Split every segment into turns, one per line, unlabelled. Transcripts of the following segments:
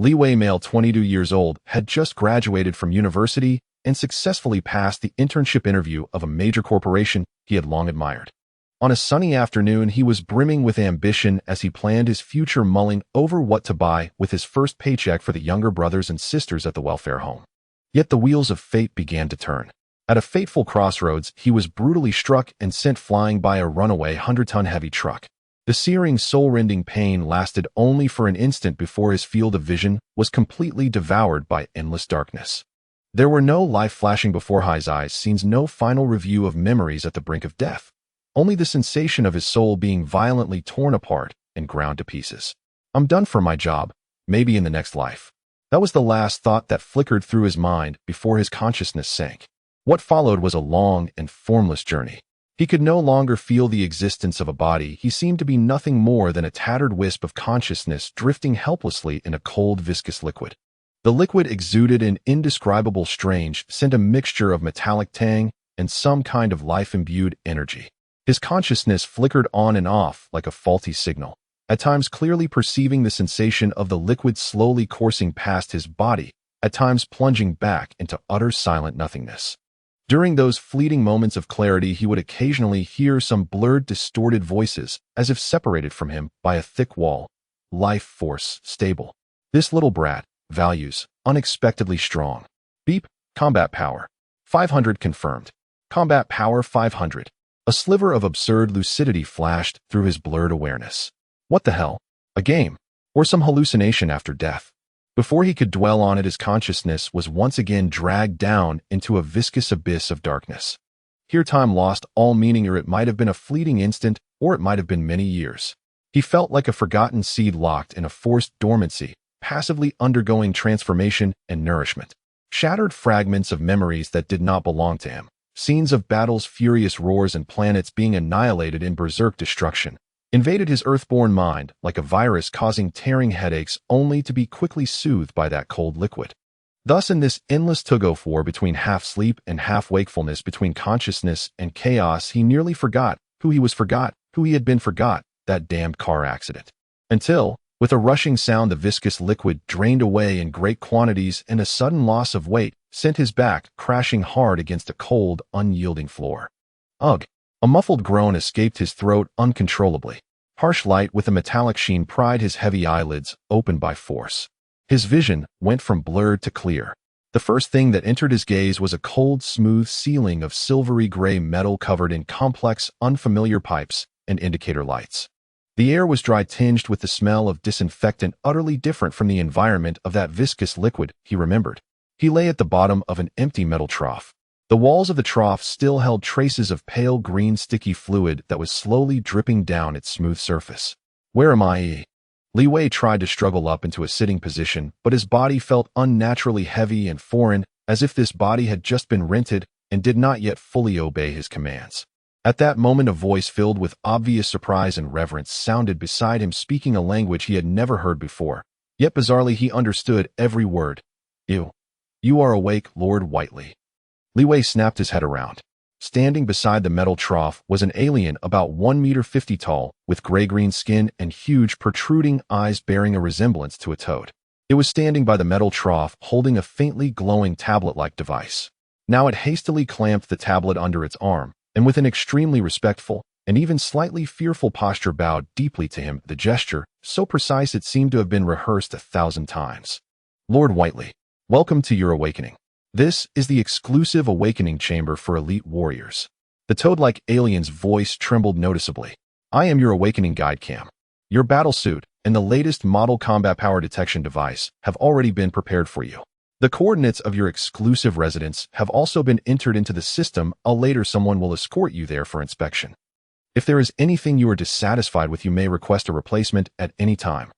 Li Wei, male 22 years old, had just graduated from university and successfully passed the internship interview of a major corporation he had long admired. On a sunny afternoon, he was brimming with ambition as he planned his future, mulling over what to buy with his first paycheck for the younger brothers and sisters at the welfare home. Yet the wheels of fate began to turn. At a fateful crossroads, he was brutally struck and sent flying by a runaway 100-ton heavy truck. The searing, soul-rending pain lasted only for an instant before his field of vision was completely devoured by endless darkness. There were no life flashing before his eyes, scenes, no final review of memories at the brink of death. Only the sensation of his soul being violently torn apart and ground to pieces. I'm done for my job, maybe in the next life. That was the last thought that flickered through his mind before his consciousness sank. What followed was a long and formless journey. He could no longer feel the existence of a body. He seemed to be nothing more than a tattered wisp of consciousness drifting helplessly in a cold, viscous liquid. The liquid exuded an indescribable, strange scent, a mixture of metallic tang and some kind of life-imbued energy. His consciousness flickered on and off like a faulty signal, at times clearly perceiving the sensation of the liquid slowly coursing past his body, at times plunging back into utter silent nothingness. During those fleeting moments of clarity, he would occasionally hear some blurred, distorted voices, as if separated from him by a thick wall. Life force stable. This little brat. Values unexpectedly strong. Beep. Combat power 500 confirmed. Combat power 500. A sliver of absurd lucidity flashed through his blurred awareness. What the hell? A game? Or some hallucination after death? Before he could dwell on it, his consciousness was once again dragged down into a viscous abyss of darkness. Here time lost all meaning, or it might have been a fleeting instant, or it might have been many years. He felt like a forgotten seed locked in a forced dormancy, passively undergoing transformation and nourishment. Shattered fragments of memories that did not belong to him. Scenes of battles, furious roars, and planets being annihilated in berserk destruction invaded his earthborn mind like a virus, causing tearing headaches only to be quickly soothed by that cold liquid. Thus, in this endless tug-of-war between half-sleep and half-wakefulness, between consciousness and chaos, he nearly forgot who he was, forgot who he had been, forgot that damned car accident. Until, with a rushing sound, the viscous liquid drained away in great quantities, and a sudden loss of weight sent his back crashing hard against a cold, unyielding floor. Ugh! A muffled groan escaped his throat uncontrollably. Harsh light with a metallic sheen pried his heavy eyelids open by force. His vision went from blurred to clear. The first thing that entered his gaze was a cold, smooth ceiling of silvery gray metal covered in complex, unfamiliar pipes and indicator lights. The air was dry, tinged with the smell of disinfectant, utterly different from the environment of that viscous liquid he remembered. He lay at the bottom of an empty metal trough. The walls of the trough still held traces of pale green sticky fluid that was slowly dripping down its smooth surface. Where am I? Li Wei tried to struggle up into a sitting position, but his body felt unnaturally heavy and foreign, as if this body had just been rented and did not yet fully obey his commands. At that moment, a voice filled with obvious surprise and reverence sounded beside him, speaking a language he had never heard before. Yet bizarrely, he understood every word. You are awake, Lord Whiteley. Li Wei snapped his head around. Standing beside the metal trough was an alien about 1.50 meters tall, with gray-green skin and huge protruding eyes bearing a resemblance to a toad. It was standing by the metal trough, holding a faintly glowing tablet-like device. Now it hastily clamped the tablet under its arm, and with an extremely respectful and even slightly fearful posture bowed deeply to him, the gesture, so precise it seemed to have been rehearsed 1,000 times. Lord Whiteley, welcome to your awakening. This is the exclusive awakening chamber for elite warriors. The toad-like alien's voice trembled noticeably. I am your awakening guide cam. Your battle suit and the latest model combat power detection device have already been prepared for you. The coordinates of your exclusive residence have also been entered into the system. Later someone will escort you there for inspection. If there is anything you are dissatisfied with, you may request a replacement at any time.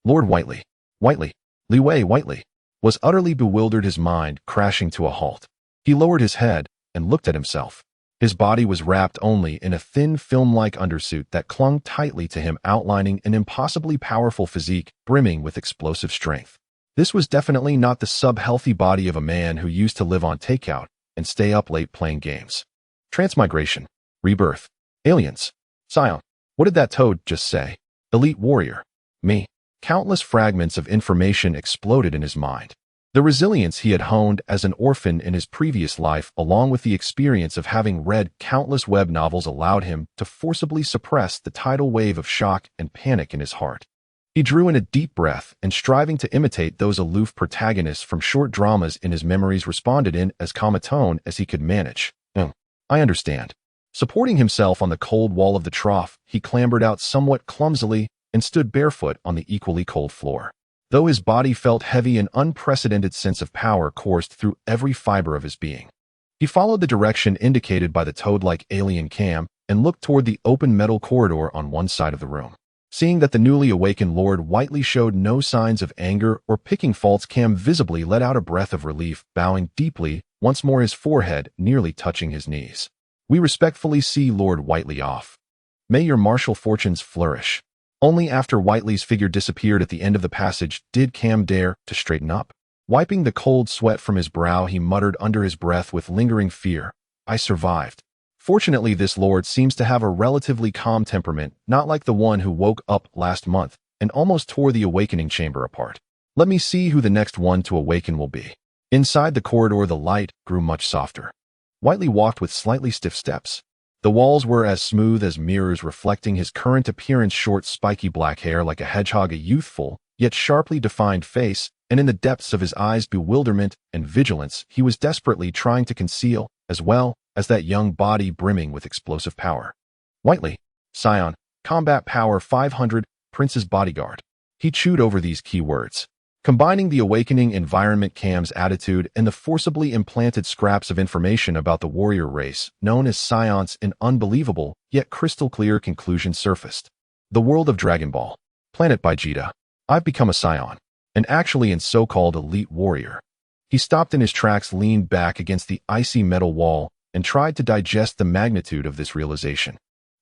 Lord Whiteley, Li Wei Whiteley, was utterly bewildered, his mind crashing to a halt. He lowered his head and looked at himself. His body was wrapped only in a thin film-like undersuit that clung tightly to him, outlining an impossibly powerful physique brimming with explosive strength. This was definitely not the sub-healthy body of a man who used to live on takeout and stay up late playing games. Transmigration. Rebirth. Aliens. Saiyan. What did that toad just say? Elite warrior. Me. Countless fragments of information exploded in his mind. The resilience he had honed as an orphan in his previous life, along with the experience of having read countless web novels, allowed him to forcibly suppress the tidal wave of shock and panic in his heart. He drew in a deep breath and, striving to imitate those aloof protagonists from short dramas in his memories, responded in as calm a tone as he could manage. I understand." Supporting himself on the cold wall of the trough, he clambered out somewhat clumsily and stood barefoot on the equally cold floor. Though his body felt heavy, an unprecedented sense of power coursed through every fiber of his being. He followed the direction indicated by the toad-like alien Cam and looked toward the open metal corridor on one side of the room. Seeing that the newly awakened Lord Whiteley showed no signs of anger or picking faults, Cam visibly let out a breath of relief, bowing deeply, once more his forehead nearly touching his knees. "We respectfully see Lord Whiteley off. May your martial fortunes flourish." Only after Whiteley's figure disappeared at the end of the passage did Cam dare to straighten up. Wiping the cold sweat from his brow, he muttered under his breath with lingering fear, "I survived." Fortunately, this lord seems to have a relatively calm temperament, not like the one who woke up last month and almost tore the awakening chamber apart. Let me see who the next one to awaken will be. Inside the corridor, the light grew much softer. Whiteley walked with slightly stiff steps. The walls were as smooth as mirrors, reflecting his current appearance: short, spiky black hair like a hedgehog, a youthful, yet sharply defined face, and in the depths of his eyes bewilderment and vigilance he was desperately trying to conceal, as well as that young body brimming with explosive power. Whiteley, Saiyan, combat power 500, Prince's bodyguard. He chewed over these keywords. Combining the awakening environment, Cam's attitude, and the forcibly implanted scraps of information about the warrior race known as Saiyans, an unbelievable yet crystal clear conclusion surfaced. The world of Dragon Ball. Planet Vegeta. I've become a Saiyan, and actually an so-called elite warrior. He stopped in his tracks, leaned back against the icy metal wall, and tried to digest the magnitude of this realization.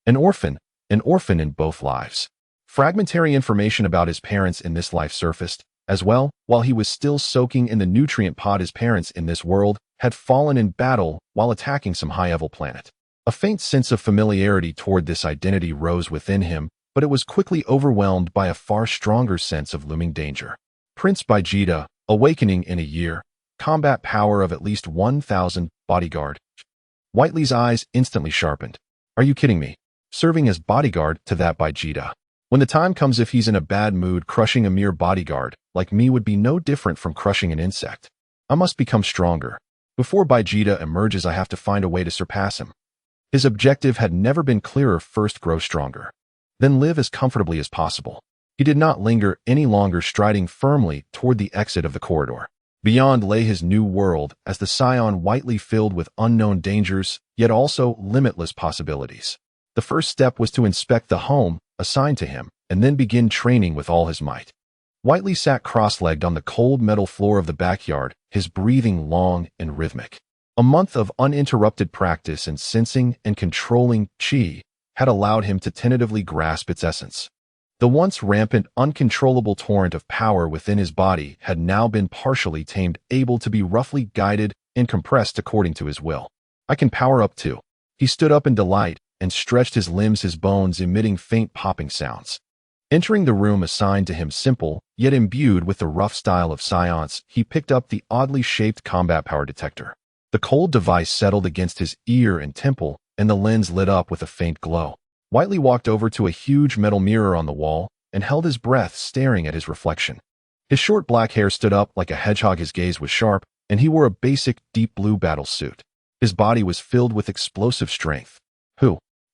An orphan in both lives. Fragmentary information about his parents in this life surfaced, as well. While he was still soaking in the nutrient pod, his parents in this world had fallen in battle while attacking some high-level planet. A faint sense of familiarity toward this identity rose within him, but it was quickly overwhelmed by a far stronger sense of looming danger. Prince Vegeta, awakening in a year, combat power of at least 1,000, bodyguard. Whiteley's eyes instantly sharpened. Are you kidding me? Serving as bodyguard to that Vegeta? When the time comes, if he's in a bad mood, crushing a mere bodyguard like me would be no different from crushing an insect. I must become stronger. Before Vegeta emerges, I have to find a way to surpass him. His objective had never been clearer: first grow stronger, then live as comfortably as possible. He did not linger any longer, striding firmly toward the exit of the corridor. Beyond lay his new world, as the Saiyan Whiteley, filled with unknown dangers, yet also limitless possibilities. The first step was to inspect the home assigned to him, and then begin training with all his might. Whiteley sat cross-legged on the cold metal floor of the backyard, his breathing long and rhythmic. A month of uninterrupted practice in sensing and controlling chi had allowed him to tentatively grasp its essence. The once rampant, uncontrollable torrent of power within his body had now been partially tamed, able to be roughly guided and compressed according to his will. I can power up too. He stood up in delight and stretched his limbs, his bones emitting faint popping sounds. Entering the room assigned to him, simple, yet imbued with the rough style of Saiyans, he picked up the oddly shaped combat power detector. The cold device settled against his ear and temple, and the lens lit up with a faint glow. Whiteley walked over to a huge metal mirror on the wall and held his breath, staring at his reflection. His short black hair stood up like a hedgehog, his gaze was sharp, and he wore a basic deep blue battle suit. His body was filled with explosive strength.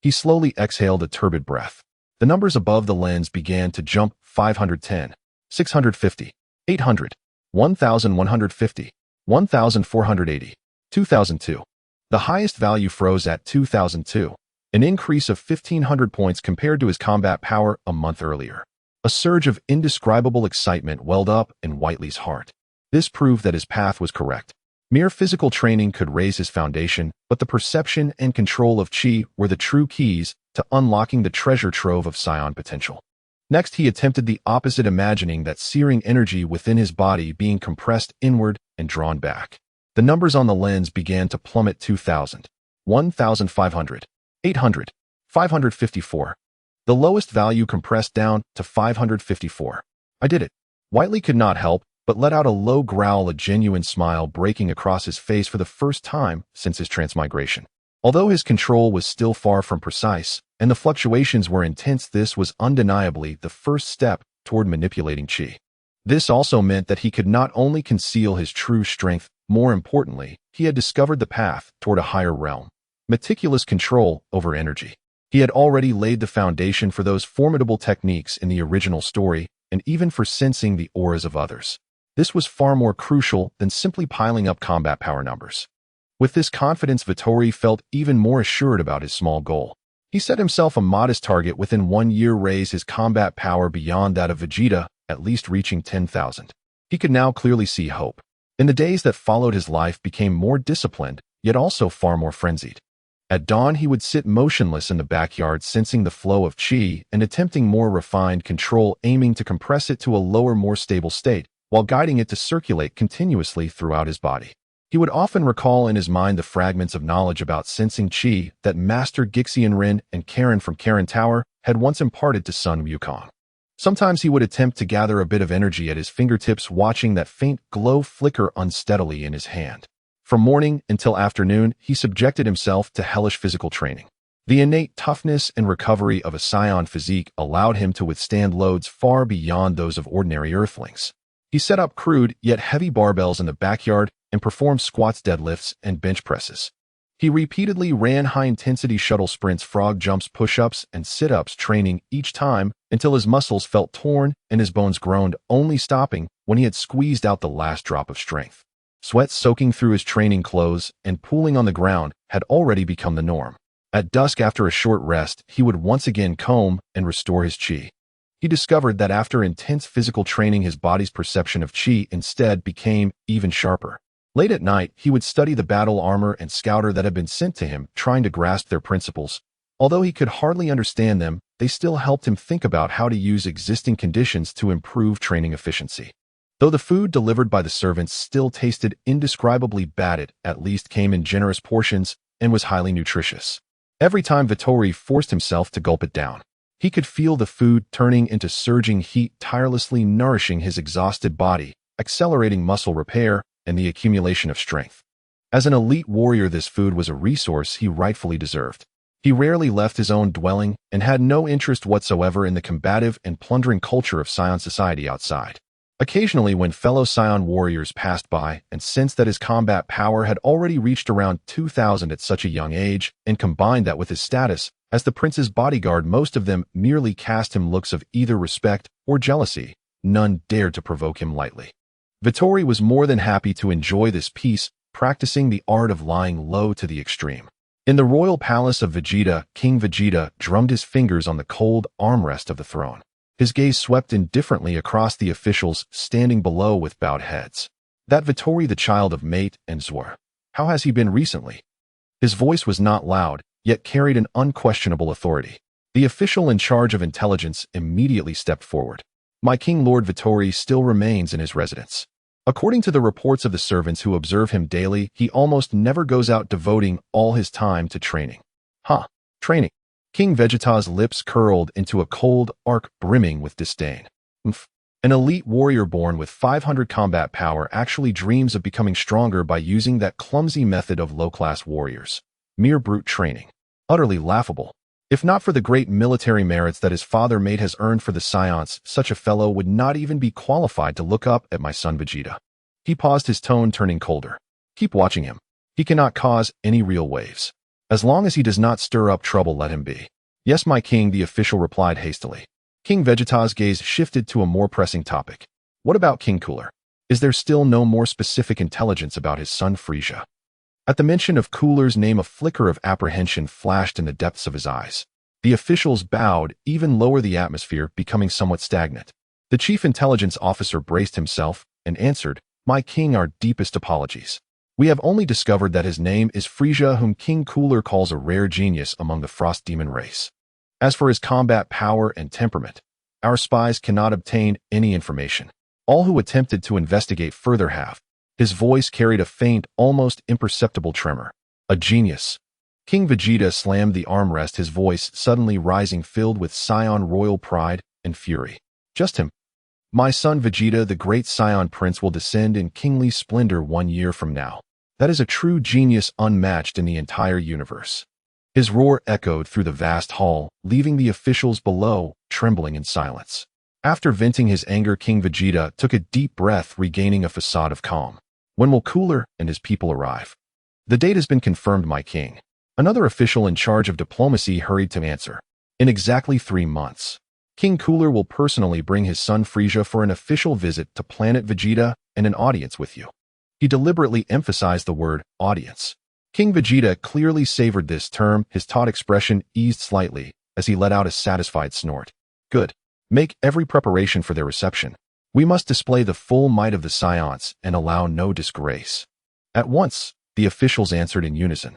He slowly exhaled a turbid breath. The numbers above the lens began to jump: 510, 650, 800, 1,150, 1,480, 2,002. The highest value froze at 2,002, an increase of 1,500 points compared to his combat power a month earlier. A surge of indescribable excitement welled up in Whiteley's heart. This proved that his path was correct. Mere physical training could raise his foundation, but the perception and control of chi were the true keys to unlocking the treasure trove of Saiyan potential. Next, he attempted the opposite, imagining that searing energy within his body being compressed inward and drawn back. The numbers on the lens began to plummet: 2,000, 1,500, 800, 554. The lowest value compressed down to 554. I did it. Whiteley could not help but let out a low growl, a genuine smile breaking across his face for the first time since his transmigration. Although his control was still far from precise, and the fluctuations were intense, this was undeniably the first step toward manipulating Qi. This also meant that he could not only conceal his true strength, more importantly, he had discovered the path toward a higher realm, meticulous control over energy. He had already laid the foundation for those formidable techniques in the original story, and even for sensing the auras of others. This was far more crucial than simply piling up combat power numbers. With this confidence, Vittori felt even more assured about his small goal. He set himself a modest target: within 1 year raise his combat power beyond that of Vegeta, at least reaching 10,000. He could now clearly see hope. In the days that followed, his life became more disciplined, yet also far more frenzied. At dawn, he would sit motionless in the backyard, sensing the flow of Qi and attempting more refined control, aiming to compress it to a lower, more stable state, while guiding it to circulate continuously throughout his body. He would often recall in his mind the fragments of knowledge about sensing Qi that Master Gixian Rin and Karen from Karen Tower had once imparted to Sun Wukong. Sometimes he would attempt to gather a bit of energy at his fingertips, watching that faint glow flicker unsteadily in his hand. From morning until afternoon, he subjected himself to hellish physical training. The innate toughness and recovery of a Saiyan physique allowed him to withstand loads far beyond those of ordinary earthlings. He set up crude yet heavy barbells in the backyard and performed squats, deadlifts, and bench presses. He repeatedly ran high-intensity shuttle sprints, frog jumps, push-ups, and sit-ups, training each time until his muscles felt torn and his bones groaned, only stopping when he had squeezed out the last drop of strength. Sweat soaking through his training clothes and pooling on the ground had already become the norm. At dusk, after a short rest, he would once again comb and restore his Qi. He discovered that after intense physical training, his body's perception of Qi instead became even sharper. Late at night, he would study the battle armor and scouter that had been sent to him, trying to grasp their principles. Although he could hardly understand them, they still helped him think about how to use existing conditions to improve training efficiency. Though the food delivered by the servants still tasted indescribably bad, it at least came in generous portions and was highly nutritious. Every time Vittori forced himself to gulp it down, he could feel the food turning into surging heat, tirelessly nourishing his exhausted body, accelerating muscle repair, and the accumulation of strength. As an elite warrior, this food was a resource he rightfully deserved. He rarely left his own dwelling and had no interest whatsoever in the combative and plundering culture of Saiyan society outside. Occasionally, when fellow Saiyan warriors passed by and sensed that his combat power had already reached around 2,000 at such a young age, and combined that with his status as the prince's bodyguard, most of them merely cast him looks of either respect or jealousy. None dared to provoke him lightly. Vittori was more than happy to enjoy this peace, practicing the art of lying low to the extreme. In the royal palace of Vegeta, King Vegeta drummed his fingers on the cold armrest of the throne. His gaze swept indifferently across the officials standing below with bowed heads. That Vittori, the child of Mate and Zor. How has he been recently? His voice was not loud, yet carried an unquestionable authority. The official in charge of intelligence immediately stepped forward. My king, Lord Vittori, still remains in his residence. According to the reports of the servants who observe him daily, he almost never goes out, devoting all his time to training. Huh? Training? King Vegeta's lips curled into a cold arc, brimming with disdain. An elite warrior born with 500 combat power actually dreams of becoming stronger by using that clumsy method of low-class warriors. Mere brute training. Utterly laughable. If not for the great military merits that his father Mate has earned for the Saiyans, such a fellow would not even be qualified to look up at my son Vegeta. He paused, his tone turning colder. Keep watching him. He cannot cause any real waves. As long as he does not stir up trouble, let him be. Yes, my king, the official replied hastily. King Vegeta's gaze shifted to a more pressing topic. What about King Cooler? Is there still no more specific intelligence about his son Frieza? At the mention of Cooler's name, a flicker of apprehension flashed in the depths of his eyes. The officials bowed, even lower, the atmosphere becoming somewhat stagnant. The chief intelligence officer braced himself and answered, My king, our deepest apologies. We have only discovered that his name is Frieza, whom King Cooler calls a rare genius among the Frost Demon race. As for his combat power and temperament, our spies cannot obtain any information. All who attempted to investigate further have. His voice carried a faint, almost imperceptible tremor. A genius. King Vegeta slammed the armrest, his voice suddenly rising, filled with Saiyan royal pride and fury. Just him. My son Vegeta, the great Saiyan prince, will descend in kingly splendor 1 year from now. That is a true genius unmatched in the entire universe. His roar echoed through the vast hall, leaving the officials below trembling in silence. After venting his anger, King Vegeta took a deep breath, regaining a facade of calm. When will Cooler and his people arrive? The date has been confirmed, my king. Another official in charge of diplomacy hurried to answer. In exactly 3 months. King Cooler will personally bring his son Frieza for an official visit to Planet Vegeta and an audience with you. He deliberately emphasized the word audience. King Vegeta clearly savored this term. His taut expression eased slightly as he let out a satisfied snort. Good. Make every preparation for their reception. We must display the full might of the Saiyans and allow no disgrace. At once, the officials answered in unison.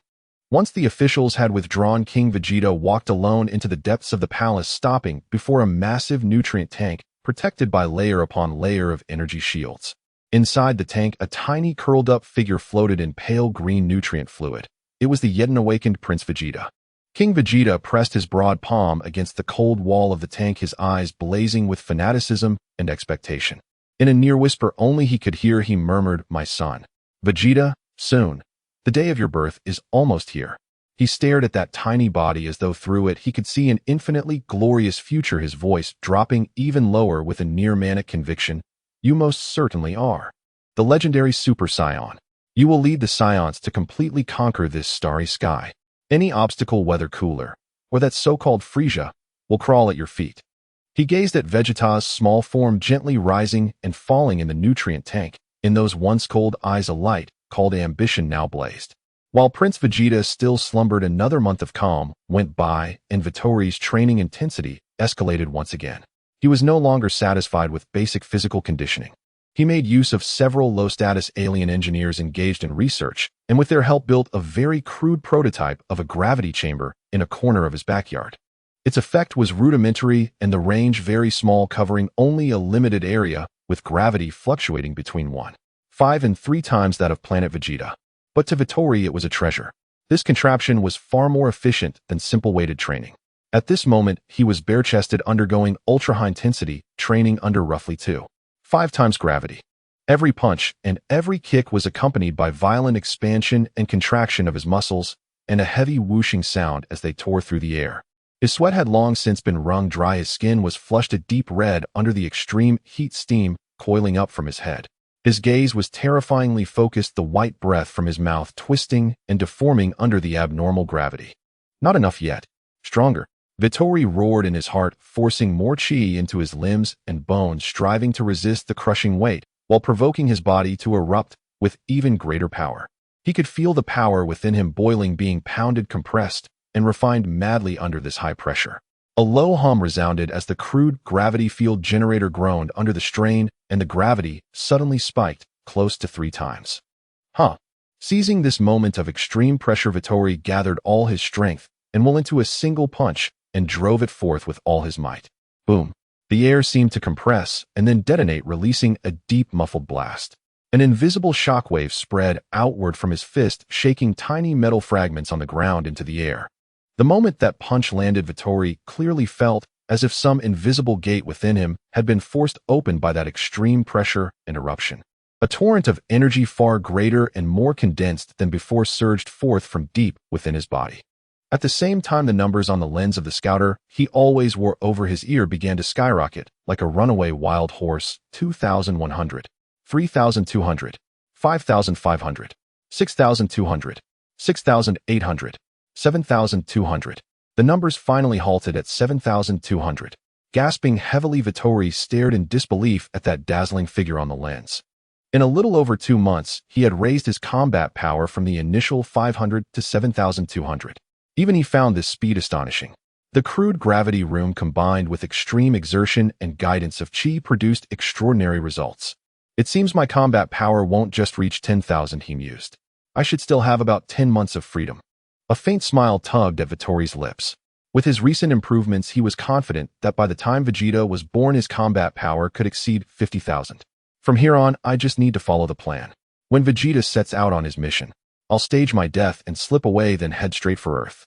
Once the officials had withdrawn, King Vegeta walked alone into the depths of the palace, stopping before a massive nutrient tank protected by layer upon layer of energy shields. Inside the tank, a tiny curled-up figure floated in pale green nutrient fluid. It was the yet-awakened Prince Vegeta. King Vegeta pressed his broad palm against the cold wall of the tank, his eyes blazing with fanaticism and expectation. In a near whisper only he could hear, he murmured, "My son, Vegeta, soon. The day of your birth is almost here." He stared at that tiny body as though through it he could see an infinitely glorious future, his voice dropping even lower with a near-manic conviction. "You most certainly are. The legendary Super Saiyan. You will lead the Saiyans to completely conquer this starry sky. Any obstacle, whether Cooler or that so-called Frieza, will crawl at your feet." He gazed at Vegeta's small form gently rising and falling in the nutrient tank. In those once cold eyes a light called ambition now blazed. While Prince Vegeta still slumbered, another month of calm went by and Vittori's training intensity escalated once again. He was no longer satisfied with basic physical conditioning. He made use of several low-status alien engineers engaged in research, and with their help built a very crude prototype of a gravity chamber in a corner of his backyard. Its effect was rudimentary and the range very small, covering only a limited area, with gravity fluctuating between 1.5 and 3 times that of Planet Vegeta. But to Vittori it was a treasure. This contraption was far more efficient than simple weighted training. At this moment, he was bare-chested, undergoing ultra-high-intensity training under roughly 2.5 times gravity. Every punch and every kick was accompanied by violent expansion and contraction of his muscles and a heavy whooshing sound as they tore through the air. His sweat had long since been wrung dry. His skin was flushed a deep red under the extreme heat, steam coiling up from his head. His gaze was terrifyingly focused, the white breath from his mouth twisting and deforming under the abnormal gravity. Not enough yet. Stronger. Vittori roared in his heart, forcing more chi into his limbs and bones, striving to resist the crushing weight, while provoking his body to erupt with even greater power. He could feel the power within him boiling, being pounded, compressed, and refined madly under this high pressure. A low hum resounded as the crude gravity field generator groaned under the strain, and the gravity suddenly spiked close to 3 times. Seizing this moment of extreme pressure, Vittori gathered all his strength and will into a single punch and drove it forth with all his might. Boom. The air seemed to compress and then detonate, releasing a deep muffled blast. An invisible shockwave spread outward from his fist, shaking tiny metal fragments on the ground into the air. The moment that punch landed, Vittori clearly felt as if some invisible gate within him had been forced open by that extreme pressure and eruption. A torrent of energy far greater and more condensed than before surged forth from deep within his body. At the same time, the numbers on the lens of the scouter he always wore over his ear began to skyrocket like a runaway wild horse. 2,100, 3,200, 5,500, 6,200, 6,800, 7,200. The numbers finally halted at 7,200. Gasping heavily, Vittori stared in disbelief at that dazzling figure on the lens. In a little over 2 months, he had raised his combat power from the initial 500 to 7,200. Even he found this speed astonishing. The crude gravity room combined with extreme exertion and guidance of chi produced extraordinary results. It seems my combat power won't just reach 10,000, he mused. I should still have about 10 months of freedom. A faint smile tugged at Vittori's lips. With his recent improvements, he was confident that by the time Vegeta was born, his combat power could exceed 50,000. From here on, I just need to follow the plan. When Vegeta sets out on his mission, I'll stage my death and slip away, then head straight for Earth.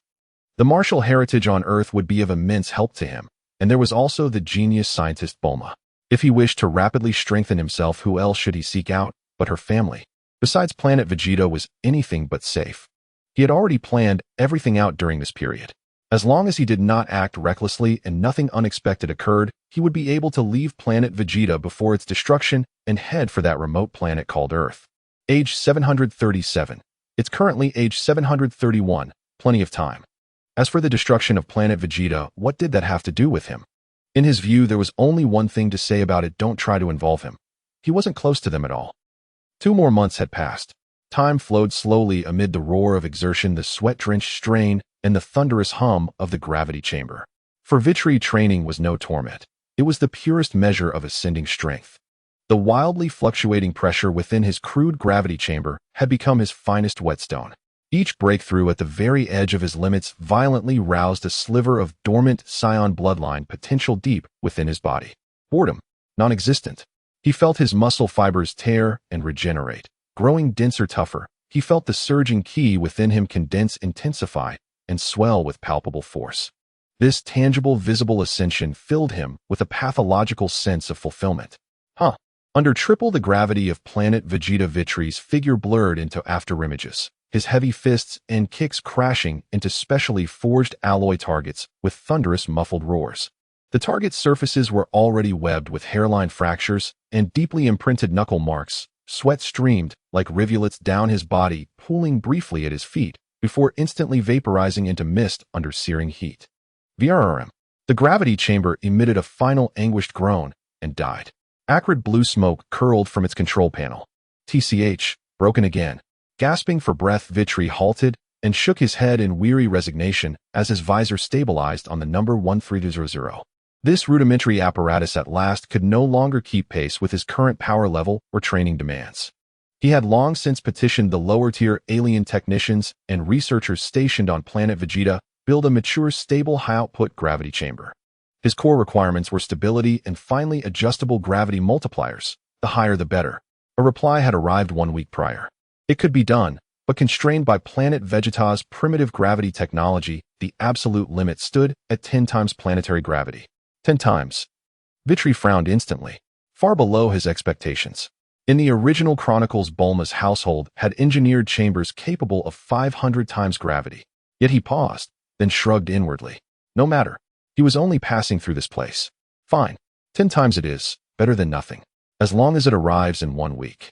The martial heritage on Earth would be of immense help to him, and there was also the genius scientist Bulma. If he wished to rapidly strengthen himself, who else should he seek out but her family? Besides, Planet Vegeta was anything but safe. He had already planned everything out during this period. As long as he did not act recklessly and nothing unexpected occurred, he would be able to leave Planet Vegeta before its destruction and head for that remote planet called Earth. Age 737. It's currently age 731, plenty of time. As for the destruction of Planet Vegeta, what did that have to do with him? In his view, there was only one thing to say about it: don't try to involve him. He wasn't close to them at all. 2 more months had passed. Time flowed slowly amid the roar of exertion, the sweat-drenched strain, and the thunderous hum of the gravity chamber. For Vitri, training was no torment. It was the purest measure of ascending strength. The wildly fluctuating pressure within his crude gravity chamber had become his finest whetstone. Each breakthrough at the very edge of his limits violently roused a sliver of dormant Saiyan bloodline potential deep within his body. Boredom, non-existent. He felt his muscle fibers tear and regenerate. Growing denser, tougher, he felt the surging ki within him condense, intensify, and swell with palpable force. This tangible, visible ascension filled him with a pathological sense of fulfillment. Under triple the gravity of Planet Vegeta, Vitri's figure blurred into afterimages, his heavy fists and kicks crashing into specially forged alloy targets with thunderous muffled roars. The target surfaces were already webbed with hairline fractures and deeply imprinted knuckle marks. Sweat streamed like rivulets down his body, pooling briefly at his feet before instantly vaporizing into mist under searing heat. VRRM. The gravity chamber emitted a final anguished groan and died. Acrid blue smoke curled from its control panel. TCH, broken again. Gasping for breath, Vitri halted and shook his head in weary resignation as his visor stabilized on the number 1300. This rudimentary apparatus at last could no longer keep pace with his current power level or training demands. He had long since petitioned the lower-tier alien technicians and researchers stationed on Planet Vegeta build a mature, stable, high-output gravity chamber. His core requirements were stability and finely adjustable gravity multipliers, the higher the better. A reply had arrived 1 week prior. It could be done, but constrained by Planet Vegeta's primitive gravity technology, the absolute limit stood at 10 times planetary gravity. 10 times. Vitri frowned instantly, far below his expectations. In the original chronicles, Bulma's household had engineered chambers capable of 500 times gravity. Yet he paused, then shrugged inwardly. No matter. He was only passing through this place. Fine. 10 times it is, better than nothing. As long as it arrives in 1 week.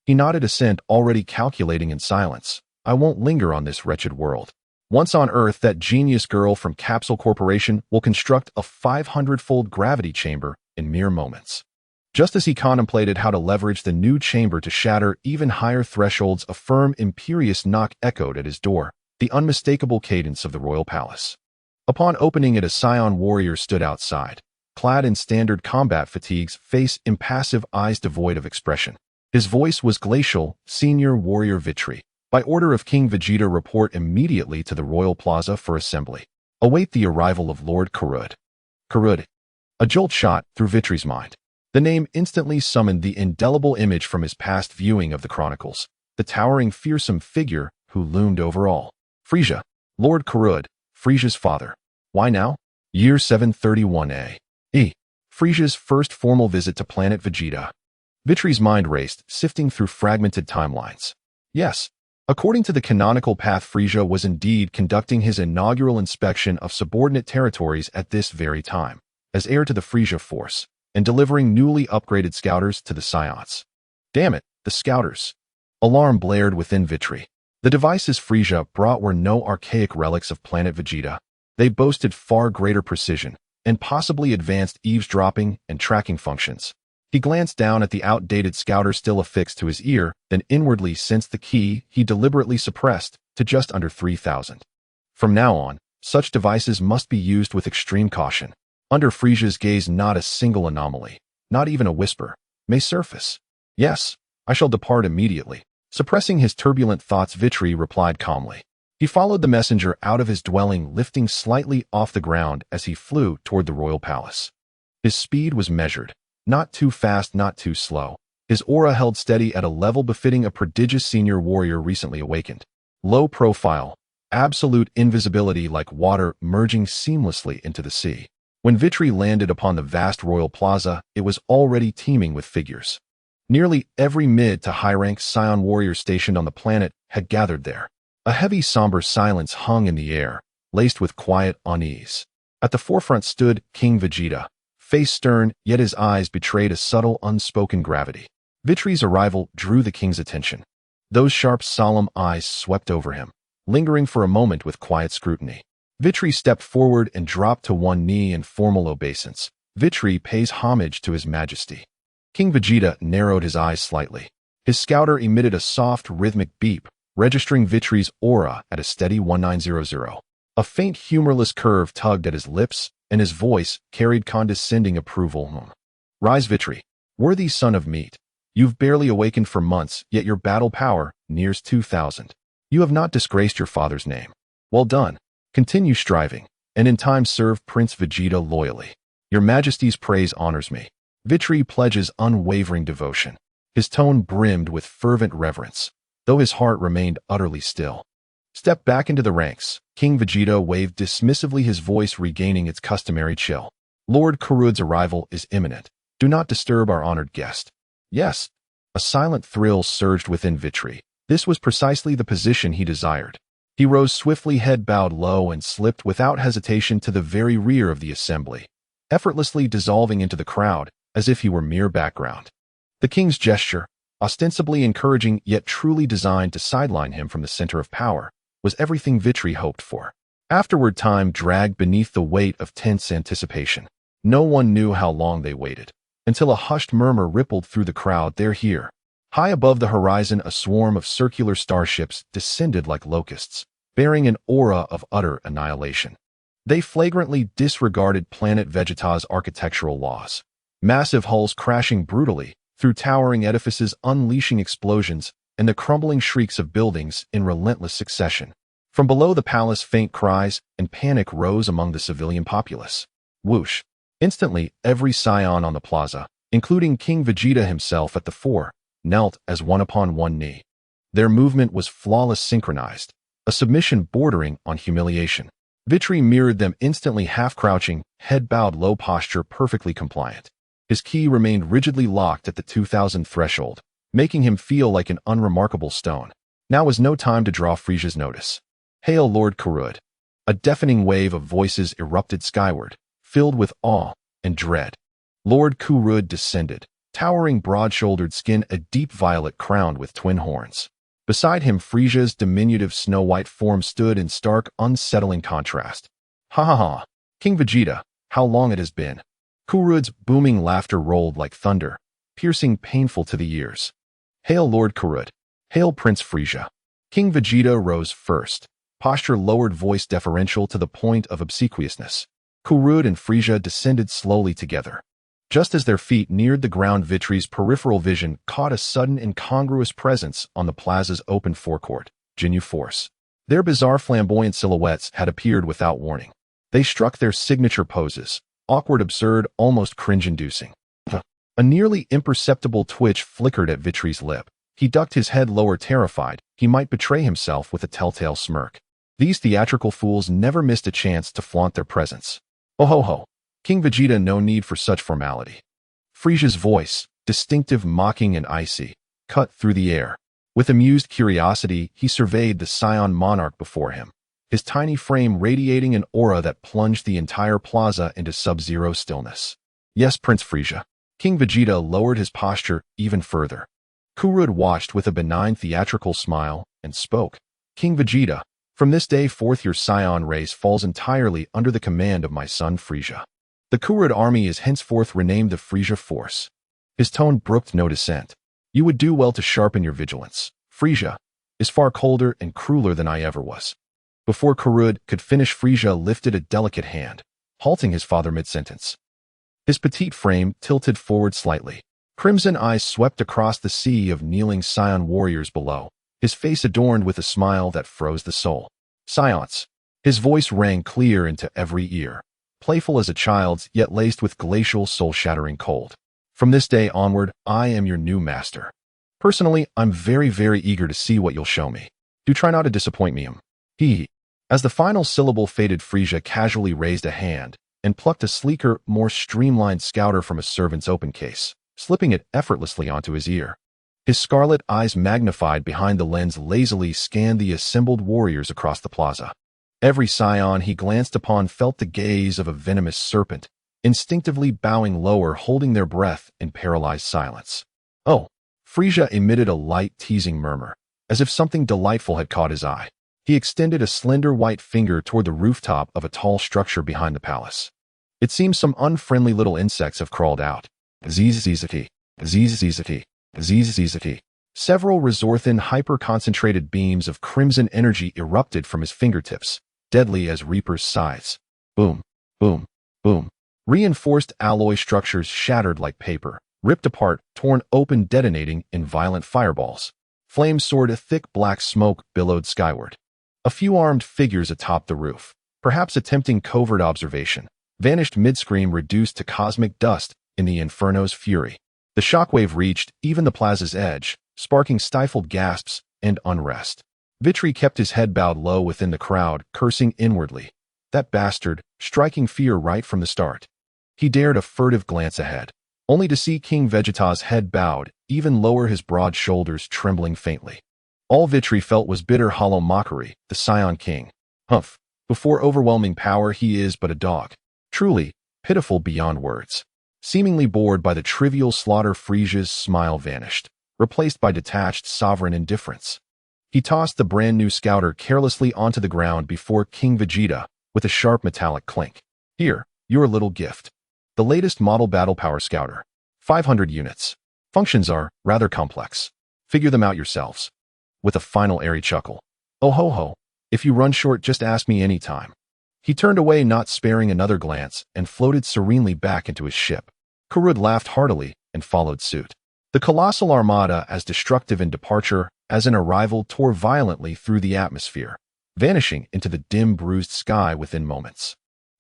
He nodded assent, already calculating in silence. I won't linger on this wretched world. Once on Earth, that genius girl from Capsule Corporation will construct a 500-fold gravity chamber in mere moments. Just as he contemplated how to leverage the new chamber to shatter even higher thresholds, a firm, imperious knock echoed at his door, the unmistakable cadence of the royal palace. Upon opening it, a Saiyan warrior stood outside, clad in standard combat fatigues, face impassive, eyes devoid of expression. His voice was glacial. Senior Warrior Vitri. By order of King Vegeta, report immediately to the Royal Plaza for assembly. Await the arrival of Lord Karud. Karud. A jolt shot through Vitri's mind. The name instantly summoned the indelible image from his past viewing of the chronicles, the towering, fearsome figure who loomed over all. Frieza. Lord Karud, Frieza's father. Why now? Year 731A. Frieza's first formal visit to Planet Vegeta. Vitri's mind raced, sifting through fragmented timelines. Yes. According to the canonical path, Frieza was indeed conducting his inaugural inspection of subordinate territories at this very time, as heir to the Frieza force, and delivering newly upgraded scouters to the Saiyans. Damn it, the scouters. Alarm blared within Vitri. The devices Frieza brought were no archaic relics of Planet Vegeta. They boasted far greater precision, and possibly advanced eavesdropping and tracking functions. He glanced down at the outdated scouter still affixed to his ear, then inwardly sensed the key he deliberately suppressed to just under 3,000. From now on, such devices must be used with extreme caution. Under Frieza's gaze, not a single anomaly, not even a whisper, may surface. Yes, I shall depart immediately. Suppressing his turbulent thoughts, Vitri replied calmly. He followed the messenger out of his dwelling, lifting slightly off the ground as he flew toward the royal palace. His speed was measured. Not too fast, not too slow. His aura held steady at a level befitting a prodigious senior warrior recently awakened. Low profile, absolute invisibility, like water merging seamlessly into the sea. When Vitri landed upon the vast royal plaza, it was already teeming with figures. Nearly every mid to high-rank Saiyan warrior stationed on the planet had gathered there. A heavy somber silence hung in the air, laced with quiet unease. At the forefront stood King Vegeta, face stern, yet his eyes betrayed a subtle, unspoken gravity. Vitri's arrival drew the king's attention. Those sharp, solemn eyes swept over him, lingering for a moment with quiet scrutiny. Vitri stepped forward and dropped to one knee in formal obeisance. Vitri pays homage to his majesty. King Vegeta narrowed his eyes slightly. His scouter emitted a soft, rhythmic beep, registering Vitri's aura at a steady 1900. A faint, humorless curve tugged at his lips, and his voice carried condescending approval. Rise, Vitri, worthy son of meat. You've barely awakened for months, yet your battle power nears 2,000. You have not disgraced your father's name. Well done. Continue striving, and in time serve Prince Vegeta loyally. Your Majesty's praise honors me. Vitri pledges unwavering devotion. His tone brimmed with fervent reverence, though his heart remained utterly still. Step back into the ranks. King Vegeta waved dismissively, his voice regaining its customary chill. Lord Kurud's arrival is imminent. Do not disturb our honored guest. Yes. A silent thrill surged within Vitri. This was precisely the position he desired. He rose swiftly, head bowed low, and slipped without hesitation to the very rear of the assembly, effortlessly dissolving into the crowd as if he were mere background. The king's gesture, ostensibly encouraging yet truly designed to sideline him from the center of power, was everything Vitri hoped for. Afterward, time dragged beneath the weight of tense anticipation. No one knew how long they waited, until a hushed murmur rippled through the crowd. They're here. High above the horizon, a swarm of circular starships descended like locusts, bearing an aura of utter annihilation. They flagrantly disregarded Planet Vegeta's architectural laws. Massive hulls crashing brutally through towering edifices, unleashing explosions and the crumbling shrieks of buildings in relentless succession. From below the palace, faint cries and panic rose among the civilian populace. Whoosh! Instantly, every Saiyan on the plaza, including King Vegeta himself at the fore, knelt as one upon one knee. Their movement was flawless, synchronized, a submission bordering on humiliation. Vitri mirrored them instantly, half-crouching, head bowed, low posture, perfectly compliant. His key remained rigidly locked at the 2,000 threshold, making him feel like an unremarkable stone. Now was no time to draw Frieza's notice. Hail, Lord Kurud! A deafening wave of voices erupted skyward, filled with awe and dread. Lord Kurud descended, towering, broad-shouldered, skin a deep violet crowned with twin horns. Beside him, Frieza's diminutive snow-white form stood in stark, unsettling contrast. Ha ha ha! King Vegeta, how long it has been! Kurud's booming laughter rolled like thunder, piercing, painful to the ears. Hail, Lord Kurud! Hail, Prince Frieza! King Vegeta rose first, posture lowered, voice deferential to the point of obsequiousness. Kurud and Frieza descended slowly together. Just as their feet neared the ground, Vitri's peripheral vision caught a sudden, incongruous presence on the plaza's open forecourt. Ginyu Force. Their bizarre, flamboyant silhouettes had appeared without warning. They struck their signature poses, awkward, absurd, almost cringe-inducing. A nearly imperceptible twitch flickered at Vitri's lip. He ducked his head lower, terrified he might betray himself with a telltale smirk. These theatrical fools never missed a chance to flaunt their presence. Oh ho ho! King Vegeta, no need for such formality. Frieza's voice, distinctive, mocking, and icy, cut through the air. With amused curiosity, he surveyed the Saiyan monarch before him, his tiny frame radiating an aura that plunged the entire plaza into sub-zero stillness. Yes, Prince Frieza. King Vegeta lowered his posture even further. Kurud watched with a benign, theatrical smile and spoke. King Vegeta, from this day forth your Saiyan race falls entirely under the command of my son Frieza. The Kurud army is henceforth renamed the Frieza Force. His tone brooked no dissent. You would do well to sharpen your vigilance. Frieza is far colder and crueler than I ever was. Before Kurud could finish, Frieza lifted a delicate hand, halting his father mid-sentence. His petite frame tilted forward slightly. Crimson eyes swept across the sea of kneeling Saiyan warriors below, his face adorned with a smile that froze the soul. Saiyans. His voice rang clear into every ear, playful as a child's, yet laced with glacial, soul-shattering cold. From this day onward, I am your new master. Personally, I'm very, very eager to see what you'll show me. Do try not to disappoint me. He. As the final syllable faded, Frieza casually raised a hand, and plucked a sleeker, more streamlined scouter from a servant's open case, slipping it effortlessly onto his ear. His scarlet eyes, magnified behind the lens, lazily scanned the assembled warriors across the plaza. Every Saiyan he glanced upon felt the gaze of a venomous serpent, instinctively bowing lower, holding their breath in paralyzed silence. "Oh!" Frieza emitted a light, teasing murmur, as if something delightful had caught his eye. He extended a slender white finger toward the rooftop of a tall structure behind the palace. "It seems some unfriendly little insects have crawled out." Ziziziki, ziziziki, ziziziki. Several Resorthan hyper-concentrated beams of crimson energy erupted from his fingertips, deadly as reapers' scythes. Boom, boom, boom. Reinforced alloy structures shattered like paper, ripped apart, torn open, detonating in violent fireballs. Flames soared, a thick black smoke billowed skyward. A few armed figures atop the roof, perhaps attempting covert observation, vanished mid-scream, reduced to cosmic dust in the inferno's fury. The shockwave reached even the plaza's edge, sparking stifled gasps and unrest. Vitri kept his head bowed low within the crowd, cursing inwardly. That bastard, striking fear right from the start. He dared a furtive glance ahead, only to see King Vegeta's head bowed, even lower, his broad shoulders trembling faintly. All Vitri felt was bitter, hollow mockery. The Saiyan King. Humph. Before overwhelming power, he is but a dog. Truly, pitiful beyond words. Seemingly bored by the trivial slaughter, Frieza's smile vanished, replaced by detached, sovereign indifference. He tossed the brand-new scouter carelessly onto the ground before King Vegeta, with a sharp metallic clink. "Here, your little gift. The latest model battle power scouter. 500 units. Functions are rather complex. Figure them out yourselves." With a final airy chuckle. "Oh ho ho, if you run short, just ask me anytime." He turned away, not sparing another glance, and floated serenely back into his ship. Karud laughed heartily and followed suit. The colossal armada, as destructive in departure as in arrival, tore violently through the atmosphere, vanishing into the dim, bruised sky within moments.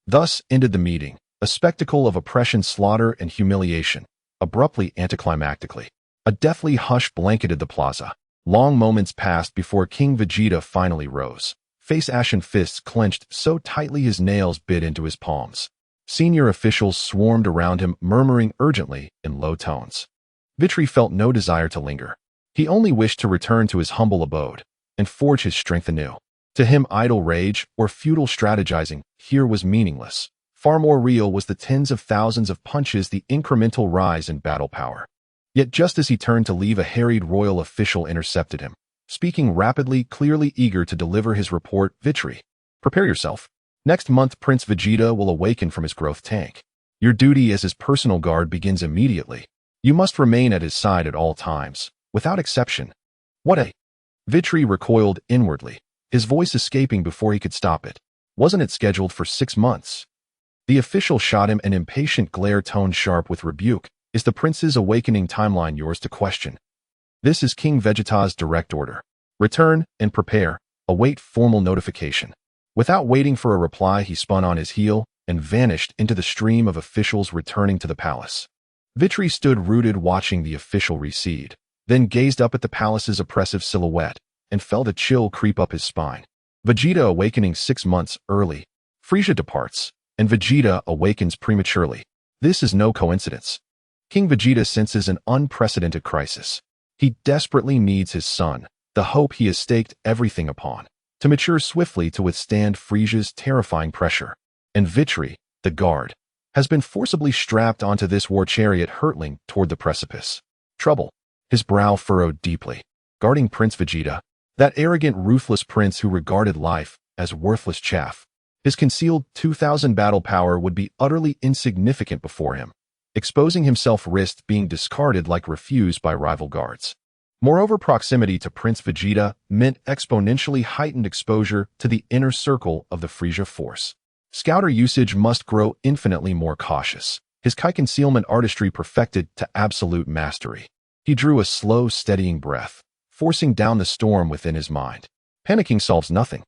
Thus ended the meeting, a spectacle of oppression, slaughter, and humiliation, abruptly, anticlimactically. A deathly hush blanketed the plaza. Long moments passed before King Vegeta finally rose, face ashen, fists clenched so tightly his nails bit into his palms. Senior officials swarmed around him, murmuring urgently in low tones. Vitri felt no desire to linger. He only wished to return to his humble abode and forge his strength anew. To him, idle rage or futile strategizing here was meaningless. Far more real was the tens of thousands of punches, the incremental rise in battle power. Yet just as he turned to leave, a harried royal official intercepted him, speaking rapidly, clearly eager to deliver his report. "Vitri, prepare yourself. Next month, Prince Vegeta will awaken from his growth tank. Your duty as his personal guard begins immediately. You must remain at his side at all times, without exception." "What a—" Vitri recoiled inwardly, his voice escaping before he could stop it. "Wasn't it scheduled for 6 months? The official shot him an impatient glare, toned sharp with rebuke. "Is the prince's awakening timeline yours to question? This is King Vegeta's direct order. Return and prepare. Await formal notification." Without waiting for a reply, he spun on his heel and vanished into the stream of officials returning to the palace. Vitri stood rooted, watching the official recede, then gazed up at the palace's oppressive silhouette and felt a chill creep up his spine. Vegeta awakening 6 months early. Frieza departs, and Vegeta awakens prematurely. This is no coincidence. King Vegeta senses an unprecedented crisis. He desperately needs his son, the hope he has staked everything upon, to mature swiftly to withstand Frieza's terrifying pressure. And Vitri, the guard, has been forcibly strapped onto this war chariot, hurtling toward the precipice. Trouble. His brow furrowed deeply. Guarding Prince Vegeta, that arrogant, ruthless prince who regarded life as worthless chaff. His concealed 2,000 battle power would be utterly insignificant before him. Exposing himself risked being discarded like refuse by rival guards. Moreover, proximity to Prince Vegeta meant exponentially heightened exposure to the inner circle of the Frieza force. Scouter usage must grow infinitely more cautious, his Kai concealment artistry perfected to absolute mastery. He drew a slow, steadying breath, forcing down the storm within his mind. Panicking solves nothing.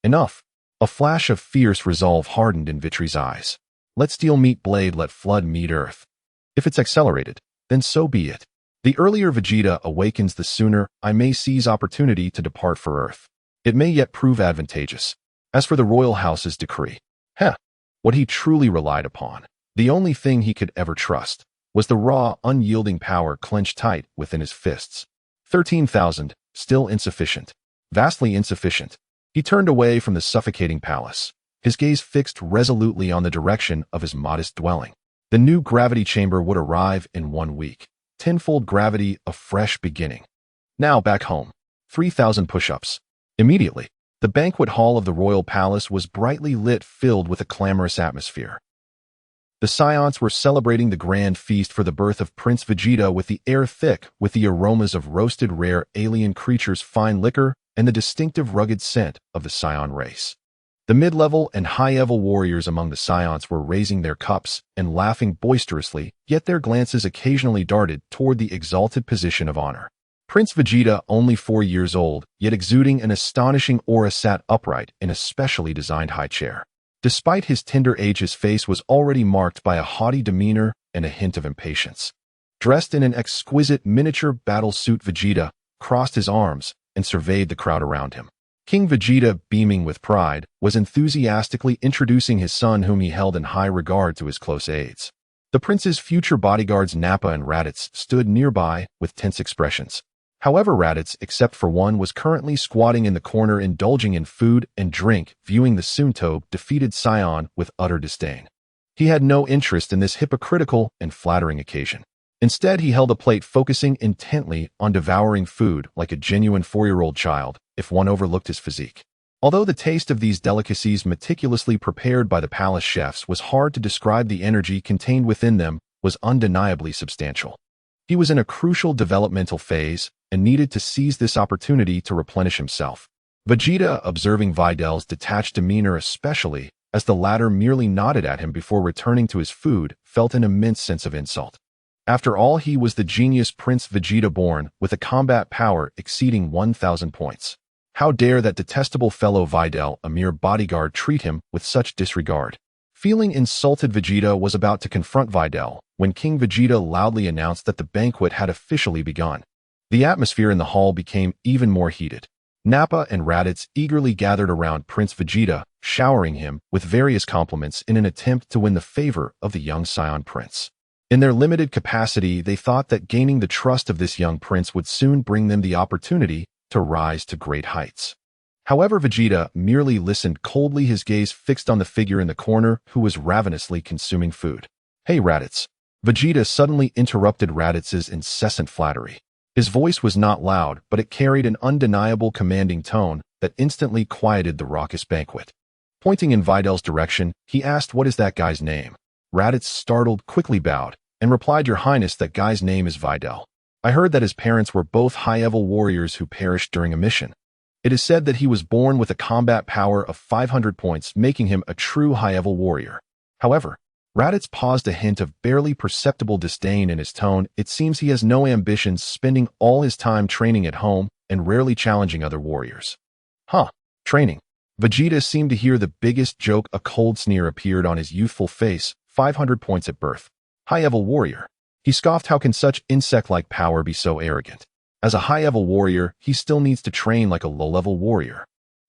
Enough. A flash of fierce resolve hardened in Vitri's eyes. Let steel meet blade, let flood meet earth. If it's accelerated, then so be it. The earlier Vegeta awakens, the sooner I may seize opportunity to depart for Earth. It may yet prove advantageous. As for the royal house's decree, What he truly relied upon, the only thing he could ever trust, was the raw, unyielding power clenched tight within his fists. 13,000, still insufficient. Vastly insufficient. He turned away from the suffocating palace, his gaze fixed resolutely on the direction of his modest dwelling. The new gravity chamber would arrive in 1 week. Tenfold gravity, a fresh beginning. Now back home. 3,000 push-ups. Immediately, the banquet hall of the royal palace was brightly lit, filled with a clamorous atmosphere. The Saiyans were celebrating the grand feast for the birth of Prince Vegeta, with the air thick with the aromas of roasted rare alien creatures, fine liquor, and the distinctive rugged scent of the Saiyan race. The mid-level and high-level warriors among the Saiyans were raising their cups and laughing boisterously, yet their glances occasionally darted toward the exalted position of honor. Prince Vegeta, only 4 years old, yet exuding an astonishing aura, sat upright in a specially designed high chair. Despite his tender age, his face was already marked by a haughty demeanor and a hint of impatience. Dressed in an exquisite miniature battle suit, Vegeta crossed his arms and surveyed the crowd around him. King Vegeta, beaming with pride, was enthusiastically introducing his son, whom he held in high regard, to his close aides. The prince's future bodyguards Nappa and Raditz stood nearby with tense expressions. However, Raditz, except for one, was currently squatting in the corner, indulging in food and drink, viewing the soon-to-defeated Saiyan with utter disdain. He had no interest in this hypocritical and flattering occasion. Instead, he held a plate, focusing intently on devouring food like a genuine 4-year-old child, if one overlooked his physique. Although the taste of these delicacies, meticulously prepared by the palace chefs, was hard to describe, the energy contained within them was undeniably substantial. He was in a crucial developmental phase and needed to seize this opportunity to replenish himself. Vegeta, observing Videl's detached demeanor, especially as the latter merely nodded at him before returning to his food, felt an immense sense of insult. After all, he was the genius Prince Vegeta, born with a combat power exceeding 1,000 points. How dare that detestable fellow Videl, a mere bodyguard, treat him with such disregard? Feeling insulted, Vegeta was about to confront Videl when King Vegeta loudly announced that the banquet had officially begun. The atmosphere in the hall became even more heated. Nappa and Raditz eagerly gathered around Prince Vegeta, showering him with various compliments in an attempt to win the favor of the young Saiyan prince. In their limited capacity, they thought that gaining the trust of this young prince would soon bring them the opportunity to rise to great heights. However, Vegeta merely listened coldly, his gaze fixed on the figure in the corner who was ravenously consuming food. "Hey, Raditz." Vegeta suddenly interrupted Raditz's incessant flattery. His voice was not loud, but it carried an undeniable commanding tone that instantly quieted the raucous banquet. Pointing in Videl's direction, he asked, "What is that guy's name?" Raditz, startled, quickly bowed and replied, "Your Highness, that guy's name is Videl. I heard that his parents were both high-level warriors who perished during a mission. It is said that he was born with a combat power of 500 points, making him a true high-level warrior." However, Raditz paused, a hint of barely perceptible disdain in his tone. "It seems he has no ambitions, spending all his time training at home and rarely challenging other warriors." "Huh, training." Vegeta seemed to hear the biggest joke. A cold sneer appeared on his youthful face. 500 points at birth. High-level warrior. He scoffed. How can such insect-like power be so arrogant? As a high-level warrior, he still needs to train like a low-level warrior.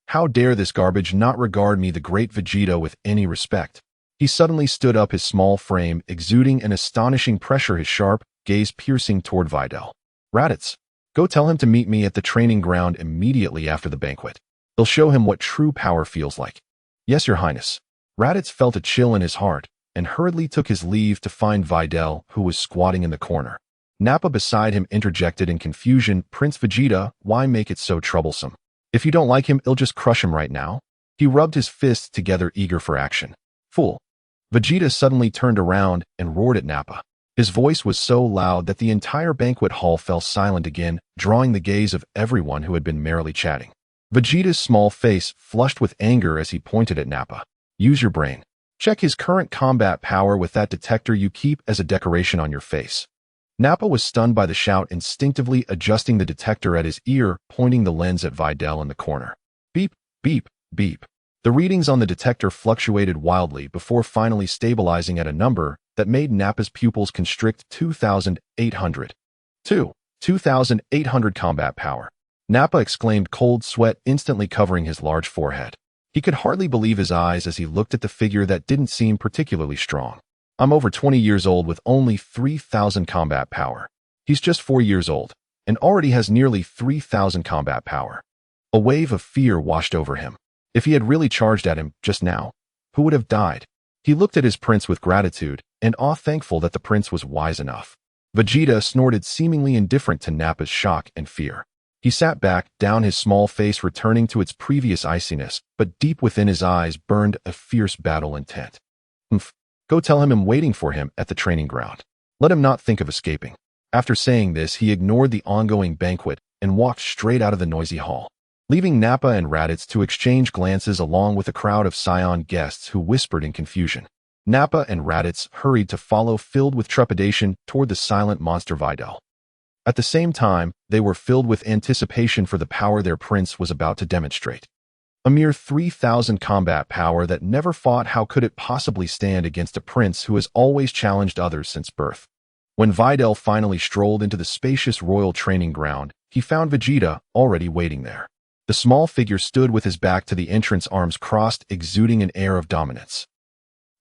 How dare this garbage not regard me, the great Vegeta, with any respect? He suddenly stood up, his small frame exuding an astonishing pressure, his sharp gaze piercing toward Videl. "Raditz, go tell him to meet me at the training ground immediately after the banquet. They'll show him what true power feels like." "Yes, Your Highness." Raditz felt a chill in his heart and hurriedly took his leave to find Videl, who was squatting in the corner. Nappa beside him interjected in confusion, "Prince Vegeta, why make it so troublesome? If you don't like him, I'll just crush him right now." He rubbed his fists together, eager for action. "Fool." Vegeta suddenly turned around and roared at Nappa. His voice was so loud that the entire banquet hall fell silent again, drawing the gaze of everyone who had been merrily chatting. Vegeta's small face flushed with anger as he pointed at Nappa. "Use your brain. Check his current combat power with that detector you keep as a decoration on your face." Nappa was stunned by the shout, instinctively adjusting the detector at his ear, pointing the lens at Videl in the corner. Beep, beep, beep. The readings on the detector fluctuated wildly before finally stabilizing at a number that made Nappa's pupils constrict. 2,800. 2,800 combat power. Nappa exclaimed, cold sweat instantly covering his large forehead. He could hardly believe his eyes as he looked at the figure that didn't seem particularly strong. I'm over 20 years old with only 3,000 combat power. He's just 4 years old and already has nearly 3,000 combat power. A wave of fear washed over him. If he had really charged at him just now, who would have died? He looked at his prince with gratitude and awe, thankful that the prince was wise enough. Vegeta snorted, seemingly indifferent to Nappa's shock and fear. He sat back down, his small face returning to its previous iciness, but deep within his eyes burned a fierce battle intent. Go tell him I'm waiting for him at the training ground. Let him not think of escaping. After saying this, he ignored the ongoing banquet and walked straight out of the noisy hall, leaving Nappa and Raditz to exchange glances along with a crowd of Saiyan guests who whispered in confusion. Nappa and Raditz hurried to follow, filled with trepidation, toward the silent monster Videl. At the same time, they were filled with anticipation for the power their prince was about to demonstrate. A mere 3,000 combat power that never fought, how could it possibly stand against a prince who has always challenged others since birth? When Videl finally strolled into the spacious royal training ground, he found Vegeta already waiting there. The small figure stood with his back to the entrance, arms crossed, exuding an air of dominance.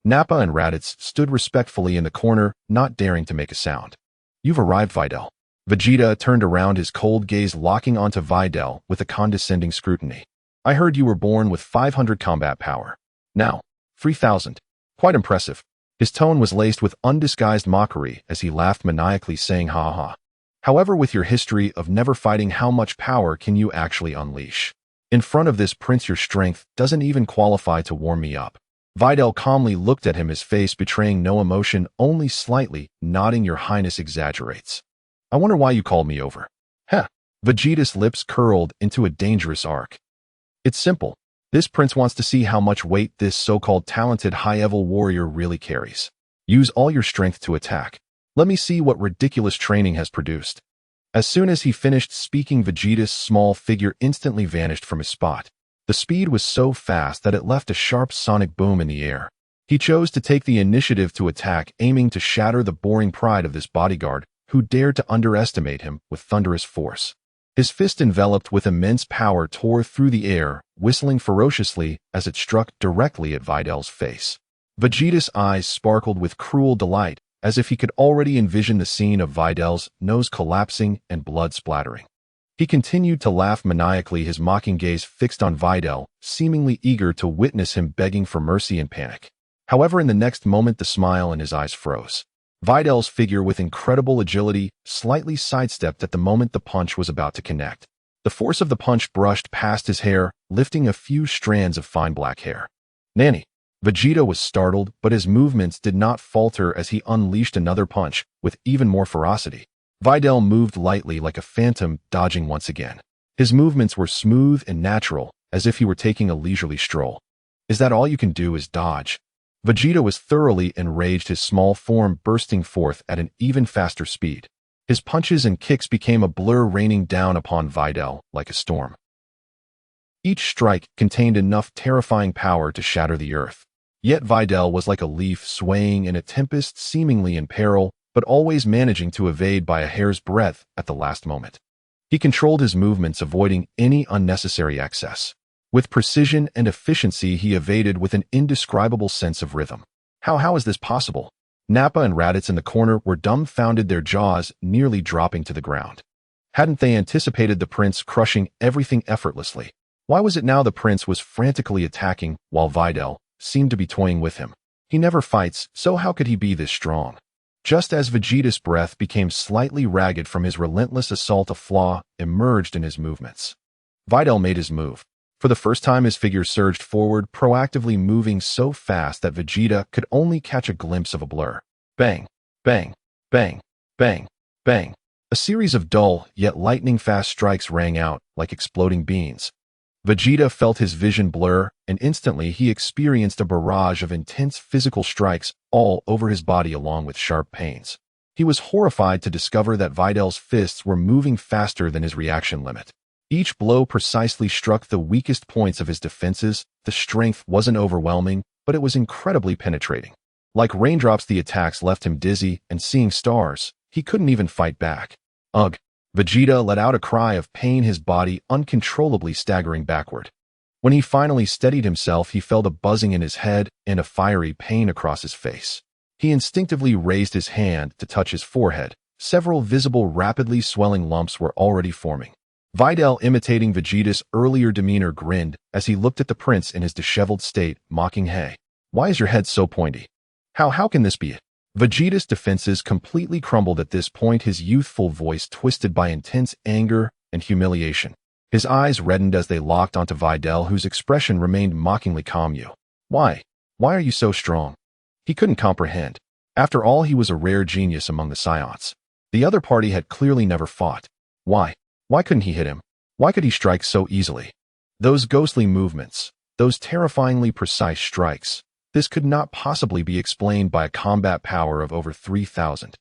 Nappa and Raditz stood respectfully in the corner, not daring to make a sound. You've arrived, Videl. Vegeta turned around, his cold gaze locking onto Videl with a condescending scrutiny. I heard you were born with 500 combat power. Now, 3,000. Quite impressive. His tone was laced with undisguised mockery as he laughed maniacally, saying, ha ha. However, with your history of never fighting, how much power can you actually unleash? In front of this prince, your strength doesn't even qualify to warm me up. Videl calmly looked at him, his face betraying no emotion, only slightly nodding. Your Highness exaggerates. I wonder why you called me over. Heh. Vegeta's lips curled into a dangerous arc. It's simple. This prince wants to see how much weight this so-called talented high-level warrior really carries. Use all your strength to attack. Let me see what ridiculous training has produced. As soon as he finished speaking, Vegeta's small figure instantly vanished from his spot. The speed was so fast that it left a sharp sonic boom in the air. He chose to take the initiative to attack, aiming to shatter the boring pride of this bodyguard who dared to underestimate him with thunderous force. His fist, enveloped with immense power, tore through the air, whistling ferociously as it struck directly at Videl's face. Vegeta's eyes sparkled with cruel delight, as if he could already envision the scene of Videl's nose collapsing and blood splattering. He continued to laugh maniacally, his mocking gaze fixed on Videl, seemingly eager to witness him begging for mercy in panic. However, in the next moment, the smile in his eyes froze. Videl's figure, with incredible agility, slightly sidestepped at the moment the punch was about to connect. The force of the punch brushed past his hair, lifting a few strands of fine black hair. Nanny! Vegeta was startled, but his movements did not falter as he unleashed another punch, with even more ferocity. Videl moved lightly like a phantom, dodging once again. His movements were smooth and natural, as if he were taking a leisurely stroll. Is that all you can do, is dodge? Vegeta was thoroughly enraged, his small form bursting forth at an even faster speed. His punches and kicks became a blur, raining down upon Videl like a storm. Each strike contained enough terrifying power to shatter the earth. Yet Videl was like a leaf swaying in a tempest, seemingly in peril, but always managing to evade by a hair's breadth at the last moment. He controlled his movements, avoiding any unnecessary excess. With precision and efficiency, he evaded with an indescribable sense of rhythm. How is this possible? Nappa and Raditz in the corner were dumbfounded, their jaws nearly dropping to the ground. Hadn't they anticipated the prince crushing everything effortlessly? Why was it now the prince was frantically attacking while Videl seemed to be toying with him? He never fights, so how could he be this strong? Just as Vegeta's breath became slightly ragged from his relentless assault, a flaw emerged in his movements. Videl made his move. For the first time, his figure surged forward, proactively moving so fast that Vegeta could only catch a glimpse of a blur. Bang, bang, bang, bang, bang. A series of dull, yet lightning-fast strikes rang out like exploding beans. Vegeta felt his vision blur, and instantly he experienced a barrage of intense physical strikes all over his body, along with sharp pains. He was horrified to discover that Videl's fists were moving faster than his reaction limit. Each blow precisely struck the weakest points of his defenses. The strength wasn't overwhelming, but it was incredibly penetrating. Like raindrops, the attacks left him dizzy and seeing stars. He couldn't even fight back. Ugh! Vegeta let out a cry of pain, his body uncontrollably staggering backward. When he finally steadied himself, he felt a buzzing in his head and a fiery pain across his face. He instinctively raised his hand to touch his forehead. Several visible, rapidly swelling lumps were already forming. Videl, imitating Vegeta's earlier demeanor, grinned as he looked at the prince in his disheveled state, mocking, "Hey, why is your head so pointy? How can this be it?" Vegeta's defenses completely crumbled at this point, his youthful voice twisted by intense anger and humiliation. His eyes reddened as they locked onto Videl, whose expression remained mockingly calm. Why are you so strong?" He couldn't comprehend. After all, he was a rare genius among the Saiyans. The other party had clearly never fought. Why couldn't he hit him? Why could he strike so easily? Those ghostly movements, those terrifyingly precise strikes, this could not possibly be explained by a combat power of over 3,000.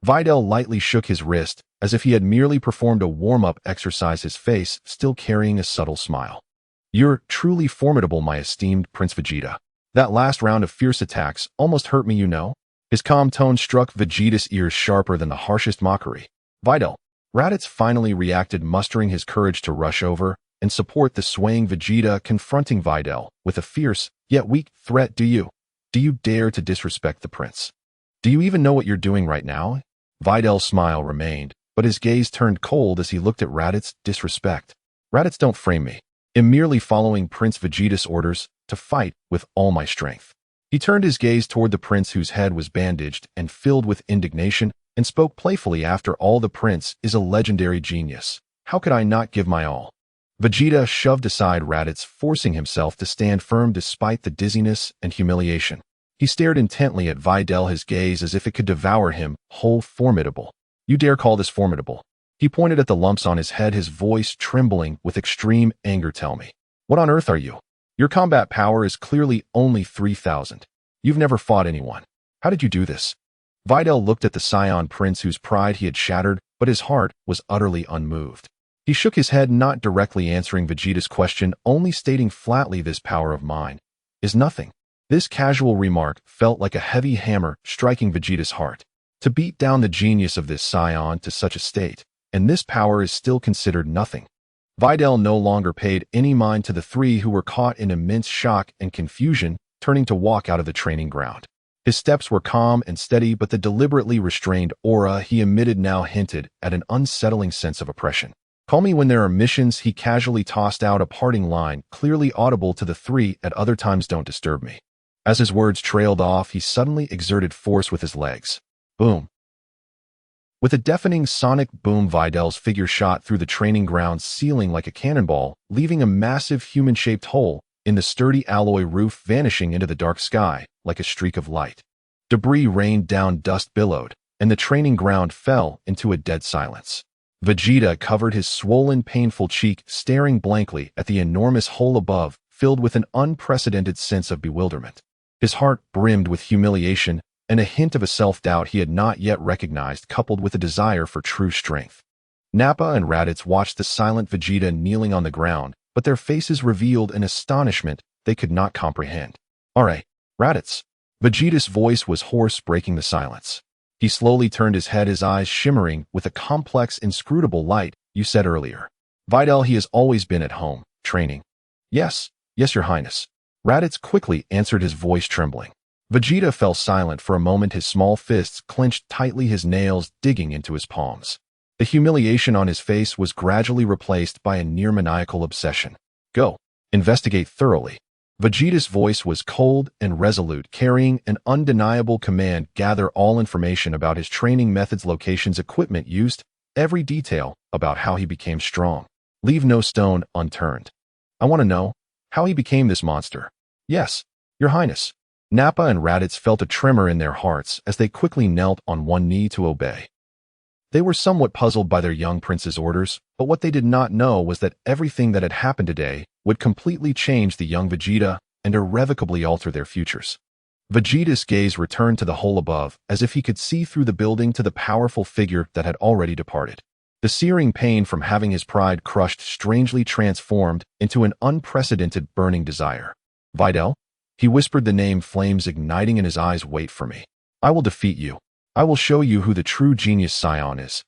Videl lightly shook his wrist, as if he had merely performed a warm-up exercise, his face still carrying a subtle smile. "You're truly formidable, my esteemed Prince Vegeta. That last round of fierce attacks almost hurt me, you know." His calm tone struck Vegeta's ears sharper than the harshest mockery. "Videl." Raditz finally reacted, mustering his courage to rush over and support the swaying Vegeta, confronting Videl with a fierce, yet weak threat. Do you dare to disrespect the prince? Do you even know what you're doing right now?" Videl's smile remained, but his gaze turned cold as he looked at Raditz. "Disrespect? Raditz, don't frame me. I'm merely following Prince Vegeta's orders to fight with all my strength." He turned his gaze toward the prince, whose head was bandaged and filled with indignation, and spoke playfully, "After all, the prince is a legendary genius. How could I not give my all?" Vegeta shoved aside Raditz, forcing himself to stand firm despite the dizziness and humiliation. He stared intently at Videl, his gaze as if it could devour him whole. "Formidable? You dare call this formidable?" He pointed at the lumps on his head, his voice trembling with extreme anger. "Tell me, what on earth are you? Your combat power is clearly only 3,000. You've never fought anyone. How did you do this?" Videl looked at the Saiyan prince, whose pride he had shattered, but his heart was utterly unmoved. He shook his head, not directly answering Vegeta's question, only stating flatly, "This power of mine is nothing." This casual remark felt like a heavy hammer striking Vegeta's heart. To beat down the genius of this Saiyan to such a state, and this power is still considered nothing. Videl no longer paid any mind to the three, who were caught in immense shock and confusion, turning to walk out of the training ground. His steps were calm and steady, but the deliberately restrained aura he emitted now hinted at an unsettling sense of oppression. "Call me when there are missions," he casually tossed out a parting line, clearly audible to the three. "At other times, don't disturb me." As his words trailed off, he suddenly exerted force with his legs. Boom! With a deafening sonic boom, Videl's figure shot through the training ground's ceiling like a cannonball, leaving a massive human-shaped hole in the sturdy alloy roof, vanishing into the dark sky like a streak of light. Debris rained down, dust billowed, and the training ground fell into a dead silence. Vegeta covered his swollen, painful cheek, staring blankly at the enormous hole above, filled with an unprecedented sense of bewilderment. His heart brimmed with humiliation and a hint of a self-doubt he had not yet recognized, coupled with a desire for true strength. Nappa and Raditz watched the silent Vegeta kneeling on the ground, but their faces revealed an astonishment they could not comprehend. "All right, Raditz." Vegeta's voice was hoarse, breaking the silence. He slowly turned his head, his eyes shimmering with a complex, inscrutable light. "You said earlier, Videl, he has always been at home, training." Yes, your highness." Raditz quickly answered, his voice trembling. Vegeta fell silent for a moment, his small fists clenched tightly, his nails digging into his palms. The humiliation on his face was gradually replaced by a near-maniacal obsession. "Go, investigate thoroughly." Vegeta's voice was cold and resolute, carrying an undeniable command. "Gather all information about his training methods, locations, equipment used, every detail about how he became strong. Leave no stone unturned. I want to know how he became this monster." "Yes, your highness." Nappa and Raditz felt a tremor in their hearts as they quickly knelt on one knee to obey. They were somewhat puzzled by their young prince's orders, but what they did not know was that everything that had happened today would completely change the young Vegeta and irrevocably alter their futures. Vegeta's gaze returned to the hole above, as if he could see through the building to the powerful figure that had already departed. The searing pain from having his pride crushed strangely transformed into an unprecedented burning desire. "Videl?" He whispered the name, flames igniting in his eyes. "Wait for me. I will defeat you. I will show you who the true genius Saiyan is."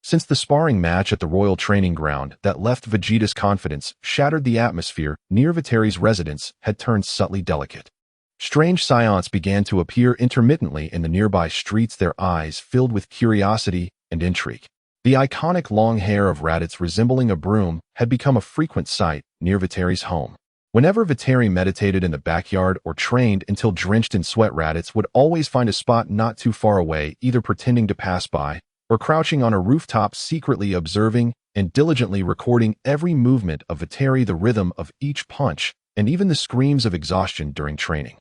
Since the sparring match at the Royal Training Ground that left Vegeta's confidence shattered, the atmosphere near Viteri's residence had turned subtly delicate. Strange Saiyans began to appear intermittently in the nearby streets, their eyes filled with curiosity and intrigue. The iconic long hair of Raditz resembling a broom had become a frequent sight near Viteri's home. Whenever Viteri meditated in the backyard or trained until drenched in sweat, Raditz would always find a spot not too far away, either pretending to pass by or crouching on a rooftop, secretly observing and diligently recording every movement of Viteri, the rhythm of each punch, and even the screams of exhaustion during training.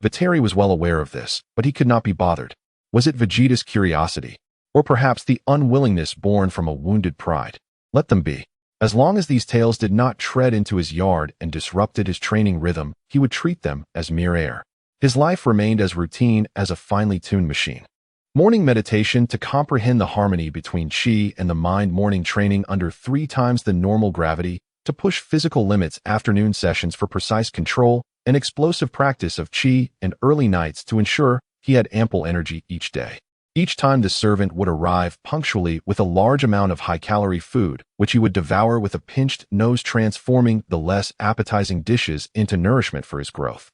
Viteri was well aware of this, but he could not be bothered. Was it Vegeta's curiosity? Or perhaps the unwillingness born from a wounded pride? Let them be. As long as these tales did not tread into his yard and disrupted his training rhythm, he would treat them as mere air. His life remained as routine as a finely tuned machine. Morning meditation to comprehend the harmony between chi and the mind. Morning training under 3 times the normal gravity to push physical limits. Afternoon sessions for precise control and explosive practice of chi, and early nights to ensure he had ample energy each day. Each time the servant would arrive punctually with a large amount of high-calorie food, which he would devour with a pinched nose, transforming the less appetizing dishes into nourishment for his growth.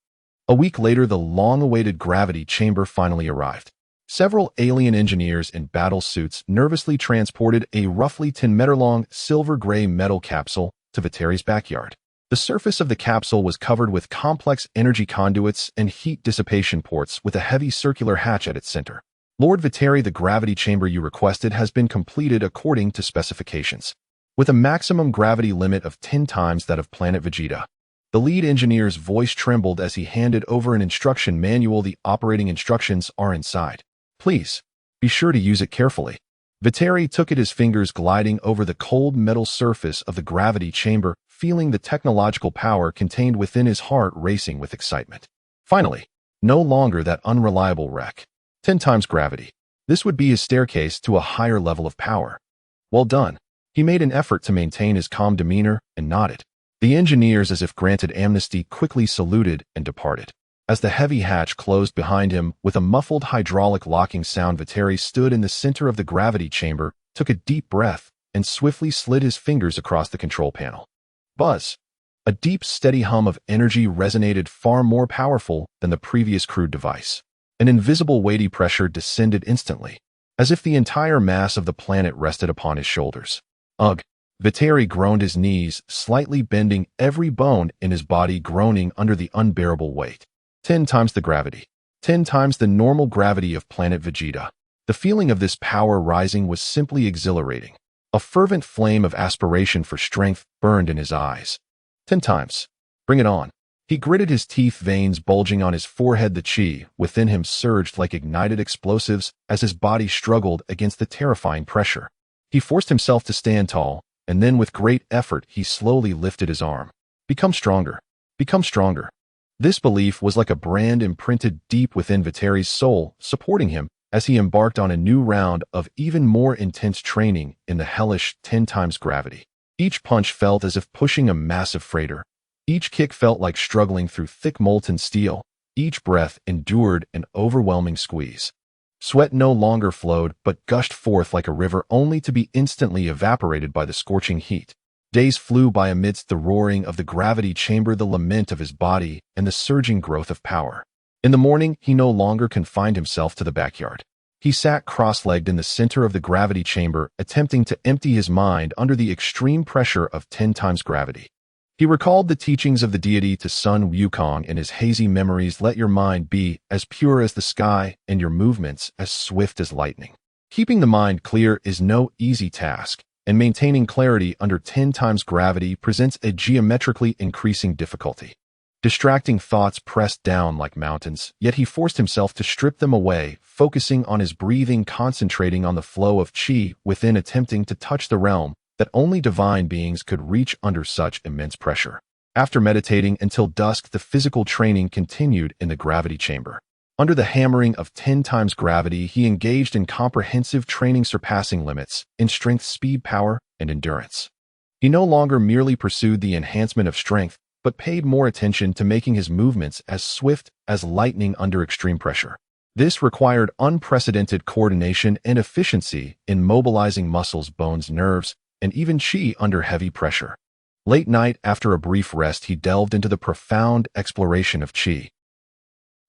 A week later, the long-awaited gravity chamber finally arrived. Several alien engineers in battle suits nervously transported a roughly 10-meter-long silver-gray metal capsule to Viteri's backyard. The surface of the capsule was covered with complex energy conduits and heat dissipation ports with a heavy circular hatch at its center. Lord Viteri, the gravity chamber you requested has been completed according to specifications, with a maximum gravity limit of 10 times that of Planet Vegeta. The lead engineer's voice trembled as he handed over an instruction manual. The operating instructions are inside. Please, be sure to use it carefully. Viteri took it, his fingers gliding over the cold metal surface of the gravity chamber, feeling the technological power contained within, his heart racing with excitement. Finally, no longer that unreliable wreck. 10 times gravity. This would be his staircase to a higher level of power. Well done. He made an effort to maintain his calm demeanor and nodded. The engineers, as if granted amnesty, quickly saluted and departed. As the heavy hatch closed behind him with a muffled hydraulic locking sound, Viteri stood in the center of the gravity chamber, took a deep breath, and swiftly slid his fingers across the control panel. Buzz! A deep, steady hum of energy resonated, far more powerful than the previous crude device. An invisible weighty pressure descended instantly, as if the entire mass of the planet rested upon his shoulders. Ugh! Viteri groaned, his knees slightly bending, every bone in his body groaning under the unbearable weight. 10 times the gravity. 10 times the normal gravity of Planet Vegeta. The feeling of this power rising was simply exhilarating. A fervent flame of aspiration for strength burned in his eyes. 10 times. Bring it on. He gritted his teeth, veins bulging on his forehead. The chi within him surged like ignited explosives as his body struggled against the terrifying pressure. He forced himself to stand tall, and then with great effort he slowly lifted his arm. Become stronger. Become stronger. This belief was like a brand imprinted deep within Viteri's soul, supporting him as he embarked on a new round of even more intense training in the hellish 10 times gravity. Each punch felt as if pushing a massive freighter. Each kick felt like struggling through thick molten steel. Each breath endured an overwhelming squeeze. Sweat no longer flowed, but gushed forth like a river, only to be instantly evaporated by the scorching heat. Days flew by amidst the roaring of the gravity chamber, the lament of his body, and the surging growth of power. In the morning, he no longer confined himself to the backyard. He sat cross-legged in the center of the gravity chamber, attempting to empty his mind under the extreme pressure of 10 times gravity. He recalled the teachings of the deity to Sun Wukong in his hazy memories. Let your mind be as pure as the sky and your movements as swift as lightning. Keeping the mind clear is no easy task, and maintaining clarity under 10 times gravity presents a geometrically increasing difficulty. Distracting thoughts pressed down like mountains, yet he forced himself to strip them away, focusing on his breathing, concentrating on the flow of chi within, attempting to touch the realm that only divine beings could reach under such immense pressure. After meditating until dusk, the physical training continued in the gravity chamber. Under the hammering of 10 times gravity, he engaged in comprehensive training, surpassing limits in strength, speed, power, and endurance. He no longer merely pursued the enhancement of strength, but paid more attention to making his movements as swift as lightning under extreme pressure. This required unprecedented coordination and efficiency in mobilizing muscles, bones, nerves, and even chi under heavy pressure. Late night, after a brief rest, he delved into the profound exploration of chi.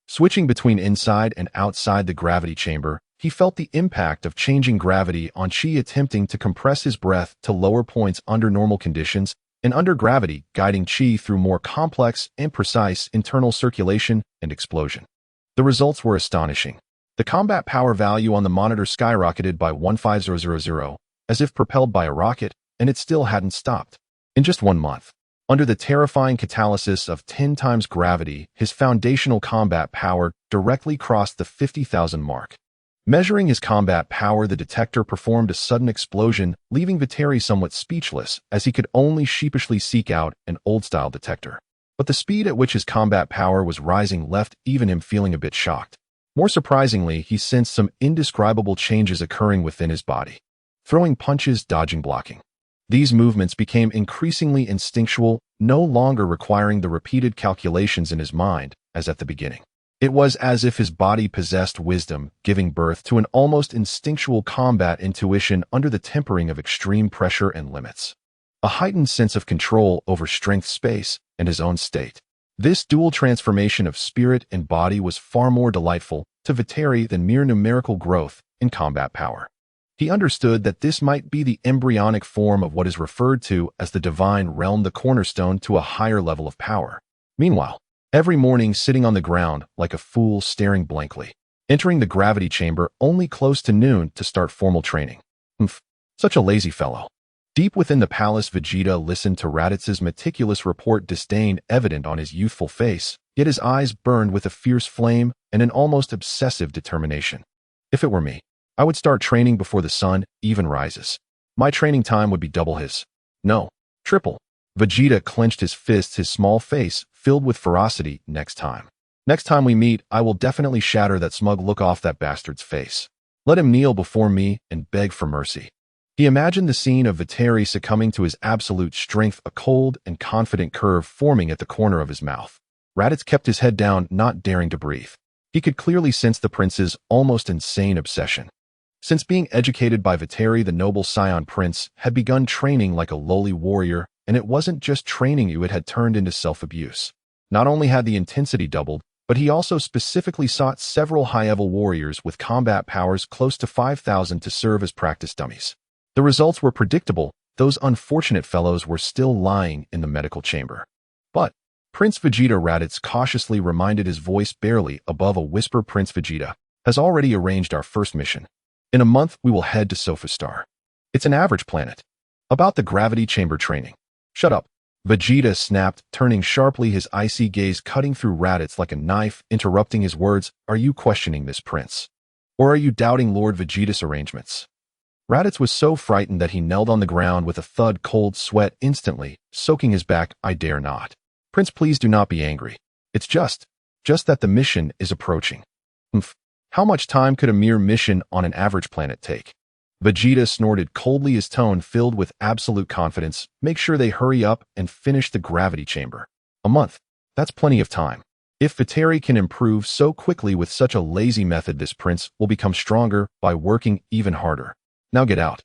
Switching between inside and outside the gravity chamber, he felt the impact of changing gravity on chi, attempting to compress his breath to lower points under normal conditions, and under gravity, guiding chi through more complex and precise internal circulation and explosion. The results were astonishing. The combat power value on the monitor skyrocketed by 15000, as if propelled by a rocket, and it still hadn't stopped. In just 1 month, under the terrifying catalysis of 10 times gravity, his foundational combat power directly crossed the 50,000 mark. Measuring his combat power, the detector performed a sudden explosion, leaving Viteri somewhat speechless, as he could only sheepishly seek out an old-style detector. But the speed at which his combat power was rising left even him feeling a bit shocked. More surprisingly, he sensed some indescribable changes occurring within his body. Throwing punches, dodging, blocking. These movements became increasingly instinctual, no longer requiring the repeated calculations in his mind, as at the beginning. It was as if his body possessed wisdom, giving birth to an almost instinctual combat intuition under the tempering of extreme pressure and limits. A heightened sense of control over strength, space, and his own state. This dual transformation of spirit and body was far more delightful to Viteri than mere numerical growth in combat power. He understood that this might be the embryonic form of what is referred to as the divine realm, the cornerstone to a higher level of power. Meanwhile, every morning sitting on the ground like a fool staring blankly, entering the gravity chamber only close to noon to start formal training. Such a lazy fellow. Deep within the palace, Vegeta listened to Raditz's meticulous report, disdain evident on his youthful face, yet his eyes burned with a fierce flame and an almost obsessive determination. If it were me, I would start training before the sun even rises. My training time would be double his. No, triple. Vegeta clenched his fists, his small face filled with ferocity. Next time we meet, I will definitely shatter that smug look off that bastard's face. Let him kneel before me and beg for mercy. He imagined the scene of Viteri succumbing to his absolute strength, a cold and confident curve forming at the corner of his mouth. Raditz kept his head down, not daring to breathe. He could clearly sense the prince's almost insane obsession. Since being educated by Viteri, the noble Saiyan prince had begun training like a lowly warrior, and it wasn't just training it had turned into self-abuse. Not only had the intensity doubled, but he also specifically sought several high-level warriors with combat powers close to 5,000 to serve as practice dummies. The results were predictable. Those unfortunate fellows were still lying in the medical chamber. But Prince Vegeta, Raditz cautiously reminded, his voice barely above a whisper, Prince Vegeta has already arranged our first mission. In a month, we will head to Sofu Star. It's an average planet. About the gravity chamber training. Shut up. Vegeta snapped, turning sharply, his icy gaze cutting through Raditz like a knife, interrupting his words. Are you questioning this, Prince? Or are you doubting Lord Vegeta's arrangements? Raditz was so frightened that he knelt on the ground with a thud, cold sweat instantly soaking his back. I dare not. Prince, please do not be angry. It's just that the mission is approaching. How much time could a mere mission on an average planet take? Vegeta snorted coldly, his tone filled with absolute confidence. Make sure they hurry up and finish the gravity chamber. A month. That's plenty of time. If Viteri can improve so quickly with such a lazy method, this prince will become stronger by working even harder. Now get out.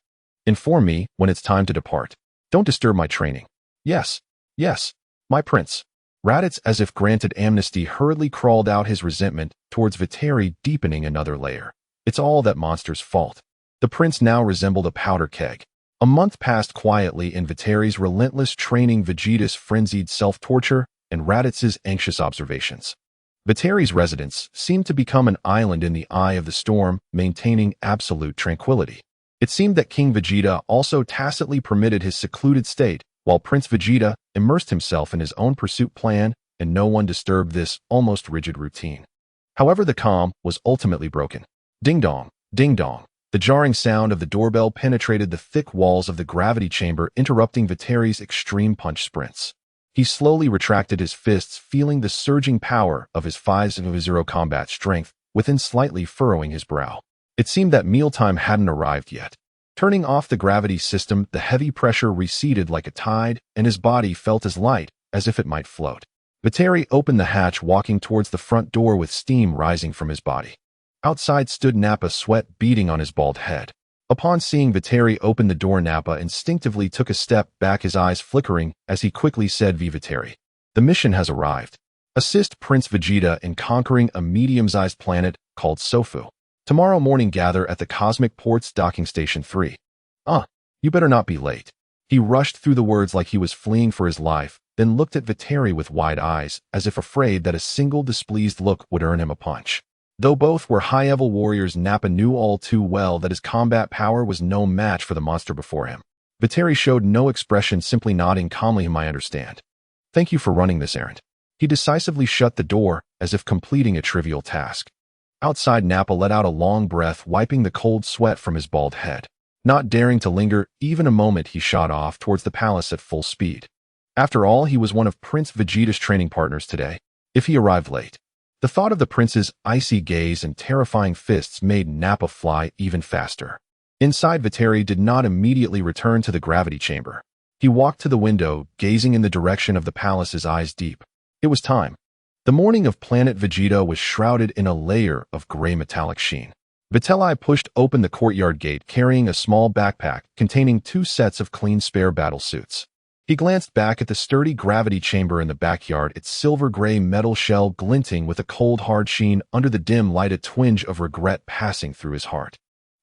Inform me when it's time to depart. Don't disturb my training. Yes, my prince. Raditz, as if granted amnesty, hurriedly crawled out, his resentment towards Viteri deepening another layer. It's all that monster's fault. The prince now resembled a powder keg. A month passed quietly in Viteri's relentless training, Vegeta's frenzied self-torture, and Raditz's anxious observations. Viteri's residence seemed to become an island in the eye of the storm, maintaining absolute tranquility. It seemed that King Vegeta also tacitly permitted his secluded state, while Prince Vegeta immersed himself in his own pursuit plan, and no one disturbed this almost rigid routine. However, the calm was ultimately broken. Ding dong, ding dong. The jarring sound of the doorbell penetrated the thick walls of the gravity chamber, interrupting Viteri's extreme punch sprints. He slowly retracted his fists, feeling the surging power of his 5-0 combat strength within, slightly furrowing his brow. It seemed that mealtime hadn't arrived yet. Turning off the gravity system, the heavy pressure receded like a tide, and his body felt as light as if it might float. Viteri opened the hatch, walking towards the front door with steam rising from his body. Outside stood Nappa, sweat beading on his bald head. Upon seeing Viteri open the door, Nappa instinctively took a step back, his eyes flickering as he quickly said, Viteri, the mission has arrived. Assist Prince Vegeta in conquering a medium-sized planet called Sofu. Tomorrow morning gather at the Cosmic Port's docking station 3. You better not be late. He rushed through the words like he was fleeing for his life, then looked at Viteri with wide eyes, as if afraid that a single displeased look would earn him a punch. Though both were high-level warriors, Nappa knew all too well that his combat power was no match for the monster before him. Viteri showed no expression, simply nodding calmly. I understand. Thank you for running this errand. He decisively shut the door, as if completing a trivial task. Outside, Nappa let out a long breath, wiping the cold sweat from his bald head. Not daring to linger even a moment, he shot off towards the palace at full speed. After all, he was one of Prince Vegeta's training partners today. If he arrived late, the thought of the prince's icy gaze and terrifying fists made Nappa fly even faster. Inside, Viteri did not immediately return to the gravity chamber. He walked to the window, gazing in the direction of the palace, his eyes deep. It was time. The morning of Planet Vegeta was shrouded in a layer of gray metallic sheen. Viteli pushed open the courtyard gate, carrying a small backpack containing 2 sets of clean spare battle suits. He glanced back at the sturdy gravity chamber in the backyard, its silver-gray metal shell glinting with a cold, hard sheen under the dim light, a twinge of regret passing through his heart.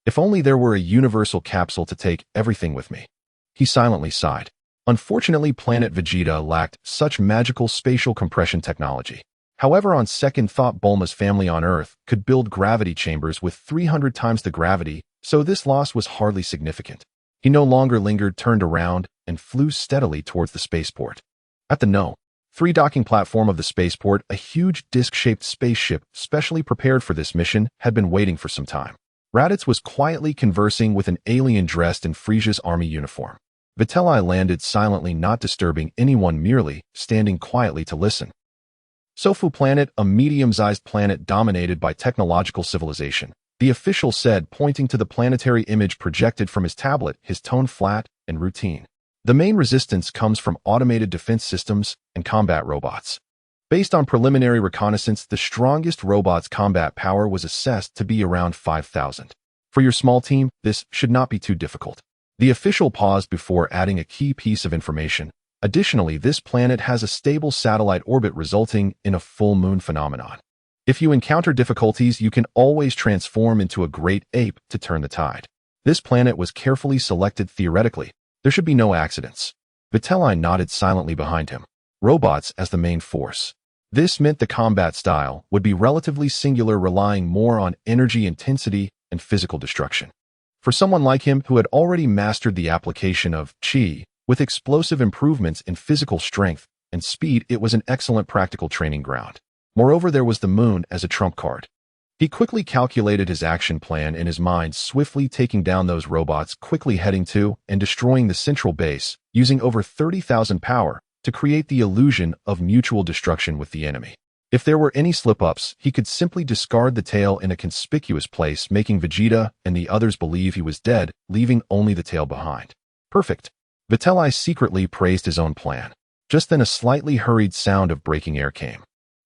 If only there were a universal capsule to take everything with me. He silently sighed. Unfortunately, Planet Vegeta lacked such magical spatial compression technology. However, on second thought, Bulma's family on Earth could build gravity chambers with 300 times the gravity, so this loss was hardly significant. He no longer lingered, turned around, and flew steadily towards the spaceport. At the No. 3 docking platform of the spaceport, a huge disc-shaped spaceship specially prepared for this mission had been waiting for some time. Raditz was quietly conversing with an alien dressed in Frieza's army uniform. Viteli landed silently, not disturbing anyone, merely standing quietly to listen. Sofu planet, a medium-sized planet dominated by technological civilization, the official said, pointing to the planetary image projected from his tablet, his tone flat and routine. The main resistance comes from automated defense systems and combat robots. Based on preliminary reconnaissance, the strongest robot's combat power was assessed to be around 5,000. For your small team, this should not be too difficult. The official paused before adding a key piece of information. Additionally, this planet has a stable satellite orbit, resulting in a full moon phenomenon. If you encounter difficulties, you can always transform into a great ape to turn the tide. This planet was carefully selected theoretically. There should be no accidents. Viteli nodded silently behind him. Robots as the main force. This meant the combat style would be relatively singular, relying more on energy intensity and physical destruction. For someone like him who had already mastered the application of Chi, with explosive improvements in physical strength and speed, it was an excellent practical training ground. Moreover, there was the moon as a trump card. He quickly calculated his action plan in his mind, swiftly taking down those robots, quickly heading to and destroying the central base, using over 30,000 power to create the illusion of mutual destruction with the enemy. If there were any slip-ups, he could simply discard the tail in a conspicuous place, making Vegeta and the others believe he was dead, leaving only the tail behind. Perfect. Viteli secretly praised his own plan. Just then a slightly hurried sound of breaking air came.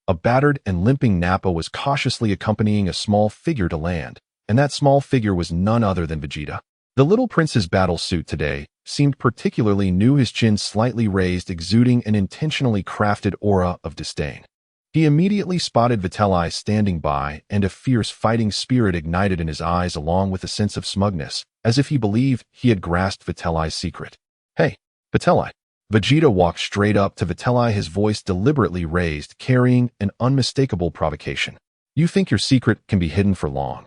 A battered and limping Nappa was cautiously accompanying a small figure to land, and that small figure was none other than Vegeta. The little prince's battle suit today seemed particularly new, his chin slightly raised, exuding an intentionally crafted aura of disdain. He immediately spotted Viteli standing by, and a fierce fighting spirit ignited in his eyes, along with a sense of smugness, as if he believed he had grasped Viteli's secret. Hey, Viteli. Vegeta walked straight up to Viteli, his voice deliberately raised, carrying an unmistakable provocation. You think your secret can be hidden for long?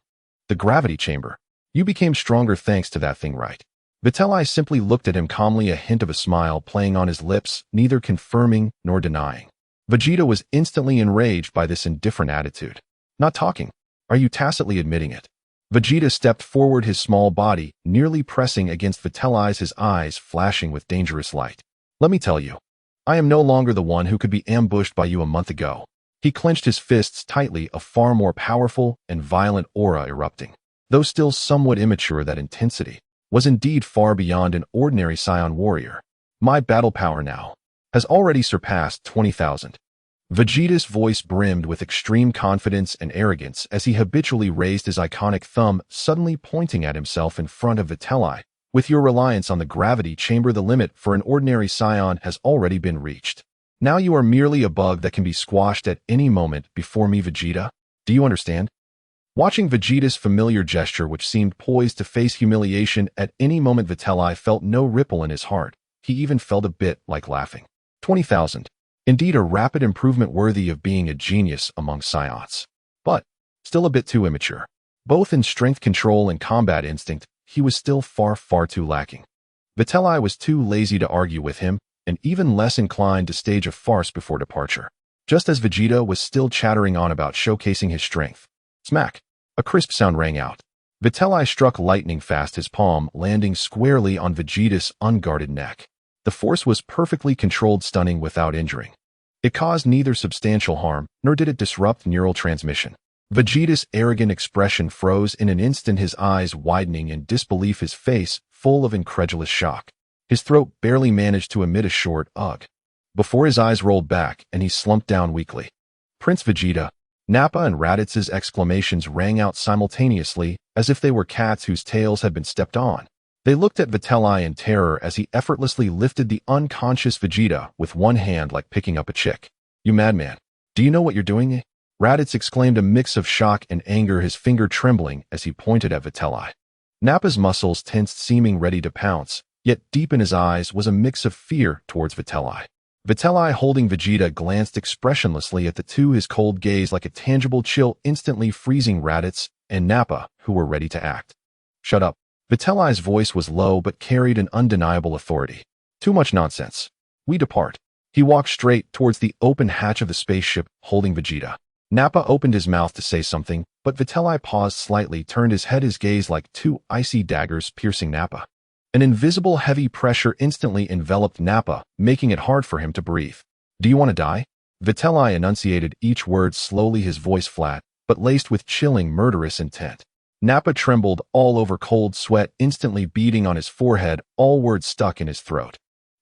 The gravity chamber. You became stronger thanks to that thing, right? Viteli simply looked at him calmly, a hint of a smile playing on his lips, neither confirming nor denying. Vegeta was instantly enraged by this indifferent attitude. Not talking. Are you tacitly admitting it? Vegeta stepped forward, his small body nearly pressing against Viteli's, his eyes flashing with dangerous light. Let me tell you, I am no longer the one who could be ambushed by you a month ago. He clenched his fists tightly, a far more powerful and violent aura erupting. Though still somewhat immature, that intensity was indeed far beyond an ordinary Saiyan warrior. My battle power now has already surpassed 20,000. Vegeta's voice brimmed with extreme confidence and arrogance as he habitually raised his iconic thumb, suddenly pointing at himself in front of Vitelli. With your reliance on the gravity chamber, the limit for an ordinary Saiyan has already been reached. Now you are merely a bug that can be squashed at any moment before me, Vegeta. Do you understand? Watching Vegeta's familiar gesture, which seemed poised to face humiliation at any moment, Vitelli felt no ripple in his heart. He even felt a bit like laughing. 20,000. Indeed, a rapid improvement worthy of being a genius among Saiyans. But still a bit too immature. Both in strength control and combat instinct, he was still far too lacking. Vitelli was too lazy to argue with him, and even less inclined to stage a farce before departure. Just as Vegeta was still chattering on about showcasing his strength, smack! A crisp sound rang out. Vitelli struck lightning fast, his palm landing squarely on Vegeta's unguarded neck. The force was perfectly controlled, stunning without injuring. It caused neither substantial harm, nor did it disrupt neural transmission. Vegeta's arrogant expression froze in an instant, his eyes widening in disbelief, his face full of incredulous shock. His throat barely managed to emit a short ugh before his eyes rolled back and he slumped down weakly. Prince Vegeta, Nappa and Raditz's exclamations rang out simultaneously, as if they were cats whose tails had been stepped on. They looked at Vitelli in terror as he effortlessly lifted the unconscious Vegeta with one hand like picking up a chick. You madman. Do you know what you're doing? Raditz exclaimed, a mix of shock and anger, his finger trembling as he pointed at Vitelli. Nappa's muscles tensed, seeming ready to pounce, yet deep in his eyes was a mix of fear towards Vitelli. Vitelli, holding Vegeta, glanced expressionlessly at the two, his cold gaze like a tangible chill instantly freezing Raditz and Nappa, who were ready to act. Shut up. Vitelli's voice was low but carried an undeniable authority. Too much nonsense. We depart. He walked straight towards the open hatch of the spaceship, holding Vegeta. Nappa opened his mouth to say something, but Vitelli paused slightly, turned his head, his gaze like two icy daggers piercing Nappa. An invisible heavy pressure instantly enveloped Nappa, making it hard for him to breathe. Do you want to die? Vitelli enunciated each word slowly, his voice flat, but laced with chilling, murderous intent. Nappa trembled all over, cold sweat instantly beading on his forehead, all words stuck in his throat.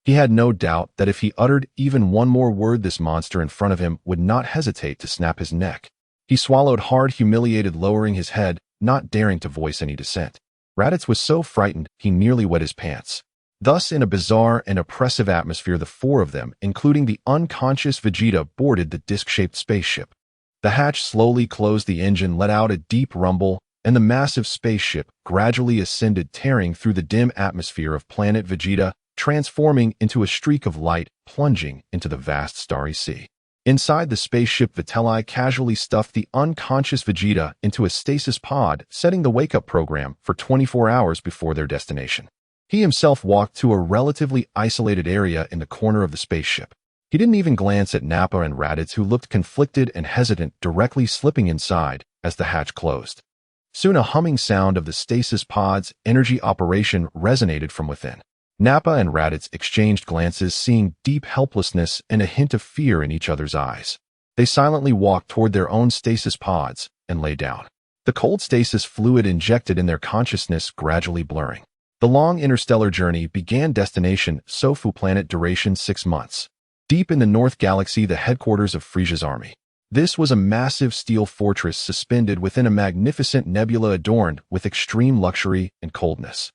He had no doubt that if he uttered even one more word, this monster in front of him would not hesitate to snap his neck. He swallowed hard, humiliated, lowering his head, not daring to voice any dissent. Raditz was so frightened he nearly wet his pants. Thus, in a bizarre and oppressive atmosphere, the four of them, including the unconscious Vegeta, boarded the disc-shaped spaceship. The hatch slowly closed, the engine let out a deep rumble, and the massive spaceship gradually ascended, tearing through the dim atmosphere of Planet Vegeta, transforming into a streak of light, plunging into the vast starry sea. Inside the spaceship, Vitelli casually stuffed the unconscious Vegeta into a stasis pod, setting the wake-up program for 24 hours before their destination. He himself walked to a relatively isolated area in the corner of the spaceship. He didn't even glance at Nappa and Raditz, who looked conflicted and hesitant, directly slipping inside as the hatch closed. Soon a humming sound of the stasis pod's energy operation resonated from within. Nappa and Raditz exchanged glances, seeing deep helplessness and a hint of fear in each other's eyes. They silently walked toward their own stasis pods and lay down. The cold stasis fluid injected in their consciousness gradually blurring. The long interstellar journey began. Destination: Sofu planet. Duration: 6 months. Deep in the North Galaxy, the headquarters of Frieza's army. This was a massive steel fortress suspended within a magnificent nebula adorned with extreme luxury and coldness.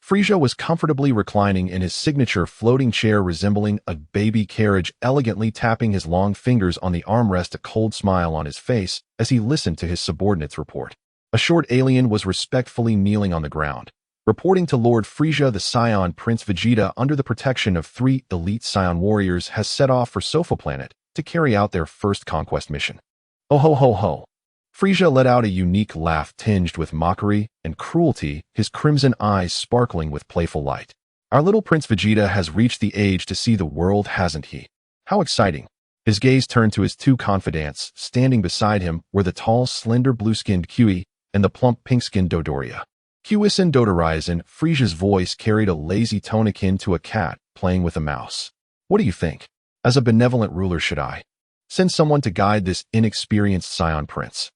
Frieza was comfortably reclining in his signature floating chair, resembling a baby carriage, elegantly tapping his long fingers on the armrest, a cold smile on his face as he listened to his subordinate's report. A short alien was respectfully kneeling on the ground, reporting to Lord Frieza. The Saiyan Prince Vegeta, under the protection of 3 elite Saiyan warriors, has set off for Sofu planet to carry out their first conquest mission. Oh ho ho ho. Frieza let out a unique laugh tinged with mockery and cruelty, his crimson eyes sparkling with playful light. Our little Prince Vegeta has reached the age to see the world, hasn't he? How exciting. His gaze turned to his 2 confidants. Standing beside him were the tall, slender, blue-skinned Kui and the plump, pink-skinned Dodoria. Kuisen Dodoraizen, Frieza's voice carried a lazy tone akin to a cat playing with a mouse. What do you think? As a benevolent ruler, should I send someone to guide this inexperienced Saiyan prince?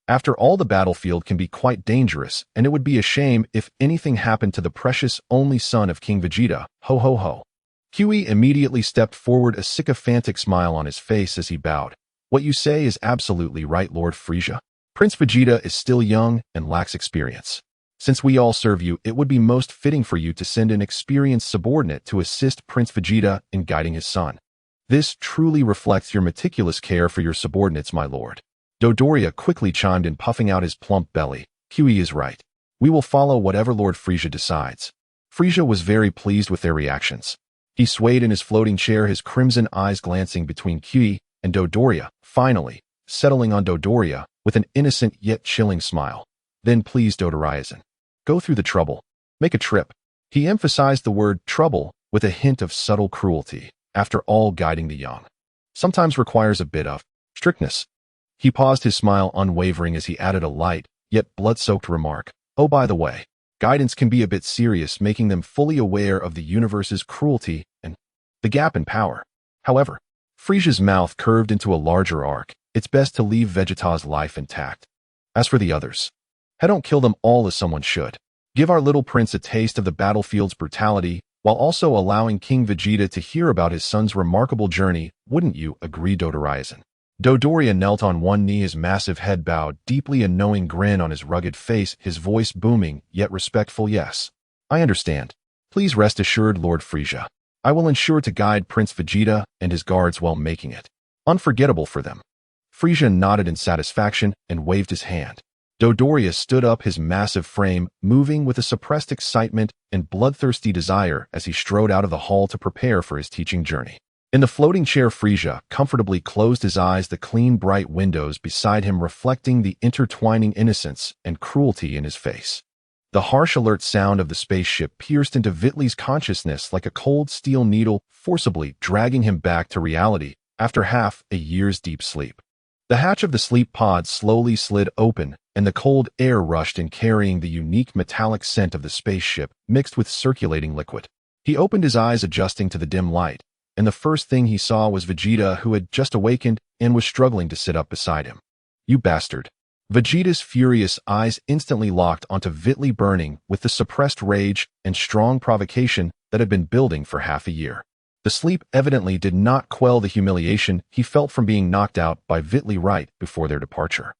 After all, the battlefield can be quite dangerous, and it would be a shame if anything happened to the precious only son of King Vegeta. Ho ho ho. Huey immediately stepped forward, a sycophantic smile on his face as he bowed. What you say is absolutely right, Lord Frieza. Prince Vegeta is still young and lacks experience. Since we all serve you, it would be most fitting for you to send an experienced subordinate to assist Prince Vegeta in guiding his son. This truly reflects your meticulous care for your subordinates, my lord. Dodoria quickly chimed in, puffing out his plump belly. Huey is right. We will follow whatever Lord Frieza decides. Frieza was very pleased with their reactions. He swayed in his floating chair, his crimson eyes glancing between Huey and Dodoria, finally settling on Dodoria with an innocent yet chilling smile. Then please, Dodoriasan, go through the trouble. Make a trip. He emphasized the word trouble with a hint of subtle cruelty. After all, guiding the young sometimes requires a bit of strictness. He paused, his smile unwavering as he added a light, yet blood-soaked remark. Oh, by the way, guidance can be a bit serious, making them fully aware of the universe's cruelty and the gap in power. However, Frieza's mouth curved into a larger arc. It's best to leave Vegeta's life intact. As for the others, I don't kill them all as someone should. Give our little prince a taste of the battlefield's brutality, while also allowing King Vegeta to hear about his son's remarkable journey. Wouldn't you agree, Dodoriasan? Dodoria knelt on one knee, his massive head bowed deeply, a knowing grin on his rugged face, his voice booming, yet respectful. Yes, I understand. Please rest assured, Lord Frieza. I will ensure to guide Prince Vegeta and his guards while making it unforgettable for them. Frieza nodded in satisfaction and waved his hand. Dodoria stood up, his massive frame moving with a suppressed excitement and bloodthirsty desire as he strode out of the hall to prepare for his teaching journey. In the floating chair, Frieza comfortably closed his eyes, the clean, bright windows beside him reflecting the intertwining innocence and cruelty in his face. The harsh, alert sound of the spaceship pierced into Vitli's consciousness like a cold steel needle, forcibly dragging him back to reality after half a year's deep sleep. The hatch of the sleep pod slowly slid open, and the cold air rushed in, carrying the unique metallic scent of the spaceship mixed with circulating liquid. He opened his eyes, adjusting to the dim light, and the first thing he saw was Vegeta, who had just awakened and was struggling to sit up beside him. You bastard. Vegeta's furious eyes instantly locked onto Vitli, burning with the suppressed rage and strong provocation that had been building for half a year. The sleep evidently did not quell the humiliation he felt from being knocked out by Vitli right before their departure.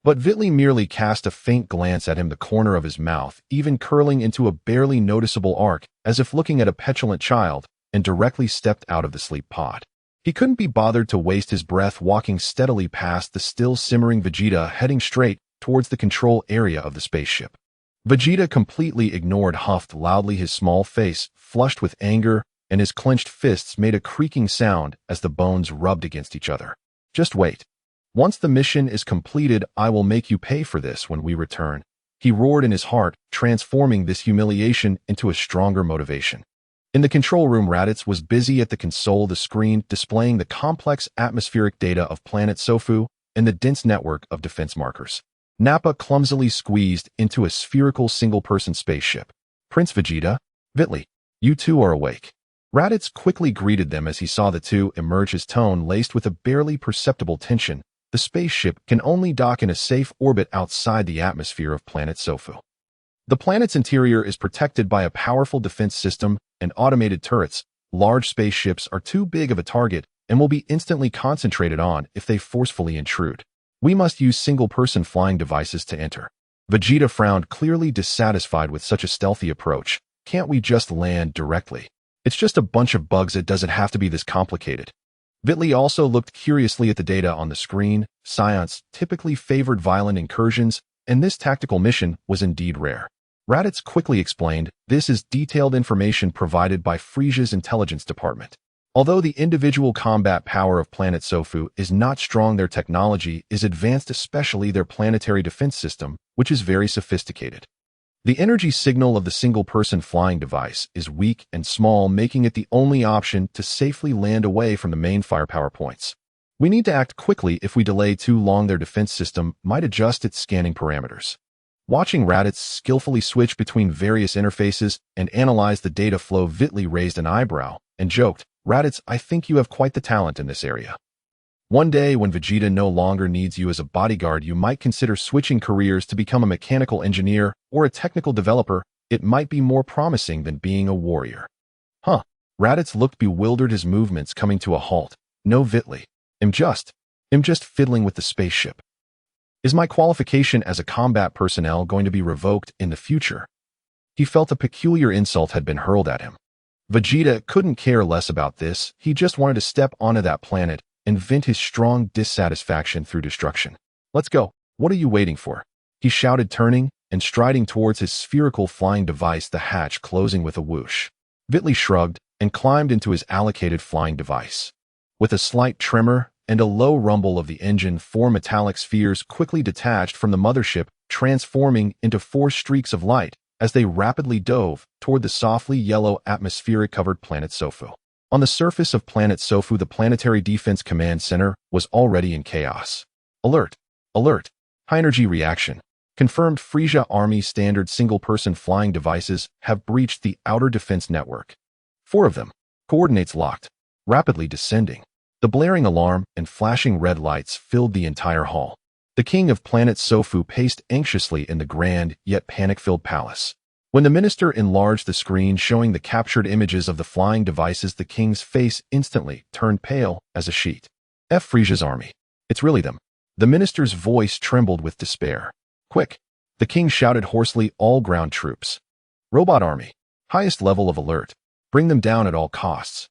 But Vitli merely cast a faint glance at him, the corner of his mouth even curling into a barely noticeable arc, as if looking at a petulant child, and directly stepped out of the sleep pod. He couldn't be bothered to waste his breath, walking steadily past the still simmering Vegeta, heading straight towards the control area of the spaceship. Vegeta completely ignored, huffed loudly, his small face flushed with anger, and his clenched fists made a creaking sound as the bones rubbed against each other. Just wait. Once the mission is completed, I will make you pay for this when we return. He roared in his heart, transforming this humiliation into a stronger motivation. In the control room, Raditz was busy at the console, the screen displaying the complex atmospheric data of planet Sofu and the dense network of defense markers. Nappa clumsily squeezed into a spherical single-person spaceship. Prince Vegeta, Vitli, you two are awake. Raditz quickly greeted them as he saw the two emerge, his tone laced with a barely perceptible tension. The spaceship can only dock in a safe orbit outside the atmosphere of planet Sofu. The planet's interior is protected by a powerful defense system and automated turrets. Large spaceships are too big of a target and will be instantly concentrated on if they forcefully intrude. We must use single-person flying devices to enter. Vegeta frowned, clearly dissatisfied with such a stealthy approach. Can't we just land directly? It's just a bunch of bugs, it doesn't have to be this complicated. Vitli also looked curiously at the data on the screen. Saiyans typically favored violent incursions, and this tactical mission was indeed rare. Raditz quickly explained, this is detailed information provided by Frieza's intelligence department. Although the individual combat power of planet Sofu is not strong, their technology is advanced, especially their planetary defense system, which is very sophisticated. The energy signal of the single-person flying device is weak and small, making it the only option to safely land away from the main firepower points. We need to act quickly. If we delay too long, their defense system might adjust its scanning parameters. Watching Raditz skillfully switch between various interfaces and analyze the data flow, Vitli raised an eyebrow and joked, Raditz, I think you have quite the talent in this area. One day, when Vegeta no longer needs you as a bodyguard, you might consider switching careers to become a mechanical engineer or a technical developer. It might be more promising than being a warrior. Huh. Raditz looked bewildered, his movements coming to a halt. No, Vitli. I'm just fiddling with the spaceship. Is my qualification as a combat personnel going to be revoked in the future? He felt a peculiar insult had been hurled at him. Vegeta couldn't care less about this. He just wanted to step onto that planet and vent his strong dissatisfaction through destruction. Let's go. What are you waiting for? He shouted, turning and striding towards his spherical flying device, the hatch closing with a whoosh. Vitli shrugged and climbed into his allocated flying device. With a slight tremor and a low rumble of the engine, 4 metallic spheres quickly detached from the mothership, transforming into 4 streaks of light as they rapidly dove toward the softly yellow atmospheric-covered planet Sofu. On the surface of planet Sofu, the Planetary Defense Command Center was already in chaos. Alert! Alert! High-energy reaction. Confirmed, Frieza Army standard single-person flying devices have breached the outer defense network. 4 of them. Coordinates locked. Rapidly descending. The blaring alarm and flashing red lights filled the entire hall. The king of planet Sofu paced anxiously in the grand yet panic-filled palace. When the minister enlarged the screen showing the captured images of the flying devices, the king's face instantly turned pale as a sheet. F. Frieza's army. It's really them. The minister's voice trembled with despair. Quick! The king shouted hoarsely, all ground troops. Robot army. Highest level of alert. Bring them down at all costs.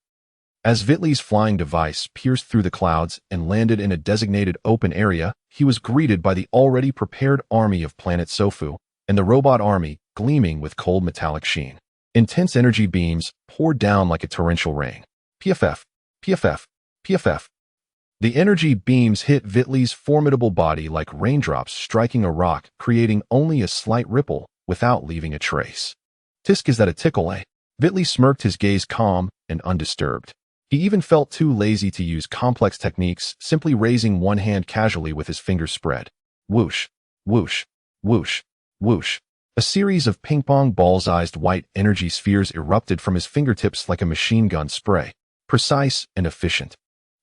As Vitli's flying device pierced through the clouds and landed in a designated open area, he was greeted by the already prepared army of planet Sofu and the robot army gleaming with cold metallic sheen. Intense energy beams poured down like a torrential rain. PFF, PFF, PFF. The energy beams hit Vitli's formidable body like raindrops striking a rock, creating only a slight ripple without leaving a trace. Tisk, is that a tickle, eh? Vitli smirked, his gaze calm and undisturbed. He even felt too lazy to use complex techniques, simply raising one hand casually with his fingers spread. Whoosh, whoosh, whoosh, whoosh. A series of ping-pong ball-sized white energy spheres erupted from his fingertips like a machine gun spray, precise and efficient.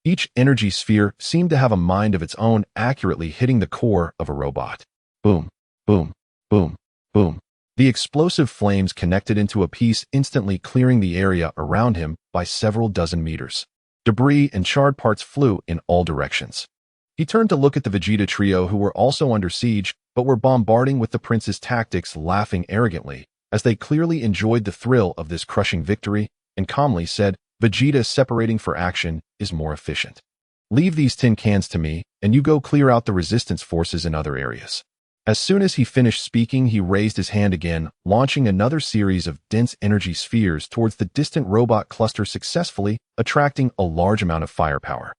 Each energy sphere seemed to have a mind of its own, accurately hitting the core of a robot. Boom, boom, boom, boom. The explosive flames connected into a piece, instantly clearing the area around him by several dozen meters. Debris and charred parts flew in all directions. He turned to look at the Vegeta trio, who were also under siege, but were bombarding with the prince's tactics, laughing arrogantly, as they clearly enjoyed the thrill of this crushing victory, and calmly said, Vegeta separating for action is more efficient. Leave these tin cans to me, and you go clear out the resistance forces in other areas. As soon as he finished speaking, he raised his hand again, launching another series of dense energy spheres towards the distant robot cluster, successfully attracting a large amount of firepower.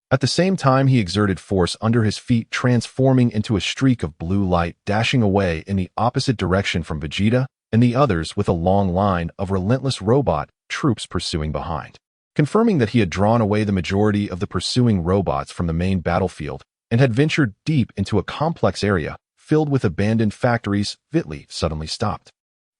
At the same time, he exerted force under his feet, transforming into a streak of blue light, dashing away in the opposite direction from Vegeta and the others, with a long line of relentless robot troops pursuing behind. Confirming that he had drawn away the majority of the pursuing robots from the main battlefield and had ventured deep into a complex area filled with abandoned factories, Vitli suddenly stopped.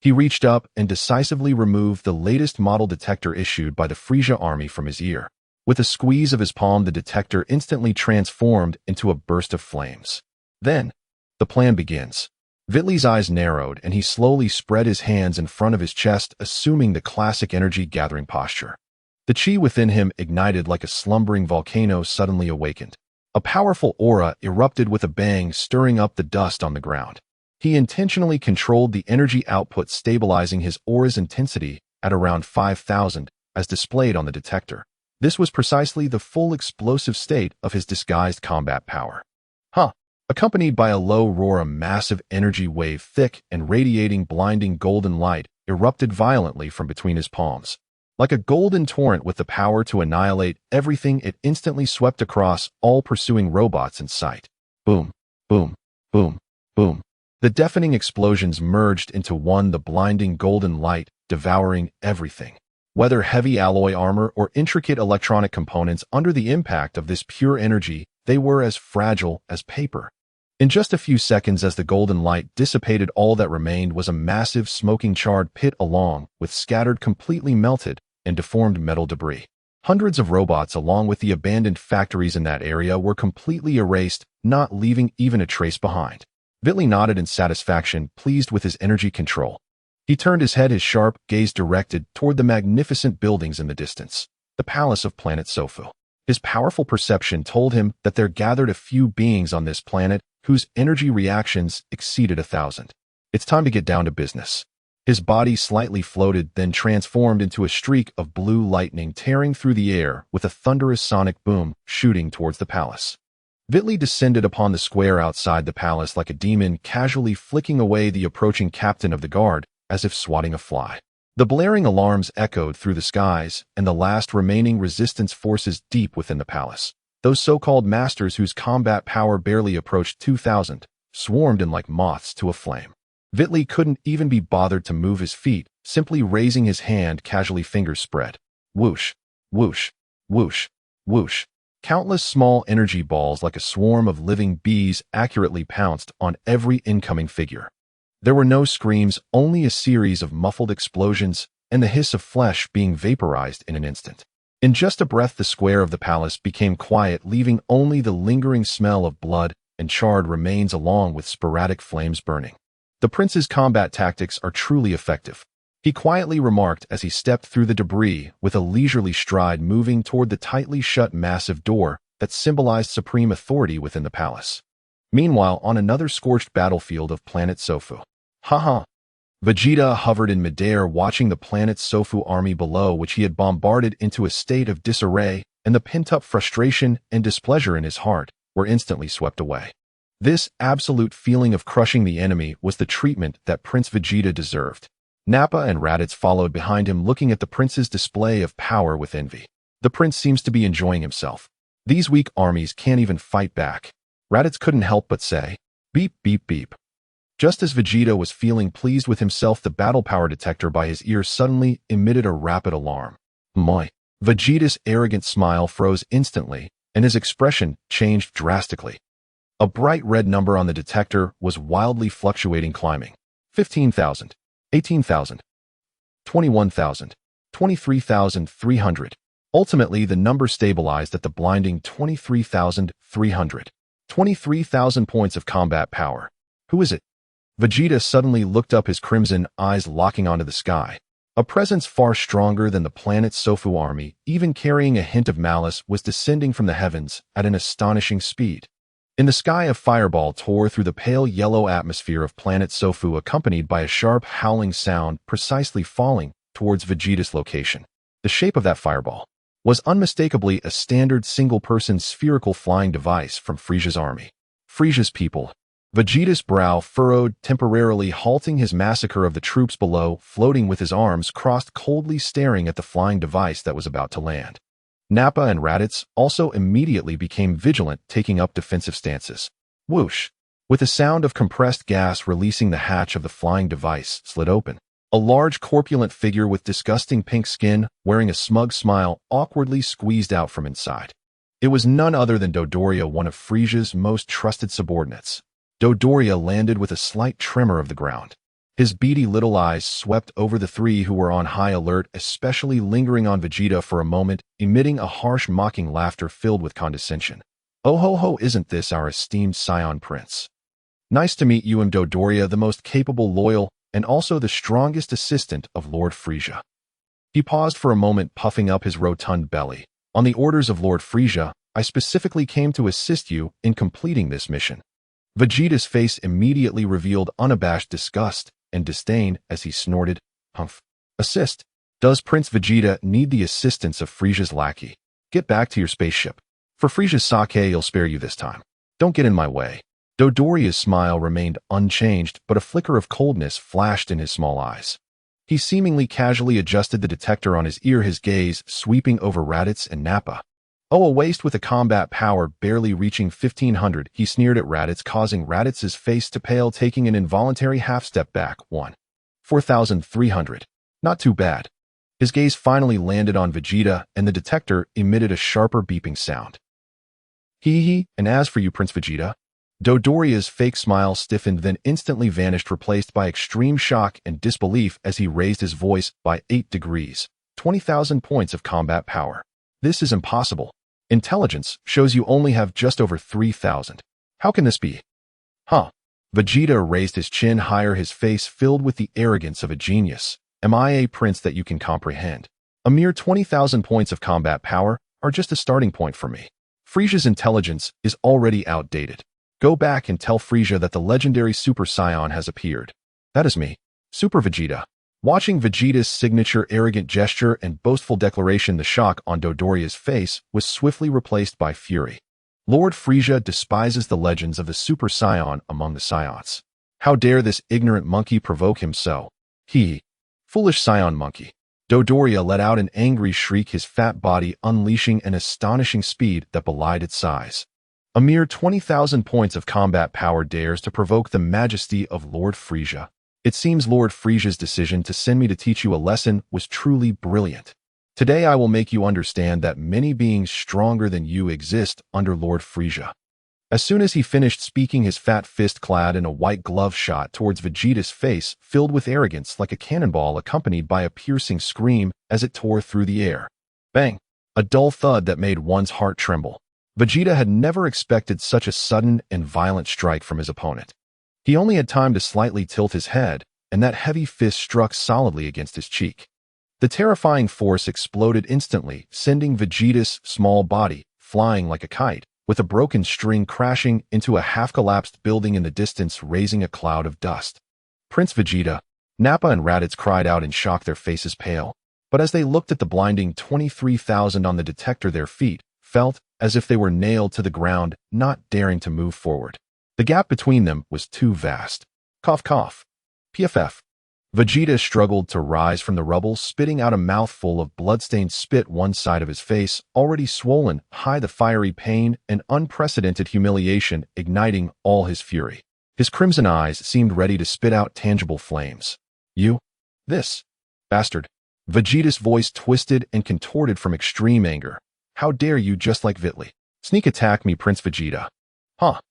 He reached up and decisively removed the latest model detector issued by the Frieza army from his ear. With a squeeze of his palm, the detector instantly transformed into a burst of flames. Then, the plan begins. Vitli's eyes narrowed, and he slowly spread his hands in front of his chest, assuming the classic energy-gathering posture. The chi within him ignited like a slumbering volcano suddenly awakened. A powerful aura erupted with a bang, stirring up the dust on the ground. He intentionally controlled the energy output, stabilizing his aura's intensity at around 5,000, as displayed on the detector. This was precisely the full explosive state of his disguised combat power. Accompanied by a low roar, a massive energy wave, thick and radiating blinding golden light, erupted violently from between his palms. Like a golden torrent with the power to annihilate everything, it instantly swept across all pursuing robots in sight. Boom, boom, boom, boom. The deafening explosions merged into one, the blinding golden light devouring everything. Whether heavy alloy armor or intricate electronic components, under the impact of this pure energy, they were as fragile as paper. In just a few seconds, as the golden light dissipated, all that remained was a massive, smoking, charred pit, along with scattered, completely melted and deformed metal debris. Hundreds of robots, along with the abandoned factories in that area, were completely erased, not leaving even a trace behind. Vitli nodded in satisfaction, pleased with his energy control. He turned his head, his sharp gaze directed toward the magnificent buildings in the distance, the palace of planet Sofu. His powerful perception told him that there gathered a few beings on this planet whose energy reactions exceeded 1,000. It's time to get down to business. His body slightly floated, then transformed into a streak of blue lightning tearing through the air with a thunderous sonic boom shooting towards the palace. Vitli descended upon the square outside the palace like a demon, casually flicking away the approaching captain of the guard as if swatting a fly. The blaring alarms echoed through the skies, and the last remaining resistance forces deep within the palace, those so-called masters whose combat power barely approached 2,000, swarmed in like moths to a flame. Vitli couldn't even be bothered to move his feet, simply raising his hand, casually, fingers spread. Whoosh, whoosh, whoosh, whoosh. Countless small energy balls like a swarm of living bees accurately pounced on every incoming figure. There were no screams, only a series of muffled explosions and the hiss of flesh being vaporized in an instant. In just a breath, the square of the palace became quiet, leaving only the lingering smell of blood and charred remains along with sporadic flames burning. The prince's combat tactics are truly effective, he quietly remarked as he stepped through the debris with a leisurely stride, moving toward the tightly shut massive door that symbolized supreme authority within the palace. Meanwhile, on another scorched battlefield of planet Sofu. Haha. Vegeta hovered in midair, watching the planet Sofu army below, which he had bombarded, into a state of disarray, and the pent-up frustration and displeasure in his heart were instantly swept away. This absolute feeling of crushing the enemy was the treatment that Prince Vegeta deserved. Nappa and Raditz followed behind him, looking at the prince's display of power with envy. The prince seems to be enjoying himself. These weak armies can't even fight back. Raditz couldn't help but say, beep, beep, beep. Just as Vegeta was feeling pleased with himself, the battle power detector by his ear suddenly emitted a rapid alarm. Moi. Vegeta's arrogant smile froze instantly, and his expression changed drastically. A bright red number on the detector was wildly fluctuating, climbing. 15,000, 18,000, 21,000, 23,300. Ultimately, the number stabilized at the blinding 23,300. 23,000 points of combat power. Who is it? Vegeta suddenly looked up, his crimson eyes locking onto the sky. A presence far stronger than the planet Sofu army, even carrying a hint of malice, was descending from the heavens at an astonishing speed. In the sky, a fireball tore through the pale yellow atmosphere of planet Sofu, accompanied by a sharp howling sound, precisely falling towards Vegeta's location. The shape of that fireball was unmistakably a standard single-person spherical flying device from Frieza's army. Frieza's people. Vegeta's brow furrowed, temporarily halting his massacre of the troops below, floating with his arms crossed, coldly staring at the flying device that was about to land. Nappa and Raditz also immediately became vigilant, taking up defensive stances. Whoosh! With a sound of compressed gas releasing, the hatch of the flying device slid open. A large corpulent figure with disgusting pink skin, wearing a smug smile, awkwardly squeezed out from inside. It was none other than Dodoria, one of Frieza's most trusted subordinates. Dodoria landed with a slight tremor of the ground. His beady little eyes swept over the three, who were on high alert, especially lingering on Vegeta for a moment, emitting a harsh, mocking laughter filled with condescension. Oh ho ho, isn't this our esteemed Saiyan prince? Nice to meet you. I'm Dodoria, the most capable, loyal, and also the strongest assistant of Lord Frieza. He paused for a moment, puffing up his rotund belly. On the orders of Lord Frieza, I specifically came to assist you in completing this mission. Vegeta's face immediately revealed unabashed disgust and disdain as he snorted, humph. Assist? Does Prince Vegeta need the assistance of Frieza's lackey? Get back to your spaceship. For Frieza's sake, he'll spare you this time. Don't get in my way. Dodoria's smile remained unchanged, but a flicker of coldness flashed in his small eyes. He seemingly casually adjusted the detector on his ear, his gaze sweeping over Raditz and Nappa. Oh, a waste with a combat power barely reaching 1,500, he sneered at Raditz, causing Raditz's face to pale, taking an involuntary half-step back. 4,300. Not too bad. His gaze finally landed on Vegeta, and the detector emitted a sharper beeping sound. Hee, and as for you, Prince Vegeta? Dodoria's fake smile stiffened, then instantly vanished, replaced by extreme shock and disbelief as he raised his voice by 8 degrees. 20,000 points of combat power. This is impossible. Intelligence shows you only have just over 3,000. How can this be? Huh. Vegeta raised his chin higher, his face filled with the arrogance of a genius. Am I a prince that you can comprehend? A mere 20,000 points of combat power are just a starting point for me. Frieza's intelligence is already outdated. Go back and tell Frieza that the legendary Super Saiyan has appeared. That is me, Super Vegeta. Watching Vegeta's signature arrogant gesture and boastful declaration, the shock on Dodoria's face was swiftly replaced by fury. Lord Frieza despises the legends of the Super Saiyan among the Saiyans. How dare this ignorant monkey provoke him so? He, foolish Saiyan monkey. Dodoria let out an angry shriek, his fat body unleashing an astonishing speed that belied its size. A mere 20,000 points of combat power dares to provoke the majesty of Lord Frieza. It seems Lord Frieza's decision to send me to teach you a lesson was truly brilliant. Today I will make you understand that many beings stronger than you exist under Lord Frieza. As soon as he finished speaking, his fat fist clad in a white glove shot towards Vegeta's face, filled with arrogance like a cannonball, accompanied by a piercing scream as it tore through the air. Bang! A dull thud that made one's heart tremble. Vegeta had never expected such a sudden and violent strike from his opponent. He only had time to slightly tilt his head, and that heavy fist struck solidly against his cheek. The terrifying force exploded instantly, sending Vegeta's small body flying like a kite, with a broken string crashing into a half-collapsed building in the distance, raising a cloud of dust. Prince Vegeta, Nappa and Raditz cried out in shock, their faces pale. But as they looked at the blinding 23,000 on the detector, their feet felt as if they were nailed to the ground, not daring to move forward. The gap between them was too vast. Cough, cough. PFF. Vegeta struggled to rise from the rubble, spitting out a mouthful of blood-stained spit, one side of his face already swollen, high the fiery pain and unprecedented humiliation igniting all his fury. His crimson eyes seemed ready to spit out tangible flames. You? This? Bastard. Vegeta's voice twisted and contorted from extreme anger. How dare you, just like Vitli, sneak attack me, Prince Vegeta? Huh?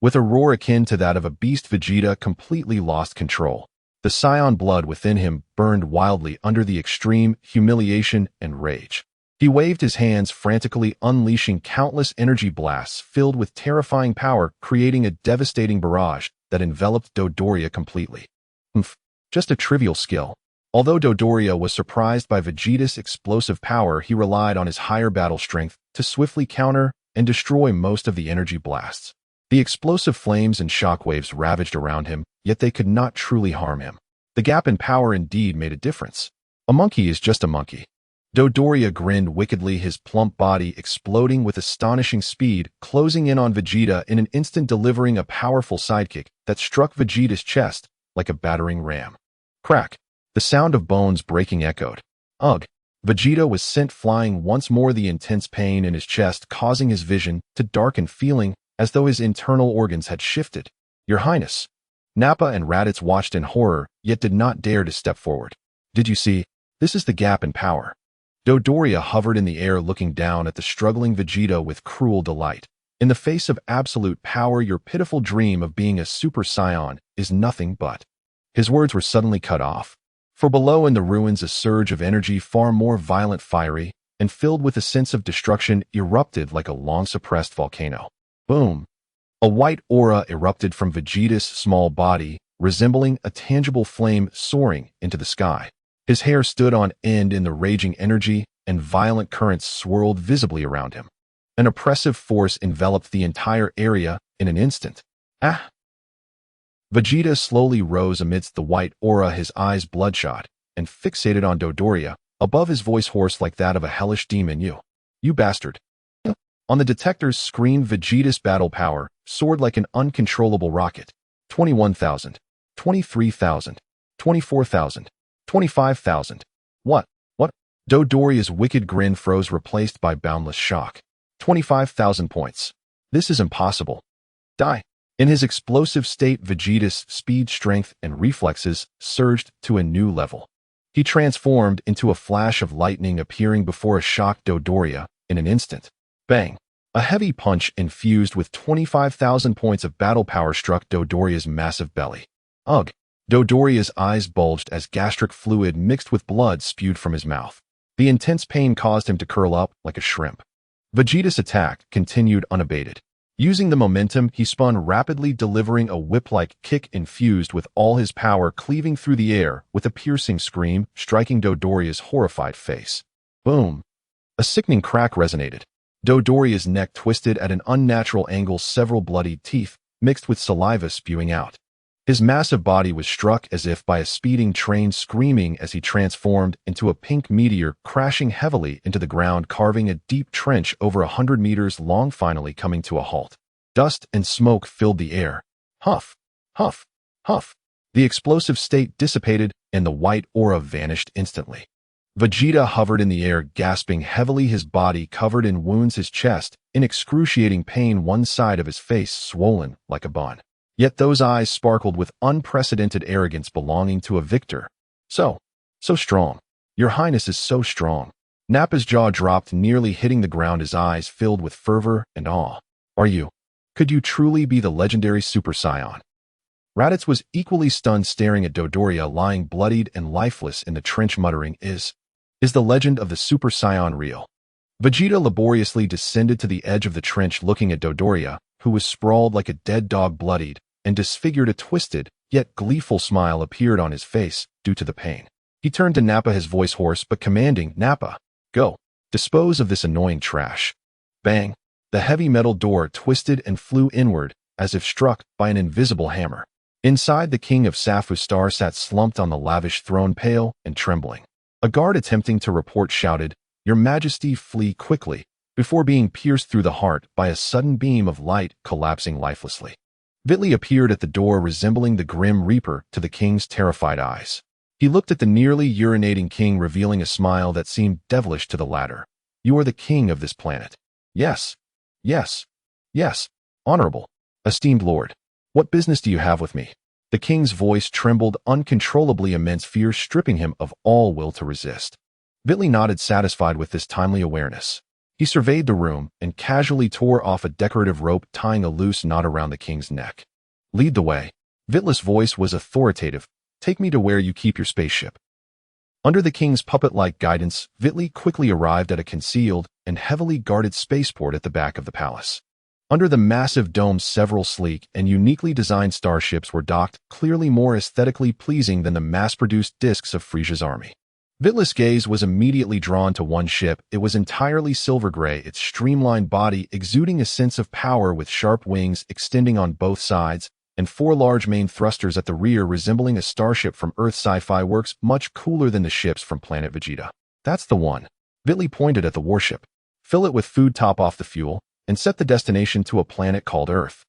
With a roar akin to that of a beast, Vegeta completely lost control. The Saiyan blood within him burned wildly under the extreme humiliation and rage. He waved his hands frantically, unleashing countless energy blasts filled with terrifying power, creating a devastating barrage that enveloped Dodoria completely. Just a trivial skill. Although Dodoria was surprised by Vegeta's explosive power, he relied on his higher battle strength to swiftly counter and destroy most of the energy blasts. The explosive flames and shockwaves ravaged around him, yet they could not truly harm him. The gap in power indeed made a difference. A monkey is just a monkey. Dodoria grinned wickedly, his plump body exploding with astonishing speed, closing in on Vegeta in an instant, delivering a powerful sidekick that struck Vegeta's chest like a battering ram. Crack! The sound of bones breaking echoed. Ugh! Vegeta was sent flying once more, the intense pain in his chest causing his vision to darken, feeling as though his internal organs had shifted. Your Highness. Nappa and Raditz watched in horror, yet did not dare to step forward. Did you see? This is the gap in power. Dodoria hovered in the air, looking down at the struggling Vegeta with cruel delight. In the face of absolute power, your pitiful dream of being a Super Saiyan is nothing but. His words were suddenly cut off. For below in the ruins, a surge of energy far more violent, fiery, and filled with a sense of destruction erupted like a long-suppressed volcano. Boom! A white aura erupted from Vegeta's small body, resembling a tangible flame soaring into the sky. His hair stood on end in the raging energy, and violent currents swirled visibly around him. An oppressive force enveloped the entire area in an instant. Ah! Vegeta slowly rose amidst the white aura, his eyes bloodshot and fixated on Dodoria, above his voice hoarse like that of a hellish demon. You bastard! On the detector's screen, Vegeta's battle power soared like an uncontrollable rocket. 21,000, 23,000, 24,000, 25,000. What? Dodoria's wicked grin froze, replaced by boundless shock. 25,000 points. This is impossible. Die. In his explosive state, Vegeta's speed, strength, and reflexes surged to a new level. He transformed into a flash of lightning, appearing before a shocked Dodoria in an instant. Bang! A heavy punch infused with 25,000 points of battle power struck Dodoria's massive belly. Ugh! Dodoria's eyes bulged as gastric fluid mixed with blood spewed from his mouth. The intense pain caused him to curl up like a shrimp. Vegeta's attack continued unabated. Using the momentum, he spun rapidly, delivering a whip-like kick infused with all his power, cleaving through the air with a piercing scream, striking Dodoria's horrified face. Boom! A sickening crack resonated. Dodoria's neck twisted at an unnatural angle, several bloodied teeth, mixed with saliva spewing out. His massive body was struck as if by a speeding train, screaming as he transformed into a pink meteor, crashing heavily into the ground, carving a deep trench over 100 meters long, finally coming to a halt. Dust and smoke filled the air. Huff, huff, huff. The explosive state dissipated, and the white aura vanished instantly. Vegeta hovered in the air, gasping heavily, his body covered in wounds, his chest in excruciating pain, one side of his face swollen like a bun. Yet those eyes sparkled with unprecedented arrogance, belonging to a victor. So strong. Your Highness is so strong. Nappa's jaw dropped, nearly hitting the ground, his eyes filled with fervor and awe. Could you truly be the legendary Super Saiyan? Raditz was equally stunned, staring at Dodoria lying bloodied and lifeless in the trench, muttering, Is the legend of the Super Saiyan real? Vegeta laboriously descended to the edge of the trench, looking at Dodoria, who was sprawled like a dead dog, bloodied and disfigured. A twisted, yet gleeful smile appeared on his face due to the pain. He turned to Nappa, his voice hoarse but commanding, Nappa, go. Dispose of this annoying trash. Bang! The heavy metal door twisted and flew inward, as if struck by an invisible hammer. Inside, the king of Sofu Star sat slumped on the lavish throne, pale and trembling. A guard attempting to report shouted, Your Majesty, flee quickly, before being pierced through the heart by a sudden beam of light, collapsing lifelessly. Vitli appeared at the door, resembling the Grim Reaper to the king's terrified eyes. He looked at the nearly urinating king, revealing a smile that seemed devilish to the latter. You are the king of this planet. Yes. Yes. Yes. Honorable. Esteemed lord. What business do you have with me? The king's voice trembled uncontrollably, immense fear stripping him of all will to resist. Vitli nodded, satisfied with this timely awareness. He surveyed the room and casually tore off a decorative rope, tying a loose knot around the king's neck. Lead the way. Vitli's voice was authoritative. Take me to where you keep your spaceship. Under the king's puppet-like guidance, Vitli quickly arrived at a concealed and heavily guarded spaceport at the back of the palace. Under the massive dome, several sleek and uniquely designed starships were docked, clearly more aesthetically pleasing than the mass-produced discs of Frieza's army. Vitli's gaze was immediately drawn to one ship. It was entirely silver gray, its streamlined body exuding a sense of power, with sharp wings extending on both sides, and four large main thrusters at the rear, resembling a starship from Earth. Sci-fi works, much cooler than the ships from Planet Vegeta. That's the one. Vitli pointed at the warship. Fill it with food, top off the fuel, and set the destination to a planet called Earth.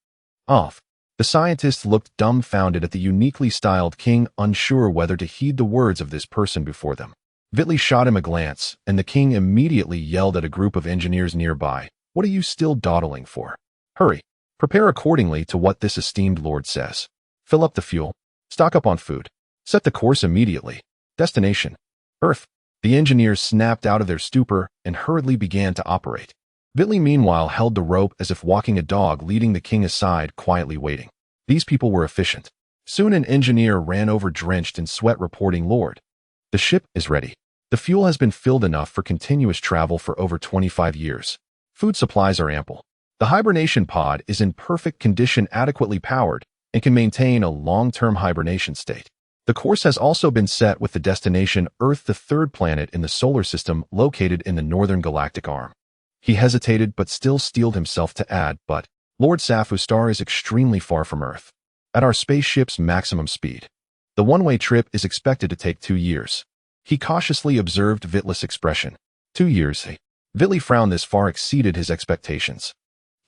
Off. The scientists looked dumbfounded at the uniquely styled king, unsure whether to heed the words of this person before them. Vitli shot him a glance, and the king immediately yelled at a group of engineers nearby, What are you still dawdling for? Hurry. Prepare accordingly to what this esteemed lord says. Fill up the fuel. Stock up on food. Set the course immediately. Destination: Earth. The engineers snapped out of their stupor and hurriedly began to operate. Vitli meanwhile held the rope as if walking a dog, leading the king aside, quietly waiting. These people were efficient. Soon an engineer ran over, drenched in sweat, reporting, Lord, the ship is ready. The fuel has been filled enough for continuous travel for over 25 years. Food supplies are ample. The hibernation pod is in perfect condition, adequately powered, and can maintain a long-term hibernation state. The course has also been set with the destination Earth, the third planet in the solar system, located in the northern galactic arm. He hesitated but still steeled himself to add, But Lord Sofu Star is extremely far from Earth. At our spaceship's maximum speed. The one-way trip is expected to take 2 years. He cautiously observed Vitli's expression. 2 years, eh? Vitli frowned. This far exceeded his expectations.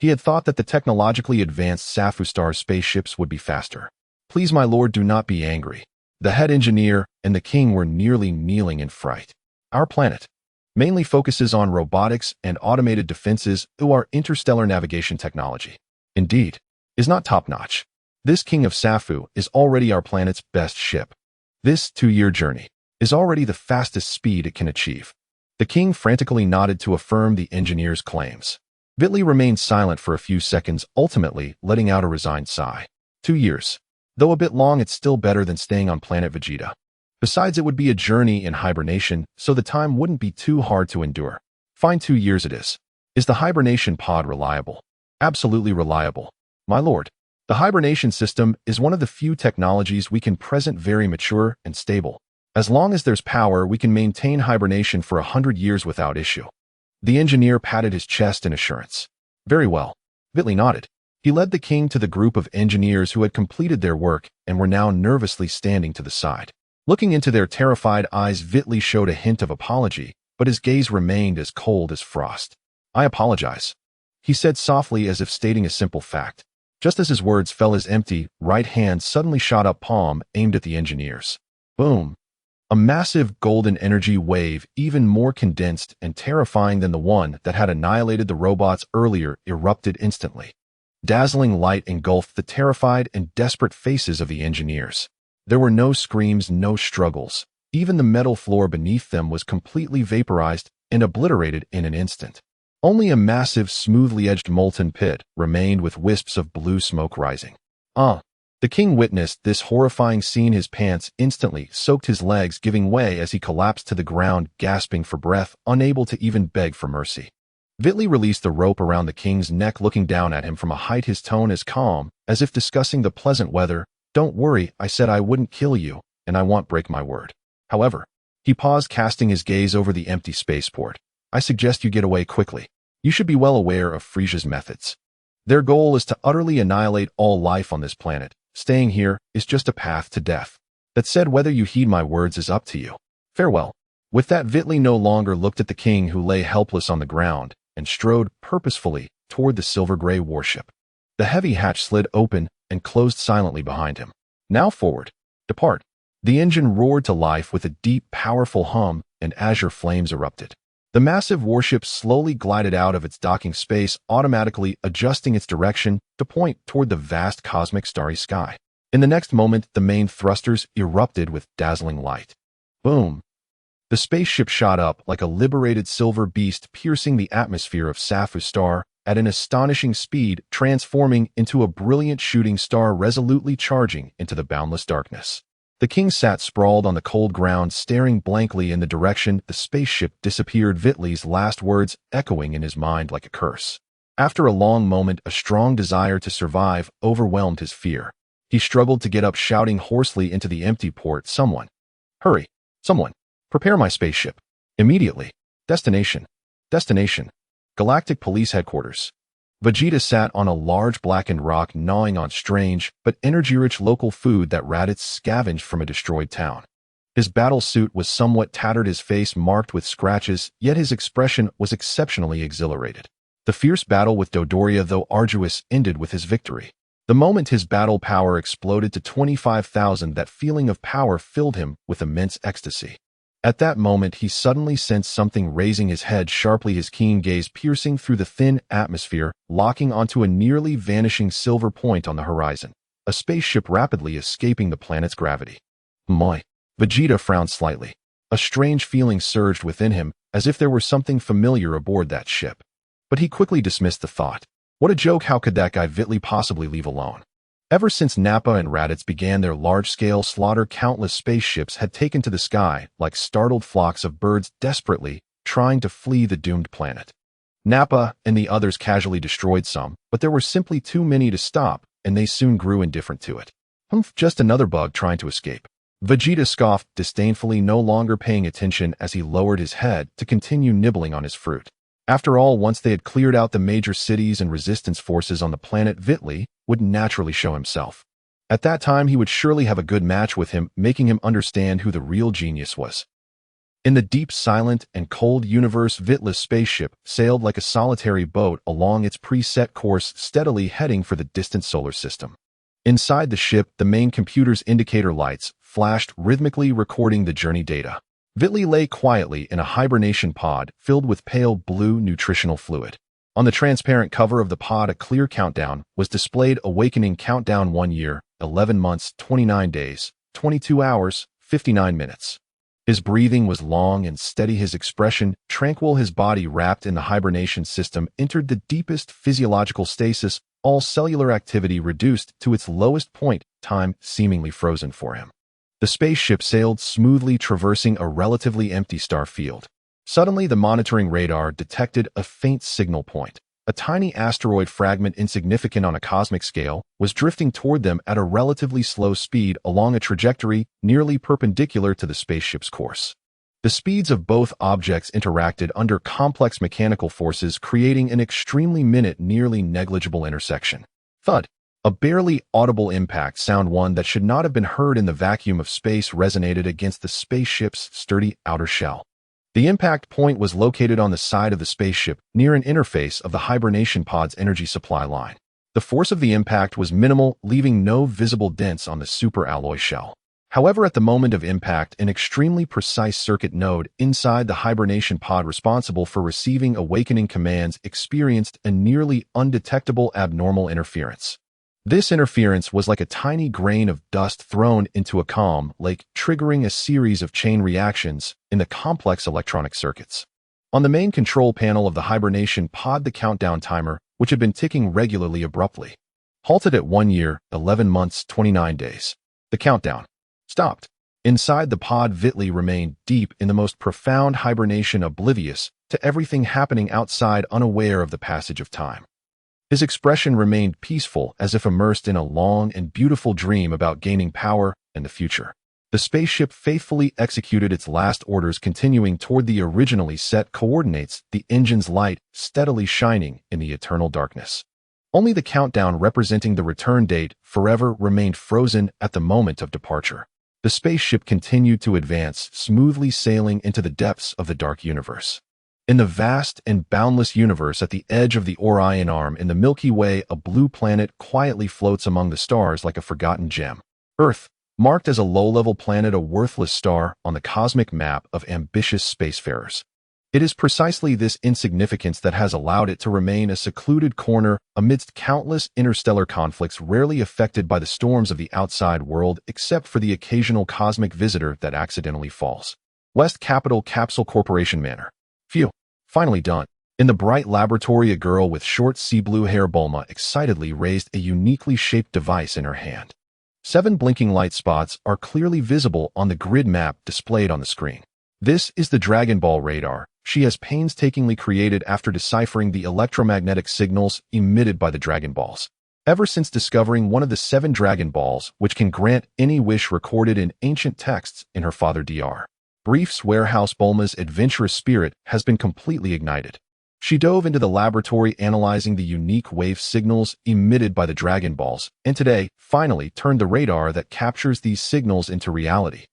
He had thought that the technologically advanced Sofu Star's spaceships would be faster. Please, my lord, do not be angry. The head engineer and the king were nearly kneeling in fright. Our planet mainly focuses on robotics and automated defenses, who our interstellar navigation technology, indeed, is not top-notch. This king of Sofu is already our planet's best ship. This 2-year journey is already the fastest speed it can achieve. The king frantically nodded to affirm the engineer's claims. Vitli remained silent for a few seconds, ultimately letting out a resigned sigh. 2 years. Though a bit long, it's still better than staying on Planet Vegeta. Besides, it would be a journey in hibernation, so the time wouldn't be too hard to endure. Fine, 2 years it is. Is the hibernation pod reliable? Absolutely reliable. My lord, the hibernation system is one of the few technologies we can present very mature and stable. As long as there's power, we can maintain hibernation for 100 years without issue. The engineer patted his chest in assurance. Very well. Vitli nodded. He led the king to the group of engineers who had completed their work and were now nervously standing to the side. Looking into their terrified eyes, Vitli showed a hint of apology, but his gaze remained as cold as frost. I apologize, he said softly as if stating a simple fact. Just as his words fell, his empty right hand suddenly shot up, palm aimed at the engineers. Boom! A massive golden energy wave, even more condensed and terrifying than the one that had annihilated the robots earlier, erupted instantly. Dazzling light engulfed the terrified and desperate faces of the engineers. There were no screams, no struggles. Even the metal floor beneath them was completely vaporized and obliterated in an instant. Only a massive, smoothly edged molten pit remained with wisps of blue smoke rising. The king witnessed this horrifying scene. His pants instantly soaked, his legs giving way as he collapsed to the ground, gasping for breath, unable to even beg for mercy. Vitli released the rope around the king's neck, looking down at him from a height, his tone as calm as if discussing the pleasant weather. Don't worry, I said I wouldn't kill you, and I won't break my word. However, he paused, casting his gaze over the empty spaceport. I suggest you get away quickly. You should be well aware of Frieza's methods. Their goal is to utterly annihilate all life on this planet. Staying here is just a path to death. That said, whether you heed my words is up to you. Farewell. With that, Vitli no longer looked at the king, who lay helpless on the ground, and strode purposefully toward the silver-gray warship. The heavy hatch slid open and closed silently behind him. Now forward. Depart. The engine roared to life with a deep, powerful hum, and azure flames erupted. The massive warship slowly glided out of its docking space, automatically adjusting its direction to point toward the vast cosmic starry sky. In the next moment, the main thrusters erupted with dazzling light. Boom! The spaceship shot up like a liberated silver beast, piercing the atmosphere of Sofu's star at an astonishing speed, transforming into a brilliant shooting star, resolutely charging into the boundless darkness. The king sat sprawled on the cold ground, staring blankly in the direction the spaceship disappeared, Vitli's last words echoing in his mind like a curse. After a long moment, a strong desire to survive overwhelmed his fear. He struggled to get up, shouting hoarsely into the empty port, "Someone! Hurry! Someone! Prepare my spaceship! Immediately! Destination! Destination! Galactic Police Headquarters." Vegeta sat on a large blackened rock, gnawing on strange but energy-rich local food that Raditz scavenged from a destroyed town. His battle suit was somewhat tattered, his face marked with scratches, yet his expression was exceptionally exhilarated. The fierce battle with Dodoria, though arduous, ended with his victory. The moment his battle power exploded to 25,000, that feeling of power filled him with immense ecstasy. At that moment, he suddenly sensed something raising his head sharply, his keen gaze piercing through the thin atmosphere, locking onto a nearly vanishing silver point on the horizon, a spaceship rapidly escaping the planet's gravity. My! Vegeta frowned slightly. A strange feeling surged within him, as if there were something familiar aboard that ship. But he quickly dismissed the thought. What a joke! How could that guy Vitli possibly leave alone? Ever since Nappa and Raditz began their large-scale slaughter, countless spaceships had taken to the sky like startled flocks of birds, desperately trying to flee the doomed planet. Nappa and the others casually destroyed some, but there were simply too many to stop, and they soon grew indifferent to it. Just another bug trying to escape. Vegeta scoffed disdainfully, no longer paying attention as he lowered his head to continue nibbling on his fruit. After all, once they had cleared out the major cities and resistance forces on the planet, Vitli would naturally show himself. At that time, he would surely have a good match with him, making him understand who the real genius was. In the deep, silent, and cold universe, Vitli's spaceship sailed like a solitary boat along its preset course, steadily heading for the distant solar system. Inside the ship, the main computer's indicator lights flashed rhythmically, recording the journey data. Vitli lay quietly in a hibernation pod filled with pale blue nutritional fluid. On the transparent cover of the pod, a clear countdown was displayed, awakening countdown: 1 year, 11 months, 29 days, 22 hours, 59 minutes. His breathing was long and steady, his expression tranquil. His body, wrapped in the hibernation system, entered the deepest physiological stasis, all cellular activity reduced to its lowest point, time seemingly frozen for him. The spaceship sailed smoothly, traversing a relatively empty star field. Suddenly, the monitoring radar detected a faint signal point. A tiny asteroid fragment insignificant on a cosmic scale was drifting toward them at a relatively slow speed along a trajectory nearly perpendicular to the spaceship's course. The speeds of both objects interacted under complex mechanical forces, creating an extremely nearly negligible intersection. Thud. A barely audible impact sound, one that should not have been heard in the vacuum of space, resonated against the spaceship's sturdy outer shell. The impact point was located on the side of the spaceship, near an interface of the hibernation pod's energy supply line. The force of the impact was minimal, leaving no visible dents on the superalloy shell. However, at the moment of impact, an extremely precise circuit node inside the hibernation pod responsible for receiving awakening commands experienced a nearly undetectable abnormal interference. This interference was like a tiny grain of dust thrown into a calm lake, triggering a series of chain reactions in the complex electronic circuits. On the main control panel of the hibernation pod, the countdown timer, which had been ticking regularly, abruptly halted at 1 year, 11 months, 29 days. The countdown stopped. Inside the pod, Vitley remained deep in the most profound hibernation, oblivious to everything happening outside, unaware of the passage of time. His expression remained peaceful, as if immersed in a long and beautiful dream about gaining power and the future. The spaceship faithfully executed its last orders, continuing toward the originally set coordinates, the engine's light steadily shining in the eternal darkness. Only the countdown representing the return date forever remained frozen at the moment of departure. The spaceship continued to advance, smoothly sailing into the depths of the dark universe. In the vast and boundless universe, at the edge of the Orion Arm in the Milky Way, a blue planet quietly floats among the stars like a forgotten gem. Earth, marked as a low-level planet, a worthless star on the cosmic map of ambitious spacefarers. It is precisely this insignificance that has allowed it to remain a secluded corner amidst countless interstellar conflicts, rarely affected by the storms of the outside world, except for the occasional cosmic visitor that accidentally falls. West Capital Capsule Corporation Manor. Phew. Finally done. In the bright laboratory, a girl with short sea-blue hair, Bulma, excitedly raised a uniquely shaped device in her hand. 7 blinking light spots are clearly visible on the grid map displayed on the screen. This is the Dragon Ball radar she has painstakingly created after deciphering the electromagnetic signals emitted by the Dragon Balls. Ever since discovering one of the 7 Dragon Balls, which can grant any wish recorded in ancient texts in her father Dr. Brief's warehouse, Bulma's adventurous spirit has been completely ignited. She dove into the laboratory, analyzing the unique wave signals emitted by the Dragon Balls, and today finally turned the radar that captures these signals into reality.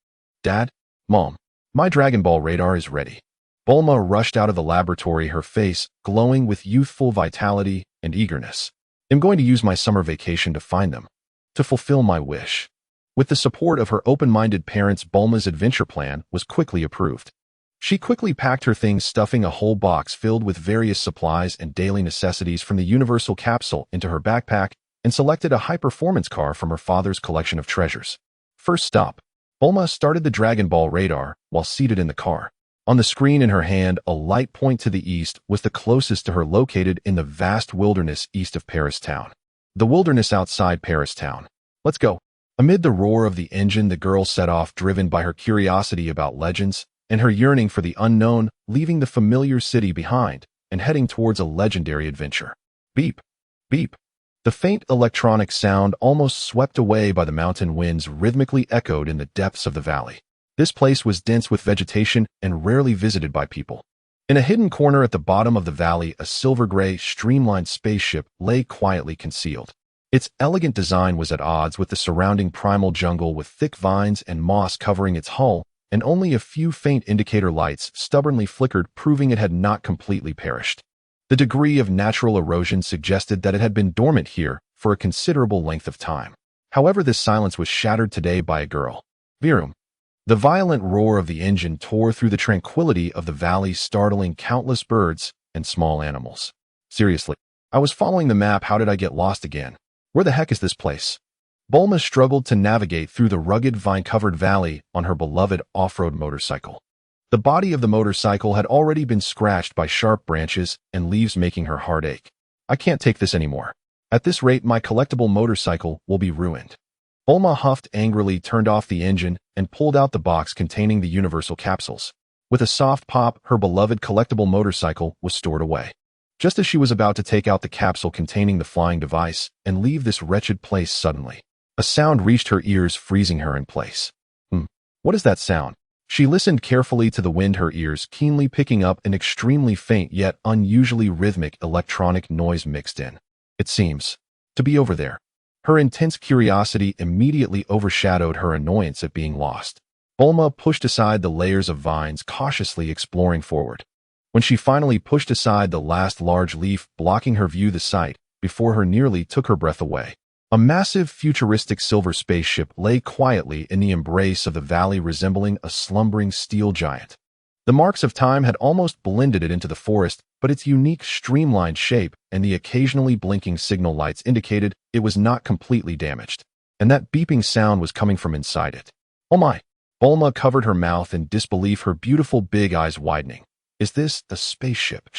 Dad, Mom, my Dragon Ball radar is ready. Bulma rushed out of the laboratory, her face glowing with youthful vitality and eagerness. I'm going to use my summer vacation to find them, to fulfill my wish. With the support of her open-minded parents, Bulma's adventure plan was quickly approved. She quickly packed her things, stuffing a whole box filled with various supplies and daily necessities from the Universal Capsule into her backpack, and selected a high-performance car from her father's collection of treasures. First stop. Bulma started the Dragon Ball radar while seated in the car. On the screen in her hand, a light point to the east was the closest to her, located in the vast wilderness east of Paris Town. The wilderness outside Paris Town. Let's go. Amid the roar of the engine, the girl set off, driven by her curiosity about legends and her yearning for the unknown, leaving the familiar city behind and heading towards a legendary adventure. Beep, beep. The faint electronic sound, almost swept away by the mountain winds, rhythmically echoed in the depths of the valley. This place was dense with vegetation and rarely visited by people. In a hidden corner at the bottom of the valley, a silver-gray, streamlined spaceship lay quietly concealed. Its elegant design was at odds with the surrounding primal jungle, with thick vines and moss covering its hull, and only a few faint indicator lights stubbornly flickered, proving it had not completely perished. The degree of natural erosion suggested that it had been dormant here for a considerable length of time. However, this silence was shattered today by a girl. Virum. The violent roar of the engine tore through the tranquility of the valley, startling countless birds and small animals. Seriously, I was following the map. How did I get lost again? Where the heck is this place? Bulma struggled to navigate through the rugged, vine-covered valley on her beloved off-road motorcycle. The body of the motorcycle had already been scratched by sharp branches and leaves, making her heart ache. I can't take this anymore. At this rate, my collectible motorcycle will be ruined. Bulma huffed angrily, turned off the engine, and pulled out the box containing the universal capsules. With a soft pop, her beloved collectible motorcycle was stored away. just as she was about to take out the capsule containing the flying device and leave this wretched place suddenly. A sound reached her ears, freezing her in place. What is that sound? She listened carefully to the wind, her ears keenly picking up an extremely faint yet unusually rhythmic electronic noise mixed in. It seems to be over there. Her intense curiosity immediately overshadowed her annoyance at being lost. Bulma pushed aside the layers of vines, cautiously exploring forward. When she finally pushed aside the last large leaf blocking her view, the sight before her nearly took her breath away. A massive, futuristic silver spaceship lay quietly in the embrace of the valley, resembling a slumbering steel giant. The marks of time had almost blended it into the forest, but its unique, streamlined shape and the occasionally blinking signal lights indicated it was not completely damaged. And that beeping sound was coming from inside it. Oh my! Bulma covered her mouth in disbelief, her beautiful big eyes widening. Is this a spaceship?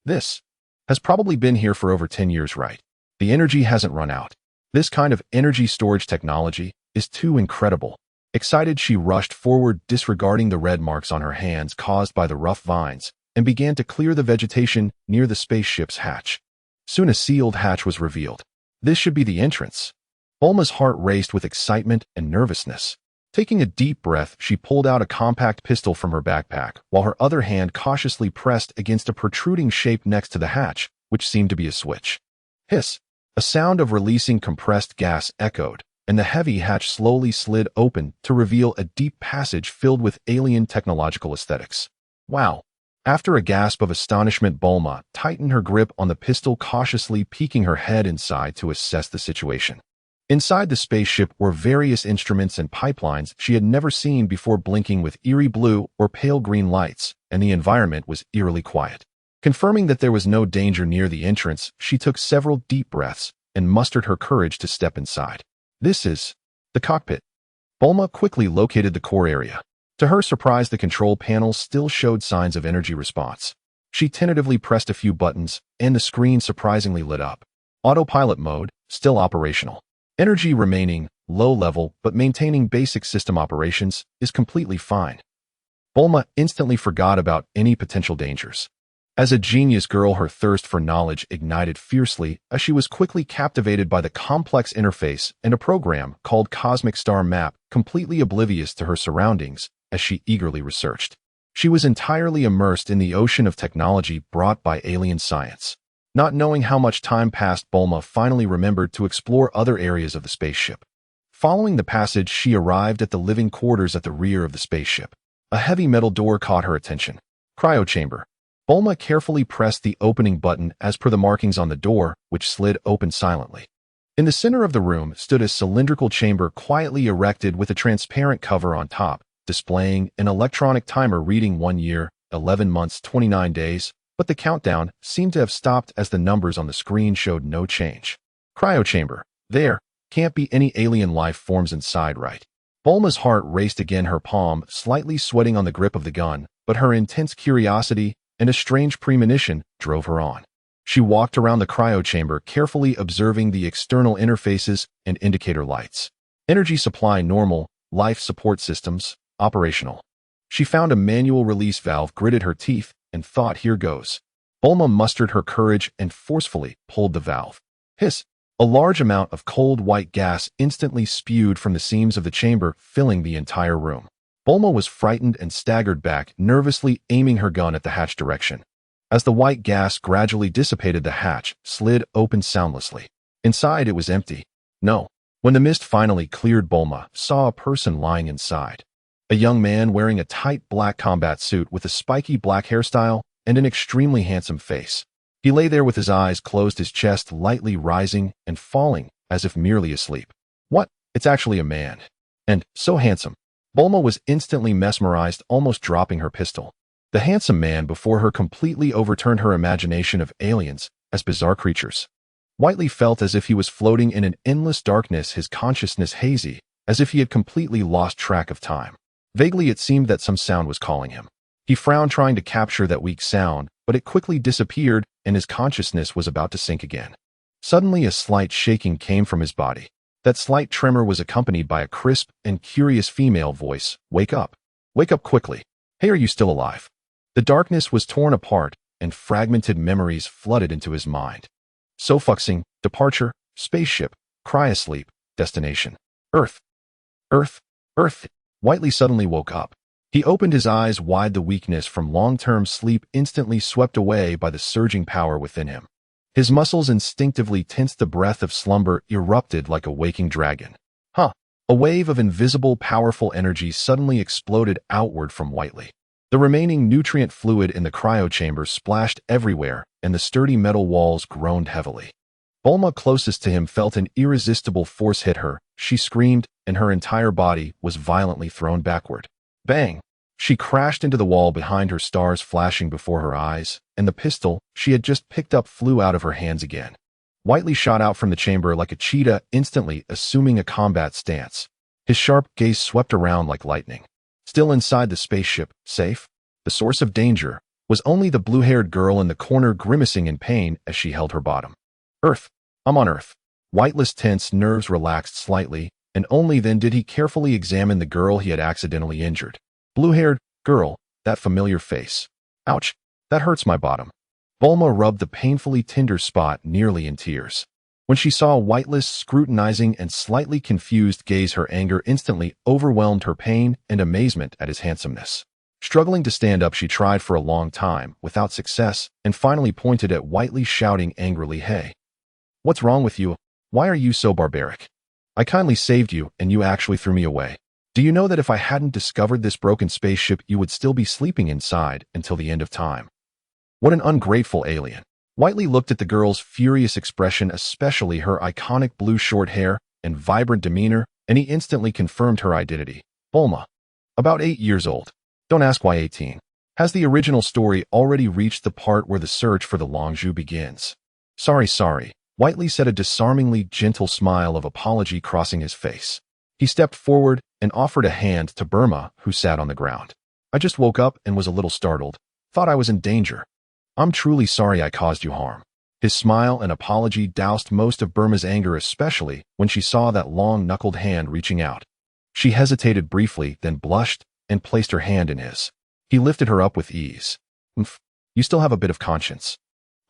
This has probably been here for over 10 years, right? The energy hasn't run out. This kind of energy storage technology is too incredible. Excited, she rushed forward, disregarding the red marks on her hands caused by the rough vines, and began to clear the vegetation near the spaceship's hatch. Soon a sealed hatch was revealed. This should be the entrance. Bulma's heart raced with excitement and nervousness. Taking a deep breath, she pulled out a compact pistol from her backpack, while her other hand cautiously pressed against a protruding shape next to the hatch, which seemed to be a switch. Hiss! A sound of releasing compressed gas echoed, and the heavy hatch slowly slid open to reveal a deep passage filled with alien technological aesthetics. Wow! After a gasp of astonishment, Bulma tightened her grip on the pistol, cautiously peeking her head inside to assess the situation. Inside the spaceship were various instruments and pipelines she had never seen before, blinking with eerie blue or pale green lights, and the environment was eerily quiet. Confirming that there was no danger near the entrance, she took several deep breaths and mustered her courage to step inside. This is the cockpit. Bulma quickly located the core area. To her surprise, the control panel still showed signs of energy response. She tentatively pressed a few buttons, and the screen surprisingly lit up. Autopilot mode, still operational. Energy remaining low level, but maintaining basic system operations is completely fine. Bulma instantly forgot about any potential dangers. As a genius girl, her thirst for knowledge ignited fiercely as she was quickly captivated by the complex interface and a program called Cosmic Star Map, completely oblivious to her surroundings as she eagerly researched. She was entirely immersed in the ocean of technology brought by alien science. Not knowing how much time passed, Bulma finally remembered to explore other areas of the spaceship. Following the passage, she arrived at the living quarters at the rear of the spaceship. A heavy metal door caught her attention. Cryo chamber. Bulma carefully pressed the opening button as per the markings on the door, which slid open silently. In the center of the room stood a cylindrical chamber quietly erected with a transparent cover on top, displaying an electronic timer reading 1 year, 11 months, 29 days, but the countdown seemed to have stopped as the numbers on the screen showed no change. Cryo chamber. There can't be any alien life forms inside, right? Bulma's heart raced again, her palm slightly sweating on the grip of the gun, but her intense curiosity and a strange premonition drove her on. She walked around the cryo chamber, carefully observing the external interfaces and indicator lights. Energy supply normal, life support systems operational. She found a manual release valve, gritted her teeth, and thought, here goes. Bulma mustered her courage and forcefully pulled the valve. Hiss! A large amount of cold white gas instantly spewed from the seams of the chamber, filling the entire room. Bulma was frightened and staggered back, nervously aiming her gun at the hatch direction. As the white gas gradually dissipated, the hatch slid open soundlessly. Inside, it was empty. No. When the mist finally cleared, Bulma saw a person lying inside. A young man wearing a tight black combat suit with a spiky black hairstyle and an extremely handsome face. He lay there with his eyes closed, his chest lightly rising and falling as if merely asleep. What? It's actually a man. And so handsome. Bulma was instantly mesmerized, almost dropping her pistol. The handsome man before her completely overturned her imagination of aliens as bizarre creatures. Whiteley felt as if he was floating in an endless darkness, his consciousness hazy, as if he had completely lost track of time. Vaguely, it seemed that some sound was calling him. He frowned, trying to capture that weak sound, but it quickly disappeared and his consciousness was about to sink again. Suddenly, a slight shaking came from his body. That slight tremor was accompanied by a crisp and curious female voice. Wake up. Wake up quickly. Hey, are you still alive? The darkness was torn apart and fragmented memories flooded into his mind. Sofuxing, departure, spaceship, cryosleep, destination. Earth. Earth. Earth. Whiteley suddenly woke up. He opened his eyes wide, the weakness from long-term sleep instantly swept away by the surging power within him. His muscles instinctively tensed, the breath of slumber erupted like a waking dragon. Huh! A wave of invisible, powerful energy suddenly exploded outward from Whiteley. The remaining nutrient fluid in the cryochamber splashed everywhere, and the sturdy metal walls groaned heavily. Bulma, closest to him, felt an irresistible force hit her. She screamed, and her entire body was violently thrown backward. Bang! She crashed into the wall behind her, stars flashing before her eyes, and the pistol she had just picked up flew out of her hands again. Whiteley shot out from the chamber like a cheetah, instantly assuming a combat stance. His sharp gaze swept around like lightning. Still inside the spaceship, safe, the source of danger was only the blue-haired girl in the corner, grimacing in pain as she held her bottom. Earth. I'm on Earth. Whiteley's tense nerves relaxed slightly, and only then did he carefully examine the girl he had accidentally injured. Blue-haired girl, that familiar face. Ouch, that hurts my bottom. Bulma rubbed the painfully tender spot, nearly in tears. When she saw Whiteley's scrutinizing and slightly confused gaze, her anger instantly overwhelmed her pain and amazement at his handsomeness. Struggling to stand up, she tried for a long time, without success, and finally pointed at Whiteley, shouting angrily, "Hey! What's wrong with you? Why are you so barbaric? I kindly saved you, and you actually threw me away. Do you know that if I hadn't discovered this broken spaceship, you would still be sleeping inside until the end of time? What an ungrateful alien." Whiteley looked at the girl's furious expression, especially her iconic blue short hair and vibrant demeanor, and he instantly confirmed her identity. Bulma. About 8 years old. Don't ask why 18. Has the original story already reached the part where the search for the Longzhu begins? Sorry. Whiteley said, a disarmingly gentle smile of apology crossing his face. He stepped forward and offered a hand to Bulma, who sat on the ground. I just woke up and was a little startled. Thought I was in danger. I'm truly sorry I caused you harm. His smile and apology doused most of Bulma's anger, especially when she saw that long-knuckled hand reaching out. She hesitated briefly, then blushed and placed her hand in his. He lifted her up with ease. You still have a bit of conscience.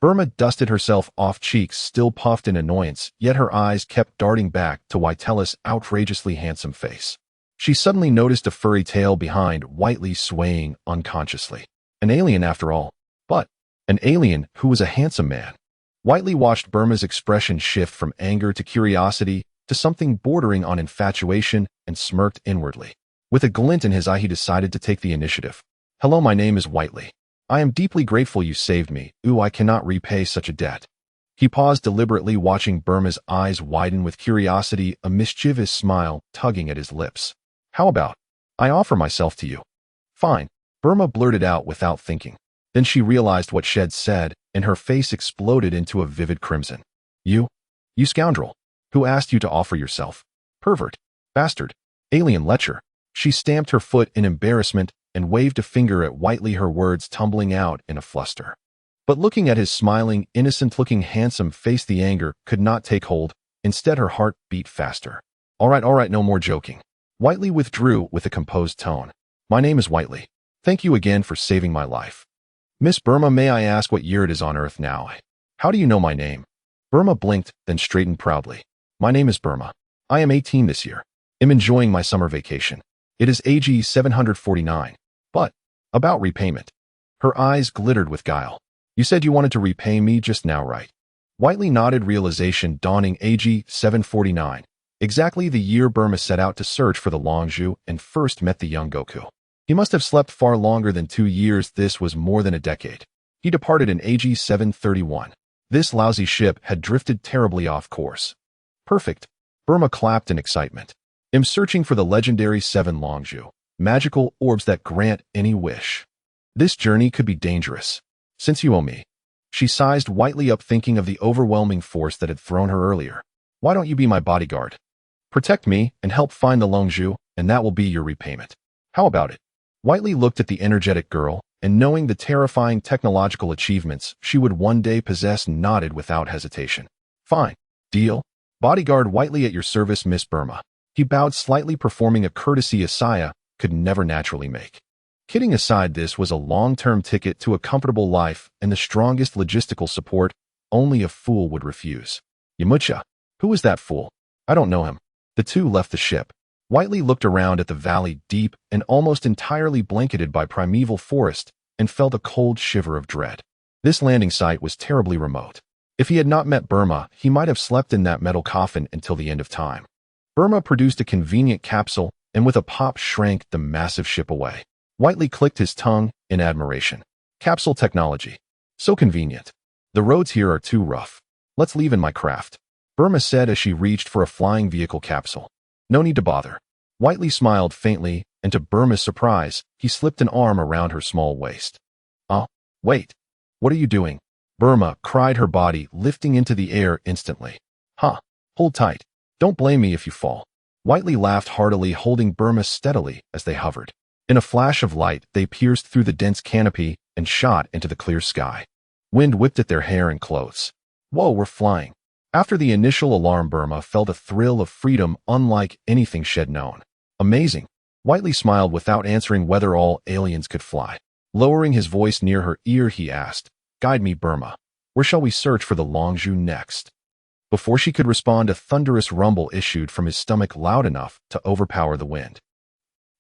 Bulma dusted herself off, cheeks still puffed in annoyance, yet her eyes kept darting back to Whiteley's outrageously handsome face. She suddenly noticed a furry tail behind Whiteley, swaying unconsciously. An alien after all. But an alien who was a handsome man. Whiteley watched Bulma's expression shift from anger to curiosity to something bordering on infatuation and smirked inwardly. With a glint in his eye, he decided to take the initiative. Hello, my name is Whiteley. I am deeply grateful you saved me. I cannot repay such a debt. He paused deliberately, watching Bulma's eyes widen with curiosity, a mischievous smile tugging at his lips. How about I offer myself to you? Fine, Bulma blurted out without thinking. Then she realized what she'd said, and her face exploded into a vivid crimson. You scoundrel. Who asked you to offer yourself? Pervert. Bastard. Alien lecher. She stamped her foot in embarrassment and waved a finger at Whiteley, her words tumbling out in a fluster. But looking at his smiling, innocent-looking, handsome face, the anger could not take hold. Instead, her heart beat faster. All right, no more joking. Whiteley withdrew with a composed tone. My name is Whiteley. Thank you again for saving my life. Miss Bulma, may I ask what year it is on Earth now? How do you know my name? Bulma blinked, then straightened proudly. My name is Bulma. I am 18 this year. Am enjoying my summer vacation. It is AG 749. But about repayment. Her eyes glittered with guile. You said you wanted to repay me just now, right? Whiteley nodded, realization dawning. AG 749. Exactly the year Bulma set out to search for the Longzhu and first met the young Goku. He must have slept far longer than 2 years. This was more than a decade. He departed in AG 731. This lousy ship had drifted terribly off course. Perfect. Bulma clapped in excitement. Am searching for the legendary 7 Longzhu, magical orbs that grant any wish. This journey could be dangerous. Since you owe me. She sized Whiteley up, thinking of the overwhelming force that had thrown her earlier. Why don't you be my bodyguard? Protect me and help find the Longzhu, and that will be your repayment. How about it? Whiteley looked at the energetic girl, and knowing the terrifying technological achievements she would one day possess, nodded without hesitation. Fine. Deal. Bodyguard Whiteley at your service, Miss Bulma. He bowed slightly, performing a courtesy a Saya could never naturally make. Kidding aside, this was a long-term ticket to a comfortable life and the strongest logistical support only a fool would refuse. Yamucha. Who is that fool? I don't know him. The two left the ship. Whiteley looked around at the valley, deep and almost entirely blanketed by primeval forest, and felt a cold shiver of dread. This landing site was terribly remote. If he had not met Burma, he might have slept in that metal coffin until the end of time. Burma produced a convenient capsule, and with a pop shrank the massive ship away. Whiteley clicked his tongue in admiration. Capsule technology. So convenient. The roads here are too rough. Let's leave in my craft, Burma said as she reached for a flying vehicle capsule. No need to bother. Whiteley smiled faintly, and to Burma's surprise, he slipped an arm around her small waist. Oh, wait. What are you doing? Burma cried, her body lifting into the air instantly. Huh. Hold tight. Don't blame me if you fall. Whiteley laughed heartily, holding Burma steadily as they hovered. In a flash of light, they pierced through the dense canopy and shot into the clear sky. Wind whipped at their hair and clothes. Whoa, we're flying. After the initial alarm, Burma felt a thrill of freedom unlike anything she'd known. Amazing. Whiteley smiled without answering whether all aliens could fly. Lowering his voice near her ear, he asked, Guide me, Burma. Where shall we search for the Longzhu next? Before she could respond, a thunderous rumble issued from his stomach, loud enough to overpower the wind.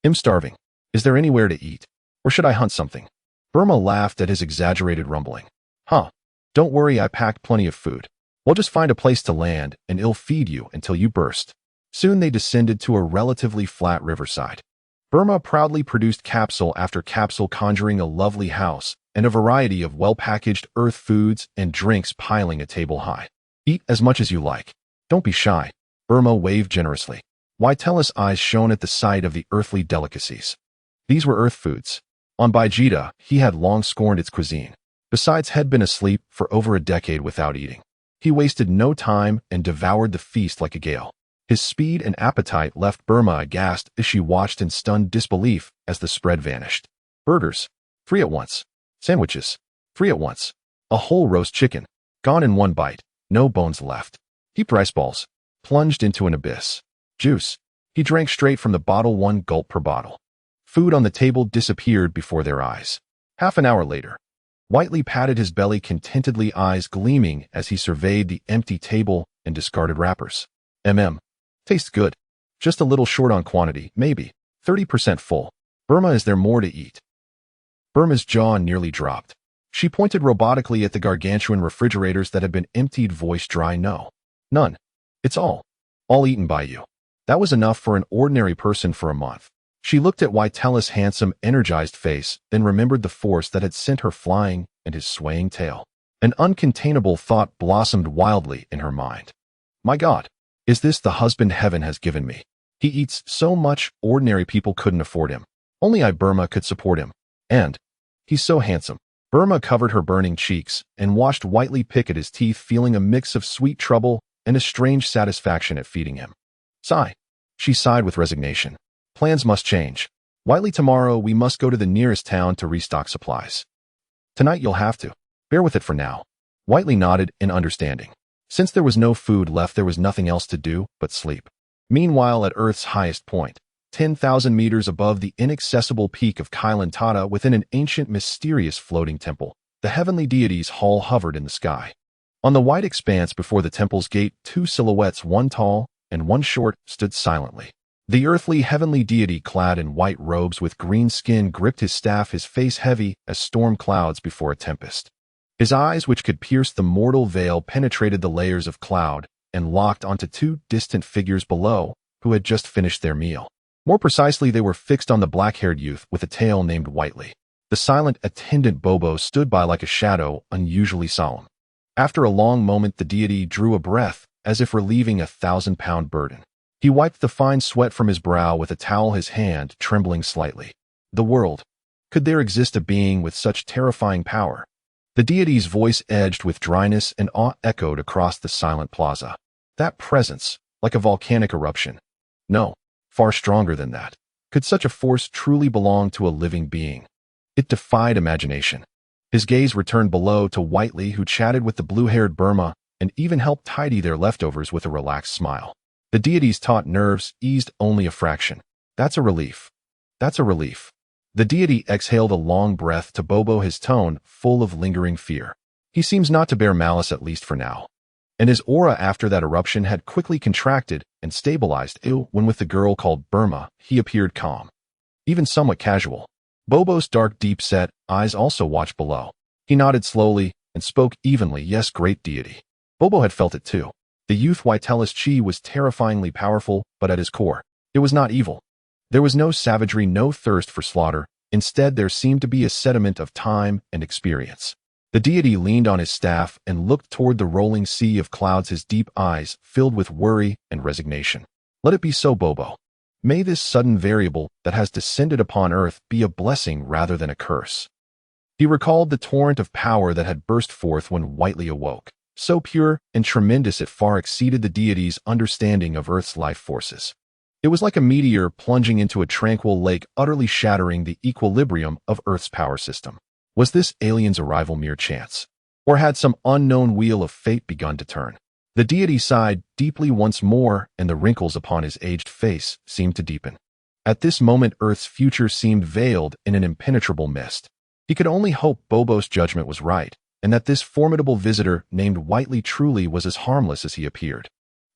I'm starving. Is there anywhere to eat? Or should I hunt something? Burma laughed at his exaggerated rumbling. Huh. Don't worry, I packed plenty of food. We'll just find a place to land, and it'll feed you until you burst. Soon they descended to a relatively flat riverside. Burma proudly produced capsule after capsule, conjuring a lovely house and a variety of well-packaged earth foods and drinks piling a table high. Eat as much as you like. Don't be shy. Burma waved generously. Whitella's eyes shone at the sight of the earthly delicacies. These were earth foods. On Vegeta, he had long scorned its cuisine. Besides, had been asleep for over a decade without eating. He wasted no time and devoured the feast like a gale. His speed and appetite left Burma aghast as she watched in stunned disbelief as the spread vanished. Burgers. 3 at once. Sandwiches. 3 at once. A whole roast chicken. Gone in one bite. No bones left. Heaped rice balls. Plunged into an abyss. Juice. He drank straight from the bottle, 1 gulp per bottle. Food on the table disappeared before their eyes. Half an hour later, Whiteley patted his belly contentedly, eyes gleaming as he surveyed the empty table and discarded wrappers. Tastes good. Just a little short on quantity, maybe. 30% full. Burma, is there more to eat? Burma's jaw nearly dropped. She pointed robotically at the gargantuan refrigerators that had been emptied, voice dry. No. None. It's all eaten by you. That was enough for an ordinary person for a month. She looked at Whitella's handsome, energized face, then remembered the force that had sent her flying and his swaying tail. An uncontainable thought blossomed wildly in her mind. My God, is this the husband heaven has given me? He eats so much, ordinary people couldn't afford him. Only I, Burma, could support him. And he's so handsome. Burma covered her burning cheeks and watched Whiteley pick at his teeth, feeling a mix of sweet trouble and a strange satisfaction at feeding him. Sigh. She sighed with resignation. Plans must change. Whiteley, tomorrow we must go to the nearest town to restock supplies. Tonight you'll have to. Bear with it for now. Whiteley nodded in understanding. Since there was no food left, there was nothing else to do but sleep. Meanwhile, at Earth's highest point, 10,000 meters above the inaccessible peak of Kailantata, within an ancient, mysterious floating temple, the heavenly deity's hall hovered in the sky. On the wide expanse before the temple's gate, 2 silhouettes, one tall and one short, stood silently. The earthly heavenly deity, clad in white robes with green skin, gripped his staff, his face heavy as storm clouds before a tempest. His eyes, which could pierce the mortal veil, penetrated the layers of cloud and locked onto 2 distant figures below who had just finished their meal. More precisely, they were fixed on the black-haired youth with a tail named Whiteley. The silent attendant Bobo stood by like a shadow, unusually solemn. After a long moment, the deity drew a breath, as if relieving a 1,000-pound burden. He wiped the fine sweat from his brow with a towel, his hand trembling slightly. The world. Could there exist a being with such terrifying power? The deity's voice, edged with dryness and awe, echoed across the silent plaza. That presence, like a volcanic eruption. No, far stronger than that. Could such a force truly belong to a living being? It defied imagination. His gaze returned below to Whiteley, who chatted with the blue-haired Burma and even helped tidy their leftovers with a relaxed smile. The deity's taut nerves eased only a fraction. That's a relief. That's a relief. The deity exhaled a long breath to Bobo, his tone full of lingering fear. He seems not to bear malice, at least for now. And his aura after that eruption had quickly contracted and stabilized. When with the girl called Burma, he appeared calm, even somewhat casual. Bobo's dark, deep-set eyes also watched below. He nodded slowly and spoke evenly. Yes, great deity. Bobo had felt it too. The youth Whiteless chi was terrifyingly powerful, but at his core, it was not evil. There was no savagery, no thirst for slaughter. Instead, there seemed to be a sediment of time and experience. The deity leaned on his staff and looked toward the rolling sea of clouds, his deep eyes filled with worry and resignation. Let it be so, Bobo. May this sudden variable that has descended upon Earth be a blessing rather than a curse. He recalled the torrent of power that had burst forth when Whiteley awoke. So pure and tremendous it far exceeded the deity's understanding of Earth's life forces. It was like a meteor plunging into a tranquil lake, utterly shattering the equilibrium of Earth's power system. Was this alien's arrival mere chance? Or had some unknown wheel of fate begun to turn? The deity sighed deeply once more, and the wrinkles upon his aged face seemed to deepen. At this moment, Earth's future seemed veiled in an impenetrable mist. He could only hope Bobo's judgment was right, and that this formidable visitor named Whiteley truly was as harmless as he appeared.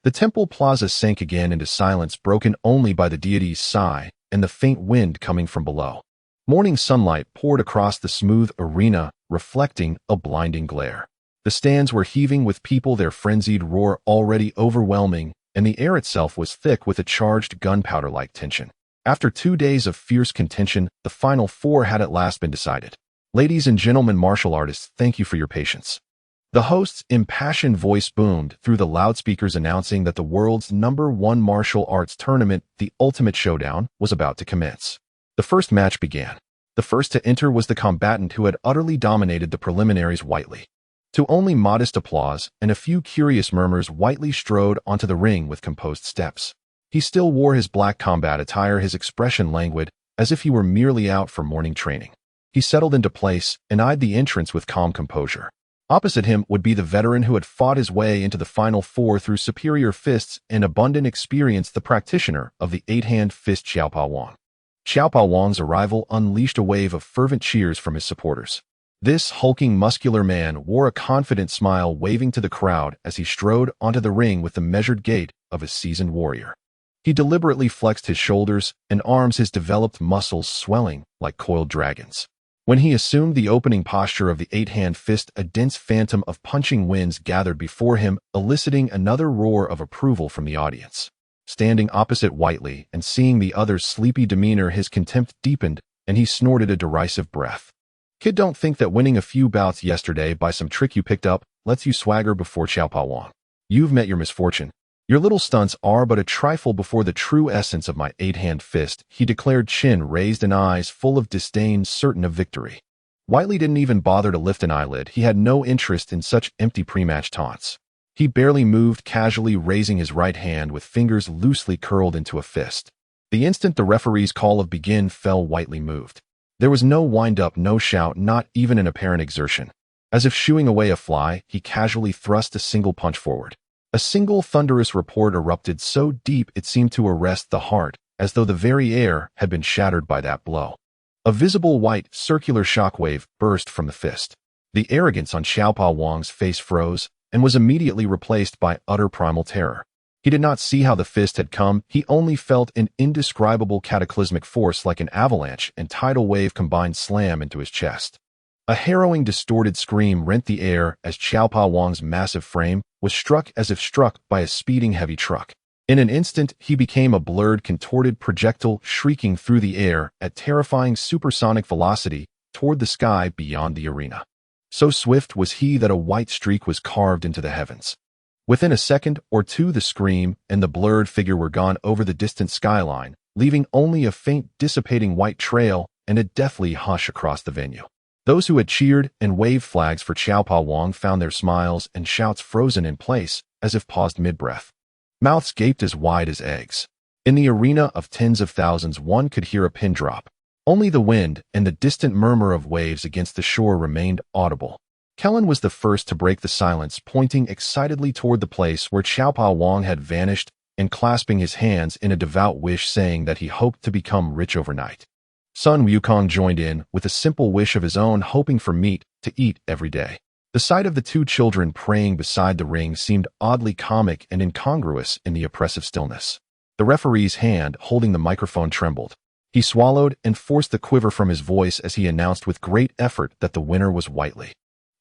The temple plaza sank again into silence, broken only by the deity's sigh and the faint wind coming from below. Morning sunlight poured across the smooth arena, reflecting a blinding glare. The stands were heaving with people, their frenzied roar already overwhelming, and the air itself was thick with a charged gunpowder-like tension. After 2 days of fierce contention, the final four had at last been decided. Ladies and gentlemen martial artists, thank you for your patience. The host's impassioned voice boomed through the loudspeakers, announcing that the world's #1 martial arts tournament, the Ultimate Showdown, was about to commence. The first match began. The first to enter was the combatant who had utterly dominated the preliminaries, Whiteley. To only modest applause and a few curious murmurs, Whiteley strode onto the ring with composed steps. He still wore his black combat attire, his expression languid, as if he were merely out for morning training. He settled into place and eyed the entrance with calm composure. Opposite him would be the veteran who had fought his way into the final four through superior fists and abundant experience, the practitioner of the eight-hand fist, Xiaopao Wang. Xiaopao Wang's arrival unleashed a wave of fervent cheers from his supporters. This hulking, muscular man wore a confident smile, waving to the crowd as he strode onto the ring with the measured gait of a seasoned warrior. He deliberately flexed his shoulders and arms, his developed muscles swelling like coiled dragons. When he assumed the opening posture of the eight-hand fist, a dense phantom of punching winds gathered before him, eliciting another roar of approval from the audience. Standing opposite Whiteley and seeing the other's sleepy demeanor, his contempt deepened, and he snorted a derisive breath. Kid, don't think that winning a few bouts yesterday by some trick you picked up lets you swagger before Xiaopao Wang. You've met your misfortune. Your little stunts are but a trifle before the true essence of my eight-hand fist, he declared, chin raised and eyes full of disdain, certain of victory. Whiteley didn't even bother to lift an eyelid. He had no interest in such empty pre-match taunts. He barely moved, casually raising his right hand with fingers loosely curled into a fist. The instant the referee's call of begin fell, Whiteley moved. There was no wind-up, no shout, not even an apparent exertion. As if shooing away a fly, he casually thrust a single punch forward. A single thunderous report erupted so deep it seemed to arrest the heart, as though the very air had been shattered by that blow. A visible white, circular shockwave burst from the fist. The arrogance on Xiaopao Wang's face froze, and was immediately replaced by utter primal terror. He did not see how the fist had come, he only felt an indescribable cataclysmic force like an avalanche and tidal wave combined slam into his chest. A harrowing, distorted scream rent the air as Xiaopao Wang's massive frame was struck as if struck by a speeding heavy truck. In an instant, he became a blurred, contorted projectile shrieking through the air at terrifying supersonic velocity toward the sky beyond the arena. So swift was he that a white streak was carved into the heavens. Within a second or two, the scream and the blurred figure were gone over the distant skyline, leaving only a faint, dissipating white trail and a deathly hush across the venue. Those who had cheered and waved flags for Xiaopao Wang found their smiles and shouts frozen in place, as if paused mid-breath. Mouths gaped as wide as eggs. In the arena of tens of thousands, one could hear a pin drop. Only the wind and the distant murmur of waves against the shore remained audible. Kellen was the first to break the silence, pointing excitedly toward the place where Xiaopao Wang had vanished and clasping his hands in a devout wish, saying that he hoped to become rich overnight. Sun Wukong joined in with a simple wish of his own, hoping for meat to eat every day. The sight of the two children praying beside the ring seemed oddly comic and incongruous in the oppressive stillness. The referee's hand holding the microphone trembled. He swallowed and forced the quiver from his voice as he announced with great effort that the winner was Whiteley.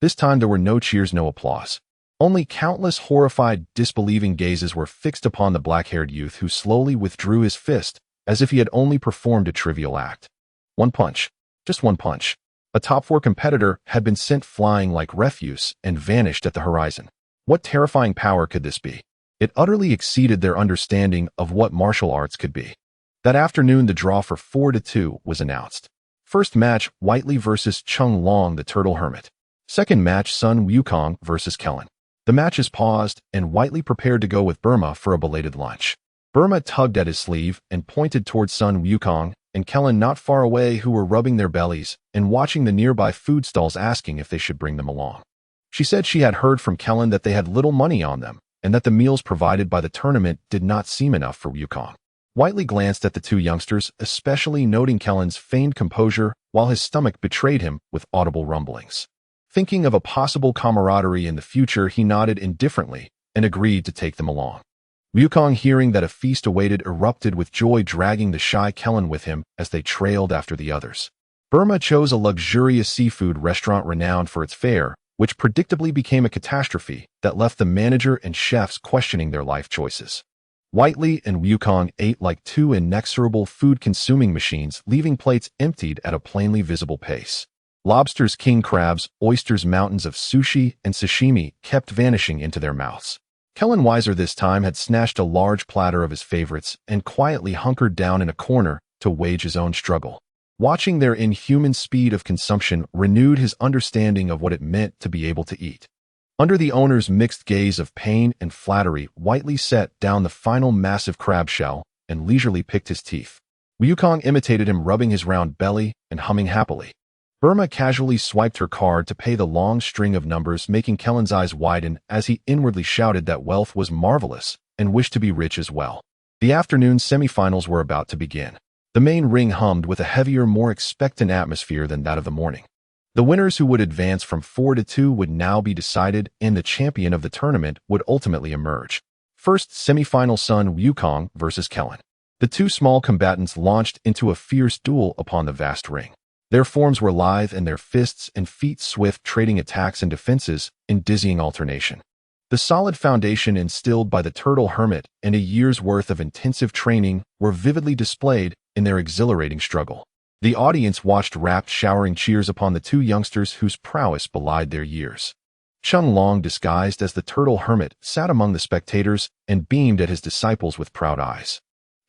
This time there were no cheers, no applause. Only countless horrified, disbelieving gazes were fixed upon the black-haired youth who slowly withdrew his fist as if he had only performed a trivial act. One punch. Just one punch. A top-4 competitor had been sent flying like refuse and vanished at the horizon. What terrifying power could this be? It utterly exceeded their understanding of what martial arts could be. That afternoon, the draw for 4-2 was announced. First match, Whiteley versus Chung Long, the Turtle Hermit. Second match, Sun Wukong versus Kellen. The matches paused, and Whiteley prepared to go with Burma for a belated lunch. Burma tugged at his sleeve and pointed towards Sun Wukong and Kellen not far away, who were rubbing their bellies and watching the nearby food stalls, asking if they should bring them along. She said she had heard from Kellen that they had little money on them and that the meals provided by the tournament did not seem enough for Wukong. Whiteley glanced at the two youngsters, especially noting Kellen's feigned composure, while his stomach betrayed him with audible rumblings. Thinking of a possible camaraderie in the future, he nodded indifferently and agreed to take them along. Wukong, hearing that a feast awaited, erupted with joy, dragging the shy Kellen with him as they trailed after the others. Burma chose a luxurious seafood restaurant renowned for its fare, which predictably became a catastrophe that left the manager and chefs questioning their life choices. Whiteley and Wukong ate like two inexorable food-consuming machines, leaving plates emptied at a plainly visible pace. Lobsters, king crabs, oysters, mountains of sushi, and sashimi kept vanishing into their mouths. Kellen, wiser this time, had snatched a large platter of his favorites and quietly hunkered down in a corner to wage his own struggle. Watching their inhuman speed of consumption renewed his understanding of what it meant to be able to eat. Under the owner's mixed gaze of pain and flattery, Whiteley set down the final massive crab shell and leisurely picked his teeth. Wukong imitated him, rubbing his round belly and humming happily. Burma casually swiped her card to pay the long string of numbers, making Kellen's eyes widen as he inwardly shouted that wealth was marvelous and wished to be rich as well. The afternoon semifinals were about to begin. The main ring hummed with a heavier, more expectant atmosphere than that of the morning. The winners, who would advance from 4-2, would now be decided, and the champion of the tournament would ultimately emerge. First semifinal, Sun Wukong versus Kellen. The two small combatants launched into a fierce duel upon the vast ring. Their forms were lithe and their fists and feet swift, trading attacks and defenses in dizzying alternation. The solid foundation instilled by the Turtle Hermit and a year's worth of intensive training were vividly displayed in their exhilarating struggle. The audience watched, rapt, showering cheers upon the two youngsters whose prowess belied their years. Chung Long, disguised as the Turtle Hermit, sat among the spectators and beamed at his disciples with proud eyes.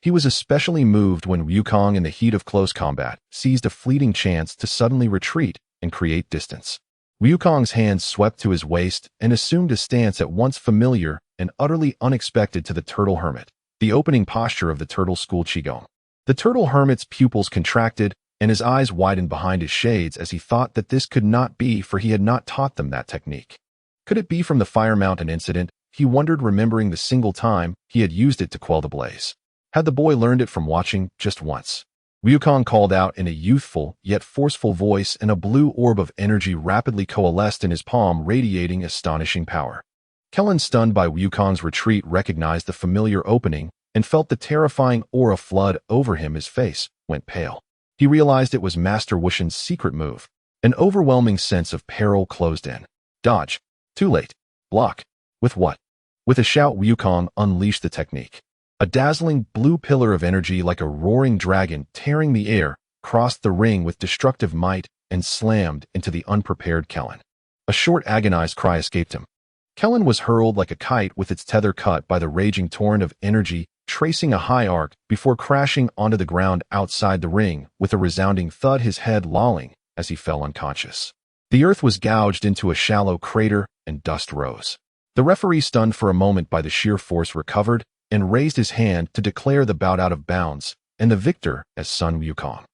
He was especially moved when Wukong, in the heat of close combat, seized a fleeting chance to suddenly retreat and create distance. Wukong's hands swept to his waist and assumed a stance at once familiar and utterly unexpected to the Turtle Hermit, the opening posture of the Turtle School Qigong. The Turtle Hermit's pupils contracted and his eyes widened behind his shades as he thought that this could not be, for he had not taught them that technique. Could it be from the Fire Mountain incident? He wondered, remembering the single time he had used it to quell the blaze. Had the boy learned it from watching just once? Wukong called out in a youthful yet forceful voice, and a blue orb of energy rapidly coalesced in his palm, radiating astonishing power. Kellen, stunned by Wukong's retreat, recognized the familiar opening and felt the terrifying aura flood over him. His face went pale. He realized it was Master Wushan's secret move. An overwhelming sense of peril closed in. Dodge. Too late. Block. With what? With a shout, Wukong unleashed the technique. A dazzling blue pillar of energy, like a roaring dragon tearing the air, crossed the ring with destructive might and slammed into the unprepared Kellen. A short, agonized cry escaped him. Kellen was hurled like a kite, with its tether cut by the raging torrent of energy, tracing a high arc before crashing onto the ground outside the ring with a resounding thud, his head lolling as he fell unconscious. The earth was gouged into a shallow crater and dust rose. The referee, stunned for a moment by the sheer force, recovered and raised his hand to declare the bout out of bounds and the victor as Sun Wukong.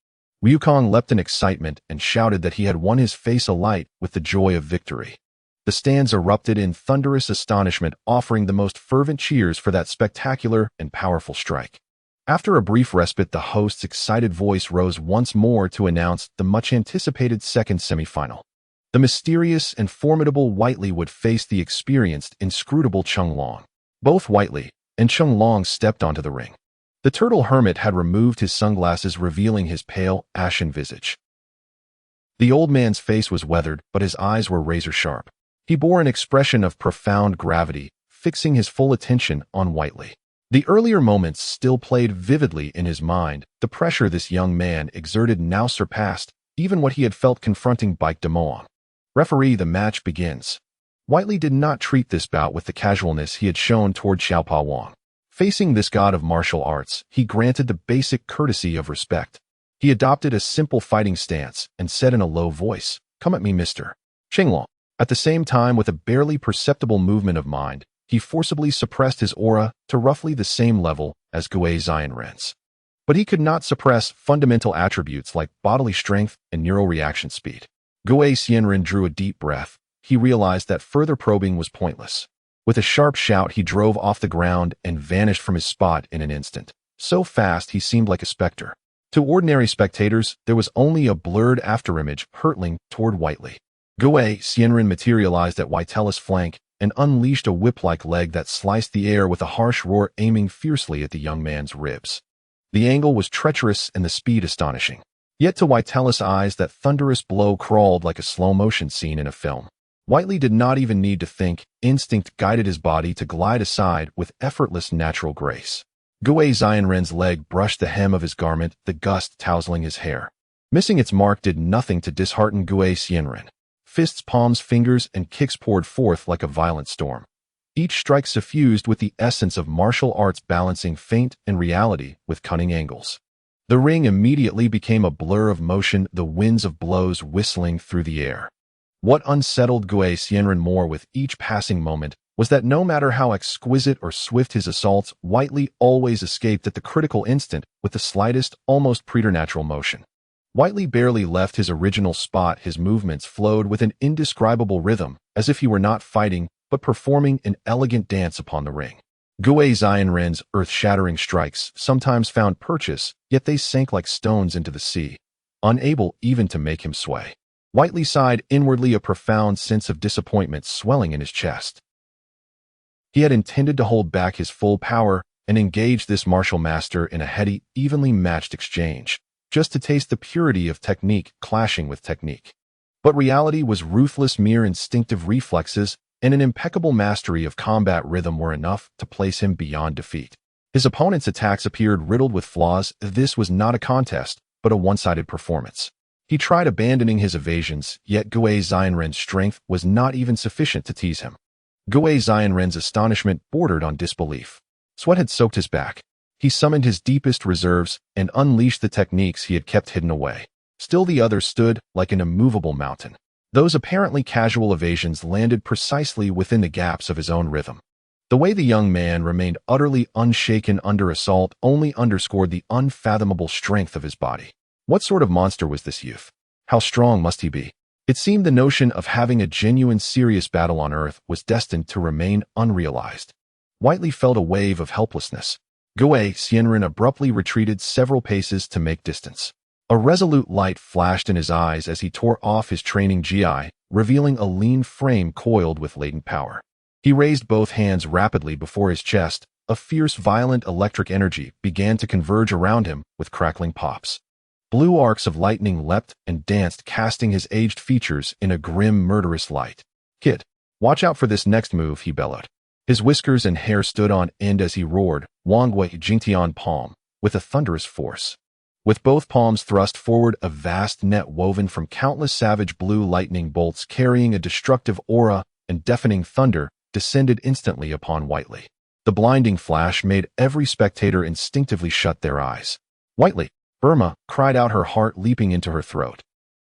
Wukong leapt in excitement and shouted that he had won, his face alight with the joy of victory. The stands erupted in thunderous astonishment, offering the most fervent cheers for that spectacular and powerful strike. After a brief respite, the host's excited voice rose once more to announce the much-anticipated second semifinal. The mysterious and formidable Whiteley would face the experienced, inscrutable Chung Long. Both Whiteley and Chung Long stepped onto the ring. The turtle hermit had removed his sunglasses, revealing his pale, ashen visage. The old man's face was weathered, but his eyes were razor-sharp. He bore an expression of profound gravity, fixing his full attention on Whiteley. The earlier moments still played vividly in his mind. The pressure this young man exerted now surpassed even what he had felt confronting Baek Damoang. Referee, the match begins. Whiteley did not treat this bout with the casualness he had shown toward Xiaopa Wang. Facing this god of martial arts, he granted the basic courtesy of respect. He adopted a simple fighting stance and said in a low voice, "Come at me, Mr. Qinglong." At the same time, with a barely perceptible movement of mind, he forcibly suppressed his aura to roughly the same level as Gui Xianren's. But he could not suppress fundamental attributes like bodily strength and neural reaction speed. Gui Xianren drew a deep breath. He realized that further probing was pointless. With a sharp shout, he drove off the ground and vanished from his spot in an instant. So fast, he seemed like a specter. To ordinary spectators, there was only a blurred afterimage hurtling toward Whiteley. Gui Xianren materialized at Whiteley's flank and unleashed a whip-like leg that sliced the air with a harsh roar, aiming fiercely at the young man's ribs. The angle was treacherous and the speed astonishing. Yet to Whiteley's eyes, that thunderous blow crawled like a slow-motion scene in a film. Whiteley did not even need to think. Instinct guided his body to glide aside with effortless natural grace. Gui Xianren's leg brushed the hem of his garment, the gust tousling his hair. Missing its mark did nothing to dishearten Gui Xianren. Fists, palms, fingers, and kicks poured forth like a violent storm. Each strike suffused with the essence of martial arts, balancing feint and reality with cunning angles. The ring immediately became a blur of motion, the winds of blows whistling through the air. What unsettled Gui Xianren more with each passing moment was that no matter how exquisite or swift his assaults, Whiteley always escaped at the critical instant with the slightest, almost preternatural motion. Whiteley barely left his original spot. His movements flowed with an indescribable rhythm, as if he were not fighting, but performing an elegant dance upon the ring. Gui Xianren's earth-shattering strikes sometimes found purchase, yet they sank like stones into the sea, unable even to make him sway. Whiteley sighed inwardly, a profound sense of disappointment swelling in his chest. He had intended to hold back his full power and engage this martial master in a heady, evenly matched exchange, just to taste the purity of technique clashing with technique. But reality was ruthless. Mere instinctive reflexes and an impeccable mastery of combat rhythm were enough to place him beyond defeat. His opponent's attacks appeared riddled with flaws. This was not a contest, but a one-sided performance. He tried abandoning his evasions, yet Gui Xianren's strength was not even sufficient to tease him. Gui Xianren's astonishment bordered on disbelief. Sweat had soaked his back. He summoned his deepest reserves and unleashed the techniques he had kept hidden away. Still the other stood like an immovable mountain. Those apparently casual evasions landed precisely within the gaps of his own rhythm. The way the young man remained utterly unshaken under assault only underscored the unfathomable strength of his body. What sort of monster was this youth? How strong must he be? It seemed the notion of having a genuine, serious battle on Earth was destined to remain unrealized. Whiteley felt a wave of helplessness. Gui Xianren abruptly retreated several paces to make distance. A resolute light flashed in his eyes as he tore off his training gi, revealing a lean frame coiled with latent power. He raised both hands rapidly before his chest. A fierce, violent electric energy began to converge around him with crackling pops. Blue arcs of lightning leapt and danced, casting his aged features in a grim, murderous light. "Kid, watch out for this next move," he bellowed. His whiskers and hair stood on end as he roared, "Wangwei Jingtian palm," with a thunderous force. With both palms thrust forward, a vast net woven from countless savage blue lightning bolts carrying a destructive aura and deafening thunder descended instantly upon Whiteley. The blinding flash made every spectator instinctively shut their eyes. "Whiteley!" Burma cried out, her heart leaping into her throat.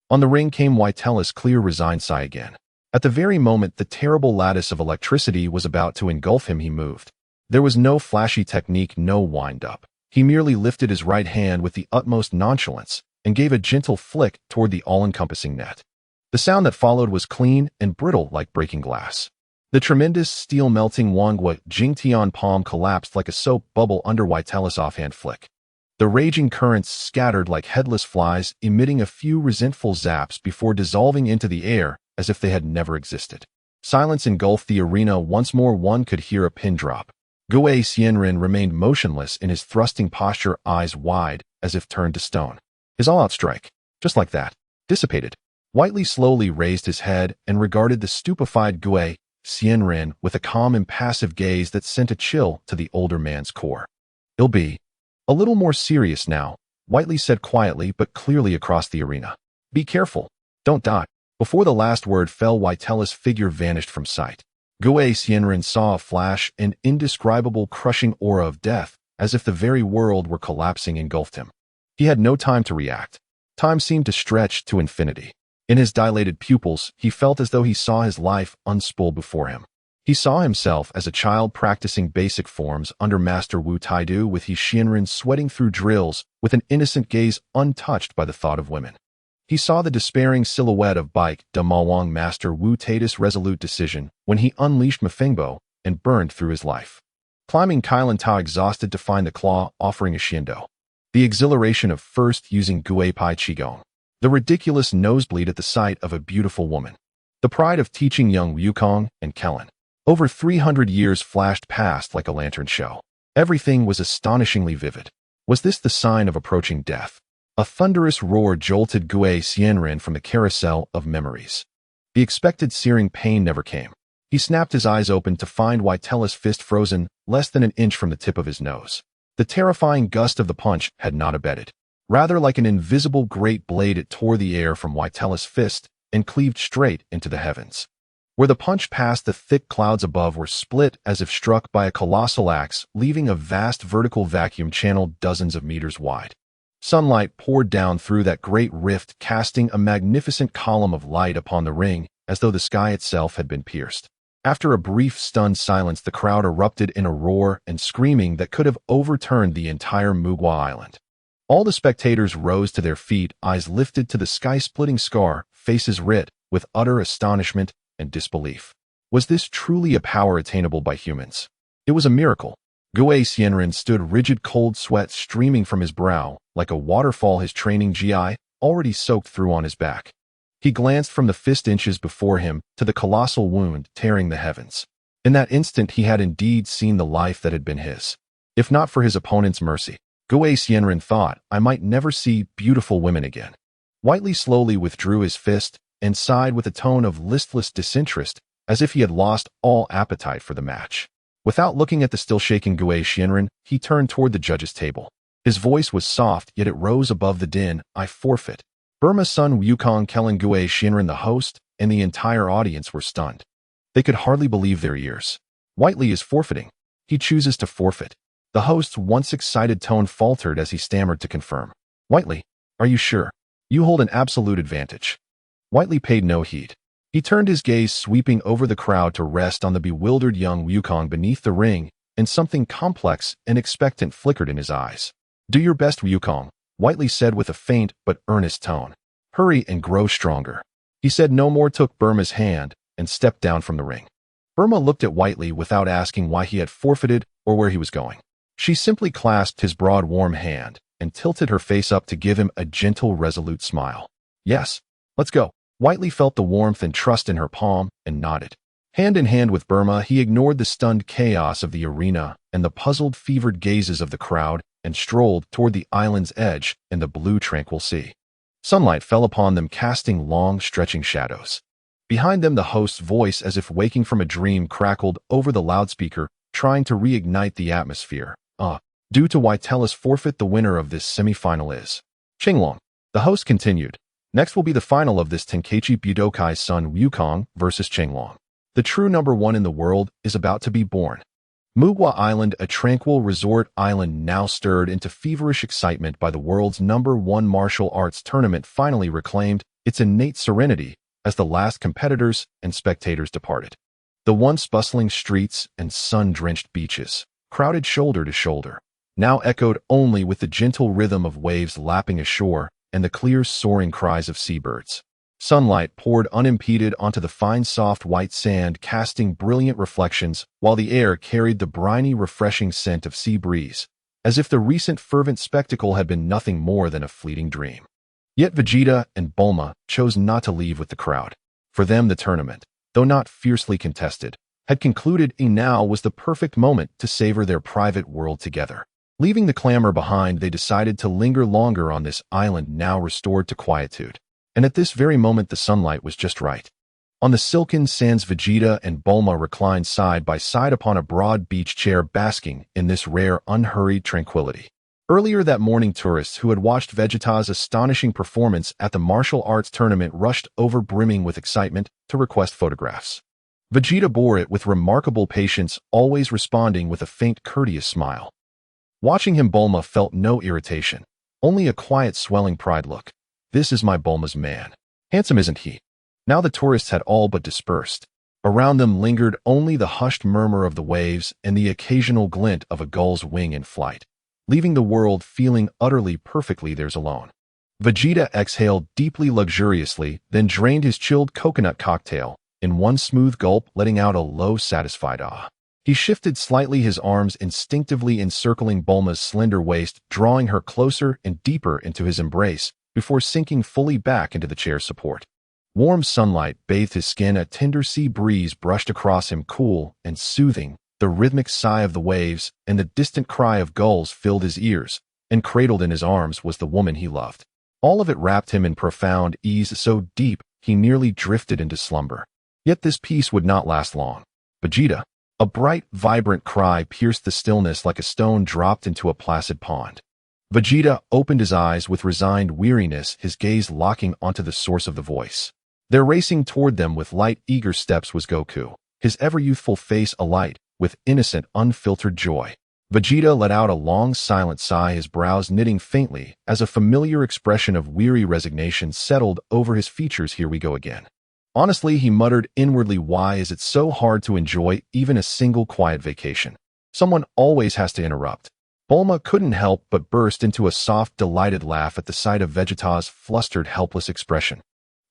On the ring came Whiteley's clear, resigned sigh again. At the very moment the terrible lattice of electricity was about to engulf him, he moved. There was no flashy technique, no wind-up. He merely lifted his right hand with the utmost nonchalance and gave a gentle flick toward the all-encompassing net. The sound that followed was clean and brittle like breaking glass. The tremendous steel-melting Wangwei Jingtian palm collapsed like a soap bubble under Whiteley's offhand flick. The raging currents scattered like headless flies, emitting a few resentful zaps before dissolving into the air as if they had never existed. Silence engulfed the arena once more. One could hear a pin drop. Gue Xianren remained motionless in his thrusting posture, eyes wide, as if turned to stone. His all-out strike, just like that, dissipated. Whiteley slowly raised his head and regarded the stupefied Gue Xianren with a calm, impassive gaze that sent a chill to the older man's core. "It'll be a little more serious now," Whiteley said quietly but clearly across the arena. "Be careful. Don't die." Before the last word fell, Whitella's figure vanished from sight. Gue Xianren saw a flash, an indescribable crushing aura of death, as if the very world were collapsing, engulfed him. He had no time to react. Time seemed to stretch to infinity. In his dilated pupils, he felt as though he saw his life unspooled before him. He saw himself as a child practicing basic forms under Master Wu Taidu, with his Xianren sweating through drills with an innocent gaze untouched by the thought of women. He saw the despairing silhouette of Baik de Mawang Master Wu Taidu's resolute decision when he unleashed Mafengbo and burned through his life. Climbing Kailan Tao, exhausted to find the claw, offering a Xiando. The exhilaration of first using Gue Pai Qigong. The ridiculous nosebleed at the sight of a beautiful woman. The pride of teaching young Wukong and Kellen. Over 300 years flashed past like a lantern show. Everything was astonishingly vivid. Was this the sign of approaching death? A thunderous roar jolted Gue Xianren from the carousel of memories. The expected searing pain never came. He snapped his eyes open to find Whitella's fist frozen less than an inch from the tip of his nose. The terrifying gust of the punch had not abated. Rather, like an invisible great blade, it tore the air from Whitella's fist and cleaved straight into the heavens. Where the punch passed, the thick clouds above were split as if struck by a colossal axe, leaving a vast vertical vacuum channel dozens of meters wide. Sunlight poured down through that great rift, casting a magnificent column of light upon the ring, as though the sky itself had been pierced. After a brief, stunned silence, the crowd erupted in a roar and screaming that could have overturned the entire Mugwa Island. All the spectators rose to their feet, eyes lifted to the sky-splitting scar, faces writ with utter astonishment and disbelief. Was this truly a power attainable by humans? It was a miracle. Gue Xianren stood rigid, cold sweat streaming from his brow, like a waterfall, his training GI already soaked through on his back. He glanced from the fist inches before him to the colossal wound tearing the heavens. In that instant he had indeed seen the life that had been his. If not for his opponent's mercy, Gue Xianren thought, I might never see beautiful women again. Whiteley slowly withdrew his fist and sighed with a tone of listless disinterest, as if he had lost all appetite for the match. Without looking at the still shaking Gue Xianren, he turned toward the judge's table. His voice was soft, yet it rose above the din. "I forfeit." Burma's son Wukong, Kellen, Gue Xianren, the host, and the entire audience were stunned. They could hardly believe their ears. Whiteley is forfeiting. He chooses to forfeit. The host's once excited tone faltered as he stammered to confirm. "Whiteley, are you sure? You hold an absolute advantage." Whiteley paid no heed. He turned his gaze sweeping over the crowd to rest on the bewildered young Wukong beneath the ring, and something complex and expectant flickered in his eyes. "Do your best, Wukong," Whiteley said with a faint but earnest tone. "Hurry and grow stronger." He said no more, took Burma's hand, and stepped down from the ring. Burma looked at Whiteley without asking why he had forfeited or where he was going. She simply clasped his broad, warm hand and tilted her face up to give him a gentle, resolute smile. "Yes, let's go." Whiteley felt the warmth and trust in her palm and nodded. Hand in hand with Burma, he ignored the stunned chaos of the arena and the puzzled, fevered gazes of the crowd and strolled toward the island's edge in the blue, tranquil sea. Sunlight fell upon them, casting long, stretching shadows. Behind them, the host's voice, as if waking from a dream, crackled over the loudspeaker, trying to reignite the atmosphere. Due to Whitella's forfeit, the winner of this semi-final is Qinglong. The host continued. Next will be the final of this Tenkaichi Budokai's son Wukong versus Qinglong. The true number one in the world is about to be born. Mugwa Island, a tranquil resort island now stirred into feverish excitement by the world's number one martial arts tournament, finally reclaimed its innate serenity as the last competitors and spectators departed. The once bustling streets and sun-drenched beaches, crowded shoulder to shoulder, now echoed only with the gentle rhythm of waves lapping ashore and the clear, soaring cries of seabirds. Sunlight poured unimpeded onto the fine, soft white sand, casting brilliant reflections, while the air carried the briny, refreshing scent of sea breeze, as if the recent fervent spectacle had been nothing more than a fleeting dream. Yet Vegeta and Bulma chose not to leave with the crowd. For them, the tournament, though not fiercely contested, had concluded, and now was the perfect moment to savor their private world together. Leaving the clamor behind, they decided to linger longer on this island now restored to quietude. And at this very moment the sunlight was just right. On the silken sands, Vegeta and Bulma reclined side by side upon a broad beach chair, basking in this rare, unhurried tranquility. Earlier that morning, tourists who had watched Vegeta's astonishing performance at the martial arts tournament rushed over, brimming with excitement, to request photographs. Vegeta bore it with remarkable patience, always responding with a faint, courteous smile. Watching him, Bulma felt no irritation, only a quiet, swelling pride. Look, this is my Bulma's man. Handsome, isn't he? Now the tourists had all but dispersed. Around them lingered only the hushed murmur of the waves and the occasional glint of a gull's wing in flight, leaving the world feeling utterly perfectly theirs alone. Vegeta exhaled deeply, luxuriously, then drained his chilled coconut cocktail in one smooth gulp, letting out a low, satisfied ah. He shifted slightly, his arms instinctively encircling Bulma's slender waist, drawing her closer and deeper into his embrace before sinking fully back into the chair's support. Warm sunlight bathed his skin, a tender sea breeze brushed across him, cool and soothing. The rhythmic sigh of the waves and the distant cry of gulls filled his ears, and cradled in his arms was the woman he loved. All of it wrapped him in profound ease, so deep he nearly drifted into slumber. Yet this peace would not last long. Vegeta! A bright, vibrant cry pierced the stillness like a stone dropped into a placid pond. Vegeta opened his eyes with resigned weariness, his gaze locking onto the source of the voice. There, racing toward them with light, eager steps, was Goku, his ever-youthful face alight with innocent, unfiltered joy. Vegeta let out a long, silent sigh, his brows knitting faintly as a familiar expression of weary resignation settled over his features. Here we go again. Honestly, he muttered inwardly, why is it so hard to enjoy even a single quiet vacation? Someone always has to interrupt. Bulma couldn't help but burst into a soft, delighted laugh at the sight of Vegeta's flustered, helpless expression.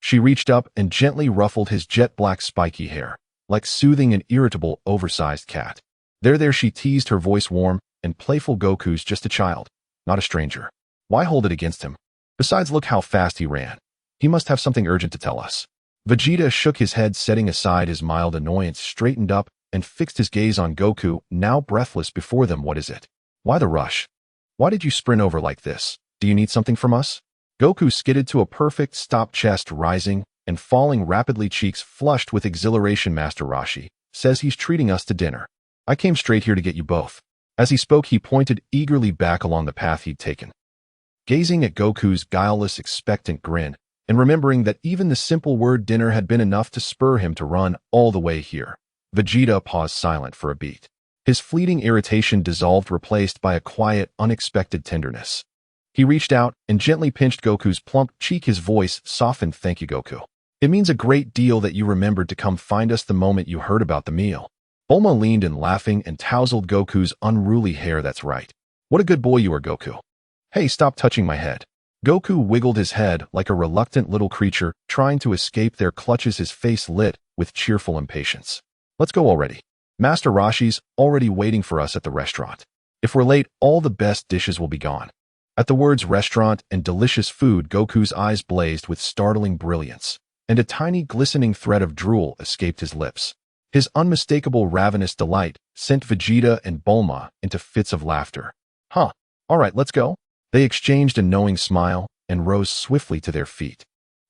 She reached up and gently ruffled his jet-black spiky hair, like soothing an irritable, oversized cat. There, she teased, her voice warm and playful. Goku's just a child, not a stranger. Why hold it against him? Besides, look how fast he ran. He must have something urgent to tell us. Vegeta shook his head, setting aside his mild annoyance, straightened up, and fixed his gaze on Goku, now breathless before them. What is it? Why the rush? Why did you sprint over like this? Do you need something from us? Goku skidded to a perfect stop, chest rising and falling rapidly, cheeks flushed with exhilaration. Master Roshi says he's treating us to dinner. I came straight here to get you both. As he spoke, he pointed eagerly back along the path he'd taken. Gazing at Goku's guileless, expectant grin, and remembering that even the simple word dinner had been enough to spur him to run all the way here, Vegeta paused, silent for a beat. His fleeting irritation dissolved, replaced by a quiet, unexpected tenderness. He reached out and gently pinched Goku's plump cheek, his voice softened. Thank you, Goku. It means a great deal that you remembered to come find us the moment you heard about the meal. Bulma leaned in, laughing, and tousled Goku's unruly hair. That's right. What a good boy you are, Goku. Hey, stop touching my head. Goku wiggled his head like a reluctant little creature trying to escape their clutches, his face lit with cheerful impatience. Let's go already. Master Roshi's already waiting for us at the restaurant. If we're late, all the best dishes will be gone. At the words restaurant and delicious food, Goku's eyes blazed with startling brilliance, and a tiny glistening thread of drool escaped his lips. His unmistakable ravenous delight sent Vegeta and Bulma into fits of laughter. All right, let's go. They exchanged a knowing smile and rose swiftly to their feet.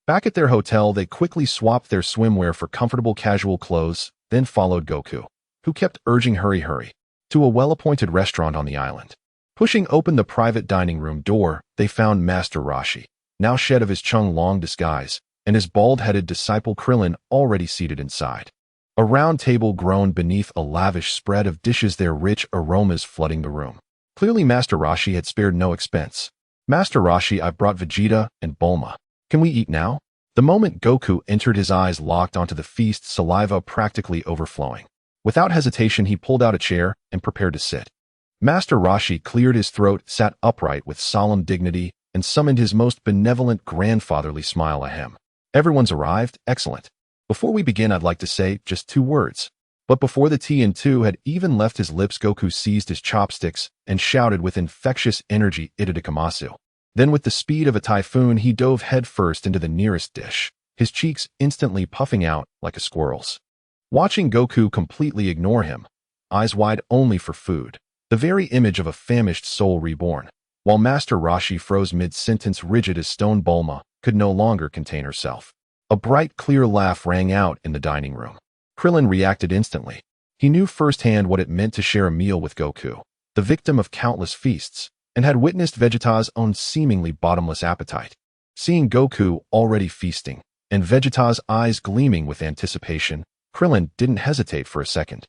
Back at their hotel, they quickly swapped their swimwear for comfortable casual clothes, then followed Goku, who kept urging hurry, to a well-appointed restaurant on the island. Pushing open the private dining room door, they found Master Roshi, now shed of his Chung-long disguise, and his bald-headed disciple Krillin already seated inside. A round table groaned beneath a lavish spread of dishes, their rich aromas flooding the room. Clearly Master Roshi had spared no expense. Master Roshi, I've brought Vegeta and Bulma. Can we eat now? The moment Goku entered, his eyes locked onto the feast, saliva practically overflowing. Without hesitation, he pulled out a chair and prepared to sit. Master Roshi cleared his throat, sat upright with solemn dignity, and summoned his most benevolent grandfatherly smile. Ahem. Everyone's arrived? Excellent. Before we begin, I'd like to say just 2 words. But before the TN2 had even left his lips, Goku seized his chopsticks and shouted with infectious energy, "Itadikamasu." Then with the speed of a typhoon, he dove headfirst into the nearest dish, his cheeks instantly puffing out like a squirrel's. Watching Goku completely ignore him, eyes wide only for food, the very image of a famished soul reborn, while Master Roshi froze mid-sentence rigid as stone, Bulma could no longer contain herself. A bright, clear laugh rang out in the dining room. Krillin reacted instantly. He knew firsthand what it meant to share a meal with Goku, the victim of countless feasts, and had witnessed Vegeta's own seemingly bottomless appetite. Seeing Goku already feasting, and Vegeta's eyes gleaming with anticipation, Krillin didn't hesitate for a second.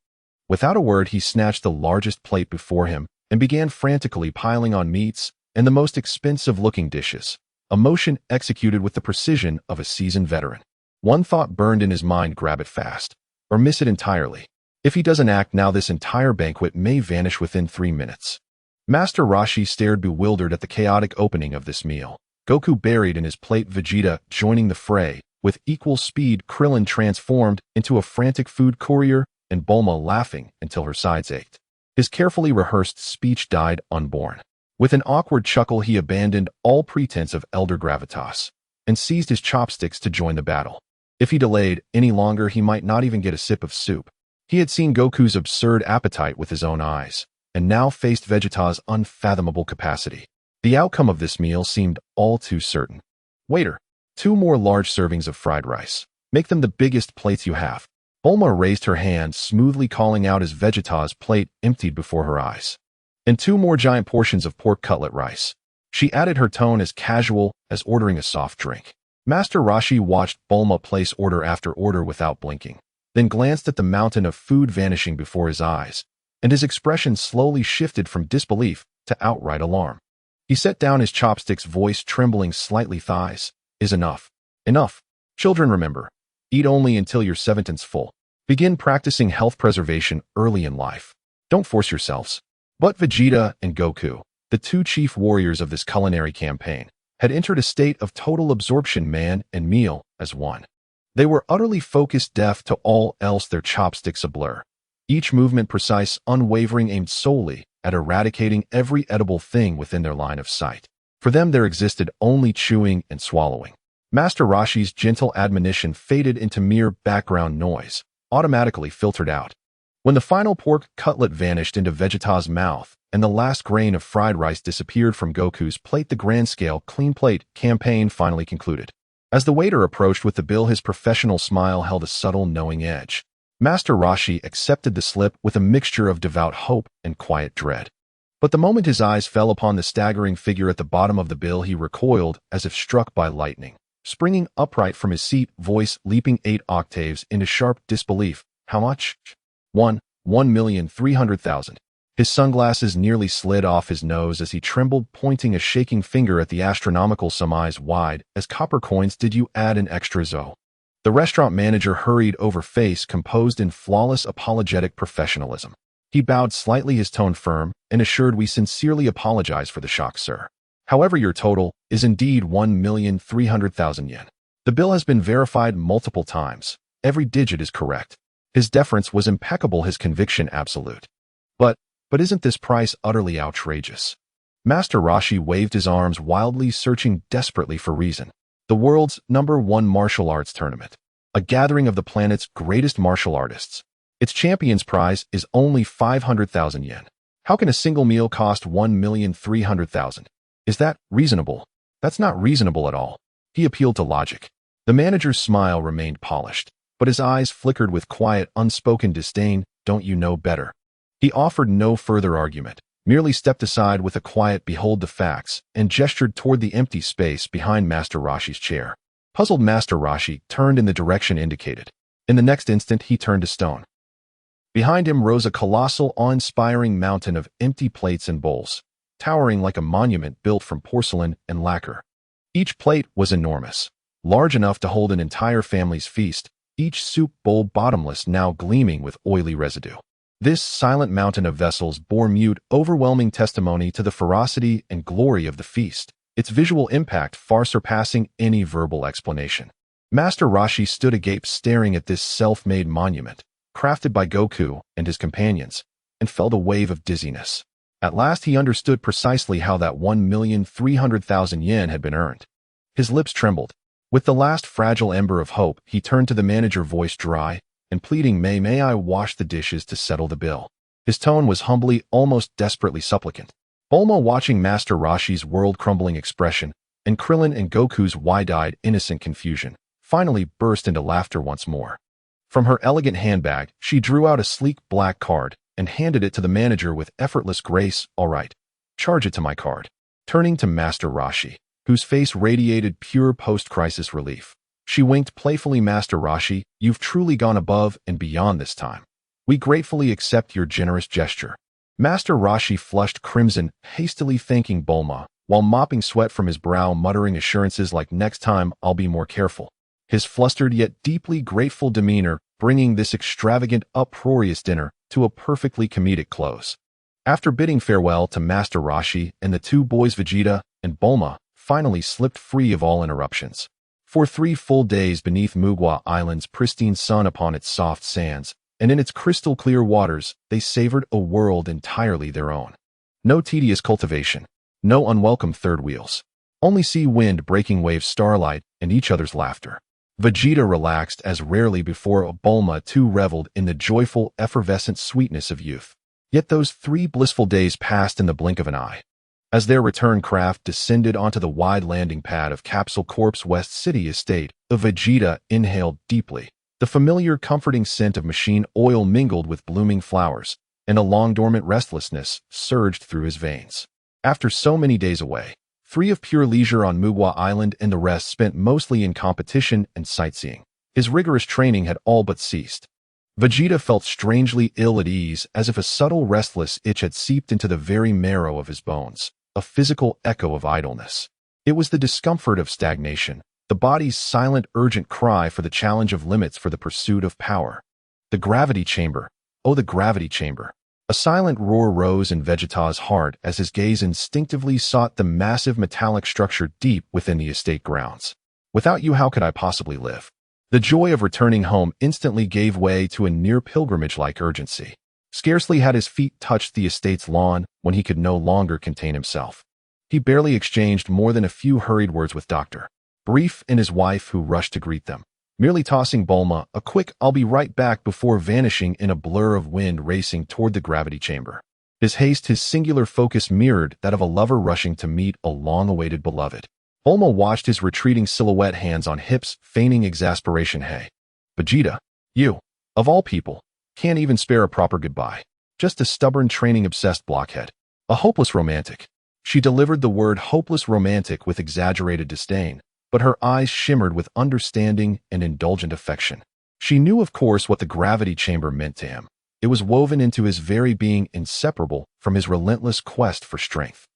Without a word, he snatched the largest plate before him and began frantically piling on meats and the most expensive-looking dishes, a motion executed with the precision of a seasoned veteran. One thought burned in his mind: grab it fast, or miss it entirely. If he doesn't act now, this entire banquet may vanish within 3 minutes. Master Roshi stared bewildered at the chaotic opening of this meal. Goku buried in his plate, Vegeta joining the fray. With equal speed, Krillin transformed into a frantic food courier, and Bulma laughing until her sides ached. His carefully rehearsed speech died unborn. With an awkward chuckle, he abandoned all pretense of elder gravitas and seized his chopsticks to join the battle. If he delayed any longer, he might not even get a sip of soup. He had seen Goku's absurd appetite with his own eyes, and now faced Vegeta's unfathomable capacity. The outcome of this meal seemed all too certain. Waiter, 2 more large servings of fried rice. Make them the biggest plates you have. Bulma raised her hand, smoothly calling out as Vegeta's plate emptied before her eyes. And 2 more giant portions of pork cutlet rice. She added, her tone as casual as ordering a soft drink. Master Roshi watched Bulma place order after order without blinking, then glanced at the mountain of food vanishing before his eyes, and his expression slowly shifted from disbelief to outright alarm. He set down his chopsticks, voice trembling slightly. "Thighs is enough. Enough. Children, remember, eat only until your sentence full. Begin practicing health preservation early in life. Don't force yourselves." But Vegeta and Goku, the 2 chief warriors of this culinary campaign, had entered a state of total absorption, man and meal as one. They were utterly focused, deaf to all else, their chopsticks a blur, each movement precise, unwavering, aimed solely at eradicating every edible thing within their line of sight. For them there existed only chewing and swallowing. Master Roshi's gentle admonition faded into mere background noise, automatically filtered out. When the final pork cutlet vanished into Vegeta's mouth and the last grain of fried rice disappeared from Goku's plate, the grand-scale clean plate campaign finally concluded. As the waiter approached with the bill, his professional smile held a subtle, knowing edge. Master Roshi accepted the slip with a mixture of devout hope and quiet dread. But the moment his eyes fell upon the staggering figure at the bottom of the bill, he recoiled as if struck by lightning. Springing upright from his seat, voice leaping 8 octaves into sharp disbelief. "How much?" 1,300,000. His sunglasses nearly slid off his nose as he trembled, pointing a shaking finger at the astronomical sum, eyes wide as copper coins. "Did you add an extra zo?" The restaurant manager hurried over, face composed in flawless apologetic professionalism. He bowed slightly, his tone firm, and assured, "We sincerely apologize for the shock, sir. However, your total is indeed 1,300,000 yen. The bill has been verified multiple times. Every digit is correct." His deference was impeccable, his conviction absolute. But isn't this price utterly outrageous?" Master Roshi waved his arms wildly, searching desperately for reason. The world's #1 martial arts tournament, a gathering of the planet's greatest martial artists. Its champion's prize is only 500,000 yen. How can a single meal cost 1,300,000? Is that reasonable? That's not reasonable at all. He appealed to logic. The manager's smile remained polished, but his eyes flickered with quiet, unspoken disdain. "Don't you know better?" He offered no further argument, merely stepped aside with a quiet "behold the facts," and gestured toward the empty space behind Master Roshi's chair. Puzzled, Master Roshi turned in the direction indicated. In the next instant, he turned to stone. Behind him rose a colossal, awe-inspiring mountain of empty plates and bowls, towering like a monument built from porcelain and lacquer. Each plate was enormous, large enough to hold an entire family's feast, each soup bowl bottomless, now gleaming with oily residue. This silent mountain of vessels bore mute, overwhelming testimony to the ferocity and glory of the feast, its visual impact far surpassing any verbal explanation. Master Roshi stood agape, staring at this self-made monument, crafted by Goku and his companions, and felt a wave of dizziness. At last he understood precisely how that 1,300,000 yen had been earned. His lips trembled. With the last fragile ember of hope, he turned to the manager, voice dry and pleading, May I wash the dishes to settle the bill? His tone was humbly, almost desperately supplicant. Bulma, watching Master Roshi's world-crumbling expression, and Krillin and Goku's wide-eyed, innocent confusion, finally burst into laughter once more. From her elegant handbag, she drew out a sleek black card and handed it to the manager with effortless grace. All right, charge it to my card. Turning to Master Roshi, whose face radiated pure post-crisis relief, she winked playfully. Master Roshi, you've truly gone above and beyond this time. We gratefully accept your generous gesture. Master Roshi flushed crimson, hastily thanking Bulma, while mopping sweat from his brow, muttering assurances like, next time I'll be more careful. His flustered yet deeply grateful demeanor bringing this extravagant, uproarious dinner to a perfectly comedic close. After bidding farewell to Master Roshi and the two boys, Vegeta and Bulma finally slipped free of all interruptions. For 3 full days beneath Mugwa Island's pristine sun, upon its soft sands, and in its crystal-clear waters, they savored a world entirely their own. No tedious cultivation, no unwelcome third wheels, only sea wind, breaking waves, starlight, and each other's laughter. Vegeta relaxed as rarely before. Bulma too reveled in the joyful, effervescent sweetness of youth. Yet those 3 blissful days passed in the blink of an eye. As their return craft descended onto the wide landing pad of Capsule Corp's West City estate, Vegeta inhaled deeply. The familiar, comforting scent of machine oil mingled with blooming flowers, and a long-dormant restlessness surged through his veins. After so many days away, 3 of pure leisure on Mugwa Island and the rest spent mostly in competition and sightseeing, his rigorous training had all but ceased. Vegeta felt strangely ill at ease, as if a subtle restless itch had seeped into the very marrow of his bones, a physical echo of idleness. It was the discomfort of stagnation, the body's silent, urgent cry for the challenge of limits, for the pursuit of power. The gravity chamber. Oh, the gravity chamber. A silent roar rose in Vegeta's heart as his gaze instinctively sought the massive metallic structure deep within the estate grounds. Without you, how could I possibly live? The joy of returning home instantly gave way to a near pilgrimage-like urgency. Scarcely had his feet touched the estate's lawn when he could no longer contain himself. He barely exchanged more than a few hurried words with Dr. Brief and his wife, who rushed to greet them, merely tossing Bulma a quick "I'll be right back" before vanishing in a blur of wind racing toward the gravity chamber. His haste, his singular focus mirrored that of a lover rushing to meet a long-awaited beloved. Bulma watched his retreating silhouette, hands on hips, feigning exasperation. Hey, Vegeta, you, of all people, can't even spare a proper goodbye. Just a stubborn, training-obsessed blockhead. A hopeless romantic. She delivered the word hopeless romantic with exaggerated disdain, but her eyes shimmered with understanding and indulgent affection. She knew, of course, what the gravity chamber meant to him. It was woven into his very being, inseparable from his relentless quest for strength.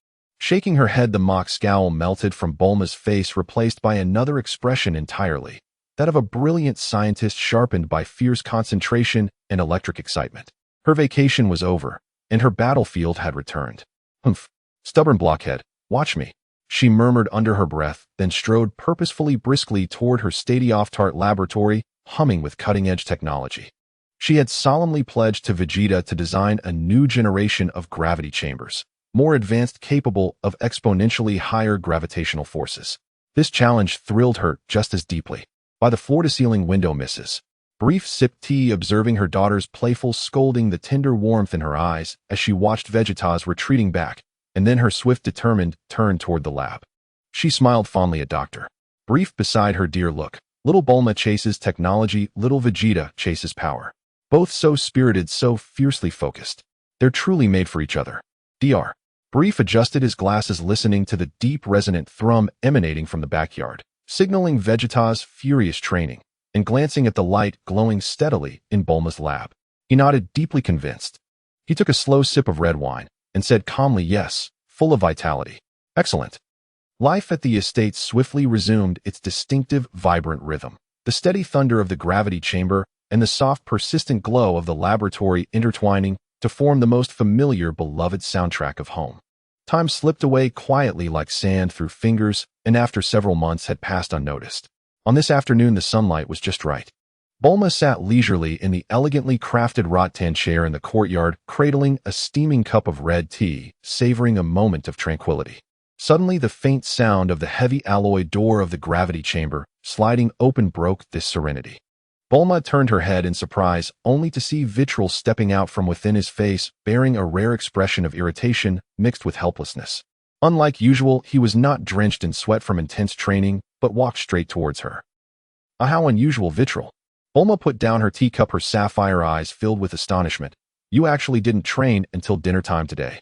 Shaking her head, the mock scowl melted from Bulma's face, replaced by another expression entirely, that of a brilliant scientist sharpened by fierce concentration and electric excitement. Her vacation was over, and her battlefield had returned. Humph, stubborn blockhead, watch me, she murmured under her breath, then strode purposefully briskly toward her state-of-the-art laboratory, humming with cutting-edge technology. She had solemnly pledged to Vegeta to design a new generation of gravity chambers, more advanced, capable of exponentially higher gravitational forces. This challenge thrilled her just as deeply. By the floor-to-ceiling window, Mrs. Brief sipped tea, observing her daughter's playful scolding, the tender warmth in her eyes as she watched Vegeta's retreating back, and then her swift, determined turn toward the lab. She smiled fondly at Dr. Brief beside her. Dear, look, little Bulma chases technology, little Vegeta chases power. Both so spirited, so fiercely focused. They're truly made for each other. Dr. Brief adjusted his glasses, listening to the deep, resonant thrum emanating from the backyard, signaling Vegeta's furious training, and glancing at the light glowing steadily in Bulma's lab. He nodded, deeply convinced. He took a slow sip of red wine and said calmly, yes, full of vitality. Excellent. Life at the estate swiftly resumed its distinctive, vibrant rhythm. The steady thunder of the gravity chamber and the soft, persistent glow of the laboratory intertwining to form the most familiar, beloved soundtrack of home. Time slipped away quietly like sand through fingers, and after several months had passed unnoticed. On this afternoon, the sunlight was just right. Bulma sat leisurely in the elegantly crafted rattan chair in the courtyard, cradling a steaming cup of red tea, savoring a moment of tranquility. Suddenly, the faint sound of the heavy alloy door of the gravity chamber sliding open broke this serenity. Bulma turned her head in surprise, only to see Vitril stepping out from within his face, bearing a rare expression of irritation mixed with helplessness. Unlike usual, he was not drenched in sweat from intense training, but walked straight towards her. How unusual, Vitril. Bulma put down her teacup, her sapphire eyes filled with astonishment. You actually didn't train until dinner time today.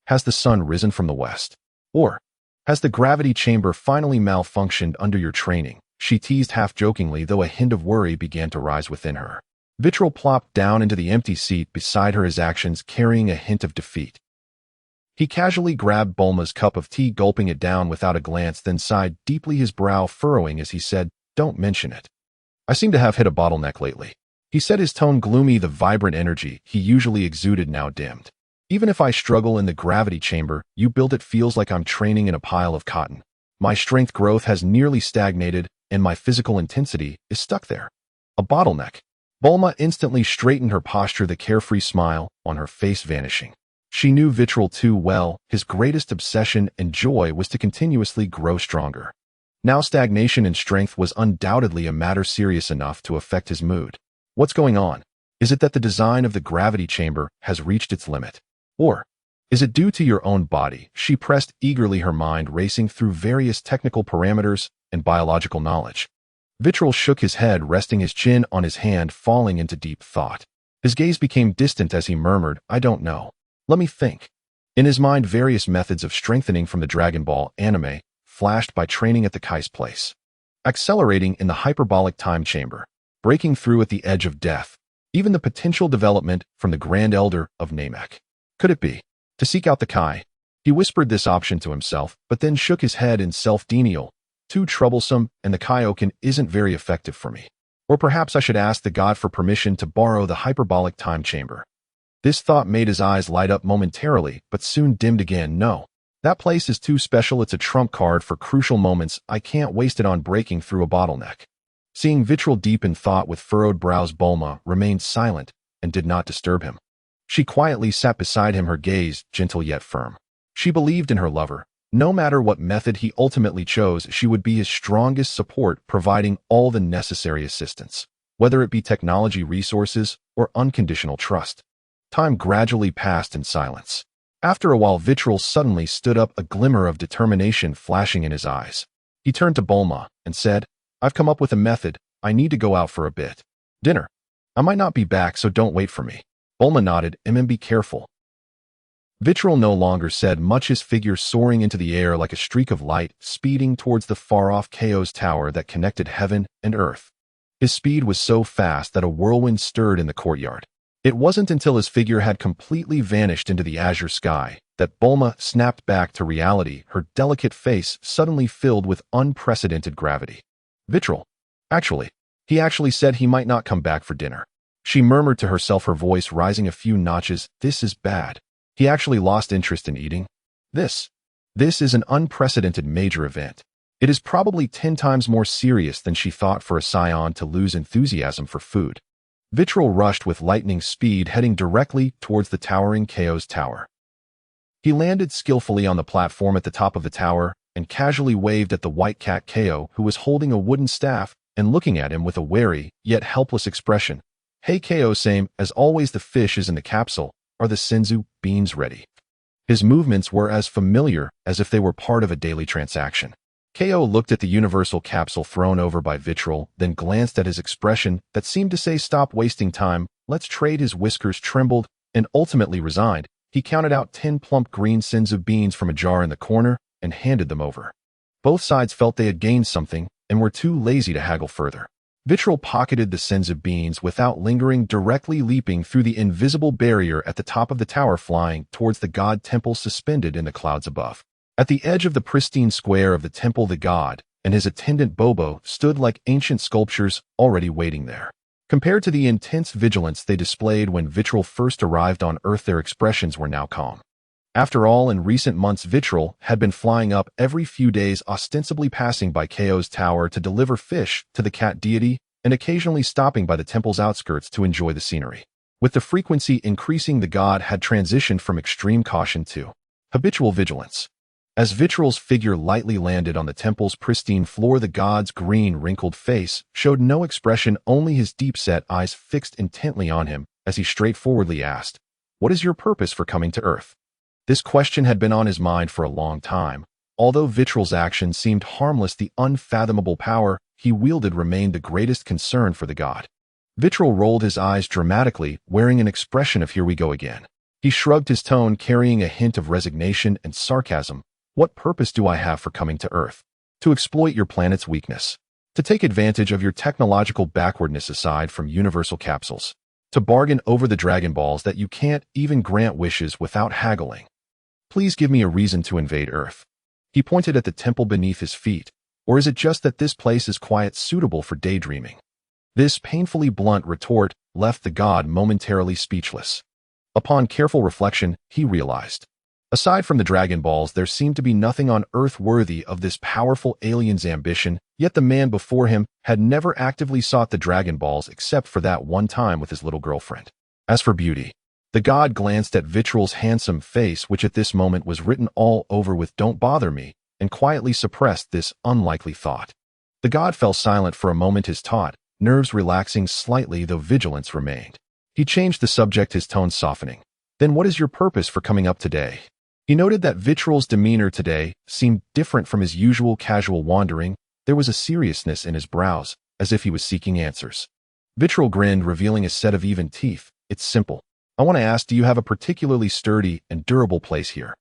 Has the sun risen from the west? Or has the gravity chamber finally malfunctioned under your training? She teased half-jokingly, though a hint of worry began to rise within her. Vitril plopped down into the empty seat beside her, his actions carrying a hint of defeat. He casually grabbed Bulma's cup of tea, gulping it down without a glance, then sighed deeply, his brow furrowing as he said, "Don't mention it. I seem to have hit a bottleneck lately." He said, his tone gloomy, the vibrant energy he usually exuded now dimmed. "Even if I struggle in the gravity chamber you built, it feels like I'm training in a pile of cotton. My strength growth has nearly stagnated, and my physical intensity is stuck there. A bottleneck." Bulma instantly straightened her posture, the carefree smile on her face vanishing. She knew Vitril too well. His greatest obsession and joy was to continuously grow stronger. Now stagnation in strength was undoubtedly a matter serious enough to affect his mood. What's going on? Is it that the design of the gravity chamber has reached its limit? Or is it due to your own body? She pressed eagerly, her mind racing through various technical parameters and biological knowledge. Vitril shook his head, resting his chin on his hand, falling into deep thought. His gaze became distant as he murmured, "I don't know. Let me think." In his mind, various methods of strengthening from the Dragon Ball anime flashed by training at the Kai's place. Accelerating in the hyperbolic time chamber, breaking through at the edge of death, even the potential development from the Grand Elder of Namek. Could it be to seek out the Kai? He whispered this option to himself, but then shook his head in self-denial. Too troublesome, and the Kaioken isn't very effective for me. Or perhaps I should ask the god for permission to borrow the hyperbolic time chamber. This thought made his eyes light up momentarily, but soon dimmed again. No, that place is too special. It's a trump card for crucial moments. I can't waste it on breaking through a bottleneck. Seeing Vitril deep in thought with furrowed brows, Bulma remained silent and did not disturb him. She quietly sat beside him, her gaze gentle yet firm. She believed in her lover. No matter what method he ultimately chose, she would be his strongest support, providing all the necessary assistance, whether it be technology, resources, or unconditional trust. Time gradually passed in silence. After a while, Vitril suddenly stood up, a glimmer of determination flashing in his eyes. He turned to Bulma and said, "I've come up with a method. I need to go out for a bit. Dinner. I might not be back, so don't wait for me." Bulma nodded. Be careful." Vitril no longer said much, his figure soaring into the air like a streak of light, speeding towards the far-off Chaos Tower that connected heaven and earth. His speed was so fast that a whirlwind stirred in the courtyard. It wasn't until his figure had completely vanished into the azure sky that Bulma snapped back to reality, her delicate face suddenly filled with unprecedented gravity. "Vitril. He actually said he might not come back for dinner." She murmured to herself, her voice rising a few notches. "This is bad. He actually lost interest in eating. This is an unprecedented major event. It is probably 10 times more serious than she thought for a Saiyan to lose enthusiasm for food." Vitril rushed with lightning speed, heading directly towards the towering Chaos Tower. He landed skillfully on the platform at the top of the tower and casually waved at the white cat Ko, who was holding a wooden staff and looking at him with a wary yet helpless expression. "Hey Ko, same as always, the fish is in the capsule. Are the senzu beans ready?" His movements were as familiar as if they were part of a daily transaction. Ko looked at the universal capsule thrown over by Vitril, then glanced at his expression that seemed to say, "Stop wasting time, let's trade." His whiskers trembled and ultimately resigned. He counted out 10 plump green senzu beans from a jar in the corner and handed them over. Both sides felt they had gained something and were too lazy to haggle further. Vitril pocketed the senzu beans without lingering, directly leaping through the invisible barrier at the top of the tower, flying towards the god temple suspended in the clouds above. At the edge of the pristine square of the temple, the god and his attendant Bobo stood like ancient sculptures already waiting there. Compared to the intense vigilance they displayed when Vitril first arrived on Earth, their expressions were now calm. After all, in recent months Vitril had been flying up every few days, ostensibly passing by Chaos Tower to deliver fish to the cat deity and occasionally stopping by the temple's outskirts to enjoy the scenery. With the frequency increasing, the god had transitioned from extreme caution to habitual vigilance. As Vitral's figure lightly landed on the temple's pristine floor, the god's green, wrinkled face showed no expression, only his deep-set eyes fixed intently on him as he straightforwardly asked, "What is your purpose for coming to Earth?" This question had been on his mind for a long time. Although Vitral's actions seemed harmless, the unfathomable power he wielded remained the greatest concern for the god. Vitral rolled his eyes dramatically, wearing an expression of "here we go again." He shrugged, his tone carrying a hint of resignation and sarcasm. "What purpose do I have for coming to Earth? To exploit your planet's weakness. To take advantage of your technological backwardness aside from universal capsules. To bargain over the Dragon Balls that you can't even grant wishes without haggling. Please give me a reason to invade Earth." He pointed at the temple beneath his feet. "Or is it just that this place is quiet, suitable for daydreaming?" This painfully blunt retort left the god momentarily speechless. Upon careful reflection, he realized, aside from the Dragon Balls, there seemed to be nothing on Earth worthy of this powerful alien's ambition, yet the man before him had never actively sought the Dragon Balls except for that one time with his little girlfriend. As for beauty, the god glanced at Vitral's handsome face, which at this moment was written all over with "Don't bother me," and quietly suppressed this unlikely thought. The god fell silent for a moment, his taut nerves relaxing slightly, though vigilance remained. He changed the subject, his tone softening. "Then what is your purpose for coming up today?" He noted that Vitral's demeanor today seemed different from his usual casual wandering. There was a seriousness in his brows, as if he was seeking answers. Vitral grinned, revealing a set of even teeth. "It's simple. I want to ask, do you have a particularly sturdy and durable place here?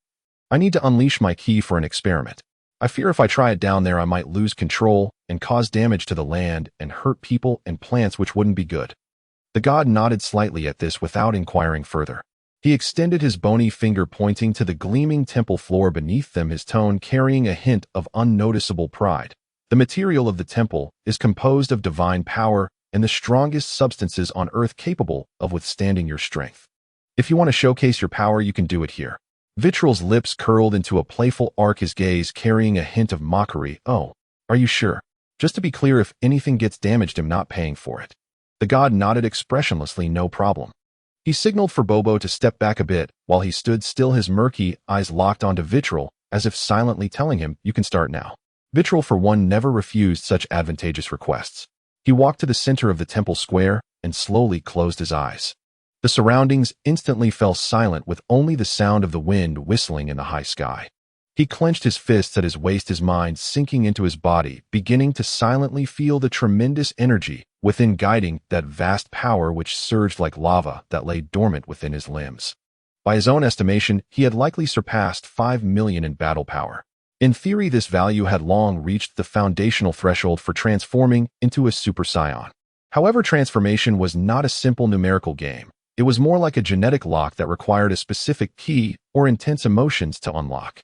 I need to unleash my ki for an experiment. I fear if I try it down there, I might lose control and cause damage to the land and hurt people and plants, which wouldn't be good." The god nodded slightly at this without inquiring further. He extended his bony finger, pointing to the gleaming temple floor beneath them, his tone carrying a hint of unnoticeable pride. "The material of the temple is composed of divine power and the strongest substances on Earth capable of withstanding your strength. If you want to showcase your power, you can do it here." Vitral's lips curled into a playful arc, his gaze carrying a hint of mockery. "Oh, are you sure? Just to be clear, if anything gets damaged, I'm not paying for it." The god nodded expressionlessly. "No problem." He signaled for Bobo to step back a bit while he stood still, his murky eyes locked onto Vitral, as if silently telling him, "You can start now." Vitral, for one, never refused such advantageous requests. He walked to the center of the temple square and slowly closed his eyes. The surroundings instantly fell silent, with only the sound of the wind whistling in the high sky. He clenched his fists at his waist, his mind sinking into his body, beginning to silently feel the tremendous energy within, guiding that vast power which surged like lava that lay dormant within his limbs. By his own estimation, he had likely surpassed 5 million in battle power. In theory, this value had long reached the foundational threshold for transforming into a Super Saiyan. However, transformation was not a simple numerical game. It was more like a genetic lock that required a specific key or intense emotions to unlock.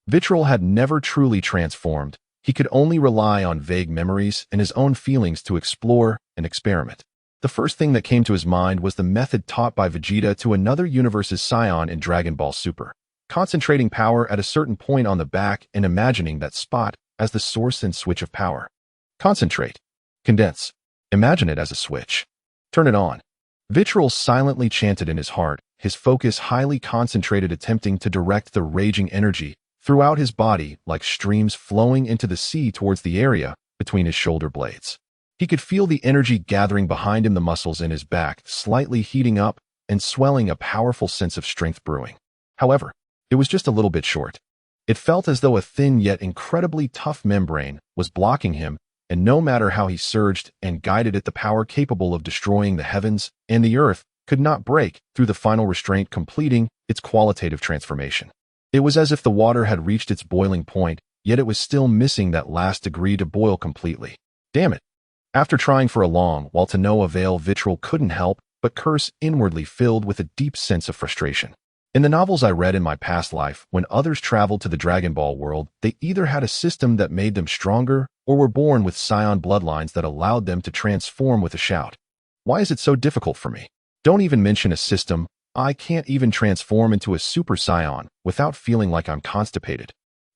Vitral had never truly transformed. He could only rely on vague memories and his own feelings to explore and experiment. The first thing that came to his mind was the method taught by Vegeta to another universe's Saiyan in Dragon Ball Super. Concentrating power at a certain point on the back and imagining that spot as the source and switch of power. Concentrate. Condense. Imagine it as a switch. Turn it on. Vitral silently chanted in his heart, his focus highly concentrated, attempting to direct the raging energy throughout his body like streams flowing into the sea towards the area between his shoulder blades. He could feel the energy gathering behind him, the muscles in his back slightly heating up and swelling, a powerful sense of strength brewing. However, it was just a little bit short. It felt as though a thin yet incredibly tough membrane was blocking him, and no matter how he surged and guided it, the power capable of destroying the heavens and the earth could not break through the final restraint, completing its qualitative transformation. It was as if the water had reached its boiling point, yet it was still missing that last degree to boil completely. Damn it. After trying for a long while to no avail, Vitral couldn't help but curse inwardly, filled with a deep sense of frustration. In the novels I read in my past life, when others traveled to the Dragon Ball world, they either had a system that made them stronger or were born with Saiyan bloodlines that allowed them to transform with a shout. Why is it so difficult for me? Don't even mention a system. I can't even transform into a Super Saiyan without feeling like I'm constipated.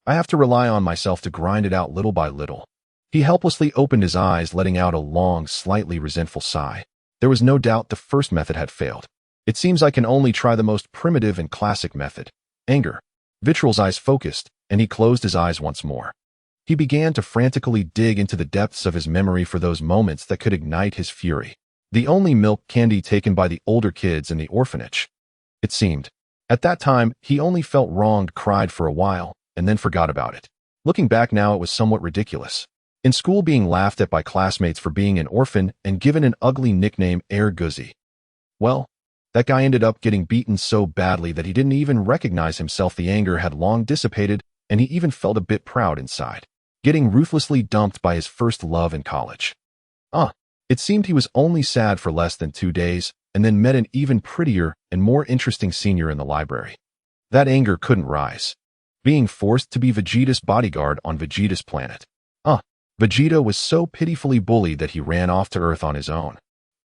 I have to rely on myself to grind it out little by little. He helplessly opened his eyes, letting out a long, slightly resentful sigh. There was no doubt the first method had failed. It seems I can only try the most primitive and classic method. Anger. Vitral's eyes focused, and he closed his eyes once more. He began to frantically dig into the depths of his memory for those moments that could ignite his fury. The only milk candy taken by the older kids in the orphanage. It seemed. At that time, he only felt wronged, cried for a while, and then forgot about it. Looking back now, it was somewhat ridiculous. In school, being laughed at by classmates for being an orphan and given an ugly nickname, Air Guzzi. Well, that guy ended up getting beaten so badly that he didn't even recognize himself. The anger had long dissipated, and he even felt a bit proud inside. Getting ruthlessly dumped by his first love in college. It seemed he was only sad for less than 2 days, and then met an even prettier and more interesting senior in the library. That anger couldn't rise. Being forced to be Vegeta's bodyguard on Vegeta's planet. Vegeta was so pitifully bullied that he ran off to Earth on his own.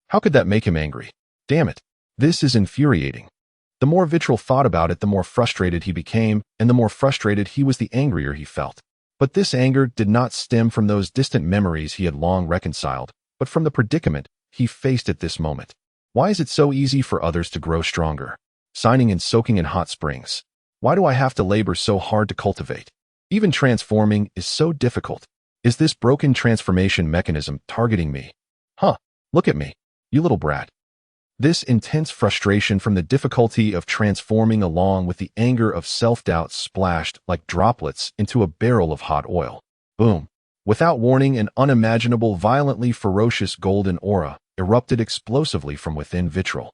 How could that make him angry? Damn it. This is infuriating. The more Vitral thought about it, the more frustrated he became, and the more frustrated he was, the angrier he felt. But this anger did not stem from those distant memories he had long reconciled, but from the predicament he faced at this moment. Why is it so easy for others to grow stronger? Signing and soaking in hot springs. Why do I have to labor so hard to cultivate? Even transforming is so difficult. Is this broken transformation mechanism targeting me? Look at me, you little brat. This intense frustration from the difficulty of transforming along with the anger of self-doubt splashed like droplets into a barrel of hot oil. Boom. Without warning, an unimaginable, violently ferocious golden aura erupted explosively from within Vitral.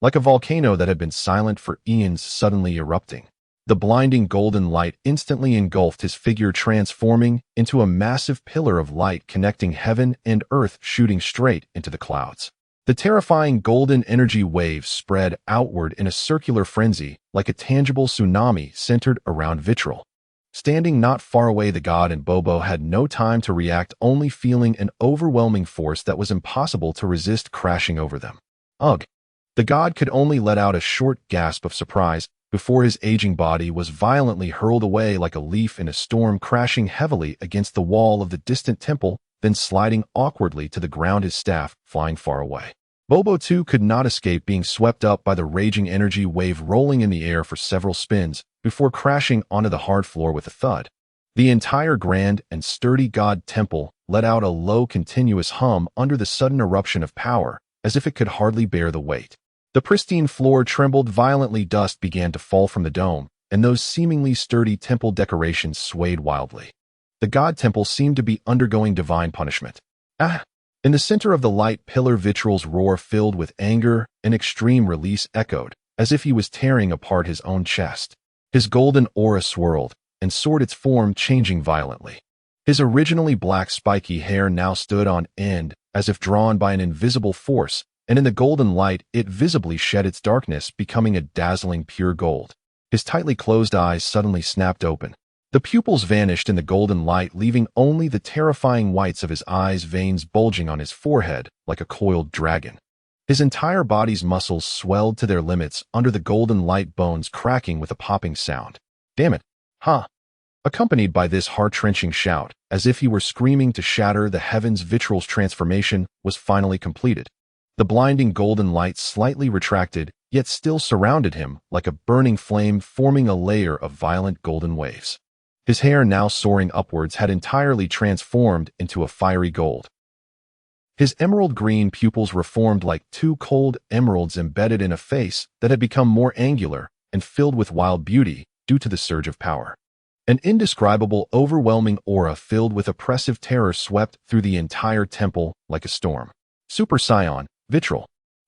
Like a volcano that had been silent for eons suddenly erupting. The blinding golden light instantly engulfed his figure, transforming into a massive pillar of light connecting heaven and earth, shooting straight into the clouds. The terrifying golden energy waves spread outward in a circular frenzy, like a tangible tsunami centered around Vitral. Standing not far away, the god and Bobo had no time to react, only feeling an overwhelming force that was impossible to resist crashing over them. Ugh! The god could only let out a short gasp of surprise before his aging body was violently hurled away like a leaf in a storm, crashing heavily against the wall of the distant temple, then sliding awkwardly to the ground, his staff flying far away. Bobo too could not escape being swept up by the raging energy wave, rolling in the air for several spins before crashing onto the hard floor with a thud. The entire grand and sturdy god temple let out a low continuous hum under the sudden eruption of power, as if it could hardly bear the weight. The pristine floor trembled violently, dust began to fall from the dome, and those seemingly sturdy temple decorations swayed wildly. The god temple seemed to be undergoing divine punishment. In the center of the light pillar, Vitral's roar, filled with anger and extreme release, echoed, as if he was tearing apart his own chest. His golden aura swirled and soared, its form changing violently. His originally black spiky hair now stood on end, as if drawn by an invisible force, and in the golden light it visibly shed its darkness, becoming a dazzling pure gold. His tightly closed eyes suddenly snapped open. The pupils vanished in the golden light, leaving only the terrifying whites of his eyes, veins bulging on his forehead like a coiled dragon. His entire body's muscles swelled to their limits under the golden light, bones cracking with a popping sound. Damn it! Accompanied by this heart-wrenching shout, as if he were screaming to shatter the heavens, Vitral's transformation was finally completed. The blinding golden light slightly retracted, yet still surrounded him like a burning flame, forming a layer of violent golden waves. His hair, now soaring upwards, had entirely transformed into a fiery gold. His emerald green pupils reformed like two cold emeralds embedded in a face that had become more angular and filled with wild beauty due to the surge of power. An indescribable, overwhelming aura filled with oppressive terror swept through the entire temple like a storm. Super Saiyan, Vitral.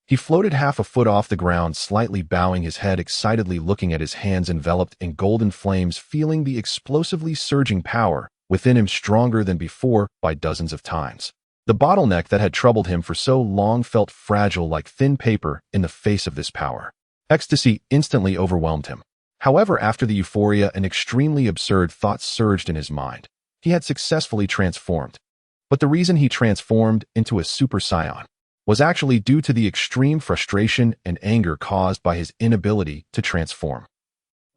He floated half a foot off the ground, slightly bowing his head, excitedly looking at his hands enveloped in golden flames, feeling the explosively surging power within him stronger than before by dozens of times. The bottleneck that had troubled him for so long felt fragile like thin paper in the face of this power. Ecstasy instantly overwhelmed him. However, after the euphoria, an extremely absurd thought surged in his mind. He had successfully transformed. But the reason he transformed into a Super Saiyan was actually due to the extreme frustration and anger caused by his inability to transform.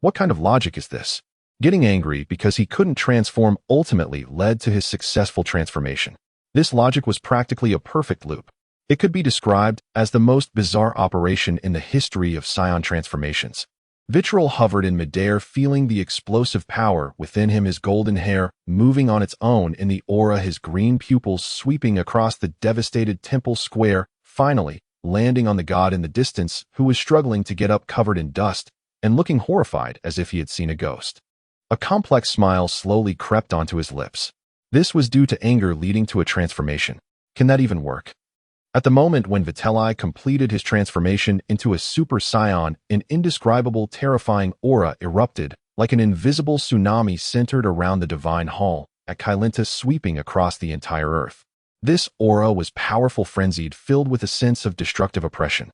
What kind of logic is this? Getting angry because he couldn't transform ultimately led to his successful transformation. This logic was practically a perfect loop. It could be described as the most bizarre operation in the history of Saiyan transformations. Vitriol hovered in midair, feeling the explosive power within him, his golden hair moving on its own in the aura, his green pupils sweeping across the devastated temple square, finally landing on the god in the distance who was struggling to get up covered in dust and looking horrified as if he had seen a ghost. A complex smile slowly crept onto his lips. This was due to anger leading to a transformation. Can that even work? At the moment when Vitelli completed his transformation into a Super Saiyan, an indescribable, terrifying aura erupted, like an invisible tsunami centered around the divine hall, at Kailinta, sweeping across the entire earth. This aura was powerful, frenzied, filled with a sense of destructive oppression.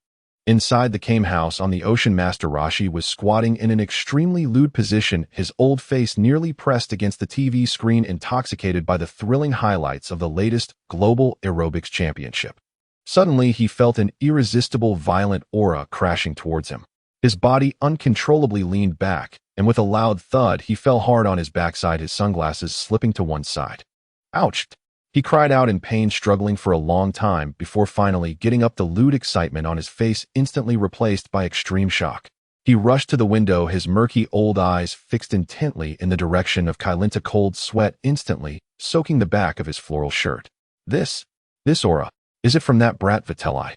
Inside the Kame house on the ocean, Master Roshi was squatting in an extremely lewd position, his old face nearly pressed against the TV screen, intoxicated by the thrilling highlights of the latest Global Aerobics Championship. Suddenly, he felt an irresistible, violent aura crashing towards him. His body uncontrollably leaned back, and with a loud thud, he fell hard on his backside, his sunglasses slipping to one side. Ouch! He cried out in pain, struggling for a long time before finally getting up, the lewd excitement on his face instantly replaced by extreme shock. He rushed to the window, his murky old eyes fixed intently in the direction of Kailinta, cold sweat instantly soaking the back of his floral shirt. This aura, is it from that brat Vitelli?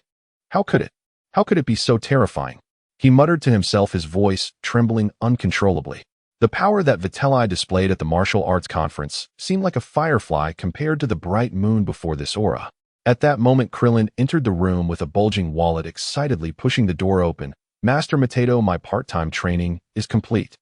How could it be so terrifying? He muttered to himself, his voice trembling uncontrollably. The power that Vitelli displayed at the martial arts conference seemed like a firefly compared to the bright moon before this aura. At that moment, Krillin entered the room with a bulging wallet, excitedly pushing the door open. Master Mateto, my part-time training is complete.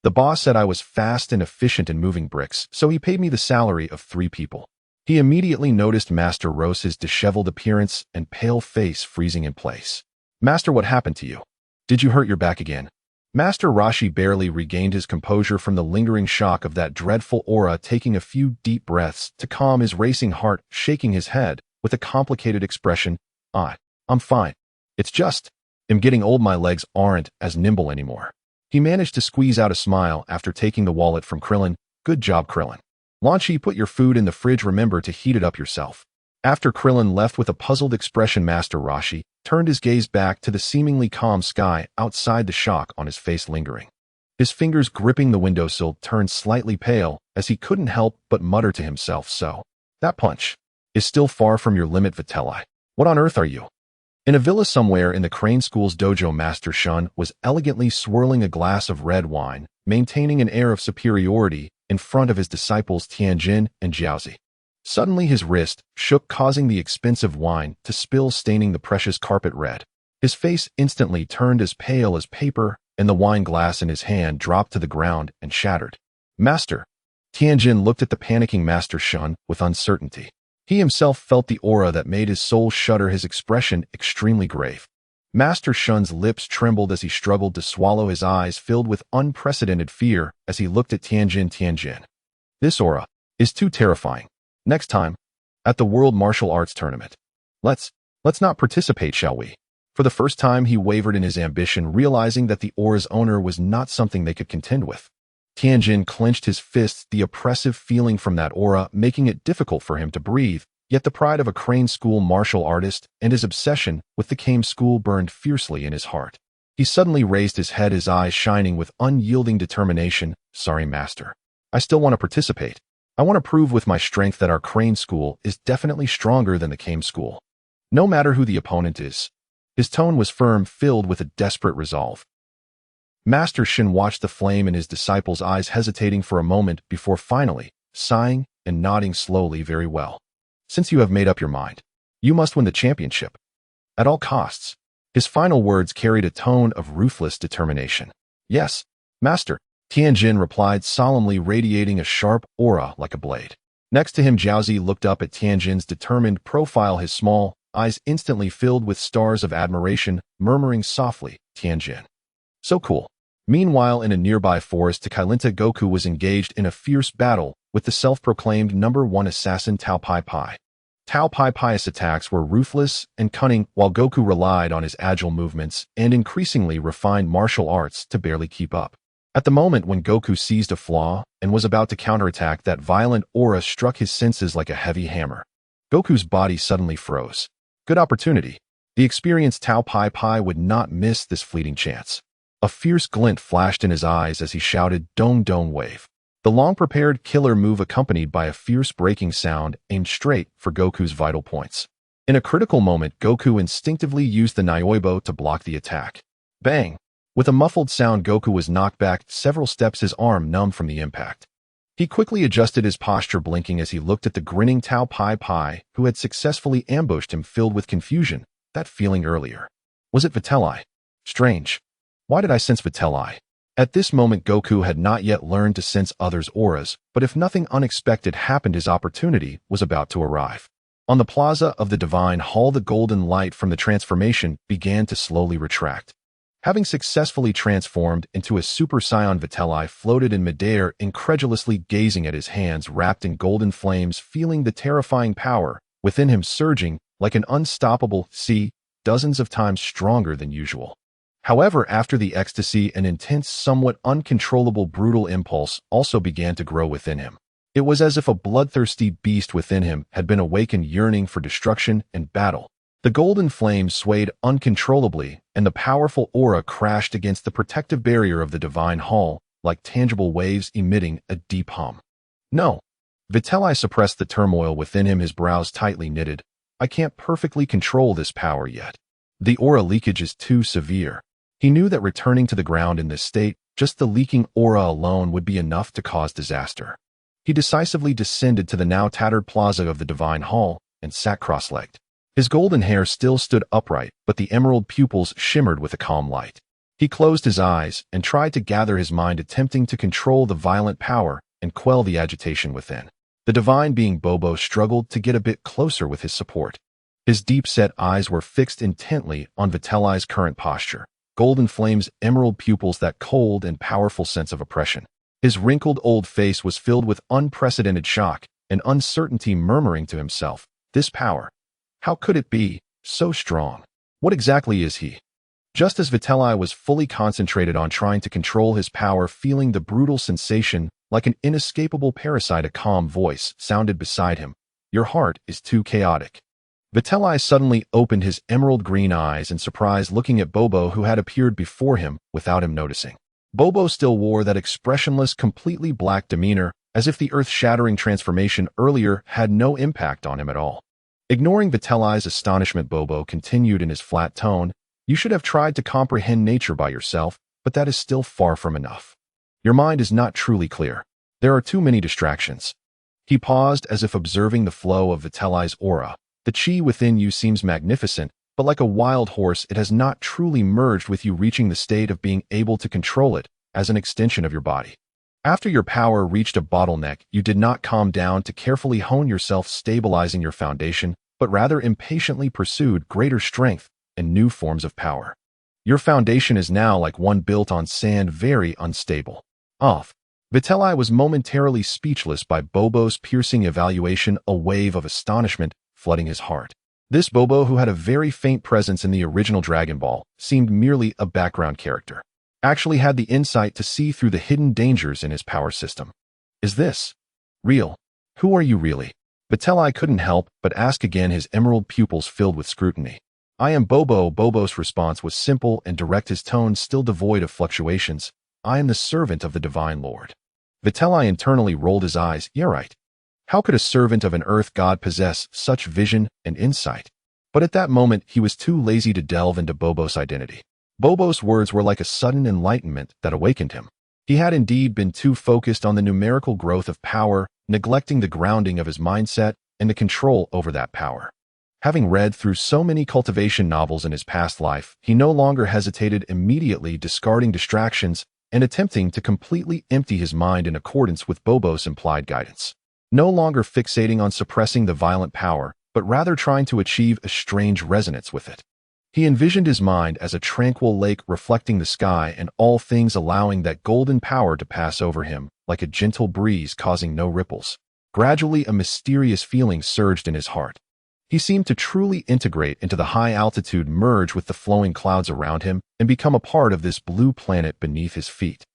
The boss said I was fast and efficient in moving bricks, so he paid me the salary of 3 people. He immediately noticed Master Rose's disheveled appearance and pale face freezing in place. Master, what happened to you? Did you hurt your back again? Master Roshi barely regained his composure from the lingering shock of that dreadful aura, taking a few deep breaths to calm his racing heart, shaking his head with a complicated expression. I'm fine. It's just, I'm getting old, my legs aren't as nimble anymore. He managed to squeeze out a smile after taking the wallet from Krillin. Good job, Krillin. Launchi, put your food in the fridge, remember to heat it up yourself. After Krillin left with a puzzled expression, Master Roshi turned his gaze back to the seemingly calm sky outside, the shock on his face lingering. His fingers gripping the windowsill turned slightly pale as he couldn't help but mutter to himself, so, that punch is still far from your limit, Vitelli. What on earth are you? In a villa somewhere in the Crane School's dojo, Master Shun was elegantly swirling a glass of red wine, maintaining an air of superiority in front of his disciples Tianjin and Jiaozi. Suddenly his wrist shook, causing the expensive wine to spill, staining the precious carpet red. His face instantly turned as pale as paper, and the wine glass in his hand dropped to the ground and shattered. Master! Tianjin looked at the panicking Master Shun with uncertainty. He himself felt the aura that made his soul shudder, his expression extremely grave. Master Shun's lips trembled as he struggled to swallow, his eyes filled with unprecedented fear as he looked at Tianjin. Tianjin, this aura is too terrifying. Next time, at the World Martial Arts Tournament, let's not participate, shall we? For the first time, he wavered in his ambition, realizing that the aura's owner was not something they could contend with. Tianjin clenched his fists, the oppressive feeling from that aura making it difficult for him to breathe, yet the pride of a Crane School martial artist and his obsession with the Kame School burned fiercely in his heart. He suddenly raised his head, his eyes shining with unyielding determination. Sorry, Master. I still want to participate. I want to prove with my strength that our Crane School is definitely stronger than the Kame School. No matter who the opponent is. His tone was firm, filled with a desperate resolve. Master Shin watched the flame in his disciple's eyes, hesitating for a moment before finally sighing and nodding slowly. Very well. Since you have made up your mind, you must win the championship. At all costs. His final words carried a tone of ruthless determination. Yes, Master, Tianjin replied solemnly, radiating a sharp aura like a blade. Next to him, Jiaozi looked up at Tianjin's determined profile, his small eyes instantly filled with stars of admiration, murmuring softly, Tianjin. So cool. Meanwhile, in a nearby forest, Kailinta, Goku was engaged in a fierce battle with the self-proclaimed #1 assassin Tao Pai Pai. Tao Pai Pai's attacks were ruthless and cunning, while Goku relied on his agile movements and increasingly refined martial arts to barely keep up. At the moment when Goku seized a flaw and was about to counterattack, that violent aura struck his senses like a heavy hammer. Goku's body suddenly froze. Good opportunity. The experienced Tao Pai Pai would not miss this fleeting chance. A fierce glint flashed in his eyes as he shouted, "Dong Dong Wave." The long-prepared killer move, accompanied by a fierce breaking sound, aimed straight for Goku's vital points. In a critical moment, Goku instinctively used the Nyoibo to block the attack. Bang! With a muffled sound, Goku was knocked back several steps, his arm numb from the impact. He quickly adjusted his posture, blinking as he looked at the grinning Tao Pai Pai, who had successfully ambushed him. Filled with confusion, that feeling earlier. Was it Vitelli? Strange. Why did I sense Vitelli? At this moment, Goku had not yet learned to sense others' auras, but if nothing unexpected happened, his opportunity was about to arrive. On the plaza of the Divine Hall, the golden light from the transformation began to slowly retract. Having successfully transformed into a Super Saiyan, Vitelli floated in midair, incredulously gazing at his hands wrapped in golden flames, feeling the terrifying power within him surging like an unstoppable sea, dozens of times stronger than usual. However, after the ecstasy, an intense, somewhat uncontrollable, brutal impulse also began to grow within him. It was as if a bloodthirsty beast within him had been awakened, yearning for destruction and battle. The golden flames swayed uncontrollably, and the powerful aura crashed against the protective barrier of the Divine Hall, like tangible waves emitting a deep hum. No. Vitelli suppressed the turmoil within him, his brows tightly knitted. I can't perfectly control this power yet. The aura leakage is too severe. He knew that returning to the ground in this state, just the leaking aura alone would be enough to cause disaster. He decisively descended to the now tattered plaza of the Divine Hall and sat cross-legged. His golden hair still stood upright, but the emerald pupils shimmered with a calm light. He closed his eyes and tried to gather his mind, attempting to control the violent power and quell the agitation within. The divine being Bobo struggled to get a bit closer with his support. His deep-set eyes were fixed intently on Vitelli's current posture. Golden flames, emerald pupils, that cold and powerful sense of oppression. His wrinkled old face was filled with unprecedented shock and uncertainty, murmuring to himself, "This power, how could it be so strong? What exactly is he?" Just as Vitelli was fully concentrated on trying to control his power, feeling the brutal sensation like an inescapable parasite, a calm voice sounded beside him. "Your heart is too chaotic." Vitelli suddenly opened his emerald green eyes in surprise, looking at Bobo, who had appeared before him without him noticing. Bobo still wore that expressionless, completely black demeanor, as if the earth-shattering transformation earlier had no impact on him at all. Ignoring Vitelli's astonishment, Bobo continued in his flat tone, "You should have tried to comprehend nature by yourself, but that is still far from enough. Your mind is not truly clear. There are too many distractions." He paused, as if observing the flow of Vitelli's aura. "The chi within you seems magnificent, but like a wild horse, it has not truly merged with you, reaching the state of being able to control it as an extension of your body. After your power reached a bottleneck, you did not calm down to carefully hone yourself, stabilizing your foundation, but rather impatiently pursued greater strength and new forms of power. Your foundation is now like one built on sand, very unstable." Off. Vitelli was momentarily speechless by Bobo's piercing evaluation, a wave of astonishment flooding his heart. This Bobo, who had a very faint presence in the original Dragon Ball, seemed merely a background character, actually had the insight to see through the hidden dangers in his power system. Is this real? Who are you really? Vitelli couldn't help but ask again, his emerald pupils filled with scrutiny. "I am Bobo." Bobo's response was simple and direct, his tone still devoid of fluctuations. "I am the servant of the Divine Lord." Vitelli internally rolled his eyes. "You're right. How could a servant of an earth god possess such vision and insight?" But at that moment, he was too lazy to delve into Bobo's identity. Bobo's words were like a sudden enlightenment that awakened him. He had indeed been too focused on the numerical growth of power, neglecting the grounding of his mindset and the control over that power. Having read through so many cultivation novels in his past life, he no longer hesitated, immediately discarding distractions and attempting to completely empty his mind in accordance with Bobo's implied guidance. No longer fixating on suppressing the violent power, but rather trying to achieve a strange resonance with it. He envisioned his mind as a tranquil lake reflecting the sky and all things, allowing that golden power to pass over him like a gentle breeze, causing no ripples. Gradually, a mysterious feeling surged in his heart. He seemed to truly integrate into the high altitude, merge with the flowing clouds around him, and become a part of this blue planet beneath his feet.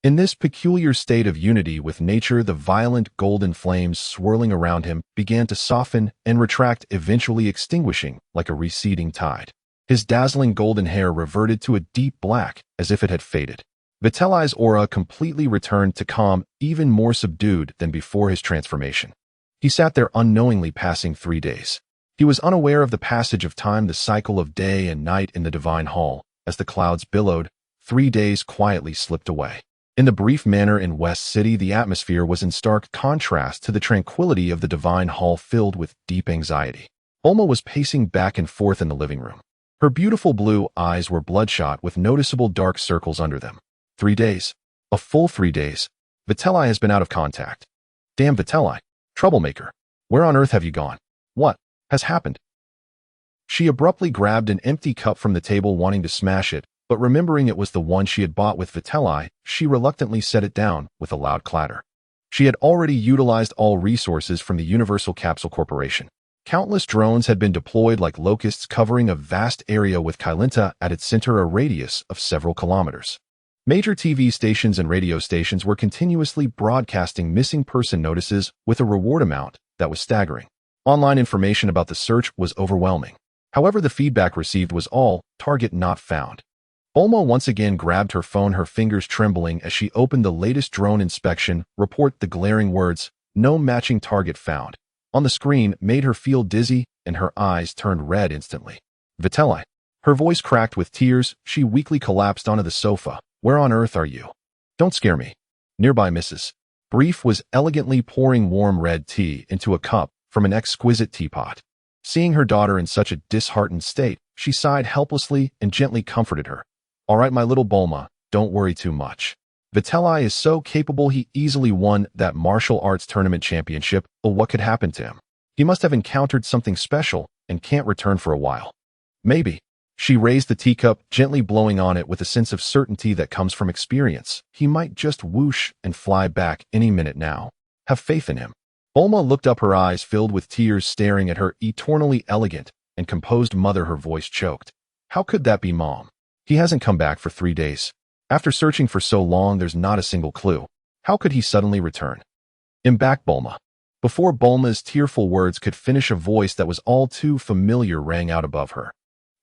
In this peculiar state of unity with nature, the violent golden flames swirling around him began to soften and retract, eventually extinguishing like a receding tide. His dazzling golden hair reverted to a deep black, as if it had faded. Vitelli's aura completely returned to calm, even more subdued than before his transformation. He sat there unknowingly, passing 3 days. He was unaware of the passage of time, the cycle of day and night in the divine hall. As the clouds billowed, 3 days quietly slipped away. In the brief manor in West City, the atmosphere was in stark contrast to the tranquility of the divine hall filled with deep anxiety. Bulma was pacing back and forth in the living room. Her beautiful blue eyes were bloodshot with noticeable dark circles under them. 3 days. A full 3 days. Vitelli has been out of contact. Damn Vitelli. Troublemaker. Where on earth have you gone? What has happened? She abruptly grabbed an empty cup from the table, wanting to smash it, but remembering it was the one she had bought with Vitelli, she reluctantly set it down with a loud clatter. She had already utilized all resources from the Universal Capsule Corporation. Countless drones had been deployed like locusts, covering a vast area with Kylenta at its center, a radius of several kilometers. Major TV stations and radio stations were continuously broadcasting missing person notices with a reward amount that was staggering. Online information about the search was overwhelming. However, the feedback received was all target not found. Bulma once again grabbed her phone, her fingers trembling as she opened the latest drone inspection report. The glaring words, "No matching target found," on the screen made her feel dizzy, and her eyes turned red instantly. Vitelli. Her voice cracked with tears. She weakly collapsed onto the sofa. Where on earth are you? Don't scare me. Nearby, Mrs. Brief was elegantly pouring warm red tea into a cup from an exquisite teapot. Seeing her daughter in such a disheartened state, she sighed helplessly and gently comforted her. All right, my little Bulma, don't worry too much. Vitelli is so capable, he easily won that martial arts tournament championship. But what could happen to him? He must have encountered something special and can't return for a while. Maybe. She raised the teacup, gently blowing on it with a sense of certainty that comes from experience. He might just whoosh and fly back any minute now. Have faith in him. Bulma looked up, her eyes filled with tears, staring at her eternally elegant and composed mother. Her voice choked. How could that be, Mom? He hasn't come back for 3 days. After searching for so long, there's not a single clue. How could he suddenly return? I'm back, Bulma. Before Bulma's tearful words could finish, a voice that was all too familiar rang out above her.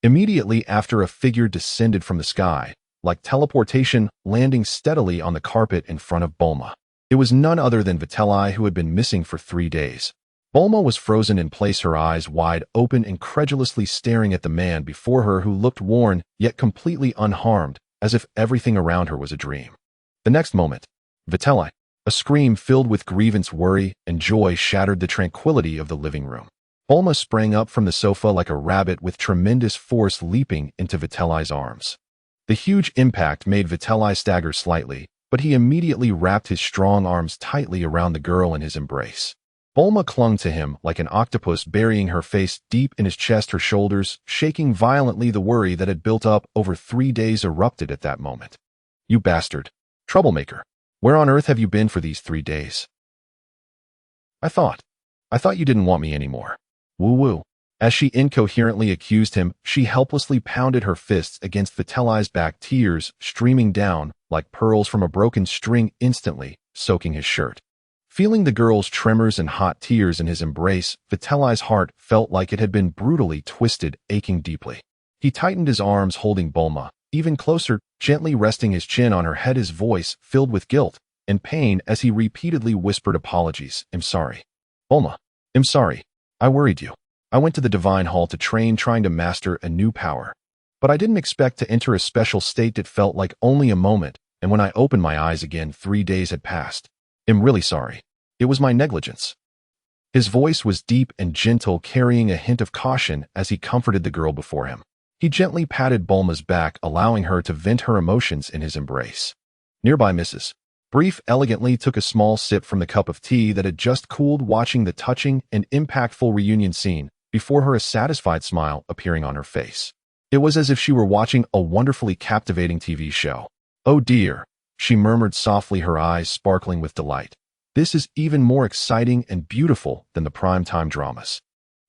Immediately after, a figure descended from the sky, like teleportation, landing steadily on the carpet in front of Bulma. It was none other than Vitelli, who had been missing for 3 days. Bulma was frozen in place, her eyes wide open, incredulously staring at the man before her, who looked worn yet completely unharmed, as if everything around her was a dream. The next moment, Vitelli, a scream filled with grievance, worry, and joy shattered the tranquility of the living room. Bulma sprang up from the sofa like a rabbit with tremendous force, leaping into Vitelli's arms. The huge impact made Vitelli stagger slightly, but he immediately wrapped his strong arms tightly around the girl in his embrace. Bulma clung to him like an octopus, burying her face deep in his chest, her shoulders shaking violently. The worry that had built up over 3 days erupted at that moment. You bastard. Troublemaker. Where on earth have you been for these 3 days? I thought you didn't want me anymore. Woo-woo. As she incoherently accused him, she helplessly pounded her fists against Vitelli's back, tears streaming down like pearls from a broken string, instantly soaking his shirt. Feeling the girl's tremors and hot tears in his embrace, Vitelli's heart felt like it had been brutally twisted, aching deeply. He tightened his arms, holding Bulma even closer, gently resting his chin on her head, his voice filled with guilt and pain as he repeatedly whispered apologies. I'm sorry. Bulma, I'm sorry. I worried you. I went to the Divine Hall to train, trying to master a new power. But I didn't expect to enter a special state that felt like only a moment, and when I opened my eyes again, 3 days had passed. I'm really sorry. It was my negligence. His voice was deep and gentle, carrying a hint of caution as he comforted the girl before him. He gently patted Bulma's back, allowing her to vent her emotions in his embrace. Nearby, Mrs. Brief elegantly took a small sip from the cup of tea that had just cooled, watching the touching and impactful reunion scene before her, a satisfied smile appearing on her face. It was as if she were watching a wonderfully captivating TV show. Oh dear, she murmured softly, her eyes sparkling with delight. This is even more exciting and beautiful than the primetime dramas.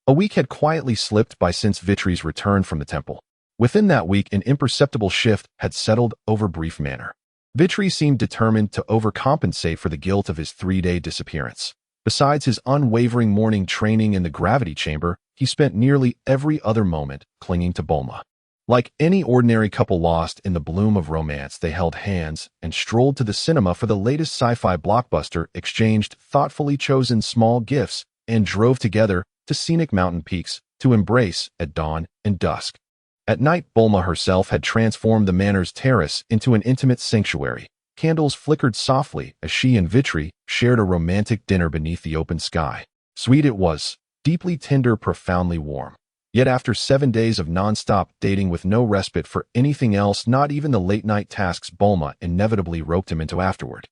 A week had quietly slipped by since Vitri's return from the temple. Within that week, an imperceptible shift had settled over Brief Manor. Vitri seemed determined to overcompensate for the guilt of his 3-day disappearance. Besides his unwavering morning training in the gravity chamber, he spent nearly every other moment clinging to Bulma. Like any ordinary couple lost in the bloom of romance, they held hands and strolled to the cinema for the latest sci-fi blockbuster, exchanged thoughtfully chosen small gifts, and drove together to scenic mountain peaks to embrace at dawn and dusk. At night, Bulma herself had transformed the manor's terrace into an intimate sanctuary. Candles flickered softly as she and Vitri shared a romantic dinner beneath the open sky. Sweet it was, deeply tender, profoundly warm. Yet after 7 days of non-stop dating with no respite for anything else, not even the late-night tasks Bulma inevitably roped him into afterward.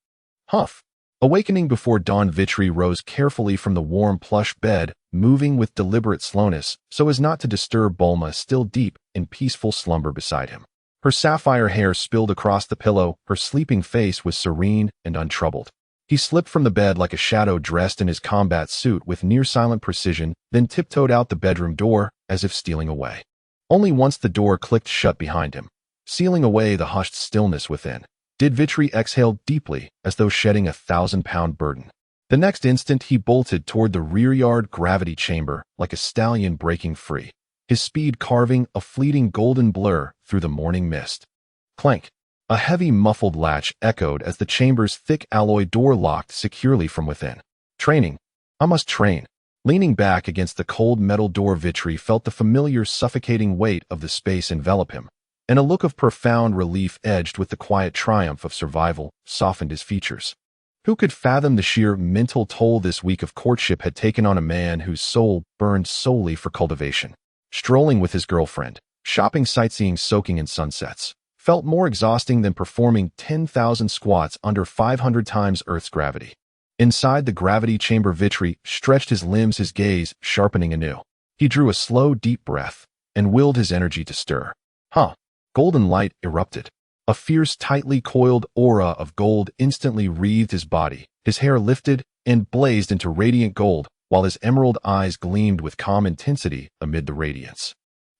Humph! Awakening before dawn, Vitri rose carefully from the warm plush bed, moving with deliberate slowness so as not to disturb Bulma still deep in peaceful slumber beside him. Her sapphire hair spilled across the pillow, her sleeping face was serene and untroubled. He slipped from the bed like a shadow dressed in his combat suit with near-silent precision, then tiptoed out the bedroom door as if stealing away. Only once the door clicked shut behind him, sealing away the hushed stillness within, did Vitri exhale deeply as though shedding a 1,000-pound burden. The next instant he bolted toward the rear-yard gravity chamber like a stallion breaking free, his speed carving a fleeting golden blur through the morning mist. Clank! A heavy muffled latch echoed as the chamber's thick alloy door locked securely from within. Training. I must train. Leaning back against the cold metal door, Vitri felt the familiar suffocating weight of the space envelop him, and a look of profound relief edged with the quiet triumph of survival softened his features. Who could fathom the sheer mental toll this week of courtship had taken on a man whose soul burned solely for cultivation? Strolling with his girlfriend, shopping, sightseeing, soaking in sunsets, felt more exhausting than performing 10,000 squats under 500 times Earth's gravity. Inside the gravity chamber, Vitri stretched his limbs, his gaze sharpening anew. He drew a slow, deep breath and willed his energy to stir. Golden light erupted. A fierce, tightly coiled aura of gold instantly wreathed his body. His hair lifted and blazed into radiant gold, while his emerald eyes gleamed with calm intensity amid the radiance.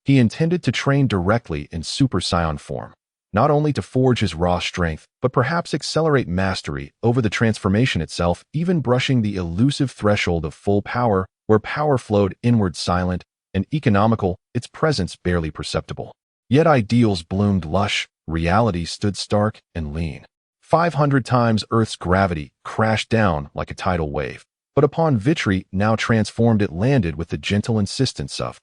He intended to train directly in Super Saiyan form, not only to forge his raw strength, but perhaps accelerate mastery over the transformation itself, even brushing the elusive threshold of full power, where power flowed inward, silent and economical, its presence barely perceptible. Yet ideals bloomed lush, reality stood stark and lean. 500 times Earth's gravity crashed down like a tidal wave, but upon Vitri, now transformed, it landed with the gentle insistence of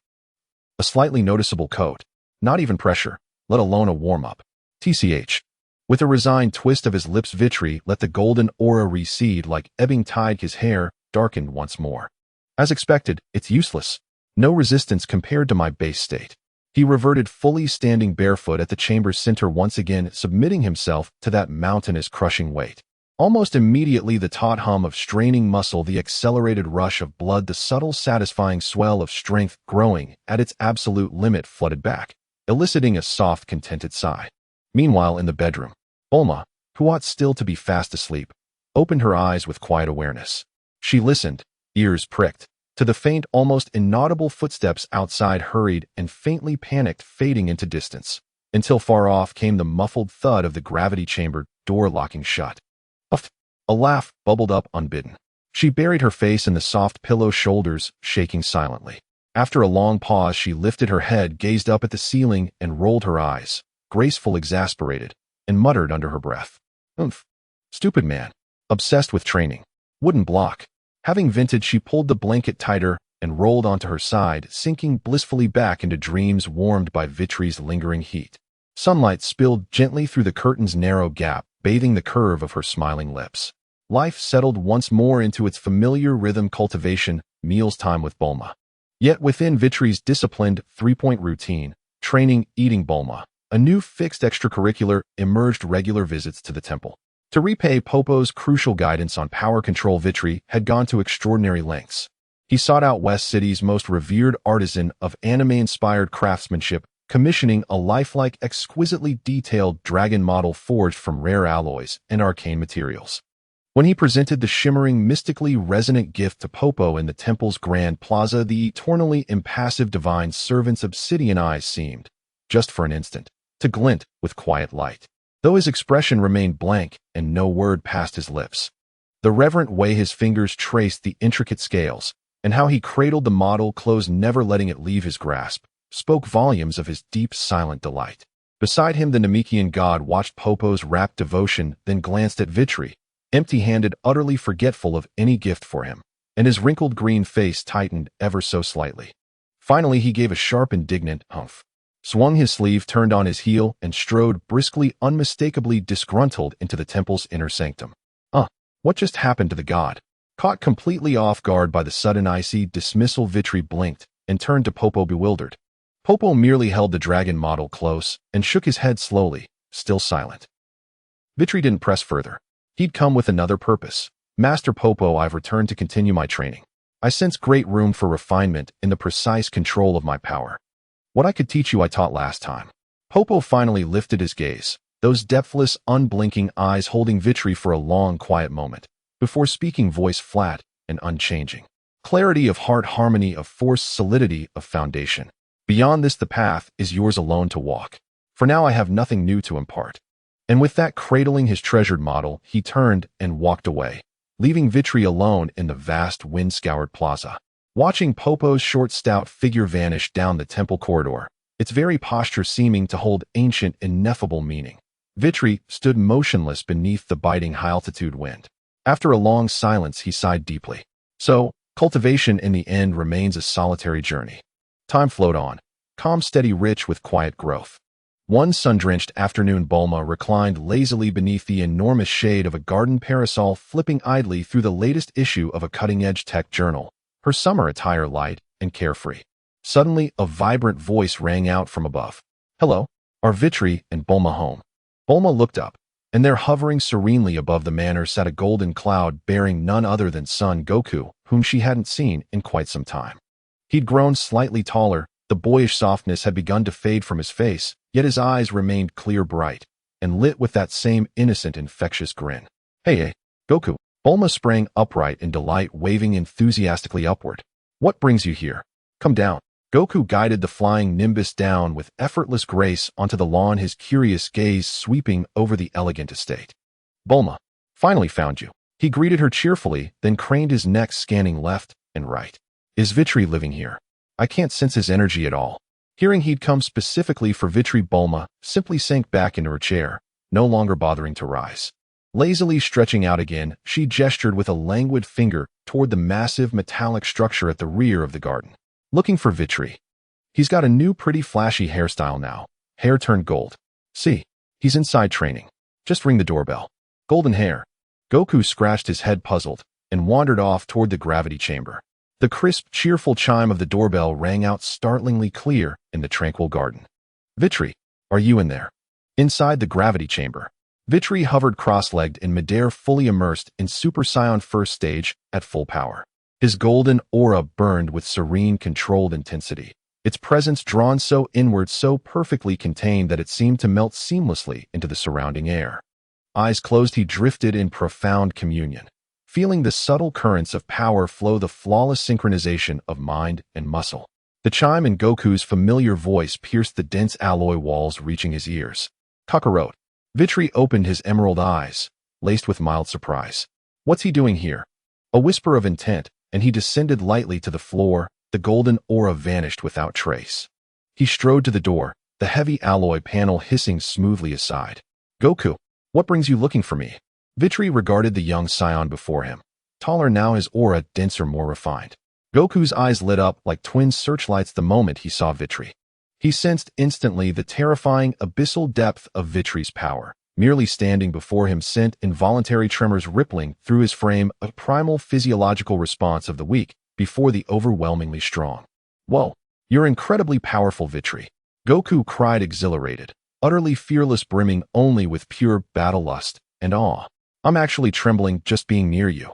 a slightly noticeable coat. Not even pressure, let alone a warm-up. TCH. With a resigned twist of his lips, Vitri let the golden aura recede like ebbing tide. His hair darkened once more. As expected, it's useless. No resistance compared to my base state. He reverted, fully standing barefoot at the chamber's center, once again submitting himself to that mountainous crushing weight. Almost immediately, the taut hum of straining muscle, the accelerated rush of blood, the subtle satisfying swell of strength growing at its absolute limit flooded back, eliciting a soft, contented sigh. Meanwhile, in the bedroom, Bulma, who ought still to be fast asleep, opened her eyes with quiet awareness. She listened, ears pricked, to the faint, almost inaudible footsteps outside, hurried and faintly panicked, fading into distance, until far off came the muffled thud of the gravity chamber door locking shut. A laugh bubbled up unbidden. She buried her face in the soft pillow, shoulders shaking silently. After a long pause, she lifted her head, gazed up at the ceiling, and rolled her eyes, graceful, exasperated, and muttered under her breath. Stupid man. Obsessed with training. Wouldn't block. Having vented, she pulled the blanket tighter and rolled onto her side, sinking blissfully back into dreams warmed by Vitri's lingering heat. Sunlight spilled gently through the curtain's narrow gap, bathing the curve of her smiling lips. Life settled once more into its familiar rhythm: cultivation, meals, time with Bulma. Yet within Vitri's disciplined 3-point routine, training, eating, Bulma, a new fixed extracurricular emerged: regular visits to the temple. To repay Popo's crucial guidance on power control, Vitri had gone to extraordinary lengths. He sought out West City's most revered artisan of anime-inspired craftsmanship, commissioning a lifelike, exquisitely detailed dragon model forged from rare alloys and arcane materials. When he presented the shimmering, mystically resonant gift to Popo in the temple's grand plaza, the eternally impassive divine servant's obsidian eyes seemed, just for an instant, to glint with quiet light. though his expression remained blank and no word passed his lips. The reverent way his fingers traced the intricate scales, and how he cradled the model close, never letting it leave his grasp, spoke volumes of his deep, silent delight. Beside him, the Namekian god watched Popo's rapt devotion, then glanced at Vitri, empty-handed, utterly forgetful of any gift for him, and his wrinkled green face tightened ever so slightly. Finally, he gave a sharp, indignant humph, swung his sleeve, turned on his heel, and strode briskly, unmistakably disgruntled, into the temple's inner sanctum. What just happened to the god? Caught completely off guard by the sudden icy dismissal, Vitri blinked and turned to Popo, bewildered. Popo merely held the dragon model close and shook his head slowly, still silent. Vitri didn't press further. He'd come with another purpose. Master Popo, I've returned to continue my training. I sense great room for refinement in the precise control of my power. What I could teach you I taught last time. Popo finally lifted his gaze, those depthless, unblinking eyes holding Vitri for a long, quiet moment, before speaking, voice flat and unchanging. Clarity of heart, harmony of force, solidity of foundation. Beyond this, the path is yours alone to walk. For now, I have nothing new to impart. And with that, cradling his treasured model, he turned and walked away, leaving Vitri alone in the vast, wind-scoured plaza. Watching Popo's short, stout figure vanish down the temple corridor, its very posture seeming to hold ancient, ineffable meaning, Vitri stood motionless beneath the biting high-altitude wind. After a long silence, he sighed deeply. So, cultivation in the end remains a solitary journey. Time flowed on, calm, steady, rich with quiet growth. One sun-drenched afternoon, Bulma reclined lazily beneath the enormous shade of a garden parasol, flipping idly through the latest issue of a cutting-edge tech journal, her summer attire light and carefree. Suddenly, a vibrant voice rang out from above. "Hello, are Vitri and Bulma home?" Bulma looked up, and there, hovering serenely above the manor, sat a golden cloud bearing none other than Son Goku, whom she hadn't seen in quite some time. He'd grown slightly taller, the boyish softness had begun to fade from his face, yet his eyes remained clear, bright, and lit with that same innocent, infectious grin. Hey, Goku." Bulma sprang upright in delight, waving enthusiastically upward. "What brings you here? Come down." Goku guided the flying nimbus down with effortless grace onto the lawn, his curious gaze sweeping over the elegant estate. "Bulma, finally found you." He greeted her cheerfully, then craned his neck, scanning left and right. "Is Vitri living here? I can't sense his energy at all." Hearing he'd come specifically for Vitri, Bulma simply sank back into her chair, no longer bothering to rise. Lazily stretching out again, she gestured with a languid finger toward the massive metallic structure at the rear of the garden. "Looking for Vitri. He's got a new pretty flashy hairstyle now. Hair turned gold. See, he's inside training. Just ring the doorbell." "Golden hair." Goku scratched his head, puzzled, and wandered off toward the gravity chamber. The crisp, cheerful chime of the doorbell rang out startlingly clear in the tranquil garden. "Vitri, are you in there?" Inside the gravity chamber, Vitri hovered cross-legged in midair, fully immersed in Super Saiyan first stage at full power. His golden aura burned with serene, controlled intensity, its presence drawn so inward, so perfectly contained that it seemed to melt seamlessly into the surrounding air. Eyes closed, he drifted in profound communion, feeling the subtle currents of power flow, the flawless synchronization of mind and muscle. The chime in Goku's familiar voice pierced the dense alloy walls, reaching his ears. "Kakarot." Vitri opened his emerald eyes, laced with mild surprise. "What's he doing here?" A whisper of intent, and he descended lightly to the floor. The golden aura vanished without trace. He strode to the door, the heavy alloy panel hissing smoothly aside. "Goku, what brings you looking for me?" Vitri regarded the young Saiyan before him, taller now, his aura denser, more refined. Goku's eyes lit up like twin searchlights the moment he saw Vitri. He sensed instantly the terrifying, abyssal depth of Vitri's power. Merely standing before him sent involuntary tremors rippling through his frame, a primal physiological response of the weak before the overwhelmingly strong. "Whoa, you're incredibly powerful, Vitri." Goku cried, exhilarated, utterly fearless, brimming only with pure battle lust and awe. "I'm actually trembling just being near you."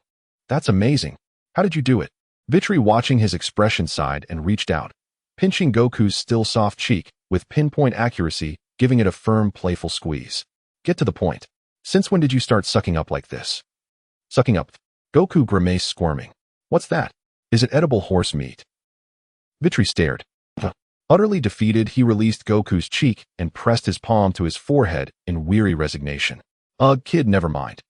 "That's amazing. How did you do it?" Vitri, watching his expression, sighed and reached out, pinching Goku's still soft cheek with pinpoint accuracy, giving it a firm, playful squeeze. "Get to the point. Since when did you start sucking up like this?" "Sucking up?" Goku grimaced, squirming. "What's that? Is it edible horse meat?" Vitri stared. Utterly defeated, he released Goku's cheek and pressed his palm to his forehead in weary resignation. Ugh, kid, never mind.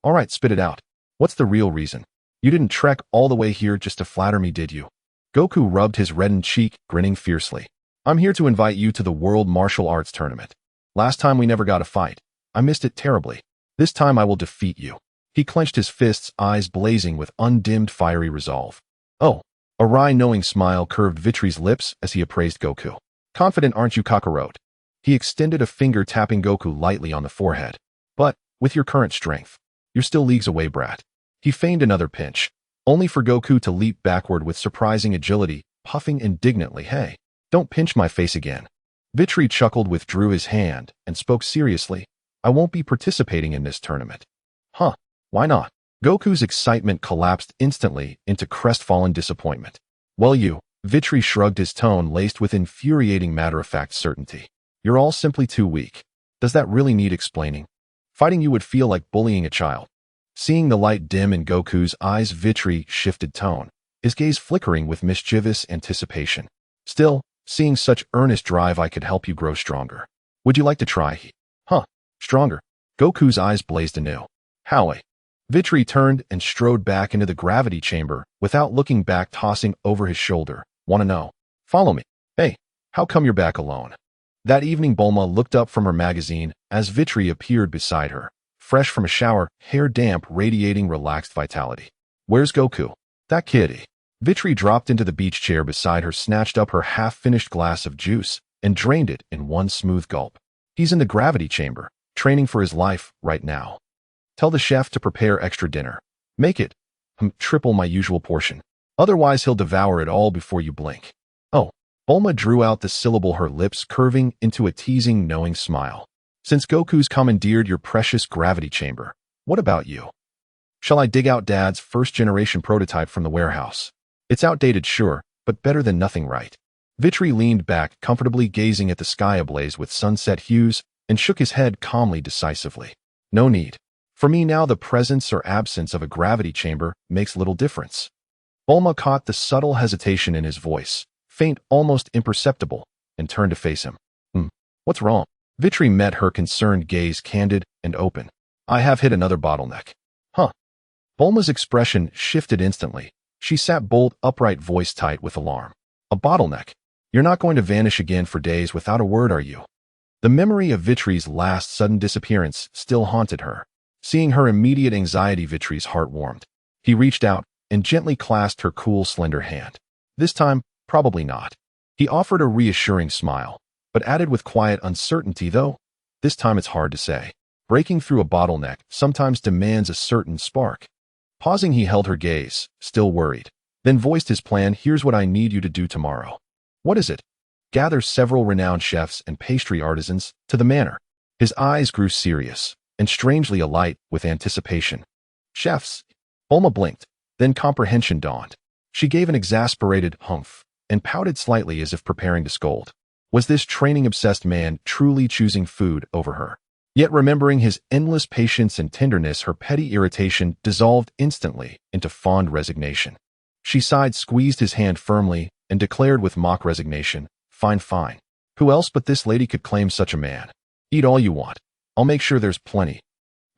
All right, spit it out. What's the real reason? You didn't trek all the way here just to flatter me, did you? Goku rubbed his reddened cheek, grinning fiercely. I'm here to invite you to the World Martial Arts Tournament. Last time we never got a fight. I missed it terribly. This time I will defeat you. He clenched his fists, eyes blazing with undimmed fiery resolve. Oh. A wry, knowing smile curved Vitri's lips as he appraised Goku. Confident, aren't you, Kakarot? He extended a finger, tapping Goku lightly on the forehead. But, with your current strength, you're still leagues away, brat. He feigned another pinch, only for Goku to leap backward with surprising agility, puffing indignantly. Hey, don't pinch my face again. Vitri chuckled, withdrew his hand, and spoke seriously. I won't be participating in this tournament. Huh, why not? Goku's excitement collapsed instantly into crestfallen disappointment. Well, Vitri shrugged, his tone laced with infuriating matter-of-fact certainty. You're all simply too weak. Does that really need explaining? Fighting you would feel like bullying a child. Seeing the light dim in Goku's eyes, Vitri shifted tone, his gaze flickering with mischievous anticipation. Still, seeing such earnest drive, I could help you grow stronger. Would you like to try? Huh, stronger? Goku's eyes blazed anew. Howie. Vitri turned and strode back into the gravity chamber without looking back, tossing over his shoulder. Wanna know? Follow me. Hey, how come you're back alone? That evening, Bulma looked up from her magazine as Vitri appeared beside her, fresh from a shower, hair damp, radiating relaxed vitality. Where's Goku? That kid. Vitri dropped into the beach chair beside her, snatched up her half-finished glass of juice, and drained it in one smooth gulp. He's in the gravity chamber, training for his life right now. Tell the chef to prepare extra dinner. Make it triple my usual portion. Otherwise he'll devour it all before you blink. Oh. Bulma drew out the syllable, her lips curving into a teasing, knowing smile. Since Goku's commandeered your precious gravity chamber, what about you? Shall I dig out Dad's first-generation prototype from the warehouse? It's outdated, sure, but better than nothing, right? Vitri leaned back, comfortably gazing at the sky ablaze with sunset hues, and shook his head calmly, decisively. No need. For me now, the presence or absence of a gravity chamber makes little difference. Bulma caught the subtle hesitation in his voice, faint, almost imperceptible, and turned to face him. What's wrong? Vitri met her concerned gaze, candid and open. I have hit another bottleneck. Huh. Bulma's expression shifted instantly. She sat bolt upright, voice tight with alarm. A bottleneck? You're not going to vanish again for days without a word, are you? The memory of Vitri's last sudden disappearance still haunted her. Seeing her immediate anxiety, Vitri's heart warmed. He reached out and gently clasped her cool, slender hand. This time, probably not. He offered a reassuring smile, but added with quiet uncertainty, though, this time it's hard to say. Breaking through a bottleneck sometimes demands a certain spark. Pausing, he held her gaze, still worried, then voiced his plan. Here's what I need you to do tomorrow. What is it? Gather several renowned chefs and pastry artisans to the manor. His eyes grew serious and strangely alight with anticipation. Chefs? Bulma blinked, then comprehension dawned. She gave an exasperated humph and pouted slightly as if preparing to scold. Was this training-obsessed man truly choosing food over her? Yet remembering his endless patience and tenderness, her petty irritation dissolved instantly into fond resignation. She sighed, squeezed his hand firmly, and declared with mock resignation, Fine, fine. Who else but this lady could claim such a man? Eat all you want. I'll make sure there's plenty.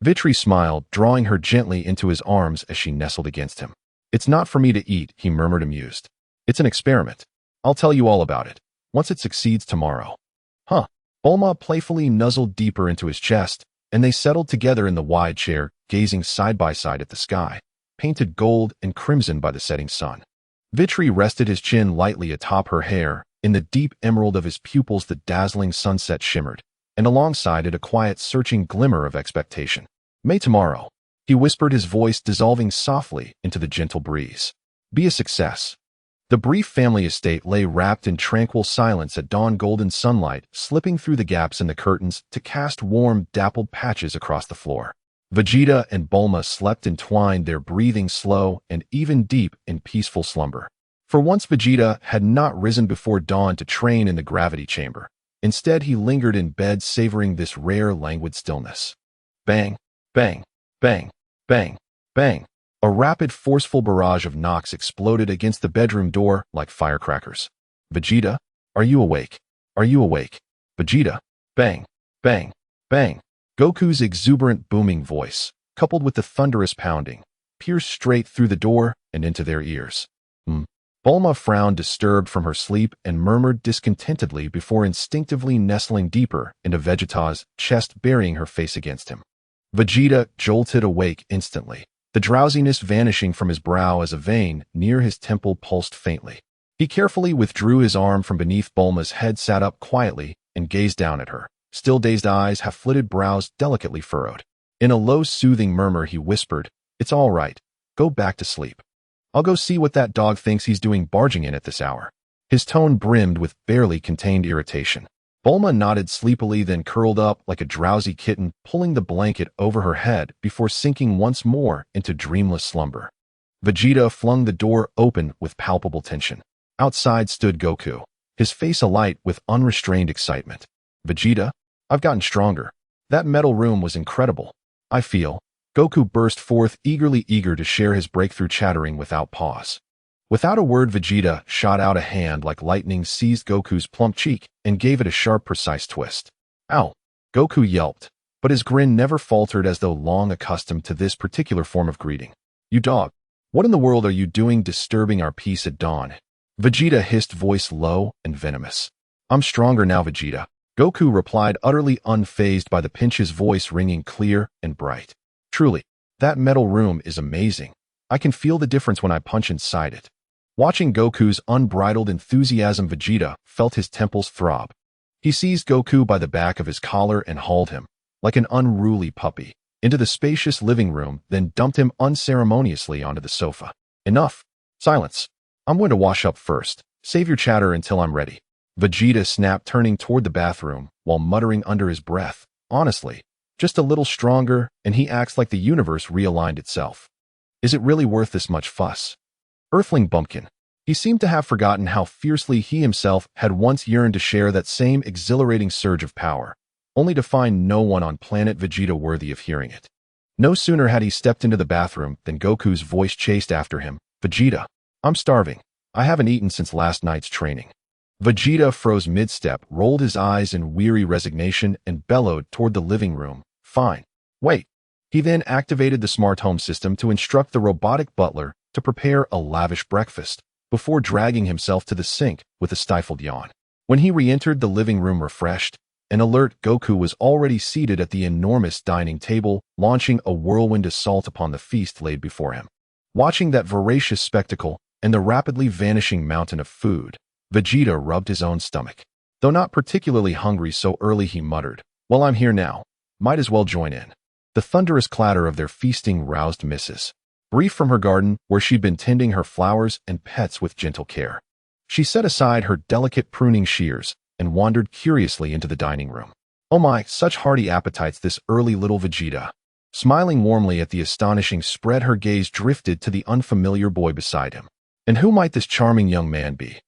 Vitri smiled, drawing her gently into his arms as she nestled against him. It's not for me to eat, he murmured, amused. It's an experiment. I'll tell you all about it, once it succeeds tomorrow. Huh. Bulma playfully nuzzled deeper into his chest, and they settled together in the wide chair, gazing side by side at the sky, painted gold and crimson by the setting sun. Vitri rested his chin lightly atop her hair. In the deep emerald of his pupils the dazzling sunset shimmered, and alongside it a quiet, searching glimmer of expectation. May tomorrow, he whispered, his voice dissolving softly into the gentle breeze. Be a success. The brief family estate lay wrapped in tranquil silence at dawn, golden sunlight slipping through the gaps in the curtains to cast warm, dappled patches across the floor. Vegeta and Bulma slept entwined, their breathing slow and even, deep in peaceful slumber. For once, Vegeta had not risen before dawn to train in the gravity chamber. Instead, he lingered in bed, savoring this rare, languid stillness. Bang, bang, bang, bang, bang. A rapid, forceful barrage of knocks exploded against the bedroom door like firecrackers. Vegeta? Are you awake? Are you awake? Vegeta. Bang, bang, bang. Goku's exuberant booming voice, coupled with the thunderous pounding, pierced straight through the door and into their ears. Bulma frowned disturbed from her sleep and murmured discontentedly before instinctively nestling deeper into Vegeta's chest, burying her face against him. Vegeta jolted awake instantly, the drowsiness vanishing from his brow as a vein near his temple pulsed faintly. He carefully withdrew his arm from beneath Bulma's head, sat up quietly, and gazed down at her, still dazed eyes, half-flitted brows delicately furrowed. In a low, soothing murmur, he whispered, "It's all right. Go back to sleep. I'll go see what that dog thinks he's doing barging in at this hour." His tone brimmed with barely contained irritation. Bulma nodded sleepily, then curled up like a drowsy kitten, pulling the blanket over her head before sinking once more into dreamless slumber. Vegeta flung the door open with palpable tension. Outside stood Goku, his face alight with unrestrained excitement. "Vegeta, I've gotten stronger. That metal room was incredible. I feel..." Goku burst forth, eager to share his breakthrough, chattering without pause. Without a word, Vegeta shot out a hand like lightning, seized Goku's plump cheek, and gave it a sharp, precise twist. "Ow!" Goku yelped, but his grin never faltered, as though long accustomed to this particular form of greeting. "You dog! What in the world are you doing disturbing our peace at dawn?" Vegeta hissed, voice low and venomous. "I'm stronger now, Vegeta," Goku replied, utterly unfazed by the pinch, his voice ringing clear and bright. "Truly, that metal room is amazing. I can feel the difference when I punch inside it." Watching Goku's unbridled enthusiasm, Vegeta felt his temples throb. He seized Goku by the back of his collar and hauled him, like an unruly puppy, into the spacious living room, then dumped him unceremoniously onto the sofa. "Enough. Silence. I'm going to wash up first. Save your chatter until I'm ready," Vegeta snapped, turning toward the bathroom while muttering under his breath, "Honestly, just a little stronger, and he acts like the universe realigned itself. Is it really worth this much fuss?" Earthling bumpkin. He seemed to have forgotten how fiercely he himself had once yearned to share that same exhilarating surge of power, only to find no one on Planet Vegeta worthy of hearing it. No sooner had he stepped into the bathroom than Goku's voice chased after him, "Vegeta, I'm starving. I haven't eaten since last night's training." Vegeta froze mid-step, rolled his eyes in weary resignation, and bellowed toward the living room, "Fine. Wait." He then activated the smart home system to instruct the robotic butler to prepare a lavish breakfast, before dragging himself to the sink with a stifled yawn. When he re-entered the living room refreshed and alert, Goku was already seated at the enormous dining table, launching a whirlwind assault upon the feast laid before him. Watching that voracious spectacle and the rapidly vanishing mountain of food, Vegeta rubbed his own stomach. Though not particularly hungry so early, he muttered, "Well, I'm here now. Might as well join in." The thunderous clatter of their feasting roused Mrs. Brief from her garden, where she'd been tending her flowers and pets with gentle care. She set aside her delicate pruning shears and wandered curiously into the dining room. "Oh my, such hearty appetites this early, little Vegeta." Smiling warmly at the astonishing spread, her gaze drifted to the unfamiliar boy beside him. "And who might this charming young man be?"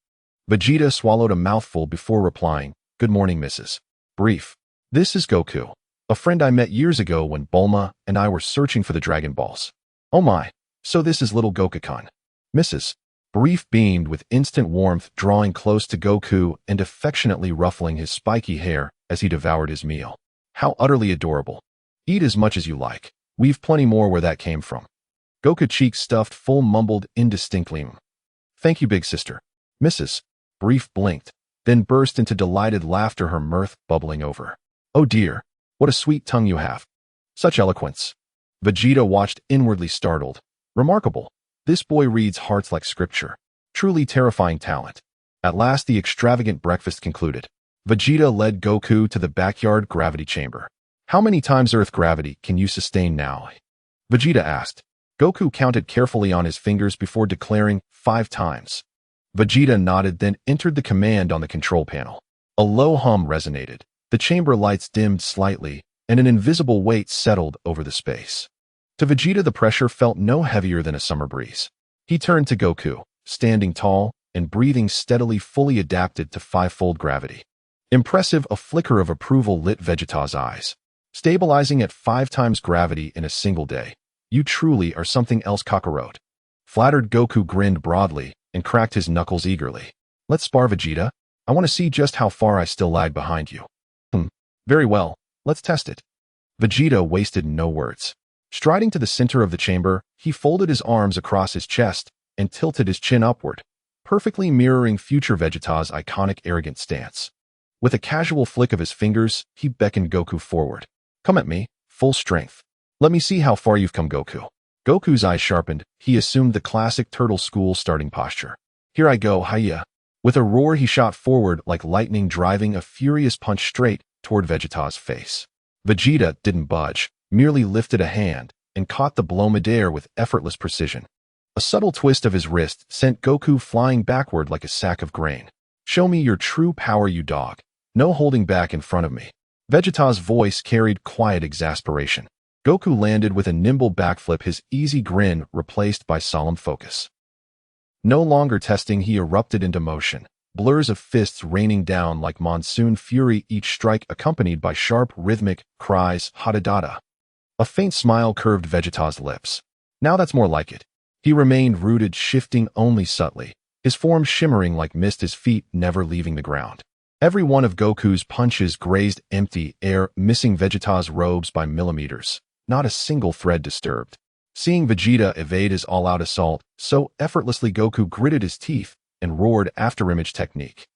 Vegeta swallowed a mouthful before replying, "Good morning, Mrs. Brief. This is Goku, a friend I met years ago when Bulma and I were searching for the Dragon Balls." "Oh my, so this is little Goku-kun." Mrs. Brief beamed with instant warmth, drawing close to Goku and affectionately ruffling his spiky hair as he devoured his meal. "How utterly adorable. Eat as much as you like. We've plenty more where that came from." Goku, cheeks stuffed full, mumbled indistinctly, "Thank you, big sister." Mrs. Brief blinked, then burst into delighted laughter, her mirth bubbling over. "Oh dear, what a sweet tongue you have. Such eloquence." Vegeta watched, inwardly startled. Remarkable. This boy reads hearts like scripture. Truly terrifying talent. At last the extravagant breakfast concluded. Vegeta led Goku to the backyard gravity chamber. "How many times Earth gravity can you sustain now?" Vegeta asked. Goku counted carefully on his fingers before declaring, 5 times. Vegeta nodded, then entered the command on the control panel. A low hum resonated. The chamber lights dimmed slightly, and an invisible weight settled over the space. To Vegeta, the pressure felt no heavier than a summer breeze. He turned to Goku, standing tall and breathing steadily, fully adapted to 5-fold gravity. Impressive, a flicker of approval lit Vegeta's eyes. Stabilizing at 5 times gravity in a single day. "You truly are something else, Kakarot." Flattered, Goku grinned broadly and cracked his knuckles eagerly. "Let's spar, Vegeta." I want to see just how far I still lag behind you. Very well, let's test it. Vegeta wasted no words. Striding to the center of the chamber, he folded his arms across his chest and tilted his chin upward, perfectly mirroring future Vegeta's iconic arrogant stance. With a casual flick of his fingers, he beckoned Goku forward. Come at me, full strength. Let me see how far you've come, Goku. Goku's eyes sharpened. He assumed the classic turtle school starting posture. Here I go, hiya. With a roar, he shot forward like lightning, driving a furious punch straight toward Vegeta's face. Vegeta didn't budge, merely lifted a hand and caught the blow midair with effortless precision. A subtle twist of his wrist sent Goku flying backward like a sack of grain. Show me your true power, you dog. No holding back in front of me. Vegeta's voice carried quiet exasperation. Goku landed with a nimble backflip, his easy grin replaced by solemn focus. No longer testing, he erupted into motion, blurs of fists raining down like monsoon fury, each strike accompanied by sharp, rhythmic cries, "Hadadada." A faint smile curved Vegeta's lips. Now that's more like it. He remained rooted, shifting only subtly, his form shimmering like mist, his feet never leaving the ground. Every one of Goku's punches grazed empty air, missing Vegeta's robes by millimeters, not a single thread disturbed. Seeing Vegeta evade his all-out assault so effortlessly, Goku gritted his teeth and roared afterimage technique.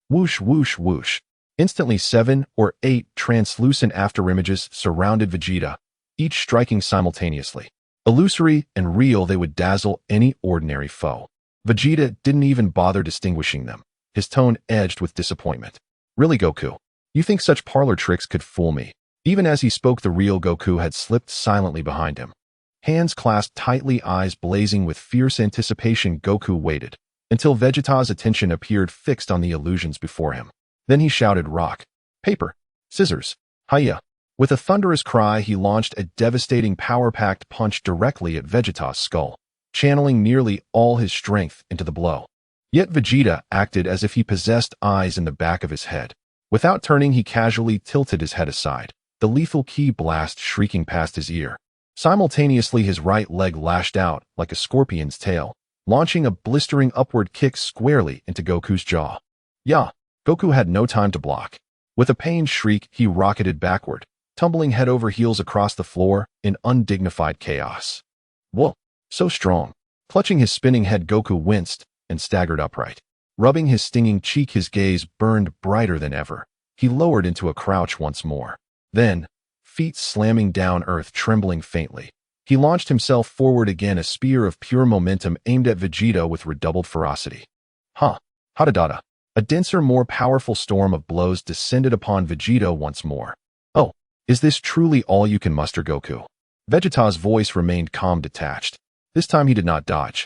Whoosh, whoosh, whoosh. Instantly 7 or 8 translucent afterimages surrounded Vegeta, each striking simultaneously. Illusory and real, they would dazzle any ordinary foe. Vegeta didn't even bother distinguishing them, his tone edged with disappointment. Really, Goku? You think such parlor tricks could fool me? Even as he spoke, the real Goku had slipped silently behind him. Hands clasped tightly, eyes blazing with fierce anticipation, Goku waited until Vegeta's attention appeared fixed on the illusions before him. Then he shouted, rock, paper, scissors, hiya. With a thunderous cry, he launched a devastating power-packed punch directly at Vegeta's skull, channeling nearly all his strength into the blow. Yet Vegeta acted as if he possessed eyes in the back of his head. Without turning, he casually tilted his head aside, the lethal ki blast shrieking past his ear. Simultaneously, his right leg lashed out like a scorpion's tail, launching a blistering upward kick squarely into Goku's jaw. Yeah, Goku had no time to block. With a pained shriek, he rocketed backward, tumbling head over heels across the floor in undignified chaos. Whoa, so strong. Clutching his spinning head, Goku winced and staggered upright. Rubbing his stinging cheek, his gaze burned brighter than ever. He lowered into a crouch once more. Then, feet slamming down earth, trembling faintly, he launched himself forward again, a spear of pure momentum aimed at Vegeta with redoubled ferocity. Hadadada. A denser, more powerful storm of blows descended upon Vegeta once more. Oh, is this truly all you can muster, Goku? Vegeta's voice remained calm, detached. This time he did not dodge.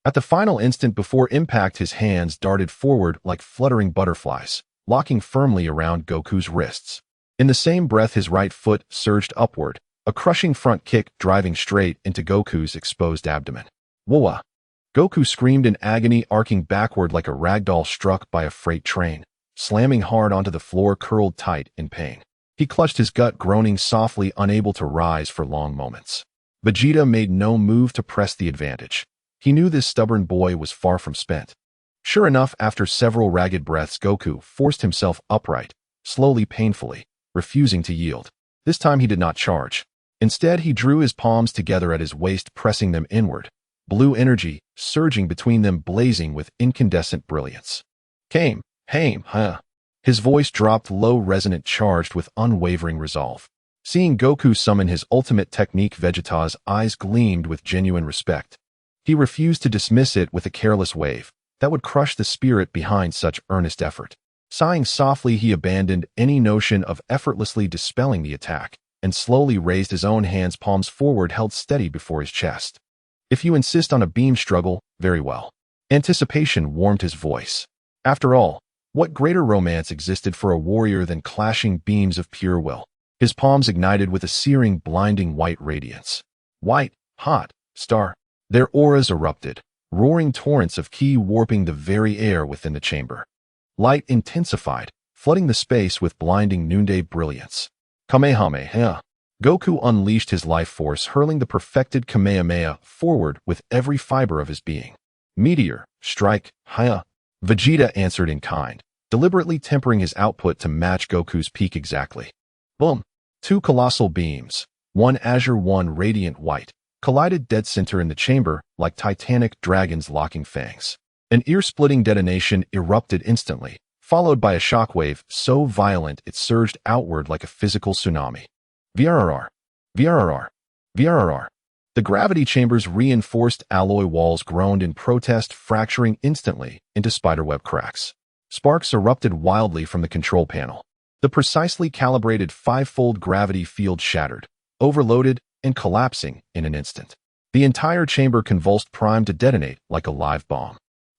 At the final instant before impact, his hands darted forward like fluttering butterflies, locking firmly around Goku's wrists. In the same breath, his right foot surged upward, a crushing front kick driving straight into Goku's exposed abdomen. Whoa! Goku screamed in agony, arcing backward like a ragdoll struck by a freight train, slamming hard onto the floor, curled tight in pain. He clutched his gut, groaning softly, unable to rise for long moments. Vegeta made no move to press the advantage. He knew this stubborn boy was far from spent. Sure enough, after several ragged breaths, Goku forced himself upright, slowly, painfully, refusing to yield. This time he did not charge. Instead, he drew his palms together at his waist, pressing them inward, blue energy surging between them, blazing with incandescent brilliance. Came, huh? His voice dropped low, resonant, charged with unwavering resolve. Seeing Goku summon his ultimate technique, Vegeta's eyes gleamed with genuine respect. He refused to dismiss it with a careless wave that would crush the spirit behind such earnest effort. Sighing softly, he abandoned any notion of effortlessly dispelling the attack and slowly raised his own hands, palms forward, held steady before his chest. If you insist on a beam struggle, very well. Anticipation warmed his voice. After all, what greater romance existed for a warrior than clashing beams of pure will? His palms ignited with a searing, blinding white radiance. White, hot, star. Their auras erupted, roaring torrents of ki warping the very air within the chamber. Light intensified, flooding the space with blinding noonday brilliance. Kamehameha. Goku unleashed his life force, hurling the perfected Kamehameha forward with every fiber of his being. Meteor, strike, hiya. Vegeta answered in kind, deliberately tempering his output to match Goku's peak exactly. Boom! Two colossal beams, one azure, one radiant white, collided dead center in the chamber like titanic dragons locking fangs. An ear-splitting detonation erupted instantly, followed by a shockwave so violent it surged outward like a physical tsunami. VRRR. VRRR. VRRR. The gravity chamber's reinforced alloy walls groaned in protest, fracturing instantly into spiderweb cracks. Sparks erupted wildly from the control panel. The precisely calibrated five-fold gravity field shattered, overloaded, and collapsing in an instant. The entire chamber convulsed, primed to detonate like a live bomb.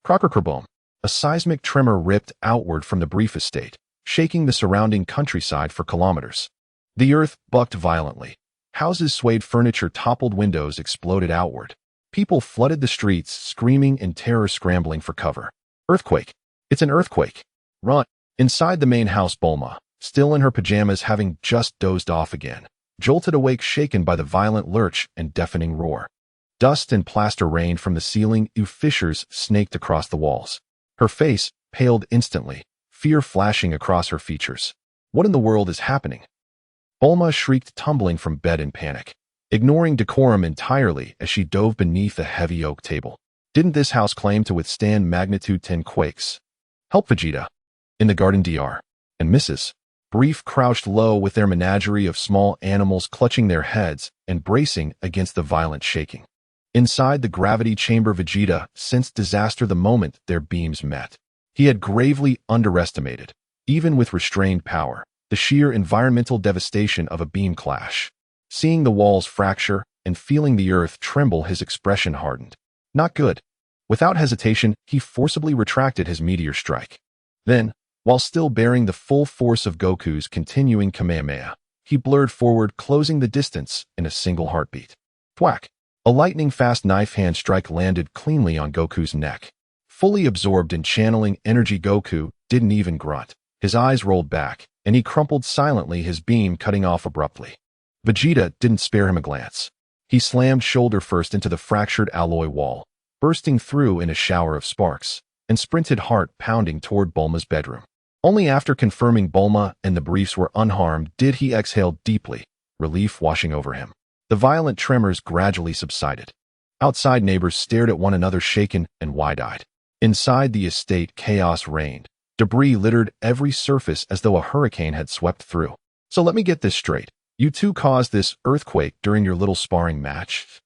Crockerkerboom. A seismic tremor ripped outward from the brief estate, shaking the surrounding countryside for kilometers. The earth bucked violently. Houses swayed, furniture toppled, windows exploded outward. People flooded the streets, screaming in terror, scrambling for cover. Earthquake. It's an earthquake. Run. Inside the main house, Bulma, still in her pajamas having just dozed off again, jolted awake, shaken by the violent lurch and deafening roar. Dust and plaster rained from the ceiling, fissures snaked across the walls. Her face paled instantly, fear flashing across her features. What in the world is happening? Bulma shrieked, tumbling from bed in panic, ignoring decorum entirely as she dove beneath a heavy oak table. Didn't this house claim to withstand magnitude 10 quakes? Help, Vegeta. In the garden, Dr. and Mrs. Brief crouched low with their menagerie of small animals clutching their heads and bracing against the violent shaking. Inside the gravity chamber, Vegeta sensed disaster the moment their beams met. He had gravely underestimated, even with restrained power, the sheer environmental devastation of a beam clash. Seeing the walls fracture and feeling the earth tremble, his expression hardened. Not good. Without hesitation, he forcibly retracted his meteor strike. Then, while still bearing the full force of Goku's continuing Kamehameha, he blurred forward, closing the distance in a single heartbeat. Thwack! A lightning-fast knife hand strike landed cleanly on Goku's neck. Fully absorbed in channeling energy, Goku didn't even grunt. His eyes rolled back, and he crumpled silently, his beam cutting off abruptly. Vegeta didn't spare him a glance. He slammed shoulder first into the fractured alloy wall, bursting through in a shower of sparks, and sprinted, heart pounding, toward Bulma's bedroom. Only after confirming Bulma and the briefs were unharmed did he exhale deeply, relief washing over him. The violent tremors gradually subsided. Outside, neighbors stared at one another, shaken and wide-eyed. Inside the estate, chaos reigned. Debris littered every surface as though a hurricane had swept through. So let me get this straight. You two caused this earthquake during your little sparring match?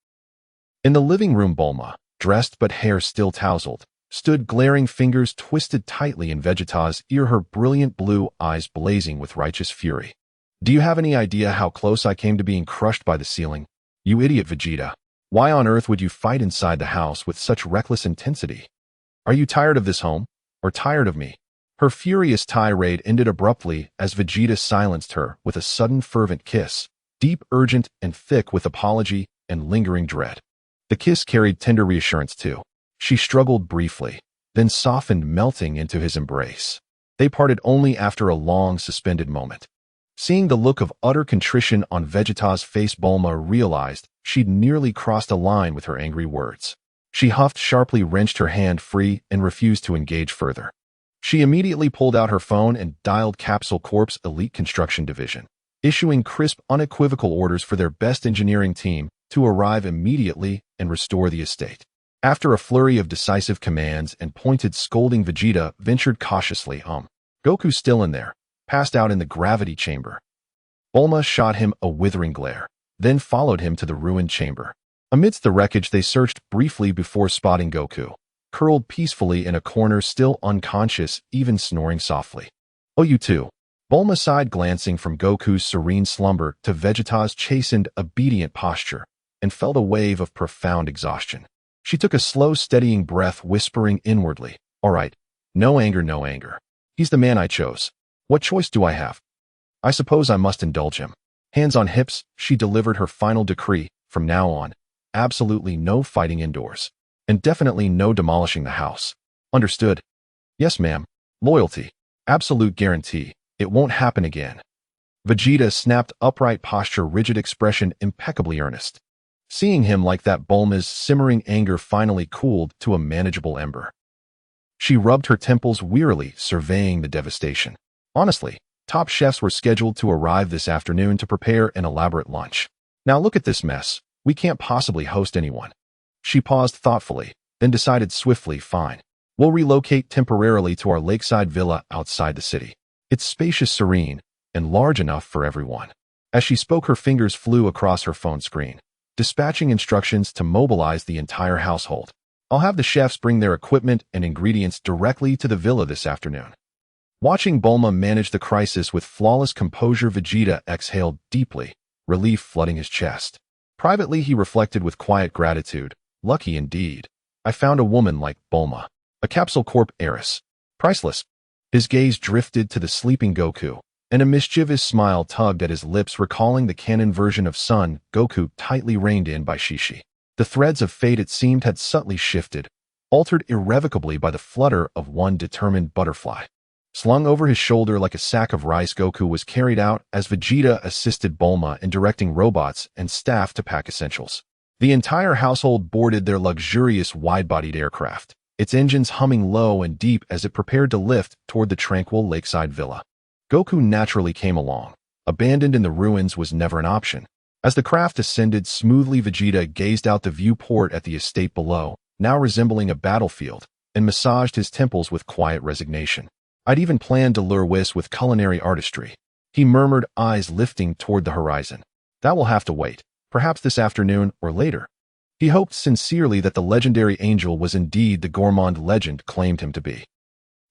In the living room, Bulma, dressed but hair still tousled, stood, glaring fingers twisted tightly in Vegeta's ear, her brilliant blue eyes blazing with righteous fury. Do you have any idea how close I came to being crushed by the ceiling? You idiot, Vegeta. Why on earth would you fight inside the house with such reckless intensity? Are you tired of this home? Or tired of me? Her furious tirade ended abruptly as Vegeta silenced her with a sudden fervent kiss, deep, urgent, and thick with apology and lingering dread. The kiss carried tender reassurance too. She struggled briefly, then softened, melting into his embrace. They parted only after a long, suspended moment. Seeing the look of utter contrition on Vegeta's face, Bulma realized she'd nearly crossed a line with her angry words. She huffed sharply, wrenched her hand free, and refused to engage further. She immediately pulled out her phone and dialed Capsule Corp's Elite Construction Division, issuing crisp, unequivocal orders for their best engineering team to arrive immediately and restore the estate. After a flurry of decisive commands and pointed scolding, Vegeta ventured cautiously, Goku's still in there, passed out in the gravity chamber. Bulma shot him a withering glare, then followed him to the ruined chamber. Amidst the wreckage, they searched briefly before spotting Goku, curled peacefully in a corner, still unconscious, even snoring softly. Oh, you too. Bulma sighed, glancing from Goku's serene slumber to Vegeta's chastened, obedient posture, and felt a wave of profound exhaustion. She took a slow, steadying breath, whispering inwardly, all right, no anger, no anger. He's the man I chose. What choice do I have? I suppose I must indulge him. Hands on hips, she delivered her final decree. From now on, absolutely no fighting indoors. And definitely no demolishing the house. Understood? Yes, ma'am. Loyalty. Absolute guarantee. It won't happen again. Vegeta snapped, upright posture, rigid expression, impeccably earnest. Seeing him like that, Bulma's simmering anger finally cooled to a manageable ember. She rubbed her temples wearily, surveying the devastation. Honestly, top chefs were scheduled to arrive this afternoon to prepare an elaborate lunch. Now look at this mess. We can't possibly host anyone. She paused thoughtfully, then decided swiftly, fine. We'll relocate temporarily to our lakeside villa outside the city. It's spacious, serene, and large enough for everyone. As she spoke, her fingers flew across her phone screen, dispatching instructions to mobilize the entire household. I'll have the chefs bring their equipment and ingredients directly to the villa this afternoon. Watching Bulma manage the crisis with flawless composure, Vegeta exhaled deeply, relief flooding his chest. Privately, he reflected with quiet gratitude. Lucky indeed. I found a woman like Bulma. A Capsule Corp heiress. Priceless. His gaze drifted to the sleeping Goku, and a mischievous smile tugged at his lips, recalling the canon version of Son Goku tightly reined in by Shishi. The threads of fate, it seemed, had subtly shifted, altered irrevocably by the flutter of one determined butterfly. Slung over his shoulder like a sack of rice, Goku was carried out as Vegeta assisted Bulma in directing robots and staff to pack essentials. The entire household boarded their luxurious wide-bodied aircraft, its engines humming low and deep as it prepared to lift toward the tranquil lakeside villa. Goku naturally came along. Abandoned in the ruins was never an option. As the craft ascended smoothly, Vegeta gazed out the viewport at the estate below, now resembling a battlefield, and massaged his temples with quiet resignation. I'd even planned to lure Whis with culinary artistry. He murmured, eyes lifting toward the horizon. That will have to wait, perhaps this afternoon or later. He hoped sincerely that the legendary angel was indeed the gourmand legend claimed him to be.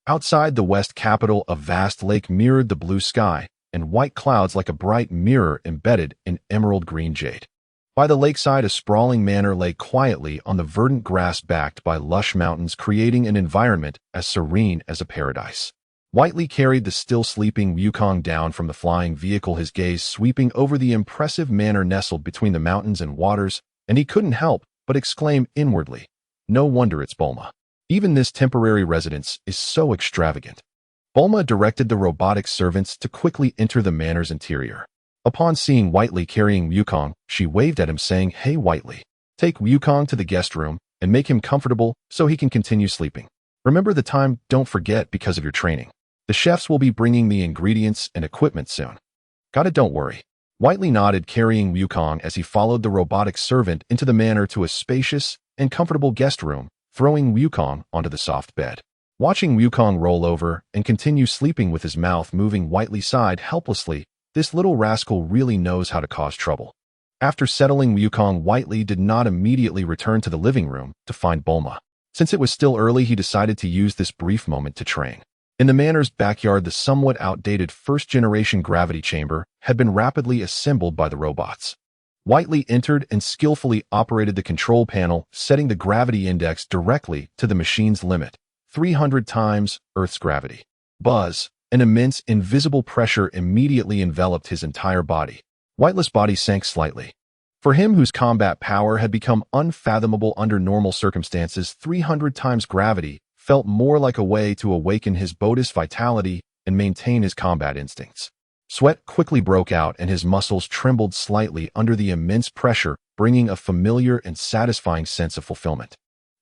Outside the west capital, a vast lake mirrored the blue sky, and white clouds like a bright mirror embedded in emerald green jade. By the lakeside, a sprawling manor lay quietly on the verdant grass backed by lush mountains, creating an environment as serene as a paradise. Whiteley carried the still sleeping Wukong down from the flying vehicle, his gaze sweeping over the impressive manor nestled between the mountains and waters, and he couldn't help but exclaim inwardly, no wonder it's Bulma. Even this temporary residence is so extravagant. Bulma directed the robotic servants to quickly enter the manor's interior. Upon seeing Whiteley carrying Wukong, she waved at him, saying, Hey Whiteley, take Wukong to the guest room and make him comfortable so he can continue sleeping. Remember the time, don't forget, because of your training. The chefs will be bringing the ingredients and equipment soon. Got it, don't worry. Whiteley nodded, carrying Wukong as he followed the robotic servant into the manor to a spacious and comfortable guest room, throwing Wukong onto the soft bed. Watching Wukong roll over and continue sleeping with his mouth moving, Whiteley sighed helplessly. This little rascal really knows how to cause trouble. After settling Wukong, Whiteley did not immediately return to the living room to find Bulma. Since it was still early, he decided to use this brief moment to train. In the manor's backyard, the somewhat outdated first-generation gravity chamber had been rapidly assembled by the robots. Whiteley entered and skillfully operated the control panel, setting the gravity index directly to the machine's limit, 300 times Earth's gravity. Buzz, an immense, invisible pressure immediately enveloped his entire body. Whiteley's body sank slightly. For him, whose combat power had become unfathomable under normal circumstances, 300 times gravity felt more like a way to awaken his Bodhi's vitality and maintain his combat instincts. Sweat quickly broke out and his muscles trembled slightly under the immense pressure, bringing a familiar and satisfying sense of fulfillment.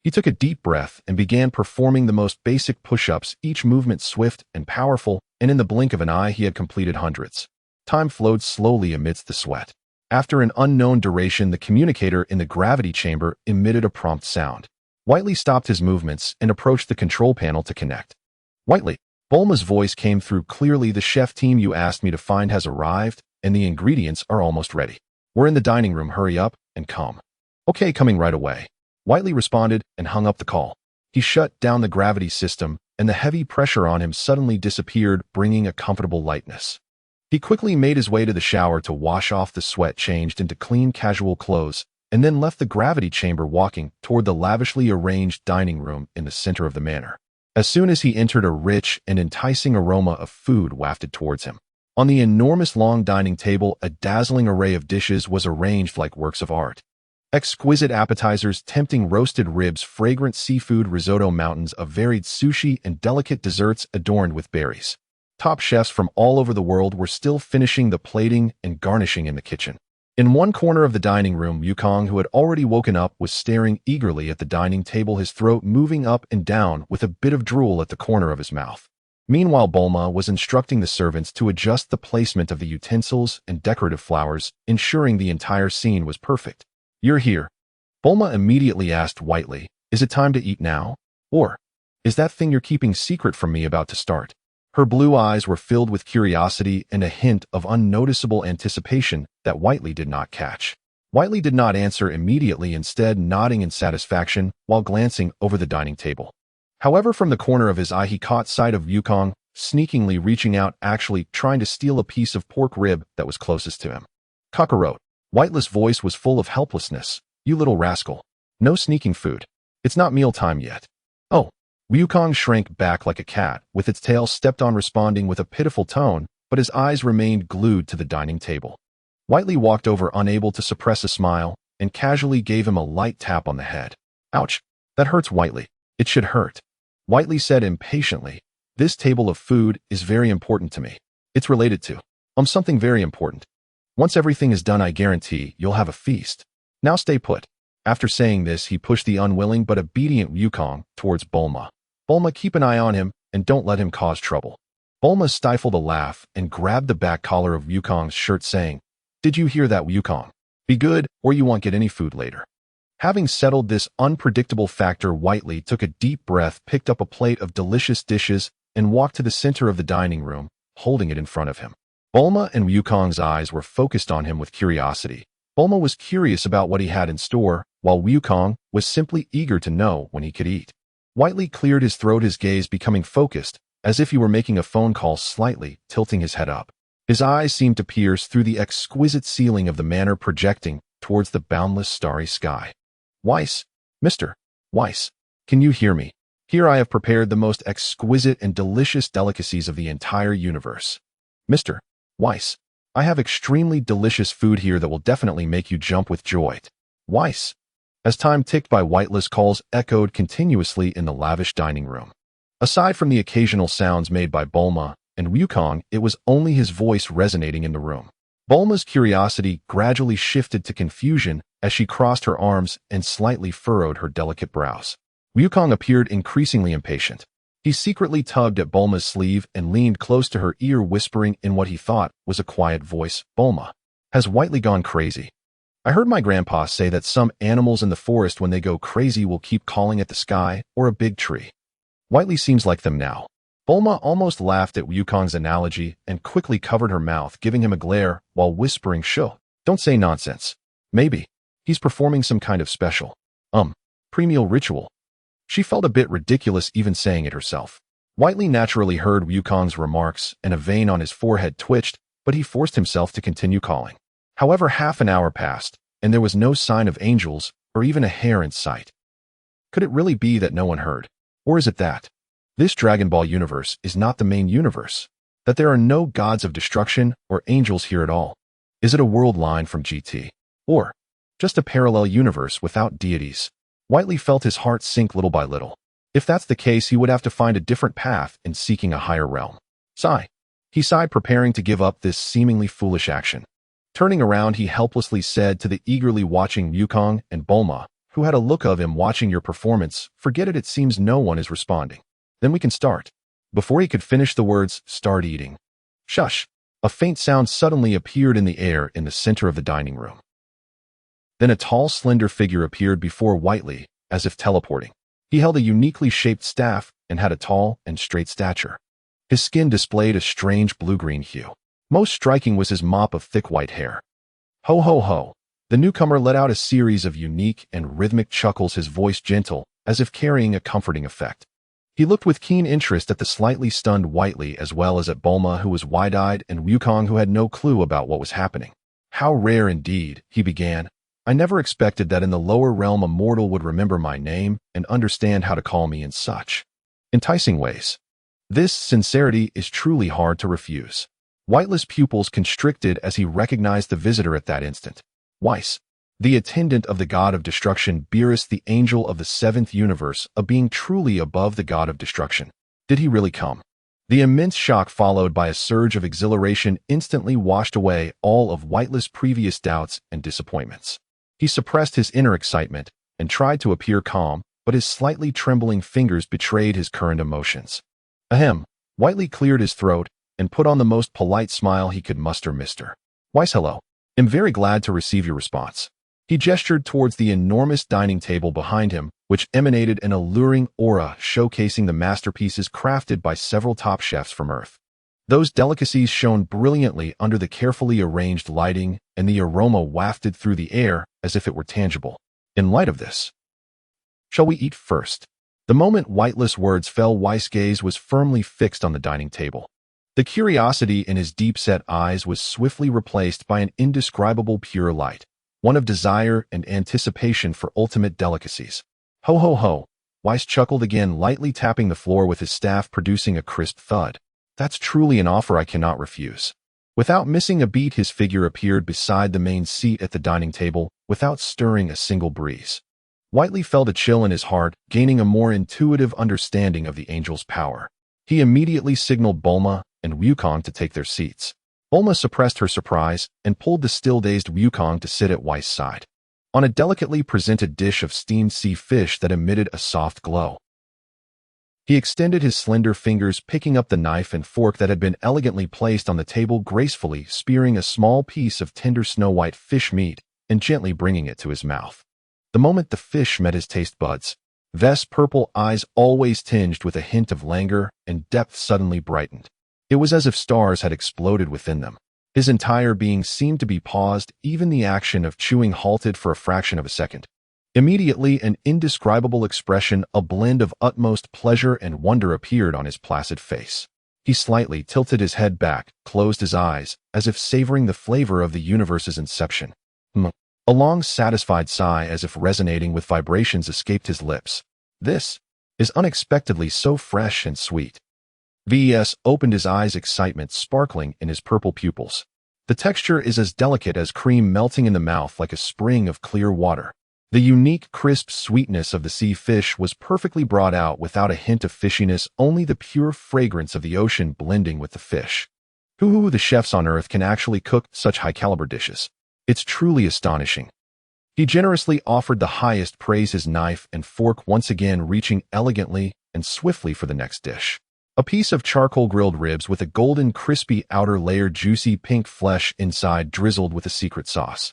He took a deep breath and began performing the most basic push-ups, each movement swift and powerful, and in the blink of an eye he had completed hundreds. Time flowed slowly amidst the sweat. After an unknown duration, the communicator in the gravity chamber emitted a prompt sound. Whiteley stopped his movements and approached the control panel to connect. Whiteley, Bulma's voice came through clearly. The chef team you asked me to find has arrived, and the ingredients are almost ready. We're in the dining room. Hurry up and come. Okay, coming right away. Whiteley responded and hung up the call. He shut down the gravity system, and the heavy pressure on him suddenly disappeared, bringing a comfortable lightness. He quickly made his way to the shower to wash off the sweat, changed into clean, casual clothes, and then left the gravity chamber, walking toward the lavishly arranged dining room in the center of the manor. As soon as he entered, a rich and enticing aroma of food wafted towards him. On the enormous long dining table, a dazzling array of dishes was arranged like works of art. Exquisite appetizers, tempting roasted ribs, fragrant seafood, risotto, mountains of varied sushi, and delicate desserts adorned with berries. Top chefs from all over the world were still finishing the plating and garnishing in the kitchen. In one corner of the dining room, Yukong, who had already woken up, was staring eagerly at the dining table, his throat moving up and down with a bit of drool at the corner of his mouth. Meanwhile, Bulma was instructing the servants to adjust the placement of the utensils and decorative flowers, ensuring the entire scene was perfect. "You're here." Bulma immediately asked Whiteley, "Is it time to eat now? Or is that thing you're keeping secret from me about to start?" Her blue eyes were filled with curiosity and a hint of unnoticeable anticipation that Whiteley did not catch. Whiteley did not answer immediately, instead nodding in satisfaction while glancing over the dining table. However, from the corner of his eye, he caught sight of Yukong sneakingly reaching out, actually trying to steal a piece of pork rib that was closest to him. "Kakarot." Whiteley's voice was full of helplessness. "You little rascal. No sneaking food. It's not mealtime yet." "Oh." Yukong shrank back like a cat, with its tail stepped on, responding with a pitiful tone, but his eyes remained glued to the dining table. Whiteley walked over, unable to suppress a smile, and casually gave him a light tap on the head. "Ouch. That hurts, Whiteley. It should hurt." Whiteley said impatiently, "This table of food is very important to me. It's related to something very important. Once everything is done, I guarantee you'll have a feast. Now stay put." After saying this, he pushed the unwilling but obedient Yukong towards Bulma. "Bulma, keep an eye on him and don't let him cause trouble." Bulma stifled a laugh and grabbed the back collar of Yukong's shirt, saying, "Did you hear that, Yukong? Be good or you won't get any food later." Having settled this unpredictable factor, Whiteley took a deep breath, picked up a plate of delicious dishes, and walked to the center of the dining room, holding it in front of him. Bulma and Yukong's eyes were focused on him with curiosity. Bulma was curious about what he had in store, while Yukong was simply eager to know when he could eat. Whiteley cleared his throat, his gaze becoming focused, as if he were making a phone call, slightly tilting his head up. His eyes seemed to pierce through the exquisite ceiling of the manor, projecting towards the boundless starry sky. "Weiss, Mr. Weiss, can you hear me? Here I have prepared the most exquisite and delicious delicacies of the entire universe. Mr. Weiss, I have extremely delicious food here that will definitely make you jump with joy." "Weiss." As time ticked by, Whiteley's calls echoed continuously in the lavish dining room. Aside from the occasional sounds made by Bulma and Yukong, it was only his voice resonating in the room. Bulma's curiosity gradually shifted to confusion as she crossed her arms and slightly furrowed her delicate brows. Yukong appeared increasingly impatient. He secretly tugged at Bulma's sleeve and leaned close to her ear, whispering in what he thought was a quiet voice, "Bulma, has Whiteley gone crazy? I heard my grandpa say that some animals in the forest, when they go crazy, will keep calling at the sky or a big tree. Whiteley seems like them now." Bulma almost laughed at Yukong's analogy and quickly covered her mouth, giving him a glare while whispering, "Shh, don't say nonsense. Maybe he's performing some kind of special, primal ritual." She felt a bit ridiculous even saying it herself. Whiteley naturally heard Yukong's remarks, and a vein on his forehead twitched, but he forced himself to continue calling. However, half an hour passed, and there was no sign of angels or even a hair in sight. Could it really be that no one heard? Or is it that this Dragon Ball universe is not the main universe? That there are no gods of destruction or angels here at all? Is it a world line from GT? Or just a parallel universe without deities? Whiteley felt his heart sink little by little. If that's the case, he would have to find a different path in seeking a higher realm. Sigh. He sighed, preparing to give up this seemingly foolish action. Turning around, he helplessly said to the eagerly watching Yukong and Bulma, who had a look of him, "Watching your performance, forget it. It seems no one is responding. Then we can start." Before he could finish the words, "Start eating." Shush. A faint sound suddenly appeared in the air in the center of the dining room. Then a tall, slender figure appeared before Whiteley, as if teleporting. He held a uniquely shaped staff and had a tall and straight stature. His skin displayed a strange blue-green hue. Most striking was his mop of thick white hair. "Ho ho ho." The newcomer let out a series of unique and rhythmic chuckles, his voice gentle, as if carrying a comforting effect. He looked with keen interest at the slightly stunned Whiteley, as well as at Bulma, who was wide-eyed, and Yukong, who had no clue about what was happening. "How rare indeed," he began. "I never expected that in the lower realm a mortal would remember my name and understand how to call me in such enticing ways. This sincerity is truly hard to refuse." Whiteley's pupils constricted as he recognized the visitor at that instant. Weiss, the attendant of the god of destruction, Beerus, the angel of the seventh universe, a being truly above the god of destruction. Did he really come? The immense shock followed by a surge of exhilaration instantly washed away all of Whiteless' previous doubts and disappointments. He suppressed his inner excitement and tried to appear calm, but his slightly trembling fingers betrayed his current emotions. Ahem. Whiteley cleared his throat and put on the most polite smile he could muster. Mr. Weiss, hello. I'm very glad to receive your response. He gestured towards the enormous dining table behind him, which emanated an alluring aura showcasing the masterpieces crafted by several top chefs from Earth. Those delicacies shone brilliantly under the carefully arranged lighting, and the aroma wafted through the air as if it were tangible. In light of this, shall we eat first? The moment Whiteless' words fell, Weiss' gaze was firmly fixed on the dining table. The curiosity in his deep-set eyes was swiftly replaced by an indescribable pure light, one of desire and anticipation for ultimate delicacies. Ho ho ho, Weiss chuckled again, lightly tapping the floor with his staff, producing a crisp thud. That's truly an offer I cannot refuse. Without missing a beat, his figure appeared beside the main seat at the dining table, without stirring a single breeze. Whiteley felt a chill in his heart, gaining a more intuitive understanding of the angel's power. He immediately signaled Bulma and Wukong to take their seats. Bulma suppressed her surprise and pulled the still-dazed Wukong to sit at Weiss' side, on a delicately presented dish of steamed sea fish that emitted a soft glow. He extended his slender fingers, picking up the knife and fork that had been elegantly placed on the table, gracefully spearing a small piece of tender snow-white fish meat and gently bringing it to his mouth. The moment the fish met his taste buds, Vest's purple eyes, always tinged with a hint of languor and depth, suddenly brightened. It was as if stars had exploded within them. His entire being seemed to be paused, even the action of chewing halted for a fraction of a second. Immediately, an indescribable expression, a blend of utmost pleasure and wonder, appeared on his placid face. He slightly tilted his head back, closed his eyes, as if savoring the flavor of the universe's inception. A long, satisfied sigh, as if resonating with vibrations, escaped his lips. This is unexpectedly so fresh and sweet. Ves opened his eyes, excitement sparkling in his purple pupils. The texture is as delicate as cream melting in the mouth, like a spring of clear water. The unique, crisp sweetness of the sea fish was perfectly brought out without a hint of fishiness, only the pure fragrance of the ocean blending with the fish. Who the chefs on Earth can actually cook such high-caliber dishes? It's truly astonishing. He generously offered the highest praise, his knife and fork once again reaching elegantly and swiftly for the next dish. A piece of charcoal grilled ribs with a golden crispy outer layer, juicy pink flesh inside, drizzled with a secret sauce.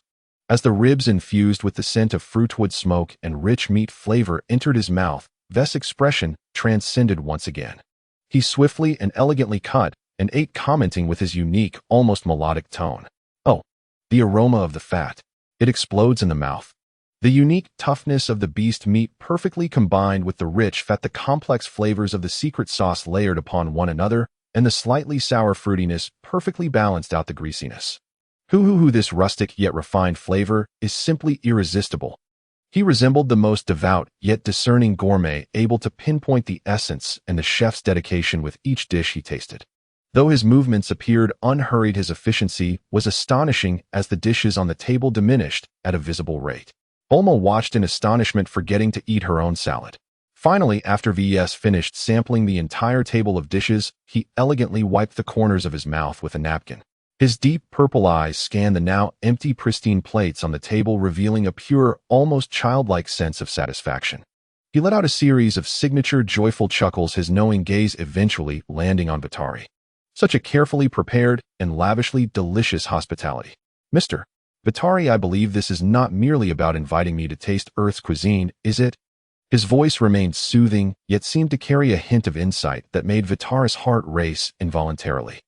As the ribs infused with the scent of fruitwood smoke and rich meat flavor entered his mouth, Vest's expression transcended once again. He swiftly and elegantly cut and ate, commenting with his unique, almost melodic tone. Oh, the aroma of the fat. It explodes in the mouth. The unique toughness of the beast meat perfectly combined with the rich fat, the complex flavors of the secret sauce layered upon one another, and the slightly sour fruitiness perfectly balanced out the greasiness. This rustic yet refined flavor is simply irresistible. He resembled the most devout yet discerning gourmet, able to pinpoint the essence and the chef's dedication with each dish he tasted. Though his movements appeared unhurried, his efficiency was astonishing as the dishes on the table diminished at a visible rate. Bulma watched in astonishment, forgetting to eat her own salad. Finally, after Ves finished sampling the entire table of dishes, he elegantly wiped the corners of his mouth with a napkin. His deep purple eyes scanned the now empty, pristine plates on the table, revealing a pure, almost childlike sense of satisfaction. He let out a series of signature joyful chuckles, his knowing gaze eventually landing on Vatari. Such a carefully prepared and lavishly delicious hospitality. Mr. Vatari, I believe this is not merely about inviting me to taste Earth's cuisine, is it? His voice remained soothing, yet seemed to carry a hint of insight that made Vatari's heart race involuntarily.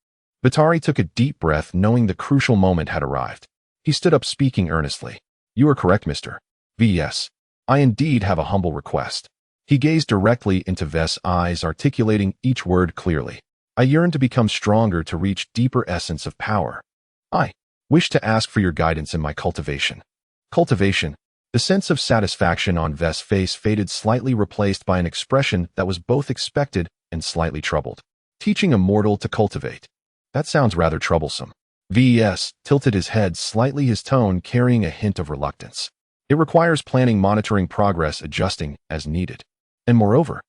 Vatari took a deep breath, knowing the crucial moment had arrived. He stood up, speaking earnestly. You are correct, Mr. Ves. I indeed have a humble request. He gazed directly into Vest's eyes, articulating each word clearly. I yearn to become stronger, to reach deeper essence of power. I wish to ask for your guidance in my cultivation. Cultivation. The sense of satisfaction on Vest's face faded slightly, replaced by an expression that was both expected and slightly troubled. Teaching a mortal to cultivate. That sounds rather troublesome. Ves tilted his head slightly, his tone carrying a hint of reluctance. It requires planning, monitoring progress, adjusting as needed. And moreover,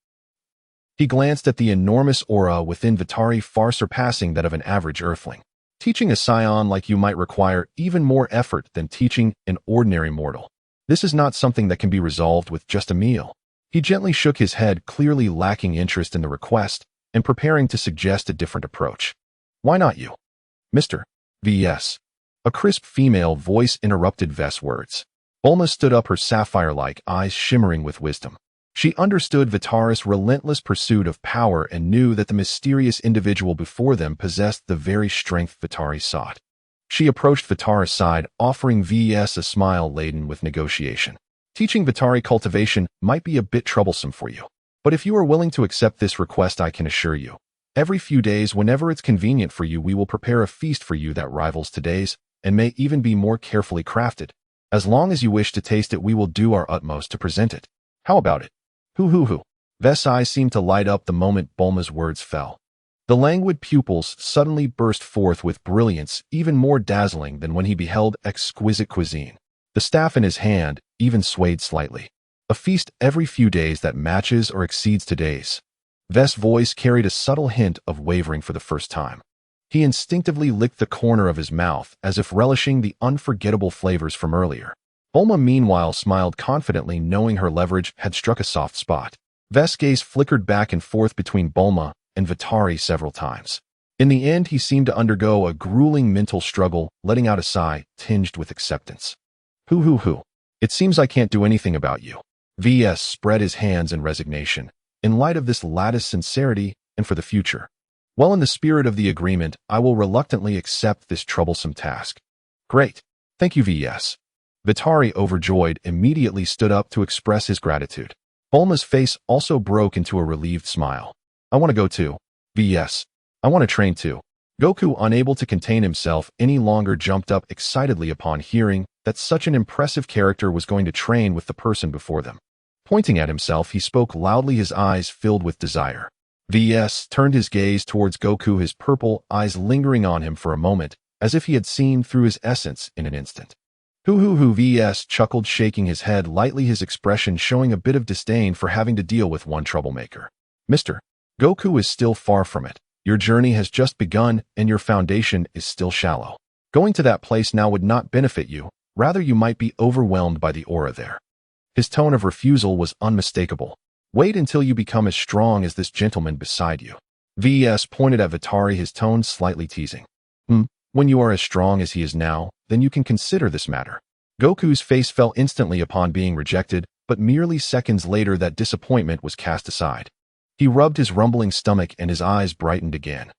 He glanced at the enormous aura within Vitari, far surpassing that of an average earthling. Teaching a Saiyan like you might require even more effort than teaching an ordinary mortal. This is not something that can be resolved with just a meal. He gently shook his head, clearly lacking interest in the request and preparing to suggest a different approach. Why not you? Mr. V.S. A crisp female voice interrupted Vest's words. Bulma stood up, her sapphire-like eyes shimmering with wisdom. She understood Vitari's relentless pursuit of power and knew that the mysterious individual before them possessed the very strength Vitari sought. She approached Vitari's side, offering V.S. a smile laden with negotiation. Teaching Vitari cultivation might be a bit troublesome for you, but if you are willing to accept this request, I can assure you, every few days, whenever it's convenient for you, we will prepare a feast for you that rivals today's and may even be more carefully crafted. As long as you wish to taste it, we will do our utmost to present it. How about it? Hoo. Vest's eyes seemed to light up the moment Bulma's words fell. The languid pupils suddenly burst forth with brilliance even more dazzling than when he beheld exquisite cuisine. The staff in his hand even swayed slightly. A feast every few days that matches or exceeds today's. Vest's voice carried a subtle hint of wavering for the first time. He instinctively licked the corner of his mouth as if relishing the unforgettable flavors from earlier. Bulma meanwhile smiled confidently, knowing her leverage had struck a soft spot. Vest's gaze flickered back and forth between Bulma and Vitari several times. In the end, he seemed to undergo a grueling mental struggle, letting out a sigh tinged with acceptance. Hoo. It seems I can't do anything about you. V.S. spread his hands in resignation. In light of this latter's sincerity and for the future. Well, in the spirit of the agreement, I will reluctantly accept this troublesome task. Great. Thank you, V.S. Vitari, overjoyed, immediately stood up to express his gratitude. Bulma's face also broke into a relieved smile. I want to go too. V.S. I want to train too. Goku, unable to contain himself any longer, jumped up excitedly upon hearing that such an impressive character was going to train with the person before them. Pointing at himself, he spoke loudly, his eyes filled with desire. V.S. turned his gaze towards Goku, his purple eyes lingering on him for a moment, as if he had seen through his essence in an instant. Hoo. V.S. chuckled, shaking his head lightly, his expression showing a bit of disdain for having to deal with one troublemaker. Mr. Goku is still far from it. Your journey has just begun, and your foundation is still shallow. Going to that place now would not benefit you. Rather, you might be overwhelmed by the aura there. His tone of refusal was unmistakable. Wait until you become as strong as this gentleman beside you. V.S. pointed at Vitari, his tone slightly teasing. When you are as strong as he is now, then you can consider this matter. Goku's face fell instantly upon being rejected, but merely seconds later that disappointment was cast aside. He rubbed his rumbling stomach and his eyes brightened again.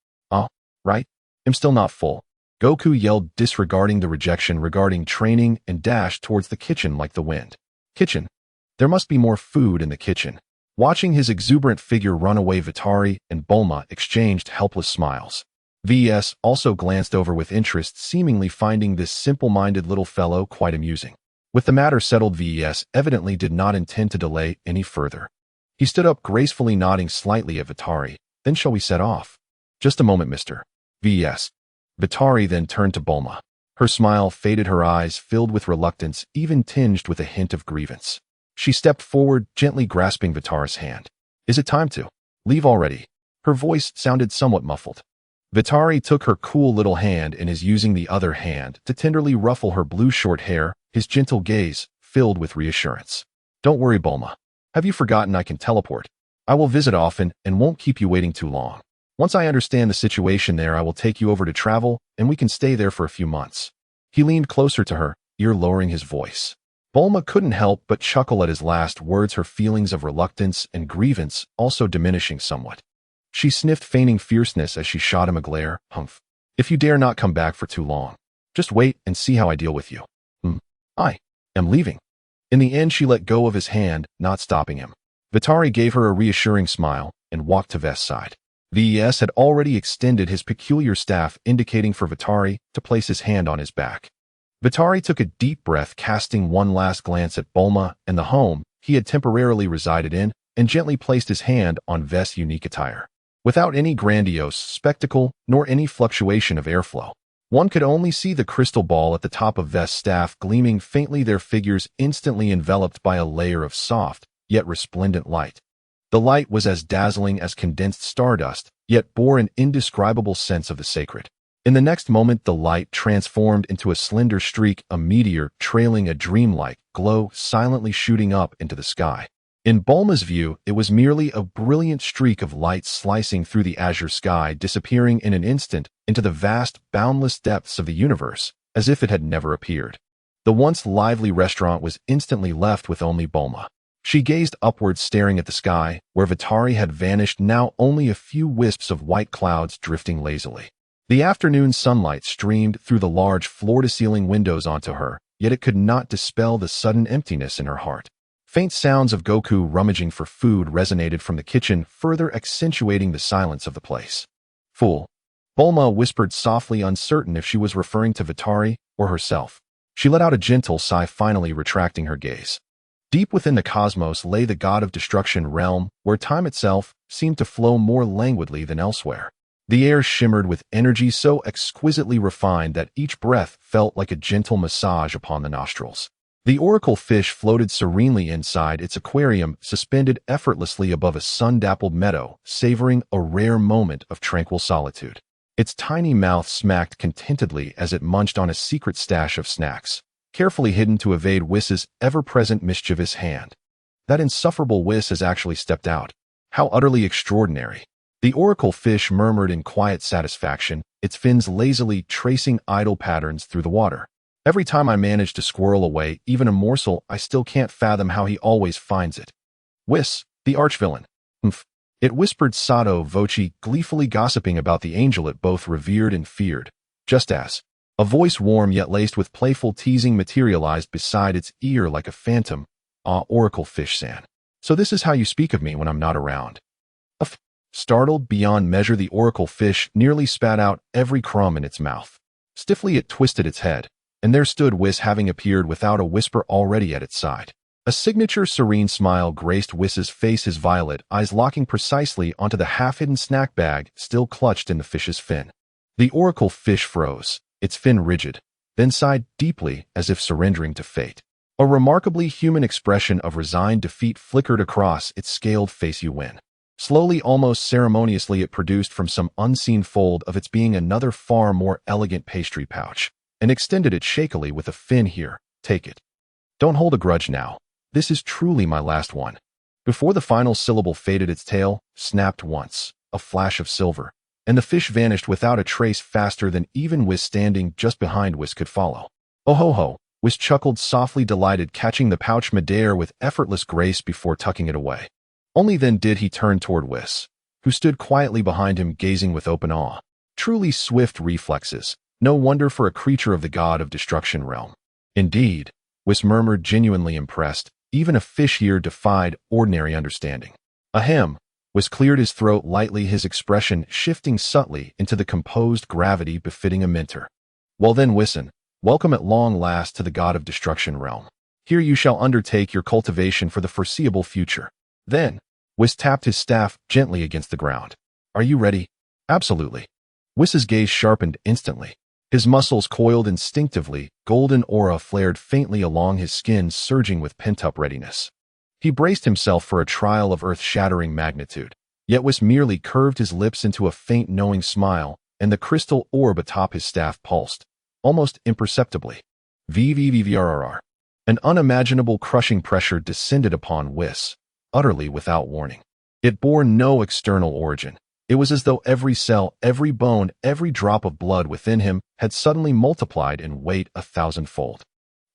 Right? I'm still not full. Goku yelled, disregarding the rejection regarding training, and dashed towards the kitchen like the wind. Kitchen? There must be more food in the kitchen. Watching his exuberant figure run away, Vitari and Bulma exchanged helpless smiles. V.S. also glanced over with interest, seemingly finding this simple-minded little fellow quite amusing. With the matter settled, V.S. evidently did not intend to delay any further. He stood up gracefully, nodding slightly at Vitari. Then shall we set off? Just a moment, Mr. V.S. Vitari then turned to Bulma. Her smile faded, her eyes filled with reluctance, even tinged with a hint of grievance. She stepped forward, gently grasping Vitari's hand. Is it time to leave already? Her voice sounded somewhat muffled. Vitari took her cool little hand and is using the other hand to tenderly ruffle her blue short hair, his gentle gaze filled with reassurance. Don't worry, Bulma. Have you forgotten I can teleport? I will visit often and won't keep you waiting too long. Once I understand the situation there, I will take you over to travel and we can stay there for a few months. He leaned closer to her, ear lowering his voice. Bulma couldn't help but chuckle at his last words, her feelings of reluctance and grievance also diminishing somewhat. She sniffed, feigning fierceness as she shot him a glare. Humph. If you dare not come back for too long, just wait and see how I deal with you. I am leaving. In the end, she let go of his hand, not stopping him. Vitari gave her a reassuring smile and walked to Vest's side. V.S. had already extended his peculiar staff, indicating for Vitari to place his hand on his back. Vitari took a deep breath, casting one last glance at Bulma and the home he had temporarily resided in, and gently placed his hand on Vest's unique attire. Without any grandiose spectacle, nor any fluctuation of airflow, one could only see the crystal ball at the top of Vest's staff gleaming faintly, their figures instantly enveloped by a layer of soft, yet resplendent light. The light was as dazzling as condensed stardust, yet bore an indescribable sense of the sacred. In the next moment, the light transformed into a slender streak, a meteor trailing a dreamlike glow, silently shooting up into the sky. In Bulma's view, it was merely a brilliant streak of light slicing through the azure sky, disappearing in an instant into the vast, boundless depths of the universe, as if it had never appeared. The once lively restaurant was instantly left with only Bulma. She gazed upwards, staring at the sky, where Vitari had vanished, now only a few wisps of white clouds drifting lazily. The afternoon sunlight streamed through the large floor-to-ceiling windows onto her, yet it could not dispel the sudden emptiness in her heart. Faint sounds of Goku rummaging for food resonated from the kitchen, further accentuating the silence of the place. "Fool," Bulma whispered softly, uncertain if she was referring to Vitari or herself. She let out a gentle sigh, finally retracting her gaze. Deep within the cosmos lay the god of destruction realm, where time itself seemed to flow more languidly than elsewhere. The air shimmered with energy so exquisitely refined that each breath felt like a gentle massage upon the nostrils. The oracle fish floated serenely inside its aquarium, suspended effortlessly above a sun-dappled meadow, savoring a rare moment of tranquil solitude. Its tiny mouth smacked contentedly as it munched on a secret stash of snacks, carefully hidden to evade Whis' ever-present mischievous hand. That insufferable Whis has actually stepped out. How utterly extraordinary. The oracle fish murmured in quiet satisfaction, its fins lazily tracing idle patterns through the water. Every time I manage to squirrel away even a morsel, I still can't fathom how he always finds it. Whis, the archvillain. Humph. It whispered sotto voce, gleefully gossiping about the angel it both revered and feared, just as a voice warm yet laced with playful teasing materialized beside its ear like a phantom. "Ah, oracle fish-san. So this is how you speak of me when I'm not around." Startled beyond measure, the oracle fish nearly spat out every crumb in its mouth. Stiffly it twisted its head, and there stood Whis, having appeared without a whisper already at its side. A signature serene smile graced Whis' face, his violet eyes locking precisely onto the half-hidden snack bag still clutched in the fish's fin. The oracle fish froze, its fin rigid, then sighed deeply as if surrendering to fate. A remarkably human expression of resigned defeat flickered across its scaled face. "You win." Slowly, almost ceremoniously, it produced from some unseen fold of its being another far more elegant pastry pouch, and extended it shakily with a fin. "Here, take it. Don't hold a grudge now. This is truly my last one." Before the final syllable faded, its tail snapped once, a flash of silver, and the fish vanished without a trace, faster than even Whis, standing just behind Whis, could follow. "Oh ho ho," Whis chuckled softly, delighted, catching the pouch midair with effortless grace before tucking it away. Only then did he turn toward Whis, who stood quietly behind him, gazing with open awe. Truly swift reflexes, no wonder for a creature of the god of destruction realm. "Indeed," Whis murmured, genuinely impressed. Even a fish here defied ordinary understanding. "Ahem." Whis cleared his throat lightly, his expression shifting subtly into the composed gravity befitting a mentor. "Well then, Whissen, welcome at long last to the god of destruction realm. Here you shall undertake your cultivation for the foreseeable future." Then, Whis tapped his staff gently against the ground. "Are you ready?" "Absolutely." Whis' gaze sharpened instantly. His muscles coiled instinctively, golden aura flared faintly along his skin, surging with pent-up readiness. He braced himself for a trial of earth-shattering magnitude, yet Whis merely curved his lips into a faint knowing smile, and the crystal orb atop his staff pulsed, almost imperceptibly. VVVVRRR. An unimaginable crushing pressure descended upon Whis, utterly without warning. It bore no external origin. It was as though every cell, every bone, every drop of blood within him had suddenly multiplied in weight 1,000-fold.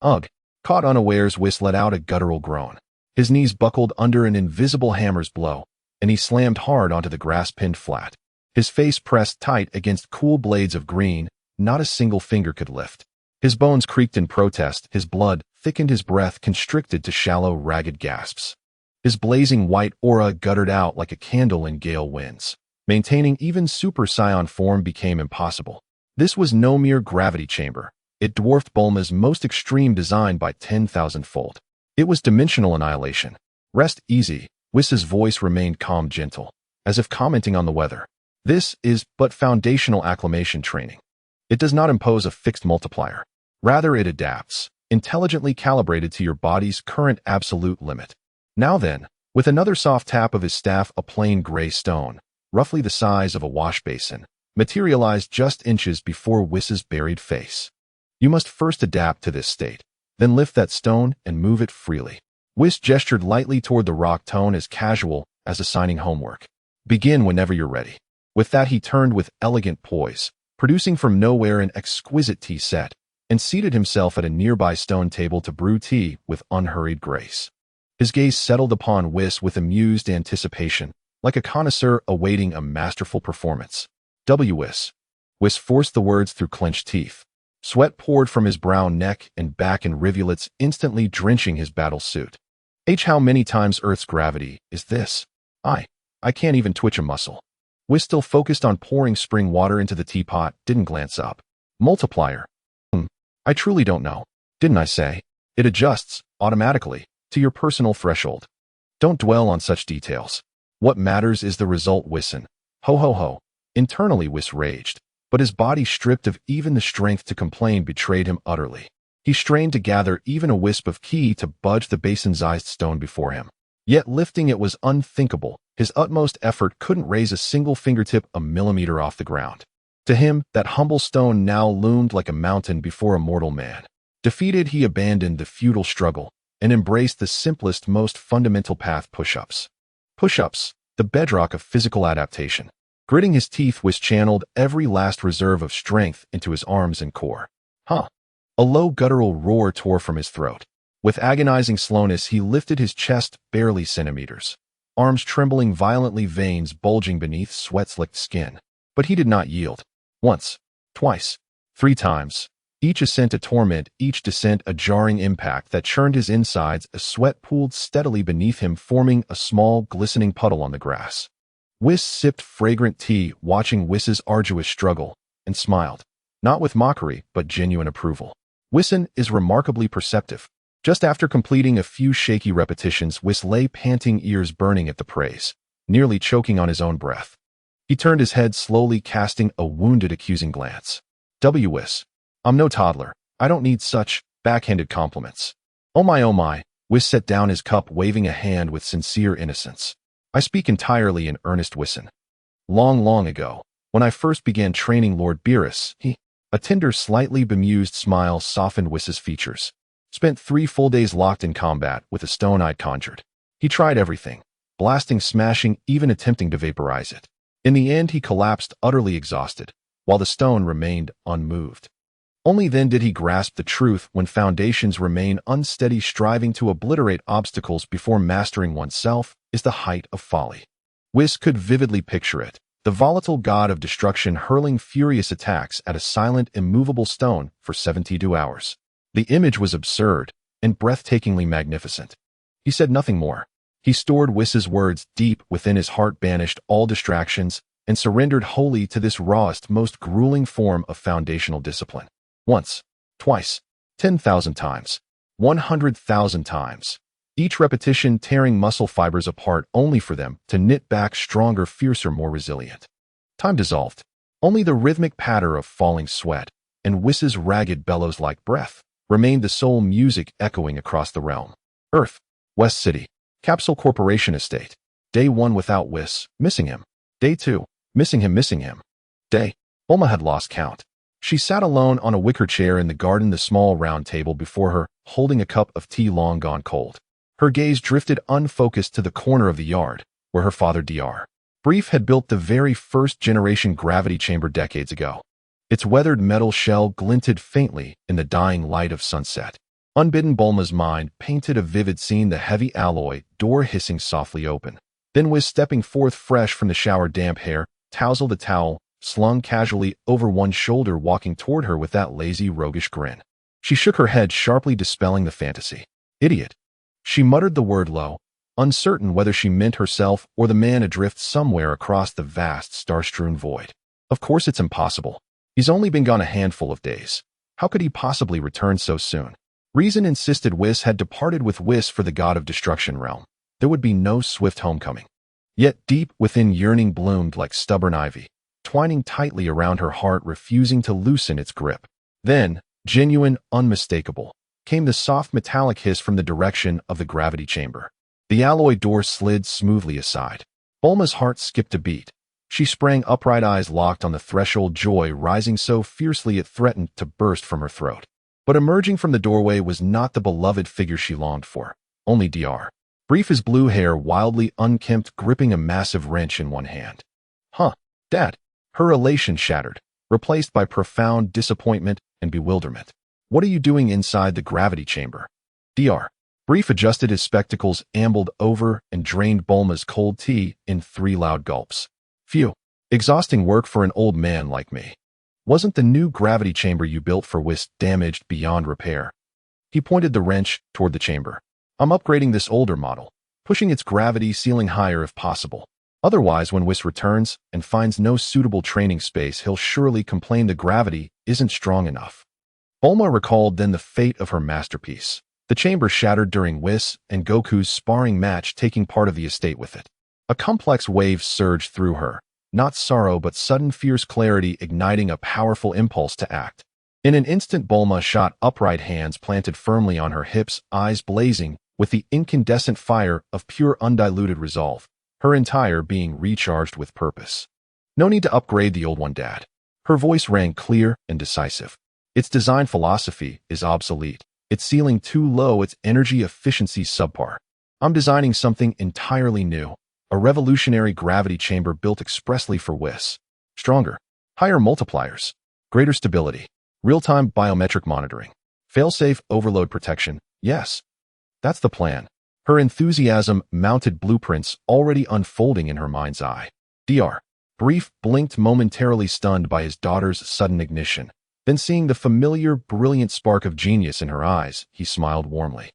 Ugh! Caught unawares, Whis let out a guttural groan. His knees buckled under an invisible hammer's blow, and he slammed hard onto the grass, pinned flat. His face pressed tight against cool blades of green, not a single finger could lift. His bones creaked in protest, his blood thickened, his breath constricted to shallow, ragged gasps. His blazing white aura guttered out like a candle in gale winds. Maintaining even Super Saiyan form became impossible. This was no mere gravity chamber. It dwarfed Bulma's most extreme design by 10,000-fold. It was dimensional annihilation. "Rest easy." Whis' voice remained calm, gentle, as if commenting on the weather. "This is but foundational acclimation training. It does not impose a fixed multiplier. Rather, it adapts, intelligently calibrated to your body's current absolute limit. Now then, With another soft tap of his staff, a plain gray stone, roughly the size of a wash basin, materialized just inches before Whis' buried face. You must first adapt to this state, then lift that stone and move it freely. Whis gestured lightly toward the rock, tone as casual as assigning homework. Begin whenever you're ready. With that, he turned with elegant poise, producing from nowhere an exquisite tea set, and seated himself at a nearby stone table to brew tea with unhurried grace. His gaze settled upon Whis with amused anticipation, like a connoisseur awaiting a masterful performance. Whis. Whis forced the words through clenched teeth. Sweat poured from his brown neck and back in rivulets, instantly drenching his battle suit. How many times Earth's gravity is this? I can't even twitch a muscle. Whis, still focused on pouring spring water into the teapot, didn't glance up. Multiplier. I truly don't know. Didn't I say? It adjusts, automatically, to your personal threshold. Don't dwell on such details. What matters is the result. Whissen. Ho ho ho. Internally Whis raged, but his body, stripped of even the strength to complain, betrayed him utterly. He strained to gather even a wisp of ki to budge the basin-sized stone before him. Yet lifting it was unthinkable. His utmost effort couldn't raise a single fingertip a millimeter off the ground. To him, that humble stone now loomed like a mountain before a mortal man. Defeated, he abandoned the futile struggle and embraced the simplest, most fundamental path: push-ups. Push-ups, the bedrock of physical adaptation. Gritting his teeth, Whis channeled every last reserve of strength into his arms and core. A low guttural roar tore from his throat. With agonizing slowness, he lifted his chest barely centimeters, arms trembling violently, veins bulging beneath sweat-slicked skin. But he did not yield. Once, twice, 3 times. Each ascent a torment, each descent a jarring impact that churned his insides as sweat pooled steadily beneath him, forming a small, glistening puddle on the grass. Whis sipped fragrant tea, watching Whis' arduous struggle, and smiled, not with mockery, but genuine approval. Whissen is remarkably perceptive. Just after completing a few shaky repetitions, Whis lay panting, ears burning at the praise, nearly choking on his own breath. He turned his head slowly, casting a wounded, accusing glance. Whis. I'm no toddler. I don't need such backhanded compliments. Oh my. Whis set down his cup, waving a hand with sincere innocence. I speak entirely in earnest, Whissen. Long ago, when I first began training Lord Beerus, a tender, slightly bemused smile softened Whis' features. Spent 3 full days locked in combat with the stone I'd conjured. He tried everything, blasting, smashing, even attempting to vaporize it. In the end, he collapsed, utterly exhausted, while the stone remained unmoved. Only then did he grasp the truth: when foundations remain unsteady, striving to obliterate obstacles before mastering oneself is the height of folly. Whis could vividly picture it, the volatile god of destruction hurling furious attacks at a silent, immovable stone for 72 hours. The image was absurd and breathtakingly magnificent. He said nothing more. He stored Whis' words deep within his heart, banished all distractions, and surrendered wholly to this rawest, most grueling form of foundational discipline. Once, twice, 10,000 times, 100,000 times. Each repetition tearing muscle fibers apart, only for them to knit back stronger, fiercer, more resilient. Time dissolved. Only the rhythmic patter of falling sweat and Whis' ragged bellows-like breath remained the sole music echoing across the realm. Earth, West City, Capsule Corporation Estate. Day 1 without Whis, missing him. Day 2, missing him. Day. Bulma had lost count. She sat alone on a wicker chair in the garden, the small round table before her, holding a cup of tea long gone cold. Her gaze drifted unfocused to the corner of the yard, where her father Dr. Brief had built the very first-generation gravity chamber decades ago. Its weathered metal shell glinted faintly in the dying light of sunset. Unbidden, Bulma's mind painted a vivid scene: the heavy alloy door hissing softly open. Then Whis stepping forth, fresh from the shower, damp hair tousled, a towel slung casually over one shoulder, walking toward her with that lazy, roguish grin. She shook her head sharply, dispelling the fantasy. Idiot. She muttered the word low, uncertain whether she meant herself or the man adrift somewhere across the vast, star-strewn void. Of course it's impossible. He's only been gone a handful of days. How could he possibly return so soon? Reason insisted Whis had departed with Whis for the god of destruction realm. There would be no swift homecoming. Yet deep within, yearning bloomed like stubborn ivy, twining tightly around her heart, refusing to loosen its grip. Then, genuine, unmistakable, came the soft metallic hiss from the direction of the gravity chamber. The alloy door slid smoothly aside. Bulma's heart skipped a beat. She sprang upright, eyes locked on the threshold, joy rising so fiercely it threatened to burst from her throat. But emerging from the doorway was not the beloved figure she longed for, only Dr. Brief, his blue hair wildly unkempt, gripping a massive wrench in one hand. Huh, Dad. Her elation shattered, replaced by profound disappointment and bewilderment. What are you doing inside the gravity chamber? Dr. Brief adjusted his spectacles, ambled over, and drained Bulma's cold tea in 3 loud gulps. Phew, exhausting work for an old man like me. Wasn't the new gravity chamber you built for Whis damaged beyond repair? He pointed the wrench toward the chamber. I'm upgrading this older model, pushing its gravity ceiling higher if possible. Otherwise, when Whis returns and finds no suitable training space, he'll surely complain the gravity isn't strong enough. Bulma recalled then the fate of her masterpiece. The chamber shattered during Whis and Goku's sparring match, taking part of the estate with it. A complex wave surged through her, not sorrow but sudden fierce clarity, igniting a powerful impulse to act. In an instant, Bulma shot upright, hands planted firmly on her hips, eyes blazing with the incandescent fire of pure undiluted resolve, her entire being recharged with purpose. No need to upgrade the old one, Dad. Her voice rang clear and decisive. Its design philosophy is obsolete. Its ceiling too low, its energy efficiency subpar. I'm designing something entirely new. A revolutionary gravity chamber built expressly for Whis. Stronger, higher multipliers, greater stability, real-time biometric monitoring, fail-safe overload protection. Yes, that's the plan. Her enthusiasm mounted, blueprints already unfolding in her mind's eye. Dr. Brief blinked, momentarily stunned by his daughter's sudden ignition. Then, seeing the familiar, brilliant spark of genius in her eyes, he smiled warmly.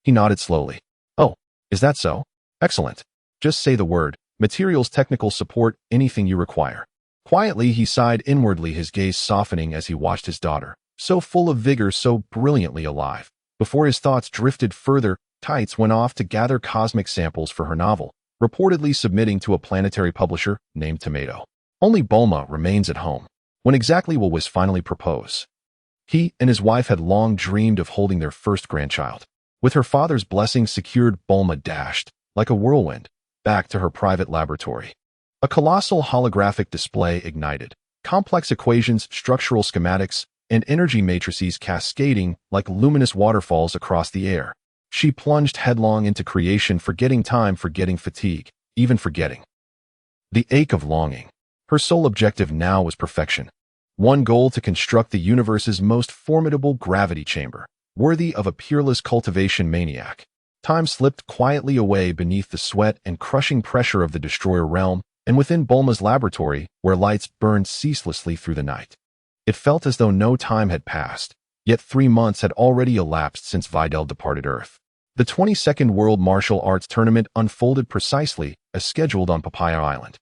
He nodded slowly. Oh, is that so? Excellent. Just say the word. Materials, technical support, anything you require. Quietly, he sighed inwardly, his gaze softening as he watched his daughter, so full of vigor, so brilliantly alive. Before his thoughts drifted further, Tights went off to gather cosmic samples for her novel, reportedly submitting to a planetary publisher named Tomato. Only Bulma remains at home. When exactly will Whis finally propose? He and his wife had long dreamed of holding their first grandchild. With her father's blessing secured, Bulma dashed, like a whirlwind, back to her private laboratory. A colossal holographic display ignited, complex equations, structural schematics, and energy matrices cascading like luminous waterfalls across the air. She plunged headlong into creation, forgetting time, forgetting fatigue, even forgetting the ache of longing. Her sole objective now was perfection. One goal: to construct the universe's most formidable gravity chamber, worthy of a peerless cultivation maniac. Time slipped quietly away beneath the sweat and crushing pressure of the destroyer realm, and within Bulma's laboratory, where lights burned ceaselessly through the night. It felt as though no time had passed, yet 3 months had already elapsed since Videl departed Earth. The 22nd World Martial Arts Tournament unfolded precisely as scheduled on Papaya Island.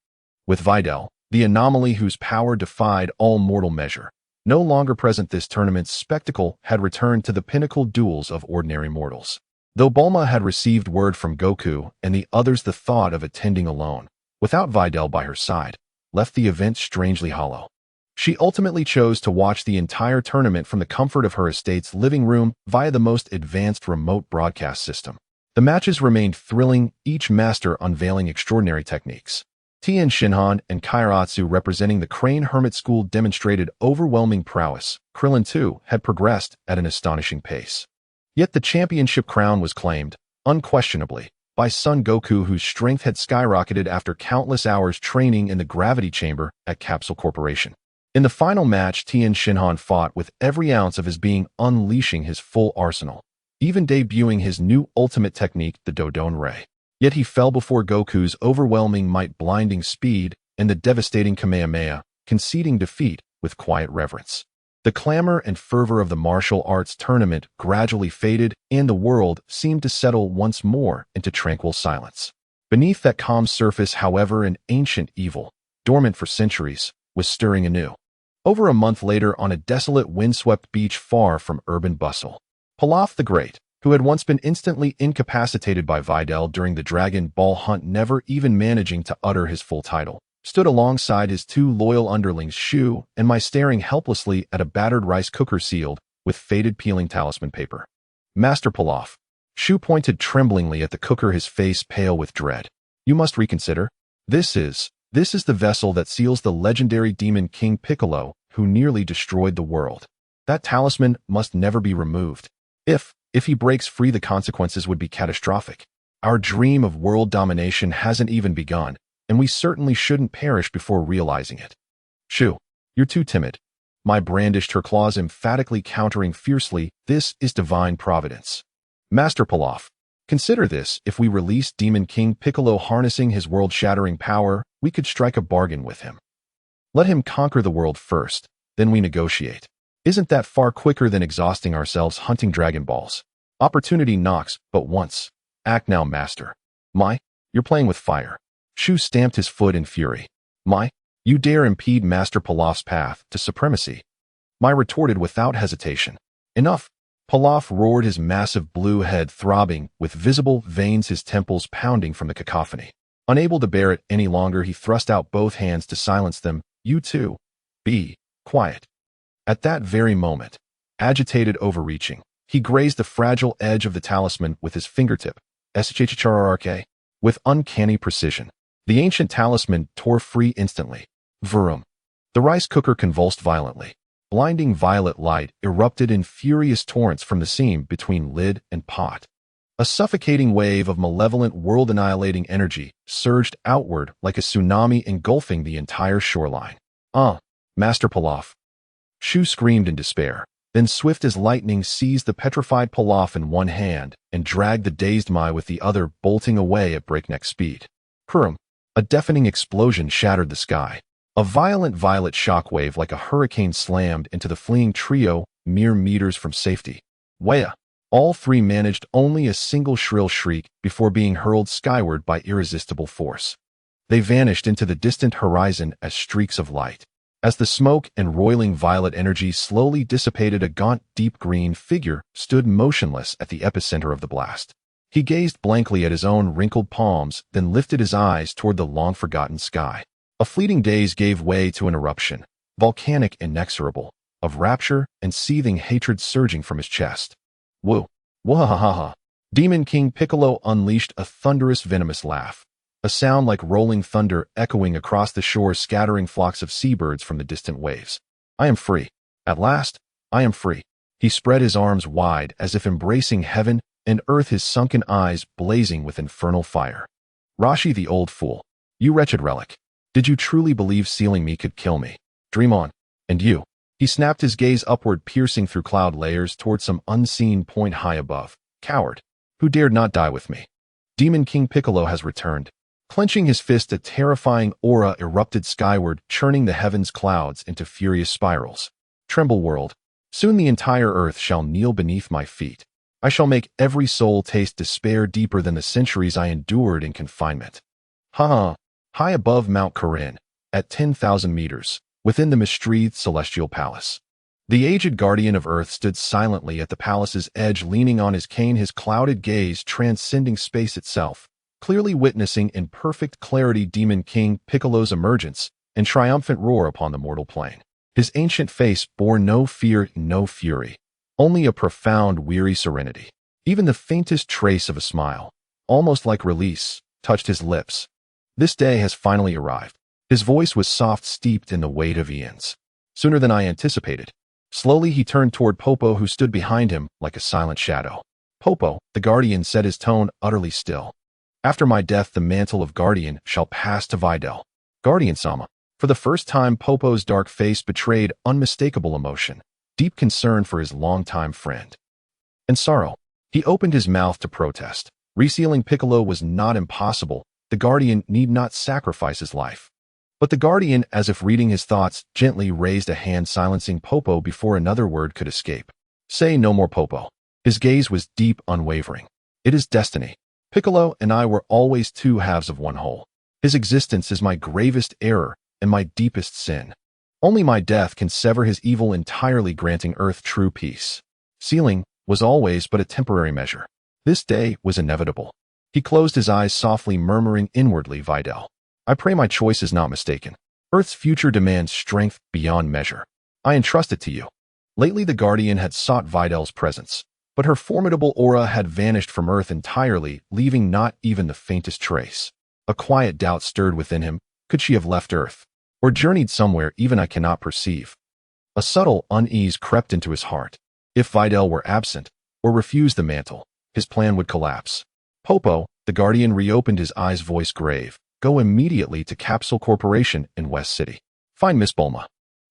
With Videl, the anomaly whose power defied all mortal measure, no longer present, this tournament's spectacle had returned to the pinnacle duels of ordinary mortals. Though Bulma had received word from Goku and the others, the thought of attending alone, without Videl by her side, left the event strangely hollow. She ultimately chose to watch the entire tournament from the comfort of her estate's living room via the most advanced remote broadcast system. The matches remained thrilling, each master unveiling extraordinary techniques. Tien Shinhan and Kairatsu, representing the Crane Hermit School, demonstrated overwhelming prowess. Krillin, too, had progressed at an astonishing pace. Yet the championship crown was claimed, unquestionably, by Son Goku, whose strength had skyrocketed after countless hours training in the gravity chamber at Capsule Corporation. In the final match, Tien Shinhan fought with every ounce of his being, unleashing his full arsenal, even debuting his new ultimate technique, the Dodon Ray. Yet he fell before Goku's overwhelming might, blinding speed, and the devastating Kamehameha, conceding defeat with quiet reverence. The clamor and fervor of the martial arts tournament gradually faded, and the world seemed to settle once more into tranquil silence. Beneath that calm surface, however, an ancient evil, dormant for centuries, was stirring anew. Over a month later, on a desolate, windswept beach far from urban bustle, Pilaf the Great, who had once been instantly incapacitated by Videl during the Dragon Ball hunt, never even managing to utter his full title, stood alongside his 2 loyal underlings, Shu and Mai, staring helplessly at a battered rice cooker sealed with faded peeling talisman paper. Master Pilaf, Shu pointed tremblingly at the cooker, his face pale with dread. You must reconsider. This is the vessel that seals the legendary Demon King Piccolo, who nearly destroyed the world. That talisman must never be removed. If he breaks free, the consequences would be catastrophic. Our dream of world domination hasn't even begun, and we certainly shouldn't perish before realizing it. Shu, you're too timid. Mai brandished her claws, emphatically countering fiercely, this is divine providence. Master Pilaf, consider this, if we release Demon King Piccolo harnessing his world-shattering power, we could strike a bargain with him. Let him conquer the world first, then we negotiate. Isn't that far quicker than exhausting ourselves hunting Dragon Balls? Opportunity knocks but once. Act now, Master. Mai, you're playing with fire. Shu stamped his foot in fury. Mai, you dare impede Master Pilaf's path to supremacy? Mai retorted without hesitation. Enough. Pilaf roared, his massive blue head throbbing, with visible veins, his temples pounding from the cacophony. Unable to bear it any longer, he thrust out both hands to silence them. You too. Be quiet. At that very moment, agitated, overreaching, he grazed the fragile edge of the talisman with his fingertip. SHHRRK. With uncanny precision, the ancient talisman tore free instantly. Vroom. The rice cooker convulsed violently. Blinding violet light erupted in furious torrents from the seam between lid and pot. A suffocating wave of malevolent, world-annihilating energy surged outward like a tsunami, engulfing the entire shoreline. Master Pilaf. Shu screamed in despair, then swift as lightning seized the petrified Pilaf in one hand and dragged the dazed Mai with the other, bolting away at breakneck speed. Kurum. A deafening explosion shattered the sky. A violent violet shockwave like a hurricane slammed into the fleeing trio, mere meters from safety. Wea! All three managed only a single shrill shriek before being hurled skyward by irresistible force. They vanished into the distant horizon as streaks of light. As the smoke and roiling violet energy slowly dissipated, a gaunt, deep green figure stood motionless at the epicenter of the blast. He gazed blankly at his own wrinkled palms, then lifted his eyes toward the long-forgotten sky. A fleeting daze gave way to an eruption, volcanic, inexorable, of rapture and seething hatred surging from his chest. Woo! Wahahaha! Demon King Piccolo unleashed a thunderous, venomous laugh, a sound like rolling thunder echoing across the shore, scattering flocks of seabirds from the distant waves. I am free. At last, I am free. He spread his arms wide as if embracing heaven and earth, his sunken eyes blazing with infernal fire. Rashi, the old fool. You wretched relic. Did you truly believe sealing me could kill me? Dream on. And you. He snapped his gaze upward, piercing through cloud layers toward some unseen point high above. Coward. Who dared not die with me? Demon King Piccolo has returned. Clenching his fist, a terrifying aura erupted skyward, churning the heavens' clouds into furious spirals. Tremble, world. Soon the entire earth shall kneel beneath my feet. I shall make every soul taste despair deeper than the centuries I endured in confinement. Ha! High above Mount Corinne, at 10,000 meters, within the mist-wreathed celestial palace. The aged guardian of Earth stood silently at the palace's edge, leaning on his cane, his clouded gaze transcending space itself, clearly witnessing in perfect clarity Demon King Piccolo's emergence and triumphant roar upon the mortal plane. His ancient face bore no fear, no fury, only a profound, weary serenity. Even the faintest trace of a smile, almost like release, touched his lips. This day has finally arrived. His voice was soft, steeped in the weight of eons. Sooner than I anticipated. Slowly he turned toward Popo, who stood behind him like a silent shadow. Popo, the guardian, said, his tone utterly still. After my death, the mantle of guardian shall pass to Videl. Guardian-sama. For the first time, Popo's dark face betrayed unmistakable emotion, deep concern for his longtime friend. And sorrow. He opened his mouth to protest. Resealing Piccolo was not impossible. The guardian need not sacrifice his life. But the guardian, as if reading his thoughts, gently raised a hand, silencing Popo before another word could escape. Say no more, Popo. His gaze was deep, unwavering. It is destiny. Piccolo and I were always two halves of one whole. His existence is my gravest error and my deepest sin. Only my death can sever his evil entirely, granting Earth true peace. Sealing was always but a temporary measure. This day was inevitable. He closed his eyes softly, murmuring inwardly, Videl. I pray my choice is not mistaken. Earth's future demands strength beyond measure. I entrust it to you. Lately the guardian had sought Videl's presence, But her formidable aura had vanished from Earth entirely, leaving not even the faintest trace. A quiet doubt stirred within him. Could she have left Earth? Or journeyed somewhere even I cannot perceive? A subtle unease crept into his heart. If Videl were absent, or refused the mantle, his plan would collapse. Popo, the Guardian, reopened his eyes, voice grave. Go immediately to Capsule Corporation in West City. Find Miss Bulma.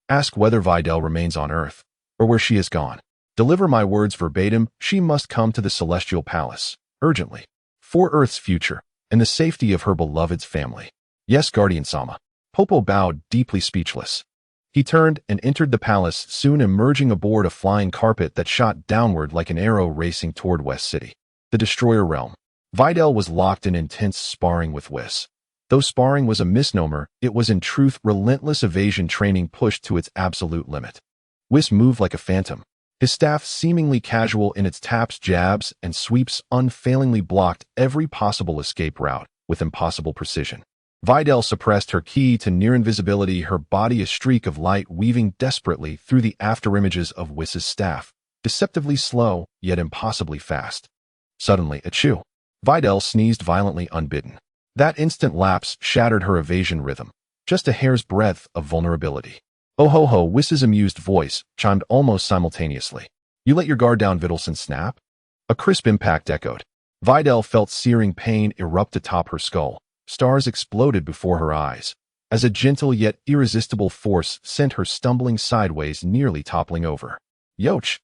Ask whether Videl remains on Earth, or where she has gone. Deliver my words verbatim. She must come to the Celestial Palace, urgently. For Earth's future, and the safety of her beloved's family. Yes, Guardian-sama. Popo bowed, deeply speechless. He turned and entered the palace, soon emerging aboard a flying carpet that shot downward like an arrow racing toward West City. The Destroyer Realm. Videl was locked in intense sparring with Whis. Though sparring was a misnomer, it was in truth relentless evasion training pushed to its absolute limit. Whis moved like a phantom. His staff, seemingly casual in its taps, jabs, and sweeps, unfailingly blocked every possible escape route with impossible precision. Videl suppressed her key to near invisibility, her body a streak of light weaving desperately through the afterimages of Whis' staff, deceptively slow, yet impossibly fast. Suddenly, achoo! Videl sneezed violently, unbidden. That instant lapse shattered her evasion rhythm. Just a hair's breadth of vulnerability. Oh ho ho, Whis' amused voice chimed almost simultaneously. You let your guard down, Videlson, snap? A crisp impact echoed. Videl felt searing pain erupt atop her skull. Stars exploded before her eyes, as a gentle yet irresistible force sent her stumbling sideways, nearly toppling over. Yoch!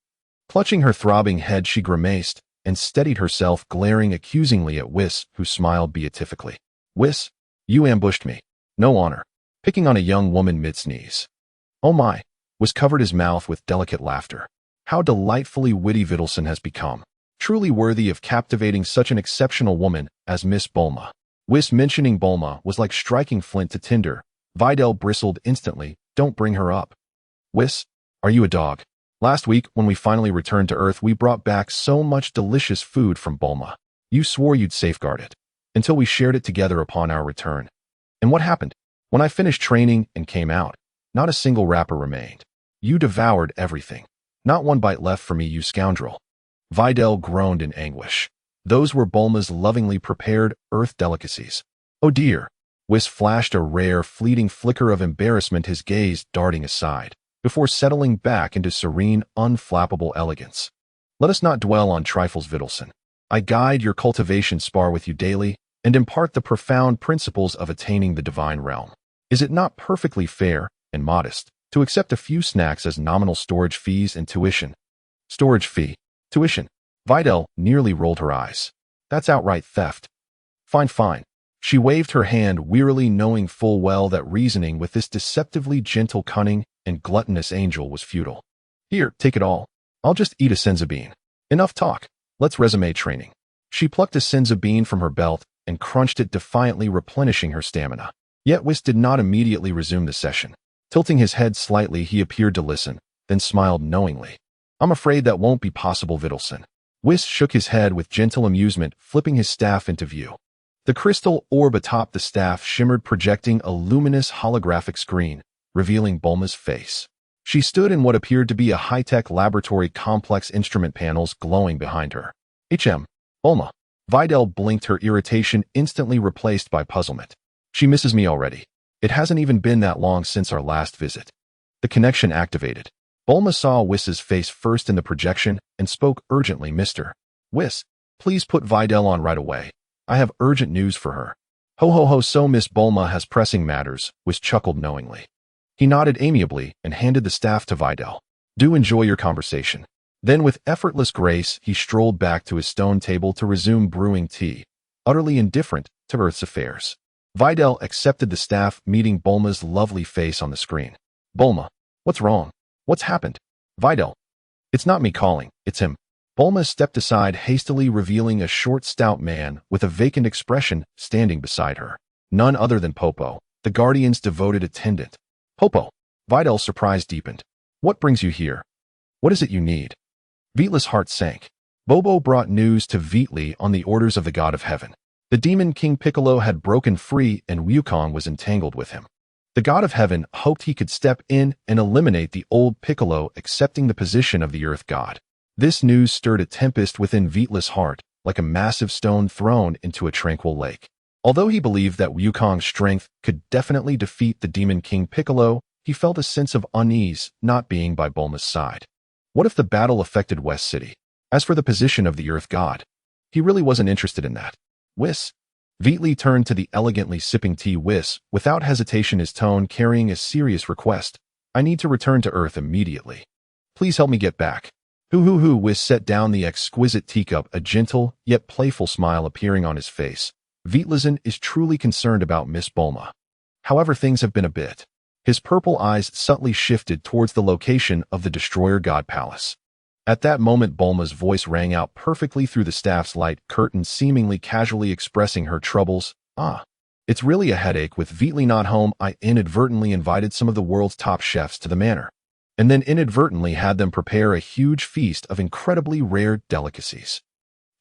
Clutching her throbbing head, she grimaced and steadied herself, glaring accusingly at Whis, who smiled beatifically. Whis, you ambushed me. No honor. Picking on a young woman mid-sneeze. Oh my! Whis covered his mouth with delicate laughter. How delightfully witty Videlson has become. Truly worthy of captivating such an exceptional woman as Miss Bulma. Whis mentioning Bulma was like striking flint to tinder. Videl bristled instantly. Don't bring her up. Whis, are you a dog? Last week, when we finally returned to Earth, we brought back so much delicious food from Bulma. You swore you'd safeguard it, until we shared it together upon our return. And what happened? When I finished training and came out, not a single wrapper remained. You devoured everything. Not one bite left for me, you scoundrel. Videl groaned in anguish. Those were Bulma's lovingly prepared Earth delicacies. Oh dear. Whis flashed a rare, fleeting flicker of embarrassment, his gaze darting aside, before settling back into serene, unflappable elegance. Let us not dwell on trifles, Videlson. I guide your cultivation, spar with you daily, and impart the profound principles of attaining the divine realm. Is it not perfectly fair and modest to accept a few snacks as nominal storage fees and tuition? Storage fee. Tuition. Videl nearly rolled her eyes. That's outright theft. Fine, fine. She waved her hand wearily, knowing full well that reasoning with this deceptively gentle, cunning, and gluttonous angel was futile. Here, take it all. I'll just eat a senza bean. Enough talk. Let's resume training. She plucked a senza bean from her belt and crunched it defiantly, replenishing her stamina. Yet Whis did not immediately resume the session. Tilting his head slightly, he appeared to listen, then smiled knowingly. I'm afraid that won't be possible, Videlson. Whis shook his head with gentle amusement, flipping his staff into view. The crystal orb atop the staff shimmered, projecting a luminous holographic screen, revealing Bulma's face. She stood in what appeared to be a high-tech laboratory, complex instrument panels glowing behind her. Bulma. Videl blinked, her irritation instantly replaced by puzzlement. She misses me already. It hasn't even been that long since our last visit. The connection activated. Bulma saw Whis' face first in the projection and spoke urgently. Mr. Whis, please put Videl on right away. I have urgent news for her. Ho ho ho, so Miss Bulma has pressing matters, Whis chuckled knowingly. He nodded amiably and handed the staff to Videl. Do enjoy your conversation. Then with effortless grace, he strolled back to his stone table to resume brewing tea, utterly indifferent to Earth's affairs. Videl accepted the staff, meeting Bulma's lovely face on the screen. Bulma, what's wrong? What's happened? Videl. It's not me calling, it's him. Bulma stepped aside, hastily revealing a short, stout man with a vacant expression standing beside her. None other than Popo, the Guardian's devoted attendant. Popo. Videl's surprise deepened. What brings you here? What is it you need? Vitla's heart sank. Bobo brought news to Vitli on the orders of the God of Heaven. The demon King Piccolo had broken free and Wukong was entangled with him. The God of Heaven hoped he could step in and eliminate the old Piccolo, accepting the position of the Earth God. This news stirred a tempest within Vegeta's heart, like a massive stone thrown into a tranquil lake. Although he believed that Wukong's strength could definitely defeat the Demon King Piccolo, he felt a sense of unease not being by Bulma's side. What if the battle affected West City? As for the position of the Earth God, he really wasn't interested in that. Whis. Vegeta turned to the elegantly sipping tea Whis, without hesitation, his tone carrying a serious request. I need to return to Earth immediately. Please help me get back. Hoo. Whis set down the exquisite teacup, a gentle yet playful smile appearing on his face. Vegeta is truly concerned about Miss Bulma. However, things have been a bit. His purple eyes subtly shifted towards the location of the Destroyer God Palace. At that moment, Bulma's voice rang out perfectly through the staff's light curtain, seemingly casually expressing her troubles. It's really a headache. With Vegeta not home, I inadvertently invited some of the world's top chefs to the manor, and then inadvertently had them prepare a huge feast of incredibly rare delicacies.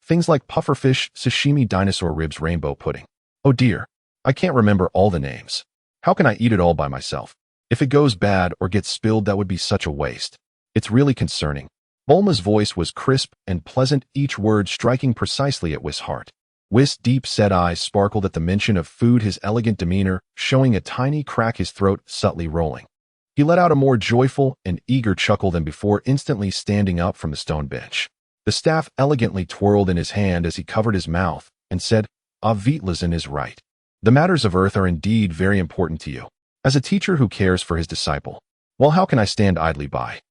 Things like pufferfish, sashimi, dinosaur ribs, rainbow pudding. Oh dear, I can't remember all the names. How can I eat it all by myself? If it goes bad or gets spilled, that would be such a waste. It's really concerning. Bulma's voice was crisp and pleasant, each word striking precisely at Whis' heart. Whis' deep-set eyes sparkled at the mention of food, his elegant demeanor showing a tiny crack, his throat subtly rolling. He let out a more joyful and eager chuckle than before, instantly standing up from the stone bench. The staff elegantly twirled in his hand as he covered his mouth and said, Vegeta is right. The matters of Earth are indeed very important to you. As a teacher who cares for his disciple, well, how can I stand idly by?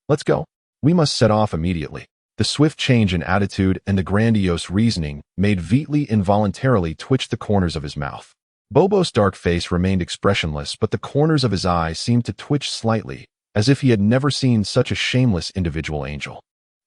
Let's go. We must set off immediately. The swift change in attitude and the grandiose reasoning made Vegeta involuntarily twitch the corners of his mouth. Bobo's dark face remained expressionless, but the corners of his eyes seemed to twitch slightly, as if he had never seen such a shameless individual angel.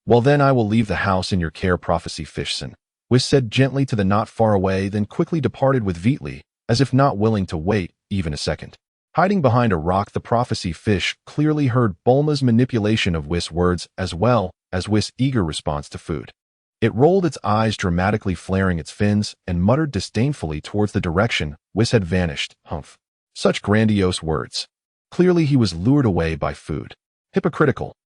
Well then, I will leave the house in your care, Prophecy Fishson, Whis said gently to the not far away, then quickly departed with Vegeta, as if not willing to wait even a second. Hiding behind a rock, the Prophecy Fish clearly heard Bulma's manipulation of Whis' words as well as Whis' eager response to food. It rolled its eyes, dramatically flaring its fins, and muttered disdainfully towards the direction Whis had vanished. Humph. Such grandiose words. Clearly he was lured away by food. Hypocritical.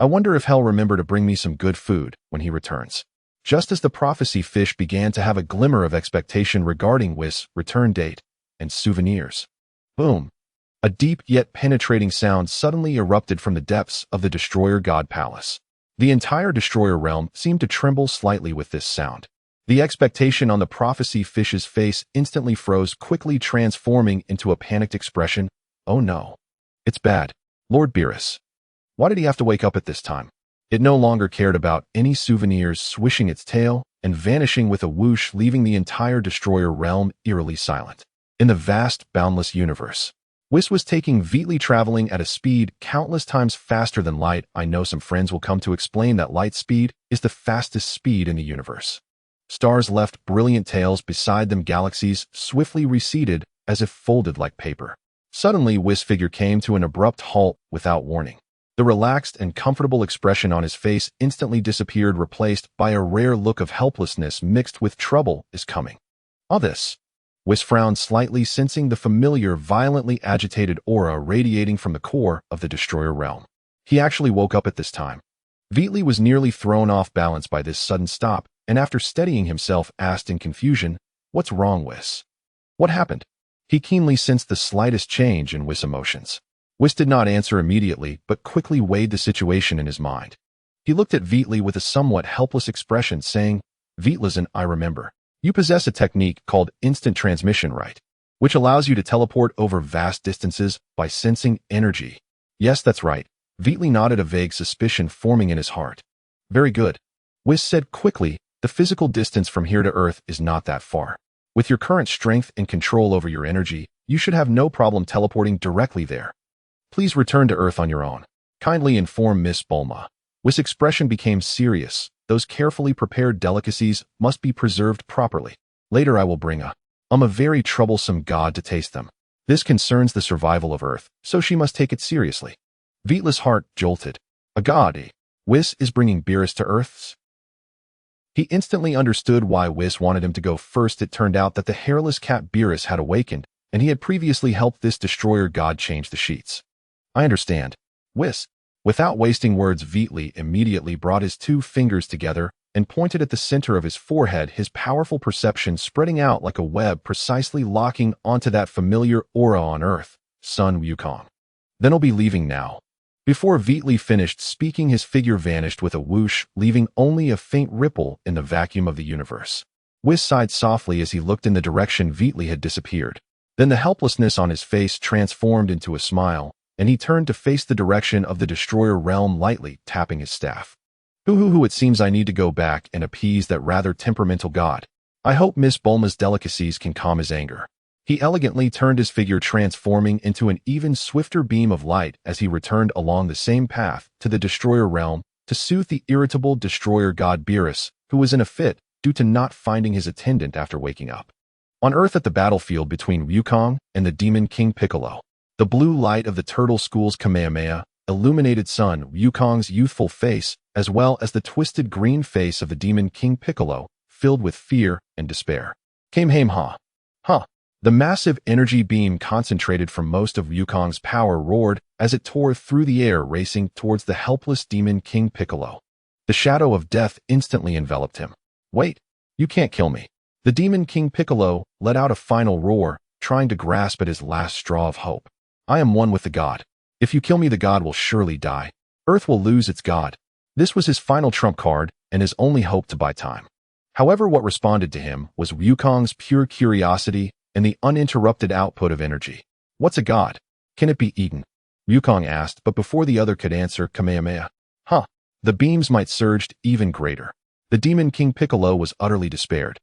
I wonder if he'll remember to bring me some good food when he returns. Just as the Prophecy Fish began to have a glimmer of expectation regarding Whis' return date and souvenirs. Boom. A deep yet penetrating sound suddenly erupted from the depths of the Destroyer God Palace. The entire Destroyer realm seemed to tremble slightly with this sound. The expectation on the Prophecy Fish's face instantly froze, quickly transforming into a panicked expression. Oh no. It's bad. Lord Beerus. Why did he have to wake up at this time? It no longer cared about any souvenirs, swishing its tail and vanishing with a whoosh, leaving the entire Destroyer realm eerily silent. In the vast, boundless universe, Whis was taking Vegeta, traveling at a speed countless times faster than light. I know some friends will come to explain that light speed is the fastest speed in the universe. Stars left brilliant tails beside them, galaxies swiftly receded as if folded like paper. Suddenly, Whis' figure came to an abrupt halt without warning. The relaxed and comfortable expression on his face instantly disappeared, replaced by a rare look of helplessness mixed with trouble is coming. All this. Whis frowned slightly, sensing the familiar, violently agitated aura radiating from the core of the Destroyer realm. He actually woke up at this time. Vegeta was nearly thrown off balance by this sudden stop, and after steadying himself, asked in confusion, "What's wrong, Whis? What happened?" He keenly sensed the slightest change in Whis' emotions. Whis did not answer immediately, but quickly weighed the situation in his mind. He looked at Vegeta with a somewhat helpless expression, saying, "Vegeta, I remember. You possess a technique called instant transmission, right? Which allows you to teleport over vast distances by sensing energy." "Yes, that's right." Vegeta nodded, a vague suspicion forming in his heart. "Very good," Whis said quickly. "The physical distance from here to Earth is not that far. With your current strength and control over your energy, you should have no problem teleporting directly there. Please return to Earth on your own. Kindly inform Miss Bulma." Whis' expression became serious. "Those carefully prepared delicacies must be preserved properly. Later I will bring a very troublesome god to taste them. This concerns the survival of Earth, so she must take it seriously." Vegeta's heart jolted. A god? Whis is bringing Beerus to Earth's? He instantly understood why Whis wanted him to go first. It turned out that the hairless cat Beerus had awakened, and he had previously helped this Destroyer god change the sheets. "I understand. Whis, Without wasting words, Wheatley immediately brought his two fingers together and pointed at the center of his forehead, his powerful perception spreading out like a web, precisely locking onto that familiar aura on Earth, Sun Wukong. Then I'll be leaving now. Before Wheatley finished speaking, his figure vanished with a whoosh, leaving only a faint ripple in the vacuum of the universe. Whis sighed softly as he looked in the direction Wheatley had disappeared. Then the helplessness on his face transformed into a smile, and he turned to face the direction of the destroyer realm, lightly tapping his staff. It seems I need to go back and appease that rather temperamental god. I hope Miss Bulma's delicacies can calm his anger. He elegantly turned his figure, transforming into an even swifter beam of light as he returned along the same path to the destroyer realm to soothe the irritable destroyer god Beerus, who was in a fit due to not finding his attendant after waking up. On Earth, at the battlefield between Wukong and the Demon King Piccolo, the blue light of the Turtle School's Kamehameha illuminated Sun Wukong's youthful face, as well as the twisted green face of the Demon King Piccolo, filled with fear and despair. Kamehameha. The massive energy beam concentrated from most of Wukong's power roared as it tore through the air, racing towards the helpless Demon King Piccolo. The shadow of death instantly enveloped him. Wait, you can't kill me. The Demon King Piccolo let out a final roar, trying to grasp at his last straw of hope. I am one with the god. If you kill me, the god will surely die. Earth will lose its god. This was his final trump card and his only hope to buy time. However, what responded to him was Wukong's pure curiosity and the uninterrupted output of energy. What's a god? Can it be eaten? Wukong asked, but before the other could answer, Kamehameha. The beams might surged even greater. The Demon King Piccolo was utterly despaired.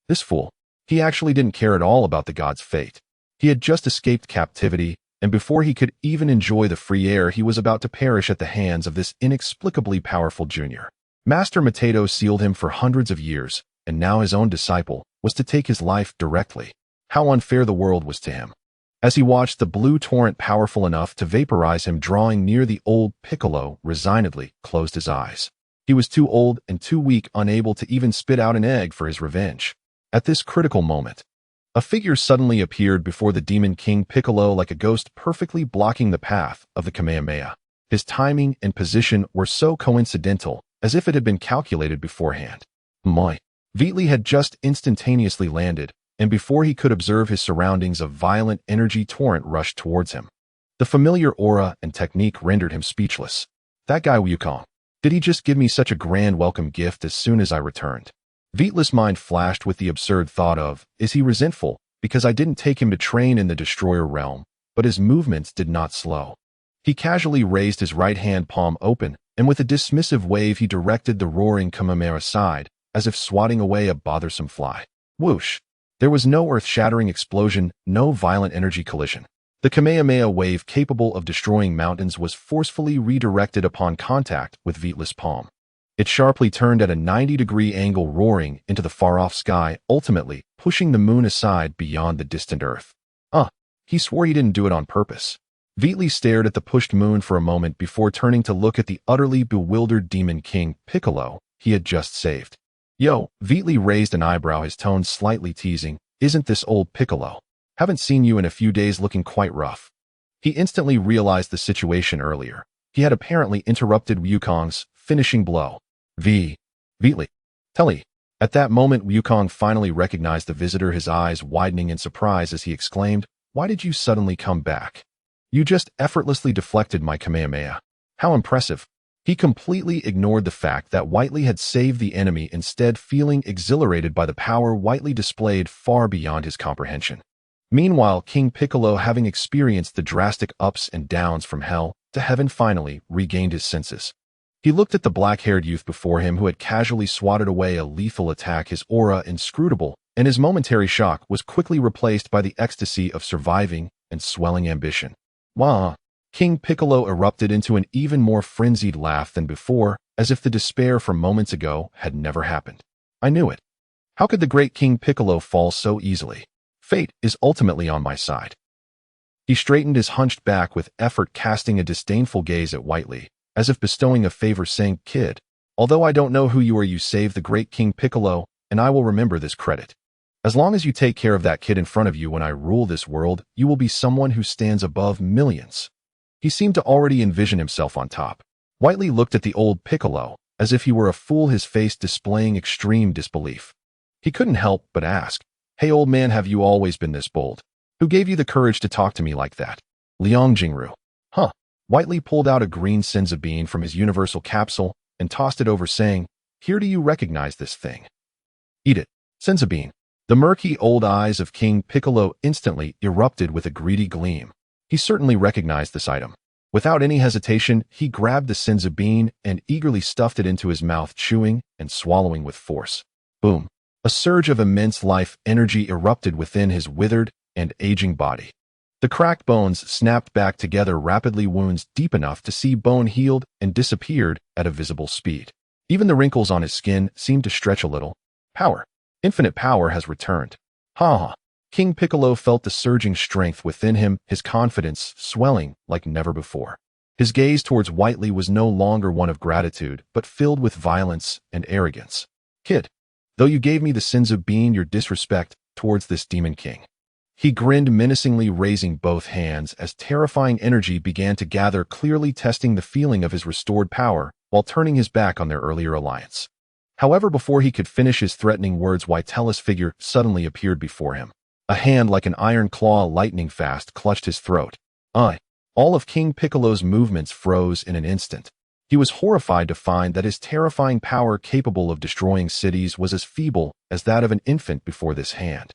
This fool. He actually didn't care at all about the god's fate. He had just escaped captivity, and before he could even enjoy the free air, he was about to perish at the hands of this inexplicably powerful junior. Master Mateto sealed him for hundreds of years, and now his own disciple was to take his life directly. How unfair the world was to him. As he watched the blue torrent powerful enough to vaporize him drawing near, the old Piccolo resignedly closed his eyes. He was too old and too weak, unable to even spit out an egg for his revenge. At this critical moment, a figure suddenly appeared before the Demon King Piccolo like a ghost, perfectly blocking the path of the Kamehameha. His timing and position were so coincidental, as if it had been calculated beforehand. Wheatley had just instantaneously landed, and before he could observe his surroundings, a violent energy torrent rushed towards him. The familiar aura and technique rendered him speechless. That guy Wukong. Did he just give me such a grand welcome gift as soon as I returned? Wheatley's mind flashed with the absurd thought of, is he resentful because I didn't take him to train in the destroyer realm? But his movements did not slow. He casually raised his right hand palm open, and with a dismissive wave he directed the roaring Kamehameha aside, as if swatting away a bothersome fly. Whoosh! There was no earth-shattering explosion, no violent energy collision. The Kamehameha wave, capable of destroying mountains, was forcefully redirected upon contact with Wheatley's palm. It sharply turned at a 90-degree angle, roaring into the far-off sky, ultimately pushing the moon aside beyond the distant Earth. He swore he didn't do it on purpose. Wheatley stared at the pushed moon for a moment before turning to look at the utterly bewildered Demon King Piccolo he had just saved. Yo, Wheatley raised an eyebrow, his tone slightly teasing. Isn't this old Piccolo? Haven't seen you in a few days, looking quite rough. He instantly realized the situation earlier. He had apparently interrupted Wukong's finishing blow. Wheatley. Telly. At that moment, Wukong finally recognized the visitor, his eyes widening in surprise as he exclaimed, Why did you suddenly come back? You just effortlessly deflected my Kamehameha. How impressive. He completely ignored the fact that Wheatley had saved the enemy, instead feeling exhilarated by the power Wheatley displayed far beyond his comprehension. Meanwhile, King Piccolo, having experienced the drastic ups and downs from hell to heaven, finally regained his senses. He looked at the black-haired youth before him who had casually swatted away a lethal attack, his aura inscrutable, and his momentary shock was quickly replaced by the ecstasy of surviving and swelling ambition. Wah! King Piccolo erupted into an even more frenzied laugh than before, as if the despair from moments ago had never happened. I knew it. How could the great King Piccolo fall so easily? Fate is ultimately on my side. He straightened his hunched back with effort, casting a disdainful gaze at Wheatley, as if bestowing a favor, saying, Kid, although I don't know who you are, you saved the great King Piccolo, and I will remember this credit. As long as you take care of that kid in front of you when I rule this world, you will be someone who stands above millions. He seemed to already envision himself on top. Whiteley looked at the old Piccolo, as if he were a fool, his face displaying extreme disbelief. He couldn't help but ask, "Hey old man, have you always been this bold? Who gave you the courage to talk to me like that?" Liang Jingru. Huh. Whiteley pulled out a green senza bean from his universal capsule and tossed it over, saying, "Here, do you recognize this thing?" "Eat it, senza bean." The murky old eyes of King Piccolo instantly erupted with a greedy gleam. He certainly recognized this item. Without any hesitation, he grabbed the senza bean and eagerly stuffed it into his mouth, chewing and swallowing with force. Boom. A surge of immense life energy erupted within his withered and aging body. The cracked bones snapped back together rapidly, wounds deep enough to see bone healed and disappeared at a visible speed. Even the wrinkles on his skin seemed to stretch a little. Power. Infinite power has returned. Ha ha. King Piccolo felt the surging strength within him, his confidence swelling like never before. His gaze towards Whiteley was no longer one of gratitude, but filled with violence and arrogance. "Kid, though you gave me the senza bean, your disrespect towards this demon king." He grinned menacingly, raising both hands as terrifying energy began to gather, clearly testing the feeling of his restored power while turning his back on their earlier alliance. However, before he could finish his threatening words, Whiteley's figure suddenly appeared before him. A hand like an iron claw lightning fast clutched his throat. All of King Piccolo's movements froze in an instant. He was horrified to find that his terrifying power, capable of destroying cities, was as feeble as that of an infant before this hand.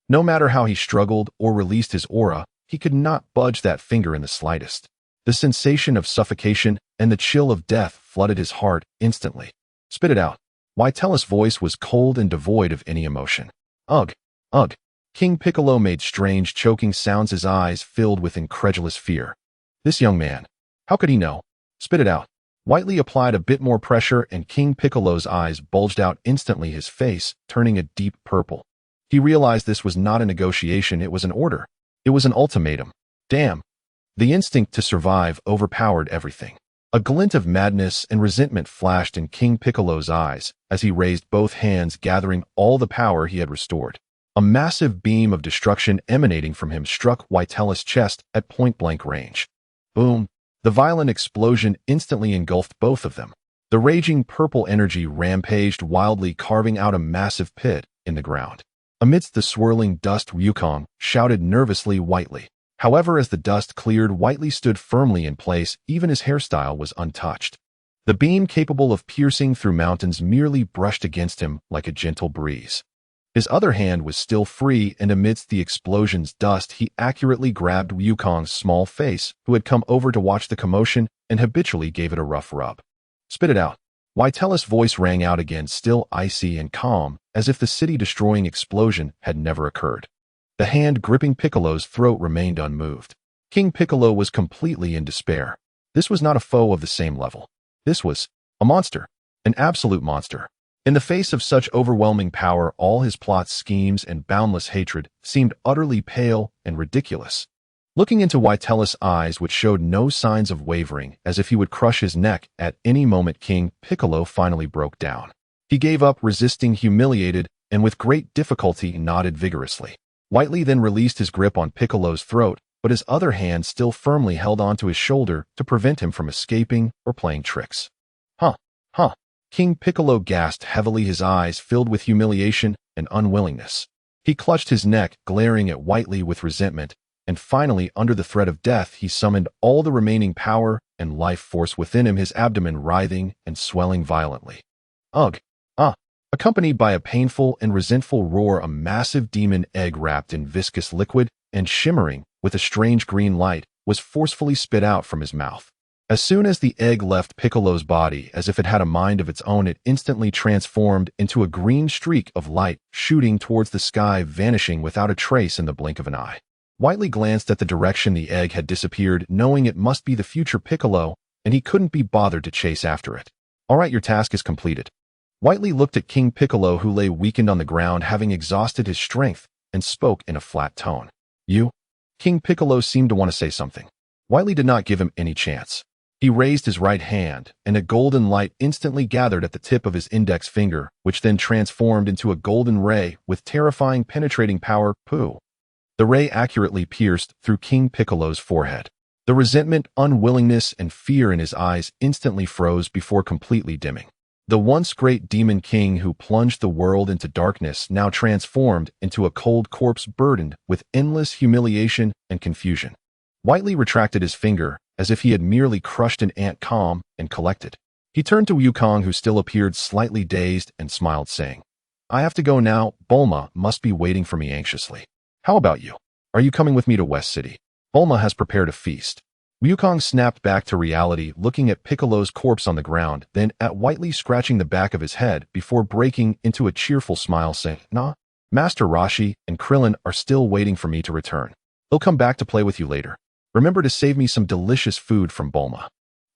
No matter how he struggled or released his aura, he could not budge that finger in the slightest. The sensation of suffocation and the chill of death flooded his heart instantly. "Spit it out." Whiteley's voice was cold and devoid of any emotion. Ugh. Ugh. King Piccolo made strange choking sounds, his eyes filled with incredulous fear. This young man. How could he know? "Spit it out." Whiteley applied a bit more pressure and King Piccolo's eyes bulged out instantly, his face turning a deep purple. He realized this was not a negotiation, it was an order. It was an ultimatum. Damn. The instinct to survive overpowered everything. A glint of madness and resentment flashed in King Piccolo's eyes as he raised both hands, gathering all the power he had restored. A massive beam of destruction emanating from him struck Whiteley's chest at point-blank range. Boom! The violent explosion instantly engulfed both of them. The raging purple energy rampaged wildly, carving out a massive pit in the ground. Amidst the swirling dust, Wukong shouted nervously, "Whiteley." However, as the dust cleared, Whiteley stood firmly in place, even his hairstyle was untouched. The beam, capable of piercing through mountains, merely brushed against him like a gentle breeze. His other hand was still free, and amidst the explosion's dust, he accurately grabbed Wukong's small face, who had come over to watch the commotion, and habitually gave it a rough rub. "Spit it out." Whiteley's voice rang out again, still icy and calm, as if the city-destroying explosion had never occurred. The hand gripping Piccolo's throat remained unmoved. King Piccolo was completely in despair. This was not a foe of the same level. This was a monster, an absolute monster. In the face of such overwhelming power, all his plots, schemes, and boundless hatred seemed utterly pale and ridiculous. Looking into Whiteley's eyes, which showed no signs of wavering, as if he would crush his neck at any moment, King Piccolo finally broke down. He gave up resisting, humiliated, and with great difficulty nodded vigorously. Whiteley then released his grip on Piccolo's throat, but his other hand still firmly held onto his shoulder to prevent him from escaping or playing tricks. Huh. King Piccolo gasped heavily, his eyes filled with humiliation and unwillingness. He clutched his neck, glaring at Whiteley with resentment, and finally, under the threat of death, he summoned all the remaining power and life force within him, his abdomen writhing and swelling violently. Ugh. Accompanied by a painful and resentful roar, a massive demon egg wrapped in viscous liquid and shimmering with a strange green light was forcefully spit out from his mouth. As soon as the egg left Piccolo's body, as if it had a mind of its own, it instantly transformed into a green streak of light, shooting towards the sky, vanishing without a trace in the blink of an eye. Whiteley glanced at the direction the egg had disappeared, knowing it must be the future Piccolo, and he couldn't be bothered to chase after it. "All right, your task is completed." Whiteley looked at King Piccolo, who lay weakened on the ground, having exhausted his strength, and spoke in a flat tone. "You?" King Piccolo seemed to want to say something. Whiteley did not give him any chance. He raised his right hand, and a golden light instantly gathered at the tip of his index finger, which then transformed into a golden ray with terrifying penetrating power. Pooh! The ray accurately pierced through King Piccolo's forehead. The resentment, unwillingness, and fear in his eyes instantly froze before completely dimming. The once great demon king who plunged the world into darkness now transformed into a cold corpse burdened with endless humiliation and confusion. Whiteley retracted his finger as if he had merely crushed an ant, calm and collected. He turned to Wukong, who still appeared slightly dazed, and smiled, saying, "I have to go now. Bulma must be waiting for me anxiously. How about you? Are you coming with me to West City? Bulma has prepared a feast." Wukong snapped back to reality, looking at Piccolo's corpse on the ground, then at Whiteley scratching the back of his head before breaking into a cheerful smile, saying, "Nah, Master Roshi and Krillin are still waiting for me to return. They'll come back to play with you later. Remember to save me some delicious food from Bulma."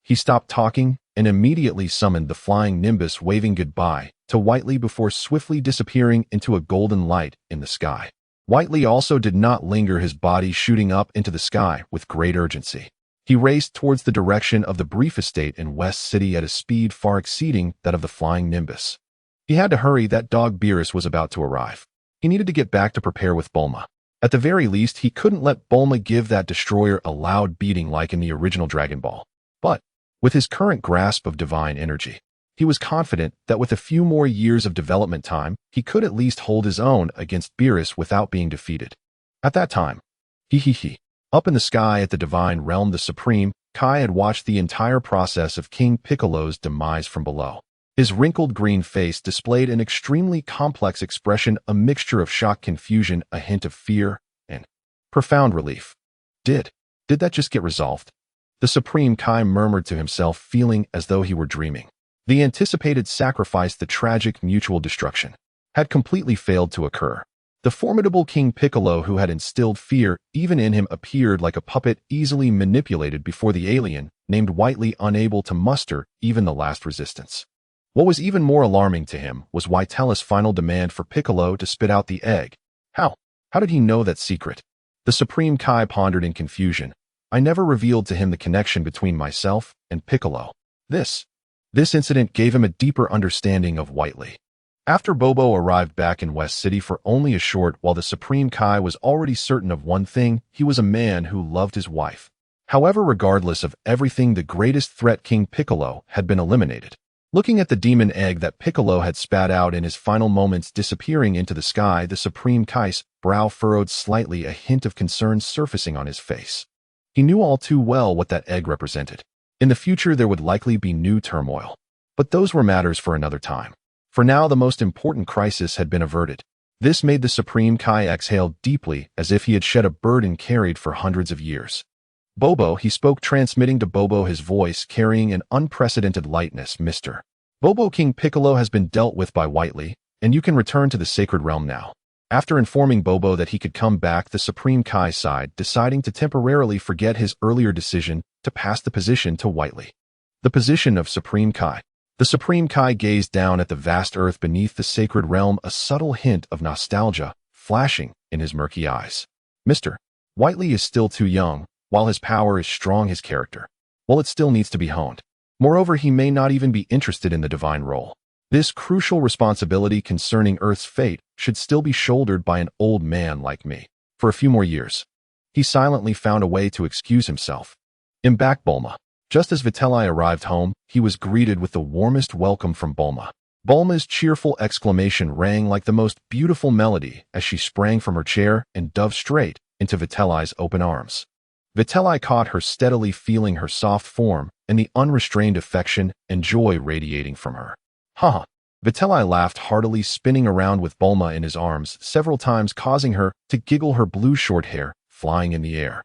He stopped talking and immediately summoned the flying Nimbus, waving goodbye to Whiteley before swiftly disappearing into a golden light in the sky. Whiteley also did not linger, his body shooting up into the sky with great urgency. He raced towards the direction of the brief estate in West City at a speed far exceeding that of the flying Nimbus. He had to hurry, that dog Beerus was about to arrive. He needed to get back to prepare with Bulma. At the very least, he couldn't let Bulma give that destroyer a loud beating like in the original Dragon Ball. But with his current grasp of divine energy, he was confident that with a few more years of development time, he could at least hold his own against Beerus without being defeated. At that time, up in the sky at the divine realm, the Supreme Kai had watched the entire process of King Piccolo's demise from below. His wrinkled green face displayed an extremely complex expression, a mixture of shock, confusion, a hint of fear, and profound relief. Did that just get resolved? The Supreme Kai murmured to himself, feeling as though he were dreaming. The anticipated sacrifice, the tragic mutual destruction, had completely failed to occur. The formidable King Piccolo, who had instilled fear even in him, appeared like a puppet easily manipulated before the alien named Whiteley, unable to muster even the last resistance. What was even more alarming to him was Whitela's final demand for Piccolo to spit out the egg. How did he know that secret? The Supreme Kai pondered in confusion. I never revealed to him the connection between myself and Piccolo. This incident gave him a deeper understanding of Whiteley. After Bobo arrived back in West City for only a short while, the Supreme Kai was already certain of one thing: he was a man who loved his wife. However, regardless of everything, the greatest threat, King Piccolo, had been eliminated. Looking at the demon egg that Piccolo had spat out in his final moments disappearing into the sky, the Supreme Kai's brow furrowed slightly, a hint of concern surfacing on his face. He knew all too well what that egg represented. In the future, there would likely be new turmoil. But those were matters for another time. For now, the most important crisis had been averted. This made the Supreme Kai exhale deeply, as if he had shed a burden carried for hundreds of years. Bobo, he spoke, transmitting to Bobo, his voice carrying an unprecedented lightness. Mr. Bobo, King Piccolo has been dealt with by Whiteley, and you can return to the sacred realm now. After informing Bobo that he could come back, the Supreme Kai sighed, deciding to temporarily forget his earlier decision to pass the position to Whiteley. The position of Supreme Kai. The Supreme Kai gazed down at the vast earth beneath the sacred realm, a subtle hint of nostalgia flashing in his murky eyes. Mr. Whiteley is still too young. While his power is strong, his character, well, it still needs to be honed. Moreover, he may not even be interested in the divine role. This crucial responsibility concerning Earth's fate should still be shouldered by an old man like me. For a few more years. He silently found a way to excuse himself. Back Bulma. Just as Vitelli arrived home, he was greeted with the warmest welcome from Bulma. Bulma's cheerful exclamation rang like the most beautiful melody as she sprang from her chair and dove straight into Vitelli's open arms. Vitelli caught her steadily, feeling her soft form and the unrestrained affection and joy radiating from her. Ha! Vitelli laughed heartily, spinning around with Bulma in his arms several times, causing her to giggle, her blue short hair flying in the air.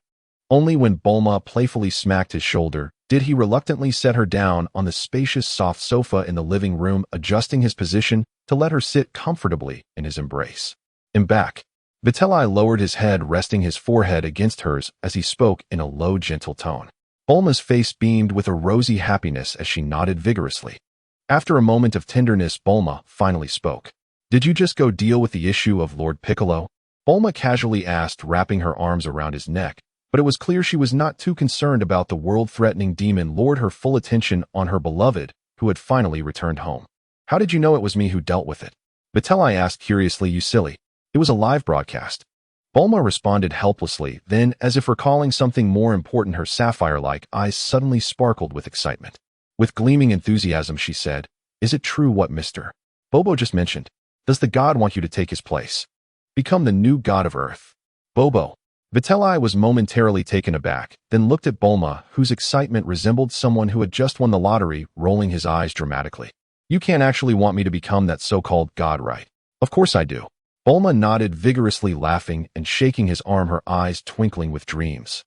Only when Bulma playfully smacked his shoulder did he reluctantly set her down on the spacious soft sofa in the living room, adjusting his position to let her sit comfortably in his embrace. Back. Vitelli lowered his head, resting his forehead against hers as he spoke in a low, gentle tone. Bulma's face beamed with a rosy happiness as she nodded vigorously. After a moment of tenderness, Bulma finally spoke. Did you just go deal with the issue of Lord Piccolo? Bulma casually asked, wrapping her arms around his neck, but it was clear she was not too concerned about the world-threatening demon lord, her full attention on her beloved, who had finally returned home. How did you know it was me who dealt with it? Vitelli asked curiously. You silly. It was a live broadcast. Bulma responded helplessly, then, as if recalling something more important, her sapphire-like eyes suddenly sparkled with excitement. With gleaming enthusiasm, she said, "Is it true what Mr. Bobo just mentioned? Does the god want you to take his place? Become the new god of Earth?" Bobo. Vitelli was momentarily taken aback, then looked at Bulma, whose excitement resembled someone who had just won the lottery, rolling his eyes dramatically. "You can't actually want me to become that so-called god, right?" "Of course I do." Bulma nodded vigorously, laughing and shaking his arm, her eyes twinkling with dreams.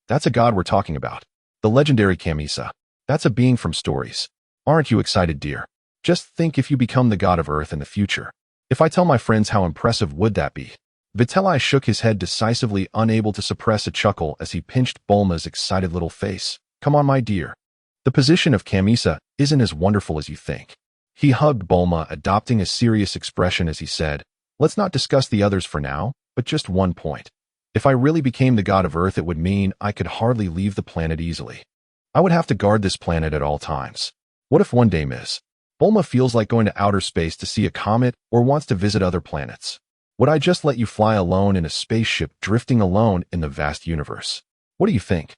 "That's a god we're talking about. The legendary Kamisa. That's a being from stories. Aren't you excited, dear? Just think if you become the god of Earth in the future. If I tell my friends, how impressive would that be?" Vitelli shook his head decisively, unable to suppress a chuckle as he pinched Bulma's excited little face. "Come on, my dear. The position of Kamisa isn't as wonderful as you think." He hugged Bulma, adopting a serious expression as he said, "Let's not discuss the others for now, but just one point. If I really became the god of Earth, it would mean I could hardly leave the planet easily. I would have to guard this planet at all times. What if one day Ms. Bulma feels like going to outer space to see a comet or wants to visit other planets? Would I just let you fly alone in a spaceship drifting alone in the vast universe? What do you think?"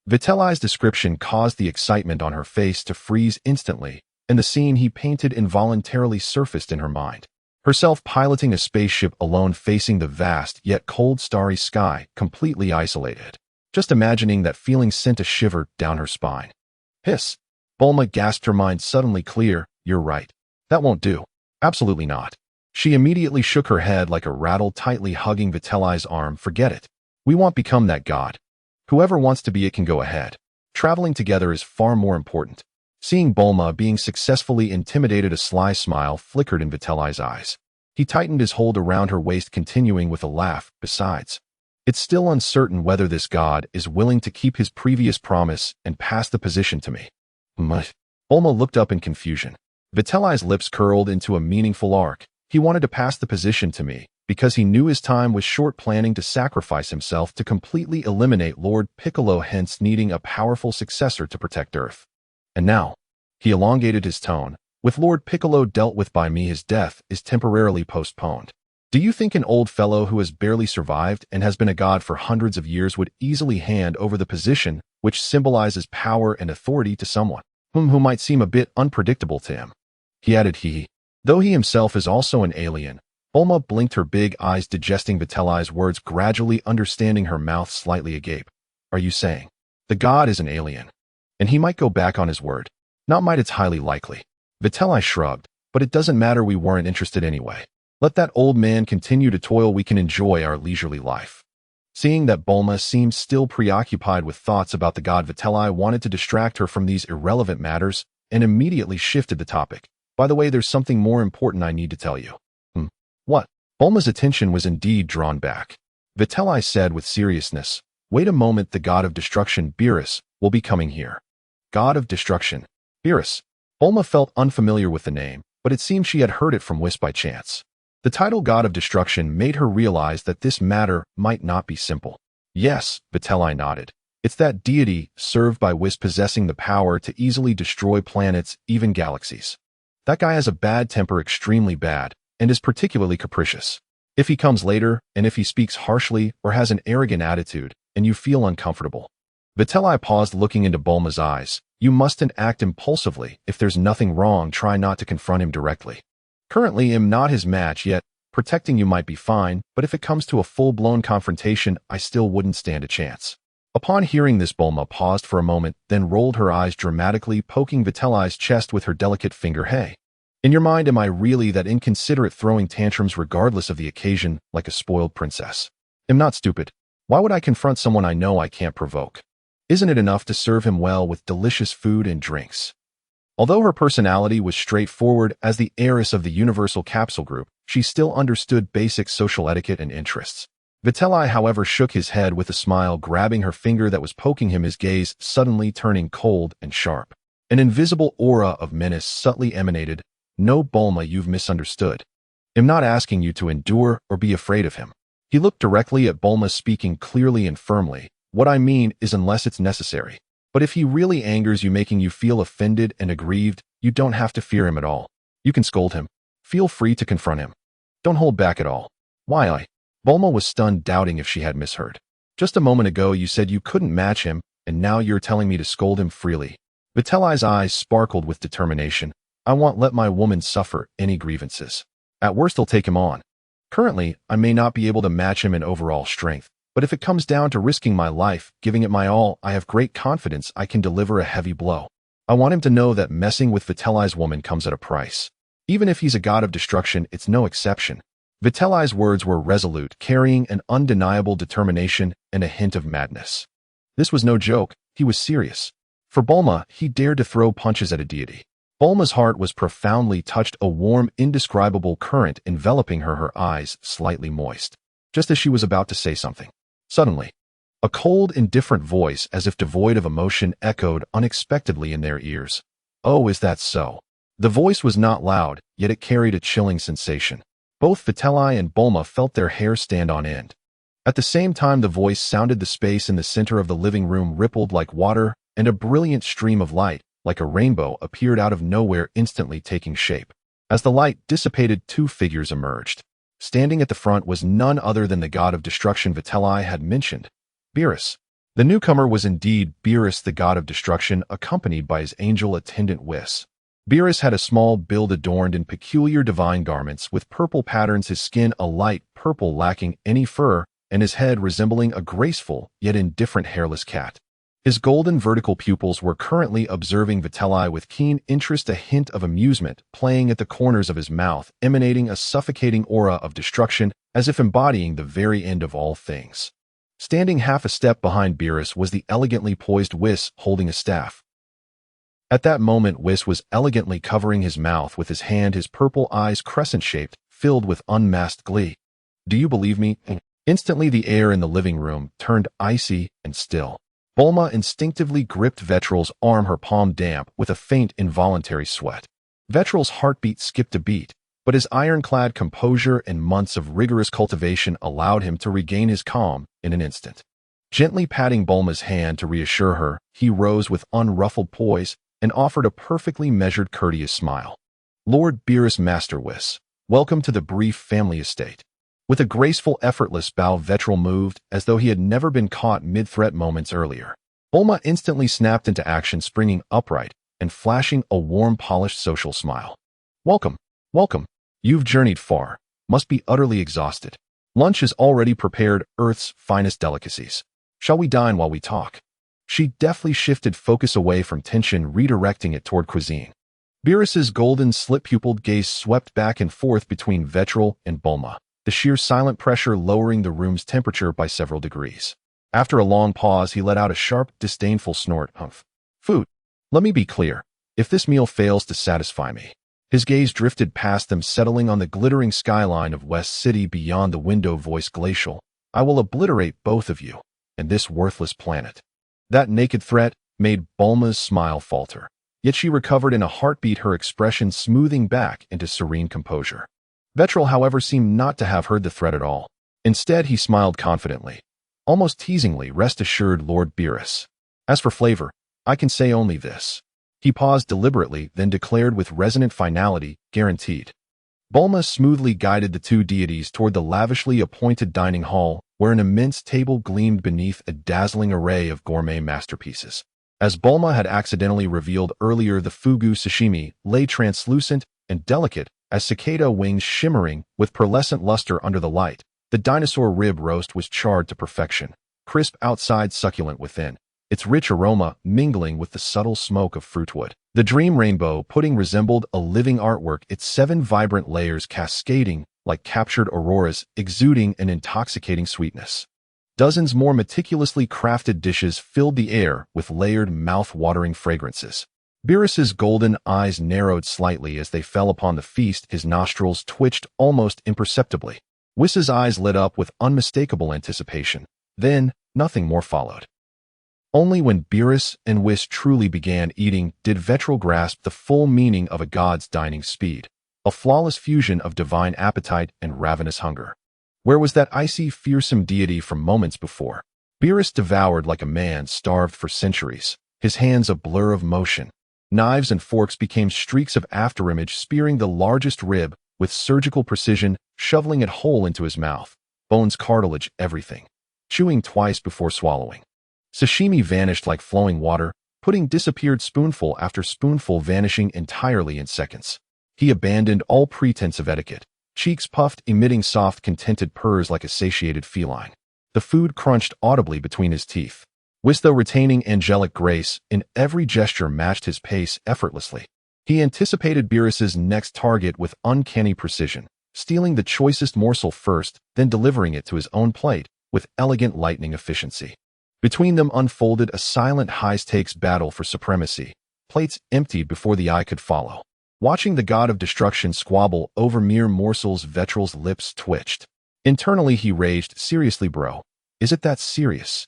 Vitelli's description caused the excitement on her face to freeze instantly, and the scene he painted involuntarily surfaced in her mind. Herself piloting a spaceship alone, facing the vast yet cold starry sky, completely isolated. Just imagining that feeling sent a shiver down her spine. "Hiss." Bulma gasped, her mind suddenly clear. "You're right. That won't do. Absolutely not." She immediately shook her head like a rattle, tightly hugging Vitelli's arm. "Forget it. We won't become that god. Whoever wants to be it can go ahead. Traveling together is far more important." Seeing Bulma being successfully intimidated, a sly smile flickered in Vitelli's eyes. He tightened his hold around her waist, continuing with a laugh. "Besides, it's still uncertain whether this god is willing to keep his previous promise and pass the position to me." Bulma looked up in confusion. Vitelli's lips curled into a meaningful arc. He wanted to pass the position to me because he knew his time was short, planning to sacrifice himself to completely eliminate Lord Piccolo, hence needing a powerful successor to protect Earth. And now, he elongated his tone, "with Lord Piccolo dealt with by me, his death is temporarily postponed. Do you think an old fellow who has barely survived and has been a god for hundreds of years would easily hand over the position, which symbolizes power and authority, to someone who might seem a bit unpredictable to him?" He added, though he himself is also an alien. Bulma blinked her big eyes, digesting Vitelli's words, gradually understanding, her mouth slightly agape. "Are you saying the god is an alien? And he might go back on his word?" "Not might, it's highly likely." Vitelli shrugged. "But it doesn't matter, we weren't interested anyway. Let that old man continue to toil, we can enjoy our leisurely life." Seeing that Bulma seemed still preoccupied with thoughts about the god, Vitelli wanted to distract her from these irrelevant matters and immediately shifted the topic. "By the way, there's something more important I need to tell you." "What?" Bulma's attention was indeed drawn back. Vitelli said with seriousness, "Wait a moment, the god of destruction, Beerus, will be coming here." God of Destruction. Beerus. Bulma felt unfamiliar with the name, but it seemed she had heard it from Whis by chance. The title God of Destruction made her realize that this matter might not be simple. "Yes," Vitelli nodded. "It's that deity served by Whis, possessing the power to easily destroy planets, even galaxies. That guy has a bad temper, extremely bad, and is particularly capricious. If he comes later, and if he speaks harshly or has an arrogant attitude, and you feel uncomfortable." Vitelli paused, looking into Bulma's eyes. "You mustn't act impulsively. If there's nothing wrong, try not to confront him directly. Currently, I'm not his match yet. Protecting you might be fine, but if it comes to a full-blown confrontation, I still wouldn't stand a chance." Upon hearing this, Bulma paused for a moment, then rolled her eyes dramatically, poking Vitelli's chest with her delicate finger. "Hey, in your mind, am I really that inconsiderate, throwing tantrums regardless of the occasion, like a spoiled princess? I'm not stupid. Why would I confront someone I know I can't provoke? Isn't it enough to serve him well with delicious food and drinks?" Although her personality was straightforward as the heiress of the Universal Capsule Group, she still understood basic social etiquette and interests. Vitelli, however, shook his head with a smile, grabbing her finger that was poking him, his gaze suddenly turning cold and sharp. An invisible aura of menace subtly emanated. "No, Bulma, you've misunderstood. I'm not asking you to endure or be afraid of him." He looked directly at Bulma, speaking clearly and firmly. "What I mean is, unless it's necessary. But if he really angers you, making you feel offended and aggrieved, you don't have to fear him at all. You can scold him. Feel free to confront him. Don't hold back at all." "Why, Bulma was stunned, doubting if she had misheard. Just a moment ago you said you couldn't match him, and now you're telling me to scold him freely. Vitelli's eyes sparkled with determination. I won't let my woman suffer any grievances. At worst I'll take him on. Currently, I may not be able to match him in overall strength, but if it comes down to risking my life, giving it my all, I have great confidence I can deliver a heavy blow. I want him to know that messing with Vitelli's woman comes at a price. Even if he's a god of destruction, it's no exception. Vitelli's words were resolute, carrying an undeniable determination and a hint of madness. This was no joke, he was serious. For Bulma, he dared to throw punches at a deity. Bulma's heart was profoundly touched, a warm, indescribable current enveloping her eyes slightly moist. Just as she was about to say something. Suddenly, a cold, indifferent voice, as if devoid of emotion, echoed unexpectedly in their ears. Oh, is that so? The voice was not loud, yet it carried a chilling sensation. Both Vitelli and Bulma felt their hair stand on end. At the same time the voice sounded, the space in the center of the living room rippled like water, and a brilliant stream of light, like a rainbow, appeared out of nowhere, instantly taking shape. As the light dissipated, two figures emerged. Standing at the front was none other than the god of destruction Vitelli had mentioned, Beerus. The newcomer was indeed Beerus, the god of destruction, accompanied by his angel attendant Whis. Beerus had a small build adorned in peculiar divine garments with purple patterns, his skin a light purple lacking any fur, and his head resembling a graceful yet indifferent hairless cat. His golden vertical pupils were currently observing Vitelli with keen interest, a hint of amusement playing at the corners of his mouth, emanating a suffocating aura of destruction, as if embodying the very end of all things. Standing half a step behind Beerus was the elegantly poised Whis, holding a staff. At that moment Whis was elegantly covering his mouth with his hand, his purple eyes crescent-shaped, filled with unmasked glee. Do you believe me? Instantly the air in the living room turned icy and still. Bulma instinctively gripped Vetral's arm, her palm damp with a faint involuntary sweat. Vetral's heartbeat skipped a beat, but his ironclad composure and months of rigorous cultivation allowed him to regain his calm in an instant. Gently patting Bulma's hand to reassure her, he rose with unruffled poise and offered a perfectly measured, courteous smile. Lord Beerus, Master Whis, welcome to the brief family estate. With a graceful, effortless bow, Vetral moved as though he had never been caught mid-threat moments earlier. Bulma instantly snapped into action, springing upright and flashing a warm, polished social smile. Welcome, welcome. You've journeyed far, must be utterly exhausted. Lunch is already prepared, Earth's finest delicacies. Shall we dine while we talk? She deftly shifted focus away from tension, redirecting it toward cuisine. Beerus's golden, slit-pupiled gaze swept back and forth between Vetral and Bulma, the sheer silent pressure lowering the room's temperature by several degrees. After a long pause, he let out a sharp, disdainful snort. Humph. Food. Let me be clear. If this meal fails to satisfy me. His gaze drifted past them, settling on the glittering skyline of West City beyond the window, voice glacial. I will obliterate both of you and this worthless planet. That naked threat made Bulma's smile falter, yet she recovered in a heartbeat, her expression smoothing back into serene composure. Vetral, however, seemed not to have heard the threat at all. Instead, he smiled confidently, almost teasingly. Rest assured, Lord Beerus. As for flavor, I can say only this. He paused deliberately, then declared with resonant finality, guaranteed. Bulma smoothly guided the two deities toward the lavishly appointed dining hall, where an immense table gleamed beneath a dazzling array of gourmet masterpieces. As Bulma had accidentally revealed earlier, the fugu sashimi lay translucent and delicate as cicada wings shimmering with pearlescent luster under the light. The dinosaur rib roast was charred to perfection, crisp outside, succulent within, its rich aroma mingling with the subtle smoke of fruitwood. The dream rainbow pudding resembled a living artwork, its 7 vibrant layers cascading like captured auroras, exuding an intoxicating sweetness. Dozens more meticulously crafted dishes filled the air with layered, mouth-watering fragrances. Beerus's golden eyes narrowed slightly as they fell upon the feast, his nostrils twitched almost imperceptibly. Whis's eyes lit up with unmistakable anticipation. Then, nothing more followed. Only when Beerus and Whis truly began eating did Vetral grasp the full meaning of a god's dining speed, a flawless fusion of divine appetite and ravenous hunger. Where was that icy, fearsome deity from moments before? Beerus devoured like a man starved for centuries, his hands a blur of motion. Knives and forks became streaks of afterimage, spearing the largest rib with surgical precision, shoveling it whole into his mouth. bones, cartilage, everything, chewing twice before swallowing. Sashimi vanished like flowing water, pudding disappeared spoonful after spoonful, vanishing entirely in seconds. He abandoned all pretense of etiquette, cheeks puffed, emitting soft, contented purrs like a satiated feline. The food crunched audibly between his teeth. Whis, though retaining angelic grace, in every gesture matched his pace effortlessly. He anticipated Beerus's next target with uncanny precision, stealing the choicest morsel first, then delivering it to his own plate with elegant lightning efficiency. Between them unfolded a silent high-stakes battle for supremacy, plates emptied before the eye could follow. Watching the god of destruction squabble over mere morsels, Vetral's lips twitched. Internally he raged, seriously bro, is it that serious?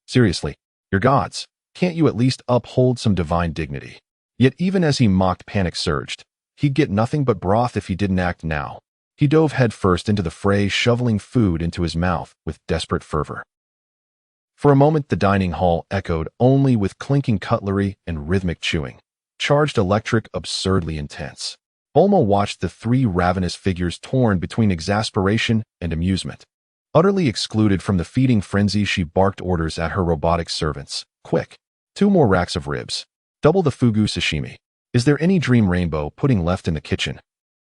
Seriously, you're gods, can't you at least uphold some divine dignity? Yet even as he mocked, panic surged. He'd get nothing but broth if he didn't act now. He dove headfirst into the fray, shoveling food into his mouth with desperate fervor. For a moment the dining hall echoed only with clinking cutlery and rhythmic chewing. Charged electric, absurdly intense. Bulma watched the three ravenous figures torn between exasperation and amusement. Utterly excluded from the feeding frenzy, she barked orders at her robotic servants. Quick! 2 more racks of ribs. Double the fugu sashimi. Is there any dream rainbow pudding left in the kitchen?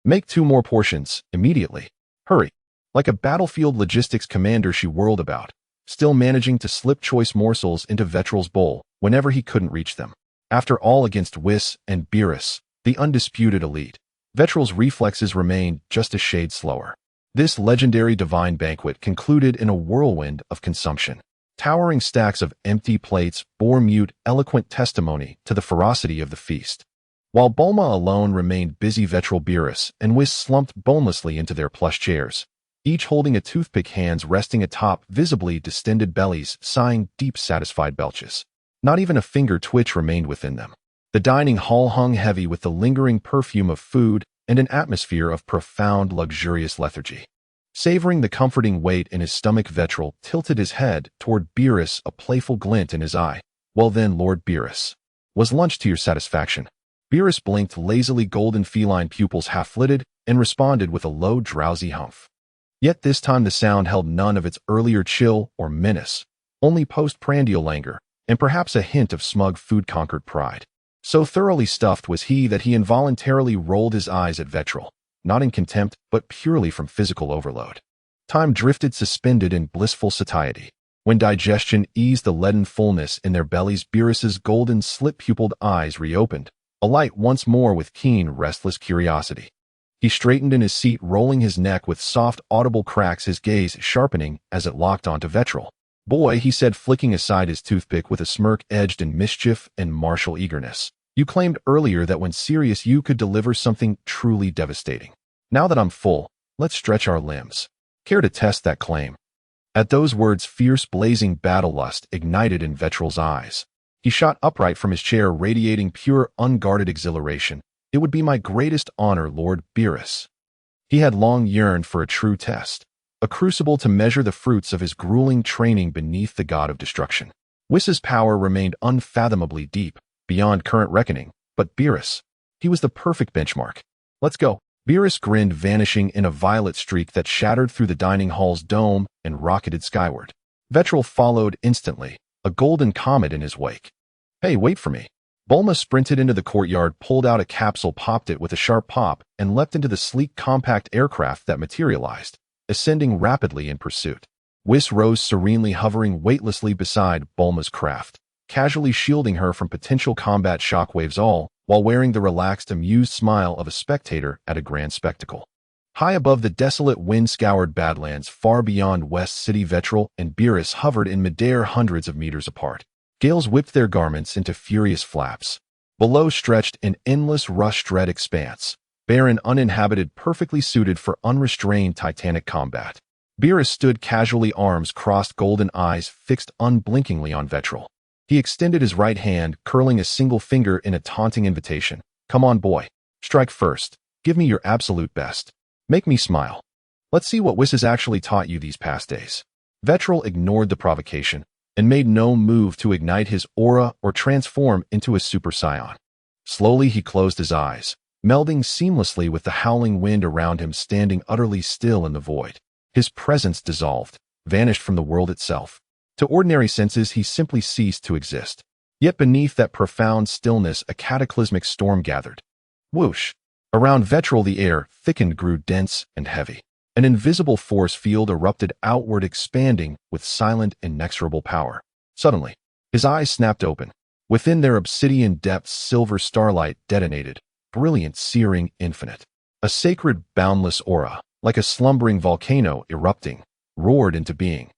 Make 2 more portions, immediately. Hurry! Like a battlefield logistics commander she whirled about, still managing to slip choice morsels into Vetral's bowl whenever he couldn't reach them. After all, against Whis and Beerus, the undisputed elite, Vetral's reflexes remained just a shade slower. This legendary divine banquet concluded in a whirlwind of consumption. Towering stacks of empty plates bore mute, eloquent testimony to the ferocity of the feast. While Bulma alone remained busy, Vetral, Beerus, and Whis slumped bonelessly into their plush chairs, each holding a toothpick, hands resting atop visibly distended bellies, sighing deep, satisfied belches. Not even a finger twitch remained within them. The dining hall hung heavy with the lingering perfume of food and an atmosphere of profound, luxurious lethargy. Savoring the comforting weight in his stomach, Vetral tilted his head toward Beerus, a playful glint in his eye. Well then, Lord Beerus, was lunch to your satisfaction? Beerus blinked lazily, golden feline pupils half-lidded, and responded with a low, drowsy humph. Yet this time the sound held none of its earlier chill or menace, only postprandial languor, and perhaps a hint of smug food-conquered pride. So thoroughly stuffed was he that he involuntarily rolled his eyes at Vetral, not in contempt, but purely from physical overload. Time drifted suspended in blissful satiety. When digestion eased the leaden fullness in their bellies, Beerus's golden slit-pupilled eyes reopened, alight once more with keen, restless curiosity. He straightened in his seat, rolling his neck with soft, audible cracks, his gaze sharpening as it locked onto Vetral. Boy, he said, flicking aside his toothpick with a smirk edged in mischief and martial eagerness. You claimed earlier that when serious you could deliver something truly devastating. Now that I'm full, let's stretch our limbs. Care to test that claim? At those words, fierce, blazing battle lust ignited in Vetral's eyes. He shot upright from his chair, radiating pure, unguarded exhilaration. It would be my greatest honor, Lord Beerus. He had long yearned for a true test, a crucible to measure the fruits of his grueling training beneath the god of destruction. Whis's power remained unfathomably deep, beyond current reckoning, but Beerus, he was the perfect benchmark. Let's go. Beerus grinned, vanishing in a violet streak that shattered through the dining hall's dome and rocketed skyward. Vetral followed instantly, a golden comet in his wake. Hey, wait for me. Bulma sprinted into the courtyard, pulled out a capsule, popped it with a sharp pop, and leapt into the sleek, compact aircraft that materialized, ascending rapidly in pursuit. Whis rose serenely, hovering weightlessly beside Bulma's craft, casually shielding her from potential combat shockwaves, all while wearing the relaxed, amused smile of a spectator at a grand spectacle. High above the desolate, wind-scoured Badlands, far beyond West City, Vetral and Beerus hovered in midair, hundreds of meters apart. Gales whipped their garments into furious flaps. Below stretched an endless, rust-red expanse, barren, uninhabited, perfectly suited for unrestrained titanic combat. Beerus stood casually, arms crossed, golden eyes fixed unblinkingly on Vetral. He extended his right hand, curling a single finger in a taunting invitation. Come on, boy. Strike first. Give me your absolute best. Make me smile. Let's see what Whis has actually taught you these past days. Vetral ignored the provocation and made no move to ignite his aura or transform into a Super Saiyan. Slowly he closed his eyes, melding seamlessly with the howling wind around him, standing utterly still in the void. His presence dissolved, vanished from the world itself. To ordinary senses, he simply ceased to exist. Yet beneath that profound stillness, a cataclysmic storm gathered. Whoosh! Around Vetril, the air thickened, grew dense and heavy. An invisible force field erupted outward, expanding with silent, inexorable power. Suddenly, his eyes snapped open. Within their obsidian depths, silver starlight detonated, brilliant, searing, infinite. A sacred, boundless aura, like a slumbering volcano erupting, roared into being.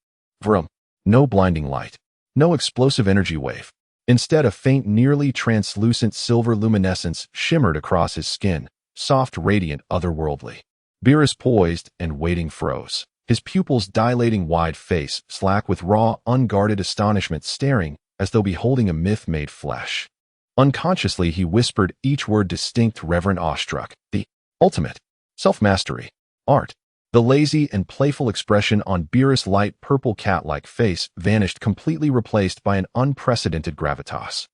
Vroom! No blinding light. No explosive energy wave. Instead, a faint, nearly translucent silver luminescence shimmered across his skin, soft, radiant, otherworldly. Beerus, poised and waiting, froze. His pupils dilating, wide face slack with raw, unguarded astonishment, staring as though beholding a myth made flesh. Unconsciously, he whispered each word, distinct, reverent, awestruck. The ultimate. Self-mastery. Art. The lazy and playful expression on Beerus' light purple cat-like face vanished, completely replaced by an unprecedented gravitas.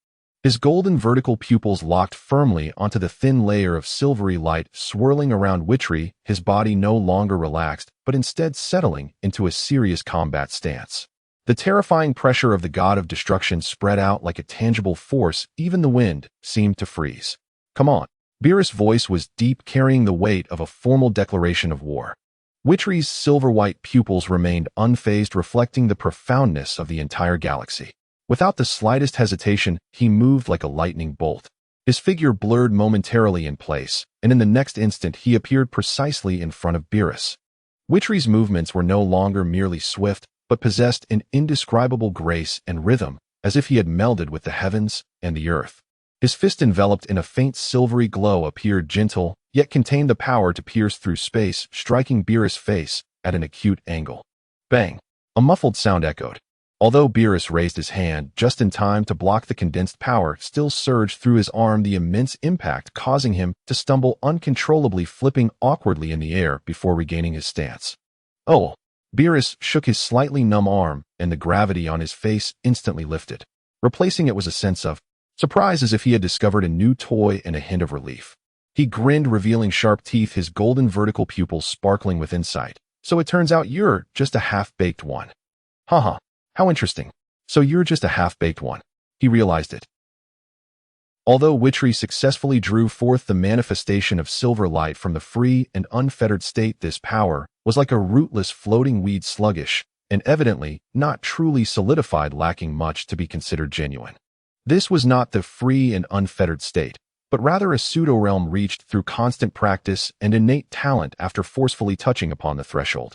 His golden vertical pupils locked firmly onto the thin layer of silvery light swirling around Witchery, his body no longer relaxed, but instead settling into a serious combat stance. The terrifying pressure of the god of destruction spread out like a tangible force. Even the wind seemed to freeze. Come on. Beerus' voice was deep, carrying the weight of a formal declaration of war. Witchery's silver-white pupils remained unfazed, reflecting the profoundness of the entire galaxy. Without the slightest hesitation, he moved like a lightning bolt. His figure blurred momentarily in place, and in the next instant he appeared precisely in front of Beerus. Witchery's movements were no longer merely swift, but possessed an indescribable grace and rhythm, as if he had melded with the heavens and the earth. His fist, enveloped in a faint silvery glow, appeared gentle, yet contained the power to pierce through space, striking Beerus' face at an acute angle. Bang! A muffled sound echoed. Although Beerus raised his hand just in time to block, the condensed power still surged through his arm, the immense impact causing him to stumble uncontrollably, flipping awkwardly in the air before regaining his stance. Oh! Beerus shook his slightly numb arm, and the gravity on his face instantly lifted. Replacing it was a sense of surprise, as if he had discovered a new toy, and a hint of relief. He grinned, revealing sharp teeth, his golden vertical pupils sparkling with insight. So it turns out you're just a half-baked one. Haha. How interesting. So you're just a half-baked one. He realized it. Although Witchery successfully drew forth the manifestation of silver light from the free and unfettered state, this power was like a rootless floating weed, sluggish, and evidently not truly solidified, lacking much to be considered genuine. This was not the free and unfettered state, but rather a pseudo-realm reached through constant practice and innate talent after forcefully touching upon the threshold.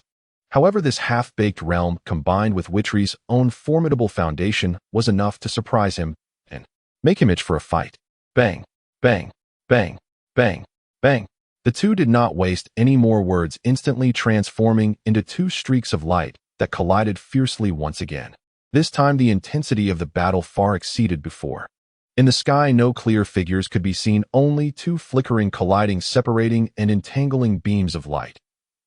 However, this half-baked realm, combined with Witchery's own formidable foundation, was enough to surprise him and make him itch for a fight. Bang, bang, bang, bang, bang. The two did not waste any more words, instantly transforming into two streaks of light that collided fiercely once again. This time the intensity of the battle far exceeded before. In the sky, no clear figures could be seen, only two flickering, colliding, separating, and entangling beams of light.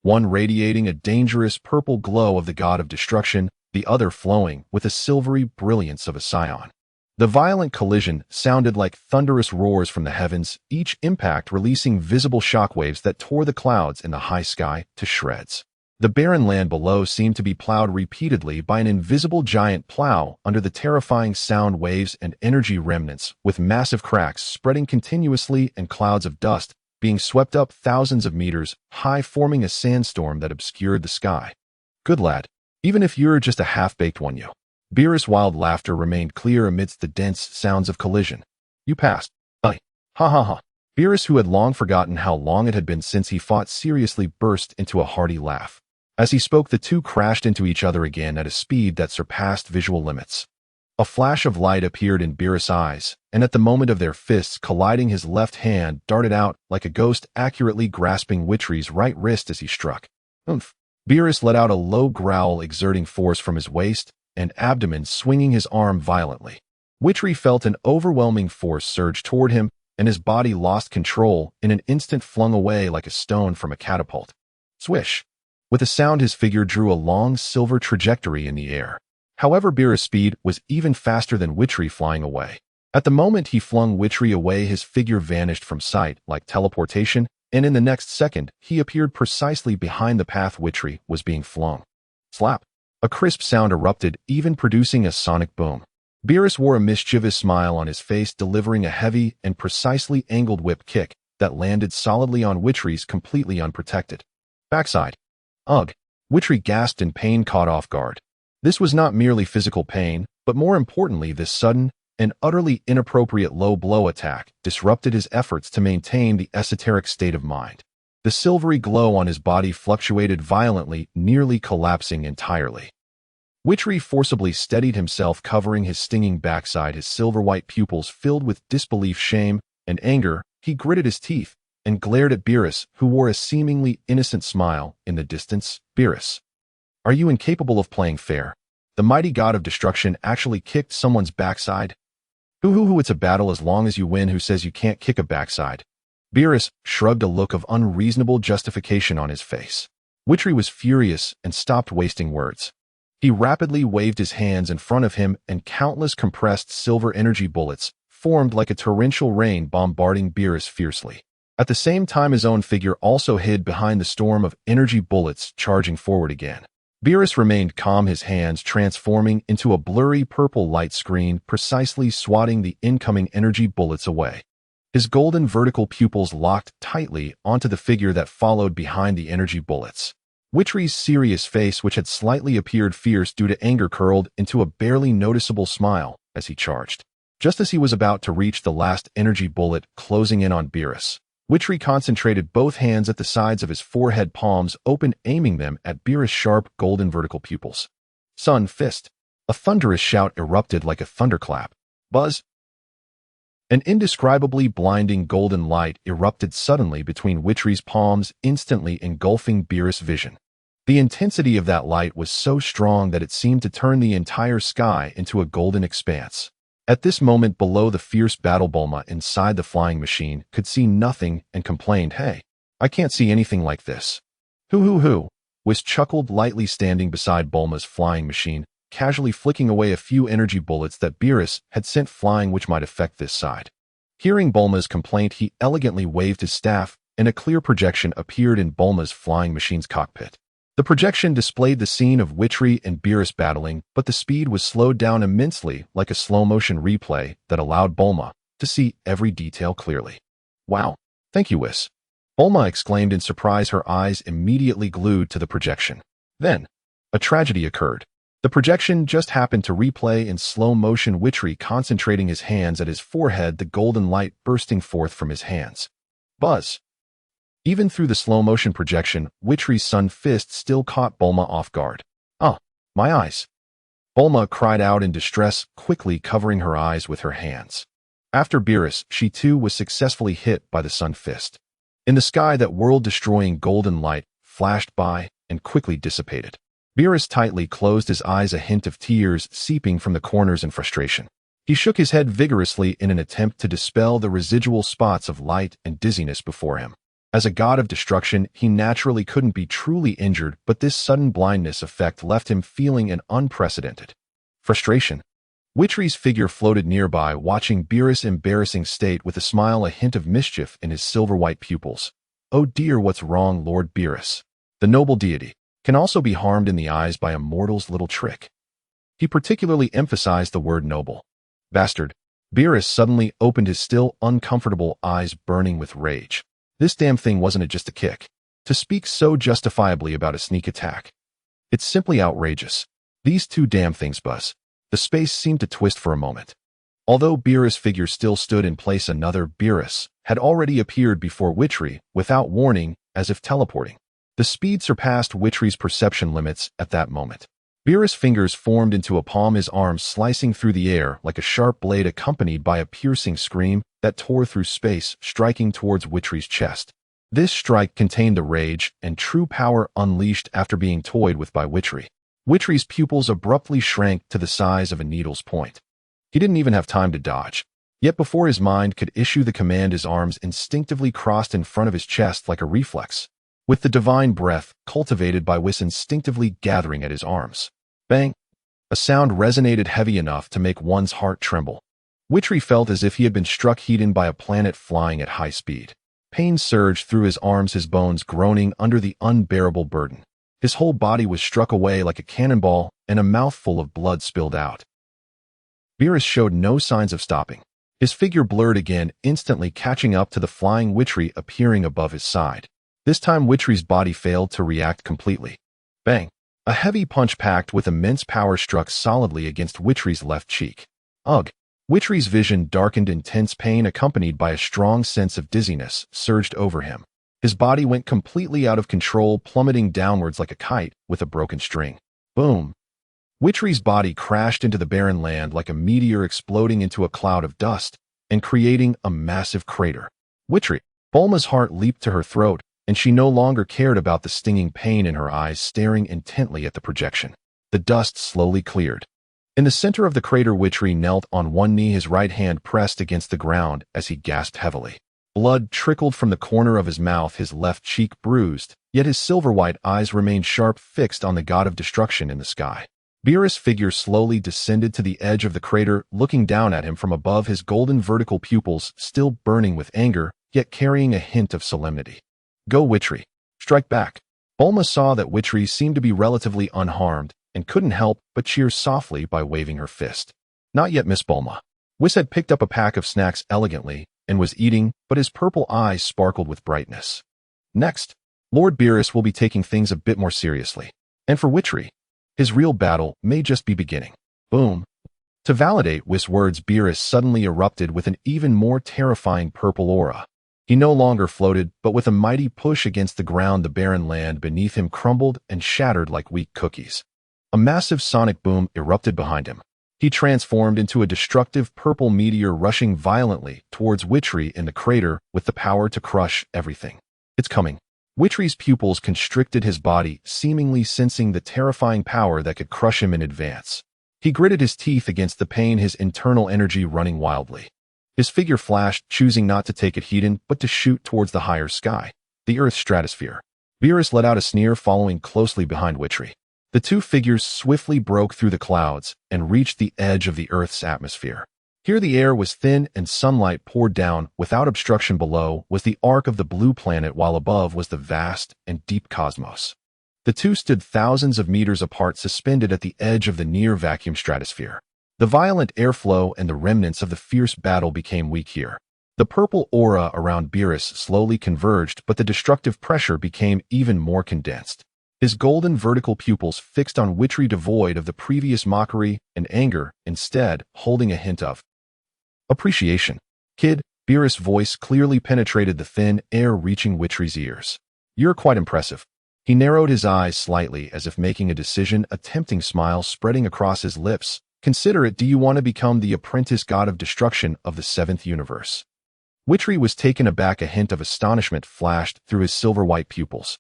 One radiating a dangerous purple glow of the god of destruction, the other flowing with the silvery brilliance of a Saiyan. The violent collision sounded like thunderous roars from the heavens, each impact releasing visible shockwaves that tore the clouds in the high sky to shreds. The barren land below seemed to be plowed repeatedly by an invisible giant plow under the terrifying sound waves and energy remnants, with massive cracks spreading continuously and clouds of dust being swept up thousands of meters high, forming a sandstorm that obscured the sky. Good lad. Even if you're just a half-baked one, you. Beerus' wild laughter remained clear amidst the dense sounds of collision. You passed. Ha ha ha. Beerus, who had long forgotten how long it had been since he fought seriously, burst into a hearty laugh. As he spoke, the two crashed into each other again at a speed that surpassed visual limits. A flash of light appeared in Beerus' eyes, and at the moment of their fists colliding, his left hand darted out like a ghost, accurately grasping Witchery's right wrist as he struck. Oomph! Beerus let out a low growl, exerting force from his waist and abdomen, swinging his arm violently. Witchery felt an overwhelming force surge toward him, and his body lost control, in an instant flung away like a stone from a catapult. Swish! With a sound, his figure drew a long silver trajectory in the air. However, Beerus' speed was even faster than Witchery, flying away. At the moment he flung Witchery away, his figure vanished from sight like teleportation, and in the next second, he appeared precisely behind the path Witchery was being flown. Slap! A crisp sound erupted, even producing a sonic boom. Beerus wore a mischievous smile on his face, delivering a heavy and precisely angled whip kick that landed solidly on Witchery's completely unprotected backside. Ugh! Witchery gasped in pain, caught off guard. This was not merely physical pain, but more importantly, this sudden and utterly inappropriate low blow attack disrupted his efforts to maintain the esoteric state of mind. The silvery glow on his body fluctuated violently, nearly collapsing entirely. Witchery forcibly steadied himself, covering his stinging backside, his silver-white pupils filled with disbelief, shame, and anger. He gritted his teeth and glared at Beerus, who wore a seemingly innocent smile in the distance. Beerus, are you incapable of playing fair? The mighty god of destruction actually kicked someone's backside? Hoo, it's a battle as long as you win. Who says you can't kick a backside? Beerus shrugged, a look of unreasonable justification on his face. Witchery was furious and stopped wasting words. He rapidly waved his hands in front of him, and countless compressed silver energy bullets formed like a torrential rain, bombarding Beerus fiercely. At the same time, his own figure also hid behind the storm of energy bullets charging forward again. Beerus remained calm, his hands transforming into a blurry purple light screen, precisely swatting the incoming energy bullets away. His golden vertical pupils locked tightly onto the figure that followed behind the energy bullets. Witchery's serious face, which had slightly appeared fierce due to anger, curled into a barely noticeable smile as he charged. Just as he was about to reach the last energy bullet closing in on Beerus, Witchery concentrated both hands at the sides of his forehead, palms open, aiming them at Beerus' sharp, golden vertical pupils. Sun Fist! A thunderous shout erupted like a thunderclap. Buzz! An indescribably blinding golden light erupted suddenly between Witchery's palms, instantly engulfing Beerus' vision. The intensity of that light was so strong that it seemed to turn the entire sky into a golden expanse. At this moment, below the fierce battle, Bulma, inside the flying machine, could see nothing and complained, "Hey, I can't see anything like this." Hoo. Whis chuckled lightly, standing beside Bulma's flying machine, casually flicking away a few energy bullets that Beerus had sent flying, which might affect this side. Hearing Bulma's complaint, he elegantly waved his staff, and a clear projection appeared in Bulma's flying machine's cockpit. The projection displayed the scene of Witchery and Beerus battling, but the speed was slowed down immensely, like a slow-motion replay that allowed Bulma to see every detail clearly. "Wow, thank you, Whis," Bulma exclaimed in surprise, her eyes immediately glued to the projection. Then, a tragedy occurred. The projection just happened to replay in slow motion Witchery concentrating his hands at his forehead, the golden light bursting forth from his hands. Buzz! Even through the slow-motion projection, Witchery's sun fist still caught Bulma off guard. "Ah, my eyes!" Bulma cried out in distress, quickly covering her eyes with her hands. After Beerus, she too was successfully hit by the sun fist. In the sky, that world-destroying golden light flashed by and quickly dissipated. Beerus tightly closed his eyes, a hint of tears seeping from the corners in frustration. He shook his head vigorously in an attempt to dispel the residual spots of light and dizziness before him. As a god of destruction, he naturally couldn't be truly injured, but this sudden blindness effect left him feeling an unprecedented frustration. Witchery's figure floated nearby, watching Beerus' embarrassing state with a smile, a hint of mischief in his silver-white pupils. "Oh dear, what's wrong, Lord Beerus? The noble deity can also be harmed in the eyes by a mortal's little trick." He particularly emphasized the word noble. "Bastard." Beerus suddenly opened his still uncomfortable eyes, burning with rage. This damn thing wasn't just a kick. To speak so justifiably about a sneak attack. It's simply outrageous. These two damn things, Buzz. The space seemed to twist for a moment. Although Beerus' figure still stood in place, another Beerus had already appeared before Witchery, without warning, as if teleporting. The speed surpassed Witchery's perception limits at that moment. Beerus' fingers formed into a palm, his arms slicing through the air like a sharp blade, accompanied by a piercing scream that tore through space, striking towards Witchery's chest. This strike contained the rage and true power unleashed after being toyed with by Witchery. Witchery's pupils abruptly shrank to the size of a needle's point. He didn't even have time to dodge. Yet before his mind could issue the command, his arms instinctively crossed in front of his chest like a reflex, with the divine breath cultivated by Whis instinctively gathering at his arms. Bang! A sound resonated heavy enough to make one's heart tremble. Witchery felt as if he had been struck heat-in by a planet flying at high speed. Pain surged through his arms, his bones groaning under the unbearable burden. His whole body was struck away like a cannonball, and a mouthful of blood spilled out. Beerus showed no signs of stopping. His figure blurred again, instantly catching up to the flying Witchery appearing above his side. This time Witchery's body failed to react completely. Bang! A heavy punch packed with immense power struck solidly against Witchery's left cheek. Ugh! Witchery's vision darkened. Intense pain accompanied by a strong sense of dizziness surged over him. His body went completely out of control, plummeting downwards like a kite with a broken string. Boom! Witchery's body crashed into the barren land like a meteor, exploding into a cloud of dust and creating a massive crater. Witchery! Bulma's heart leaped to her throat, and she no longer cared about the stinging pain in her eyes, staring intently at the projection. The dust slowly cleared. In the center of the crater, Witchery knelt on one knee, his right hand pressed against the ground as he gasped heavily. Blood trickled from the corner of his mouth, his left cheek bruised, yet his silver-white eyes remained sharp, fixed on the god of destruction in the sky. Beerus' figure slowly descended to the edge of the crater, looking down at him from above, his golden vertical pupils still burning with anger, yet carrying a hint of solemnity. Go, Witchery. Strike back. Bulma saw that Witchery seemed to be relatively unharmed, and couldn't help but cheer softly by waving her fist. Not yet, Miss Bulma. Whis had picked up a pack of snacks elegantly and was eating, but his purple eyes sparkled with brightness. Next, Lord Beerus will be taking things a bit more seriously. And for Witchery, his real battle may just be beginning. Boom. To validate Whis' words, Beerus suddenly erupted with an even more terrifying purple aura. He no longer floated, but with a mighty push against the ground, the barren land beneath him crumbled and shattered like weak cookies. A massive sonic boom erupted behind him. He transformed into a destructive purple meteor, rushing violently towards Witchery in the crater with the power to crush everything. It's coming. Witchery's pupils constricted his body, seemingly sensing the terrifying power that could crush him in advance. He gritted his teeth against the pain, his internal energy running wildly. His figure flashed, choosing not to take it heed but to shoot towards the higher sky, the Earth's stratosphere. Beerus let out a sneer, following closely behind Witchery. The two figures swiftly broke through the clouds and reached the edge of the Earth's atmosphere. Here the air was thin and sunlight poured down without obstruction. Below was the arc of the blue planet, while above was the vast and deep cosmos. The two stood thousands of meters apart, suspended at the edge of the near-vacuum stratosphere. The violent airflow and the remnants of the fierce battle became weak here. The purple aura around Beerus slowly converged, but the destructive pressure became even more condensed. His golden vertical pupils fixed on Witchery, devoid of the previous mockery and anger, instead holding a hint of appreciation. Kid, Beerus' voice clearly penetrated the thin air, reaching Witchery's ears. You're quite impressive. He narrowed his eyes slightly as if making a decision, a tempting smile spreading across his lips. Consider it. Do you want to become the apprentice god of destruction of the seventh universe? Witchery was taken aback. A hint of astonishment flashed through his silver-white pupils.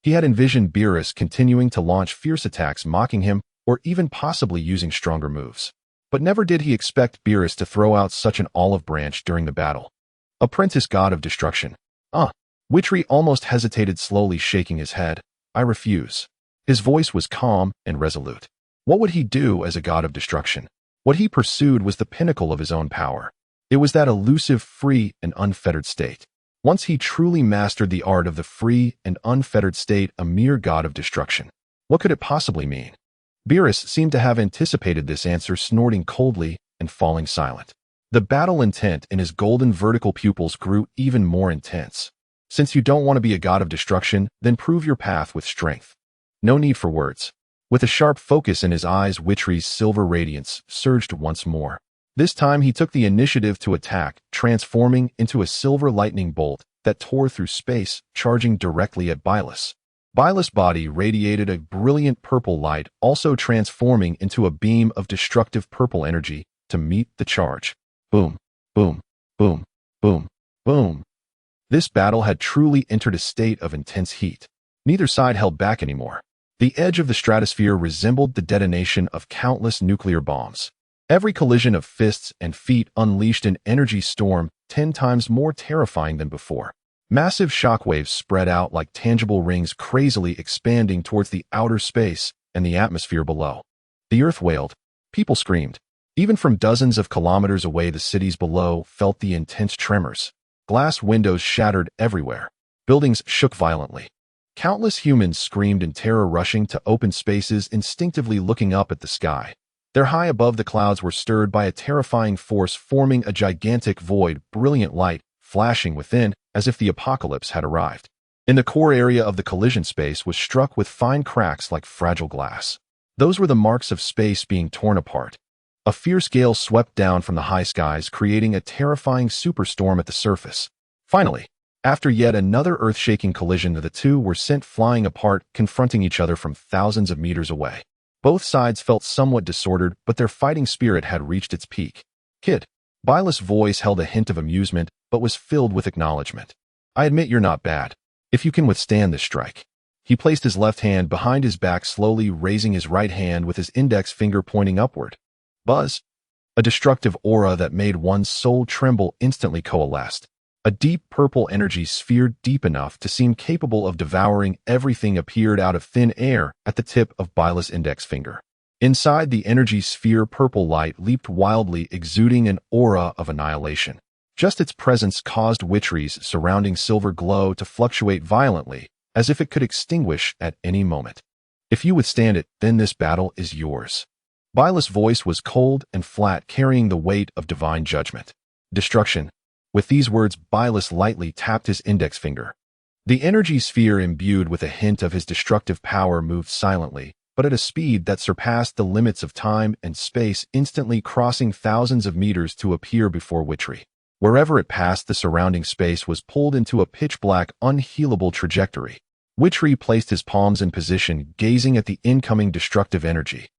He had envisioned Beerus continuing to launch fierce attacks, mocking him, or even possibly using stronger moves. But never did he expect Beerus to throw out such an olive branch during the battle. Apprentice god of destruction. Witchery almost hesitated, slowly shaking his head. I refuse. His voice was calm and resolute. What would he do as a god of destruction? What he pursued was the pinnacle of his own power. It was that elusive, free, and unfettered state. Once he truly mastered the art of the free and unfettered state, a mere god of destruction. What could it possibly mean? Beerus seemed to have anticipated this answer, snorting coldly and falling silent. The battle intent in his golden vertical pupils grew even more intense. Since you don't want to be a god of destruction, then prove your path with strength. No need for words. With a sharp focus in his eyes, Witchery's silver radiance surged once more. This time he took the initiative to attack, transforming into a silver lightning bolt that tore through space, charging directly at Beerus. Beerus' body radiated a brilliant purple light, also transforming into a beam of destructive purple energy to meet the charge. Boom, boom, boom, boom, boom. This battle had truly entered a state of intense heat. Neither side held back anymore. The edge of the stratosphere resembled the detonation of countless nuclear bombs. Every collision of fists and feet unleashed an energy storm 10 times more terrifying than before. Massive shockwaves spread out like tangible rings, crazily expanding towards the outer space and the atmosphere below. The earth wailed. People screamed. Even from dozens of kilometers away, the cities below felt the intense tremors. Glass windows shattered everywhere. Buildings shook violently. Countless humans screamed in terror, rushing to open spaces, instinctively looking up at the sky. There, high above, the clouds were stirred by a terrifying force, forming a gigantic void, brilliant light flashing within as if the apocalypse had arrived. In the core area of the collision space was struck with fine cracks like fragile glass. Those were the marks of space being torn apart. A fierce gale swept down from the high skies, creating a terrifying superstorm at the surface. Finally, after yet another earth-shaking collision, the two were sent flying apart, confronting each other from thousands of meters away. Both sides felt somewhat disordered, but their fighting spirit had reached its peak. "Kid." Byla's voice held a hint of amusement, but was filled with acknowledgement. "I admit you're not bad. If you can withstand this strike." He placed his left hand behind his back, slowly raising his right hand with his index finger pointing upward. Buzz. A destructive aura that made one's soul tremble instantly coalesced. A deep purple energy sphere, deep enough to seem capable of devouring everything, appeared out of thin air at the tip of Byla's index finger. Inside the energy sphere, purple light leaped wildly, exuding an aura of annihilation. Just its presence caused Witchery's surrounding silver glow to fluctuate violently, as if it could extinguish at any moment. "If you withstand it, then this battle is yours." Byla's voice was cold and flat, carrying the weight of divine judgment. "Destruction." With these words, Bylas lightly tapped his index finger. The energy sphere, imbued with a hint of his destructive power, moved silently, but at a speed that surpassed the limits of time and space, instantly crossing thousands of meters to appear before Witchery. Wherever it passed, the surrounding space was pulled into a pitch-black, unhealable trajectory. Witchery placed his palms in position, gazing at the incoming destructive energy.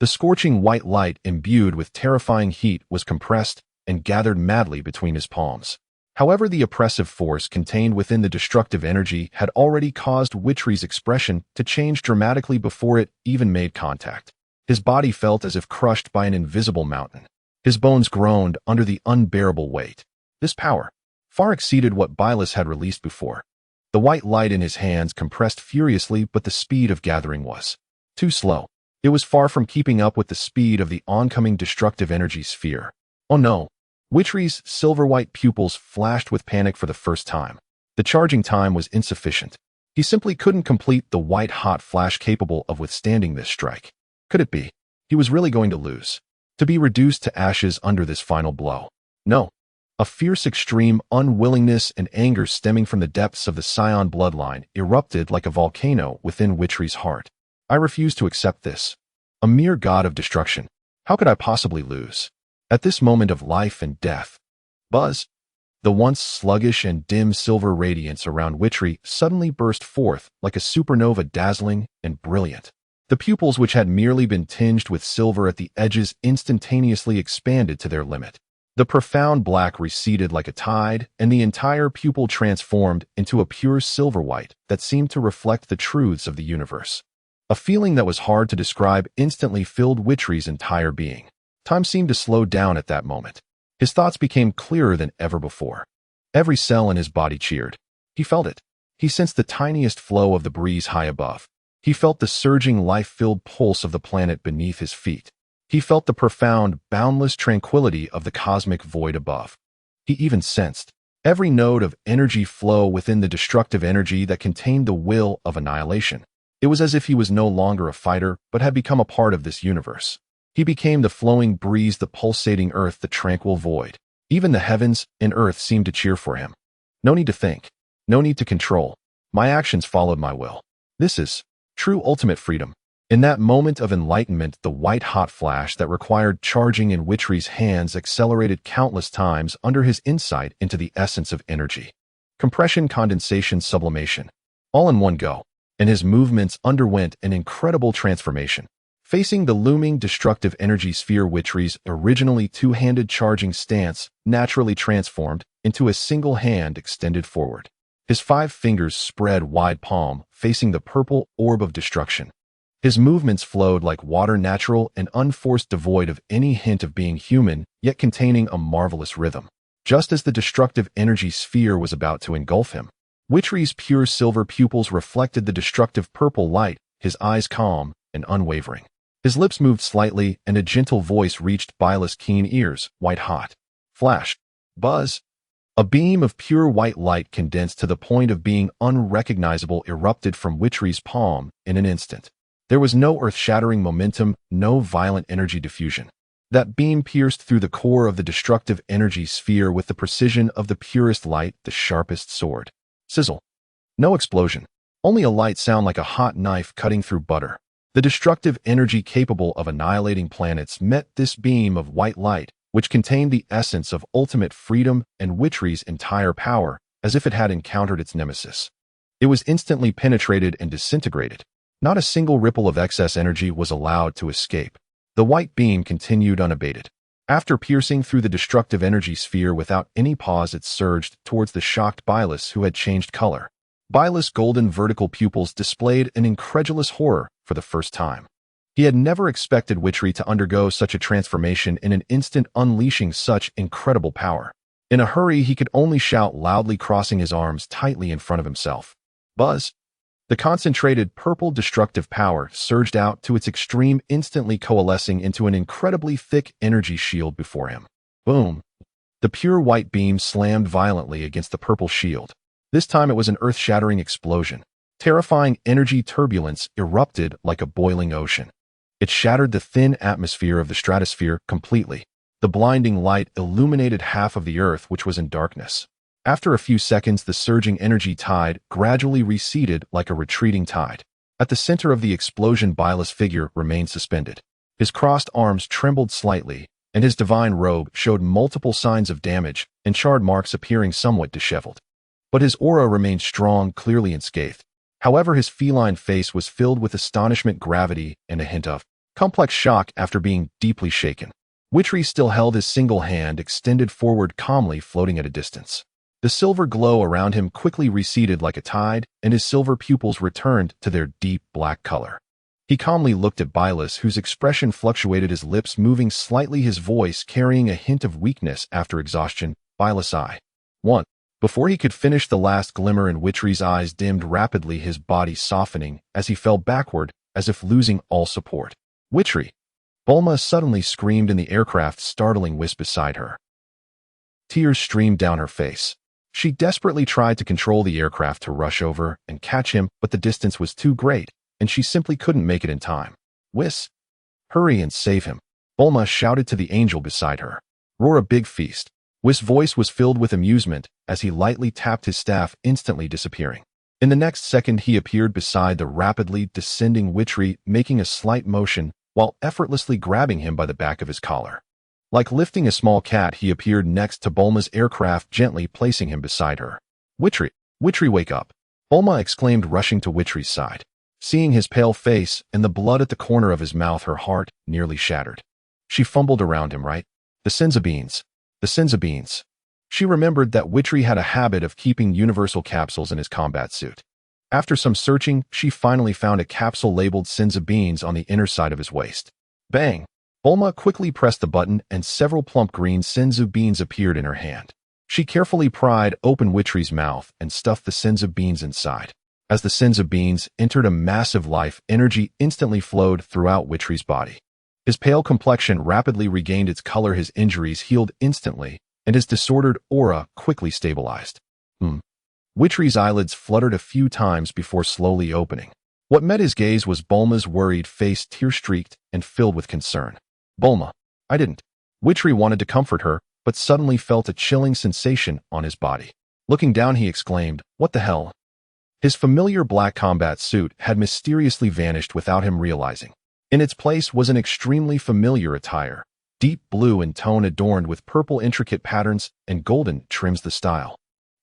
The scorching white light, imbued with terrifying heat, was compressed and gathered madly between his palms. However, the oppressive force contained within the destructive energy had already caused Witchery's expression to change dramatically before it even made contact. His body felt as if crushed by an invisible mountain. His bones groaned under the unbearable weight. This power far exceeded what Bylas had released before. The white light in his hands compressed furiously, but the speed of gathering was too slow. It was far from keeping up with the speed of the oncoming destructive energy sphere. Oh no! Witchery's silver-white pupils flashed with panic for the first time. The charging time was insufficient. He simply couldn't complete the white-hot flash capable of withstanding this strike. Could it be? He was really going to lose. To be reduced to ashes under this final blow. No. A fierce, extreme unwillingness and anger stemming from the depths of the Saiyan bloodline erupted like a volcano within Witchery's heart. "I refuse to accept this. A mere god of destruction. How could I possibly lose? At this moment of life and death." Buzz. The once sluggish and dim silver radiance around Witchery suddenly burst forth like a supernova, dazzling and brilliant. The pupils, which had merely been tinged with silver at the edges, instantaneously expanded to their limit. The profound black receded like a tide, and the entire pupil transformed into a pure silver white that seemed to reflect the truths of the universe. A feeling that was hard to describe instantly filled Witchery's entire being. Time seemed to slow down at that moment. His thoughts became clearer than ever before. Every cell in his body cheered. He felt it. He sensed the tiniest flow of the breeze high above. He felt the surging, life-filled pulse of the planet beneath his feet. He felt the profound, boundless tranquility of the cosmic void above. He even sensed every node of energy flow within the destructive energy that contained the will of annihilation. It was as if he was no longer a fighter, but had become a part of this universe. He became the flowing breeze, the pulsating earth, the tranquil void. Even the heavens and earth seemed to cheer for him. No need to think. No need to control. My actions followed my will. This is true ultimate freedom. In that moment of enlightenment, the white-hot flash that required charging in Witchery's hands accelerated countless times under his insight into the essence of energy. Compression, condensation, sublimation. All in one go. And his movements underwent an incredible transformation. Facing the looming destructive energy sphere, Witchery's originally two-handed charging stance naturally transformed into a single hand extended forward. His 5 fingers spread wide palm, facing the purple orb of destruction. His movements flowed like water, natural and unforced, devoid of any hint of being human, yet containing a marvelous rhythm. Just as the destructive energy sphere was about to engulf him, Witchery's pure silver pupils reflected the destructive purple light, his eyes calm and unwavering. His lips moved slightly, and a gentle voice reached Byla's keen ears, white hot. "Flash." "Buzz." A beam of pure white light condensed to the point of being unrecognizable erupted from Witchery's palm in an instant. There was no earth-shattering momentum, no violent energy diffusion. That beam pierced through the core of the destructive energy sphere with the precision of the purest light, the sharpest sword. Sizzle. No explosion. Only a light sound like a hot knife cutting through butter. The destructive energy capable of annihilating planets met this beam of white light, which contained the essence of ultimate freedom and Witchery's entire power, as if it had encountered its nemesis. It was instantly penetrated and disintegrated. Not a single ripple of excess energy was allowed to escape. The white beam continued unabated. After piercing through the destructive energy sphere without any pause, it surged towards the shocked Bylus, who had changed color. Bylus' golden vertical pupils displayed an incredulous horror for the first time. He had never expected Witchery to undergo such a transformation in an instant, unleashing such incredible power. In a hurry, he could only shout loudly, crossing his arms tightly in front of himself. Buzz! The concentrated purple destructive power surged out to its extreme, instantly coalescing into an incredibly thick energy shield before him. Boom! The pure white beam slammed violently against the purple shield. This time it was an earth-shattering explosion. Terrifying energy turbulence erupted like a boiling ocean. It shattered the thin atmosphere of the stratosphere completely. The blinding light illuminated half of the Earth, which was in darkness. After a few seconds, the surging energy tide gradually receded like a retreating tide. At the center of the explosion, Bylus' figure remained suspended. His crossed arms trembled slightly, and his divine robe showed multiple signs of damage and charred marks appearing somewhat disheveled. But his aura remained strong, clearly unscathed. However, his feline face was filled with astonishment, gravity, and a hint of complex shock after being deeply shaken. Witchery still held his single hand extended forward, calmly floating at a distance. The silver glow around him quickly receded like a tide, and his silver pupils returned to their deep black color. He calmly looked at Bylus, whose expression fluctuated, his lips moving slightly, his voice carrying a hint of weakness after exhaustion. Bylus, I. 1. Before he could finish the last glimmer, and Witchery's eyes dimmed rapidly, his body softening as he fell backward as if losing all support. Witchery! Bulma suddenly screamed in the aircraft's startling wisp beside her. Tears streamed down her face. She desperately tried to control the aircraft to rush over and catch him, but the distance was too great, and she simply couldn't make it in time. Whis! Hurry and save him! Bulma shouted to the angel beside her. Roar a big feast! Whis' voice was filled with amusement as he lightly tapped his staff, instantly disappearing. In the next second, he appeared beside the rapidly descending Witchery, making a slight motion while effortlessly grabbing him by the back of his collar. Like lifting a small cat, he appeared next to Bulma's aircraft, gently placing him beside her. Witchery! Witchery, wake up! Bulma exclaimed, rushing to Witchery's side. Seeing his pale face and the blood at the corner of his mouth, her heart nearly shattered. She fumbled around him. Right? The Senza beans. The Senza beans. She remembered that Witchery had a habit of keeping universal capsules in his combat suit. After some searching, she finally found a capsule labeled Senza beans on the inner side of his waist. Bang! Bulma quickly pressed the button, and several plump green Senzu beans appeared in her hand. She carefully pried open Witchery's mouth and stuffed the Senza beans inside. As the Senza beans entered, a massive life energy instantly flowed throughout Witchery's body. His pale complexion rapidly regained its color, his injuries healed instantly, and his disordered aura quickly stabilized. Witchery's eyelids fluttered a few times before slowly opening. What met his gaze was Bulma's worried face, tear-streaked and filled with concern. Bulma, I didn't. Witchery wanted to comfort her, but suddenly felt a chilling sensation on his body. Looking down, he exclaimed, what the hell? His familiar black combat suit had mysteriously vanished without him realizing. In its place was an extremely familiar attire, deep blue in tone, adorned with purple intricate patterns and golden trims. The style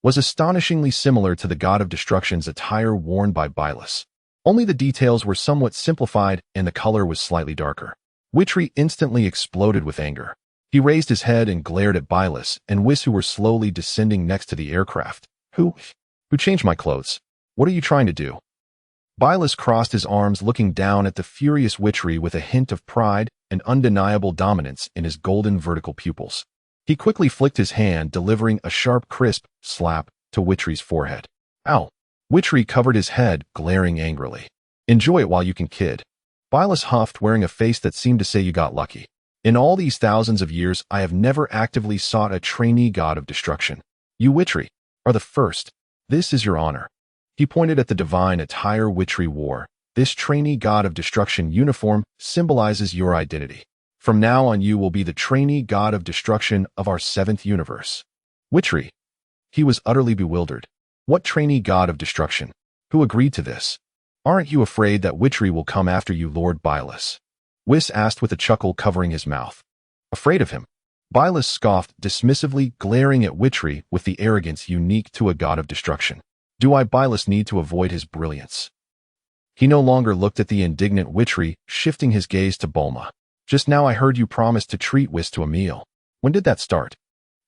was astonishingly similar to the God of Destruction's attire worn by Bylus. Only the details were somewhat simplified and the color was slightly darker. Witchery instantly exploded with anger. He raised his head and glared at Bylus and Whis, who were slowly descending next to the aircraft. Who changed my clothes? What are you trying to do? Bylus crossed his arms, looking down at the furious Witchery with a hint of pride and undeniable dominance in his golden vertical pupils. He quickly flicked his hand, delivering a sharp, crisp slap to Witchery's forehead. Ow! Witchery covered his head, glaring angrily. Enjoy it while you can, kid. Bylus huffed, wearing a face that seemed to say, you got lucky. In all these thousands of years, I have never actively sought a trainee God of Destruction. You Witchery are the first. This is your honor. He pointed at the divine attire Witchery wore. This trainee god of destruction uniform symbolizes your identity. From now on you will be the trainee god of destruction of our 7th universe. Witchery. He was utterly bewildered. What trainee god of destruction? Who agreed to this? Aren't you afraid that Witchery will come after you, Lord Bylus? Whis asked with a chuckle covering his mouth. Afraid of him? Bylus scoffed dismissively, glaring at Witchery with the arrogance unique to a god of destruction. Do I, Bylus, need to avoid his brilliance? He no longer looked at the indignant Witchery, shifting his gaze to Bulma. Just now I heard you promise to treat Whis to a meal. When did that start?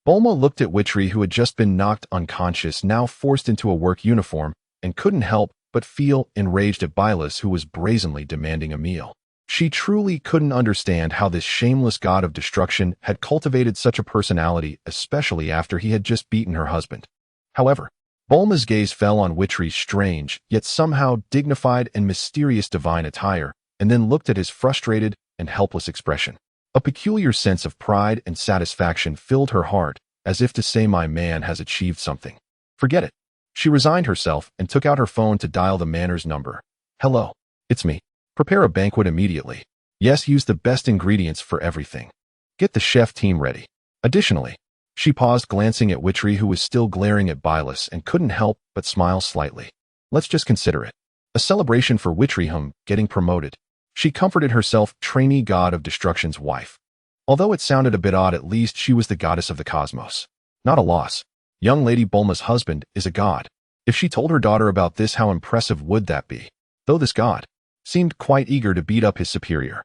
Bulma looked at Witchery, who had just been knocked unconscious, now forced into a work uniform, and couldn't help but feel enraged at Bylus, who was brazenly demanding a meal. She truly couldn't understand how this shameless god of destruction had cultivated such a personality, especially after he had just beaten her husband. However, Bulma's gaze fell on Witchery's strange, yet somehow dignified and mysterious divine attire, and then looked at his frustrated and helpless expression. A peculiar sense of pride and satisfaction filled her heart, as if to say, my man has achieved something. Forget it. She resigned herself and took out her phone to dial the manor's number. Hello, it's me. Prepare a banquet immediately. Yes, use the best ingredients for everything. Get the chef team ready. Additionally, she paused, glancing at Witchery, who was still glaring at Bylus, and couldn't help but smile slightly. Let's just consider it a celebration for Witchery getting promoted. She comforted herself, trainee god of destruction's wife. Although it sounded a bit odd, at least she was the goddess of the cosmos. Not a loss. Young Lady Bulma's husband is a god. If she told her daughter about this, how impressive would that be? Though this god seemed quite eager to beat up his superior.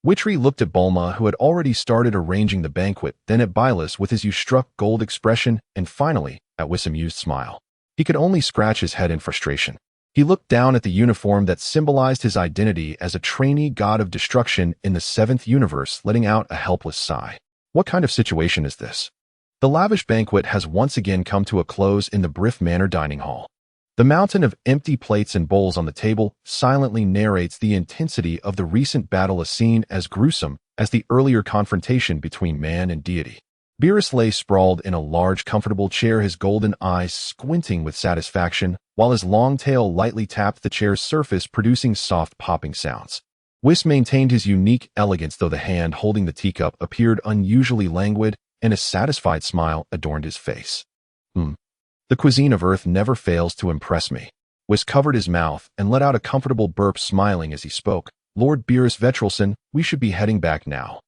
Witchery looked at Bulma, who had already started arranging the banquet, then at Bylus with his you-struck gold expression, and finally at Whis' amused smile. He could only scratch his head in frustration. He looked down at the uniform that symbolized his identity as a trainee god of destruction in the 7th universe, letting out a helpless sigh. What kind of situation is this? The lavish banquet has once again come to a close in the Briff Manor dining hall. The mountain of empty plates and bowls on the table silently narrates the intensity of the recent battle, a scene as gruesome as the earlier confrontation between man and deity. Beerus lay sprawled in a large, comfortable chair, his golden eyes squinting with satisfaction, while his long tail lightly tapped the chair's surface, producing soft popping sounds. Whis maintained his unique elegance, though the hand holding the teacup appeared unusually languid, and a satisfied smile adorned his face. The cuisine of Earth never fails to impress me. Whis covered his mouth and let out a comfortable burp, smiling as he spoke. Lord Beerus Vetrelson, we should be heading back now.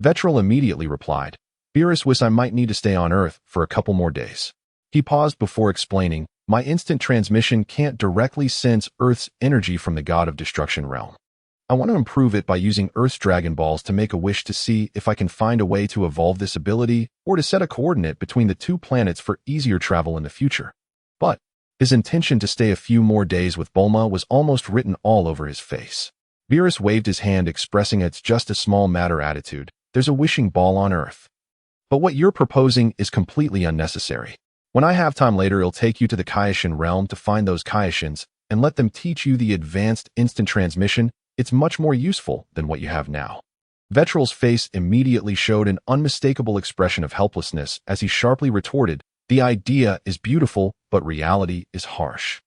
Vetrel immediately replied. Beerus, Whis, I might need to stay on Earth for a couple more days. He paused before explaining, my instant transmission can't directly sense Earth's energy from the god of destruction realm. I want to improve it by using Earth's Dragon Balls to make a wish to see if I can find a way to evolve this ability or to set a coordinate between the 2 planets for easier travel in the future. But his intention to stay a few more days with Bulma was almost written all over his face. Beerus waved his hand, expressing it's just a small matter attitude. There's a wishing ball on Earth. But what you're proposing is completely unnecessary. When I have time later, I'll take you to the Kaioshin realm to find those Kaioshins and let them teach you the advanced instant transmission. It's much more useful than what you have now. Vetrel's face immediately showed an unmistakable expression of helplessness as he sharply retorted, the idea is beautiful, but reality is harsh.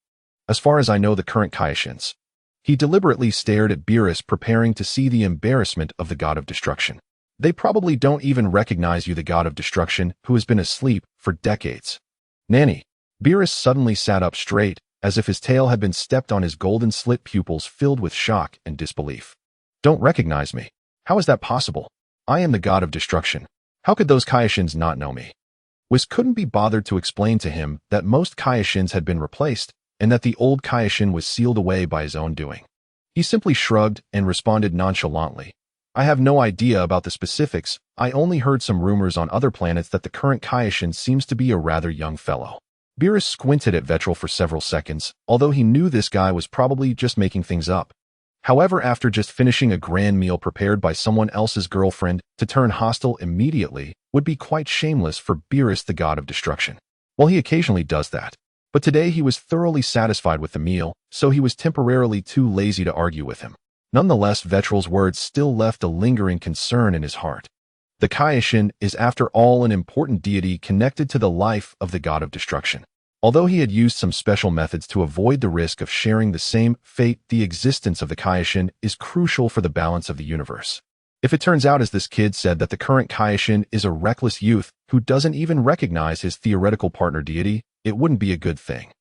As far as I know the current Kaioshins. He deliberately stared at Beerus, preparing to see the embarrassment of the god of destruction. They probably don't even recognize you, the god of destruction, who has been asleep for decades. Nanny. Beerus suddenly sat up straight, as if his tail had been stepped on, his golden slit pupils filled with shock and disbelief. Don't recognize me? How is that possible? I am the god of destruction. How could those Kaioshins not know me? Whis couldn't be bothered to explain to him that most Kaioshins had been replaced, and that the old Kaioshin was sealed away by his own doing. He simply shrugged and responded nonchalantly. I have no idea about the specifics. I only heard some rumors on other planets that the current Kaioshin seems to be a rather young fellow. Beerus squinted at Vetrel for several seconds, although he knew this guy was probably just making things up. However, after just finishing a grand meal prepared by someone else's girlfriend, to turn hostile immediately would be quite shameless for Beerus, the god of destruction. Well, he occasionally does that. But today he was thoroughly satisfied with the meal, so he was temporarily too lazy to argue with him. Nonetheless, Vetrel's words still left a lingering concern in his heart. The Kaioshin is after all an important deity connected to the life of the god of destruction. Although he had used some special methods to avoid the risk of sharing the same fate, the existence of the Kaioshin is crucial for the balance of the universe. If it turns out, as this kid said, that the current Kaioshin is a reckless youth who doesn't even recognize his theoretical partner deity, it wouldn't be a good thing.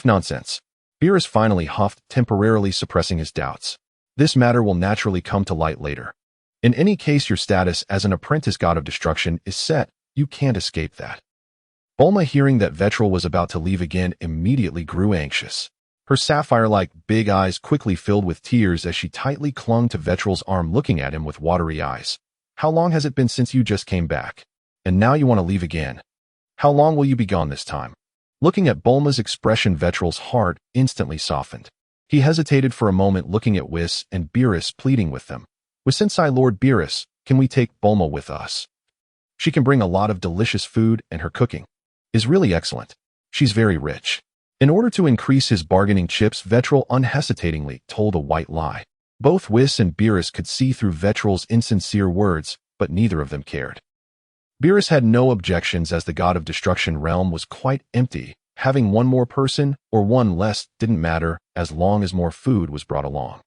Nonsense. Beerus finally huffed, temporarily suppressing his doubts. This matter will naturally come to light later. In any case, your status as an apprentice god of destruction is set. You can't escape that. Bulma, hearing that Vetril was about to leave again, immediately grew anxious. Her sapphire-like big eyes quickly filled with tears as she tightly clung to Vetril's arm, looking at him with watery eyes. How long has it been since you just came back? And now you want to leave again? How long will you be gone this time? Looking at Bulma's expression, Vetril's heart instantly softened. He hesitated for a moment, looking at Whis and Beerus, pleading with them. With Sensei Lord Beerus, can we take Bulma with us? She can bring a lot of delicious food, and her cooking is really excellent. She's very rich. In order to increase his bargaining chips, Vetril unhesitatingly told a white lie. Both Whis and Beerus could see through Vetril's insincere words, but neither of them cared. Beerus had no objections, as the god of destruction realm was quite empty. Having one more person or one less didn't matter as long as more food was brought along.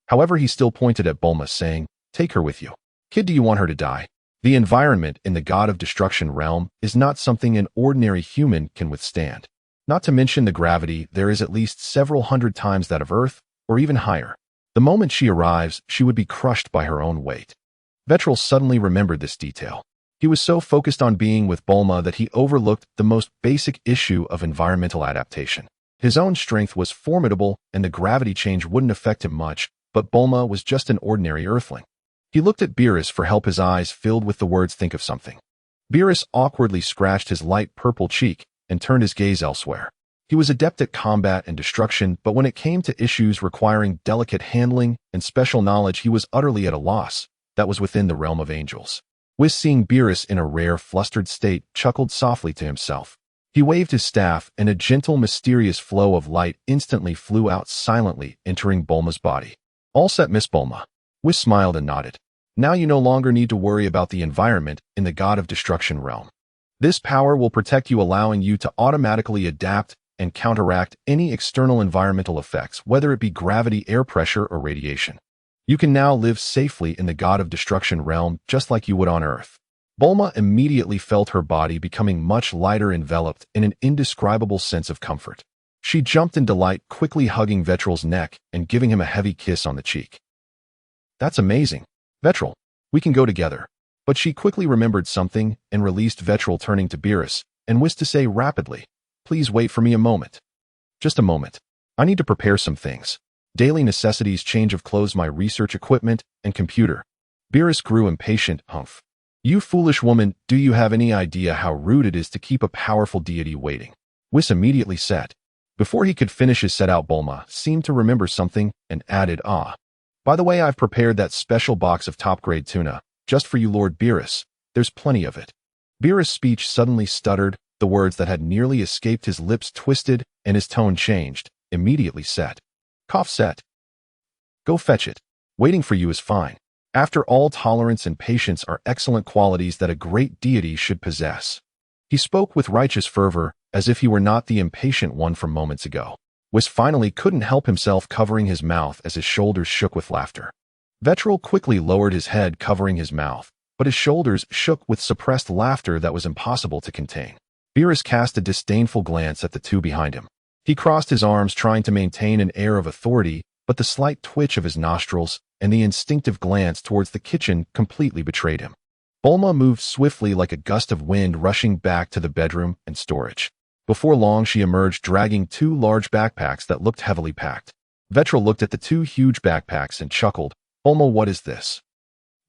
However, he still pointed at Bulma, saying, "Take her with you. Kid, do you want her to die?" The environment in the god of destruction realm is not something an ordinary human can withstand. Not to mention the gravity, there is at least several hundred times that of Earth, or even higher. The moment she arrives, she would be crushed by her own weight. Vetril suddenly remembered this detail. He was so focused on being with Bulma that he overlooked the most basic issue of environmental adaptation. His own strength was formidable, and the gravity change wouldn't affect him much, but Bulma was just an ordinary earthling. He looked at Beerus for help, his eyes filled with the words, "Think of something." Beerus awkwardly scratched his light purple cheek and turned his gaze elsewhere. He was adept at combat and destruction, but when it came to issues requiring delicate handling and special knowledge, he was utterly at a loss. That was within the realm of angels. Whis, seeing Beerus in a rare, flustered state, chuckled softly to himself. He waved his staff, and a gentle, mysterious flow of light instantly flew out silently, entering Bulma's body. "All set, Miss Bulma." Whis smiled and nodded. "Now you no longer need to worry about the environment in the god of destruction realm. This power will protect you, allowing you to automatically adapt and counteract any external environmental effects, whether it be gravity, air pressure, or radiation. You can now live safely in the god of destruction realm just like you would on Earth." Bulma immediately felt her body becoming much lighter, enveloped in an indescribable sense of comfort. She jumped in delight, quickly hugging Vetril's neck and giving him a heavy kiss on the cheek. "That's amazing. Vetril, we can go together." But she quickly remembered something and released Vetril, turning to Beerus and wished to say rapidly, "Please wait for me a moment." "Just a moment. I need to prepare some things. Daily necessities, change of clothes, my research equipment, and computer." Beerus grew impatient. "Humph. You foolish woman, do you have any idea how rude it is to keep a powerful deity waiting?" Whis immediately said. Before he could finish his set out, Bulma seemed to remember something and added, "By the way, I've prepared that special box of top-grade tuna, just for you, Lord Beerus. There's plenty of it." Beerus' speech suddenly stuttered, the words that had nearly escaped his lips twisted, and his tone changed, immediately set. "Cough set. Go fetch it. Waiting for you is fine. After all, tolerance and patience are excellent qualities that a great deity should possess." He spoke with righteous fervor, as if he were not the impatient one from moments ago. Whis finally couldn't help himself, covering his mouth as his shoulders shook with laughter. Vetril quickly lowered his head, covering his mouth, but his shoulders shook with suppressed laughter that was impossible to contain. Beerus cast a disdainful glance at the two behind him. He crossed his arms, trying to maintain an air of authority, but the slight twitch of his nostrils and the instinctive glance towards the kitchen completely betrayed him. Bulma moved swiftly like a gust of wind, rushing back to the bedroom and storage. Before long, she emerged, dragging two large backpacks that looked heavily packed. Vetril looked at the two huge backpacks and chuckled. "Bulma, what is this?"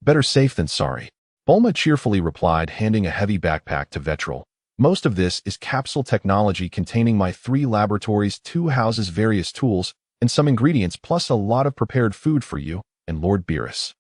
"Better safe than sorry," Bulma cheerfully replied, handing a heavy backpack to Vetril. "Most of this is capsule technology containing my 3 laboratories, 2 houses, various tools, and some ingredients, plus a lot of prepared food for you and Lord Beerus.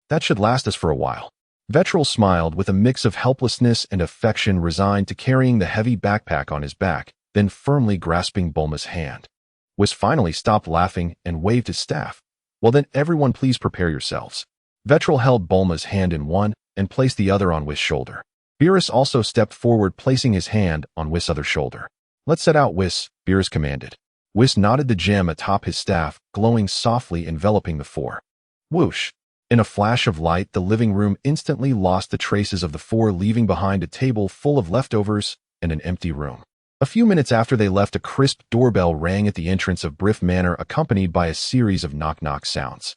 That should last us for a while." Vetril smiled with a mix of helplessness and affection, resigned to carrying the heavy backpack on his back, then firmly grasping Bulma's hand. Whis finally stopped laughing and waved his staff. "Well then, everyone, please prepare yourselves." Vetril held Bulma's hand in one, and placed the other on Whis' shoulder. Beerus also stepped forward, placing his hand on Whis' other shoulder. "Let's set out, Whis," Beerus commanded. Whis nodded, the gem atop his staff, glowing softly, enveloping the four. Whoosh! In a flash of light, the living room instantly lost the traces of the four, leaving behind a table full of leftovers and an empty room. A few minutes after they left, a crisp doorbell rang at the entrance of Briff Manor, accompanied by a series of knock-knock sounds.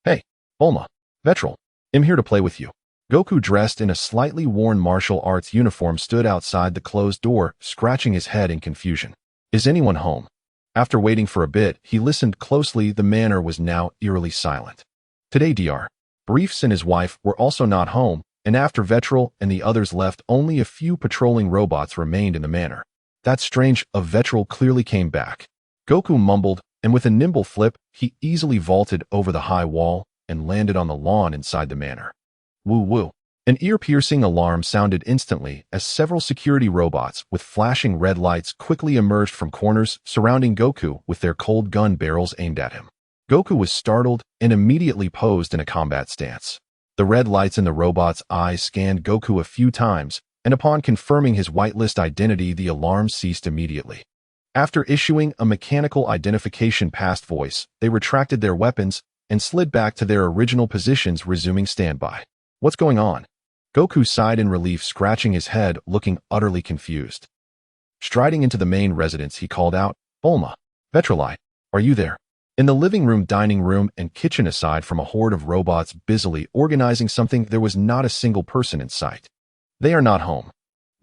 "Hey, Bulma, Vetril, I'm here to play with you." Goku, dressed in a slightly worn martial arts uniform, stood outside the closed door, scratching his head in confusion. "Is anyone home?" After waiting for a bit, he listened closely. The manor was now eerily silent. Today, Dr. Briefs and his wife were also not home, and after Vetril and the others left, only a few patrolling robots remained in the manor. "That's strange." Vetril clearly came back. Goku mumbled, and with a nimble flip, he easily vaulted over the high wall and landed on the lawn inside the manor. Woo-woo. An ear-piercing alarm sounded instantly as several security robots with flashing red lights quickly emerged from corners surrounding Goku with their cold gun barrels aimed at him. Goku was startled and immediately posed in a combat stance. The red lights in the robot's eyes scanned Goku a few times, and upon confirming his whitelist identity, the alarm ceased immediately. After issuing a mechanical identification past voice, they retracted their weapons and slid back to their original positions, resuming standby. "What's going on?" Goku sighed in relief, scratching his head, looking utterly confused. Striding into the main residence, he called out, "Bulma, Vetril, are you there?" In the living room, dining room, and kitchen, aside from a horde of robots busily organizing something, there was not a single person in sight. "They are not home."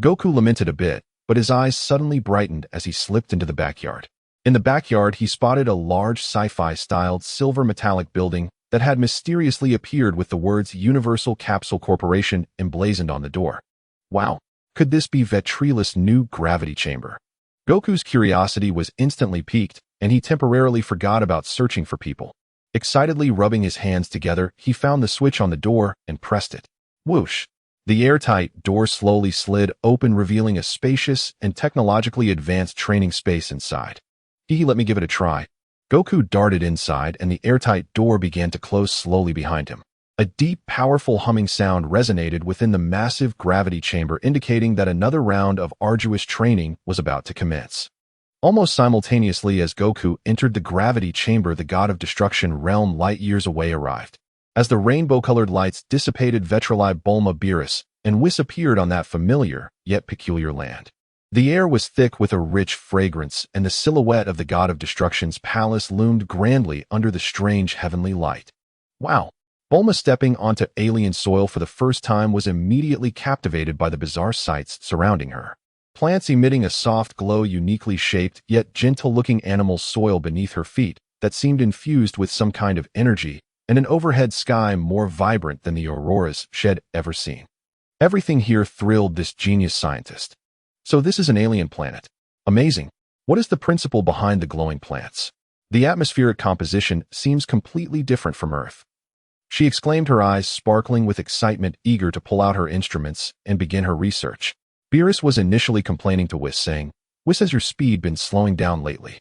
Goku lamented a bit, but his eyes suddenly brightened as he slipped into the backyard. In the backyard, he spotted a large sci-fi-styled silver metallic building that had mysteriously appeared with the words Universal Capsule Corporation emblazoned on the door. Wow, could this be Vetril's new gravity chamber? Goku's curiosity was instantly piqued, and he temporarily forgot about searching for people. Excitedly rubbing his hands together, he found the switch on the door and pressed it. Whoosh! The airtight door slowly slid open, revealing a spacious and technologically advanced training space inside. Let me give it a try." Goku darted inside, and the airtight door began to close slowly behind him. A deep, powerful humming sound resonated within the massive gravity chamber, indicating that another round of arduous training was about to commence. Almost simultaneously as Goku entered the gravity chamber, the God of Destruction realm light years away arrived. As the rainbow-colored lights dissipated, Vetril, Bulma, Beerus, and Whis appeared on that familiar yet peculiar land. The air was thick with a rich fragrance, and the silhouette of the God of Destruction's palace loomed grandly under the strange heavenly light. Wow! Bulma, stepping onto alien soil for the first time, was immediately captivated by the bizarre sights surrounding her. Plants emitting a soft glow, uniquely shaped yet gentle-looking animals, soil beneath her feet that seemed infused with some kind of energy, and an overhead sky more vibrant than the auroras she had ever seen. Everything here thrilled this genius scientist. So this is an alien planet. Amazing. What is the principle behind the glowing plants? The atmospheric composition seems completely different from Earth. She exclaimed, her eyes sparkling with excitement, eager to pull out her instruments and begin her research. Beerus was initially complaining to Whis, saying, "Whis, has your speed been slowing down lately?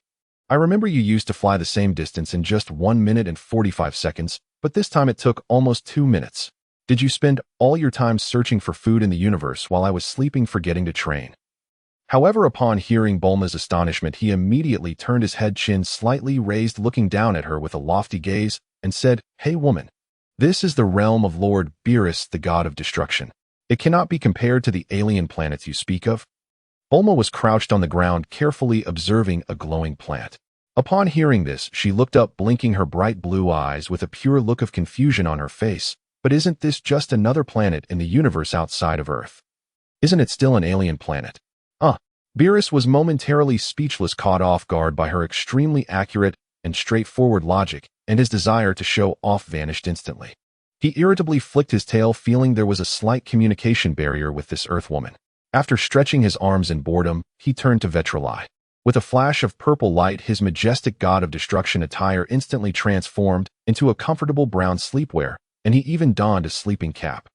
I remember you used to fly the same distance in just 1 minute and 45 seconds, but this time it took almost 2 minutes. Did you spend all your time searching for food in the universe while I was sleeping, forgetting to train?" However, upon hearing Bulma's astonishment, he immediately turned his head, chin slightly raised, looking down at her with a lofty gaze, and said, "Hey woman, this is the realm of Lord Beerus, the God of Destruction. It cannot be compared to the alien planets you speak of." Bulma was crouched on the ground, carefully observing a glowing plant. Upon hearing this, she looked up, blinking her bright blue eyes with a pure look of confusion on her face. "But isn't this just another planet in the universe outside of Earth? Isn't it still an alien planet?" Beerus was momentarily speechless, caught off guard by her extremely accurate and straightforward logic, and his desire to show off vanished instantly. He irritably flicked his tail, feeling there was a slight communication barrier with this Earth woman. After stretching his arms in boredom, he turned to Vetril. With a flash of purple light, his majestic God of Destruction attire instantly transformed into a comfortable brown sleepwear, and he even donned a sleeping cap.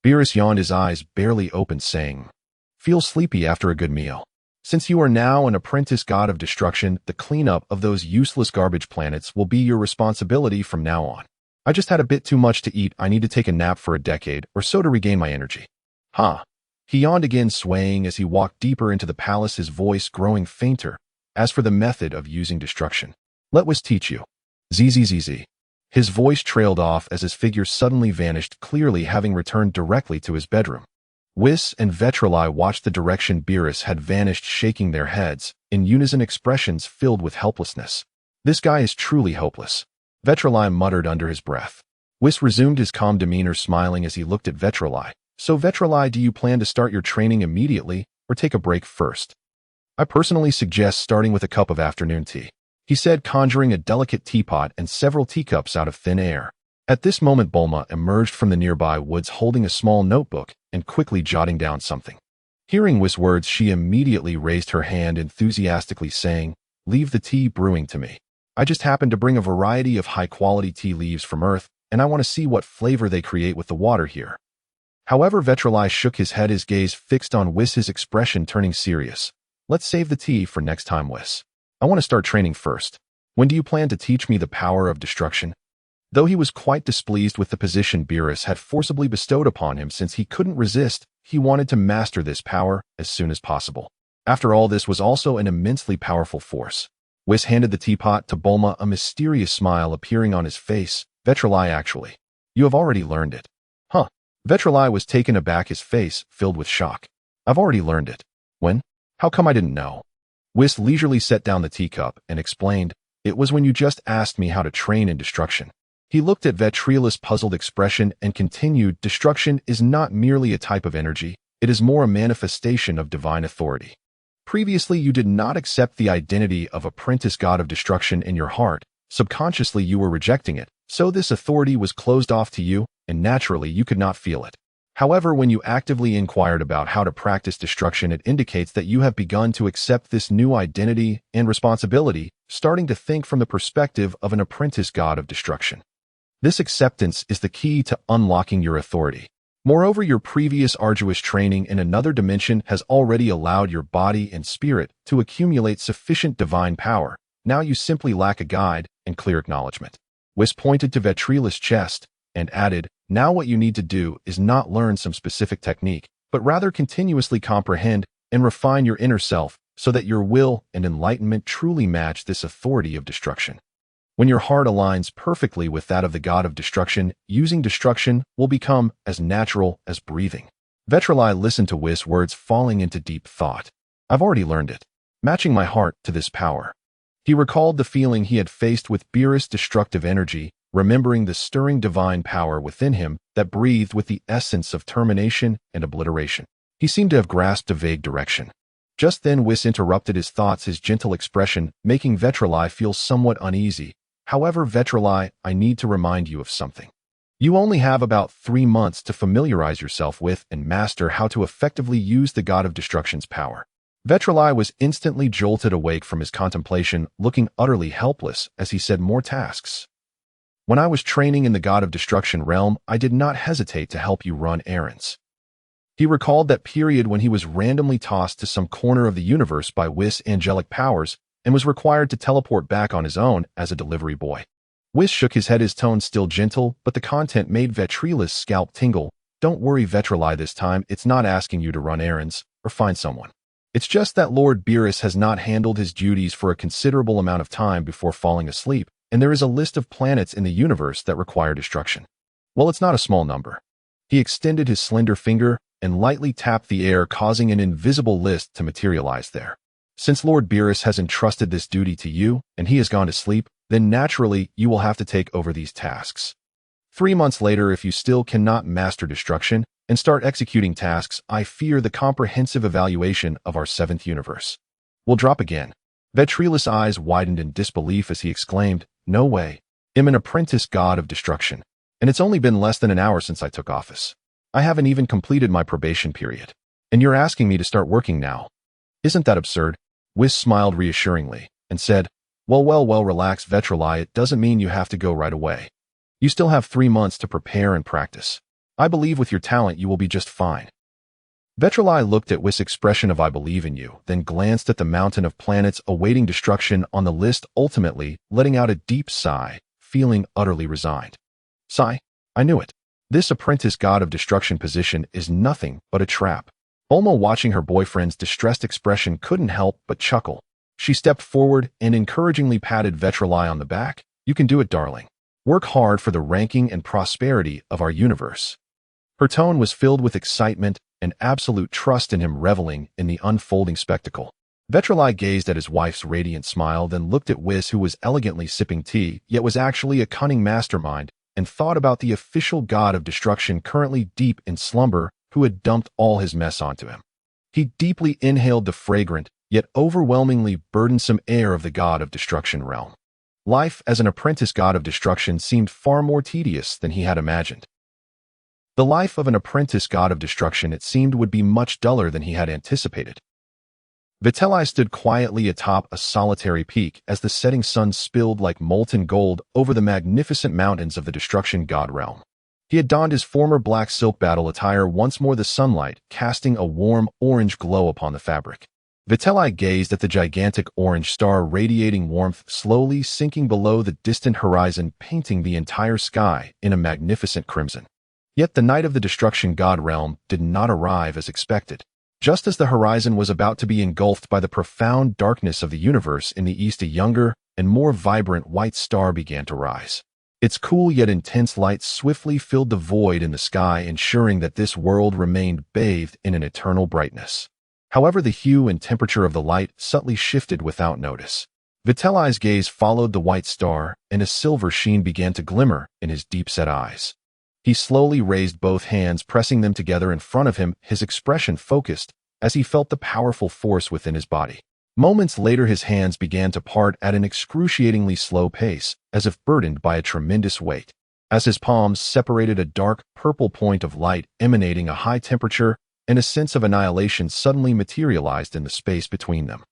Beerus yawned, his eyes barely opened, saying, "Feel sleepy after a good meal. Since you are now an apprentice God of Destruction, the cleanup of those useless garbage planets will be your responsibility from now on." I just had a bit too much to eat. I need to take a nap for a decade or so to regain my energy. Huh. He yawned again, swaying as he walked deeper into the palace, his voice growing fainter. As for the method of using destruction, let Whis teach you. Zzz. His voice trailed off as his figure suddenly vanished, clearly having returned directly to his bedroom. Whis and Vetrali watched the direction Beerus had vanished, shaking their heads, in unison, expressions filled with helplessness. This guy is truly hopeless, Vetrali muttered under his breath. Whis resumed his calm demeanor, smiling as he looked at Vetrali. So Vetrali, do you plan to start your training immediately or take a break first? I personally suggest starting with a cup of afternoon tea, he said, conjuring a delicate teapot and several teacups out of thin air. At this moment, Bulma emerged from the nearby woods holding a small notebook and quickly jotting down something. Hearing Whis' words, she immediately raised her hand enthusiastically, saying, "Leave the tea brewing to me. I just happened to bring a variety of high-quality tea leaves from Earth, and I want to see what flavor they create with the water here." However, Vetrali shook his head, his gaze fixed on Whis, his expression turning serious. "Let's save the tea for next time, Whis. I want to start training first. When do you plan to teach me the power of destruction?" Though he was quite displeased with the position Beerus had forcibly bestowed upon him since he couldn't resist, he wanted to master this power as soon as possible. After all, this was also an immensely powerful force. Whis handed the teapot to Bulma, a mysterious smile appearing on his face. "Vetrali, actually, you have already learned it." Huh. Vetrali was taken aback, his face filled with shock. "I've already learned it. When? How come I didn't know?" Whis leisurely set down the teacup and explained, "It was when you just asked me how to train in destruction." He looked at Vetrali's puzzled expression and continued, "Destruction is not merely a type of energy, it is more a manifestation of divine authority. Previously, you did not accept the identity of apprentice god of destruction in your heart. Subconsciously, you were rejecting it, so this authority was closed off to you, and naturally, you could not feel it. However, when you actively inquired about how to practice destruction, it indicates that you have begun to accept this new identity and responsibility, starting to think from the perspective of an apprentice god of destruction. This acceptance is the key to unlocking your authority. Moreover, your previous arduous training in another dimension has already allowed your body and spirit to accumulate sufficient divine power. Now you simply lack a guide and clear acknowledgement." Whis pointed to Vetrali's chest and added, "Now what you need to do is not learn some specific technique, but rather continuously comprehend and refine your inner self so that your will and enlightenment truly match this authority of destruction. When your heart aligns perfectly with that of the god of destruction, using destruction will become as natural as breathing." Vetrali listened to Whis' words, falling into deep thought. "I've already learned it, matching my heart to this power." He recalled the feeling he had faced with Beerus' destructive energy, remembering the stirring divine power within him that breathed with the essence of termination and obliteration. He seemed to have grasped a vague direction. Just then Whis interrupted his thoughts, his gentle expression making Vetrali feel somewhat uneasy. "However, Vetrali, I need to remind you of something. You only have about 3 months to familiarize yourself with and master how to effectively use the god of destruction's power." Vetrali was instantly jolted awake from his contemplation, looking utterly helpless as he said, "More tasks? When I was training in the god of destruction realm, I did not hesitate to help you run errands." He recalled that period when he was randomly tossed to some corner of the universe by Whis' angelic powers and was required to teleport back on his own as a delivery boy. Whis shook his head, his tone still gentle, but the content made Vetrali's scalp tingle. "Don't worry, Vetrali, this time it's not asking you to run errands or find someone. It's just that Lord Beerus has not handled his duties for a considerable amount of time before falling asleep, and there is a list of planets in the universe that require destruction. Well, it's not a small number." He extended his slender finger and lightly tapped the air, causing an invisible list to materialize there. "Since Lord Beerus has entrusted this duty to you, and he has gone to sleep, then naturally you will have to take over these tasks. 3 months later, if you still cannot master destruction and start executing tasks, I fear the comprehensive evaluation of our 7th universe will drop again." Vetrali's eyes widened in disbelief as he exclaimed, "No way. I'm an apprentice god of destruction, and it's only been less than an hour since I took office. I haven't even completed my probation period, and you're asking me to start working now? Isn't that absurd?" Whis smiled reassuringly and said, Well, relax, Vetrali, it doesn't mean you have to go right away. You still have 3 months to prepare and practice. I believe with your talent you will be just fine." Vetrali looked at Whis' expression of "I believe in you," then glanced at the mountain of planets awaiting destruction on the list, ultimately letting out a deep sigh, feeling utterly resigned. Sigh. I knew it. This apprentice god of destruction position is nothing but a trap. Bulma, watching her boyfriend's distressed expression, couldn't help but chuckle. She stepped forward and encouragingly patted Vetrali on the back. You can do it, darling. Work hard for the ranking and prosperity of our universe. Her tone was filled with excitement and absolute trust in him, reveling in the unfolding spectacle. Vetrali gazed at his wife's radiant smile, then looked at Whis, who was elegantly sipping tea, yet was actually a cunning mastermind, and thought about the official god of destruction currently deep in slumber, who had dumped all his mess onto him. He deeply inhaled the fragrant, yet overwhelmingly burdensome air of the god of destruction realm. Life as an apprentice god of destruction seemed far more tedious than he had imagined. The life of an apprentice god of destruction, it seemed, would be much duller than he had anticipated. Vitelli stood quietly atop a solitary peak as the setting sun spilled like molten gold over the magnificent mountains of the destruction god realm. He had donned his former black silk battle attire, once more the sunlight casting a warm orange glow upon the fabric. Vitelli gazed at the gigantic orange star, radiating warmth, slowly sinking below the distant horizon, painting the entire sky in a magnificent crimson. Yet the night of the destruction god realm did not arrive as expected. Just as the horizon was about to be engulfed by the profound darkness of the universe in the east, a younger and more vibrant white star began to rise. Its cool yet intense light swiftly filled the void in the sky, ensuring that this world remained bathed in an eternal brightness. However, the hue and temperature of the light subtly shifted without notice. Vitelli's gaze followed the white star, and a silver sheen began to glimmer in his deep-set eyes. He slowly raised both hands, pressing them together in front of him, his expression focused as he felt the powerful force within his body. Moments later, his hands began to part at an excruciatingly slow pace, as if burdened by a tremendous weight. As his palms separated, a dark purple point of light emanating a high temperature and a sense of annihilation suddenly materialized in the space between them.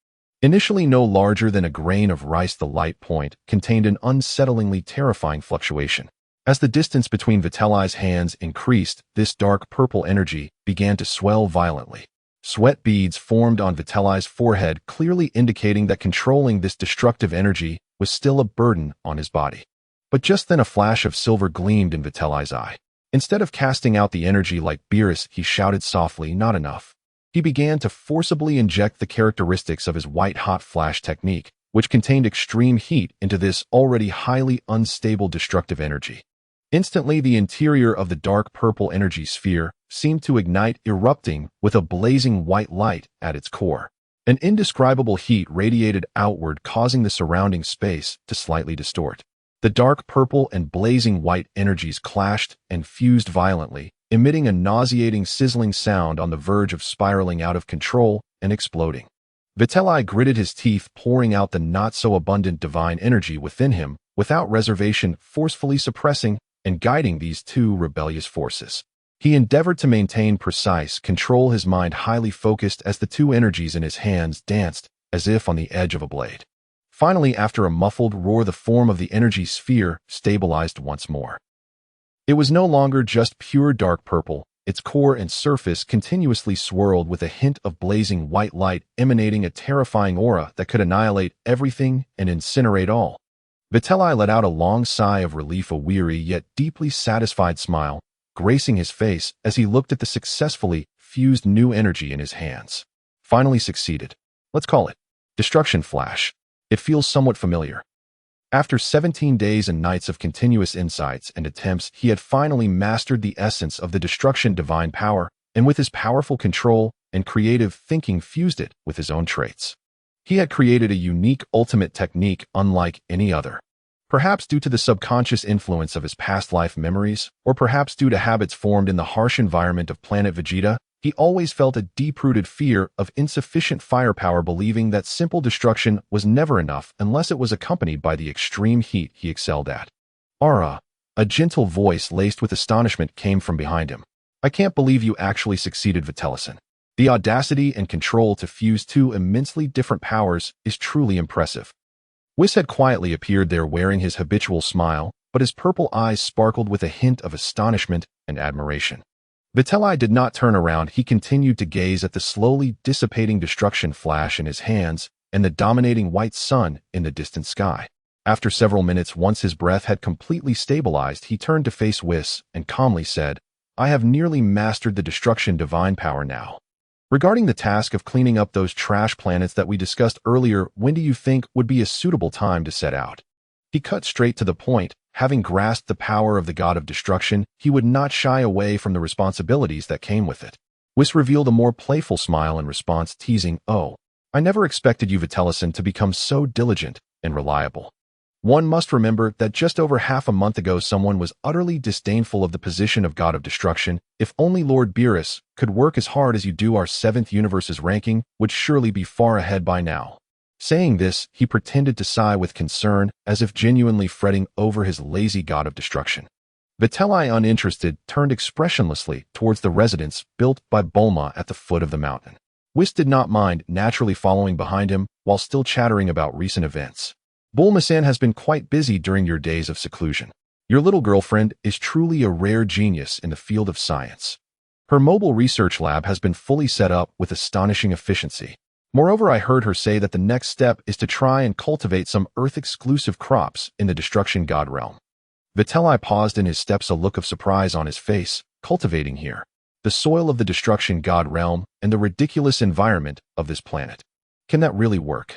Initially no larger than a grain of rice, the light point contained an unsettlingly terrifying fluctuation. As the distance between Vitelli's hands increased, this dark purple energy began to swell violently. Sweat beads formed on Vitelli's forehead, clearly indicating that controlling this destructive energy was still a burden on his body. But just then a flash of silver gleamed in Vitelli's eye. Instead of casting out the energy like Beerus, he shouted softly, "Not enough." He began to forcibly inject the characteristics of his white-hot flash technique, which contained extreme heat, into this already highly unstable destructive energy. Instantly, the interior of the dark purple energy sphere seemed to ignite, erupting with a blazing white light at its core. An indescribable heat radiated outward, causing the surrounding space to slightly distort. The dark purple and blazing white energies clashed and fused violently, emitting a nauseating, sizzling sound on the verge of spiraling out of control and exploding. Vitelli gritted his teeth, pouring out the not-so-abundant divine energy within him, without reservation, forcefully suppressing and guiding these two rebellious forces. He endeavored to maintain precise control, his mind highly focused as the two energies in his hands danced as if on the edge of a blade. Finally, after a muffled roar, the form of the energy sphere stabilized once more. It was no longer just pure dark purple. Its core and surface continuously swirled with a hint of blazing white light, emanating a terrifying aura that could annihilate everything and incinerate all. Vitelli let out a long sigh of relief, a weary yet deeply satisfied smile gracing his face as he looked at the successfully fused new energy in his hands. Finally succeeded. Let's call it Destruction Flash. It feels somewhat familiar. After 17 days and nights of continuous insights and attempts, he had finally mastered the essence of the destruction divine power, and with his powerful control and creative thinking fused it with his own traits. He had created a unique ultimate technique unlike any other. Perhaps due to the subconscious influence of his past life memories, or perhaps due to habits formed in the harsh environment of Planet Vegeta, he always felt a deep-rooted fear of insufficient firepower, believing that simple destruction was never enough unless it was accompanied by the extreme heat he excelled at. "Aura," a gentle voice laced with astonishment came from behind him. "I can't believe you actually succeeded, Vitelli. The audacity and control to fuse two immensely different powers is truly impressive." Whis had quietly appeared there, wearing his habitual smile, but his purple eyes sparkled with a hint of astonishment and admiration. Vitelli did not turn around. He continued to gaze at the slowly dissipating destruction flash in his hands and the dominating white sun in the distant sky. After several minutes, once his breath had completely stabilized, he turned to face Whis and calmly said, I have nearly mastered the destruction divine power now. Regarding the task of cleaning up those trash planets that we discussed earlier, when do you think would be a suitable time to set out? He cut straight to the point. Having grasped the power of the god of destruction, he would not shy away from the responsibilities that came with it. Whis revealed a more playful smile in response, teasing, Oh, I never expected you, Vitelison, to become so diligent and reliable. One must remember that just over half a month ago someone was utterly disdainful of the position of god of destruction. If only Lord Beerus could work as hard as you do, our 7th universe's ranking would surely be far ahead by now. Saying this, he pretended to sigh with concern, as if genuinely fretting over his lazy god of destruction. Vitelli, uninterested, turned expressionlessly towards the residence built by Bulma at the foot of the mountain. Whis did not mind, naturally following behind him while still chattering about recent events. Bulma-san has been quite busy during your days of seclusion. Your little girlfriend is truly a rare genius in the field of science. Her mobile research lab has been fully set up with astonishing efficiency. Moreover, I heard her say that the next step is to try and cultivate some Earth-exclusive crops in the Destruction God realm. Vitelli paused in his steps, a look of surprise on his face. Cultivating here? The soil of the Destruction God realm and the ridiculous environment of this planet. Can that really work?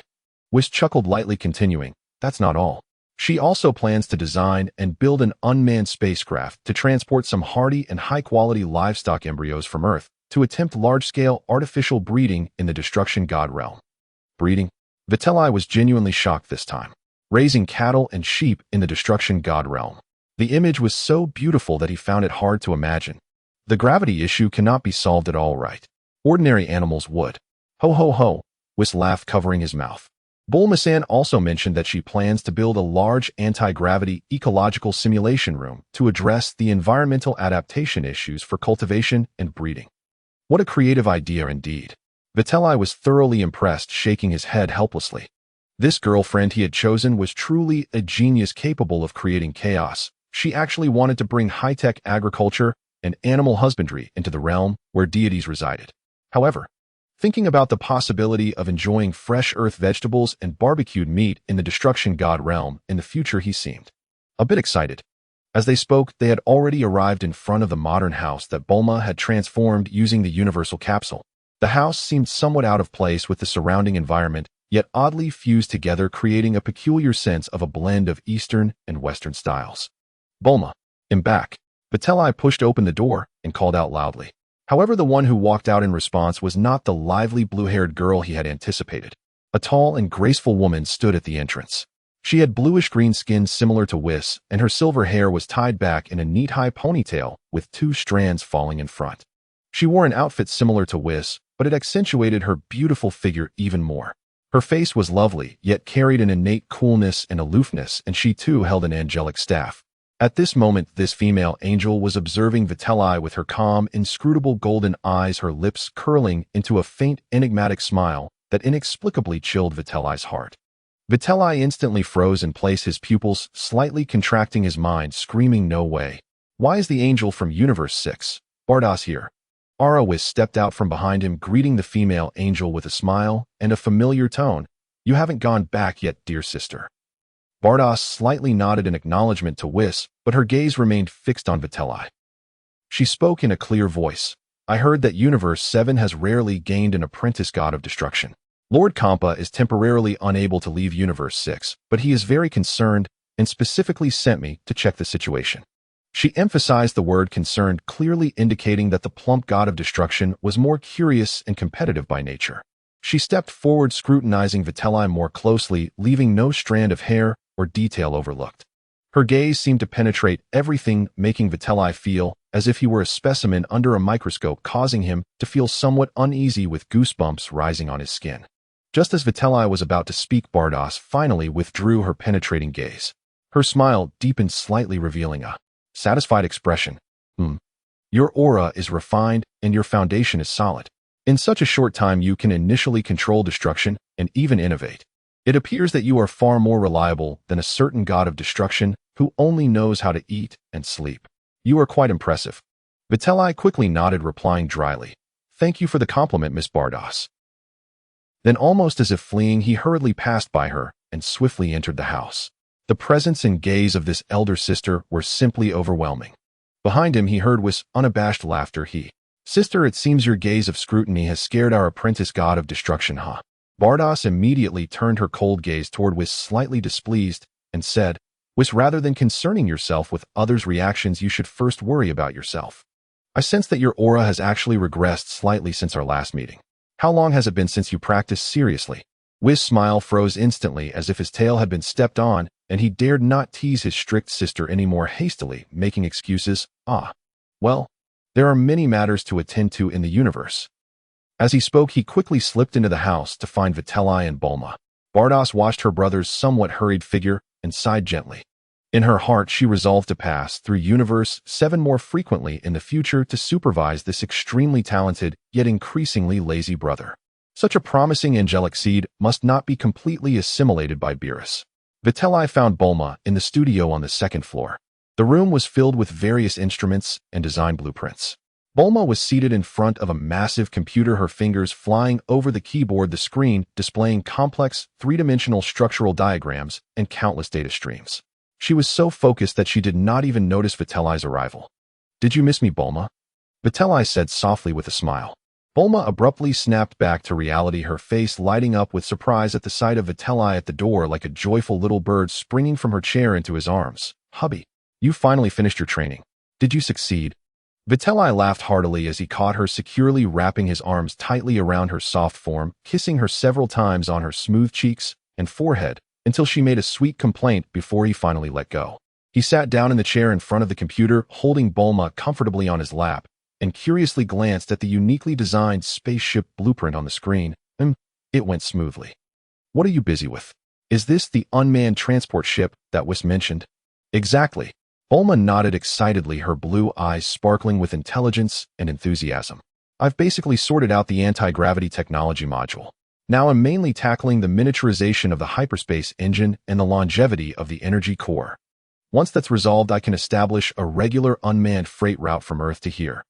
Whis chuckled lightly, continuing, That's not all. She also plans to design and build an unmanned spacecraft to transport some hardy and high-quality livestock embryos from Earth to attempt large-scale artificial breeding in the Destruction God realm. Breeding? Vitelli was genuinely shocked this time. Raising cattle and sheep in the Destruction God realm. The image was so beautiful that he found it hard to imagine. The gravity issue cannot be solved at all, right? Ordinary animals would. Ho ho ho, Whis laughed, covering his mouth. Bulma-san also mentioned that she plans to build a large anti-gravity ecological simulation room to address the environmental adaptation issues for cultivation and breeding. What a creative idea indeed. Vitelli was thoroughly impressed, shaking his head helplessly. This girlfriend he had chosen was truly a genius capable of creating chaos. She actually wanted to bring high-tech agriculture and animal husbandry into the realm where deities resided. However, thinking about the possibility of enjoying fresh earth vegetables and barbecued meat in the Destruction God realm in the future, he seemed a bit excited. As they spoke, they had already arrived in front of the modern house that Bulma had transformed using the universal capsule. The house seemed somewhat out of place with the surrounding environment, yet oddly fused together, creating a peculiar sense of a blend of Eastern and Western styles. Bulma, I'm back. Vitelli pushed open the door and called out loudly. However, the one who walked out in response was not the lively blue-haired girl he had anticipated. A tall and graceful woman stood at the entrance. She had bluish-green skin similar to Whis, and her silver hair was tied back in a neat high ponytail with 2 strands falling in front. She wore an outfit similar to Whis, but it accentuated her beautiful figure even more. Her face was lovely, yet carried an innate coolness and aloofness, and she too held an angelic staff. At this moment, this female angel was observing Vitelli with her calm, inscrutable golden eyes, her lips curling into a faint, enigmatic smile that inexplicably chilled Vitelli's heart. Vitelli instantly froze in place, his pupils slightly contracting, his mind screaming, No way. Why is the angel from Universe 6, Bardos, here? Whis stepped out from behind him, greeting the female angel with a smile and a familiar tone. You haven't gone back yet, dear sister. Bardos slightly nodded in acknowledgement to Whis, but her gaze remained fixed on Vitelli. She spoke in a clear voice. I heard that Universe 7 has rarely gained an apprentice god of destruction. Lord Kampa is temporarily unable to leave Universe 6, but he is very concerned and specifically sent me to check the situation. She emphasized the word concerned, clearly indicating that the plump god of destruction was more curious and competitive by nature. She stepped forward, scrutinizing Vitelli more closely, leaving no strand of hair or detail overlooked. Her gaze seemed to penetrate everything, making Vitelli feel as if he were a specimen under a microscope, causing him to feel somewhat uneasy with goosebumps rising on his skin. Just as Vitelli was about to speak, Bardos finally withdrew her penetrating gaze. Her smile deepened slightly, revealing a satisfied expression. Your aura is refined and your foundation is solid. In such a short time you can initially control destruction and even innovate. It appears that you are far more reliable than a certain god of destruction who only knows how to eat and sleep. You are quite impressive. Vitelli quickly nodded, replying dryly, Thank you for the compliment, Miss Bardos. Then, almost as if fleeing, he hurriedly passed by her and swiftly entered the house. The presence and gaze of this elder sister were simply overwhelming. Behind him, he heard with unabashed laughter. Sister, it seems your gaze of scrutiny has scared our apprentice god of destruction, huh? Bardos immediately turned her cold gaze toward Whis, slightly displeased, and said, Whis, rather than concerning yourself with others' reactions, you should first worry about yourself. I sense that your aura has actually regressed slightly since our last meeting. How long has it been since you practiced seriously? Whis' smile froze instantly, as if his tail had been stepped on, and he dared not tease his strict sister any more hastily, making excuses. Well, there are many matters to attend to in the universe. As he spoke, he quickly slipped into the house to find Vitelli and Bulma. Bardos watched her brother's somewhat hurried figure and sighed gently. In her heart, she resolved to pass through Universe 7 more frequently in the future to supervise this extremely talented, yet increasingly lazy brother. Such a promising angelic seed must not be completely assimilated by Beerus. Vitelli found Bulma in the studio on the 2nd floor. The room was filled with various instruments and design blueprints. Bulma was seated in front of a massive computer, her fingers flying over the keyboard, the screen displaying complex, three-dimensional structural diagrams and countless data streams. She was so focused that she did not even notice Vitelli's arrival. Did you miss me, Bulma? Vitelli said softly with a smile. Bulma abruptly snapped back to reality, her face lighting up with surprise at the sight of Vitelli at the door, like a joyful little bird springing from her chair into his arms. Hubby, you finally finished your training. Did you succeed? Vitelli laughed heartily as he caught her securely wrapping his arms tightly around her soft form, kissing her several times on her smooth cheeks and forehead until she made a sweet complaint before he finally let go. He sat down in the chair in front of the computer, holding Bulma comfortably on his lap, and curiously glanced at the uniquely designed spaceship blueprint on the screen. It went smoothly. What are you busy with? Is this the unmanned transport ship that was mentioned? Exactly. Bulma nodded excitedly, her blue eyes sparkling with intelligence and enthusiasm. I've basically sorted out the anti-gravity technology module. Now I'm mainly tackling the miniaturization of the hyperspace engine and the longevity of the energy core. Once that's resolved, I can establish a regular unmanned freight route from Earth to here.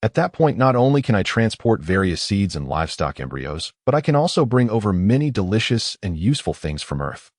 At that point, not only can I transport various seeds and livestock embryos, but I can also bring over many delicious and useful things from Earth.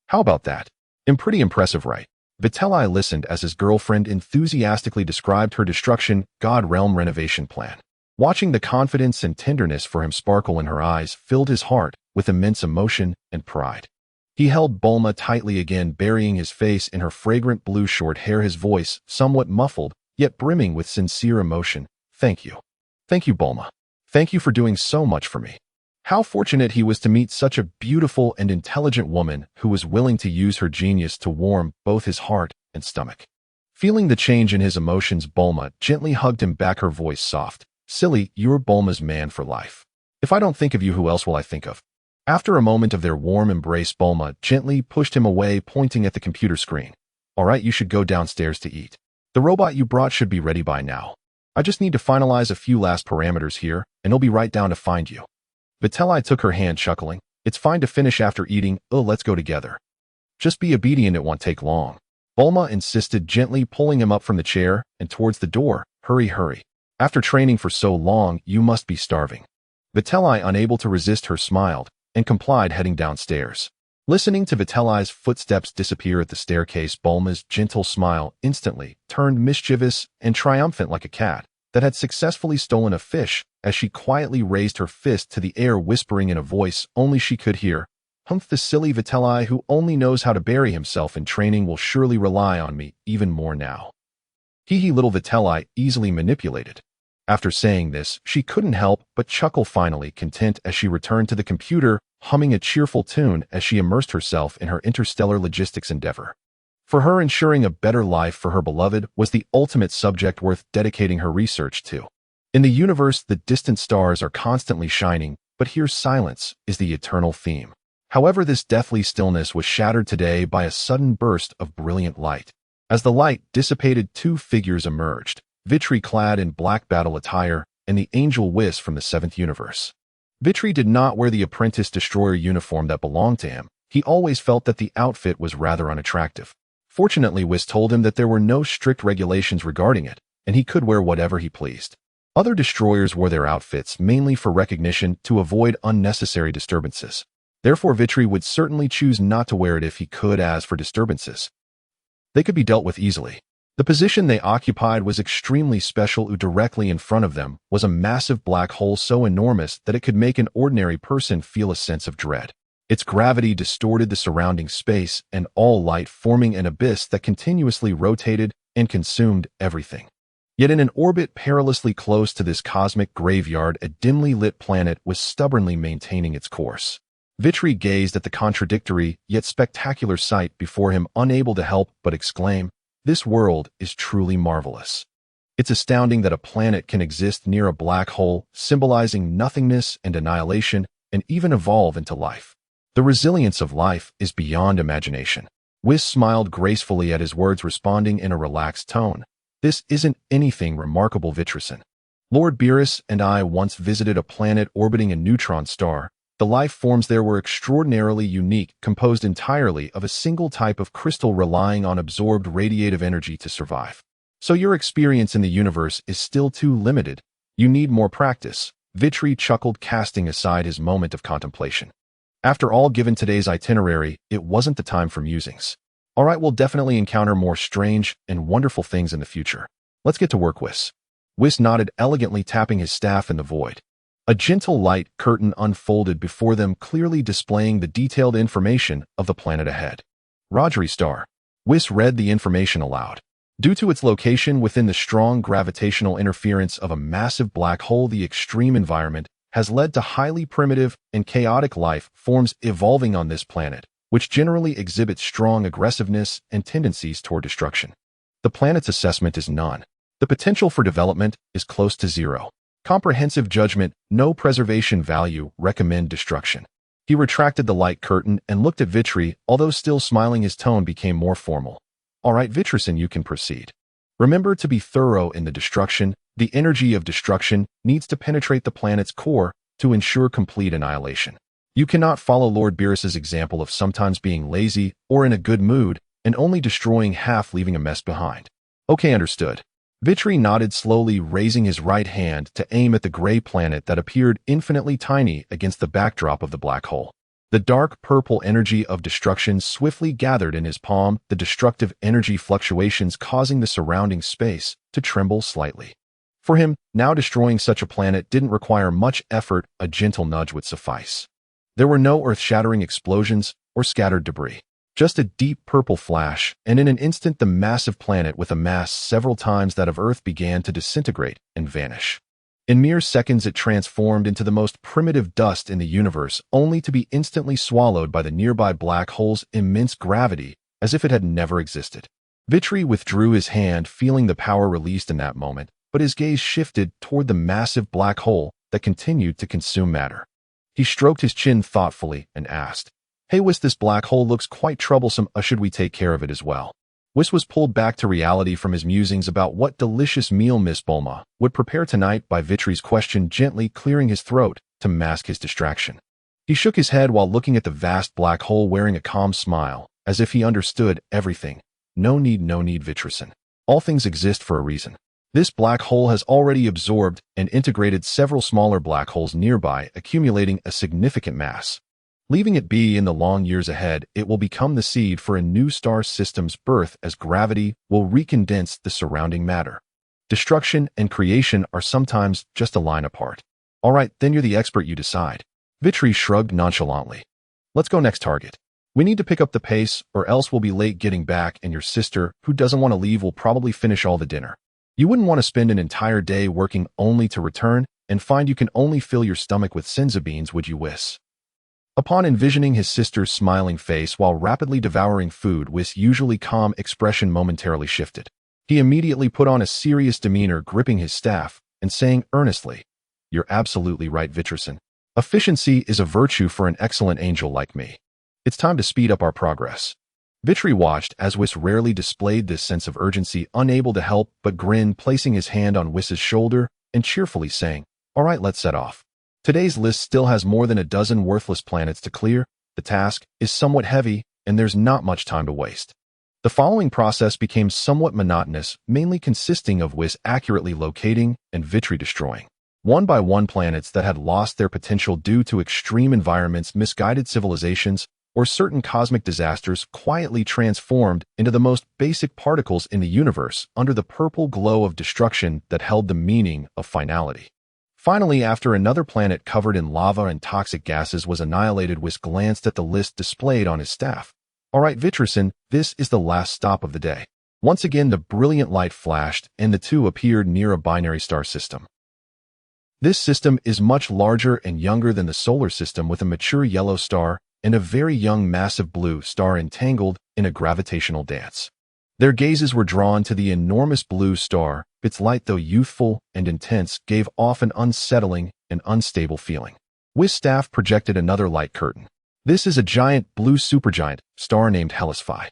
How about that? Pretty impressive, right? Vitelli listened as his girlfriend enthusiastically described her destruction god realm renovation plan. Watching the confidence and tenderness for him sparkle in her eyes filled his heart with immense emotion and pride. He held Bulma tightly again, burying his face in her fragrant blue short hair, his voice somewhat muffled, yet brimming with sincere emotion. Thank you. Thank you, Bulma. Thank you for doing so much for me. How fortunate he was to meet such a beautiful and intelligent woman who was willing to use her genius to warm both his heart and stomach. Feeling the change in his emotions, Bulma gently hugged him back, her voice soft. Silly, you're Bulma's man for life. If I don't think of you, who else will I think of? After a moment of their warm embrace, Bulma gently pushed him away, pointing at the computer screen. All right, you should go downstairs to eat. The robot you brought should be ready by now. I just need to finalize a few last parameters here, and he'll be right down to find you. Vitelli took her hand, chuckling. It's fine to finish after eating. Let's go together. Just be obedient, it won't take long. Bulma insisted, gently pulling him up from the chair and towards the door. Hurry, hurry. After training for so long, you must be starving. Vitelli, unable to resist her, smiled and complied, heading downstairs. Listening to Vitelli's footsteps disappear at the staircase, Bulma's gentle smile instantly turned mischievous and triumphant, like a cat that had successfully stolen a fish, as she quietly raised her fist to the air, whispering in a voice only she could hear, "Humph, the silly Vitelli who only knows how to bury himself in training will surely rely on me even more now." Little Vitelli, easily manipulated. After saying this, she couldn't help but chuckle, finally content as she returned to the computer, humming a cheerful tune as she immersed herself in her interstellar logistics endeavor. For her, ensuring a better life for her beloved was the ultimate subject worth dedicating her research to. In the universe, the distant stars are constantly shining, but here silence is the eternal theme. However, this deathly stillness was shattered today by a sudden burst of brilliant light. As the light dissipated, 2 figures emerged, Vitri clad in black battle attire, and the angel Whis from the 7th universe. Vitri did not wear the apprentice destroyer uniform that belonged to him. He always felt that the outfit was rather unattractive. Fortunately, Whis told him that there were no strict regulations regarding it, and he could wear whatever he pleased. Other destroyers wore their outfits mainly for recognition, to avoid unnecessary disturbances. Therefore, Vitri would certainly choose not to wear it if he could. As for disturbances, they could be dealt with easily. The position they occupied was extremely special. Directly in front of them was a massive black hole so enormous that it could make an ordinary person feel a sense of dread. Its gravity distorted the surrounding space and all light, forming an abyss that continuously rotated and consumed everything. Yet in an orbit perilously close to this cosmic graveyard, a dimly lit planet was stubbornly maintaining its course. Vitri gazed at the contradictory yet spectacular sight before him, unable to help but exclaim, "This world is truly marvelous." It's astounding that a planet can exist near a black hole, symbolizing nothingness and annihilation, and even evolve into life. The resilience of life is beyond imagination. Whis smiled gracefully at his words, responding in a relaxed tone. "This isn't anything remarkable, Vitrison. Lord Beerus and I once visited a planet orbiting a neutron star. The life forms there were extraordinarily unique, composed entirely of a single type of crystal relying on absorbed radiative energy to survive. So your experience in the universe is still too limited. You need more practice." Vitri chuckled, casting aside his moment of contemplation. After all, given today's itinerary, it wasn't the time for musings. All right, we'll definitely encounter more strange and wonderful things in the future. Let's get to work, Whis. Whis nodded, elegantly tapping his staff in the void. A gentle light curtain unfolded before them, clearly displaying the detailed information of the planet ahead. Rodri Star. Whis read the information aloud. Due to its location within the strong gravitational interference of a massive black hole, the extreme environment has led to highly primitive and chaotic life forms evolving on this planet, which generally exhibit strong aggressiveness and tendencies toward destruction. The planet's assessment is none. The potential for development is close to zero. Comprehensive judgment, no preservation value, recommend destruction. He retracted the light curtain and looked at Vitri, although still smiling. His tone became more formal. "All right, Vitrison, you can proceed. Remember to be thorough in the destruction. The energy of destruction needs to penetrate the planet's core to ensure complete annihilation. You cannot follow Lord Beerus's example of sometimes being lazy or in a good mood and only destroying half, leaving a mess behind." "Okay, understood." Vitri nodded, slowly raising his right hand to aim at the gray planet that appeared infinitely tiny against the backdrop of the black hole. The dark purple energy of destruction swiftly gathered in his palm, the destructive energy fluctuations causing the surrounding space to tremble slightly. For him, now destroying such a planet didn't require much effort. A gentle nudge would suffice. There were no earth-shattering explosions or scattered debris. Just a deep purple flash, and in an instant the massive planet with a mass several times that of Earth began to disintegrate and vanish. In mere seconds it transformed into the most primitive dust in the universe, only to be instantly swallowed by the nearby black hole's immense gravity, as if it had never existed. Vitri withdrew his hand, feeling the power released in that moment, but his gaze shifted toward the massive black hole that continued to consume matter. He stroked his chin thoughtfully and asked, "Hey Whis, this black hole looks quite troublesome. Should we take care of it as well?" Whis was pulled back to reality from his musings about what delicious meal Miss Bulma would prepare tonight by Vitri's question, gently clearing his throat to mask his distraction. He shook his head while looking at the vast black hole, wearing a calm smile, as if he understood everything. No need, Vitrison. All things exist for a reason. This black hole has already absorbed and integrated several smaller black holes nearby, accumulating a significant mass. Leaving it be, in the long years ahead, it will become the seed for a new star system's birth, as gravity will recondense the surrounding matter. Destruction and creation are sometimes just a line apart. All right, then you're the expert, you decide. Vitri shrugged nonchalantly. Let's go, next target. We need to pick up the pace, or else we'll be late getting back, and your sister, who doesn't want to leave, will probably finish all the dinner. You wouldn't want to spend an entire day working only to return and find you can only fill your stomach with senza beans, would you, Whis? Upon envisioning his sister's smiling face while rapidly devouring food, Whis' usually calm expression momentarily shifted. He immediately put on a serious demeanor, gripping his staff and saying earnestly, "You're absolutely right, Vitrison. Efficiency is a virtue for an excellent angel like me. It's time to speed up our progress." Vitri watched as Whis rarely displayed this sense of urgency, unable to help but grin, placing his hand on Whis' shoulder and cheerfully saying, "All right, let's set off. Today's list still has more than a dozen worthless planets to clear. The task is somewhat heavy, and there's not much time to waste." The following process became somewhat monotonous, mainly consisting of Whis accurately locating and Vitri destroying. One by one planets that had lost their potential due to extreme environments, misguided civilizations, or certain cosmic disasters quietly transformed into the most basic particles in the universe under the purple glow of destruction that held the meaning of finality. Finally, after another planet covered in lava and toxic gases was annihilated, Whis glanced at the list displayed on his staff. All right, Vitrison, this is the last stop of the day. Once again, the brilliant light flashed, and the two appeared near a binary star system. This system is much larger and younger than the solar system, with a mature yellow star and a very young massive blue star entangled in a gravitational dance. Their gazes were drawn to the enormous blue star. Its light, though youthful and intense, gave off an unsettling and unstable feeling. Whis' staff projected another light curtain. This is a giant blue supergiant star named Hellas-Phi.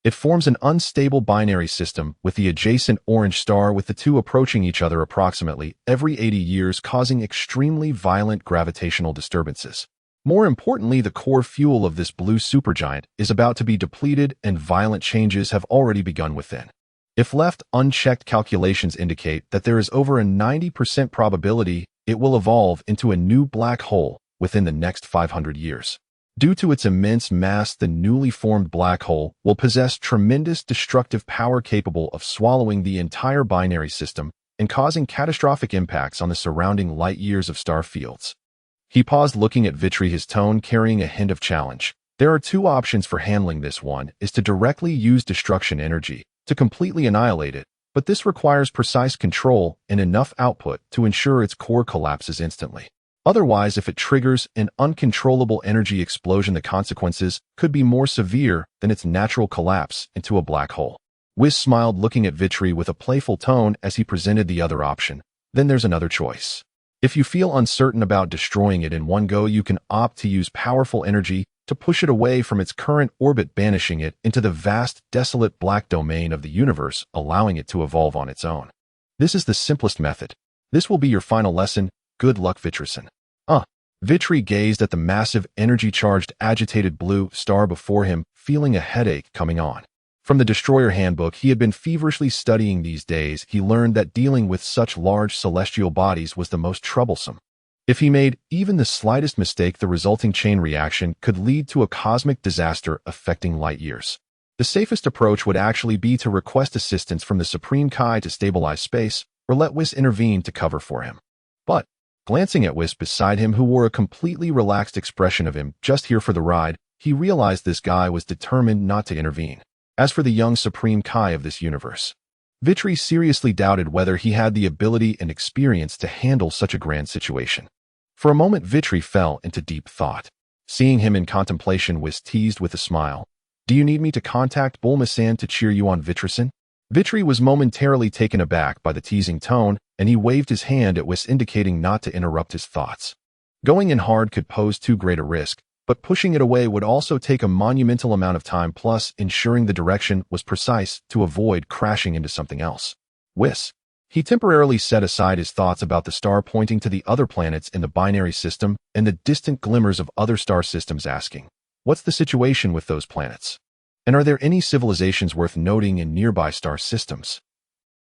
It forms an unstable binary system with the adjacent orange star, with the two approaching each other approximately every 80 years, causing extremely violent gravitational disturbances. More importantly, the core fuel of this blue supergiant is about to be depleted, and violent changes have already begun within. If left unchecked, calculations indicate that there is over a 90% probability it will evolve into a new black hole within the next 500 years. Due to its immense mass, the newly formed black hole will possess tremendous destructive power, capable of swallowing the entire binary system and causing catastrophic impacts on the surrounding light years of star fields. He paused, looking at Vitri, his tone carrying a hint of challenge. There are two options for handling this. One is to directly use destruction energy to completely annihilate it, but this requires precise control and enough output to ensure its core collapses instantly. Otherwise, if it triggers an uncontrollable energy explosion, the consequences could be more severe than its natural collapse into a black hole. Whis smiled, looking at Vitri with a playful tone as he presented the other option. Then there's another choice. If you feel uncertain about destroying it in one go, you can opt to use powerful energy to push it away from its current orbit, banishing it into the vast, desolate black domain of the universe, allowing it to evolve on its own. This is the simplest method. This will be your final lesson. Good luck, Vitrison. Vitri gazed at the massive, energy-charged, agitated blue star before him, feeling a headache coming on. From the Destroyer Handbook he had been feverishly studying these days, he learned that dealing with such large celestial bodies was the most troublesome. If he made even the slightest mistake, the resulting chain reaction could lead to a cosmic disaster affecting light years. The safest approach would actually be to request assistance from the Supreme Kai to stabilize space, or let Whis intervene to cover for him. But, glancing at Whis beside him, who wore a completely relaxed expression of him just here for the ride, he realized this guy was determined not to intervene. As for the young Supreme Kai of this universe, Vitri seriously doubted whether he had the ability and experience to handle such a grand situation. For a moment, Vitri fell into deep thought. Seeing him in contemplation, Whis teased with a smile. Do you need me to contact Bulma-san to cheer you on, Vitrison? Vitri was momentarily taken aback by the teasing tone, and he waved his hand at Whis, indicating not to interrupt his thoughts. Going in hard could pose too great a risk, but pushing it away would also take a monumental amount of time, plus ensuring the direction was precise to avoid crashing into something else. Whis. He temporarily set aside his thoughts about the star, pointing to the other planets in the binary system and the distant glimmers of other star systems, asking, "What's the situation with those planets? And are there any civilizations worth noting in nearby star systems?"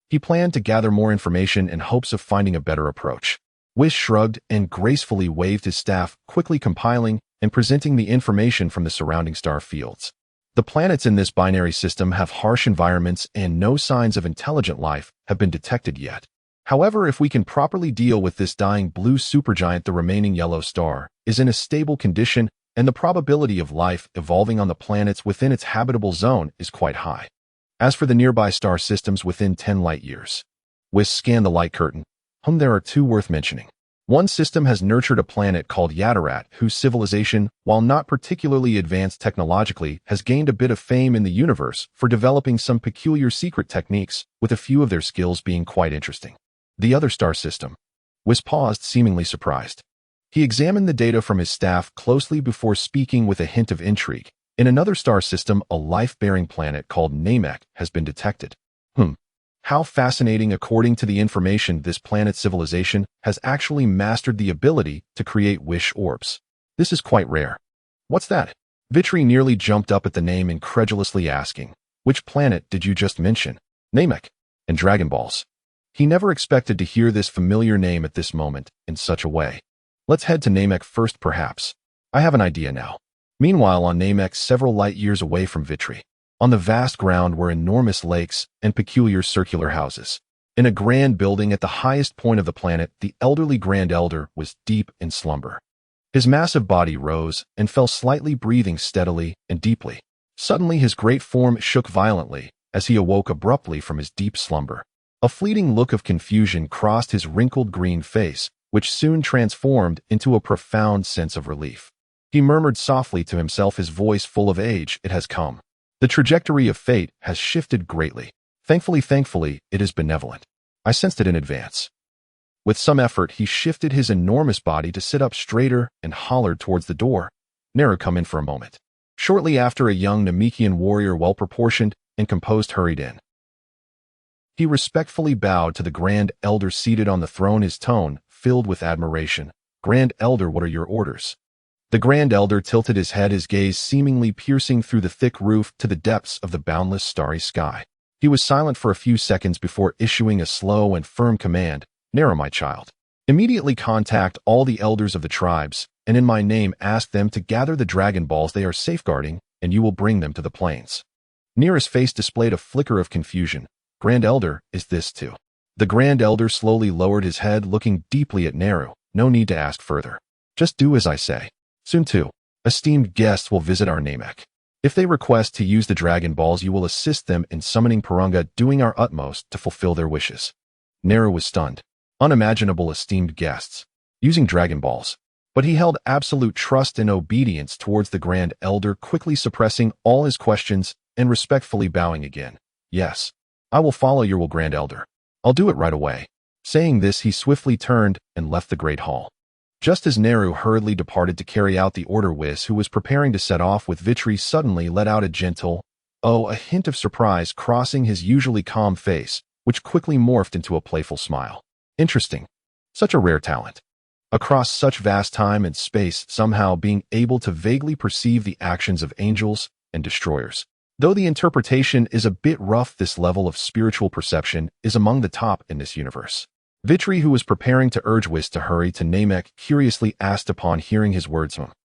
He planned to gather more information in hopes of finding a better approach. Whis shrugged and gracefully waved his staff, quickly compiling and presenting the information from the surrounding star fields. The planets in this binary system have harsh environments, and no signs of intelligent life have been detected yet. However, if we can properly deal with this dying blue supergiant, the remaining yellow star is in a stable condition, and the probability of life evolving on the planets within its habitable zone is quite high. As for the nearby star systems within 10 light years, Whis scanned the light curtain. There are two worth mentioning. One system has nurtured a planet called Yadarat, whose civilization, while not particularly advanced technologically, has gained a bit of fame in the universe for developing some peculiar secret techniques, with a few of their skills being quite interesting. The other star system. Whis paused, seemingly surprised. He examined the data from his staff closely before speaking with a hint of intrigue. In another star system, a life-bearing planet called Namek has been detected. How fascinating. According to the information, this planet's civilization has actually mastered the ability to create wish orbs. This is quite rare. What's that? Vitri nearly jumped up at the name, incredulously asking, "Which planet did you just mention?" Namek. And Dragon Balls. He never expected to hear this familiar name at this moment in such a way. Let's head to Namek first, perhaps. I have an idea now. Meanwhile, on Namek, several light years away from Vitri, on the vast ground were enormous lakes and peculiar circular houses. In a grand building at the highest point of the planet, the elderly Grand Elder was deep in slumber. His massive body rose and fell slightly, breathing steadily and deeply. Suddenly his great form shook violently as he awoke abruptly from his deep slumber. A fleeting look of confusion crossed his wrinkled green face, which soon transformed into a profound sense of relief. He murmured softly to himself, his voice full of age, "It has come. The trajectory of fate has shifted greatly. Thankfully, it is benevolent. I sensed it in advance." With some effort, he shifted his enormous body to sit up straighter and hollered towards the door. "Neru, come in for a moment." Shortly after, a young Namekian warrior, well-proportioned and composed, hurried in. He respectfully bowed to the Grand Elder seated on the throne, his tone filled with admiration. "Grand Elder, what are your orders?" The Grand Elder tilted his head, his gaze seemingly piercing through the thick roof to the depths of the boundless starry sky. He was silent for a few seconds before issuing a slow and firm command. "Neru, my child, immediately contact all the elders of the tribes, and in my name ask them to gather the Dragon Balls they are safeguarding, and you will bring them to the plains." Neru's face displayed a flicker of confusion. "Grand Elder, is this too?" The Grand Elder slowly lowered his head, looking deeply at Neru. "No need to ask further. Just do as I say. Soon too, esteemed guests will visit our Namek. If they request to use the Dragon Balls, you will assist them in summoning Purunga, doing our utmost to fulfill their wishes." Neru was stunned. Unimaginable, esteemed guests. Using Dragon Balls. But he held absolute trust and obedience towards the Grand Elder, quickly suppressing all his questions and respectfully bowing again. "Yes, I will follow your will, Grand Elder. I'll do it right away." Saying this, he swiftly turned and left the great hall. Just as Neru hurriedly departed to carry out the order, Whis, who was preparing to set off with Vitri, suddenly let out a gentle, a hint of surprise crossing his usually calm face, which quickly morphed into a playful smile. Interesting. Such a rare talent. Across such vast time and space, somehow being able to vaguely perceive the actions of angels and destroyers. Though the interpretation is a bit rough, this level of spiritual perception is among the top in this universe. Vitri, who was preparing to urge Whis to hurry to Namek, curiously asked upon hearing his words.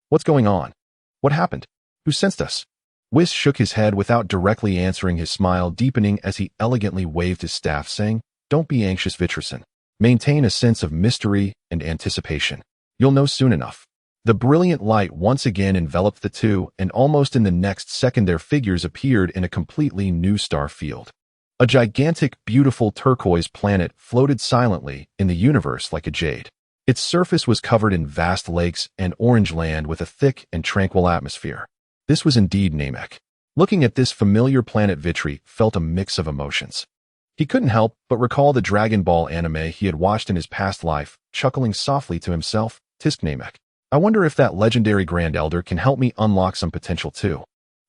"What's going on? What happened? Who sensed us?" Whis shook his head without directly answering, his smile deepening as he elegantly waved his staff, saying, "Don't be anxious, Vitrison. Maintain a sense of mystery and anticipation. You'll know soon enough." The brilliant light once again enveloped the two, and almost in the next second their figures appeared in a completely new star field. A gigantic, beautiful turquoise planet floated silently in the universe like a jade. Its surface was covered in vast lakes and orange land with a thick and tranquil atmosphere. This was indeed Namek. Looking at this familiar planet, Vitri felt a mix of emotions. He couldn't help but recall the Dragon Ball anime he had watched in his past life, chuckling softly to himself, "Tisk Namek. I wonder if that legendary Grand Elder can help me unlock some potential too."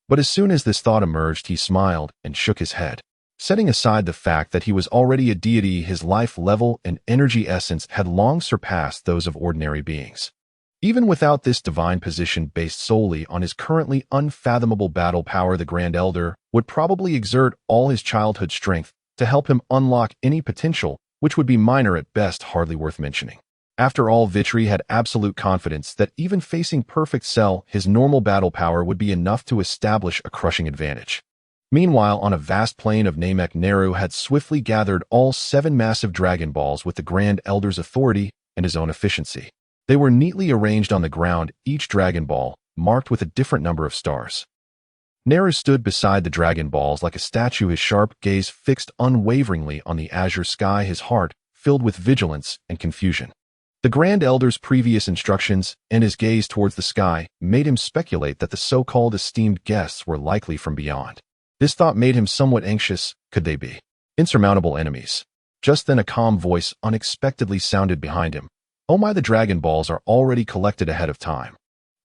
But as soon as this thought emerged, he smiled and shook his head. Setting aside the fact that he was already a deity, his life level and energy essence had long surpassed those of ordinary beings. Even without this divine position based solely on his currently unfathomable battle power, the Grand Elder would probably exert all his childhood strength to help him unlock any potential, which would be minor at best, hardly worth mentioning. After all, Vitri had absolute confidence that even facing Perfect Cell, his normal battle power would be enough to establish a crushing advantage. Meanwhile, on a vast plain of Namek, Neru had swiftly gathered all 7 massive Dragon Balls with the Grand Elder's authority and his own efficiency. They were neatly arranged on the ground, each Dragon Ball marked with a different number of stars. Neru stood beside the Dragon Balls like a statue, his sharp gaze fixed unwaveringly on the azure sky, his heart filled with vigilance and confusion. The Grand Elder's previous instructions and his gaze towards the sky made him speculate that the so-called esteemed guests were likely from beyond. This thought made him somewhat anxious. Could they be insurmountable enemies? Just then a calm voice unexpectedly sounded behind him. "Oh my, the Dragon Balls are already collected ahead of time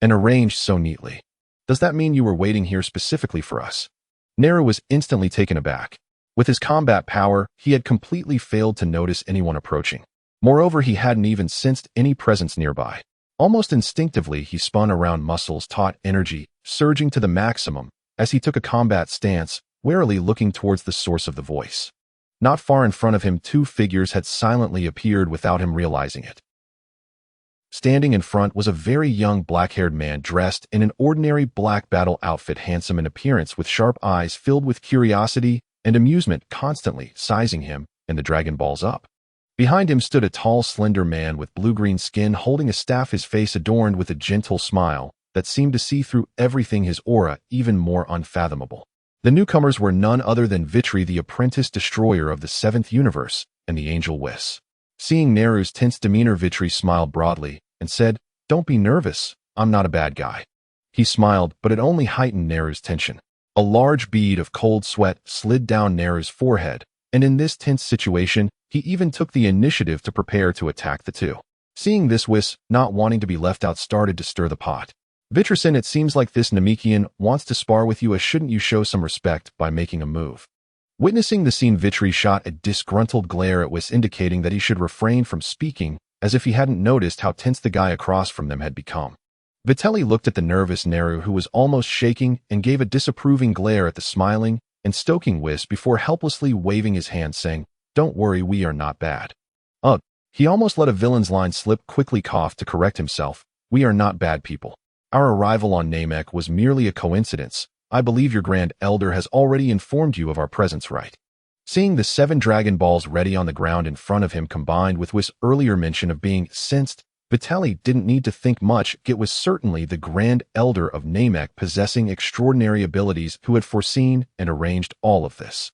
and arranged so neatly. Does that mean you were waiting here specifically for us?" Neru was instantly taken aback. With his combat power, he had completely failed to notice anyone approaching. Moreover, he hadn't even sensed any presence nearby. Almost instinctively, he spun around, muscles taut, energy surging to the maximum as he took a combat stance, warily looking towards the source of the voice. Not far in front of him, two figures had silently appeared without him realizing it. Standing in front was a very young black-haired man dressed in an ordinary black battle outfit, handsome in appearance with sharp eyes filled with curiosity and amusement, constantly sizing him and the Dragon Balls up. Behind him stood a tall, slender man with blue-green skin holding a staff, his face adorned with a gentle smile that seemed to see through everything, his aura even more unfathomable. The newcomers were none other than Vitri, the apprentice destroyer of the 7th universe, and the Angel Whis. Seeing Neru's tense demeanor, Vitri smiled broadly and said, "Don't be nervous, I'm not a bad guy." He smiled, but it only heightened Neru's tension. A large bead of cold sweat slid down Neru's forehead, and in this tense situation, he even took the initiative to prepare to attack the two. Seeing this, Whis, not wanting to be left out, started to stir the pot. "Vitricin, it seems like this Namekian wants to spar with you. Shouldn't you show some respect by making a move?" Witnessing the scene, Vitri shot a disgruntled glare at Whis, indicating that he should refrain from speaking, as if he hadn't noticed how tense the guy across from them had become. Vitelli looked at the nervous Neru, who was almost shaking, and gave a disapproving glare at the smiling and stoking Whis before helplessly waving his hand, saying, "Don't worry, we are not bad." Ugh, he almost let a villain's line slip, quickly coughed to correct himself. "We are not bad people. Our arrival on Namek was merely a coincidence. I believe your Grand Elder has already informed you of our presence, right?" Seeing the 7 Dragon Balls ready on the ground in front of him, combined with Whis' earlier mention of being sensed, Vitelli didn't need to think much. It was certainly the Grand Elder of Namek, possessing extraordinary abilities, who had foreseen and arranged all of this.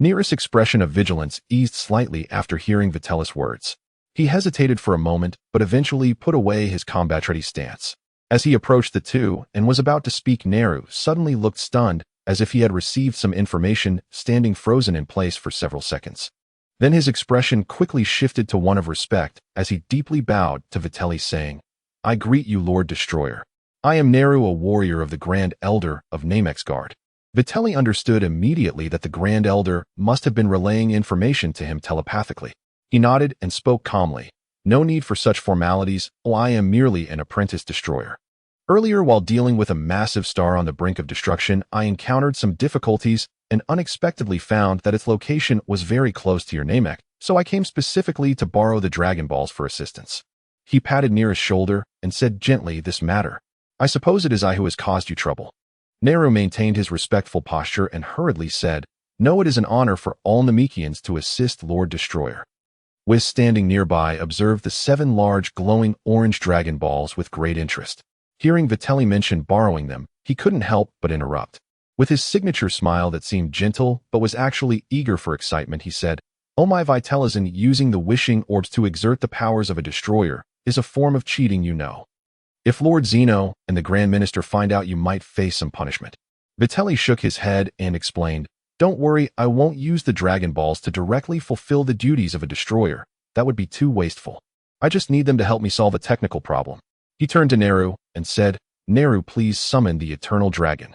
Near's expression of vigilance eased slightly after hearing Vitelli's words. He hesitated for a moment, but eventually put away his combat-ready stance. As he approached the two and was about to speak, Neru suddenly looked stunned, as if he had received some information, standing frozen in place for several seconds. Then his expression quickly shifted to one of respect as he deeply bowed to Vitelli, saying, "I greet you, Lord Destroyer. I am Neru, a warrior of the Grand Elder of Namek's Guard." Vitelli understood immediately that the Grand Elder must have been relaying information to him telepathically. He nodded and spoke calmly. "No need for such formalities. I am merely an apprentice destroyer. Earlier, while dealing with a massive star on the brink of destruction, I encountered some difficulties and unexpectedly found that its location was very close to your Namek, so I came specifically to borrow the Dragon Balls for assistance." He patted Neru's shoulder and said gently, "This matter. I suppose it is I who has caused you trouble." Neru maintained his respectful posture and hurriedly said, "No, it is an honor for all Namekians to assist Lord Destroyer." Whis, standing nearby, observed the 7 large glowing orange Dragon Balls with great interest. Hearing Vitelli mention borrowing them, he couldn't help but interrupt. With his signature smile that seemed gentle but was actually eager for excitement, he said, "Oh my Vitellizin, using the wishing orbs to exert the powers of a destroyer is a form of cheating, you know. If Lord Zeno and the Grand Minister find out, you might face some punishment." Vitelli shook his head and explained, "Don't worry, I won't use the Dragon Balls to directly fulfill the duties of a destroyer. That would be too wasteful. I just need them to help me solve a technical problem." He turned to Neru and said, "Neru, please summon the Eternal Dragon."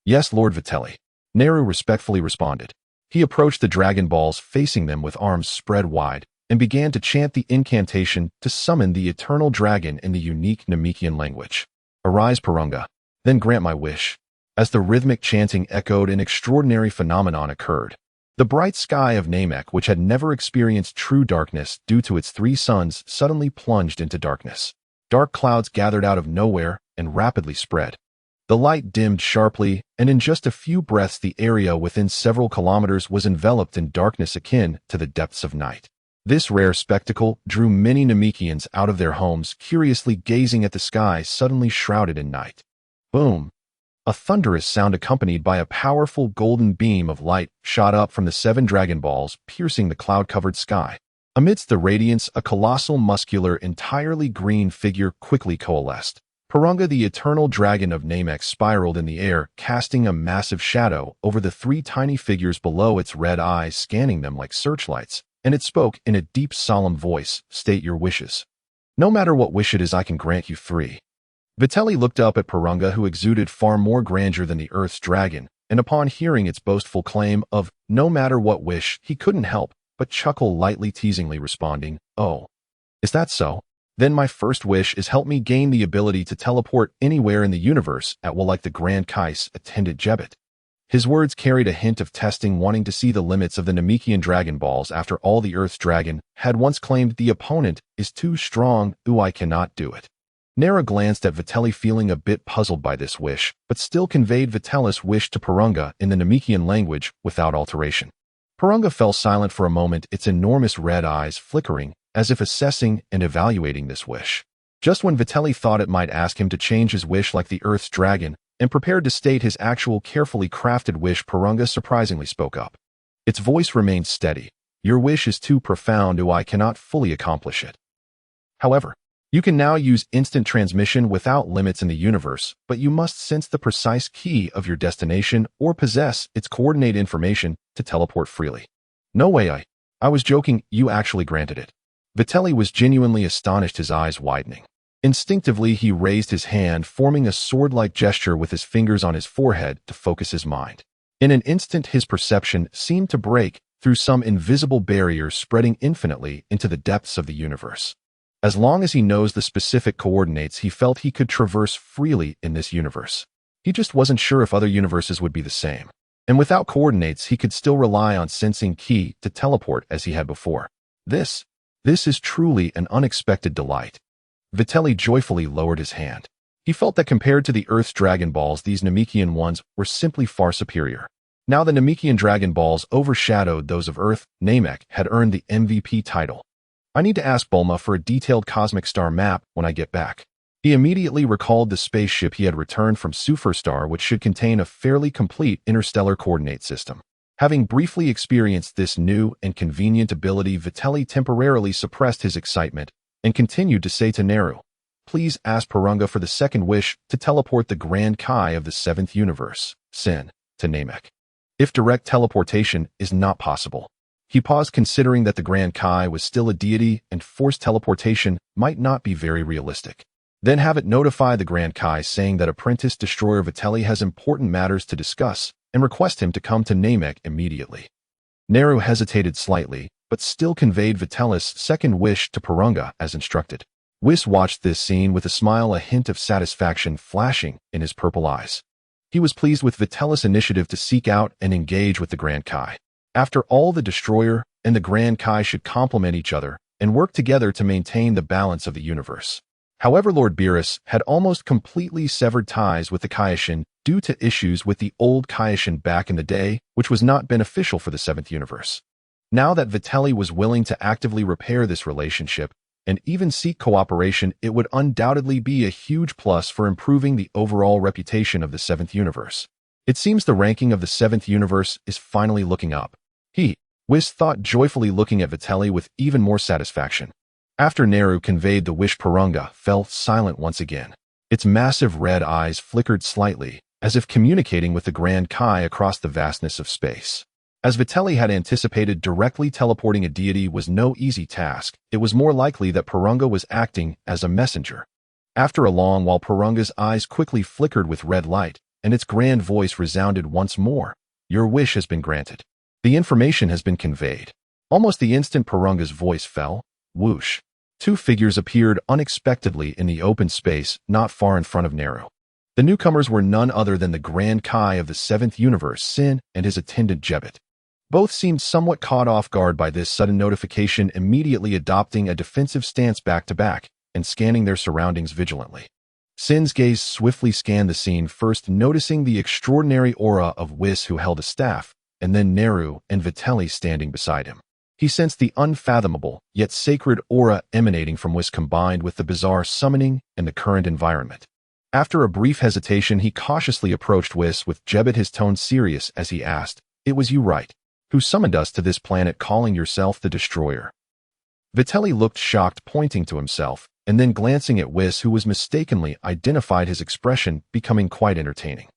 "Yes, Lord Vitelli." Neru respectfully responded. He approached the Dragon Balls, facing them with arms spread wide, and began to chant the incantation to summon the Eternal Dragon in the unique Namekian language. "Arise, Purunga, then grant my wish." As the rhythmic chanting echoed, an extraordinary phenomenon occurred. The bright sky of Namek, which had never experienced true darkness due to its 3 suns, suddenly plunged into darkness. Dark clouds gathered out of nowhere and rapidly spread. The light dimmed sharply, and in just a few breaths the area within several kilometers was enveloped in darkness akin to the depths of night. This rare spectacle drew many Namekians out of their homes, curiously gazing at the sky suddenly shrouded in night. Boom! A thunderous sound accompanied by a powerful golden beam of light shot up from the 7 Dragon Balls, piercing the cloud-covered sky. Amidst the radiance, a colossal, muscular, entirely green figure quickly coalesced. Purunga, the Eternal Dragon of Namek, spiraled in the air, casting a massive shadow over the 3 tiny figures below, its red eyes scanning them like searchlights, and it spoke in a deep, solemn voice, "State your wishes. No matter what wish it is, I can grant you 3. Vitelli looked up at Purunga, who exuded far more grandeur than the Earth's dragon, and upon hearing its boastful claim of "no matter what wish," he couldn't help but chuckle lightly, teasingly responding, "Oh, is that so? Then my first wish is help me gain the ability to teleport anywhere in the universe at will, like the Grand Kais attended Jebet." His words carried a hint of testing, wanting to see the limits of the Namekian Dragon Balls after all. The Earth's dragon had once claimed the opponent is too strong, I cannot do it. Nara glanced at Vitelli, feeling a bit puzzled by this wish, but still conveyed Vitelli's wish to Purunga in the Namekian language without alteration. Purunga fell silent for a moment, its enormous red eyes flickering, as if assessing and evaluating this wish. Just when Vitelli thought it might ask him to change his wish like the Earth's dragon, and prepared to state his actual carefully crafted wish, Purunga surprisingly spoke up. Its voice remained steady. Your wish is too profound, I cannot fully accomplish it. However, you can now use instant transmission without limits in the universe, but you must sense the precise key of your destination or possess its coordinate information to teleport freely. No way, I was joking, you actually granted it. Vitelli was genuinely astonished, his eyes widening. Instinctively, he raised his hand, forming a sword-like gesture with his fingers on his forehead to focus his mind. In an instant, his perception seemed to break through some invisible barrier spreading infinitely into the depths of the universe. As long as he knows the specific coordinates, he felt he could traverse freely in this universe. He just wasn't sure if other universes would be the same. And without coordinates, he could still rely on sensing ki to teleport as he had before. This is truly an unexpected delight. Vitelli joyfully lowered his hand. He felt that compared to the Earth's Dragon Balls, these Namekian ones were simply far superior. Now the Namekian Dragon Balls overshadowed those of Earth. Namek had earned the MVP title. I need to ask Bulma for a detailed cosmic star map when I get back. He immediately recalled the spaceship he had returned from Superstar, which should contain a fairly complete interstellar coordinate system. Having briefly experienced this new and convenient ability, Vitelli temporarily suppressed his excitement and continued to say to Neru, please ask Purunga for the second wish to teleport the Grand Kai of the 7th universe, Sin, to Namek. If direct teleportation is not possible. He paused, considering that the Grand Kai was still a deity and forced teleportation might not be very realistic. Then have it notify the Grand Kai, saying that Apprentice Destroyer Vitelli has important matters to discuss and request him to come to Namek immediately. Neru hesitated slightly, but still conveyed Vitelli's second wish to Purunga as instructed. Whis watched this scene with a smile, a hint of satisfaction flashing in his purple eyes. He was pleased with Vitelli's initiative to seek out and engage with the Grand Kai. After all, the Destroyer and the Grand Kai should complement each other and work together to maintain the balance of the universe. However, Lord Beerus had almost completely severed ties with the Kaioshin due to issues with the old Kaioshin back in the day, which was not beneficial for the 7th universe. Now that Vitelli was willing to actively repair this relationship and even seek cooperation, it would undoubtedly be a huge plus for improving the overall reputation of the 7th universe. It seems the ranking of the 7th universe is finally looking up. Whis thought joyfully, looking at Vitelli with even more satisfaction. After Neru conveyed the wish, Purunga fell silent once again. Its massive red eyes flickered slightly, as if communicating with the Grand Kai across the vastness of space. As Vitelli had anticipated, directly teleporting a deity was no easy task. It was more likely that Purunga was acting as a messenger. After a long while, Purunga's eyes quickly flickered with red light, and its grand voice resounded once more. Your wish has been granted. The information has been conveyed. Almost the instant Purunga's voice fell, whoosh. Two figures appeared unexpectedly in the open space not far in front of Neru. The newcomers were none other than the Grand Kai of the 7th universe, Sin, and his attendant Jebet. Both seemed somewhat caught off guard by this sudden notification, immediately adopting a defensive stance back to back and scanning their surroundings vigilantly. Sin's gaze swiftly scanned the scene, first noticing the extraordinary aura of Whis, who held a staff, and then Neru and Vitelli standing beside him. He sensed the unfathomable, yet sacred aura emanating from Whis, combined with the bizarre summoning and the current environment. After a brief hesitation, he cautiously approached Whis with Jebet, his tone serious as he asked, "It was you, right, who summoned us to this planet, calling yourself the Destroyer?" Vitelli looked shocked, pointing to himself, and then glancing at Whis, who was mistakenly identified, his expression becoming quite entertaining.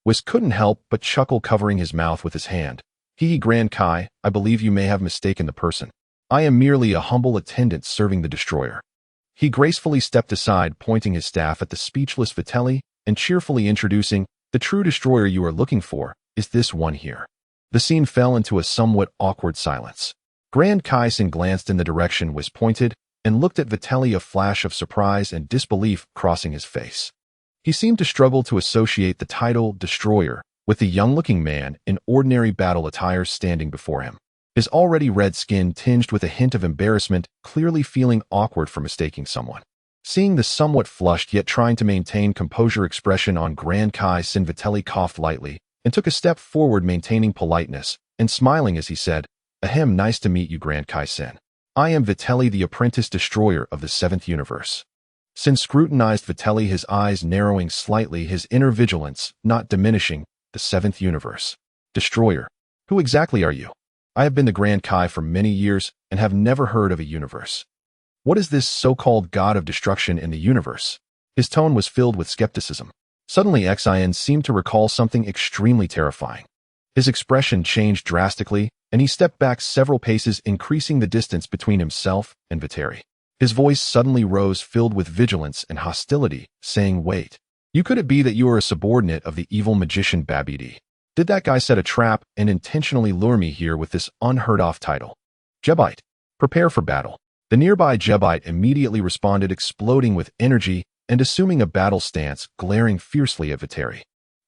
Whis couldn't help but chuckle, covering his mouth with his hand. Grand Kai, I believe you may have mistaken the person. I am merely a humble attendant serving the Destroyer. He gracefully stepped aside, pointing his staff at the speechless Vitelli and cheerfully introducing, the true Destroyer you are looking for is this one here. The scene fell into a somewhat awkward silence. Grand Kai Sin glanced in the direction Whis pointed and looked at Vitelli, a flash of surprise and disbelief crossing his face. He seemed to struggle to associate the title Destroyer with the young-looking man in ordinary battle attire standing before him. His already red skin tinged with a hint of embarrassment, clearly feeling awkward for mistaking someone. Seeing the somewhat flushed yet trying to maintain composure expression on Grand Kai Sin, Vitelli coughed lightly and took a step forward, maintaining politeness and smiling as he said, "Ahem, nice to meet you, Grand Kai Sin. I am Vitelli, the apprentice destroyer of the 7th universe." Sin scrutinized Vitelli, his eyes narrowing slightly, his inner vigilance not diminishing. "The 7th universe. Destroyer. Who exactly are you? I have been the Grand Kai for many years and have never heard of a universe. What is this so-called god of destruction in the universe?" His tone was filled with skepticism. Suddenly, Xian seemed to recall something extremely terrifying. His expression changed drastically, and he stepped back several paces, increasing the distance between himself and Viteri. His voice suddenly rose, filled with vigilance and hostility, saying, "Wait. Could it be that you are a subordinate of the evil magician Babidi? Did that guy set a trap and intentionally lure me here with this unheard-of title? Jebite, prepare for battle." The nearby Jebite immediately responded, exploding with energy and assuming a battle stance, glaring fiercely at Viteri.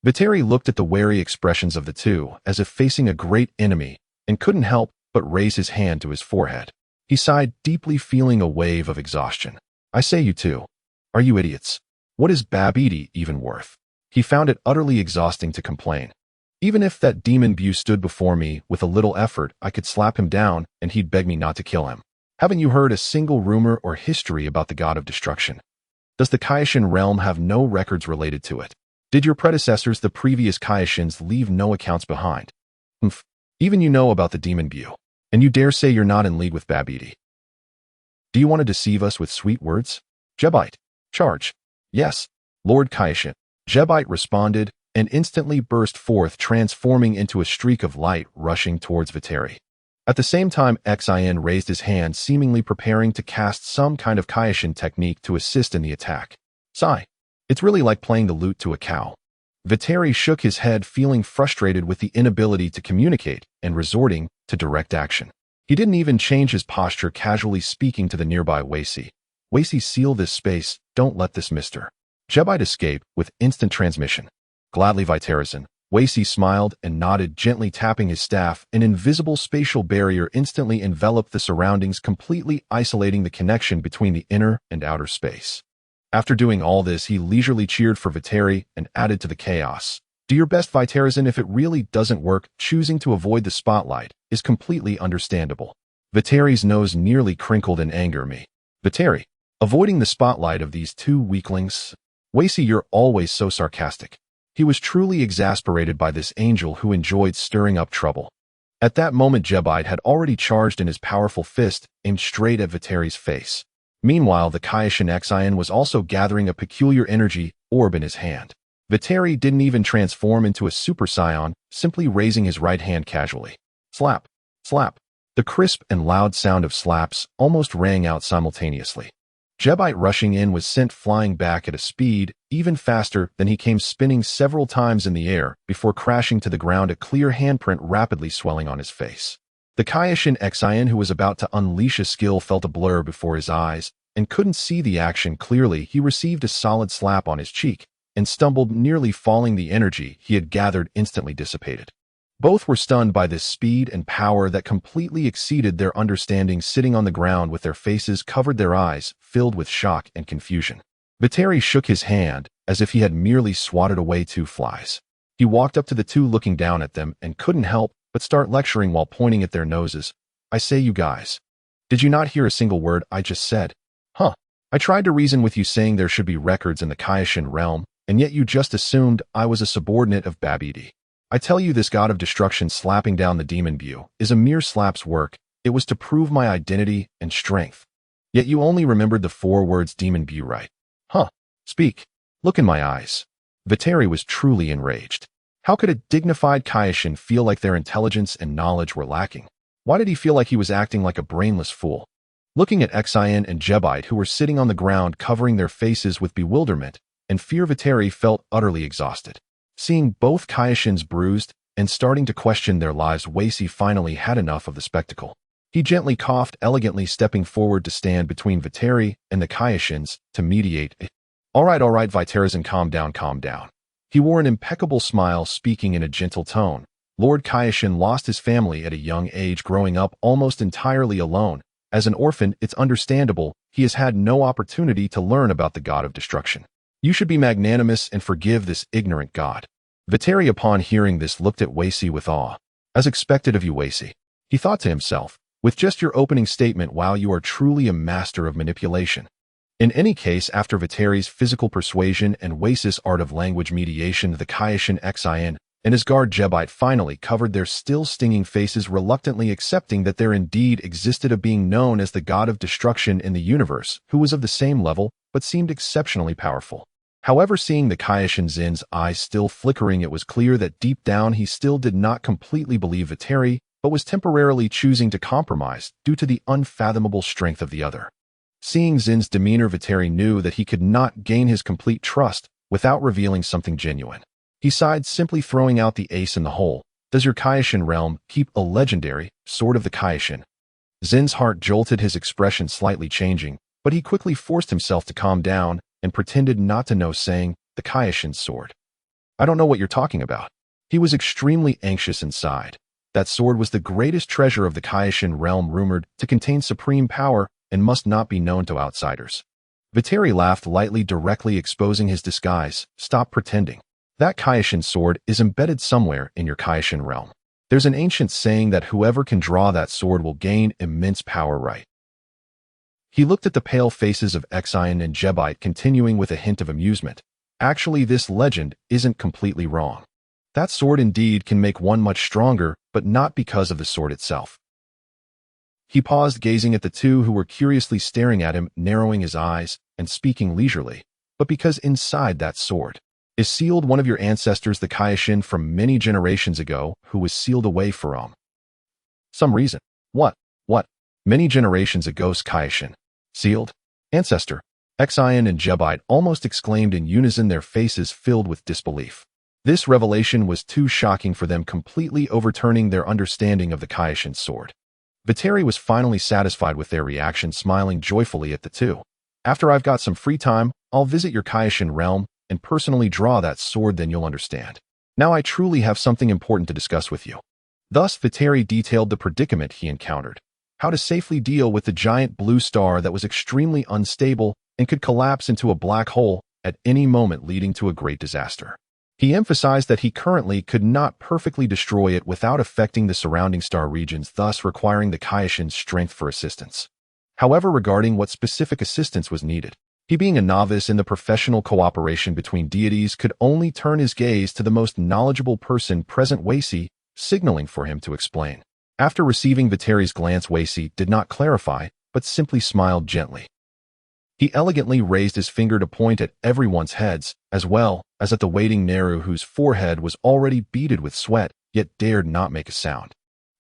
Viteri looked at the wary expressions of the two, as if facing a great enemy, and couldn't help but raise his hand to his forehead. He sighed deeply, feeling a wave of exhaustion. "I say, you two, are you idiots? What is Babidi even worth?" He found it utterly exhausting to complain. "Even if that demon Bu stood before me with a little effort, I could slap him down and he'd beg me not to kill him. Haven't you heard a single rumor or history about the god of destruction? Does the Kaioshin realm have no records related to it? Did your predecessors, the previous Kaioshins, leave no accounts behind? Even you know about the demon Bu, and you dare say you're not in league with Babidi? Do you want to deceive us with sweet words? Jebite, charge." "Yes, Lord Kaioshin," Jebite responded, and instantly burst forth, transforming into a streak of light rushing towards Viteri. At the same time, Xian raised his hand, seemingly preparing to cast some kind of Kaioshin technique to assist in the attack. "Sigh. It's really like playing the lute to a cow." Viteri shook his head, feeling frustrated with the inability to communicate and resorting to direct action. He didn't even change his posture, casually speaking to the nearby Weisi. "Weisi, seal this space. Don't let this Mr. Jebite escape," with instant transmission. "Gladly, Viterizon." Weisi smiled and nodded, gently tapping his staff. An invisible spatial barrier instantly enveloped the surroundings, completely isolating the connection between the inner and outer space. After doing all this, he leisurely cheered for Viteri and added to the chaos, "Do your best, Viterizon. If it really doesn't work, choosing to avoid the spotlight is completely understandable." Viteri's nose nearly crinkled in anger. "Me? Viteri? Avoiding the spotlight of these two weaklings? Weisi, you're always so sarcastic." He was truly exasperated by this angel who enjoyed stirring up trouble. At that moment, Jebite had already charged in his powerful fist, aimed straight at Viteri's face. Meanwhile, the Kaioshin Xian was also gathering a peculiar energy orb in his hand. Viteri didn't even transform into a Super Saiyan, simply raising his right hand casually. Slap, slap. The crisp and loud sound of slaps almost rang out simultaneously. Jebite rushing in was sent flying back at a speed even faster than he came, spinning several times in the air before crashing to the ground, a clear handprint rapidly swelling on his face. The Kaioshin Xian, who was about to unleash a skill, felt a blur before his eyes and couldn't see the action clearly. He received a solid slap on his cheek and stumbled, nearly falling. The energy he had gathered instantly dissipated. Both were stunned by this speed and power that completely exceeded their understanding, sitting on the ground with their faces covered, their eyes filled with shock and confusion. Viteri shook his hand as if he had merely swatted away two flies. He walked up to the two, looking down at them, and couldn't help but start lecturing while pointing at their noses. "I say, you guys, did you not hear a single word I just said? Huh? I tried to reason with you, saying there should be records in the Kaioshin realm, and yet you just assumed I was a subordinate of Babidi. I tell you, this god of destruction slapping down the demon Bu is a mere slap's work. It was to prove my identity and strength. Yet you only remembered the 4 words demon Bu, right? Huh? Speak. Look in my eyes." Viteri was truly enraged. How could a dignified Kaioshin feel like their intelligence and knowledge were lacking? Why did he feel like he was acting like a brainless fool? Looking at Xian and Jebite, who were sitting on the ground covering their faces with bewilderment and fear, Viteri felt utterly exhausted. Seeing both Kaioshins bruised and starting to question their lives, Weisi finally had enough of the spectacle. He gently coughed, elegantly stepping forward to stand between Viteri and the Kaioshins to mediate. All right, Viterizon, calm down, calm down." He wore an impeccable smile, speaking in a gentle tone. Lord Kaioshin lost his family at a young age, growing up almost entirely alone. As an orphan, it's understandable he has had no opportunity to learn about the god of destruction. You should be magnanimous and forgive this ignorant god. Viteri, upon hearing this, looked at Weishi with awe. As expected of you, Weishi, he thought to himself. With just your opening statement, wow, you are truly a master of manipulation. In any case, after Viteri's physical persuasion and Weishi's art of language mediation, the Kaioshin Xian and his guard Jebite finally covered their still stinging faces, reluctantly accepting that there indeed existed a being known as the god of destruction in the universe, who was of the same level, but seemed exceptionally powerful. However, seeing the Kaioshin Zin's eyes still flickering, it was clear that deep down he still did not completely believe Viteri, but was temporarily choosing to compromise due to the unfathomable strength of the other. Seeing Zin's demeanor, Viteri knew that he could not gain his complete trust without revealing something genuine. He sighed, simply throwing out the ace in the hole. Does your Kaioshin realm keep a legendary sword of the Kaioshin? Zin's heart jolted, his expression slightly changing, but he quickly forced himself to calm down and pretended not to know, saying, the Kaioshin sword. I don't know what you're talking about. He was extremely anxious inside. That sword was the greatest treasure of the Kaioshin realm, rumored to contain supreme power and must not be known to outsiders. Viteri laughed lightly, directly exposing his disguise. Stop pretending. That Kaioshin sword is embedded somewhere in your Kaioshin realm. There's an ancient saying that whoever can draw that sword will gain immense power, right? He looked at the pale faces of Xian and Jebite, continuing with a hint of amusement. Actually, this legend isn't completely wrong. That sword indeed can make one much stronger, but not because of the sword itself. He paused, gazing at the two who were curiously staring at him, narrowing his eyes and speaking leisurely. But because inside that sword is sealed one of your ancestors, the Kaioshin from many generations ago, who was sealed away for some reason. What? Many generations ago's Kaioshin? Sealed? Ancestor? Xian and Jebite almost exclaimed in unison, their faces filled with disbelief. This revelation was too shocking for them, completely overturning their understanding of the Kaioshin sword. Viteri was finally satisfied with their reaction, smiling joyfully at the two. After I've got some free time, I'll visit your Kaioshin realm and personally draw that sword, then you'll understand. Now I truly have something important to discuss with you. Thus, Viteri detailed the predicament he encountered. How to safely deal with the giant blue star that was extremely unstable and could collapse into a black hole at any moment, leading to a great disaster. He emphasized that he currently could not perfectly destroy it without affecting the surrounding star regions, thus requiring the Kaioshin's strength for assistance. However, regarding what specific assistance was needed, he, being a novice in the professional cooperation between deities, could only turn his gaze to the most knowledgeable person present, Weishi, signaling for him to explain. After receiving Viteri's glance, Weishi did not clarify, but simply smiled gently. He elegantly raised his finger to point at everyone's heads, as well as at the waiting Neru, whose forehead was already beaded with sweat, yet dared not make a sound.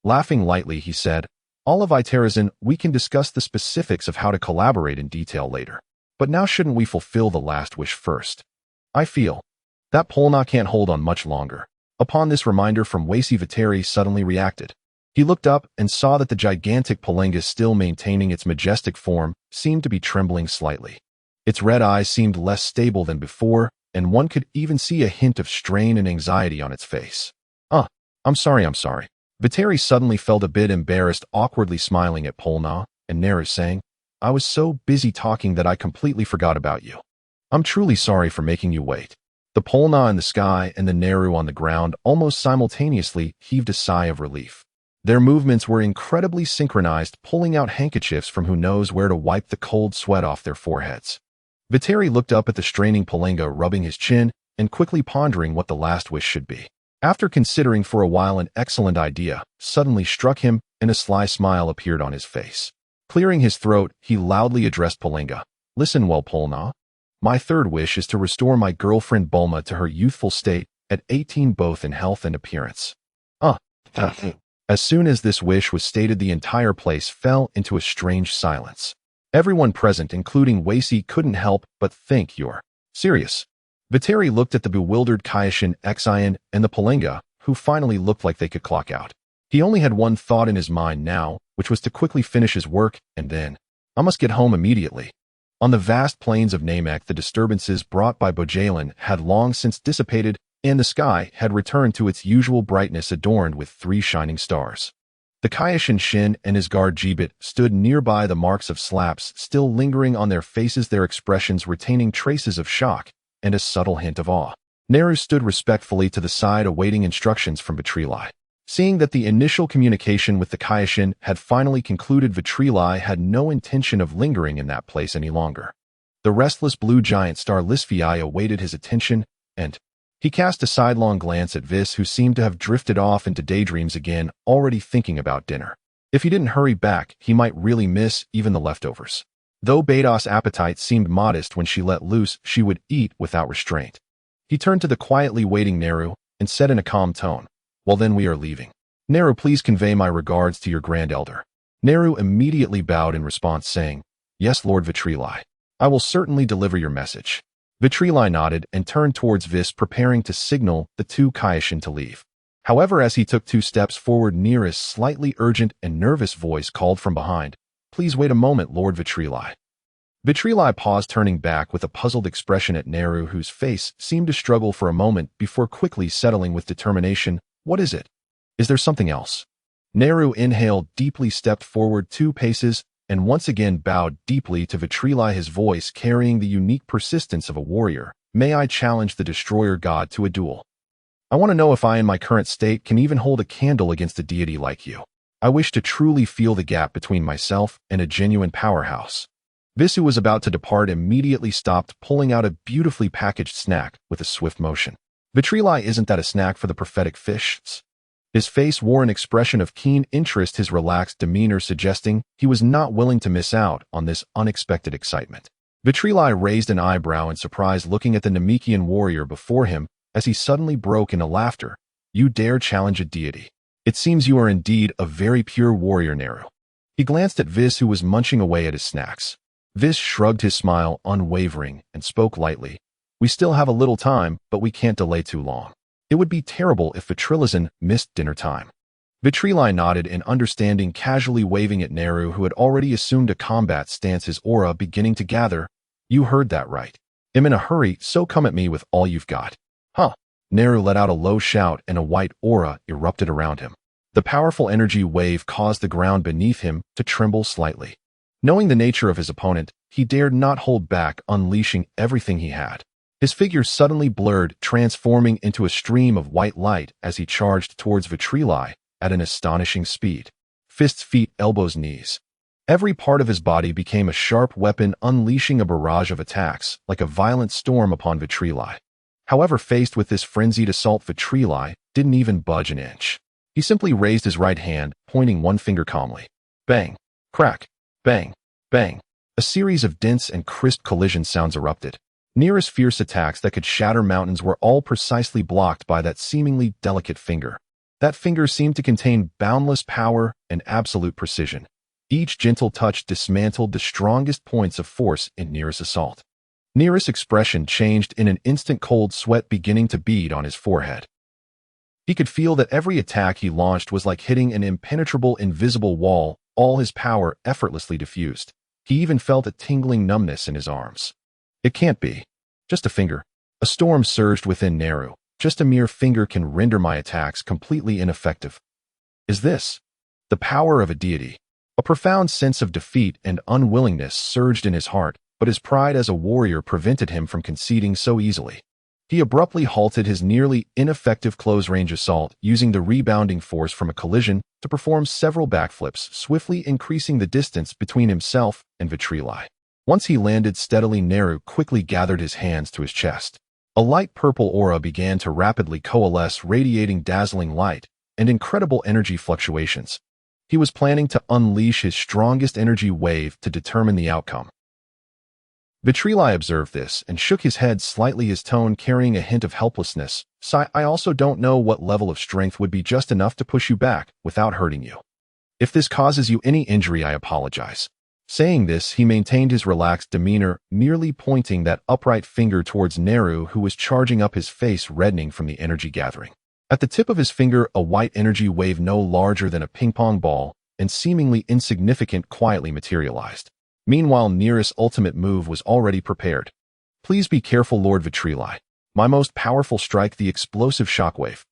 Laughing lightly, he said, All of Iterazin, we can discuss the specifics of how to collaborate in detail later. But now shouldn't we fulfill the last wish first? I feel that Polna can't hold on much longer. Upon this reminder from Weishi, Viteri suddenly reacted. He looked up and saw that the gigantic Palinga, still maintaining its majestic form, seemed to be trembling slightly. Its red eyes seemed less stable than before, and one could even see a hint of strain and anxiety on its face. I'm sorry. Viteri suddenly felt a bit embarrassed, awkwardly smiling at Polna and Neru, saying, I was so busy talking that I completely forgot about you. I'm truly sorry for making you wait. The Polna in the sky and the Neru on the ground almost simultaneously heaved a sigh of relief. Their movements were incredibly synchronized, pulling out handkerchiefs from who knows where to wipe the cold sweat off their foreheads. Viteri looked up at the straining Palinga, rubbing his chin and quickly pondering what the last wish should be. After considering for a while, an excellent idea suddenly struck him, and a sly smile appeared on his face. Clearing his throat, he loudly addressed Palinga. Listen well, Polna. My third wish is to restore my girlfriend Bulma to her youthful state at 18, both in health and appearance. As soon as this wish was stated, the entire place fell into a strange silence. Everyone present, including Weishi, couldn't help but think, You're serious? Viteri looked at the bewildered Kaioshin, Xian, and the Palinga, who finally looked like they could clock out. He only had one thought in his mind now, which was to quickly finish his work, and then, I must get home immediately. On the vast plains of Namek, the disturbances brought by Bojalen had long since dissipated, and the sky had returned to its usual brightness adorned with 3 shining stars. The Kaioshin Shin and his guard Jibit stood nearby, the marks of slaps still lingering on their faces, their expressions retaining traces of shock and a subtle hint of awe. Neru stood respectfully to the side awaiting instructions from Vitrilai. Seeing that the initial communication with the Kaioshin had finally concluded, Vitrilai had no intention of lingering in that place any longer. The restless blue giant star Lisfii awaited his attention, and he cast a sidelong glance at Vis, who seemed to have drifted off into daydreams again, already thinking about dinner. If he didn't hurry back, he might really miss even the leftovers. Though Beta's appetite seemed modest when she let loose, she would eat without restraint. He turned to the quietly waiting Neru and said in a calm tone, "Well then, we are leaving. Neru, please convey my regards to your grand elder." Neru immediately bowed in response, saying, "Yes, Lord Vitrilai. I will certainly deliver your message." Vitrilai nodded and turned towards Vis, preparing to signal the 2 Kaioshin to leave. However, as he took 2 steps forward, Neru's slightly urgent and nervous voice called from behind, "Please wait a moment, Lord Vitrilai." Vitrilai paused, turning back with a puzzled expression at Neru, whose face seemed to struggle for a moment before quickly settling with determination. "What is it? Is there something else?" Neru inhaled deeply, stepped forward 2 paces, and once again bowed deeply to Vitrilai, his voice carrying the unique persistence of a warrior. "May I challenge the destroyer god to a duel? I want to know if I, in my current state, can even hold a candle against a deity like you. I wish to truly feel the gap between myself and a genuine powerhouse." Vis, who was about to depart, immediately stopped, pulling out a beautifully packaged snack with a swift motion. "Vitrilai, isn't that a snack for the prophetic fish?" His face wore an expression of keen interest, his relaxed demeanor suggesting he was not willing to miss out on this unexpected excitement. Vitrilai raised an eyebrow in surprise, looking at the Namekian warrior before him as he suddenly broke into laughter. "You dare challenge a deity? It seems you are indeed a very pure warrior, Neru." He glanced at Vis, who was munching away at his snacks. Vis shrugged, his smile unwavering, and spoke lightly. "We still have a little time, but we can't delay too long. It would be terrible if Vitrilizan missed dinner time." Vitrilai nodded in understanding, casually waving at Neru, who had already assumed a combat stance, his aura beginning to gather. "You heard that right. I'm in a hurry, so come at me with all you've got." "Huh." Neru let out a low shout and a white aura erupted around him. The powerful energy wave caused the ground beneath him to tremble slightly. Knowing the nature of his opponent, he dared not hold back, unleashing everything he had. His figure suddenly blurred, transforming into a stream of white light as he charged towards Vitrilai at an astonishing speed. Fists, feet, elbows, knees. Every part of his body became a sharp weapon, unleashing a barrage of attacks like a violent storm upon Vitrilai. However, faced with this frenzied assault, Vitrilai didn't even budge an inch. He simply raised his right hand, pointing one finger calmly. Bang! Crack! Bang! Bang! A series of dense and crisp collision sounds erupted. Nearest fierce attacks that could shatter mountains were all precisely blocked by that seemingly delicate finger. That finger seemed to contain boundless power and absolute precision. Each gentle touch dismantled the strongest points of force in Nearest's assault. Nearest's expression changed in an instant, cold sweat beginning to bead on his forehead. He could feel that every attack he launched was like hitting an impenetrable, invisible wall, all his power effortlessly diffused. He even felt a tingling numbness in his arms. It can't be. Just a finger. A storm surged within Neru. Just a mere finger can render my attacks completely ineffective. Is this the power of a deity? A profound sense of defeat and unwillingness surged in his heart, but his pride as a warrior prevented him from conceding so easily. He abruptly halted his nearly ineffective close-range assault, using the rebounding force from a collision to perform several backflips, swiftly increasing the distance between himself and Vitrilai. Once he landed steadily, Neru quickly gathered his hands to his chest. A light purple aura began to rapidly coalesce, radiating dazzling light and incredible energy fluctuations. He was planning to unleash his strongest energy wave to determine the outcome. Vitrilai observed this and shook his head slightly, his tone carrying a hint of helplessness. I also don't know what level of strength would be just enough to push you back without hurting you. If this causes you any injury, I apologize." Saying this, he maintained his relaxed demeanor, merely pointing that upright finger towards Neru, who was charging up, his face reddening from the energy gathering. At the tip of his finger, a white energy wave no larger than a ping-pong ball and seemingly insignificant quietly materialized. Meanwhile, Nearest's ultimate move was already prepared. "Please be careful, Lord Vitrilai. My most powerful strike, the explosive shockwave.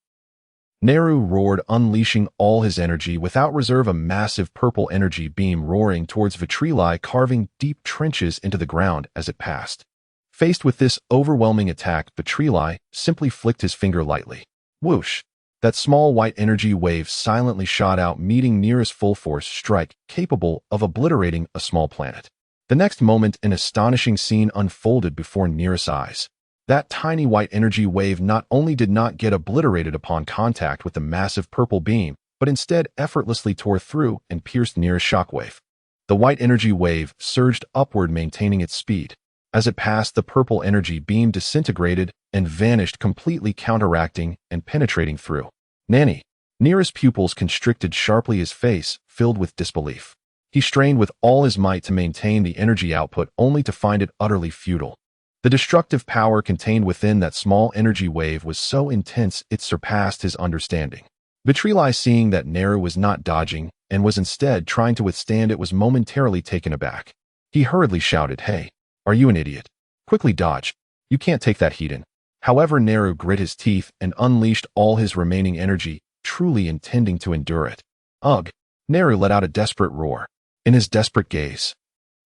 Naru roared, unleashing all his energy without reserve, a massive purple energy beam roaring towards Vegeta, carving deep trenches into the ground as it passed. Faced with this overwhelming attack, Vegeta simply flicked his finger lightly. Whoosh! That small white energy wave silently shot out, meeting Nearest full force strike, capable of obliterating a small planet. The next moment, an astonishing scene unfolded before Nearest's eyes. That tiny white energy wave not only did not get obliterated upon contact with the massive purple beam, but instead effortlessly tore through and pierced Nearest's shockwave. The white energy wave surged upward, maintaining its speed. As it passed, the purple energy beam disintegrated and vanished, completely counteracting and penetrating through. Nanny! Nearest's pupils constricted sharply, his face filled with disbelief. He strained with all his might to maintain the energy output, only to find it utterly futile. The destructive power contained within that small energy wave was so intense it surpassed his understanding. Vegeta, seeing that Naru was not dodging and was instead trying to withstand it, was momentarily taken aback. He hurriedly shouted, "Hey, are you an idiot? Quickly dodge. You can't take that heat in." However, Naru grit his teeth and unleashed all his remaining energy, truly intending to endure it. Ugh! Naru let out a desperate roar. In his desperate gaze,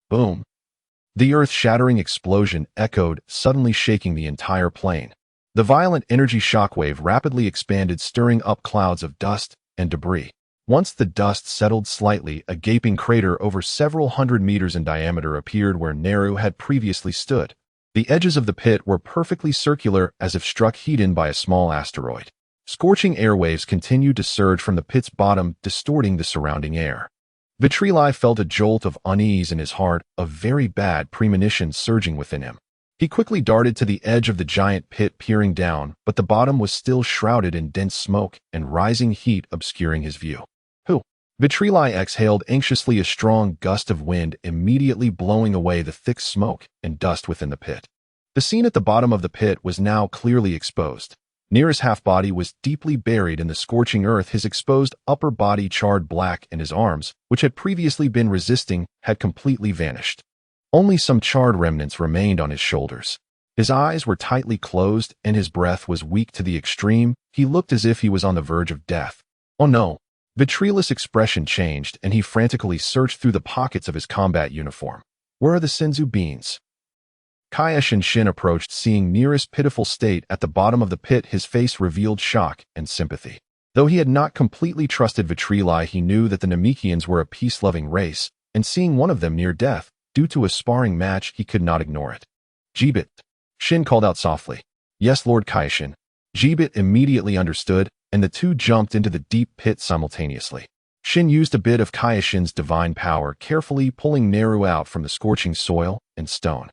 boom! The earth-shattering explosion echoed, suddenly shaking the entire plane. The violent energy shockwave rapidly expanded, stirring up clouds of dust and debris. Once the dust settled slightly, a gaping crater over several hundred meters in diameter appeared where Naru had previously stood. The edges of the pit were perfectly circular, as if struck heat-in by a small asteroid. Scorching airwaves continued to surge from the pit's bottom, distorting the surrounding air. Vegeta felt a jolt of unease in his heart, a very bad premonition surging within him. He quickly darted to the edge of the giant pit, peering down, but the bottom was still shrouded in dense smoke and rising heat, obscuring his view. Vegeta exhaled anxiously, a strong gust of wind immediately blowing away the thick smoke and dust within the pit. The scene at the bottom of the pit was now clearly exposed. Nearest's half-body was deeply buried in the scorching earth, his exposed upper body charred black, and his arms, which had previously been resisting, had completely vanished. Only some charred remnants remained on his shoulders. His eyes were tightly closed, and his breath was weak to the extreme. He looked as if he was on the verge of death. Oh no! Vegeta's expression changed, and he frantically searched through the pockets of his combat uniform. Where are the senzu beans? Kaish and Shin approached, seeing Nearest's pitiful state at the bottom of the pit. His face revealed shock and sympathy. Though he had not completely trusted Vegeta, he knew that the Namekians were a peace-loving race, and seeing one of them near death, due to a sparring match, he could not ignore it. Jibit! Shin called out softly. Yes, Lord Kaishin. Jibit immediately understood, and the two jumped into the deep pit simultaneously. Shin used a bit of Kaishin's divine power, carefully pulling Naru out from the scorching soil and stone.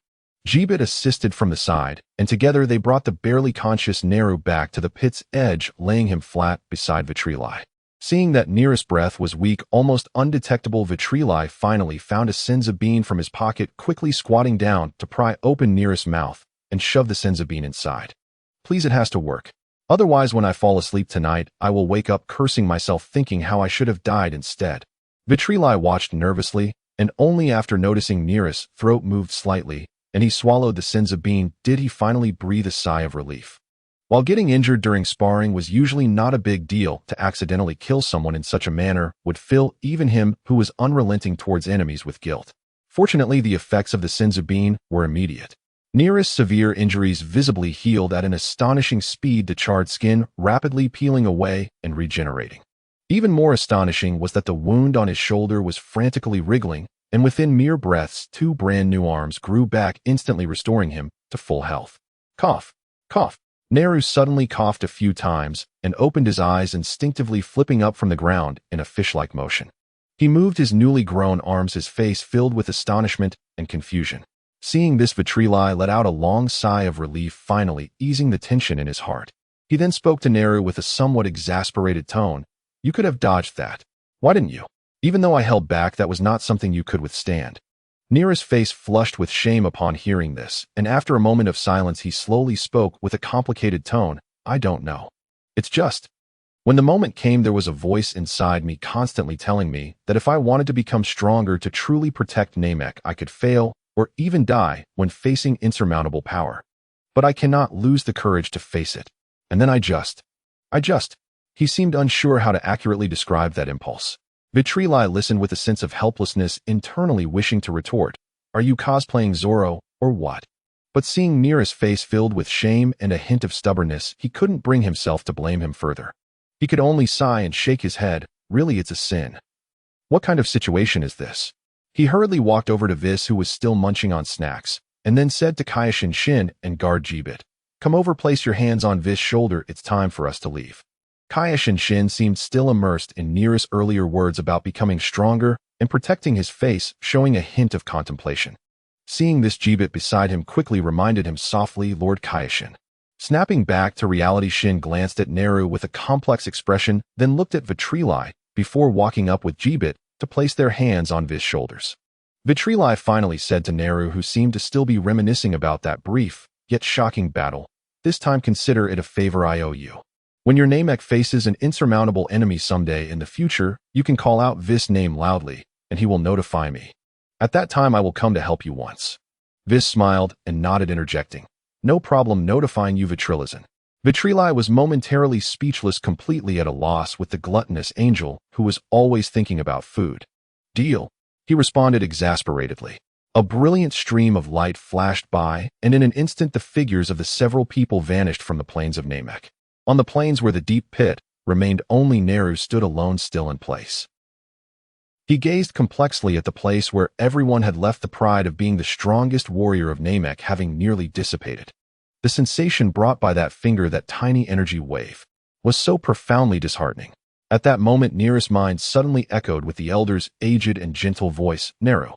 Jibit assisted from the side, and together they brought the barely conscious Naru back to the pit's edge, laying him flat beside Vegeta. Seeing that Nearest's breath was weak, almost undetectable, Vegeta finally found a senzu bean from his pocket, quickly squatting down to pry open Nearest's mouth and shove the senzu bean inside. Please, it has to work. Otherwise, when I fall asleep tonight, I will wake up cursing myself, thinking how I should have died instead. Vegeta watched nervously, and only after noticing Nearest's throat moved slightly, and he swallowed the senzu bean, did he finally breathe a sigh of relief. While getting injured during sparring was usually not a big deal, to accidentally kill someone in such a manner would fill even him, who was unrelenting towards enemies, with guilt. Fortunately, the effects of the senzu bean were immediate. Nearest's severe injuries visibly healed at an astonishing speed, the charred skin rapidly peeling away and regenerating. Even more astonishing was that the wound on his shoulder was frantically wriggling, and within mere breaths, two brand new arms grew back, instantly restoring him to full health. Cough, cough. Naru suddenly coughed a few times and opened his eyes, instinctively flipping up from the ground in a fish-like motion. He moved his newly grown arms, his face filled with astonishment and confusion. Seeing this, Vegeta let out a long sigh of relief, finally easing the tension in his heart. He then spoke to Naru with a somewhat exasperated tone. You could have dodged that. Why didn't you? Even though I held back, that was not something you could withstand. Nearest's face flushed with shame upon hearing this, and after a moment of silence, he slowly spoke with a complicated tone. I don't know. It's just, when the moment came, there was a voice inside me constantly telling me that if I wanted to become stronger, to truly protect Namek, I could fail or even die when facing insurmountable power. but I cannot lose the courage to face it. And then I just. He seemed unsure how to accurately describe that impulse. Vitrili listened with a sense of helplessness, internally wishing to retort, "Are you cosplaying Zoro, or what?" But seeing Mira's face filled with shame and a hint of stubbornness, he couldn't bring himself to blame him further. He could only sigh and shake his head. Really, it's a sin. What kind of situation is this? He hurriedly walked over to Vis, who was still munching on snacks, and then said to Kaioshin Shin and guard Jibit, "Come over, place your hands on Vis' shoulder, it's time for us to leave." Kaioshin Shin seemed still immersed in Mira's earlier words about becoming stronger and protecting his face, showing a hint of contemplation. Seeing this, Jibit beside him quickly reminded him softly, "Lord Kaioshin." Snapping back to reality, Shin glanced at Neru with a complex expression, then looked at Vitrili, before walking up with Jibit to place their hands on Vis' shoulders. Vitrili finally said to Neru, who seemed to still be reminiscing about that brief, yet shocking battle, "This time consider it a favor I owe you. When your Namek faces an insurmountable enemy someday in the future, you can call out Vis' name loudly, and he will notify me. At that time I will come to help you once." Vis smiled and nodded, interjecting, "No problem notifying you, Vitrilizin." Vitrili was momentarily speechless, completely at a loss with the gluttonous angel who was always thinking about food. "Deal," he responded exasperatedly. A brilliant stream of light flashed by, and in an instant the figures of the several people vanished from the plains of Namek. On the plains where the deep pit remained, only Neru stood alone, still in place. He gazed complexly at the place where everyone had left, the pride of being the strongest warrior of Namek having nearly dissipated. The sensation brought by that finger, that tiny energy wave, was so profoundly disheartening. At that moment, Neru's mind suddenly echoed with the elder's aged and gentle voice, "Neru."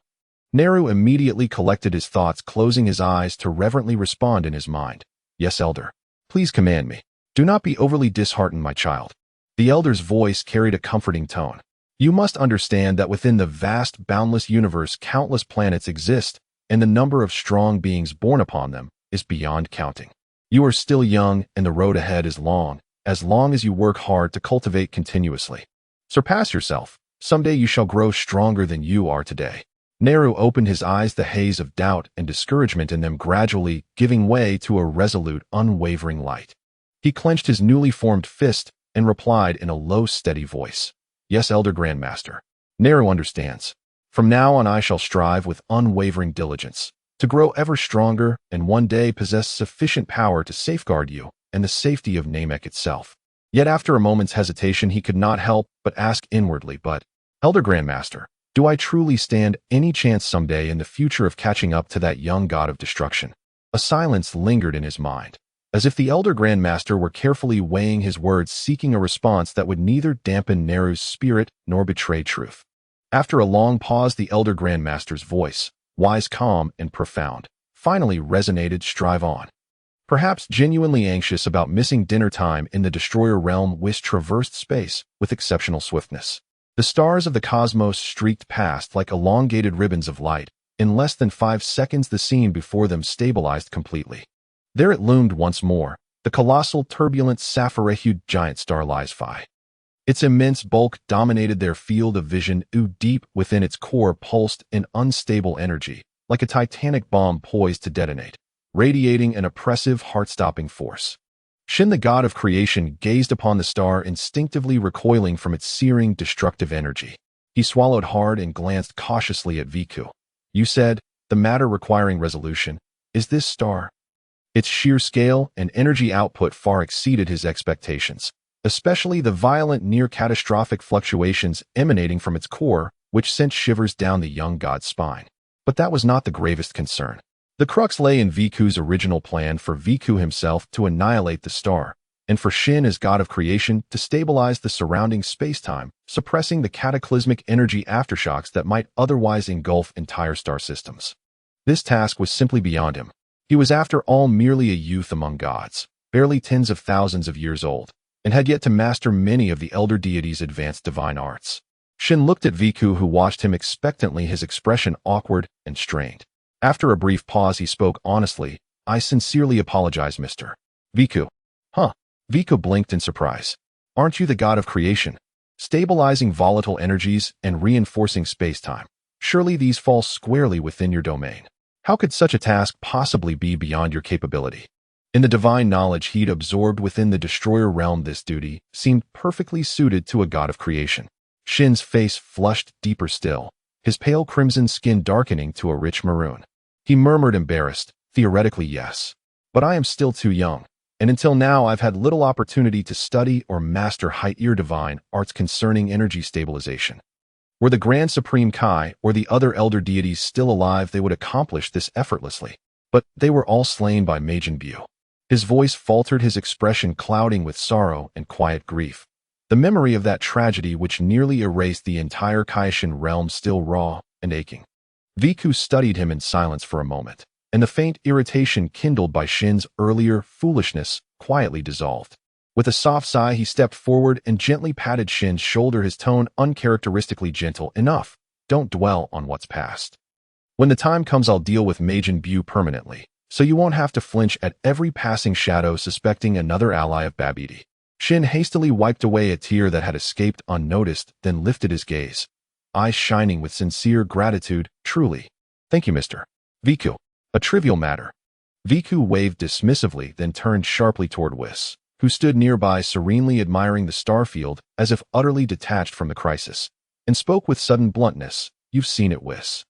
Neru immediately collected his thoughts, closing his eyes to reverently respond in his mind, "Yes, elder. Please command me. Do not be overly disheartened, my child." The elder's voice carried a comforting tone. "You must understand that within the vast, boundless universe, countless planets exist, and the number of strong beings born upon them is beyond counting. You are still young, and the road ahead is long as you work hard to cultivate continuously. Surpass yourself. Someday you shall grow stronger than you are today." Neru opened his eyes, the haze of doubt and discouragement in them gradually giving way to a resolute, unwavering light. He clenched his newly formed fist and replied in a low, steady voice, "Yes, Elder Grandmaster. Neru understands. From now on I shall strive with unwavering diligence to grow ever stronger and one day possess sufficient power to safeguard you and the safety of Namek itself." Yet after a moment's hesitation he could not help but ask inwardly, "But, Elder Grandmaster, do I truly stand any chance someday in the future of catching up to that young god of destruction?" A silence lingered in his mind, as if the Elder Grandmaster were carefully weighing his words, seeking a response that would neither dampen Neru's spirit nor betray truth. After a long pause, the Elder Grandmaster's voice, wise, calm, and profound, finally resonated, "Strive on." Perhaps genuinely anxious about missing dinner time in the Destroyer realm, Whis traversed space with exceptional swiftness. The stars of the cosmos streaked past like elongated ribbons of light. In less than 5 seconds the scene before them stabilized completely. There it loomed once more, the colossal, turbulent, sapphire-hued giant star Lysfi. Its immense bulk dominated their field of vision. Deep within its core pulsed an unstable energy, like a titanic bomb poised to detonate, radiating an oppressive, heart-stopping force. Shin, the god of creation, gazed upon the star, instinctively recoiling from its searing, destructive energy. He swallowed hard and glanced cautiously at Viku. "You said, the matter requiring resolution. Is this star?" Its sheer scale and energy output far exceeded his expectations, especially the violent, near-catastrophic fluctuations emanating from its core, which sent shivers down the young god's spine. But that was not the gravest concern. The crux lay in Viku's original plan for Viku himself to annihilate the star, and for Shin as god of creation to stabilize the surrounding space-time, suppressing the cataclysmic energy aftershocks that might otherwise engulf entire star systems. This task was simply beyond him. He was after all merely a youth among gods, barely tens of thousands of years old, and had yet to master many of the elder deities' advanced divine arts. Shin looked at Viku, who watched him expectantly, his expression awkward and strained. After a brief pause he spoke honestly, "I sincerely apologize, Mr. Viku." "Huh?" Viku blinked in surprise. "Aren't you the god of creation? Stabilizing volatile energies and reinforcing space-time. Surely these fall squarely within your domain. How could such a task possibly be beyond your capability?" In the divine knowledge he'd absorbed within the destroyer realm, this duty seemed perfectly suited to a god of creation. Shin's face flushed deeper still, his pale crimson skin darkening to a rich maroon. He murmured, embarrassed, "Theoretically, yes. But I am still too young, and until now I've had little opportunity to study or master higher divine arts concerning energy stabilization. Were the Grand Supreme Kai or the other elder deities still alive, they would accomplish this effortlessly. But they were all slain by Majin Buu." His voice faltered, his expression clouding with sorrow and quiet grief. The memory of that tragedy which nearly erased the entire Kaishin realm still raw and aching. Viku studied him in silence for a moment, and the faint irritation kindled by Shin's earlier foolishness quietly dissolved. With a soft sigh, he stepped forward and gently patted Shin's shoulder, his tone uncharacteristically gentle. "Enough. Don't dwell on what's past. When the time comes, I'll deal with Majin Buu permanently, so you won't have to flinch at every passing shadow suspecting another ally of Babidi." Shin hastily wiped away a tear that had escaped unnoticed, then lifted his gaze, eyes shining with sincere gratitude. "Truly. Thank you, Mr. Viku. A trivial matter." Viku waved dismissively, then turned sharply toward Whis, who stood nearby serenely admiring the starfield as if utterly detached from the crisis, and spoke with sudden bluntness. "You've seen it, Whis.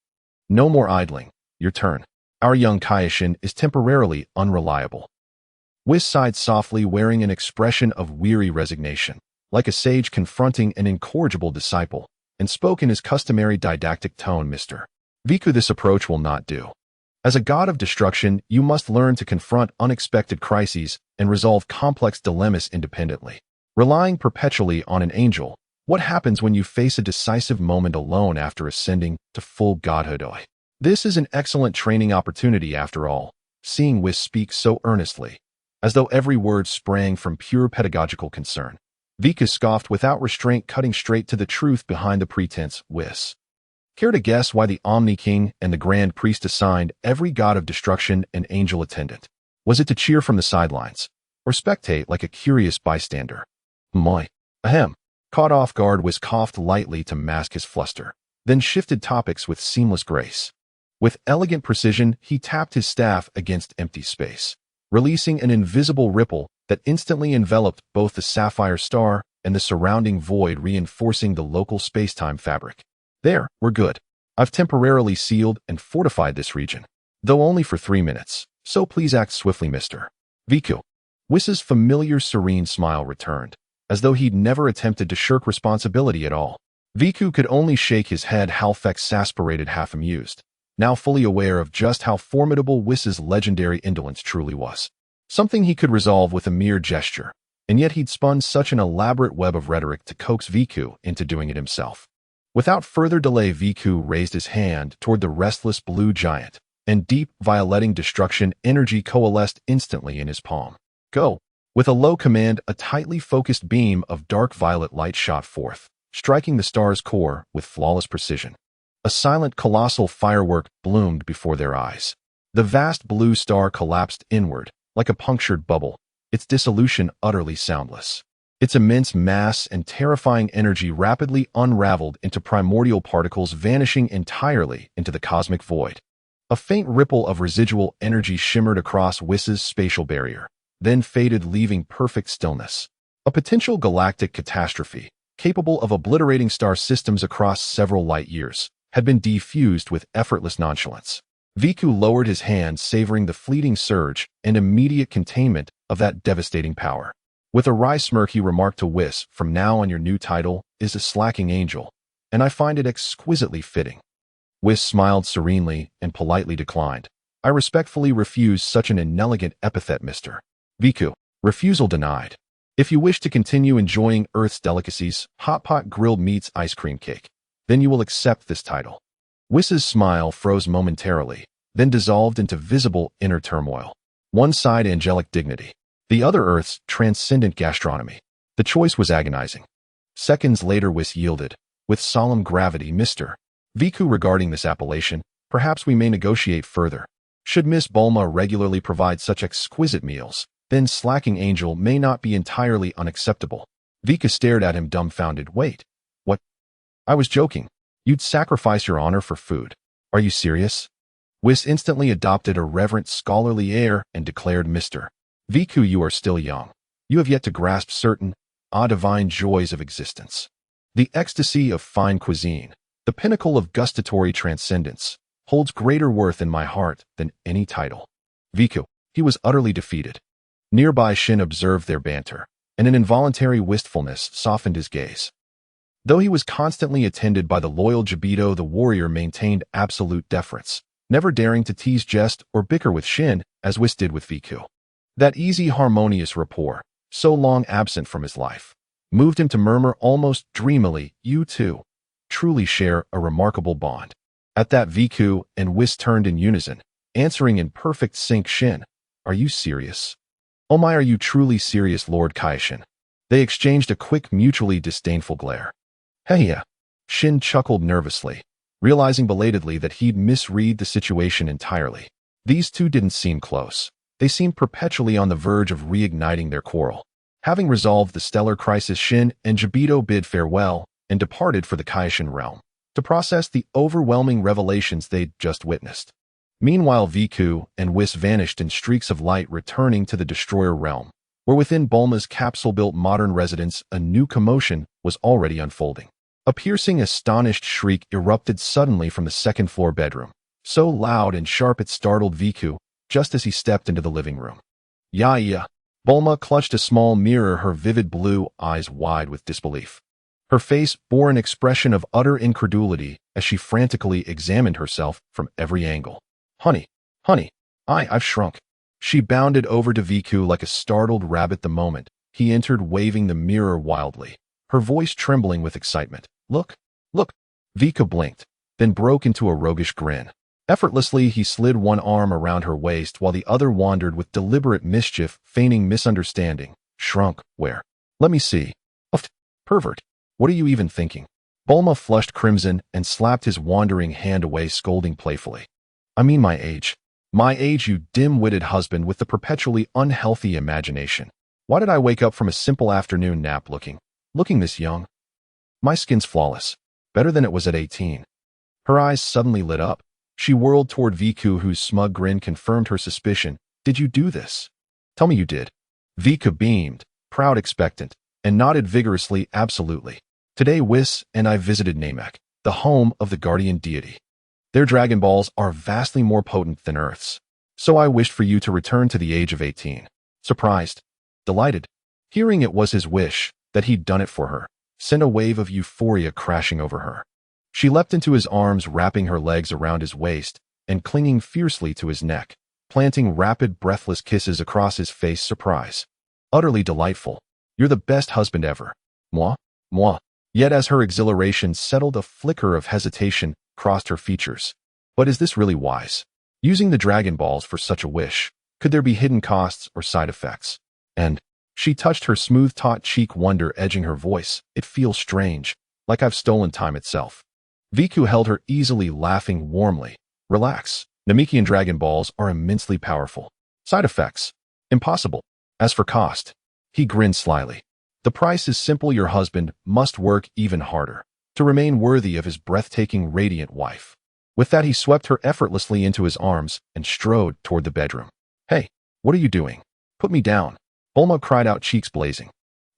No more idling. Your turn. Our young Kaishin is temporarily unreliable." Whis sighed softly, wearing an expression of weary resignation, like a sage confronting an incorrigible disciple, and spoke in his customary didactic tone. "Mr. Viku, this approach will not do. As a god of destruction, you must learn to confront unexpected crises and resolve complex dilemmas independently. Relying perpetually on an angel, what happens when you face a decisive moment alone after ascending to full godhood? This is an excellent training opportunity after all." Seeing Whis speak so earnestly, as though every word sprang from pure pedagogical concern, Viku scoffed without restraint, cutting straight to the truth behind the pretense. "Whis, care to guess why the Omni King and the Grand Priest assigned every god of destruction an angel attendant? Was it to cheer from the sidelines, or spectate like a curious bystander?" "Moi." "Ahem." Caught off guard, Whis coughed lightly to mask his fluster, then shifted topics with seamless grace. With elegant precision, he tapped his staff against empty space, releasing an invisible ripple that instantly enveloped both the sapphire star and the surrounding void, reinforcing the local space-time fabric. "There, we're good. I've temporarily sealed and fortified this region, though only for 3 minutes, so please act swiftly, Mr. Viku." Whis's familiar serene smile returned, as though he'd never attempted to shirk responsibility at all. Viku could only shake his head, half exasperated, half amused, now fully aware of just how formidable Whis's legendary indolence truly was. Something he could resolve with a mere gesture, and yet he'd spun such an elaborate web of rhetoric to coax Viku into doing it himself. Without further delay, Viku raised his hand toward the restless blue giant, and deep, violeting destruction energy coalesced instantly in his palm. "Go." With a low command, a tightly focused beam of dark violet light shot forth, striking the star's core with flawless precision. A silent, colossal firework bloomed before their eyes. The vast blue star collapsed inward, like a punctured bubble, its dissolution utterly soundless. Its immense mass and terrifying energy rapidly unraveled into primordial particles, vanishing entirely into the cosmic void. A faint ripple of residual energy shimmered across Whis's spatial barrier, then faded, leaving perfect stillness. A potential galactic catastrophe, capable of obliterating star systems across several light years, had been defused with effortless nonchalance. Viku lowered his hand, savoring the fleeting surge and immediate containment of that devastating power. With a wry smirk, he remarked to Whis, "From now on your new title is a slacking angel, and I find it exquisitely fitting." Whis smiled serenely and politely declined. "I respectfully refuse such an inelegant epithet, Mr. Viku." "Refusal denied. If you wish to continue enjoying Earth's delicacies, hot pot grilled meats, ice cream cake, then you will accept this title." Whis's smile froze momentarily, then dissolved into visible inner turmoil. One side angelic dignity, the other Earth's transcendent gastronomy. The choice was agonizing. Seconds later, Whis yielded, with solemn gravity. "Mr. Viku, regarding this appellation, perhaps we may negotiate further. Should Miss Bulma regularly provide such exquisite meals, then slacking angel may not be entirely unacceptable." Vika stared at him dumbfounded. "Wait. What? I was joking. You'd sacrifice your honor for food. Are you serious?" Whis instantly adopted a reverent scholarly air and declared, "Mr. Viku, you are still young. You have yet to grasp certain, divine joys of existence. The ecstasy of fine cuisine, the pinnacle of gustatory transcendence, holds greater worth in my heart than any title. Viku, he was utterly defeated. Nearby Shin observed their banter, and an involuntary wistfulness softened his gaze. Though he was constantly attended by the loyal Jibito, the warrior maintained absolute deference, never daring to tease, jest, or bicker with Shin as Whis did with Viku. That easy, harmonious rapport, so long absent from his life, moved him to murmur almost dreamily, "You two truly share a remarkable bond." At that, Viku and Whis turned in unison, answering in perfect sync. "Shin, are you serious?" "Oh my, are you truly serious, Lord Kaishin?" They exchanged a quick, mutually disdainful glare. "Hey, yeah." Shin chuckled nervously, realizing belatedly that he'd misread the situation entirely. These two didn't seem close. They seemed perpetually on the verge of reigniting their quarrel. Having resolved the stellar crisis, Shin and Jibito bid farewell and departed for the Kaishin realm to process the overwhelming revelations they'd just witnessed. Meanwhile, Viku and Whis vanished in streaks of light, returning to the Destroyer realm, where within Bulma's capsule-built modern residence a new commotion was already unfolding. A piercing, astonished shriek erupted suddenly from the second-floor bedroom, so loud and sharp it startled Viku just as he stepped into the living room. "Yeah." Bulma clutched a small mirror, her vivid blue eyes wide with disbelief. Her face bore an expression of utter incredulity as she frantically examined herself from every angle. Honey, I've shrunk." She bounded over to Viku like a startled rabbit the moment he entered, waving the mirror wildly, her voice trembling with excitement. Look. Viku blinked, then broke into a roguish grin. Effortlessly, he slid one arm around her waist while the other wandered with deliberate mischief, feigning misunderstanding. "Shrunk? Where? Let me see." "Uft, pervert. What are you even thinking?" Bulma flushed crimson and slapped his wandering hand away, scolding playfully. "I mean my age. My age, you dim-witted husband with the perpetually unhealthy imagination. Why did I wake up from a simple afternoon nap looking this young? My skin's flawless. Better than it was at 18. Her eyes suddenly lit up. She whirled toward Viku, whose smug grin confirmed her suspicion. "Did you do this? Tell me you did." Viku beamed, proud, expectant, and nodded vigorously. "Absolutely. Today Whis and I visited Namek, the home of the guardian deity. Their Dragon Balls are vastly more potent than Earth's, so I wished for you to return to the age of 18. Surprised, delighted. Hearing it was his wish, that he'd done it for her, sent a wave of euphoria crashing over her. She leapt into his arms, wrapping her legs around his waist and clinging fiercely to his neck, planting rapid, breathless kisses across his face. "Surprise. Utterly delightful. You're the best husband ever. Moi. Yet as her exhilaration settled, a flicker of hesitation crossed her features. But is this really wise? Using the Dragon Balls for such a wish? Could there be hidden costs or side effects? And she touched her smooth, taut cheek, wonder edging her voice. It feels strange, like I've stolen time itself." Viku held her easily, laughing warmly. "Relax. Namekian Dragon Balls are immensely powerful. Side effects? Impossible. As for cost," he grinned slyly, "the price is simple. Your husband must work even harder to remain worthy of his breathtaking, radiant wife." With that, he swept her effortlessly into his arms and strode toward the bedroom. "Hey, what are you doing? Put me down." Bulma cried out, cheeks blazing.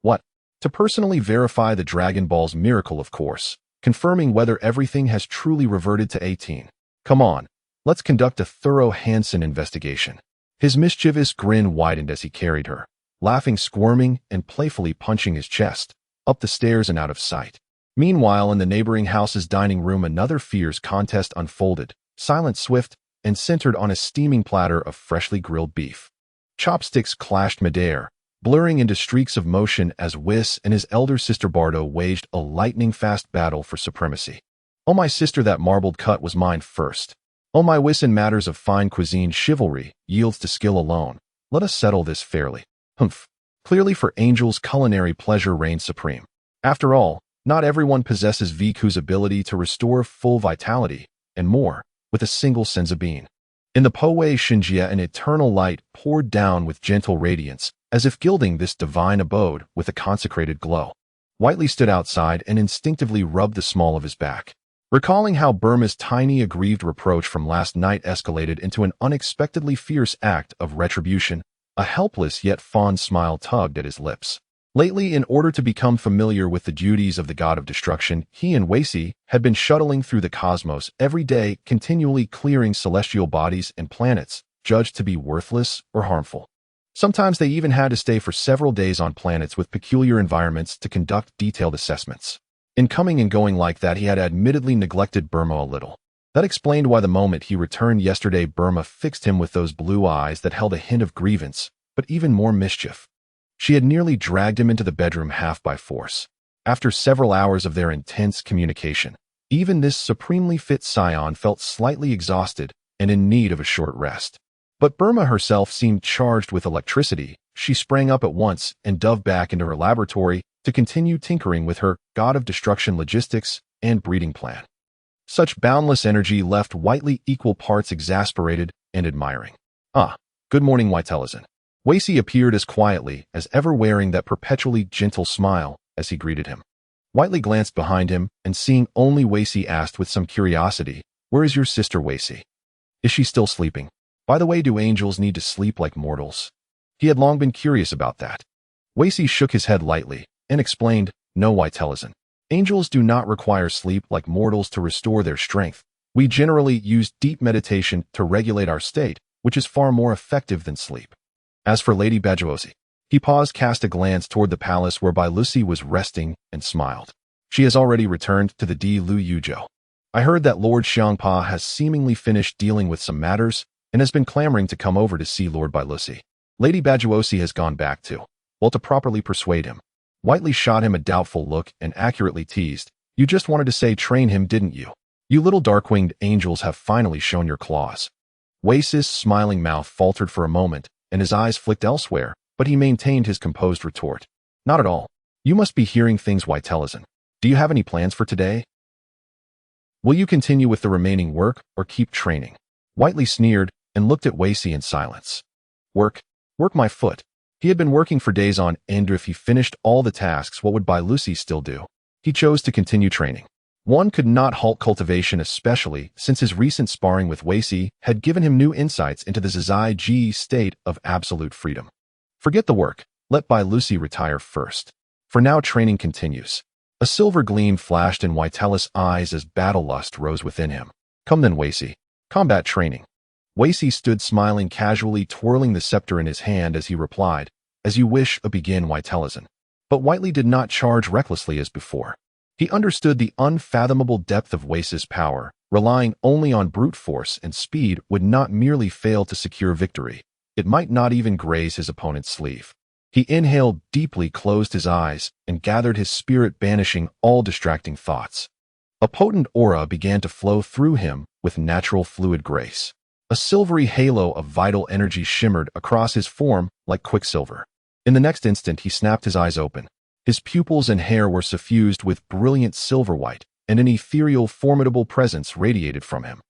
"What? To personally verify the Dragon Ball's miracle, of course. Confirming whether everything has truly reverted to 18. Come on, let's conduct a thorough Hansen investigation." His mischievous grin widened as he carried her, laughing, squirming, and playfully punching his chest, up the stairs and out of sight. Meanwhile, in the neighboring house's dining room, another fierce contest unfolded, silent, swift, and centered on a steaming platter of freshly grilled beef. Chopsticks clashed midair, blurring into streaks of motion as Whis and his elder sister Bardo waged a lightning-fast battle for supremacy. "Oh my sister, that marbled cut was mine first. Oh my Whis, in matters of fine cuisine, chivalry yields to skill alone. Let us settle this fairly." Humph. Clearly, for angels, culinary pleasure reigns supreme. After all, not everyone possesses Viku's ability to restore full vitality, and more, with a single senzu bean. In the Poe Shinjia, an eternal light poured down with gentle radiance, as if gilding this divine abode with a consecrated glow. Whiteley stood outside and instinctively rubbed the small of his back. Recalling how Burma's tiny, aggrieved reproach from last night escalated into an unexpectedly fierce act of retribution, A helpless yet fond smile tugged at his lips. Lately, in order to become familiar with the duties of the god of destruction, he and Wei had been shuttling through the cosmos every day, continually clearing celestial bodies and planets, judged to be worthless or harmful. Sometimes they even had to stay for several days on planets with peculiar environments to conduct detailed assessments. In coming and going like that, he had admittedly neglected Burma a little. That explained why the moment he returned yesterday, Burma fixed him with those blue eyes that held a hint of grievance, but even more mischief. She had nearly dragged him into the bedroom half by force. After several hours of their intense communication, even this supremely fit Saiyan felt slightly exhausted and in need of a short rest. But Burma herself seemed charged with electricity. She sprang up at once and dove back into her laboratory to continue tinkering with her god of destruction logistics and breeding plan. Such boundless energy left Whiteley equal parts exasperated and admiring. Good morning, Whitelezen. Wei appeared as quietly as ever, wearing that perpetually gentle smile as he greeted him. Whiteley glanced behind him and, seeing only Wei, asked with some curiosity, "Where is your sister, Wei? Is she still sleeping? By the way, do angels need to sleep like mortals?" He had long been curious about that. Wei shook his head lightly and explained, "No, Whitelezen. Angels do not require sleep like mortals to restore their strength. We generally use deep meditation to regulate our state, which is far more effective than sleep. As for Lady Bajuosi," he paused, cast a glance toward the palace whereby Lucy was resting, and smiled. "She has already returned to the Di Lu Yuzhou. I heard that Lord Xiangpa has seemingly finished dealing with some matters and has been clamoring to come over to see Lord Bai Lucy. Lady Bajuosi has gone back to, well, to properly persuade him." Whiteley shot him a doubtful look and accurately teased, "You just wanted to say train him, didn't you? You little dark-winged angels have finally shown your claws." Wei's smiling mouth faltered for a moment, and his eyes flicked elsewhere, but he maintained his composed retort. "Not at all. You must be hearing things, Whitelezen. Do you have any plans for today? Will you continue with the remaining work or keep training?" Whiteley sneered and looked at Wei in silence. Work? Work my foot. He had been working for days on end. If he finished all the tasks, what would Bai Lucy still do? He chose to continue training. One could not halt cultivation, especially since his recent sparring with Wei had given him new insights into the Zizai Ji state of absolute freedom. Forget the work. Let Bai Lucy retire first. For now, training continues. A silver gleam flashed in Whitele's eyes as battle lust rose within him. "Come then, Wei. Combat training." Wei stood smiling casually, twirling the scepter in his hand as he replied, "As you wish, begin, Whitelezen." But Whiteley did not charge recklessly as before. He understood the unfathomable depth of Wei's power. Relying only on brute force and speed would not merely fail to secure victory. It might not even graze his opponent's sleeve. He inhaled deeply, closed his eyes, and gathered his spirit, banishing all distracting thoughts. A potent aura began to flow through him with natural fluid grace. A silvery halo of vital energy shimmered across his form like quicksilver. In the next instant, he snapped his eyes open. His pupils and hair were suffused with brilliant silver white, and an ethereal, formidable presence radiated from him.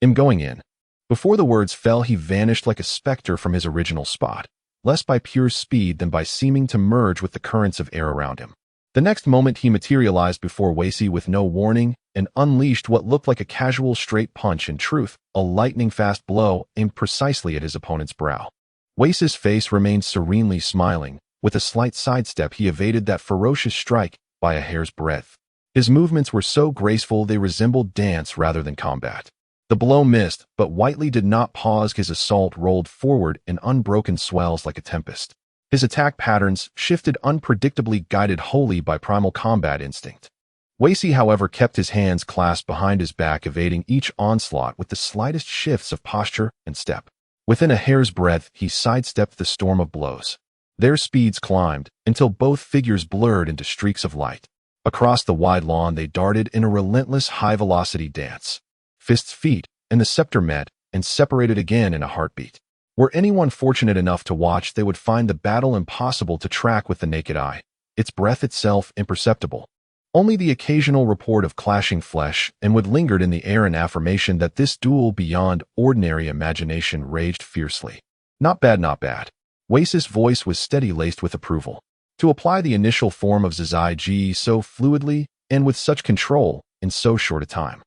"I'm going in." Before the words fell, he vanished like a specter from his original spot, less by pure speed than by seeming to merge with the currents of air around him. The next moment, he materialized before Wei with no warning and unleashed what looked like a casual straight punch. In truth, a lightning-fast blow aimed precisely at his opponent's brow. Wei's face remained serenely smiling. With a slight sidestep, he evaded that ferocious strike by a hair's breadth. His movements were so graceful they resembled dance rather than combat. The blow missed, but Whiteley did not pause. His assault rolled forward in unbroken swells like a tempest. His attack patterns shifted unpredictably, guided wholly by primal combat instinct. Wei, however, kept his hands clasped behind his back, evading each onslaught with the slightest shifts of posture and step. Within a hair's breadth, he sidestepped the storm of blows. Their speeds climbed until both figures blurred into streaks of light. Across the wide lawn, they darted in a relentless high-velocity dance. Fists, feet, and the scepter met and separated again in a heartbeat. Were anyone fortunate enough to watch, they would find the battle impossible to track with the naked eye, its breath itself imperceptible. Only the occasional report of clashing flesh and wood lingered in the air, an affirmation that this duel beyond ordinary imagination raged fiercely. "Not bad, not bad." Wei's voice was steady, laced with approval. To apply the initial form of Zizai Ji so fluidly and with such control in so short a time.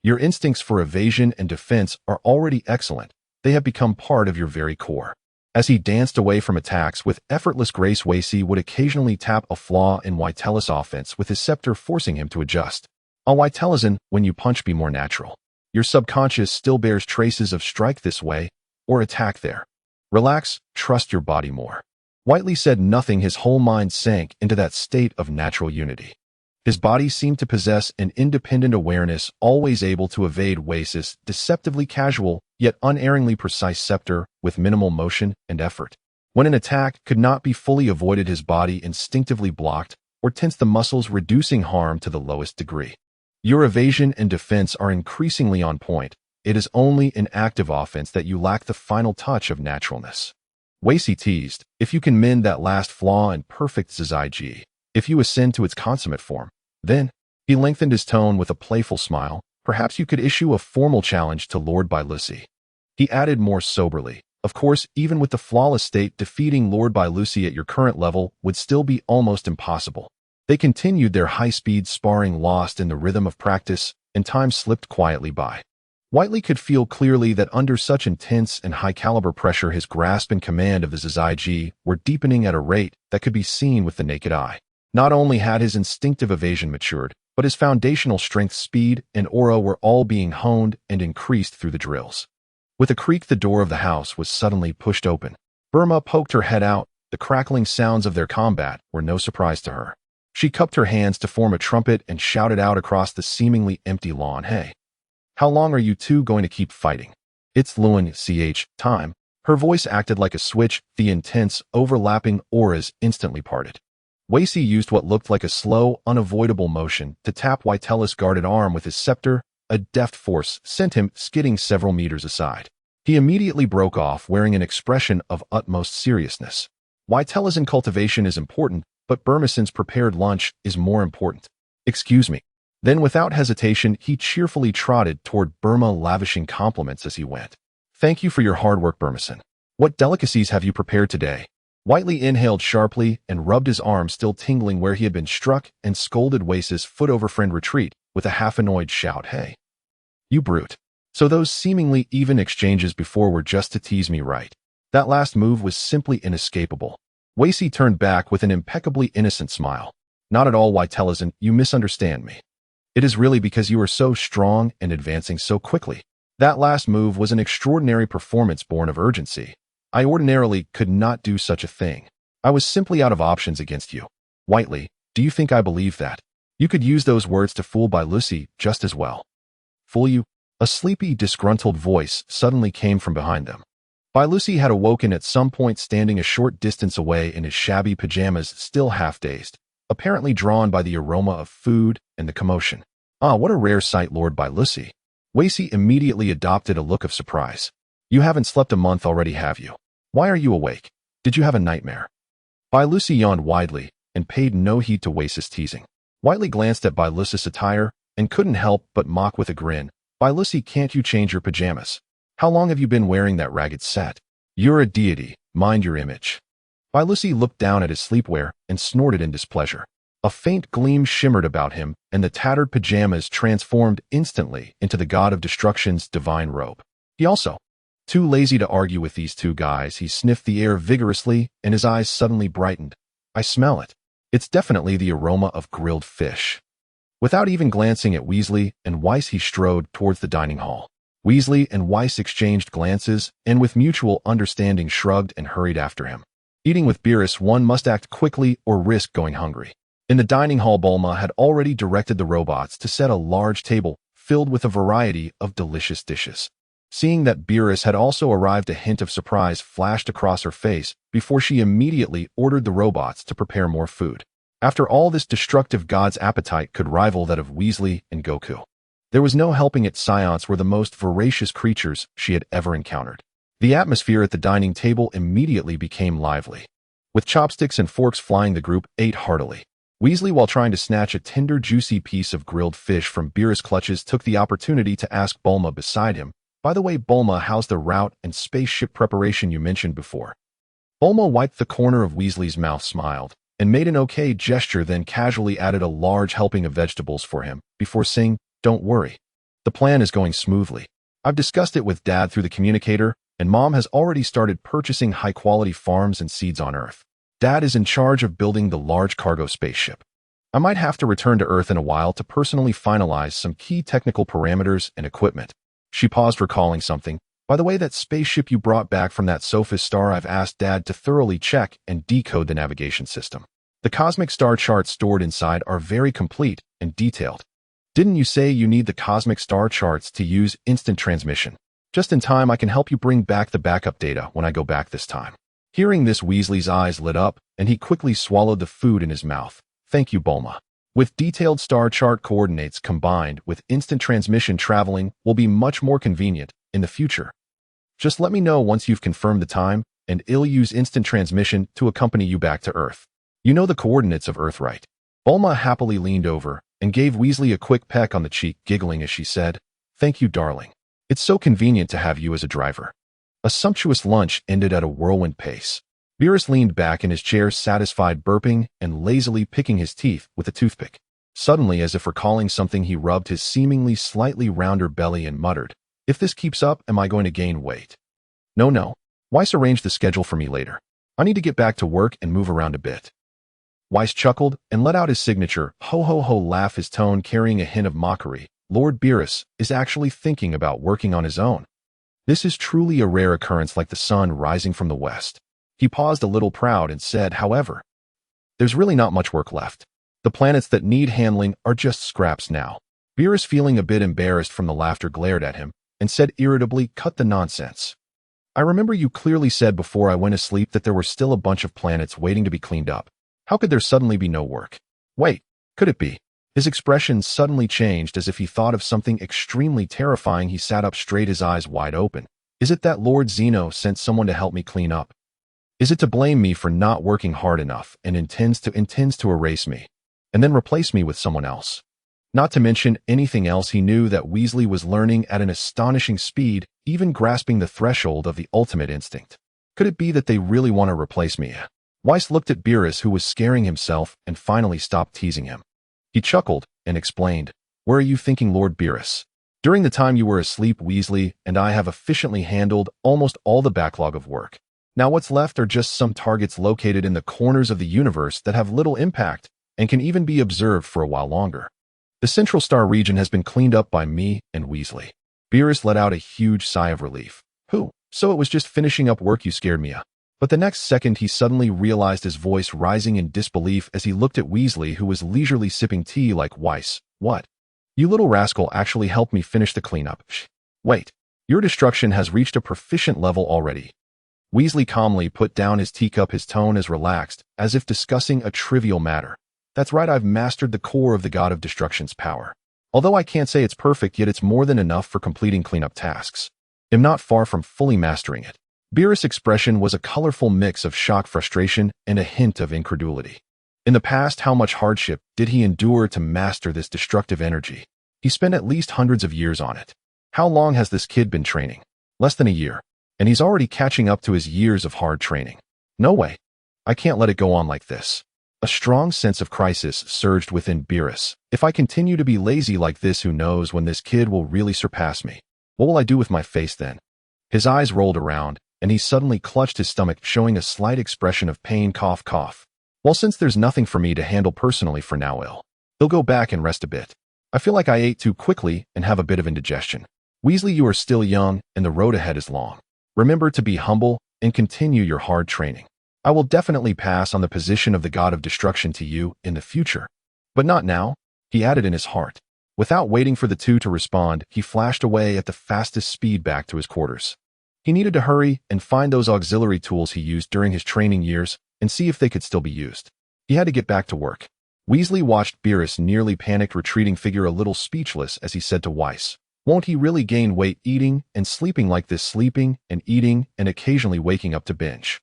Your instincts for evasion and defense are already excellent. They have become part of your very core. As he danced away from attacks with effortless grace, Weisi would occasionally tap a flaw in Whitela's offense with his scepter, forcing him to adjust. Whitelazan, when you punch, be more natural. Your subconscious still bears traces of strike this way or attack there. Relax, trust your body more. Whiteley said nothing. His whole mind sank into that state of natural unity. His body seemed to possess an independent awareness, always able to evade Weisi's deceptively casual, yet unerringly precise scepter with minimal motion and effort. When an attack could not be fully avoided, his body instinctively blocked or tensed the muscles, reducing harm to the lowest degree. Your evasion and defense are increasingly on point. It is only in active offense that you lack the final touch of naturalness. Weisi teased, if you can mend that last flaw in perfect Zaiji, if you ascend to its consummate form, then, he lengthened his tone with a playful smile, perhaps you could issue a formal challenge to Lord Bailusi. He added more soberly, of course, even with the flawless state, defeating Lord Bailusi at your current level would still be almost impossible. They continued their high-speed sparring, lost in the rhythm of practice, and time slipped quietly by. Whiteley could feel clearly that under such intense and high-caliber pressure, his grasp and command of the Zaiji were deepening at a rate that could be seen with the naked eye. Not only had his instinctive evasion matured, but his foundational strength, speed, and aura were all being honed and increased through the drills. With a creak, the door of the house was suddenly pushed open. Burma poked her head out. The crackling sounds of their combat were no surprise to her. She cupped her hands to form a trumpet and shouted out across the seemingly empty lawn, "Hey! How long are you two going to keep fighting? It's Luan time." Her voice acted like a switch. The intense, overlapping auras instantly parted. Weisi used what looked like a slow, unavoidable motion to tap Whitela's guarded arm with his scepter. A deft force sent him skidding several meters aside. He immediately broke off, wearing an expression of utmost seriousness. Whitela's cultivation is important, but Burmeson's prepared lunch is more important. Excuse me. Then without hesitation, he cheerfully trotted toward Burma, lavishing compliments as he went. Thank you for your hard work, Burmeson. What delicacies have you prepared today? Whiteley inhaled sharply and rubbed his arm, still tingling where he had been struck, and scolded Weisi's foot-over-friend retreat with a half-annoyed shout. Hey, you brute. So those seemingly even exchanges before were just to tease me, right? That last move was simply inescapable. Weisi turned back with an impeccably innocent smile. Not at all, Whitelazan, you misunderstand me. It is really because you are so strong and advancing so quickly. That last move was an extraordinary performance born of urgency. I ordinarily could not do such a thing. I was simply out of options against you. Whiteley, do you think I believe that? You could use those words to fool Bailusi just as well. Fool you? A sleepy, disgruntled voice suddenly came from behind them. Bailusi had awoken at some point, standing a short distance away in his shabby pajamas, still half-dazed, apparently drawn by the aroma of food and the commotion. Ah, what a rare sight, Lord Bailusi. Weisi immediately adopted a look of surprise. You haven't slept a month already, have you? Why are you awake? Did you have a nightmare? Bailusi yawned widely and paid no heed to Weisi's teasing. Whiteley glanced at Bailusi's attire and couldn't help but mock with a grin. Bailusi, can't you change your pajamas? How long have you been wearing that ragged set? You're a deity, mind your image. Bailusi looked down at his sleepwear and snorted in displeasure. A faint gleam shimmered about him, and the tattered pajamas transformed instantly into the god of destruction's divine robe. He also, too lazy to argue with these two guys, he sniffed the air vigorously, and his eyes suddenly brightened. I smell it. It's definitely the aroma of grilled fish. Without even glancing at Weasley and Weiss, he strode towards the dining hall. Weasley and Weiss exchanged glances, and with mutual understanding shrugged and hurried after him. Eating with Beerus, one must act quickly or risk going hungry. In the dining hall, Bulma had already directed the robots to set a large table filled with a variety of delicious dishes. Seeing that Beerus had also arrived, a hint of surprise flashed across her face before she immediately ordered the robots to prepare more food. After all, this destructive god's appetite could rival that of Weasley and Goku. There was no helping it. Saiyans were the most voracious creatures she had ever encountered. The atmosphere at the dining table immediately became lively. With chopsticks and forks flying, the group ate heartily. Weasley, while trying to snatch a tender, juicy piece of grilled fish from Beerus' clutches, took the opportunity to ask Bulma beside him, by the way, Bulma, how's the route and spaceship preparation you mentioned before? Bulma wiped the corner of Weasley's mouth, smiled, and made an okay gesture, then casually added a large helping of vegetables for him, before saying, don't worry. The plan is going smoothly. I've discussed it with Dad through the communicator, and Mom has already started purchasing high-quality farms and seeds on Earth. Dad is in charge of building the large cargo spaceship. I might have to return to Earth in a while to personally finalize some key technical parameters and equipment. She paused, recalling something. By the way, that spaceship you brought back from that Sofu star, I've asked Dad to thoroughly check and decode the navigation system. The cosmic star charts stored inside are very complete and detailed. Didn't you say you need the cosmic star charts to use instant transmission? Just in time, I can help you bring back the backup data when I go back this time. Hearing this, Weasley's eyes lit up, and he quickly swallowed the food in his mouth. Thank you, Bulma. With detailed star chart coordinates combined with instant transmission, traveling will be much more convenient in the future. Just let me know once you've confirmed the time, and I'll use instant transmission to accompany you back to Earth. You know the coordinates of Earth, right? Bulma happily leaned over and gave Weasley a quick peck on the cheek, giggling as she said, "Thank you, darling. It's so convenient to have you as a driver." A sumptuous lunch ended at a whirlwind pace. Beerus leaned back in his chair, satisfied, burping and lazily picking his teeth with a toothpick. Suddenly, as if recalling something, he rubbed his seemingly slightly rounder belly and muttered, "If this keeps up, am I going to gain weight?" No. Weiss arranged the schedule for me later. I need to get back to work and move around a bit." Weiss chuckled and let out his signature ho-ho-ho laugh, his tone carrying a hint of mockery. Lord Beerus is actually thinking about working on his own. This is truly a rare occurrence, like the sun rising from the west. He paused, a little proud, and said, "However, there's really not much work left. The planets that need handling are just scraps now." Beerus, feeling a bit embarrassed from the laughter, glared at him and said irritably, "Cut the nonsense. I remember you clearly said before I went asleep that there were still a bunch of planets waiting to be cleaned up. How could there suddenly be no work? Wait, could it be?" His expression suddenly changed, as if he thought of something extremely terrifying. He sat up straight, his eyes wide open. "Is it that Lord Zeno sent someone to help me clean up? Is it to blame me for not working hard enough and intends to erase me and then replace me with someone else? Not to mention anything else, he knew that Weasley was learning at an astonishing speed, even grasping the threshold of the ultimate instinct. Could it be that they really want to replace me?" Weiss looked at Beerus, who was scaring himself, and finally stopped teasing him. He chuckled and explained, "Where are you thinking, Lord Beerus? During the time you were asleep, Weasley and I have efficiently handled almost all the backlog of work. Now what's left are just some targets located in the corners of the universe that have little impact and can even be observed for a while longer. The Central Star region has been cleaned up by me and Weasley." Beerus let out a huge sigh of relief. So it was just finishing up work? You scared me. But the next second he suddenly realized, his voice rising in disbelief as he looked at Weasley, who was leisurely sipping tea. "Like Weiss, what? You little rascal actually helped me finish the cleanup. Wait, your destruction has reached a proficient level already." Weasley calmly put down his teacup, his tone as relaxed as if discussing a trivial matter. "That's right, I've mastered the core of the God of Destruction's power. Although I can't say it's perfect, yet it's more than enough for completing cleanup tasks. I'm not far from fully mastering it." Beerus' expression was a colorful mix of shock, frustration, and a hint of incredulity. In the past, how much hardship did he endure to master this destructive energy? He spent at least hundreds of years on it. How long has this kid been training? Less than a year, and he's already catching up to his years of hard training. No way. I can't let it go on like this. A strong sense of crisis surged within Beerus. If I continue to be lazy like this, who knows when this kid will really surpass me? What will I do with my face then? His eyes rolled around, and he suddenly clutched his stomach, showing a slight expression of pain. Cough, cough. "Well, since there's nothing for me to handle personally for now, I'll go back and rest a bit. I feel like I ate too quickly and have a bit of indigestion. Weasley, you are still young, and the road ahead is long. Remember to be humble and continue your hard training. I will definitely pass on the position of the God of Destruction to you in the future. But not now," he added in his heart. Without waiting for the two to respond, he flashed away at the fastest speed back to his quarters. He needed to hurry and find those auxiliary tools he used during his training years and see if they could still be used. He had to get back to work. Weasley watched Beerus' nearly panicked retreating figure, a little speechless, as he said to Weiss, "Won't he really gain weight eating and sleeping like this, sleeping and eating and occasionally waking up to binge?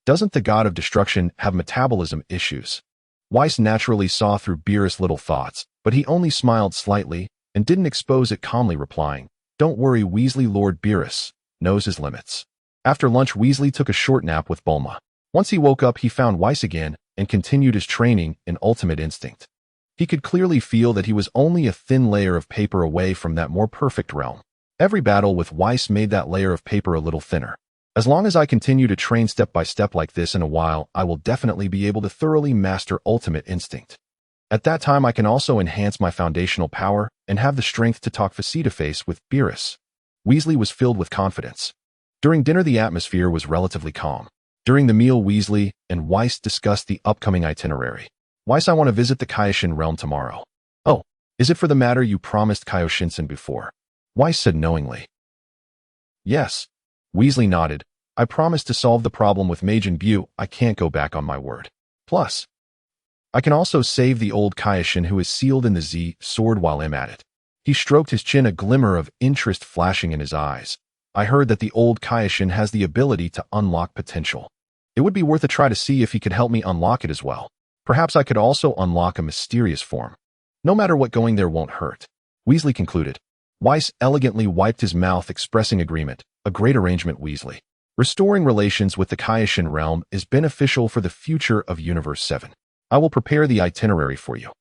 Doesn't the God of Destruction have metabolism issues?" Weiss naturally saw through Beerus' little thoughts, but he only smiled slightly and didn't expose it, calmly replying, "Don't worry, Weasley, Lord Beerus knows his limits." After lunch, Weasley took a short nap with Bulma. Once he woke up, he found Weiss again and continued his training in ultimate instinct. He could clearly feel that he was only a thin layer of paper away from that more perfect realm. Every battle with Weiss made that layer of paper a little thinner. As long as I continue to train step by step like this, in a while, I will definitely be able to thoroughly master ultimate instinct. At that time, I can also enhance my foundational power and have the strength to talk face-to-face with Beerus. Weasley was filled with confidence. During dinner, the atmosphere was relatively calm. During the meal, Weasley and Weiss discussed the upcoming itinerary. Weiss, I want to visit the Kaioshin realm tomorrow. Oh, is it for the matter you promised Kaioshin before? Weiss said knowingly. Yes. Weasley nodded. I promised to solve the problem with Majin Buu. I can't go back on my word. Plus, I can also save the old Kaioshin who is sealed in the Z sword while I'm at it. He stroked his chin, a glimmer of interest flashing in his eyes. I heard that the old Kaioshin has the ability to unlock potential. It would be worth a try to see if he could help me unlock it as well. Perhaps I could also unlock a mysterious form. No matter what, going there won't hurt. Weasley concluded. Weiss elegantly wiped his mouth, expressing agreement. A great arrangement, Weasley. Restoring relations with the Kaioshin realm is beneficial for the future of Universe 7. I will prepare the itinerary for you.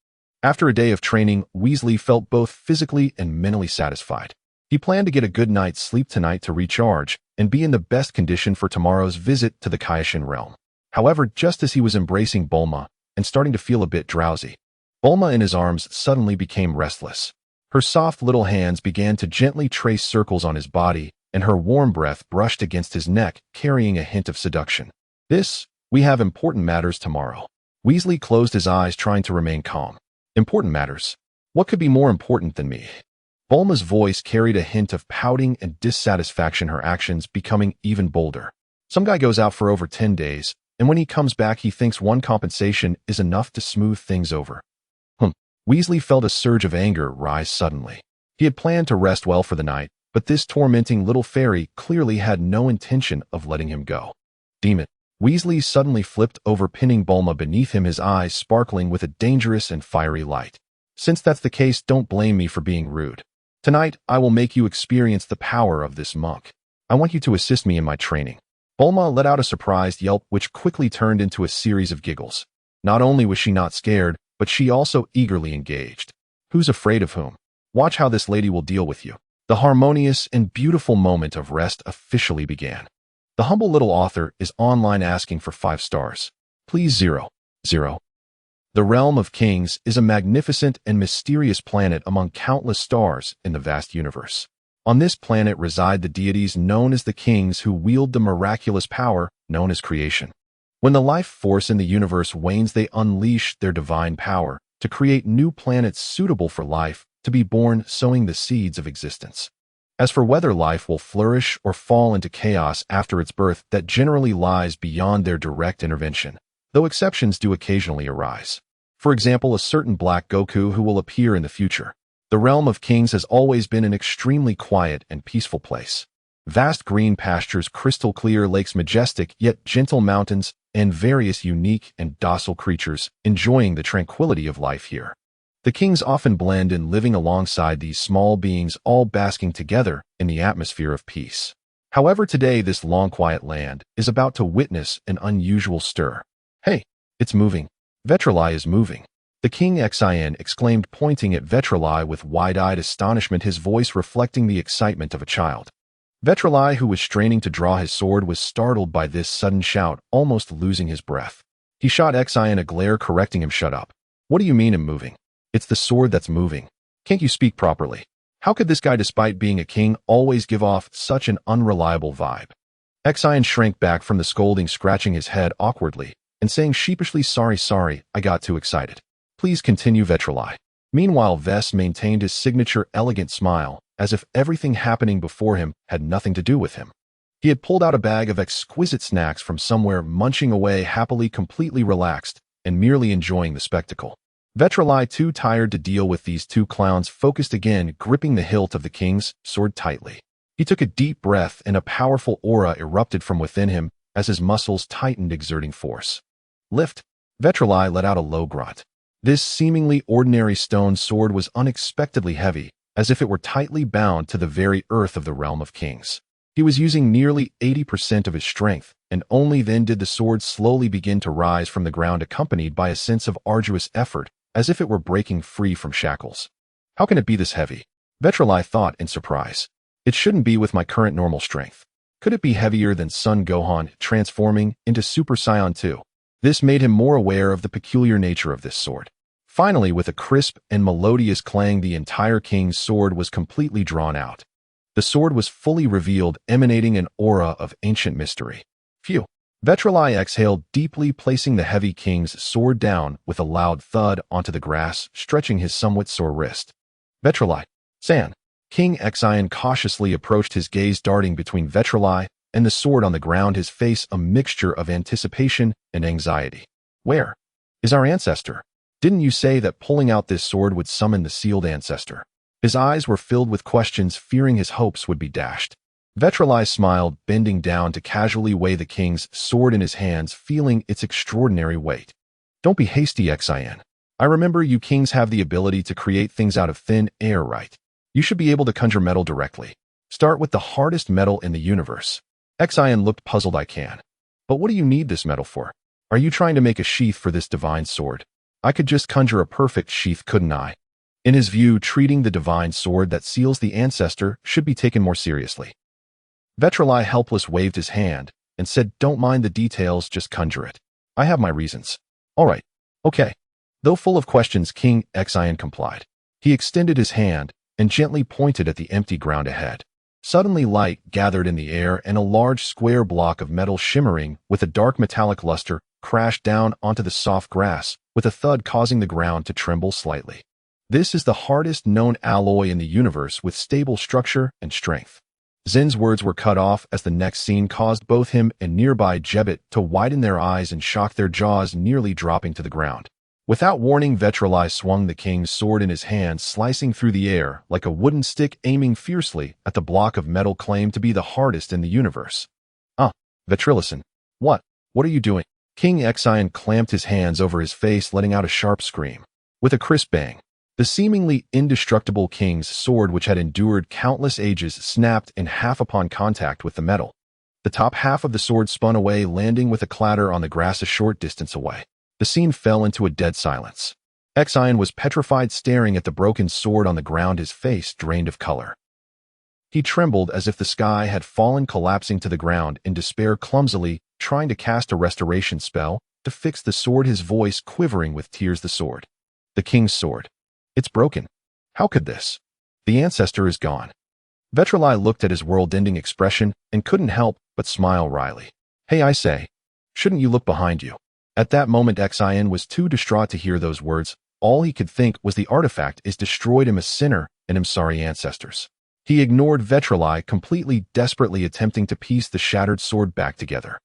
After a day of training, Weasley felt both physically and mentally satisfied. He planned to get a good night's sleep tonight to recharge and be in the best condition for tomorrow's visit to the Kaioshin realm. However, just as he was embracing Bulma and starting to feel a bit drowsy, Bulma in his arms suddenly became restless. Her soft little hands began to gently trace circles on his body, and her warm breath brushed against his neck, carrying a hint of seduction. We have important matters tomorrow. Weasley closed his eyes, trying to remain calm. Important matters? What could be more important than me? Bulma's voice carried a hint of pouting and dissatisfaction, her actions becoming even bolder. Some guy goes out for over 10 days, and when he comes back, he thinks one compensation is enough to smooth things over. Weasley felt a surge of anger rise suddenly. He had planned to rest well for the night, but this tormenting little fairy clearly had no intention of letting him go. Demon. Weasley suddenly flipped over, pinning Bulma beneath him, his eyes sparkling with a dangerous and fiery light. Since that's the case, don't blame me for being rude. Tonight, I will make you experience the power of this monk. I want you to assist me in my training. Bulma let out a surprised yelp, which quickly turned into a series of giggles. Not only was she not scared, but she also eagerly engaged. Who's afraid of whom? Watch how this lady will deal with you. The harmonious and beautiful moment of rest officially began. The humble little author is online asking for 5 stars. Please 0. The realm of kings is a magnificent and mysterious planet among countless stars in the vast universe. On this planet reside the deities known as the kings, who wield the miraculous power known as creation. When the life force in the universe wanes, they unleash their divine power to create new planets suitable for life to be born, sowing the seeds of existence. As for whether life will flourish or fall into chaos after its birth, that generally lies beyond their direct intervention, though exceptions do occasionally arise. For example, a certain Black Goku who will appear in the future. The realm of kings has always been an extremely quiet and peaceful place. Vast green pastures, crystal clear lakes, majestic yet gentle mountains, and various unique and docile creatures enjoying the tranquility of life here. The kings often blend in, living alongside these small beings, all basking together in the atmosphere of peace. However, today this long quiet land is about to witness an unusual stir. Hey, it's moving. Vetrali is moving. The King Saiyan exclaimed, pointing at Vetrali with wide-eyed astonishment, his voice reflecting the excitement of a child. Vetrali, who was straining to draw his sword, was startled by this sudden shout, almost losing his breath. He shot Saiyan a glare, correcting him. Shut up. What do you mean I'm moving? It's the sword that's moving. Can't you speak properly? How could this guy, despite being a king, always give off such an unreliable vibe? Saiyan shrank back from the scolding, scratching his head awkwardly and saying sheepishly, sorry, I got too excited. Please continue, Vetrali. Meanwhile, Ves maintained his signature elegant smile, as if everything happening before him had nothing to do with him. He had pulled out a bag of exquisite snacks from somewhere, munching away happily, completely relaxed and merely enjoying the spectacle. Vetrali, too tired to deal with these two clowns, focused again, gripping the hilt of the king's sword tightly. He took a deep breath, and a powerful aura erupted from within him as his muscles tightened, exerting force. Lift. Vetrali let out a low grunt. This seemingly ordinary stone sword was unexpectedly heavy, as if it were tightly bound to the very earth of the realm of kings. He was using nearly 80% of his strength, and only then did the sword slowly begin to rise from the ground, accompanied by a sense of arduous effort, as if it were breaking free from shackles. How can it be this heavy? Vetrali thought in surprise. It shouldn't be with my current normal strength. Could it be heavier than Son Gohan transforming into Super Saiyan 2? This made him more aware of the peculiar nature of this sword. Finally, with a crisp and melodious clang, the entire king's sword was completely drawn out. The sword was fully revealed, emanating an aura of ancient mystery. Phew! Vetrali exhaled deeply, placing the heavy king's sword down with a loud thud onto the grass, stretching his somewhat sore wrist. Vetrali, Saiyan. King Xian cautiously approached, his gaze darting between Vetrali and the sword on the ground, his face a mixture of anticipation and anxiety. Where is our ancestor? Didn't you say that pulling out this sword would summon the sealed ancestor? His eyes were filled with questions, fearing his hopes would be dashed. Vetrali smiled, bending down to casually weigh the king's sword in his hands, feeling its extraordinary weight. Don't be hasty, Xian. I remember you kings have the ability to create things out of thin air, right? You should be able to conjure metal directly. Start with the hardest metal in the universe. Xian looked puzzled. I can. But what do you need this metal for? Are you trying to make a sheath for this divine sword? I could just conjure a perfect sheath, couldn't I? In his view, treating the divine sword that seals the ancestor should be taken more seriously. Vetrali helpless waved his hand and said, don't mind the details, just conjure it. I have my reasons. All right. Okay. Though full of questions, King Xian complied. He extended his hand and gently pointed at the empty ground ahead. Suddenly light gathered in the air and a large square block of metal shimmering with a dark metallic luster crashed down onto the soft grass with a thud, causing the ground to tremble slightly. This is the hardest known alloy in the universe with stable structure and strength. Zin's words were cut off as the next scene caused both him and nearby Jebet to widen their eyes and shock their jaws, nearly dropping to the ground. Without warning, Vetrali swung the king's sword in his hand, slicing through the air like a wooden stick, aiming fiercely at the block of metal claimed to be the hardest in the universe. Vetrilicin. What are you doing? King Xian clamped his hands over his face, letting out a sharp scream. With a crisp bang, the seemingly indestructible king's sword, which had endured countless ages, snapped in half upon contact with the metal. The top half of the sword spun away, landing with a clatter on the grass a short distance away. The scene fell into a dead silence. Xian was petrified, staring at the broken sword on the ground, his face drained of color. He trembled as if the sky had fallen, collapsing to the ground in despair, clumsily trying to cast a restoration spell to fix the sword, his voice quivering with tears. The sword. The king's sword. It's broken. How could this? The ancestor is gone. Vetrali looked at his world-ending expression and couldn't help but smile wryly. Hey, I say, shouldn't you look behind you? At that moment, Xian was too distraught to hear those words. All he could think was the artifact is destroyed, him a sinner and him sorry ancestors. He ignored Vetrali completely, desperately attempting to piece the shattered sword back together.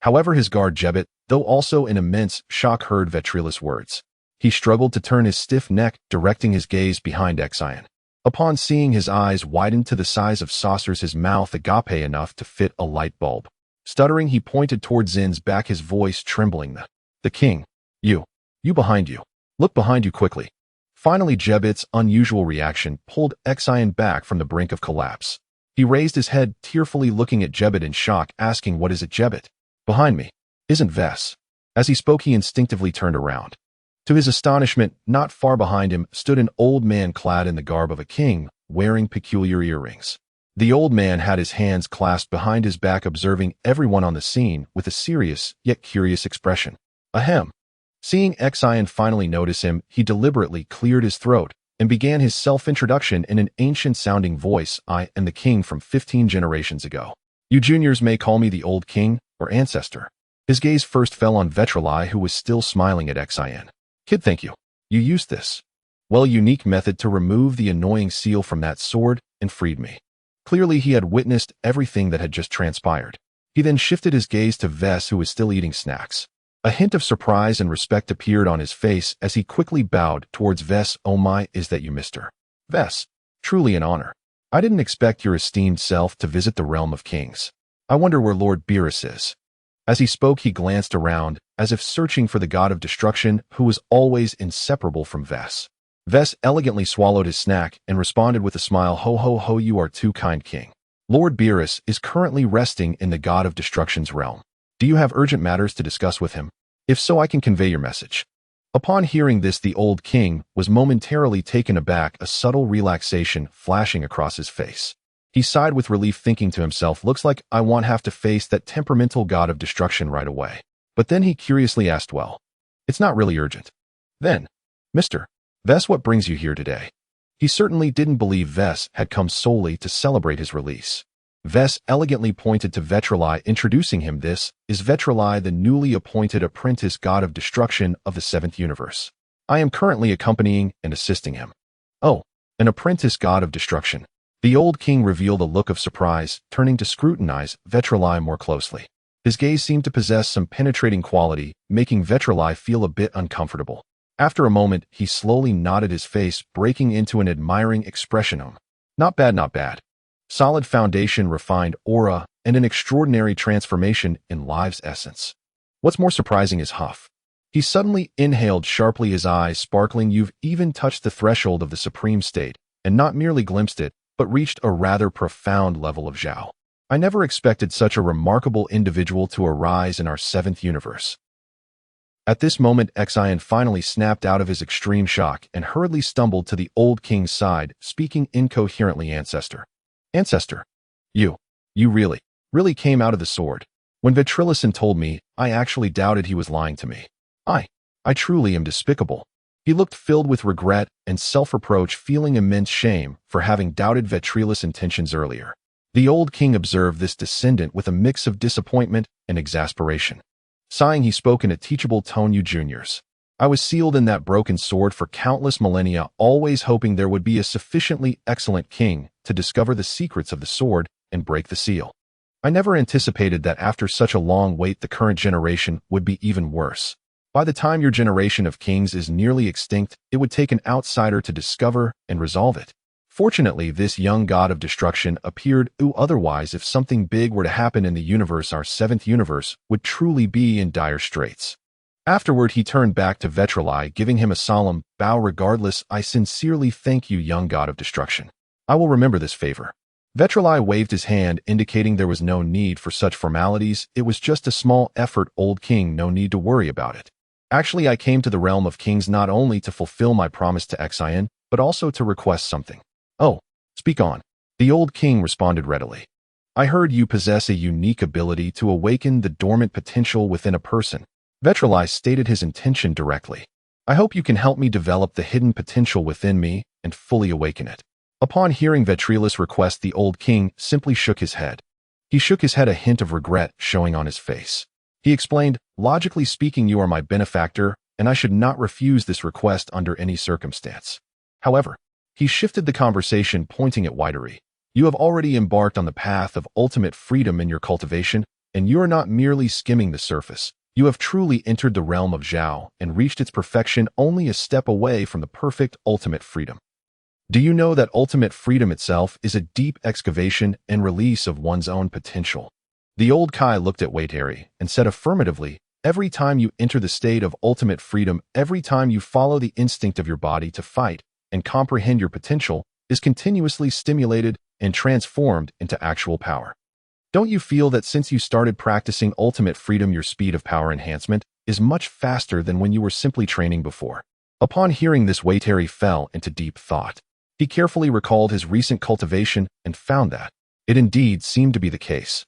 However, his guard Jebet, though also in immense shock, heard Vetrili's words. He struggled to turn his stiff neck, directing his gaze behind Xian. Upon seeing his eyes widen to the size of saucers, his mouth agape enough to fit a light bulb. Stuttering, he pointed toward Zin's back, his voice trembling. The king. You behind you. Look behind you quickly. Finally, Jebet's unusual reaction pulled Xian back from the brink of collapse. He raised his head, tearfully looking at Jebet in shock, asking, what is it, Jebet? Behind me. Isn't Ves? As he spoke, he instinctively turned around. To his astonishment, not far behind him stood an old man clad in the garb of a king, wearing peculiar earrings. The old man had his hands clasped behind his back, observing everyone on the scene with a serious yet curious expression. Ahem. Seeing Xian finally notice him, he deliberately cleared his throat and began his self-introduction in an ancient-sounding voice. I am the king from 15 generations ago. You juniors may call me the old king or ancestor. His gaze first fell on Vetrali, who was still smiling at Xian. Kid, thank you. You used this unique method to remove the annoying seal from that sword and freed me. Clearly, he had witnessed everything that had just transpired. He then shifted his gaze to Ves, who was still eating snacks. A hint of surprise and respect appeared on his face as he quickly bowed towards Ves. Oh my, is that you, Mr. Ves? Truly an honor. I didn't expect your esteemed self to visit the realm of kings. I wonder where Lord Beerus is. As he spoke, he glanced around, as if searching for the god of destruction, who was always inseparable from Ves. Ves elegantly swallowed his snack and responded with a smile. Ho ho ho, you are too kind, king. Lord Beerus is currently resting in the god of destruction's realm. Do you have urgent matters to discuss with him? If so, I can convey your message. Upon hearing this, the old king was momentarily taken aback, a subtle relaxation flashing across his face. He sighed with relief, thinking to himself, looks like I won't have to face that temperamental god of destruction right away. But then he curiously asked, well, it's not really urgent. Then, Mr. Vess, what brings you here today? He certainly didn't believe Vess had come solely to celebrate his release. Vess elegantly pointed to Vetrali, introducing him. This is Vetrali, the newly appointed apprentice god of destruction of the 7th universe. I am currently accompanying and assisting him. Oh, an apprentice god of destruction. The old king revealed a look of surprise, turning to scrutinize Vetrali more closely. His gaze seemed to possess some penetrating quality, making Vetrali feel a bit uncomfortable. After a moment, he slowly nodded, his face breaking into an admiring expression. Not bad, not bad. Solid foundation, refined aura, and an extraordinary transformation in Live's essence. What's more surprising is Huff. He suddenly inhaled sharply, his eyes sparkling. You've even touched the threshold of the supreme state, and not merely glimpsed it, but reached a rather profound level of Zhao. I never expected such a remarkable individual to arise in our 7th universe. At this moment, Xian finally snapped out of his extreme shock and hurriedly stumbled to the old king's side, speaking incoherently. Ancestor, you really came out of the sword. When Ventriloquist told me, I actually doubted he was lying to me. I truly am despicable. He looked filled with regret and self-reproach, feeling immense shame for having doubted Ventriloquist's intentions earlier. The old king observed this descendant with a mix of disappointment and exasperation. Sighing, he spoke in a teachable tone, you juniors. I was sealed in that broken sword for countless millennia, always hoping there would be a sufficiently excellent king to discover the secrets of the sword and break the seal. I never anticipated that after such a long wait, the current generation would be even worse. By the time your generation of kings is nearly extinct, it would take an outsider to discover and resolve it. Fortunately, this young god of destruction appeared. Otherwise, if something big were to happen in the universe, our 7th universe would truly be in dire straits. Afterward, he turned back to Vetrali, giving him a solemn bow. Regardless, I sincerely thank you, young god of destruction. I will remember this favor. Vetrali waved his hand, indicating there was no need for such formalities. It was just a small effort, old king, no need to worry about it. Actually, I came to the realm of kings not only to fulfill my promise to Xian, but also to request something. Oh, speak on. The old king responded readily. I heard you possess a unique ability to awaken the dormant potential within a person. Vetrali stated his intention directly. I hope you can help me develop the hidden potential within me and fully awaken it. Upon hearing Ventriloquist's request, the old king simply shook his head. He shook his head, a hint of regret showing on his face. He explained, logically speaking, you are my benefactor, and I should not refuse this request under any circumstance. However, he shifted the conversation, pointing at Whitery. You have already embarked on the path of ultimate freedom in your cultivation, and you are not merely skimming the surface. You have truly entered the realm of Zhao and reached its perfection, only a step away from the perfect ultimate freedom. Do you know that ultimate freedom itself is a deep excavation and release of one's own potential? The old Kai looked at Waiteri and said affirmatively, every time you enter the state of ultimate freedom, every time you follow the instinct of your body to fight and comprehend, your potential is continuously stimulated and transformed into actual power. Don't you feel that since you started practicing ultimate freedom, your speed of power enhancement is much faster than when you were simply training before? Upon hearing this, Waiteri fell into deep thought. He carefully recalled his recent cultivation and found that it indeed seemed to be the case.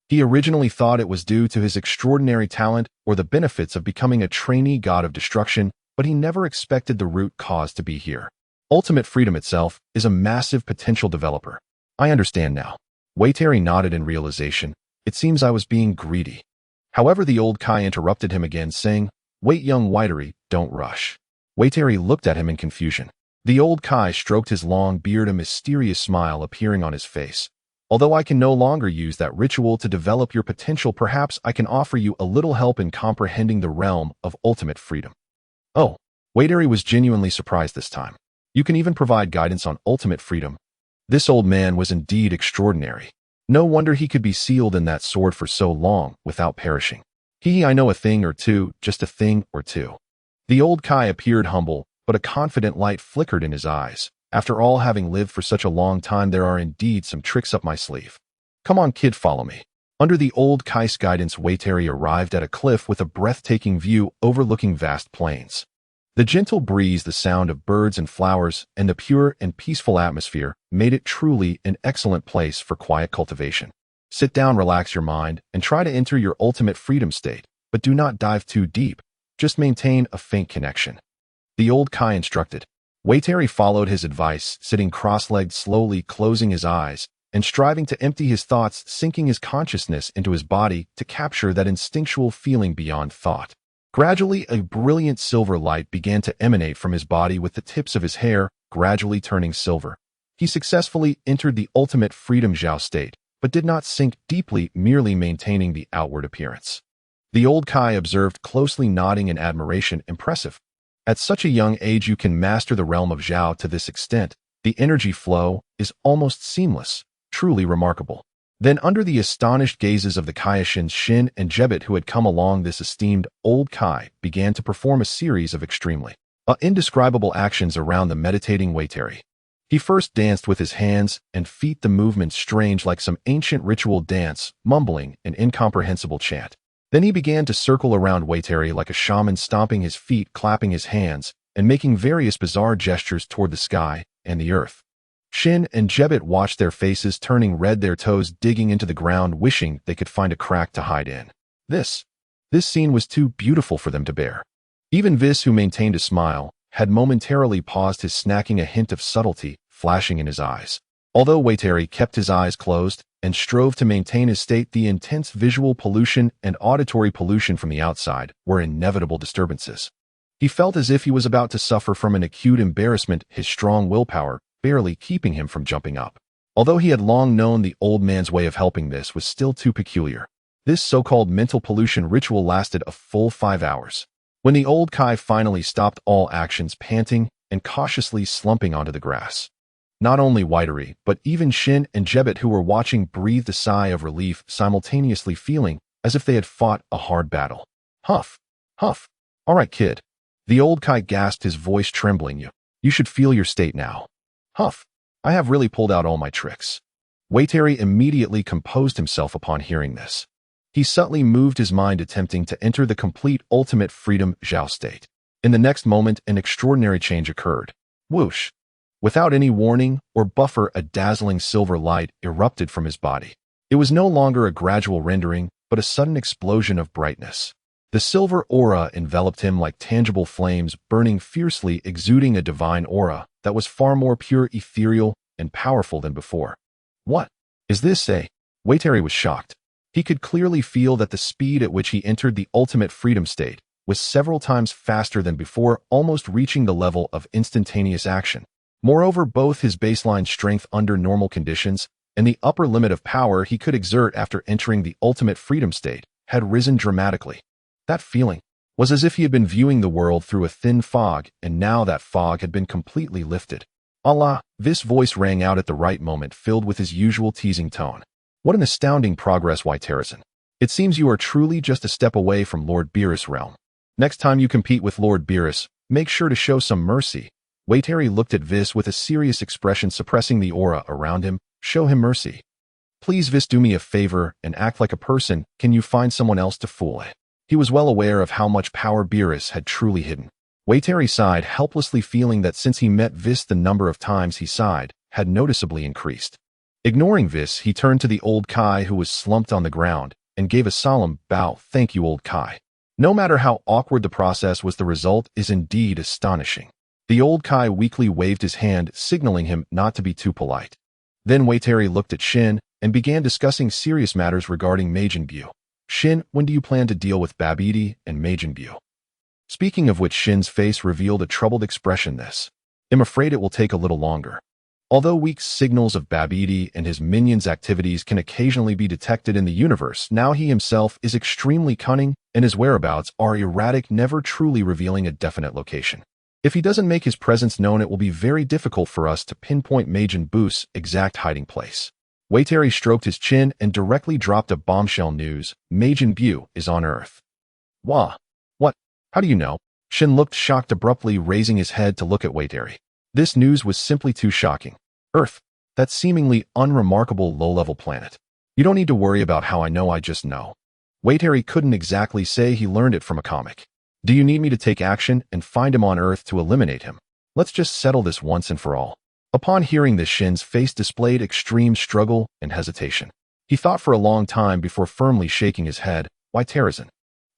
He originally thought it was due to his extraordinary talent or the benefits of becoming a trainee god of destruction, but he never expected the root cause to be here. Ultimate freedom itself is a massive potential developer. I understand now. Waiteri nodded in realization. It seems I was being greedy. However, the old Kai interrupted him again, saying, wait, young Waiteri, don't rush. Waiteri looked at him in confusion. The old Kai stroked his long beard, a mysterious smile appearing on his face. Although I can no longer use that ritual to develop your potential, perhaps I can offer you a little help in comprehending the realm of ultimate freedom. Oh, Waiteri was genuinely surprised this time. You can even provide guidance on ultimate freedom. This old man was indeed extraordinary. No wonder he could be sealed in that sword for so long without perishing. I know a thing or two, just a thing or two. The old Kai appeared humble, but a confident light flickered in his eyes. After all, having lived for such a long time, there are indeed some tricks up my sleeve. Come on, kid, follow me. Under the old Kai's guidance, Waiteri arrived at a cliff with a breathtaking view overlooking vast plains. The gentle breeze, the sound of birds and flowers, and the pure and peaceful atmosphere made it truly an excellent place for quiet cultivation. Sit down, relax your mind, and try to enter your ultimate freedom state, but do not dive too deep. Just maintain a faint connection. The old Kai instructed. Waiteri followed his advice, sitting cross-legged, slowly closing his eyes, and striving to empty his thoughts, sinking his consciousness into his body to capture that instinctual feeling beyond thought. Gradually, a brilliant silver light began to emanate from his body, with the tips of his hair gradually turning silver. He successfully entered the ultimate freedom Zhao state, but did not sink deeply, merely maintaining the outward appearance. The old Kai observed closely, nodding in admiration. Impressive. At such a young age you can master the realm of Zhao to this extent. The energy flow is almost seamless. Truly remarkable. Then, under the astonished gazes of the Kaiashins, Shin and Jebet, who had come along, this esteemed old Kai began to perform a series of extremely indescribable actions around the meditating Waiteri. He first danced with his hands and feet, the movement strange like some ancient ritual dance, mumbling an incomprehensible chant. Then he began to circle around Waiteri like a shaman, stomping his feet, clapping his hands, and making various bizarre gestures toward the sky and the earth. Shin and Jebet watched, their faces turning red, their toes digging into the ground, wishing they could find a crack to hide in. This scene was too beautiful for them to bear. Even Vis, who maintained a smile, had momentarily paused his snacking, a hint of subtlety flashing in his eyes. Although Waiteri kept his eyes closed and strove to maintain his state, the intense visual pollution and auditory pollution from the outside were inevitable disturbances. He felt as if he was about to suffer from an acute embarrassment, his strong willpower barely keeping him from jumping up. Although he had long known the old man's way of helping, this was still too peculiar. This so-called mental pollution ritual lasted a full 5 hours. When the old Kai finally stopped all actions, panting and cautiously slumping onto the grass. Not only Waiteri, but even Shin and Jebet, who were watching, breathed a sigh of relief, simultaneously feeling as if they had fought a hard battle. Huff, huff. All right, kid. The old Kai gasped, his voice trembling. You should feel your state now. Huff. I have really pulled out all my tricks. Waiteri immediately composed himself upon hearing this. He subtly moved his mind, attempting to enter the complete ultimate freedom Zhao state. In the next moment, an extraordinary change occurred. Whoosh. Without any warning or buffer, a dazzling silver light erupted from his body. It was no longer a gradual rendering, but a sudden explosion of brightness. The silver aura enveloped him like tangible flames, burning fiercely, exuding a divine aura that was far more pure, ethereal, and powerful than before. What is this? Waiteri was shocked. He could clearly feel that the speed at which he entered the ultimate freedom state was several times faster than before, almost reaching the level of instantaneous action. Moreover, both his baseline strength under normal conditions and the upper limit of power he could exert after entering the ultimate freedom state had risen dramatically. That feeling was as if he had been viewing the world through a thin fog, and now that fog had been completely lifted. Allah, this voice rang out at the right moment, filled with his usual teasing tone. What an astounding progress, Waiteri. It seems you are truly just a step away from Lord Beerus' realm. Next time you compete with Lord Beerus, make sure to show some mercy. Waiteri looked at Vis with a serious expression, suppressing the aura around him. Show him mercy. Please, Vis, do me a favor and act like a person. Can you find someone else to fool? He was well aware of how much power Beerus had truly hidden. Waiteri sighed helplessly, feeling that since he met Vis, the number of times he sighed had noticeably increased. Ignoring Vis, he turned to the old Kai, who was slumped on the ground, and gave a solemn bow. Thank you, old Kai. No matter how awkward the process was, the result is indeed astonishing. The old Kai weakly waved his hand, signaling him not to be too polite. Then Waiteri looked at Shin and began discussing serious matters regarding Majin Buu. Shin, when do you plan to deal with Babidi and Majin Buu? Speaking of which, Shin's face revealed a troubled expression. I'm afraid it will take a little longer. Although weak signals of Babidi and his minions' activities can occasionally be detected in the universe, now he himself is extremely cunning and his whereabouts are erratic, never truly revealing a definite location. If he doesn't make his presence known, it will be very difficult for us to pinpoint Majin Buu's exact hiding place. Waiteri stroked his chin and directly dropped a bombshell news. Majin Buu is on Earth. Wah. What? How do you know? Shin looked shocked, abruptly raising his head to look at Waiteri. This news was simply too shocking. Earth. That seemingly unremarkable low-level planet. You don't need to worry about how I know, I just know. Waiteri couldn't exactly say he learned it from a comic. Do you need me to take action and find him on Earth to eliminate him? Let's just settle this once and for all. Upon hearing this, Shin's face displayed extreme struggle and hesitation. He thought for a long time before firmly shaking his head. Why Terrazin?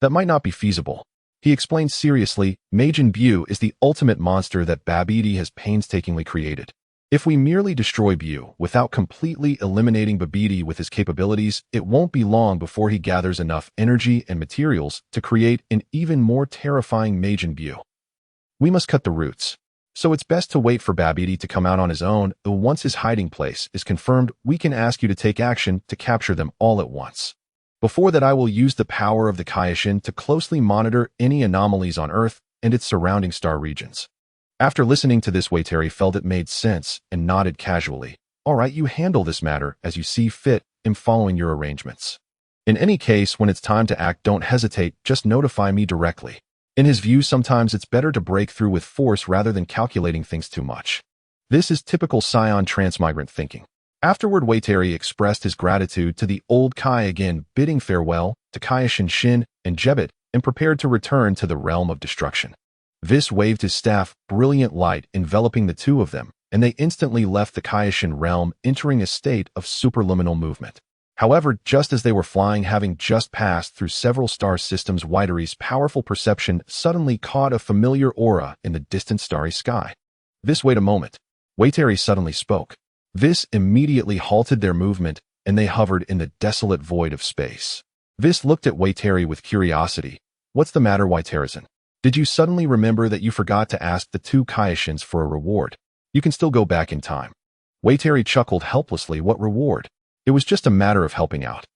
That might not be feasible. He explained seriously, Majin Buu is the ultimate monster that Babidi has painstakingly created. If we merely destroy Buu without completely eliminating Babidi with his capabilities, it won't be long before he gathers enough energy and materials to create an even more terrifying Majin Buu. We must cut the roots. So it's best to wait for Babidi to come out on his own. Once his hiding place is confirmed, we can ask you to take action to capture them all at once. Before that, I will use the power of the Kaioshin to closely monitor any anomalies on Earth and its surrounding star regions. After listening to this, Waiteri felt it made sense and nodded casually. All right, you handle this matter as you see fit. I'm following your arrangements. In any case, when it's time to act, don't hesitate, just notify me directly. In his view, sometimes it's better to break through with force rather than calculating things too much. This is typical Saiyan transmigrant thinking. Afterward, Waiteri expressed his gratitude to the old Kai again, bidding farewell to Kaioshin Shin and Jebit, and prepared to return to the realm of destruction. Vis waved his staff, brilliant light enveloping the two of them, and they instantly left the Kaioshin realm, entering a state of superluminal movement. However, just as they were flying, having just passed through several star systems, Wateri's powerful perception suddenly caught a familiar aura in the distant starry sky. Vis, wait a moment. Waiteri suddenly spoke. Vis immediately halted their movement, and they hovered in the desolate void of space. Vis looked at Waiteri with curiosity. What's the matter, Waiterizan? Did you suddenly remember that you forgot to ask the two Kaioshins for a reward? You can still go back in time. Waiteri chuckled helplessly. What reward? It was just a matter of helping out.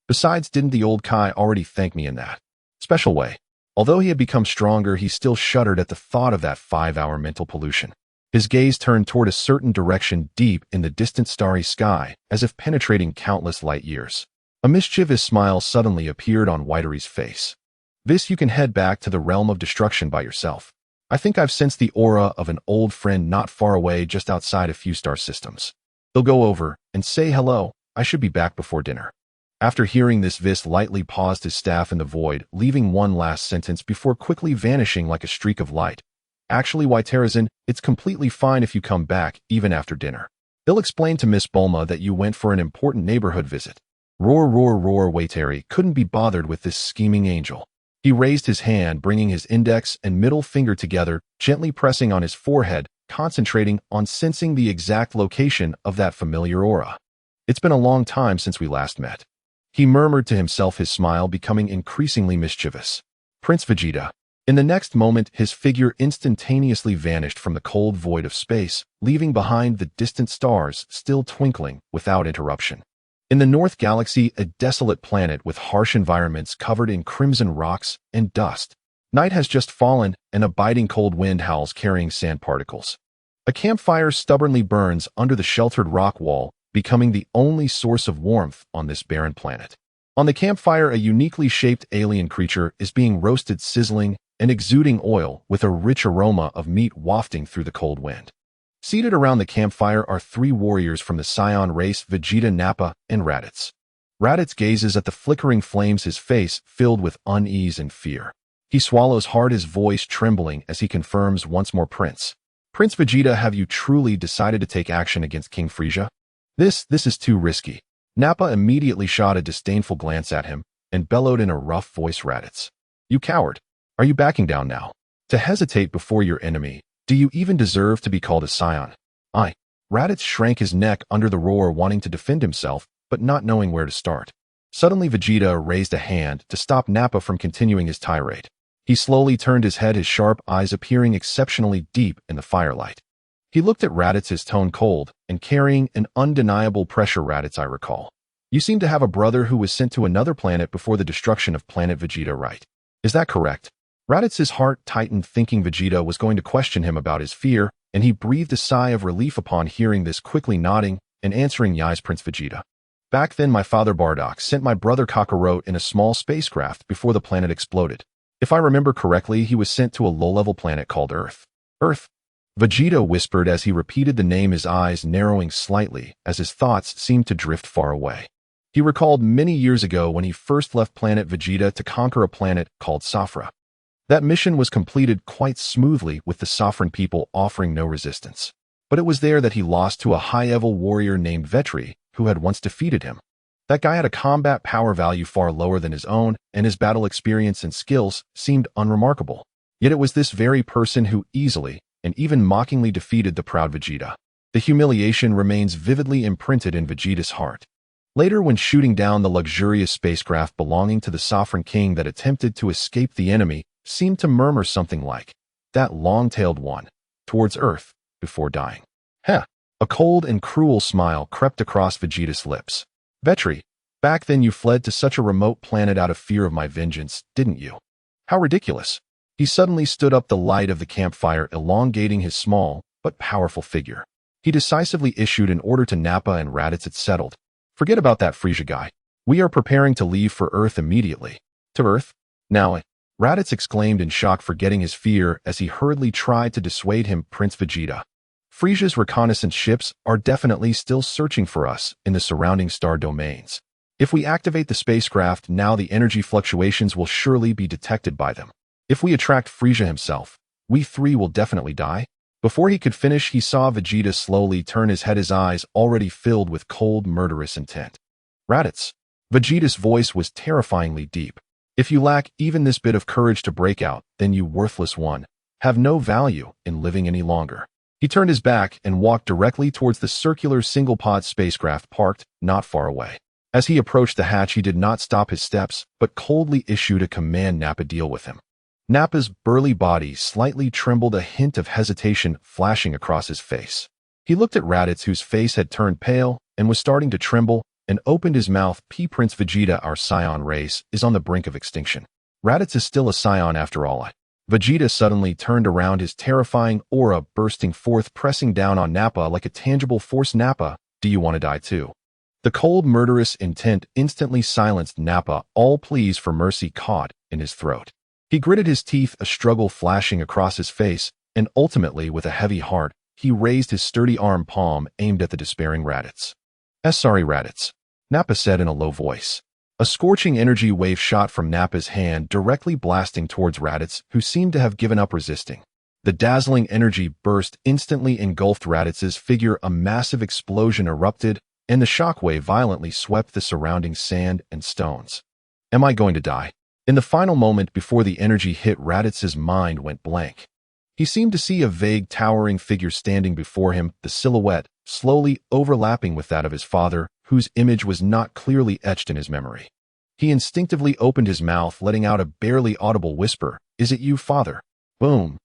Besides, didn't the old Kai already thank me in that special way? Although he had become stronger, he still shuddered at the thought of that 5-hour mental pollution. His gaze turned toward a certain direction deep in the distant starry sky, as if penetrating countless light years. A mischievous smile suddenly appeared on Wateri's face. Vis, you can head back to the realm of destruction by yourself. I think I've sensed the aura of an old friend not far away, just outside a few star systems. They'll go over and say hello. I should be back before dinner. After hearing this, Vis lightly paused his staff in the void, leaving one last sentence before quickly vanishing like a streak of light. Actually, Waiterizan, it's completely fine if you come back, even after dinner. They'll explain to Miss Bulma that you went for an important neighborhood visit. Roar, roar, roar. Waiteri couldn't be bothered with this scheming angel. He raised his hand, bringing his index and middle finger together, gently pressing on his forehead, concentrating on sensing the exact location of that familiar aura. It's been a long time since we last met. He murmured to himself, his smile becoming increasingly mischievous. Prince Vegeta. In the next moment, his figure instantaneously vanished from the cold void of space, leaving behind the distant stars still twinkling without interruption. In the North Galaxy, a desolate planet with harsh environments covered in crimson rocks and dust. Night has just fallen, and a biting cold wind howls, carrying sand particles. A campfire stubbornly burns under the sheltered rock wall, becoming the only source of warmth on this barren planet. On the campfire, a uniquely shaped alien creature is being roasted, sizzling and exuding oil, with a rich aroma of meat wafting through the cold wind. Seated around the campfire are 3 warriors from the Saiyan race: Vegeta, Nappa, and Raditz. Raditz gazes at the flickering flames, his face filled with unease and fear. He swallows hard, his voice trembling as he confirms once more, Prince Vegeta, have you truly decided to take action against King Frieza? This is too risky. Nappa immediately shot a disdainful glance at him and bellowed in a rough voice, Raditz. You coward! Are you backing down now? To hesitate before your enemy? Do you even deserve to be called a Saiyan? Raditz shrank his neck under the roar, wanting to defend himself, but not knowing where to start. Suddenly, Vegeta raised a hand to stop Nappa from continuing his tirade. He slowly turned his head, his sharp eyes appearing exceptionally deep in the firelight. He looked at Raditz, his tone cold and carrying an undeniable pressure. Raditz, I recall. You seem to have a brother who was sent to another planet before the destruction of Planet Vegeta, right? Is that correct? Raditz's heart tightened, thinking Vegeta was going to question him about his fear, and he breathed a sigh of relief upon hearing this, quickly nodding and answering, Yes, Prince Vegeta. Back then, my father Bardock sent my brother Kakarot in a small spacecraft before the planet exploded. If I remember correctly, he was sent to a low-level planet called Earth. Earth? Vegeta whispered as he repeated the name, his eyes narrowing slightly as his thoughts seemed to drift far away. He recalled many years ago when he first left Planet Vegeta to conquer a planet called Safra. That mission was completed quite smoothly with the sovereign people offering no resistance. But it was there that he lost to a high-level warrior named Vetri, who had once defeated him. That guy had a combat power value far lower than his own, and his battle experience and skills seemed unremarkable. Yet it was this very person who easily, and even mockingly defeated the proud Vegeta. The humiliation remains vividly imprinted in Vegeta's heart. Later, when shooting down the luxurious spacecraft belonging to the Sovereign King that attempted to escape the enemy, seemed to murmur something like, "That long-tailed one," towards Earth, before dying. Heh! A cold and cruel smile crept across Vegeta's lips. "Vetri, back then you fled to such a remote planet out of fear of my vengeance, didn't you? How ridiculous." He suddenly stood up the light of the campfire, elongating his small, but powerful figure. He decisively issued an order to Nappa and Raditz. It's settled. Forget about that Frieza guy. We are preparing to leave for Earth immediately. To Earth? Now, Raditz exclaimed in shock, forgetting his fear as he hurriedly tried to dissuade him. Prince Vegeta. Frieza's reconnaissance ships are definitely still searching for us in the surrounding star domains. If we activate the spacecraft now, the energy fluctuations will surely be detected by them. If we attract Frieza himself, we three will definitely die. Before he could finish, he saw Vegeta slowly turn his head, his eyes already filled with cold, murderous intent. Raditz. Vegeta's voice was terrifyingly deep. If you lack even this bit of courage to break out, then you worthless one, have no value in living any longer. He turned his back and walked directly towards the circular single-pod spacecraft parked not far away. As he approached the hatch, he did not stop his steps, but coldly issued a command Nappa deal with him. Nappa's burly body slightly trembled, a hint of hesitation flashing across his face. He looked at Raditz, whose face had turned pale and was starting to tremble, and opened his mouth. Prince Vegeta, our Saiyan race, is on the brink of extinction. Raditz is still a Saiyan after all. Vegeta suddenly turned around, his terrifying aura bursting forth, pressing down on Nappa like a tangible force. Nappa, do you want to die too? The cold, murderous intent instantly silenced Nappa, all pleas for mercy caught in his throat. He gritted his teeth, a struggle flashing across his face, and ultimately, with a heavy heart, he raised his sturdy arm palm aimed at the despairing Raditz. Sorry, Raditz," Nappa said in a low voice. A scorching energy wave shot from Nappa's hand, directly blasting towards Raditz, who seemed to have given up resisting. The dazzling energy burst instantly engulfed Raditz's figure, a massive explosion erupted, and the shockwave violently swept the surrounding sand and stones. Am I going to die? In the final moment before the energy hit, Raditz's mind went blank. He seemed to see a vague, towering figure standing before him, the silhouette slowly overlapping with that of his father, whose image was not clearly etched in his memory. He instinctively opened his mouth, letting out a barely audible whisper, "Is it you, father?" Boom!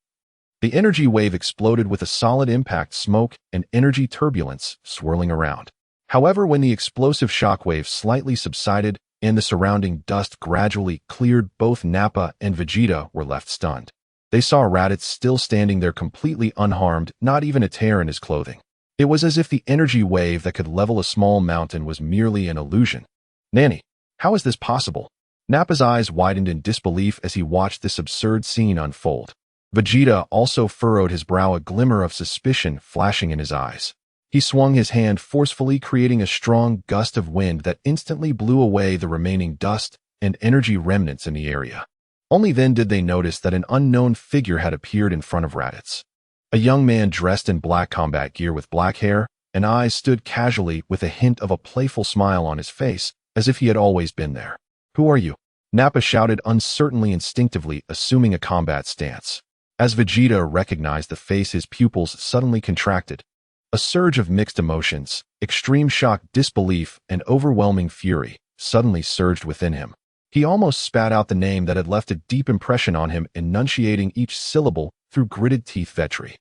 The energy wave exploded with a solid impact, smoke and energy turbulence swirling around. However, when the explosive shockwave slightly subsided and the surrounding dust gradually cleared, both Nappa and Vegeta were left stunned. They saw Raditz still standing there completely unharmed, not even a tear in his clothing. It was as if the energy wave that could level a small mountain was merely an illusion. Nanny, how is this possible? Nappa's eyes widened in disbelief as he watched this absurd scene unfold. Vegeta also furrowed his brow, a glimmer of suspicion flashing in his eyes. He swung his hand forcefully, creating a strong gust of wind that instantly blew away the remaining dust and energy remnants in the area. Only then did they notice that an unknown figure had appeared in front of Raditz. A young man dressed in black combat gear with black hair and eyes stood casually with a hint of a playful smile on his face, as if he had always been there. "Who are you?" Nappa shouted uncertainly, instinctively assuming a combat stance. As Vegeta recognized the face, his pupils suddenly contracted. A surge of mixed emotions, extreme shock, disbelief, and overwhelming fury suddenly surged within him. He almost spat out the name that had left a deep impression on him, enunciating each syllable through gritted teeth. "Vetri."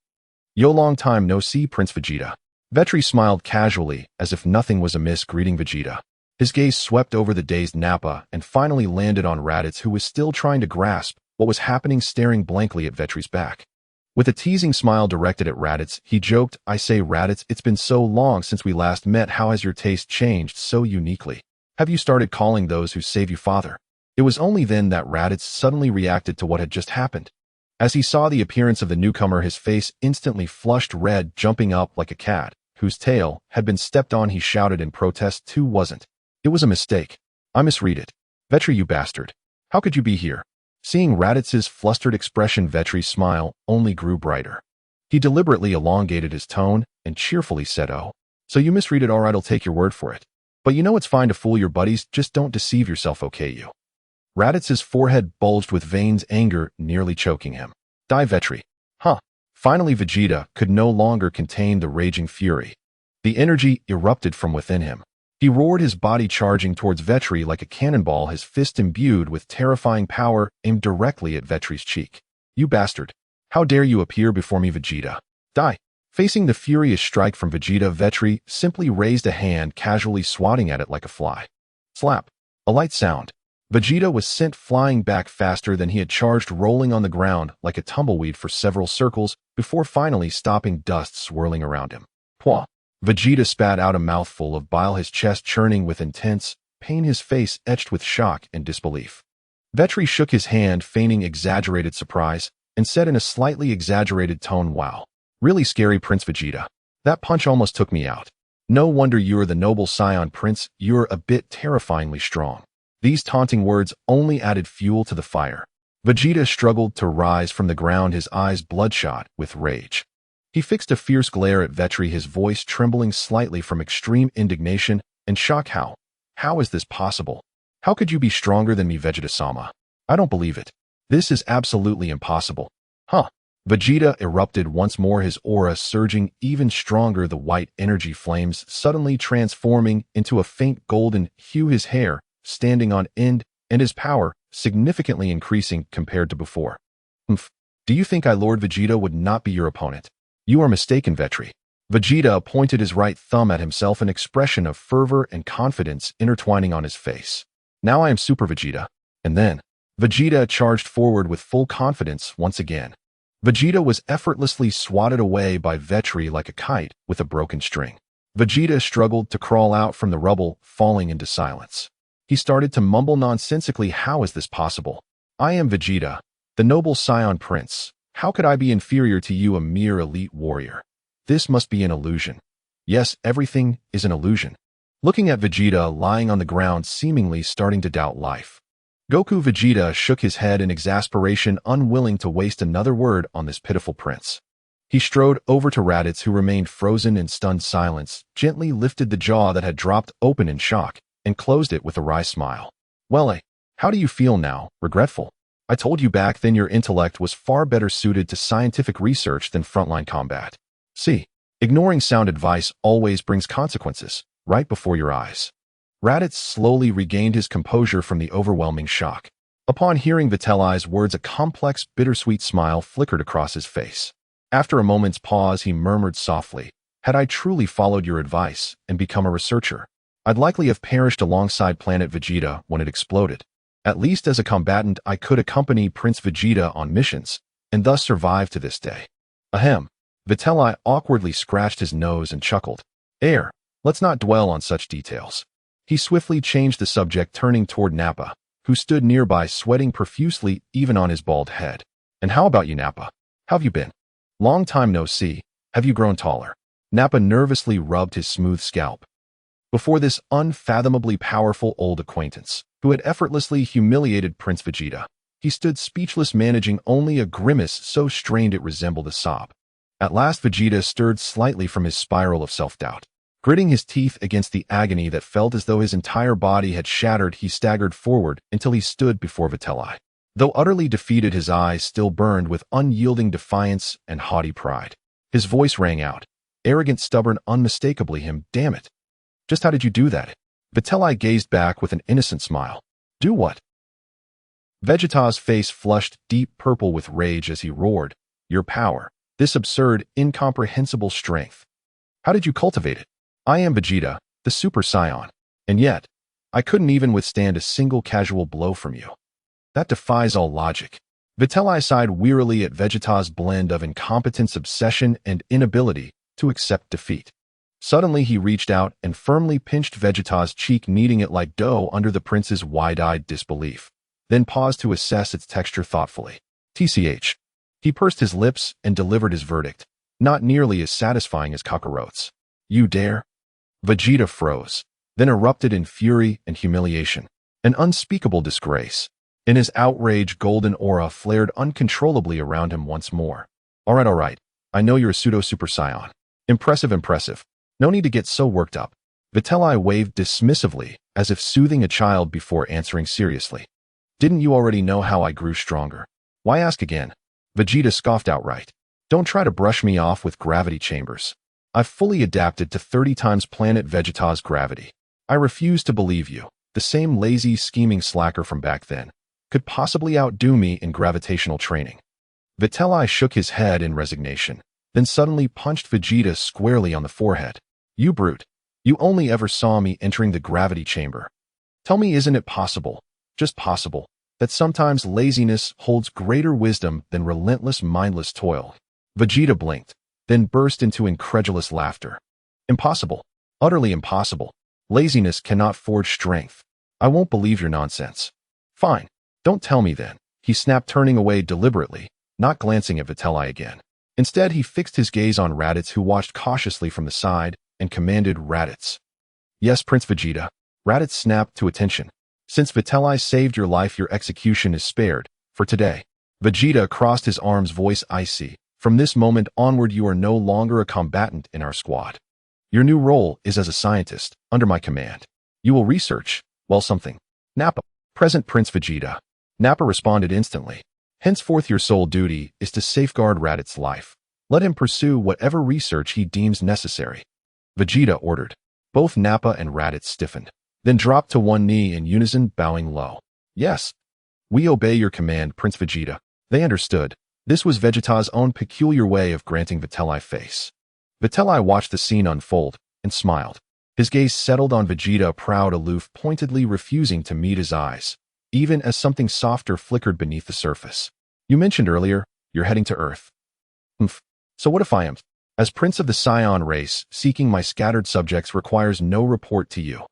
"Yo, long time no see, Prince Vegeta." Vetri smiled casually, as if nothing was amiss, greeting Vegeta. His gaze swept over the dazed Nappa and finally landed on Raditz, who was still trying to grasp what was happening, staring blankly at Vetri's back. With a teasing smile directed at Raditz, he joked, "I say, Raditz, it's been so long since we last met. How has your taste changed so uniquely? Have you started calling those who save you father?" It was only then that Raditz suddenly reacted to what had just happened. As he saw the appearance of the newcomer, his face instantly flushed red, jumping up like a cat whose tail had been stepped on. He shouted in protest, "Too wasn't. It was a mistake. I misread it. Vetri, you bastard. How could you be here?" Seeing Raditz's flustered expression, Vetri's smile only grew brighter. He deliberately elongated his tone and cheerfully said, "Oh, so you misread it? All right, I'll take your word for it. But you know it's fine to fool your buddies, just don't deceive yourself, okay you?" Raditz's forehead bulged with veins, anger nearly choking him. "Die, Vetri." Huh. Finally, Vegeta could no longer contain the raging fury. The energy erupted from within him. He roared, his body charging towards Vetri like a cannonball, his fist imbued with terrifying power aimed directly at Vetri's cheek. "You bastard! How dare you appear before me, Vegeta? Die!" Facing the furious strike from Vegeta, Vetri simply raised a hand, casually swatting at it like a fly. Slap. A light sound. Vegeta was sent flying back faster than he had charged, rolling on the ground like a tumbleweed for several circles before finally stopping, dust swirling around him. Pwah! Vegeta spat out a mouthful of bile, his chest churning with intense pain, his face etched with shock and disbelief. Vetri shook his hand, feigning exaggerated surprise, and said in a slightly exaggerated tone, "Wow. Really scary, Prince Vegeta. That punch almost took me out. No wonder you're the noble Saiyan, Prince. You're a bit terrifyingly strong." These taunting words only added fuel to the fire. Vegeta struggled to rise from the ground, his eyes bloodshot with rage. He fixed a fierce glare at Vetri, his voice trembling slightly from extreme indignation and shock. How is this possible? How could you be stronger than me, Vegeta-sama? I don't believe it. This is absolutely impossible. Huh. Vegeta erupted once more, his aura surging even stronger, the white energy flames suddenly transforming into a faint golden hue, his hair standing on end and his power significantly increasing compared to before. "Humph. Do you think Lord Vegeta would not be your opponent? You are mistaken, Vetri." Vegeta pointed his right thumb at himself, an expression of fervor and confidence intertwining on his face. "Now I am Super Vegeta." And then Vegeta charged forward with full confidence once again. Vegeta was effortlessly swatted away by Vetri like a kite with a broken string. Vegeta struggled to crawl out from the rubble, falling into silence. He started to mumble nonsensically, "How is this possible? I am Vegeta, the noble Saiyan Prince. How could I be inferior to you, a mere elite warrior? This must be an illusion. Yes, everything is an illusion." Looking at Vegeta lying on the ground, seemingly starting to doubt life, Vegeta shook his head in exasperation, unwilling to waste another word on this pitiful prince. He strode over to Raditz, who remained frozen in stunned silence, gently lifted the jaw that had dropped open in shock, and closed it with a wry smile. "Well, how do you feel now? Regretful? I told you back then your intellect was far better suited to scientific research than frontline combat. See, ignoring sound advice always brings consequences, right before your eyes." Raditz slowly regained his composure from the overwhelming shock. Upon hearing Vitelli's words, a complex, bittersweet smile flickered across his face. After a moment's pause, he murmured softly, "Had I truly followed your advice and become a researcher, I'd likely have perished alongside Planet Vegeta when it exploded. At least as a combatant, I could accompany Prince Vegeta on missions, and thus survive to this day." Ahem. Vitelli awkwardly scratched his nose and chuckled. Let's not dwell on such details." He swiftly changed the subject, turning toward Nappa, who stood nearby, sweating profusely even on his bald head. "And how about you, Nappa? How have you been? Long time no see. Have you grown taller?" Nappa nervously rubbed his smooth scalp. Before this unfathomably powerful old acquaintance, who had effortlessly humiliated Prince Vegeta, he stood speechless, managing only a grimace so strained it resembled a sob. At last Vegeta stirred slightly from his spiral of self-doubt. Gritting his teeth against the agony that felt as though his entire body had shattered, he staggered forward until he stood before Vitelli. Though utterly defeated, his eyes still burned with unyielding defiance and haughty pride. His voice rang out, arrogant, stubborn, unmistakably him. "Damn it. Just how did you do that?" Vitelli gazed back with an innocent smile. "Do what?" Vegeta's face flushed deep purple with rage as he roared, "Your power, this absurd, incomprehensible strength. How did you cultivate it? I am Vegeta, the Super Saiyan, and yet, I couldn't even withstand a single casual blow from you. That defies all logic." Vitelli sighed wearily at Vegeta's blend of incompetence, obsession, and inability to accept defeat. Suddenly he reached out and firmly pinched Vegeta's cheek, kneading it like dough under the prince's wide-eyed disbelief, then paused to assess its texture thoughtfully. "TCH. He pursed his lips and delivered his verdict, not nearly as satisfying as cockroach. "You dare?" Vegeta froze, then erupted in fury and humiliation. "An unspeakable disgrace. In his outrage, golden aura flared uncontrollably around him once more. All right. I know you're a pseudo-super Saiyan. Impressive. No need to get so worked up. Vitelli waved dismissively, as if soothing a child before answering seriously. Didn't you already know how I grew stronger? Why ask again? Vegeta scoffed outright. Don't try to brush me off with gravity chambers. I've fully adapted to 30 times Planet Vegeta's gravity. I refuse to believe you, the same lazy, scheming slacker from back then, could possibly outdo me in gravitational training. Vitelli shook his head in resignation, then suddenly punched Vegeta squarely on the forehead. You brute. You only ever saw me entering the gravity chamber. Tell me, isn't it possible, just possible, that sometimes laziness holds greater wisdom than relentless, mindless toil? Vegeta blinked, then burst into incredulous laughter. Impossible. Utterly impossible. Laziness cannot forge strength. I won't believe your nonsense. Fine. Don't tell me then, he snapped, turning away deliberately, not glancing at Vitelli again. Instead, he fixed his gaze on Raditz, who watched cautiously from the side, and commanded, Raditz. Yes, Prince Vegeta. Raditz snapped to attention. Since Vitelli saved your life, your execution is spared, for today. Vegeta crossed his arms, voice icy. From this moment onward, you are no longer a combatant in our squad. Your new role is as a scientist, under my command. You will research, well, something. Nappa. Present, Prince Vegeta. Nappa responded instantly. Henceforth, your sole duty is to safeguard Raditz's life. Let him pursue whatever research he deems necessary. Vegeta ordered. Both Nappa and Raditz stiffened, then dropped to one knee in unison, bowing low. Yes. We obey your command, Prince Vegeta. They understood. This was Vegeta's own peculiar way of granting Vitelli face. Vitelli watched the scene unfold, and smiled. His gaze settled on Vegeta, proud, aloof, pointedly refusing to meet his eyes, even as something softer flickered beneath the surface. You mentioned earlier, you're heading to Earth. So what if I am? As Prince of the Saiyan race, seeking my scattered subjects requires no report to you.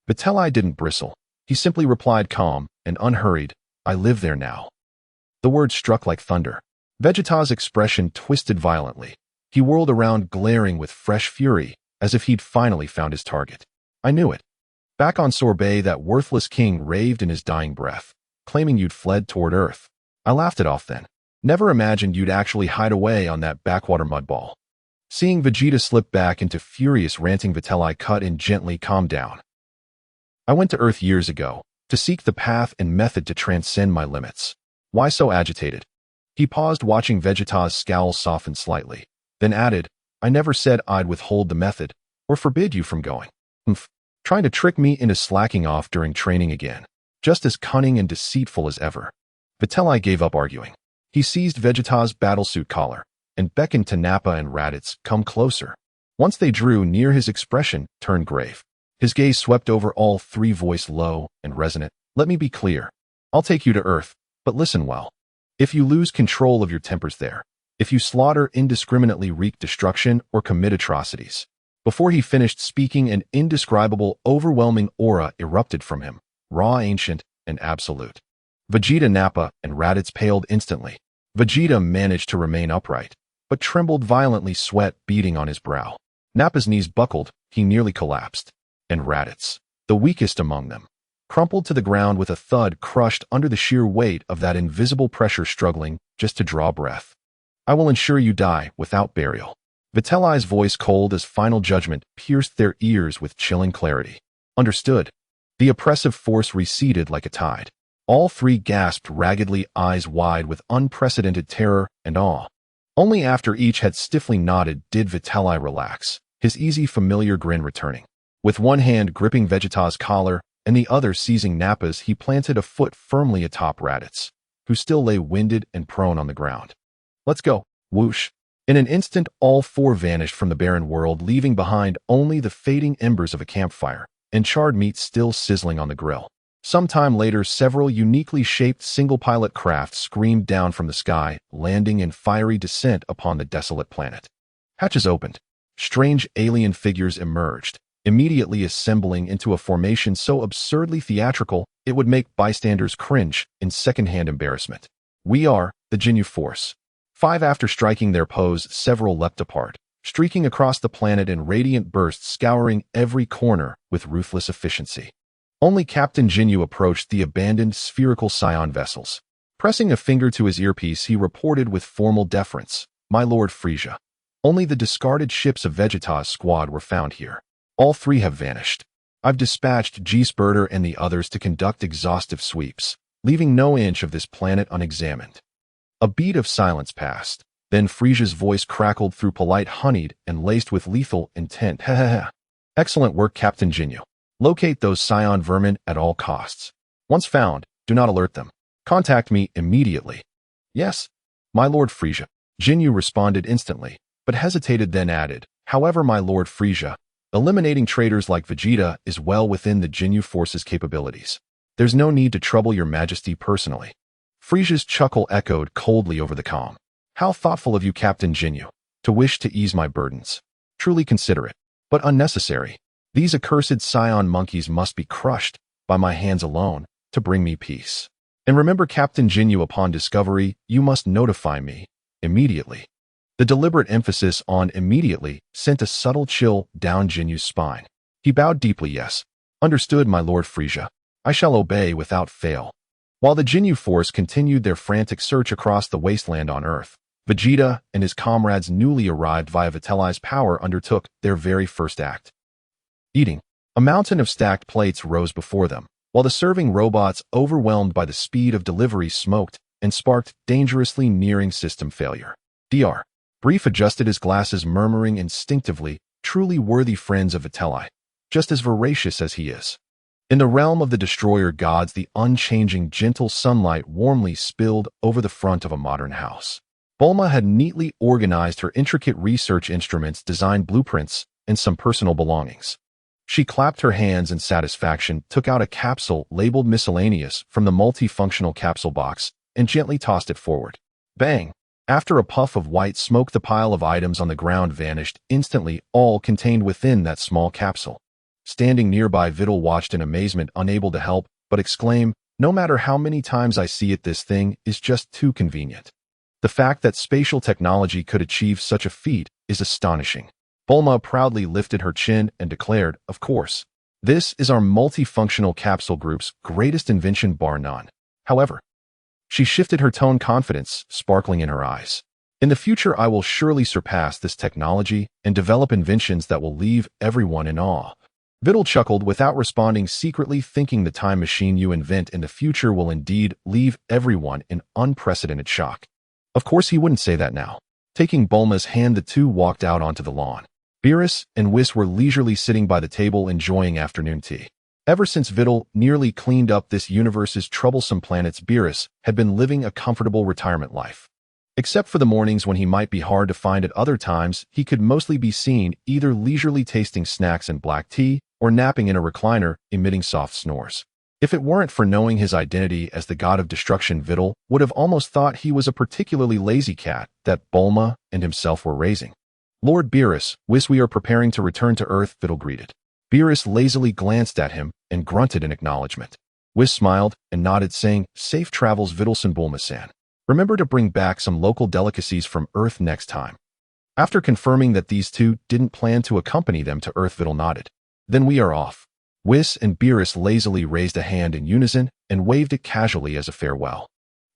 Vitelli didn't bristle. He simply replied, calm and unhurried, I live there now. The words struck like thunder. Vegeta's expression twisted violently. He whirled around, glaring with fresh fury, as if he'd finally found his target. I knew it. Back on Sorbet, that worthless king raved in his dying breath, claiming you'd fled toward Earth. I laughed it off then. Never imagined you'd actually hide away on that backwater mudball. Seeing Vegeta slip back into furious ranting, Vitelli cut in gently, calm down. I went to Earth years ago, to seek the path and method to transcend my limits. Why so agitated? He paused, watching Vegeta's scowl soften slightly, then added, I never said I'd withhold the method, or forbid you from going. Trying to trick me into slacking off during training again. Just as cunning and deceitful as ever. Vitelli gave up arguing. He seized Vegeta's battlesuit collar, and beckoned to Nappa and Raditz, come closer. Once they drew near, his expression turned grave. His gaze swept over all three, voice low and resonant. Let me be clear. I'll take you to Earth, but listen well. If you lose control of your tempers there, if you slaughter, indiscriminately wreak destruction, or commit atrocities. Before he finished speaking, an indescribable, overwhelming aura erupted from him, raw, ancient, and absolute. Vegeta, Nappa, and Raditz paled instantly. Vegeta managed to remain upright, but trembled violently, sweat beading on his brow. Nappa's knees buckled, he nearly collapsed. And Raditz, the weakest among them, crumpled to the ground with a thud, crushed under the sheer weight of that invisible pressure, struggling just to draw breath. I will ensure you die without burial. Vitelli's voice, cold as final judgment, pierced their ears with chilling clarity. Understood. The oppressive force receded like a tide. All three gasped raggedly, eyes wide with unprecedented terror and awe. Only after each had stiffly nodded did Vitelli relax, his easy, familiar grin returning. With one hand gripping Vegeta's collar and the other seizing Nappa's, he planted a foot firmly atop Raditz, who still lay winded and prone on the ground. Let's go. Whoosh. In an instant, all four vanished from the barren world, leaving behind only the fading embers of a campfire and charred meat still sizzling on the grill. Sometime later, several uniquely shaped single-pilot crafts screamed down from the sky, landing in fiery descent upon the desolate planet. Hatches opened. Strange alien figures emerged, immediately assembling into a formation so absurdly theatrical it would make bystanders cringe in second-hand embarrassment. We are the Ginyu Force. 5 after striking their pose, several leapt apart, streaking across the planet in radiant bursts, scouring every corner with ruthless efficiency. Only Captain Jinyu approached the abandoned spherical Saiyan vessels. Pressing a finger to his earpiece, he reported with formal deference, "My Lord Frieza. Only the discarded ships of Vegeta's squad were found here. All three have vanished. I've dispatched G-Spurter and the others to conduct exhaustive sweeps, leaving no inch of this planet unexamined." A beat of silence passed. Then Frieza's voice crackled through polite, honeyed, and laced with lethal intent. "Ha ha ha. Excellent work, Captain Jinyu. Locate those Saiyan vermin at all costs. Once found, do not alert them. Contact me immediately." "Yes, my Lord Frieza." Jinyu responded instantly, but hesitated, then added, "However, my Lord Frieza, eliminating traitors like Vegeta is well within the Jinyu Force's capabilities. There's no need to trouble your Majesty personally." Frieza's chuckle echoed coldly over the comm. "How thoughtful of you, Captain Jinyu, to wish to ease my burdens. Truly considerate, but unnecessary. These accursed Saiyan monkeys must be crushed by my hands alone to bring me peace. And remember, Captain Jinyu, upon discovery, you must notify me immediately." The deliberate emphasis on immediately sent a subtle chill down Jinyu's spine. He bowed deeply. "Yes. Understood, my Lord Frieza. I shall obey without fail." While the Jinyu Force continued their frantic search across the wasteland on Earth, Vegeta and his comrades newly arrived via Vitelli's power undertook their very first act. Eating. A mountain of stacked plates rose before them, while the serving robots, overwhelmed by the speed of delivery, smoked and sparked, dangerously nearing system failure. Dr. Brief adjusted his glasses, murmuring instinctively, "Truly worthy friends of Vitelli, just as voracious as he is." In the realm of the destroyer gods, the unchanging, gentle sunlight warmly spilled over the front of a modern house. Bulma had neatly organized her intricate research instruments, design blueprints, and some personal belongings. She clapped her hands in satisfaction, took out a capsule labeled miscellaneous from the multifunctional capsule box, and gently tossed it forward. Bang! After a puff of white smoke, the pile of items on the ground vanished instantly, all contained within that small capsule. Standing nearby, Videl watched in amazement, unable to help but exclaim, "No matter how many times I see it, this thing is just too convenient." The fact that spatial technology could achieve such a feat is astonishing. Bulma proudly lifted her chin and declared, "Of course. This is our multifunctional capsule group's greatest invention, bar none." However, she shifted her tone, confidence sparkling in her eyes. "In the future, I will surely surpass this technology and develop inventions that will leave everyone in awe." Videl chuckled without responding, secretly thinking the time machine you invent in the future will indeed leave everyone in unprecedented shock. Of course, he wouldn't say that now. Taking Bulma's hand, the two walked out onto the lawn. Beerus and Whis were leisurely sitting by the table, enjoying afternoon tea. Ever since Videl nearly cleaned up this universe's troublesome planets, Beerus had been living a comfortable retirement life. Except for the mornings when he might be hard to find, at other times he could mostly be seen either leisurely tasting snacks and black tea or napping in a recliner, emitting soft snores. If it weren't for knowing his identity as the god of destruction, Videl would have almost thought he was a particularly lazy cat that Bulma and himself were raising. "Lord Beerus, Whis, we are preparing to return to Earth," Videl greeted. Beerus lazily glanced at him and grunted in acknowledgement. Whis smiled and nodded, saying, "Safe travels, Videl-san, Bulma-san. Remember to bring back some local delicacies from Earth next time." After confirming that these two didn't plan to accompany them to Earth, Videl nodded. "Then we are off." Whis and Beerus lazily raised a hand in unison and waved it casually as a farewell.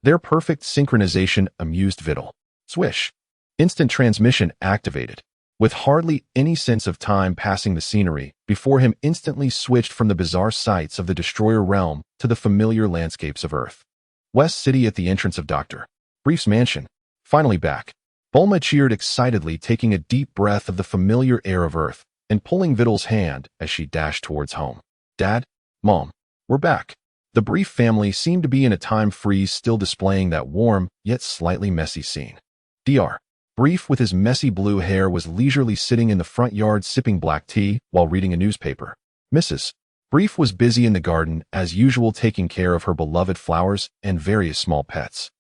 Their perfect synchronization amused Videl. Swish! Instant transmission activated. With hardly any sense of time passing, the scenery before him instantly switched from the bizarre sights of the destroyer realm to the familiar landscapes of Earth. West City, at the entrance of Dr. Brief's mansion. Finally back. Bulma cheered excitedly, taking a deep breath of the familiar air of Earth and pulling Videl's hand as she dashed towards home. "Dad, Mom, we're back." The Brief family seemed to be in a time freeze, still displaying that warm yet slightly messy scene. Dr. Brief, with his messy blue hair, was leisurely sitting in the front yard sipping black tea while reading a newspaper. Mrs. Brief was busy in the garden, as usual, taking care of her beloved flowers and various small pets.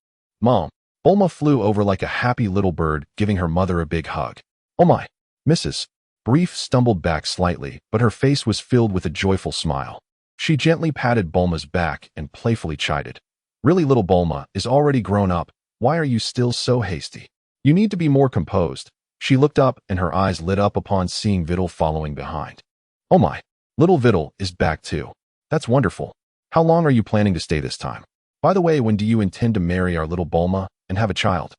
"Mom." Bulma flew over like a happy little bird, giving her mother a big hug. "Oh my." Mrs. Brief stumbled back slightly, but her face was filled with a joyful smile. She gently patted Bulma's back and playfully chided. "Really, little Bulma is already grown up. Why are you still so hasty? You need to be more composed." She looked up and her eyes lit up upon seeing Videl following behind. "Oh my, little Videl is back too." That's wonderful. How long are you planning to stay this time? By the way, when do you intend to marry our little Bulma and have a child?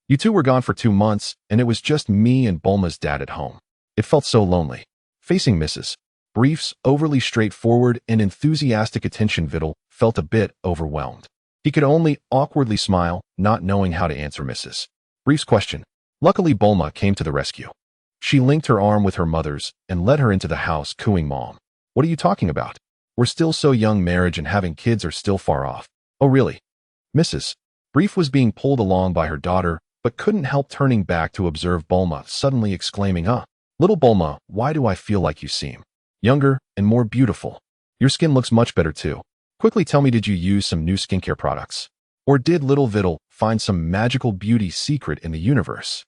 You two were gone for 2 months, and it was just me and Bulma's dad at home. It felt so lonely. Facing Mrs. Brief's overly straightforward and enthusiastic attention, Vidal felt a bit overwhelmed. He could only awkwardly smile, not knowing how to answer Mrs. Brief's question. Luckily, Bulma came to the rescue. She linked her arm with her mother's and led her into the house, cooing, "Mom, what are you talking about? We're still so young, marriage and having kids are still far off." "Oh, really?" Mrs. Brief was being pulled along by her daughter, but couldn't help turning back to observe Bulma, suddenly exclaiming, Little Bulma, why do I feel like you seem younger and more beautiful? Your skin looks much better too. Quickly tell me, did you use some new skincare products? Or did little Vidal find some magical beauty secret in the universe?"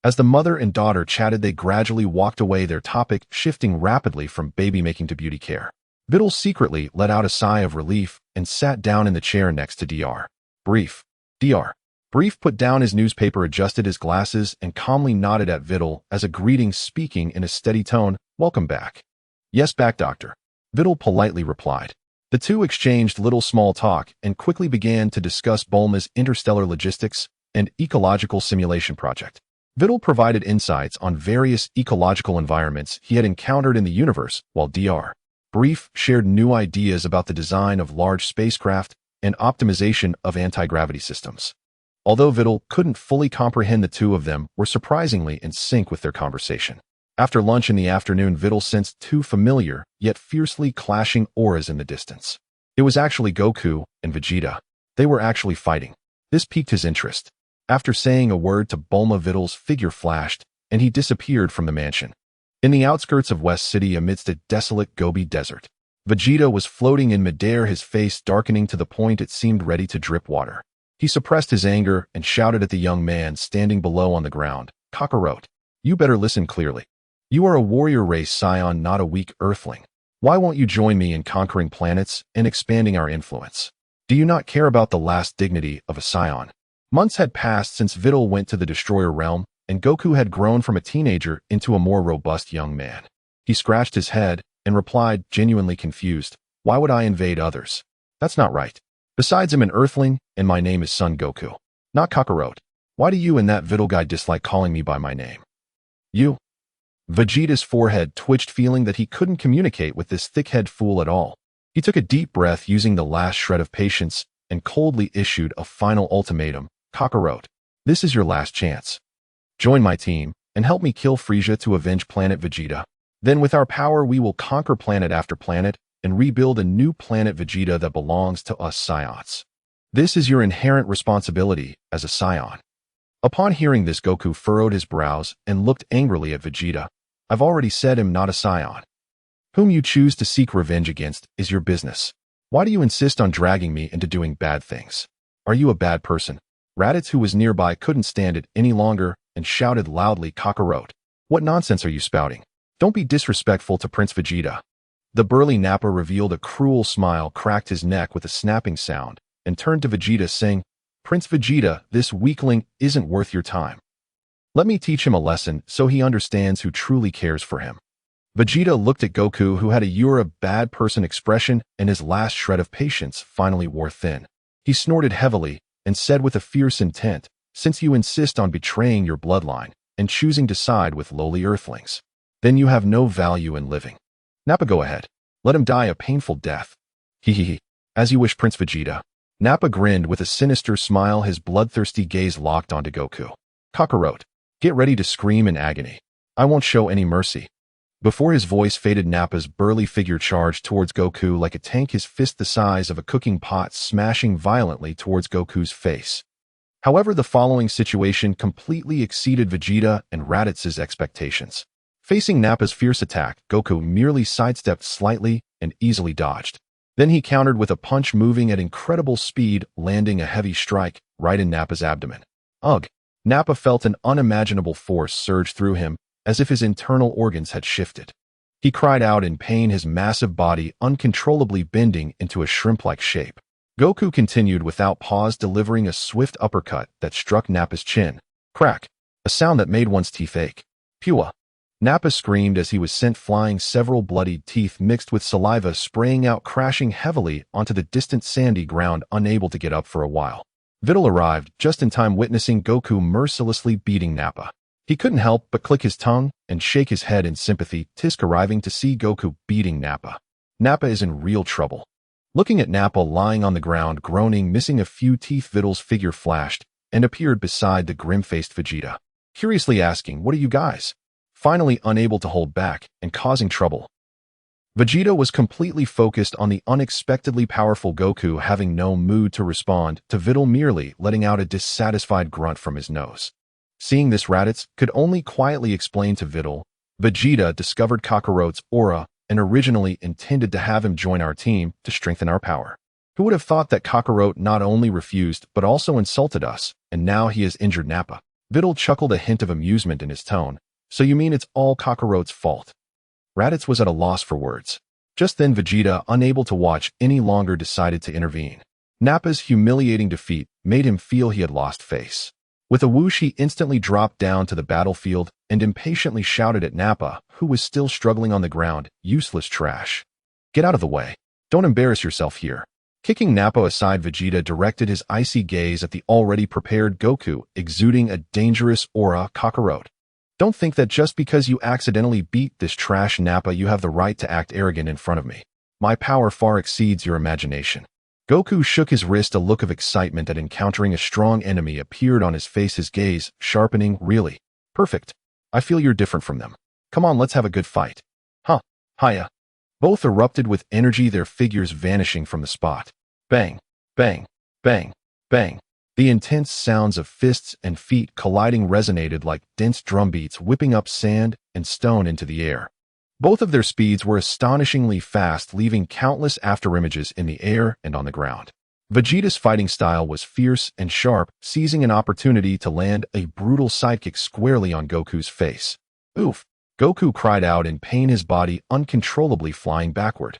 As the mother and daughter chatted, they gradually walked away, their topic shifting rapidly from baby making to beauty care. Vidal secretly let out a sigh of relief and sat down in the chair next to Dr. Brief. Dr. Brief put down his newspaper, adjusted his glasses, and calmly nodded at Vidal as a greeting, speaking in a steady tone, "Welcome back." "Yes, back, doctor," Vidal politely replied. The two exchanged little small talk and quickly began to discuss Bulma's interstellar logistics and ecological simulation project. Vidal provided insights on various ecological environments he had encountered in the universe, while Dr. Brief shared new ideas about the design of large spacecraft and optimization of anti-gravity systems. Although Vidal couldn't fully comprehend, the two of them were surprisingly in sync with their conversation. After lunch in the afternoon, Vidal sensed two familiar, yet fiercely clashing auras in the distance. It was actually Goku and Vegeta. They were actually fighting. This piqued his interest. After saying a word to Bulma, Vidal's figure flashed, and he disappeared from the mansion. In the outskirts of West City, amidst a desolate Gobi desert, Vegeta was floating in midair, his face darkening to the point it seemed ready to drip water. He suppressed his anger and shouted at the young man standing below on the ground, "Kakarot, you better listen clearly. You are a warrior race Saiyan, not a weak earthling. Why won't you join me in conquering planets and expanding our influence? Do you not care about the last dignity of a Saiyan?" Months had passed since Vidal went to the Destroyer realm, and Goku had grown from a teenager into a more robust young man. He scratched his head and replied, genuinely confused, "Why would I invade others? That's not right. Besides, I'm an earthling, and my name is Son Goku, not Kakarot. Why do you and that Vidal guy dislike calling me by my name?" "You?" Vegeta's forehead twitched, feeling that he couldn't communicate with this thick-head fool at all. He took a deep breath, using the last shred of patience, and coldly issued a final ultimatum, "Kakarot, this is your last chance. Join my team and help me kill Frieza to avenge Planet Vegeta. Then with our power we will conquer planet after planet and rebuild a new Planet Vegeta that belongs to us Saiyans. This is your inherent responsibility as a Saiyan." Upon hearing this, Goku furrowed his brows and looked angrily at Vegeta. "I've already said I'm not a Saiyan. Whom you choose to seek revenge against is your business. Why do you insist on dragging me into doing bad things? Are you a bad person?" Raditz, who was nearby, couldn't stand it any longer and shouted loudly, "Kakarot, what nonsense are you spouting? Don't be disrespectful to Prince Vegeta." The burly Nappa revealed a cruel smile, cracked his neck with a snapping sound, and turned to Vegeta, saying, "Prince Vegeta, this weakling isn't worth your time. Let me teach him a lesson so he understands who truly cares for him." Vegeta looked at Goku, who had a "you're a bad person" expression, and his last shred of patience finally wore thin. He snorted heavily and said with a fierce intent, "Since you insist on betraying your bloodline and choosing to side with lowly earthlings, then you have no value in living. Nappa, go ahead. Let him die a painful death." "Hehehe. As you wish, Prince Vegeta." Nappa grinned with a sinister smile, his bloodthirsty gaze locked onto Goku. "Kakarot, get ready to scream in agony. I won't show any mercy." Before his voice faded, Nappa's burly figure charged towards Goku like a tank, his fist the size of a cooking pot, smashing violently towards Goku's face. However, the following situation completely exceeded Vegeta and Raditz's expectations. Facing Nappa's fierce attack, Goku merely sidestepped slightly and easily dodged. Then he countered with a punch, moving at incredible speed, landing a heavy strike right in Nappa's abdomen. Ugh! Nappa felt an unimaginable force surge through him, as if his internal organs had shifted. He cried out in pain, his massive body uncontrollably bending into a shrimp-like shape. Goku continued without pause, delivering a swift uppercut that struck Nappa's chin. Crack! A sound that made one's teeth ache. Pua! Nappa screamed as he was sent flying, several bloodied teeth mixed with saliva spraying out, crashing heavily onto the distant sandy ground, unable to get up for a while. Videl arrived just in time, witnessing Goku mercilessly beating Nappa. He couldn't help but click his tongue and shake his head in sympathy, Tisk arriving to see Goku beating Nappa. Nappa is in real trouble. Looking at Nappa lying on the ground, groaning, missing a few teeth, Videl's figure flashed and appeared beside the grim-faced Vegeta, curiously asking, "What are you guys?" Finally unable to hold back and causing trouble. Vegeta was completely focused on the unexpectedly powerful Goku, having no mood to respond to Videl, merely letting out a dissatisfied grunt from his nose. Seeing this, Raditz could only quietly explain to Videl, "Vegeta discovered Kakarot's aura and originally intended to have him join our team to strengthen our power. Who would have thought that Kakarot not only refused but also insulted us, and now he has injured Nappa?" Videl chuckled, a hint of amusement in his tone. "So you mean it's all Kakarot's fault?" Raditz was at a loss for words. Just then Vegeta, unable to watch any longer, decided to intervene. Nappa's humiliating defeat made him feel he had lost face. With a whoosh, he instantly dropped down to the battlefield and impatiently shouted at Nappa, who was still struggling on the ground, "Useless trash. Get out of the way. Don't embarrass yourself here." Kicking Nappa aside, Vegeta directed his icy gaze at the already prepared Goku, exuding a dangerous aura. "Kakarot, don't think that just because you accidentally beat this trash Nappa you have the right to act arrogant in front of me. My power far exceeds your imagination." Goku shook his wrist. A look of excitement at encountering a strong enemy appeared on his face, his gaze sharpening. "Really? Perfect. I feel you're different from them. Come on, let's have a good fight." "Huh. Hiya." Both erupted with energy, their figures vanishing from the spot. Bang, bang, bang, bang. The intense sounds of fists and feet colliding resonated like dense drumbeats, whipping up sand and stone into the air. Both of their speeds were astonishingly fast, leaving countless afterimages in the air and on the ground. Vegeta's fighting style was fierce and sharp, seizing an opportunity to land a brutal sidekick squarely on Goku's face. "Oof!" Goku cried out in pain, his body uncontrollably flying backward.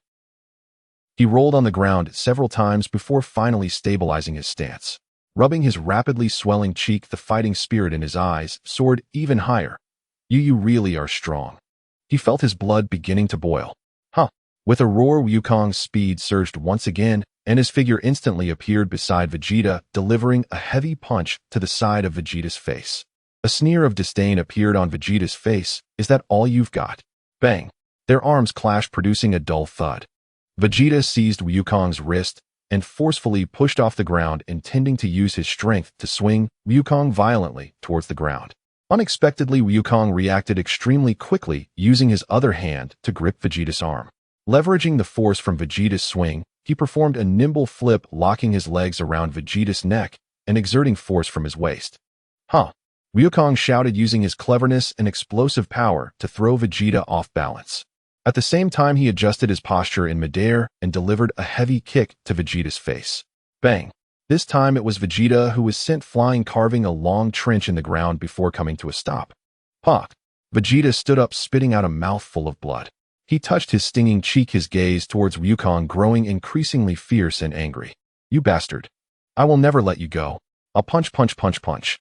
He rolled on the ground several times before finally stabilizing his stance. Rubbing his rapidly swelling cheek, the fighting spirit in his eyes soared even higher. You really are strong." He felt his blood beginning to boil. "Huh." With a roar, Wukong's speed surged once again, and his figure instantly appeared beside Vegeta, delivering a heavy punch to the side of Vegeta's face. A sneer of disdain appeared on Vegeta's face. "Is that all you've got?" Bang. Their arms clashed, producing a dull thud. Vegeta seized Wukong's wrist and forcefully pushed off the ground, intending to use his strength to swing Wukong violently towards the ground. Unexpectedly, Wukong reacted extremely quickly, using his other hand to grip Vegeta's arm. Leveraging the force from Vegeta's swing, he performed a nimble flip, locking his legs around Vegeta's neck and exerting force from his waist. "Huh!" Wukong shouted, using his cleverness and explosive power to throw Vegeta off balance. At the same time, he adjusted his posture in midair and delivered a heavy kick to Vegeta's face. Bang! This time it was Vegeta who was sent flying, carving a long trench in the ground before coming to a stop. Pock! Vegeta stood up, spitting out a mouthful of blood. He touched his stinging cheek, his gaze towards Wukong growing increasingly fierce and angry. "You bastard! I will never let you go. I'll punch, punch, punch, punch."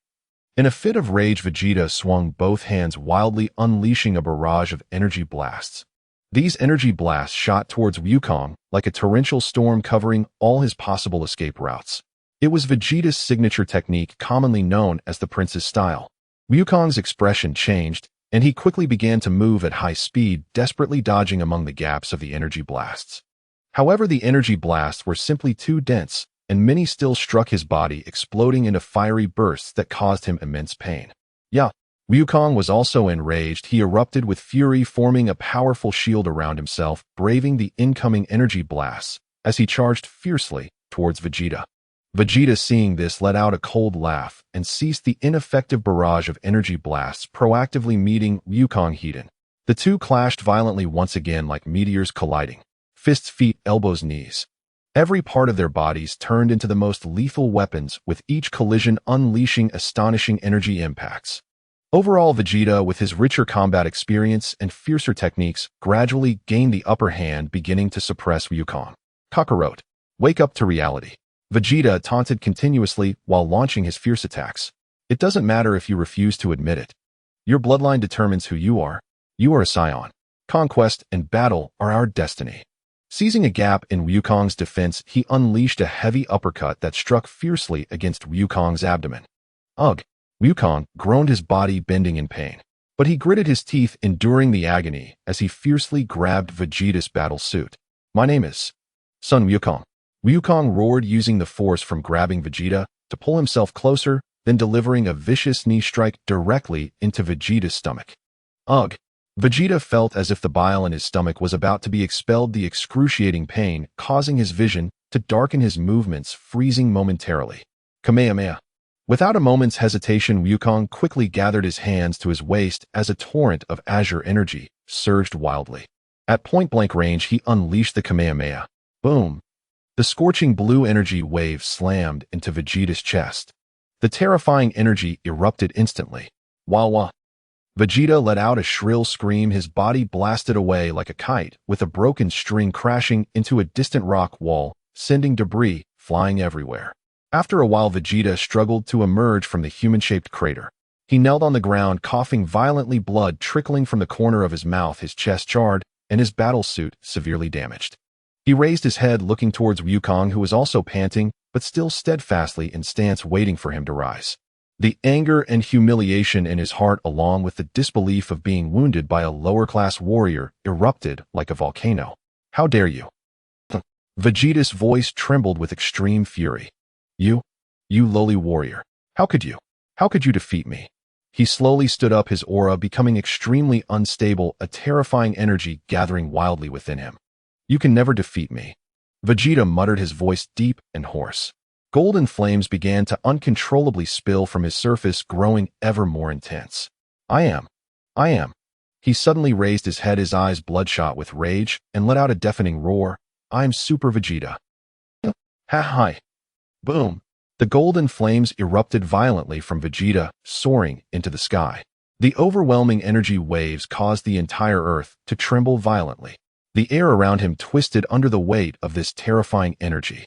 In a fit of rage, Vegeta swung both hands wildly, unleashing a barrage of energy blasts. These energy blasts shot towards Wukong like a torrential storm, covering all his possible escape routes. It was Vegeta's signature technique, commonly known as the Prince's style. Wukong's expression changed, and he quickly began to move at high speed, desperately dodging among the gaps of the energy blasts. However, the energy blasts were simply too dense, and many still struck his body, exploding into fiery bursts that caused him immense pain. Yeah, Wukong was also enraged. He erupted with fury, forming a powerful shield around himself, braving the incoming energy blasts as he charged fiercely towards Vegeta. Vegeta, seeing this, let out a cold laugh and ceased the ineffective barrage of energy blasts, proactively meeting Wukong head-on. The two clashed violently once again, like meteors colliding. Fists, feet, elbows, knees. Every part of their bodies turned into the most lethal weapons, with each collision unleashing astonishing energy impacts. Overall, Vegeta, with his richer combat experience and fiercer techniques, gradually gained the upper hand, beginning to suppress Wukong. "Kakarot, wake up to reality." Vegeta taunted continuously while launching his fierce attacks. "It doesn't matter if you refuse to admit it. Your bloodline determines who you are. You are a Saiyan. Conquest and battle are our destiny. Seizing a gap in Wukong's defense, he unleashed a heavy uppercut that struck fiercely against Wukong's abdomen. Ugh! Wukong groaned, his body bending in pain. But he gritted his teeth, enduring the agony as he fiercely grabbed Vegeta's battle suit. My name is Son Wukong. Wukong roared, using the force from grabbing Vegeta to pull himself closer, then delivering a vicious knee strike directly into Vegeta's stomach. Ugh! Vegeta felt as if the bile in his stomach was about to be expelled, the excruciating pain causing his vision to darken, his movements freezing momentarily. Kamehameha. Without a moment's hesitation, Wukong quickly gathered his hands to his waist as a torrent of azure energy surged wildly. At point-blank range, he unleashed the Kamehameha. Boom! The scorching blue energy wave slammed into Vegeta's chest. The terrifying energy erupted instantly. Wah-wah! Vegeta let out a shrill scream, his body blasted away like a kite, with a broken string crashing into a distant rock wall, sending debris flying everywhere. After a while, Vegeta struggled to emerge from the human-shaped crater. He knelt on the ground, coughing violently, blood trickling from the corner of his mouth, his chest charred, and his battle suit severely damaged. He raised his head, looking towards Wukong, who was also panting, but still steadfastly in stance, waiting for him to rise. The anger and humiliation in his heart, along with the disbelief of being wounded by a lower-class warrior, erupted like a volcano. How dare you? Vegeta's voice trembled with extreme fury. You lowly warrior. How could you? How could you defeat me? He slowly stood up, his aura becoming extremely unstable, a terrifying energy gathering wildly within him. You can never defeat me. Vegeta muttered, his voice deep and hoarse. Golden flames began to uncontrollably spill from his surface, growing ever more intense. I am. He suddenly raised his head, his eyes bloodshot with rage, and let out a deafening roar. I'm Super Vegeta. Ha-hi. Boom. The golden flames erupted violently from Vegeta, soaring into the sky. The overwhelming energy waves caused the entire earth to tremble violently. The air around him twisted under the weight of this terrifying energy.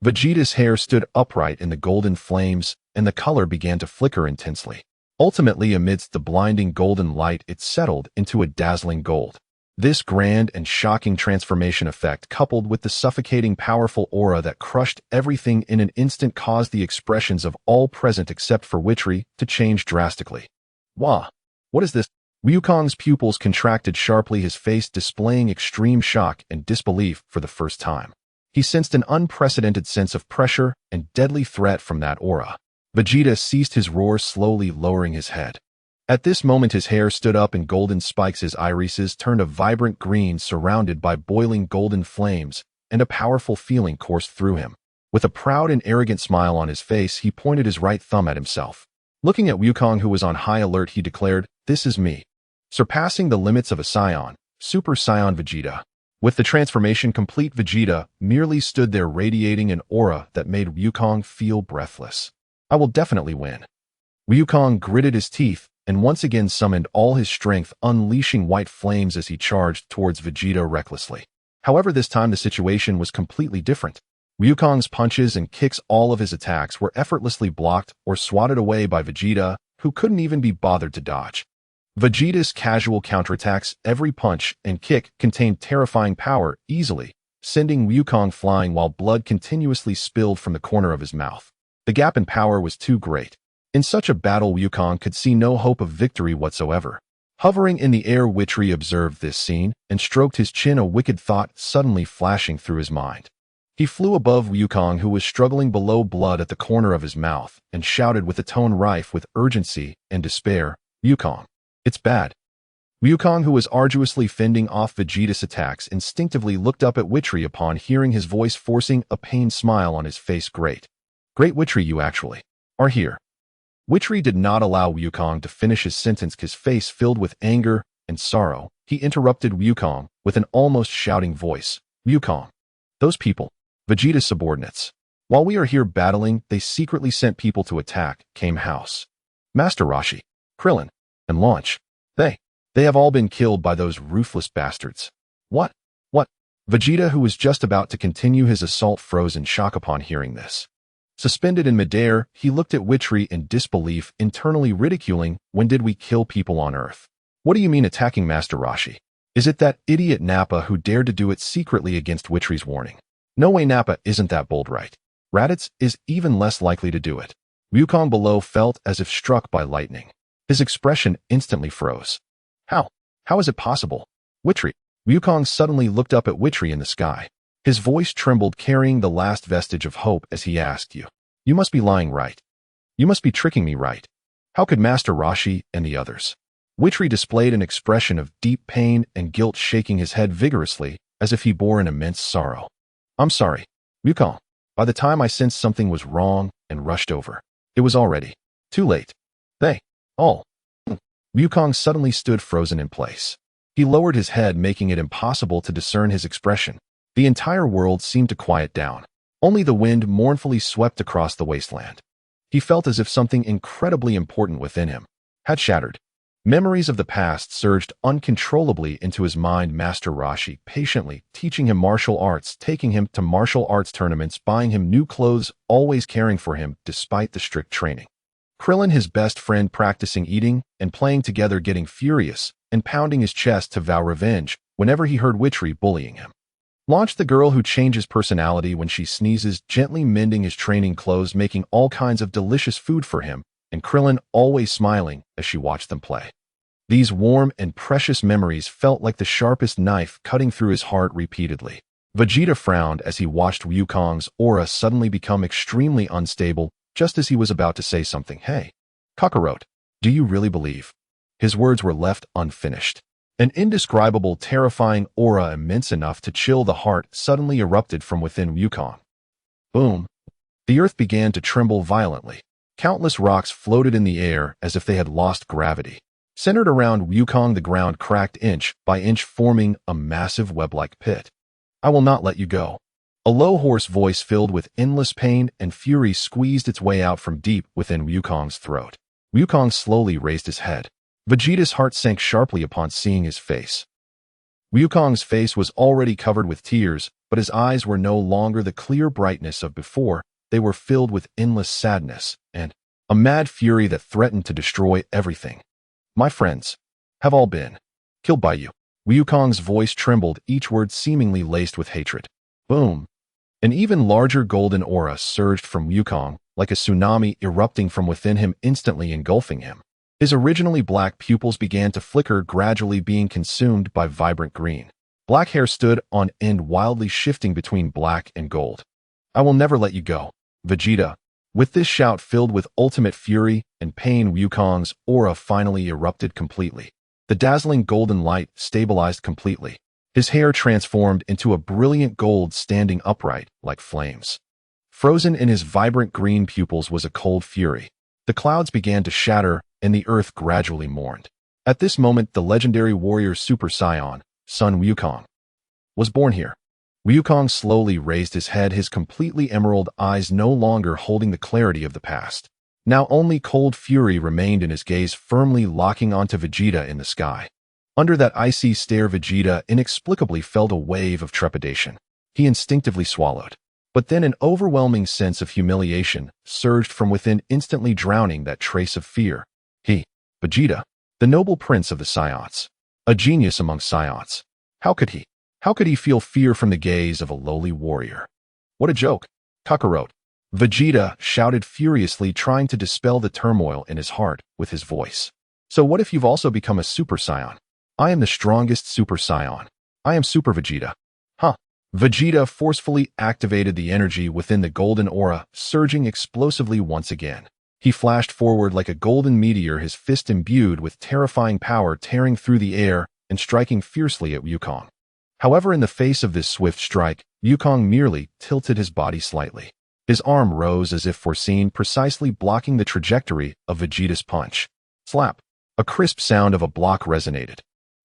Vegeta's hair stood upright in the golden flames, and the color began to flicker intensely. Ultimately, amidst the blinding golden light, it settled into a dazzling gold. This grand and shocking transformation effect, coupled with the suffocating powerful aura that crushed everything in an instant, caused the expressions of all present except for Witchery to change drastically. Wah! What is this? Wukong's pupils contracted sharply, his face displaying extreme shock and disbelief for the first time. He sensed an unprecedented sense of pressure and deadly threat from that aura. Vegeta ceased his roar, slowly lowering his head. At this moment, his hair stood up in golden spikes, his irises turned a vibrant green, surrounded by boiling golden flames, and a powerful feeling coursed through him. With a proud and arrogant smile on his face, he pointed his right thumb at himself. Looking at Wukong, who was on high alert, he declared, "This is me, surpassing the limits of a Saiyan, Super Saiyan Vegeta." With the transformation complete, Vegeta merely stood there, radiating an aura that made Wukong feel breathless. I will definitely win. Wukong gritted his teeth and once again summoned all his strength, unleashing white flames as he charged towards Vegeta recklessly. However, this time the situation was completely different. Wukong's punches and kicks, all of his attacks, were effortlessly blocked or swatted away by Vegeta, who couldn't even be bothered to dodge. Vegeta's casual counterattacks, every punch and kick, contained terrifying power, easily sending Wukong flying while blood continuously spilled from the corner of his mouth. The gap in power was too great. In such a battle, Wukong could see no hope of victory whatsoever. Hovering in the air, Witchery observed this scene and stroked his chin, a wicked thought suddenly flashing through his mind. He flew above Wukong, who was struggling below, blood at the corner of his mouth, and shouted with a tone rife with urgency and despair, "Wukong, it's bad." Wukong, who was arduously fending off Vegeta's attacks, instinctively looked up at Witchery upon hearing his voice, forcing a pained smile on his face. Great Witchery, you actually are here." Witchery did not allow Wukong to finish his sentence, his face filled with anger and sorrow. He interrupted Wukong with an almost shouting voice. "Wukong, those people, Vegeta's subordinates. While we are here battling, they secretly sent people to attack Kame House. Master Roshi, Krillin, and Launch. They have all been killed by those ruthless bastards." What? Vegeta, who was just about to continue his assault, froze in shock upon hearing this. Suspended in midair, he looked at Witchery in disbelief, internally ridiculing, "When did we kill people on Earth? What do you mean attacking Master Roshi? Is it that idiot Nappa who dared to do it secretly against Witri's warning? No way, Nappa isn't that bold, right? Raditz is even less likely to do it. Wukong below felt as if struck by lightning. His expression instantly froze. How? How is it possible? Witri. Wukong suddenly looked up at Witri in the sky. His voice trembled, carrying the last vestige of hope as he asked, You must be lying, right? You must be tricking me, right? How could Master Roshi and the others? Witri displayed an expression of deep pain and guilt, shaking his head vigorously, as if he bore an immense sorrow. I'm sorry, Wukong. By the time I sensed something was wrong and rushed over, it was already too late. They all. Wukong suddenly stood frozen in place. He lowered his head, making it impossible to discern his expression. The entire world seemed to quiet down. Only the wind mournfully swept across the wasteland. He felt as if something incredibly important within him had shattered. Memories of the past surged uncontrollably into his mind. Master Roshi patiently teaching him martial arts, taking him to martial arts tournaments, buying him new clothes, always caring for him despite the strict training. Krillin, his best friend, practicing eating and playing together, getting furious and pounding his chest to vow revenge whenever he heard Witri bullying him. Launch, the girl who changes personality when she sneezes, gently mending his training clothes, making all kinds of delicious food for him, and Krillin always smiling as she watched them play. These warm and precious memories felt like the sharpest knife cutting through his heart repeatedly. Vegeta frowned as he watched Wukong's aura suddenly become extremely unstable, just as he was about to say something. Hey, Kakarot, do you really believe? His words were left unfinished. An indescribable, terrifying aura immense enough to chill the heart suddenly erupted from within Wukong. Boom! The earth began to tremble violently. Countless rocks floated in the air as if they had lost gravity. Centered around Wukong, the ground cracked inch by inch, forming a massive web-like pit. I will not let you go. A low, hoarse voice filled with endless pain and fury squeezed its way out from deep within Wukong's throat. Wukong slowly raised his head. Vegeta's heart sank sharply upon seeing his face. Wukong's face was already covered with tears, but his eyes were no longer the clear brightness of before. They were filled with endless sadness and a mad fury that threatened to destroy everything. My friends have all been killed by you. Wukong's voice trembled, each word seemingly laced with hatred. Boom! An even larger golden aura surged from Wukong, like a tsunami erupting from within him, instantly engulfing him. His originally black pupils began to flicker, gradually being consumed by vibrant green. Black hair stood on end, wildly shifting between black and gold. I will never let you go, Vegeta. With this shout filled with ultimate fury and pain, Wukong's aura finally erupted completely. The dazzling golden light stabilized completely. His hair transformed into a brilliant gold, standing upright like flames. Frozen in his vibrant green pupils was a cold fury. The clouds began to shatter, and the earth gradually mourned. At this moment, the legendary warrior Super Saiyan, Son Wukong, was born here. Wukong slowly raised his head, his completely emerald eyes no longer holding the clarity of the past. Now only cold fury remained in his gaze, firmly locking onto Vegeta in the sky. Under that icy stare, Vegeta inexplicably felt a wave of trepidation. He instinctively swallowed. But then an overwhelming sense of humiliation surged from within, instantly drowning that trace of fear. He, Vegeta, the noble prince of the Saiyans, a genius among Saiyans. How could he feel fear from the gaze of a lowly warrior? What a joke! Kakarot! Vegeta shouted furiously, trying to dispel the turmoil in his heart with his voice. So what if you've also become a Super Saiyan? I am the strongest Super Saiyan. I am Super Vegeta. Huh? Vegeta forcefully activated the energy within the golden aura, surging explosively once again. He flashed forward like a golden meteor, his fist imbued with terrifying power, tearing through the air and striking fiercely at Wukong. However, in the face of this swift strike, Wukong merely tilted his body slightly. His arm rose as if foreseen, precisely blocking the trajectory of Vegeta's punch. Slap! A crisp sound of a block resonated.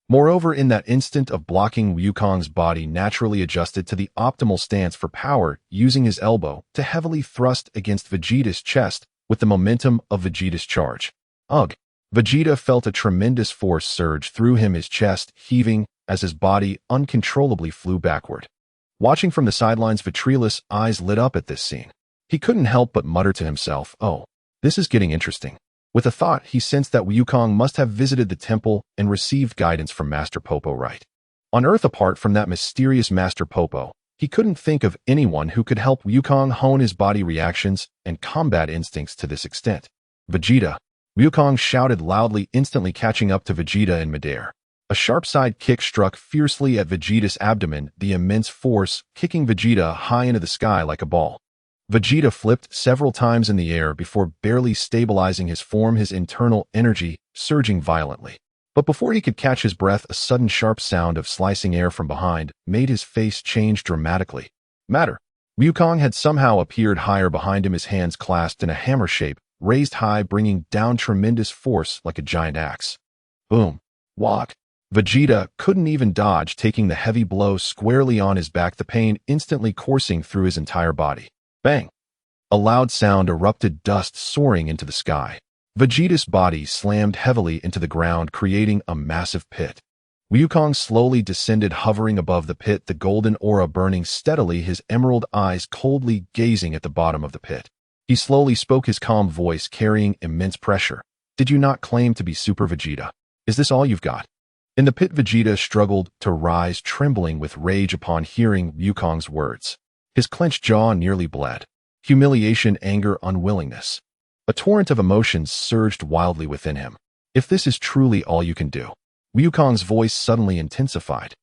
Moreover, in that instant of blocking, Wukong's body naturally adjusted to the optimal stance for power, using his elbow to heavily thrust against Vegeta's chest with the momentum of Vegeta's charge. Ugh! Vegeta felt a tremendous force surge through him, his chest heaving as his body uncontrollably flew backward. Watching from the sidelines, Vitriol's eyes lit up at this scene. He couldn't help but mutter to himself, "Oh, this is getting interesting." With a thought, he sensed that Wukong must have visited the temple and received guidance from Master Popo right. On Earth, apart from that mysterious Master Popo, he couldn't think of anyone who could help Wukong hone his body reactions and combat instincts to this extent. Vegeta! Wukong shouted loudly, instantly catching up to Vegeta in midair. A sharp side kick struck fiercely at Vegeta's abdomen, the immense force kicking Vegeta high into the sky like a ball. Vegeta flipped several times in the air before barely stabilizing his form, his internal energy surging violently. But before he could catch his breath, a sudden sharp sound of slicing air from behind made his face change dramatically. Matter. Wukong had somehow appeared higher behind him, his hands clasped in a hammer shape, raised high, bringing down tremendous force like a giant axe. Boom. Whack. Vegeta couldn't even dodge, taking the heavy blow squarely on his back, the pain instantly coursing through his entire body. Bang! A loud sound erupted, dust soaring into the sky. Vegeta's body slammed heavily into the ground, creating a massive pit. Wukong slowly descended, hovering above the pit, the golden aura burning steadily, his emerald eyes coldly gazing at the bottom of the pit. He slowly spoke, his calm voice carrying immense pressure. Did you not claim to be Super Vegeta? Is this all you've got? In the pit, Vegeta struggled to rise, trembling with rage upon hearing Wukong's words. His clenched jaw nearly bled. Humiliation, anger, unwillingness. A torrent of emotions surged wildly within him. If this is truly all you can do. Wukong's voice suddenly intensified.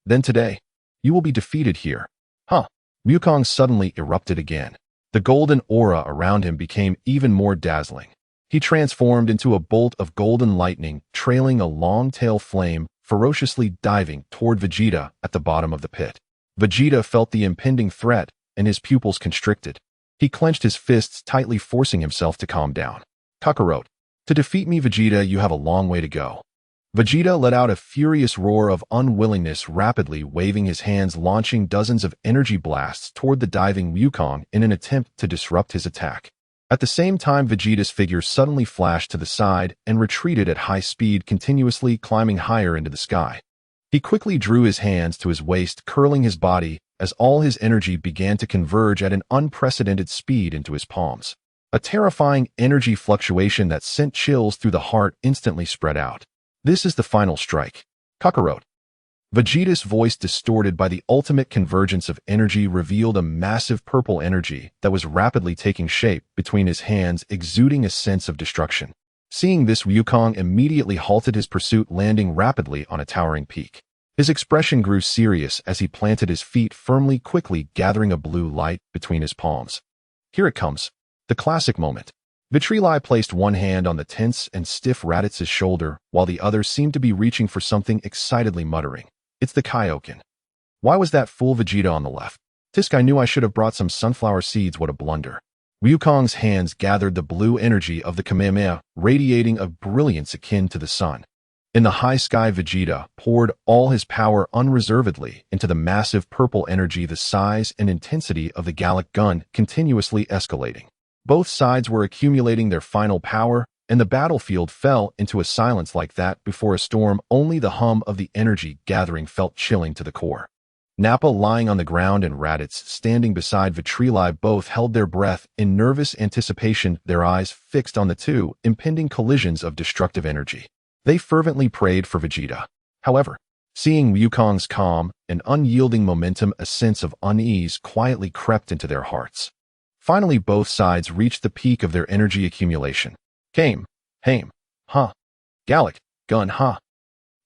Then today, you will be defeated here. Huh? Wukong suddenly erupted again. The golden aura around him became even more dazzling. He transformed into a bolt of golden lightning, trailing a long tail flame, ferociously diving toward Vegeta at the bottom of the pit. Vegeta felt the impending threat, and his pupils constricted. He clenched his fists tightly, forcing himself to calm down. Kakarot. To defeat me, Vegeta, you have a long way to go. Vegeta let out a furious roar of unwillingness, rapidly waving his hands, launching dozens of energy blasts toward the diving Wukong in an attempt to disrupt his attack. At the same time, Vegeta's figure suddenly flashed to the side and retreated at high speed, continuously climbing higher into the sky. He quickly drew his hands to his waist, curling his body as all his energy began to converge at an unprecedented speed into his palms. A terrifying energy fluctuation that sent chills through the heart instantly spread out. This is the final strike. Kakarot. Vegeta's voice, distorted by the ultimate convergence of energy, revealed a massive purple energy that was rapidly taking shape between his hands, exuding a sense of destruction. Seeing this, Wukong immediately halted his pursuit, landing rapidly on a towering peak. His expression grew serious as he planted his feet firmly, quickly gathering a blue light between his palms. Here it comes. The classic moment. Vitrili placed one hand on the tense and stiff Raditz's shoulder, while the other seemed to be reaching for something, excitedly muttering. It's the Kaioken. Why was that fool Vegeta on the left? Tisk, I knew I should have brought some sunflower seeds, what a blunder. Wukong's hands gathered the blue energy of the Kamehameha, radiating a brilliance akin to the sun. In the high sky, Vegeta poured all his power unreservedly into the massive purple energy, the size and intensity of the Gallic gun continuously escalating. Both sides were accumulating their final power, and the battlefield fell into a silence like that before a storm. Only the hum of the energy gathering felt chilling to the core. Nappa, lying on the ground, and Raditz standing beside Vitrili, both held their breath in nervous anticipation, their eyes fixed on the two impending collisions of destructive energy. They fervently prayed for Vegeta. However, seeing Wukong's calm and unyielding momentum, a sense of unease quietly crept into their hearts. Finally, both sides reached the peak of their energy accumulation. Came. Haim. Ha. Gallic. Gun. Ha.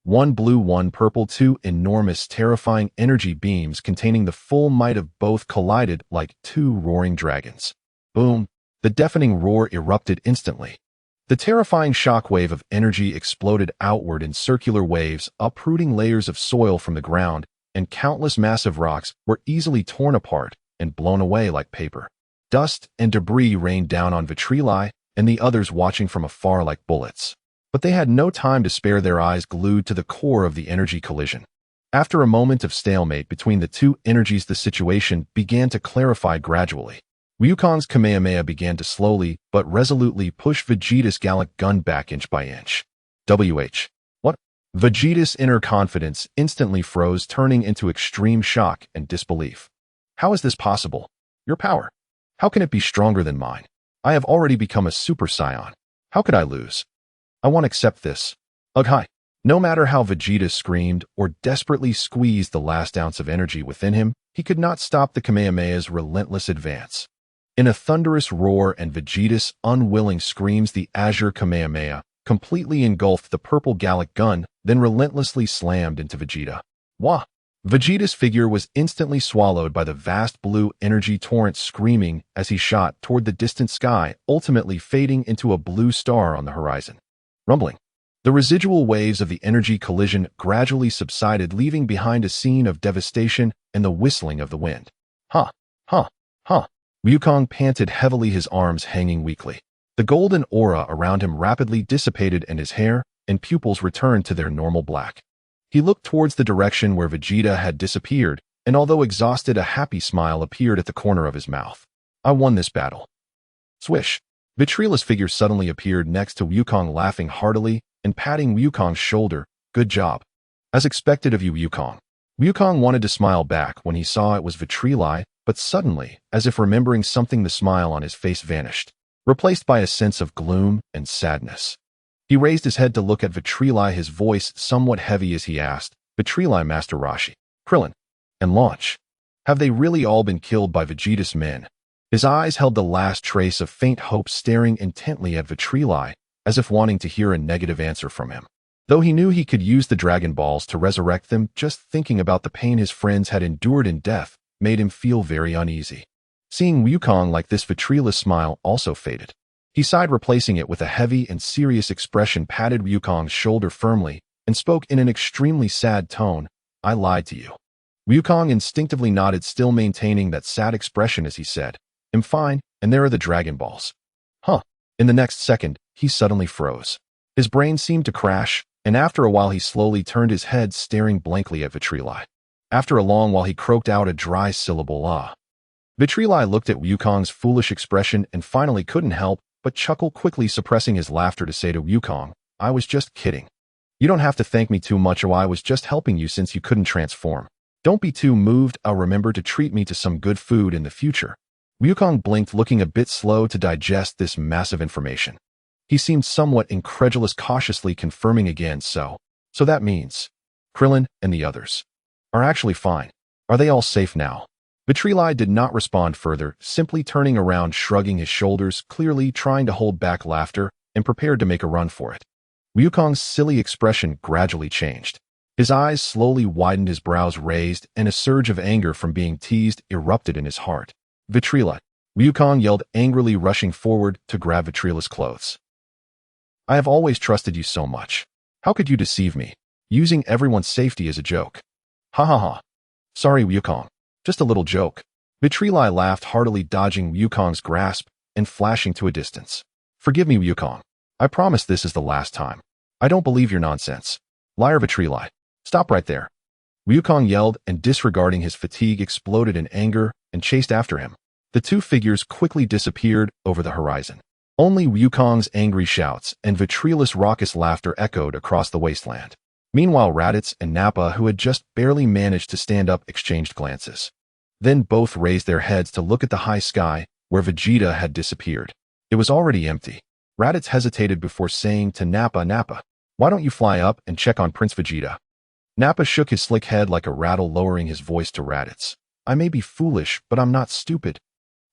One blue, one purple, two enormous, terrifying energy beams containing the full might of both collided like two roaring dragons. Boom. The deafening roar erupted instantly. The terrifying shockwave of energy exploded outward in circular waves, uprooting layers of soil from the ground, and countless massive rocks were easily torn apart and blown away like paper. Dust and debris rained down on Vitrili and the others, watching from afar like bullets. But they had no time to spare, their eyes glued to the core of the energy collision. After a moment of stalemate between the two energies, the situation began to clarify gradually. Wukong's Kamehameha began to slowly but resolutely push Vegeta's Gallic gun back inch by inch. What? Vegeta's inner confidence instantly froze, turning into extreme shock and disbelief. How is this possible? Your power. How can it be stronger than mine? I have already become a Super Saiyan. How could I lose? I won't accept this. Ugh, hi. No matter how Vegeta screamed or desperately squeezed the last ounce of energy within him, he could not stop the Kamehameha's relentless advance. In a thunderous roar and Vegeta's unwilling screams, the Azure Kamehameha completely engulfed the purple Gallic gun, then relentlessly slammed into Vegeta. Wah! Vegeta's figure was instantly swallowed by the vast blue energy torrent, screaming as he shot toward the distant sky, ultimately fading into a blue star on the horizon. Rumbling. The residual waves of the energy collision gradually subsided, leaving behind a scene of devastation and the whistling of the wind. Huh, huh, huh. Wukong panted heavily, his arms hanging weakly. The golden aura around him rapidly dissipated and his hair and pupils returned to their normal black. He looked towards the direction where Vegeta had disappeared, and although exhausted, a happy smile appeared at the corner of his mouth. I won this battle. Swish. Vitriola's figure suddenly appeared next to Wukong, laughing heartily and patting Wukong's shoulder. Good job. As expected of you, Wukong. Wukong wanted to smile back when he saw it was Vitrila, but suddenly, as if remembering something, the smile on his face vanished, replaced by a sense of gloom and sadness. He raised his head to look at Vitrila, his voice somewhat heavy as he asked, Vitrila, Master Roshi, Krillin, and Launch, have they really all been killed by Vegeta's men? His eyes held the last trace of faint hope, staring intently at Vitrila, as if wanting to hear a negative answer from him. Though he knew he could use the Dragon Balls to resurrect them, just thinking about the pain his friends had endured in death made him feel very uneasy. Seeing Wukong like this, Vitrila's smile also faded. He sighed, replacing it with a heavy and serious expression, patted Wukong's shoulder firmly, and spoke in an extremely sad tone, I lied to you. Wukong instinctively nodded, still maintaining that sad expression as he said, I'm fine, and there are the Dragon Balls. Huh. In the next second, he suddenly froze. His brain seemed to crash, and after a while he slowly turned his head, staring blankly at Vitrila. After a long while he croaked out a dry syllable, ah. Vitrila looked at Wukong's foolish expression and finally couldn't help but chuckle, quickly suppressing his laughter to say to Wukong, I was just kidding. You don't have to thank me too much, I was just helping you since you couldn't transform. Don't be too moved, I'll remember to treat me to some good food in the future. Wukong blinked, looking a bit slow to digest this massive information. He seemed somewhat incredulous, cautiously confirming again, so that means Krillin and the others are actually fine. Are they all safe now? Vitrila did not respond further, simply turning around, shrugging his shoulders, clearly trying to hold back laughter, and prepared to make a run for it. Wukong's silly expression gradually changed. His eyes slowly widened, his brows raised, and a surge of anger from being teased erupted in his heart. Vitrila! Wukong yelled angrily, rushing forward to grab Vitrila's clothes. I have always trusted you so much. How could you deceive me, using everyone's safety as a joke? Ha ha ha. Sorry, Wukong. Just a little joke. Vitrila laughed heartily, dodging Wukong's grasp and flashing to a distance. Forgive me, Wukong. I promise this is the last time. I don't believe your nonsense. Liar, Vitrila. Stop right there. Wukong yelled, and disregarding his fatigue, exploded in anger and chased after him. The two figures quickly disappeared over the horizon. Only Wukong's angry shouts and Vitrila's raucous laughter echoed across the wasteland. Meanwhile, Raditz and Nappa, who had just barely managed to stand up, exchanged glances. Then both raised their heads to look at the high sky, where Vegeta had disappeared. It was already empty. Raditz hesitated before saying to Nappa, Nappa, why don't you fly up and check on Prince Vegeta? Nappa shook his slick head like a rattle, lowering his voice to Raditz. I may be foolish, but I'm not stupid.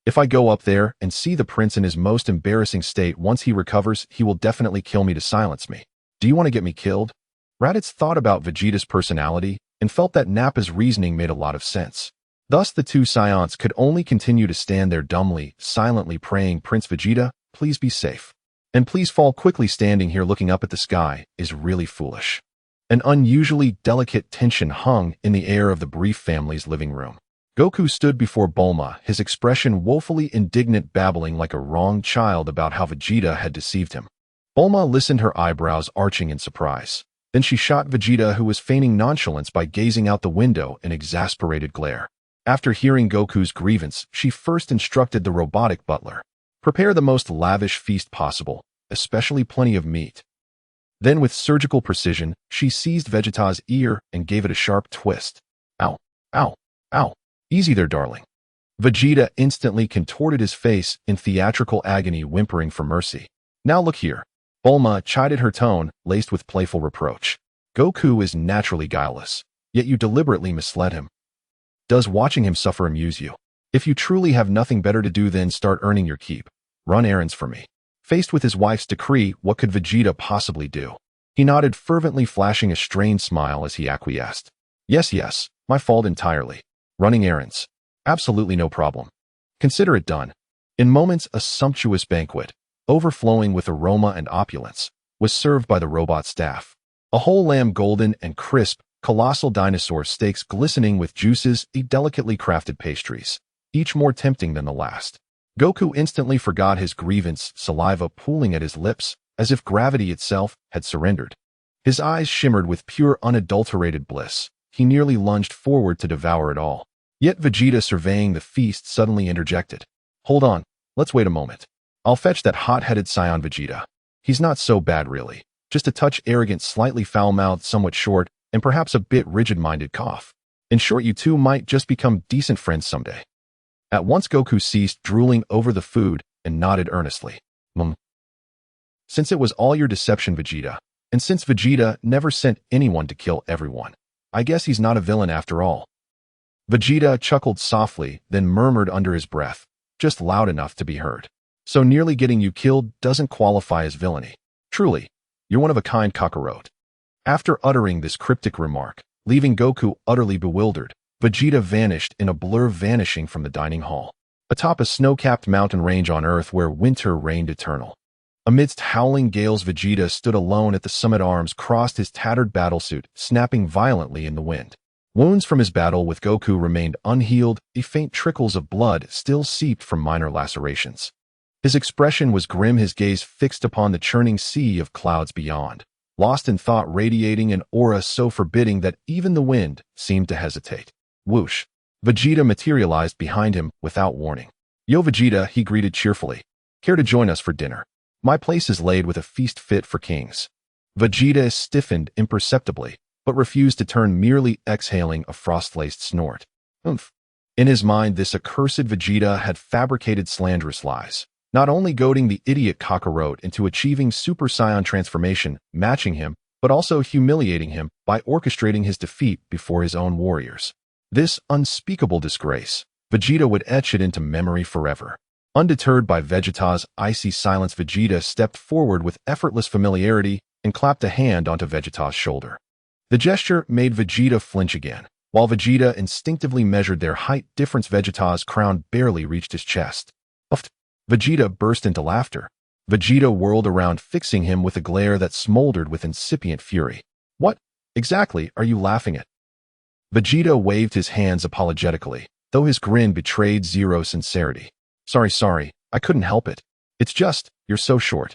If I go up there and see the prince in his most embarrassing state, once he recovers, he will definitely kill me to silence me. Do you want to get me killed? Raditz thought about Vegeta's personality and felt that Nappa's reasoning made a lot of sense. Thus, the two Saiyans could only continue to stand there dumbly, silently praying, Prince Vegeta, please be safe. And please fall quickly. Standing here looking up at the sky is really foolish. An unusually delicate tension hung in the air of the Brief family's living room. Goku stood before Bulma, his expression woefully indignant, babbling like a wronged child about how Vegeta had deceived him. Bulma listened, her eyebrows arching in surprise. Then she shot Vegeta, who was feigning nonchalance by gazing out the window in exasperated glare. After hearing Goku's grievance, she first instructed the robotic butler, prepare the most lavish feast possible, especially plenty of meat. Then with surgical precision, she seized Vegeta's ear and gave it a sharp twist. Ow, ow, ow. Easy there, darling. Vegeta instantly contorted his face in theatrical agony, whimpering for mercy. Now look here. Bulma chided, her tone laced with playful reproach. Goku is naturally guileless, yet you deliberately misled him. Does watching him suffer amuse you? If you truly have nothing better to do, then start earning your keep. Run errands for me. Faced with his wife's decree, what could Vegeta possibly do? He nodded fervently, flashing a strained smile as he acquiesced. Yes, my fault entirely. Running errands. Absolutely no problem. Consider it done. In moments, a sumptuous banquet, overflowing with aroma and opulence, was served by the robot staff. A whole lamb, golden and crisp, colossal dinosaur steaks glistening with juices, delicately crafted pastries, each more tempting than the last. Goku instantly forgot his grievance, saliva pooling at his lips, as if gravity itself had surrendered. His eyes shimmered with pure, unadulterated bliss. He nearly lunged forward to devour it all. Yet Vegeta, surveying the feast, suddenly interjected. Hold on, let's wait a moment. I'll fetch that hot-headed Saiyan Vegeta. He's not so bad really. Just a touch arrogant, slightly foul-mouthed, somewhat short, and perhaps a bit rigid-minded cough. In short, you two might just become decent friends someday. At once Goku ceased drooling over the food and nodded earnestly. Since it was all your deception, Vegeta, and since Vegeta never sent anyone to kill everyone, I guess he's not a villain after all. Vegeta chuckled softly, then murmured under his breath, just loud enough to be heard. So nearly getting you killed doesn't qualify as villainy. Truly, you're one of a kind, Kakarot. After uttering this cryptic remark, leaving Goku utterly bewildered, Vegeta vanished in a blur, vanishing from the dining hall, atop a snow-capped mountain range on Earth where winter reigned eternal. Amidst howling gales, Vegeta stood alone at the summit, arms crossed, his tattered battlesuit snapping violently in the wind. Wounds from his battle with Goku remained unhealed, faint trickles of blood still seeped from minor lacerations. His expression was grim, his gaze fixed upon the churning sea of clouds beyond, lost in thought, radiating an aura so forbidding that even the wind seemed to hesitate. Whoosh! Vegeta materialized behind him without warning. Yo, Vegeta, he greeted cheerfully. Care to join us for dinner? My place is laid with a feast fit for kings. Vegeta stiffened imperceptibly, but refused to turn, merely exhaling a frost-laced snort. Oomph! In his mind, this accursed Vegeta had fabricated slanderous lies, not only goading the idiot Kakarot into achieving Super Saiyan transformation, matching him, but also humiliating him by orchestrating his defeat before his own warriors. This unspeakable disgrace, Vegeta would etch it into memory forever. Undeterred by Vegeta's icy silence, Vegeta stepped forward with effortless familiarity and clapped a hand onto Vegeta's shoulder. The gesture made Vegeta flinch again. While Vegeta instinctively measured their height difference, Vegeta's crown barely reached his chest. Uffed! Vegeta burst into laughter. Vegeta whirled around, fixing him with a glare that smoldered with incipient fury. What exactly are you laughing at? Vegeta waved his hands apologetically, though his grin betrayed zero sincerity. Sorry, I couldn't help it. It's just, you're so short.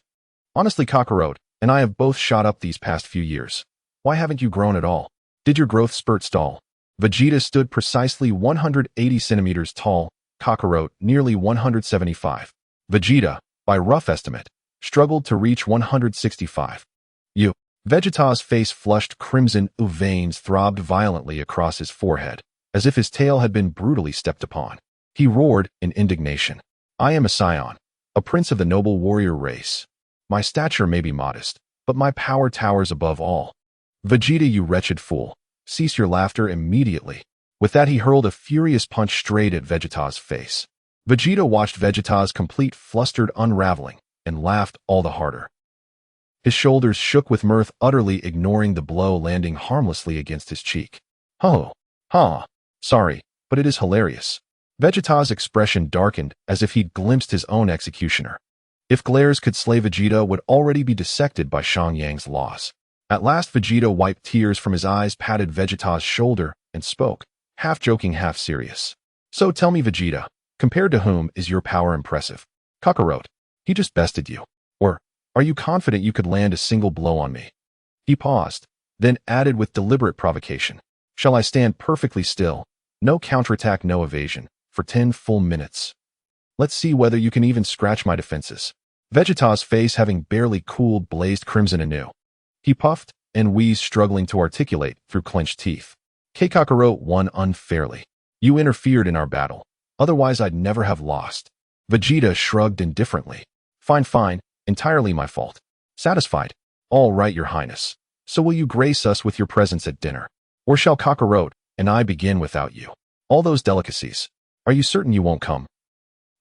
Honestly, Kakarot and I have both shot up these past few years. Why haven't you grown at all? Did your growth spurt stall? Vegeta stood precisely 180 centimeters tall, Kakarot nearly 175. Vegeta, by rough estimate, struggled to reach 165. Vegeta's face flushed crimson, veins throbbed violently across his forehead, as if his tail had been brutally stepped upon. He roared in indignation. I am a Saiyan, a prince of the noble warrior race. My stature may be modest, but my power towers above all. Vegeta, you wretched fool, cease your laughter immediately. With that, he hurled a furious punch straight at Vegeta's face. Vegeta watched Vegeta's complete flustered unraveling and laughed all the harder. His shoulders shook with mirth, utterly ignoring the blow landing harmlessly against his cheek. Sorry, but it is hilarious. Vegeta's expression darkened as if he'd glimpsed his own executioner. If glares could slay, Vegeta would already be dissected by Shang Yang's laws. At last, Vegeta wiped tears from his eyes, patted Vegeta's shoulder, and spoke, half joking, half serious. So tell me, Vegeta, compared to whom is your power impressive? Kakarot, he just bested you. Or are you confident you could land a single blow on me? He paused, then added with deliberate provocation. Shall I stand perfectly still, no counterattack, no evasion, for 10 full minutes? Let's see whether you can even scratch my defenses. Vegeta's face, having barely cooled, blazed crimson anew. He puffed and wheezed, struggling to articulate through clenched teeth. Kakarot won unfairly. You interfered in our battle. Otherwise, I'd never have lost. Vegeta shrugged indifferently. Fine. Entirely my fault. Satisfied. All right, your highness. So will you grace us with your presence at dinner? Or shall Kakarot and I begin without you? All those delicacies. Are you certain you won't come?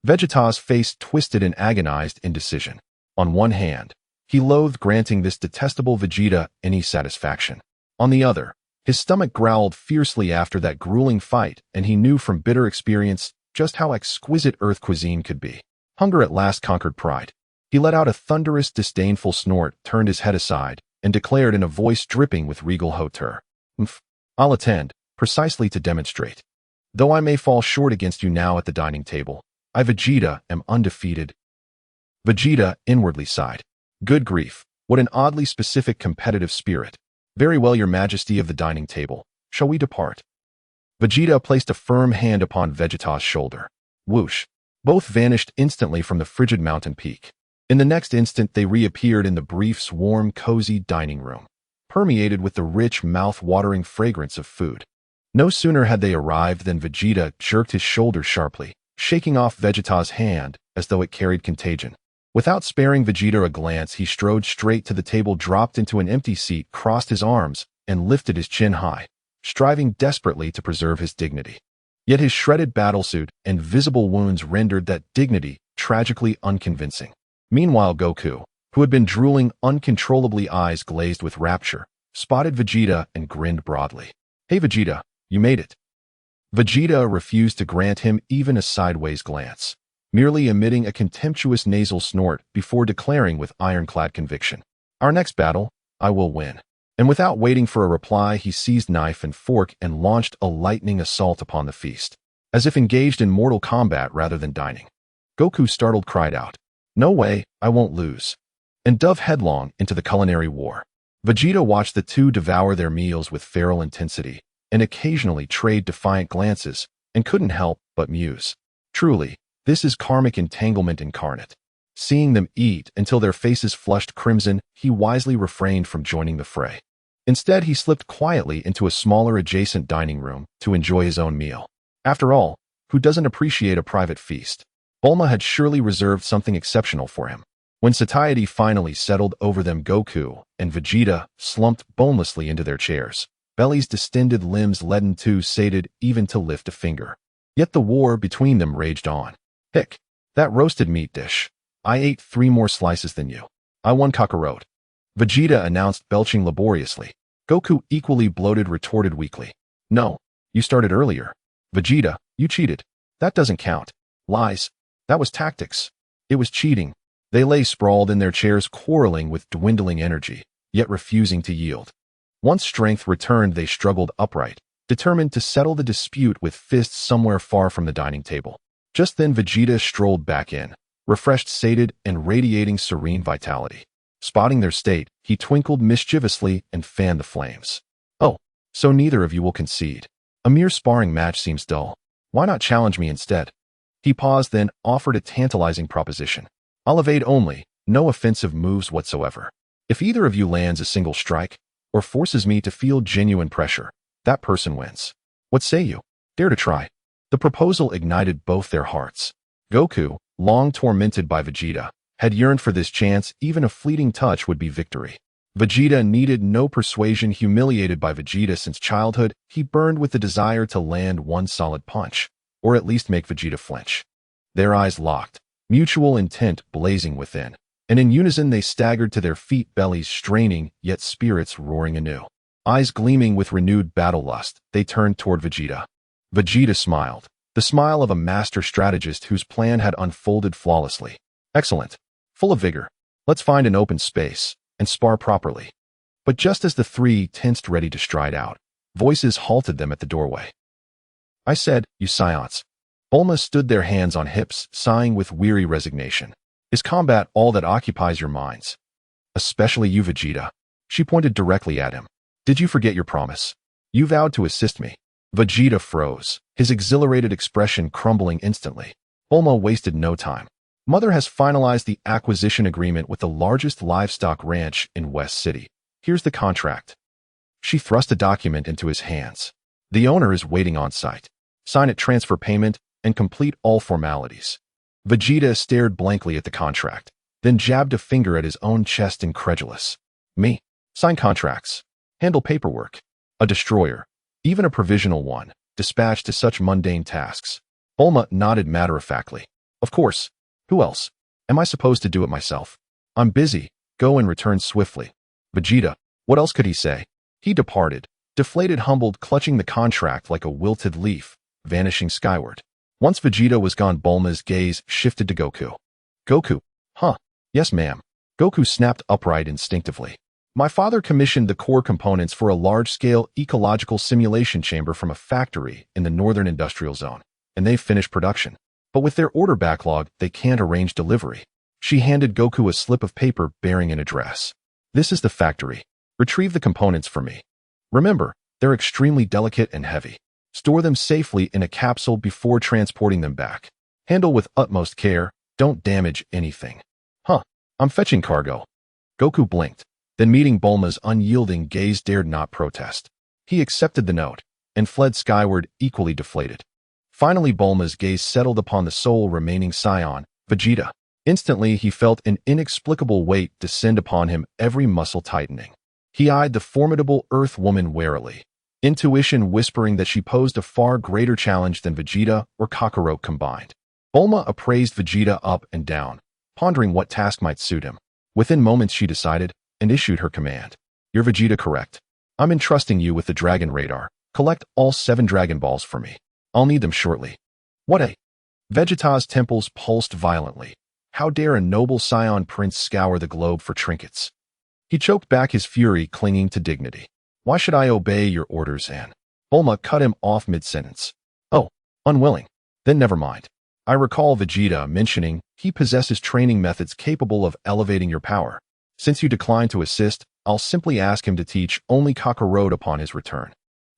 Vegeta's face twisted in agonized indecision. On one hand, he loathed granting this detestable Vegeta any satisfaction. On the other, his stomach growled fiercely after that grueling fight, and he knew from bitter experience just how exquisite Earth cuisine could be. Hunger at last conquered pride. He let out a thunderous, disdainful snort, turned his head aside, and declared in a voice dripping with regal hauteur, I'll attend, precisely to demonstrate. Though I may fall short against you now at the dining table, I, Vegeta, am undefeated. Vegeta inwardly sighed. Good grief, what an oddly specific competitive spirit. Very well, your majesty of the dining table. Shall we depart? Vegeta placed a firm hand upon Vegeta's shoulder. Whoosh. Both vanished instantly from the frigid mountain peak. In the next instant, they reappeared in the brief's warm, cozy dining room, permeated with the rich, mouth-watering fragrance of food. No sooner had they arrived than Vegeta jerked his shoulders sharply, shaking off Vegeta's hand as though it carried contagion. Without sparing Vegeta a glance, he strode straight to the table, dropped into an empty seat, crossed his arms, and lifted his chin high, striving desperately to preserve his dignity. Yet his shredded battlesuit and visible wounds rendered that dignity tragically unconvincing. Meanwhile, Goku, who had been drooling uncontrollably, eyes glazed with rapture, spotted Vegeta and grinned broadly. Hey Vegeta, you made it. Vegeta refused to grant him even a sideways glance, merely emitting a contemptuous nasal snort before declaring with ironclad conviction, Our next battle, I will win. And without waiting for a reply, he seized knife and fork and launched a lightning assault upon the feast, as if engaged in mortal combat rather than dining. Goku, startled, cried out, No way, I won't lose, and dove headlong into the culinary war. Vegeta watched the two devour their meals with feral intensity, and occasionally trade defiant glances, and couldn't help but muse. Truly, this is karmic entanglement incarnate. Seeing them eat until their faces flushed crimson, he wisely refrained from joining the fray. Instead, he slipped quietly into a smaller adjacent dining room to enjoy his own meal. After all, who doesn't appreciate a private feast? Bulma had surely reserved something exceptional for him. When satiety finally settled over them, Goku and Vegeta slumped bonelessly into their chairs, bellies distended, limbs leaden, too sated even to lift a finger. Yet the war between them raged on. Hick, that roasted meat dish. I ate 3 more slices than you. I won, Kakarot. Vegeta announced, belching laboriously. Goku, equally bloated, retorted weakly. No, you started earlier. Vegeta, you cheated. That doesn't count. Lies. That was tactics. It was cheating. They lay sprawled in their chairs, quarreling with dwindling energy, yet refusing to yield. Once strength returned, they struggled upright, determined to settle the dispute with fists somewhere far from the dining table. Just then Vegeta strolled back in, refreshed, sated, and radiating serene vitality. Spotting their state, he twinkled mischievously and fanned the flames. Oh, so neither of you will concede. A mere sparring match seems dull. Why not challenge me instead? He paused, then offered a tantalizing proposition. I'll evade only, no offensive moves whatsoever. If either of you lands a single strike, or forces me to feel genuine pressure, that person wins. What say you? Dare to try? The proposal ignited both their hearts. Goku, long tormented by Vegeta, had yearned for this chance. Even a fleeting touch would be victory. Vegeta needed no persuasion. Humiliated by Vegeta since childhood, he burned with the desire to land one solid punch, or at least make Vegeta flinch. Their eyes locked, mutual intent blazing within, and in unison they staggered to their feet, bellies straining, yet spirits roaring anew. Eyes gleaming with renewed battle lust, they turned toward Vegeta. Vegeta smiled, the smile of a master strategist whose plan had unfolded flawlessly. Excellent. Full of vigor. Let's find an open space and spar properly. But just as the three tensed, ready to stride out, voices halted them at the doorway. I said, you Saiyans. Bulma stood, their hands on hips, sighing with weary resignation. Is combat all that occupies your minds? Especially you, Vegeta. She pointed directly at him. Did you forget your promise? You vowed to assist me. Vegeta froze, his exhilarated expression crumbling instantly. Bulma wasted no time. Mother has finalized the acquisition agreement with the largest livestock ranch in West City. Here's the contract. She thrust a document into his hands. The owner is waiting on site. Sign it, transfer payment, and complete all formalities. Vegeta stared blankly at the contract, then jabbed a finger at his own chest incredulous. Me? Sign contracts. Handle paperwork. A destroyer, even a provisional one, dispatched to such mundane tasks. Bulma nodded matter-of-factly. Of course. Who else? Am I supposed to do it myself? I'm busy. Go and return swiftly. Vegeta. What else could he say? He departed, deflated, humbled, clutching the contract like a wilted leaf, vanishing skyward. Once Vegeta was gone, Bulma's gaze shifted to Goku. Goku. Huh. Yes, ma'am. Goku snapped upright instinctively. My father commissioned the core components for a large-scale ecological simulation chamber from a factory in the Northern Industrial Zone, and they've finished production. But with their order backlog, they can't arrange delivery. She handed Goku a slip of paper bearing an address. This is the factory. Retrieve the components for me. Remember, they're extremely delicate and heavy. Store them safely in a capsule before transporting them back. Handle with utmost care. Don't damage anything. Huh. I'm fetching cargo. Goku blinked. Then, meeting Bulma's unyielding gaze, dared not protest. He accepted the note and fled skyward, equally deflated. Finally, Bulma's gaze settled upon the sole remaining Saiyan, Vegeta. Instantly, he felt an inexplicable weight descend upon him, every muscle tightening. He eyed the formidable Earth woman warily, intuition whispering that she posed a far greater challenge than Vegeta or Kakarot combined. Bulma appraised Vegeta up and down, pondering what task might suit him. Within moments, she decided and issued her command. You're Vegeta, correct? I'm entrusting you with the Dragon Radar. Collect all 7 Dragon Balls for me. I'll need them shortly. What a... Vegeta's temples pulsed violently. How dare a noble Saiyan prince scour the globe for trinkets? He choked back his fury, clinging to dignity. Why should I obey your orders, Anne? Bulma cut him off mid-sentence. Oh, unwilling. Then never mind. I recall Vegeta mentioning he possesses training methods capable of elevating your power. Since you decline to assist, I'll simply ask him to teach only Kakarot upon his return.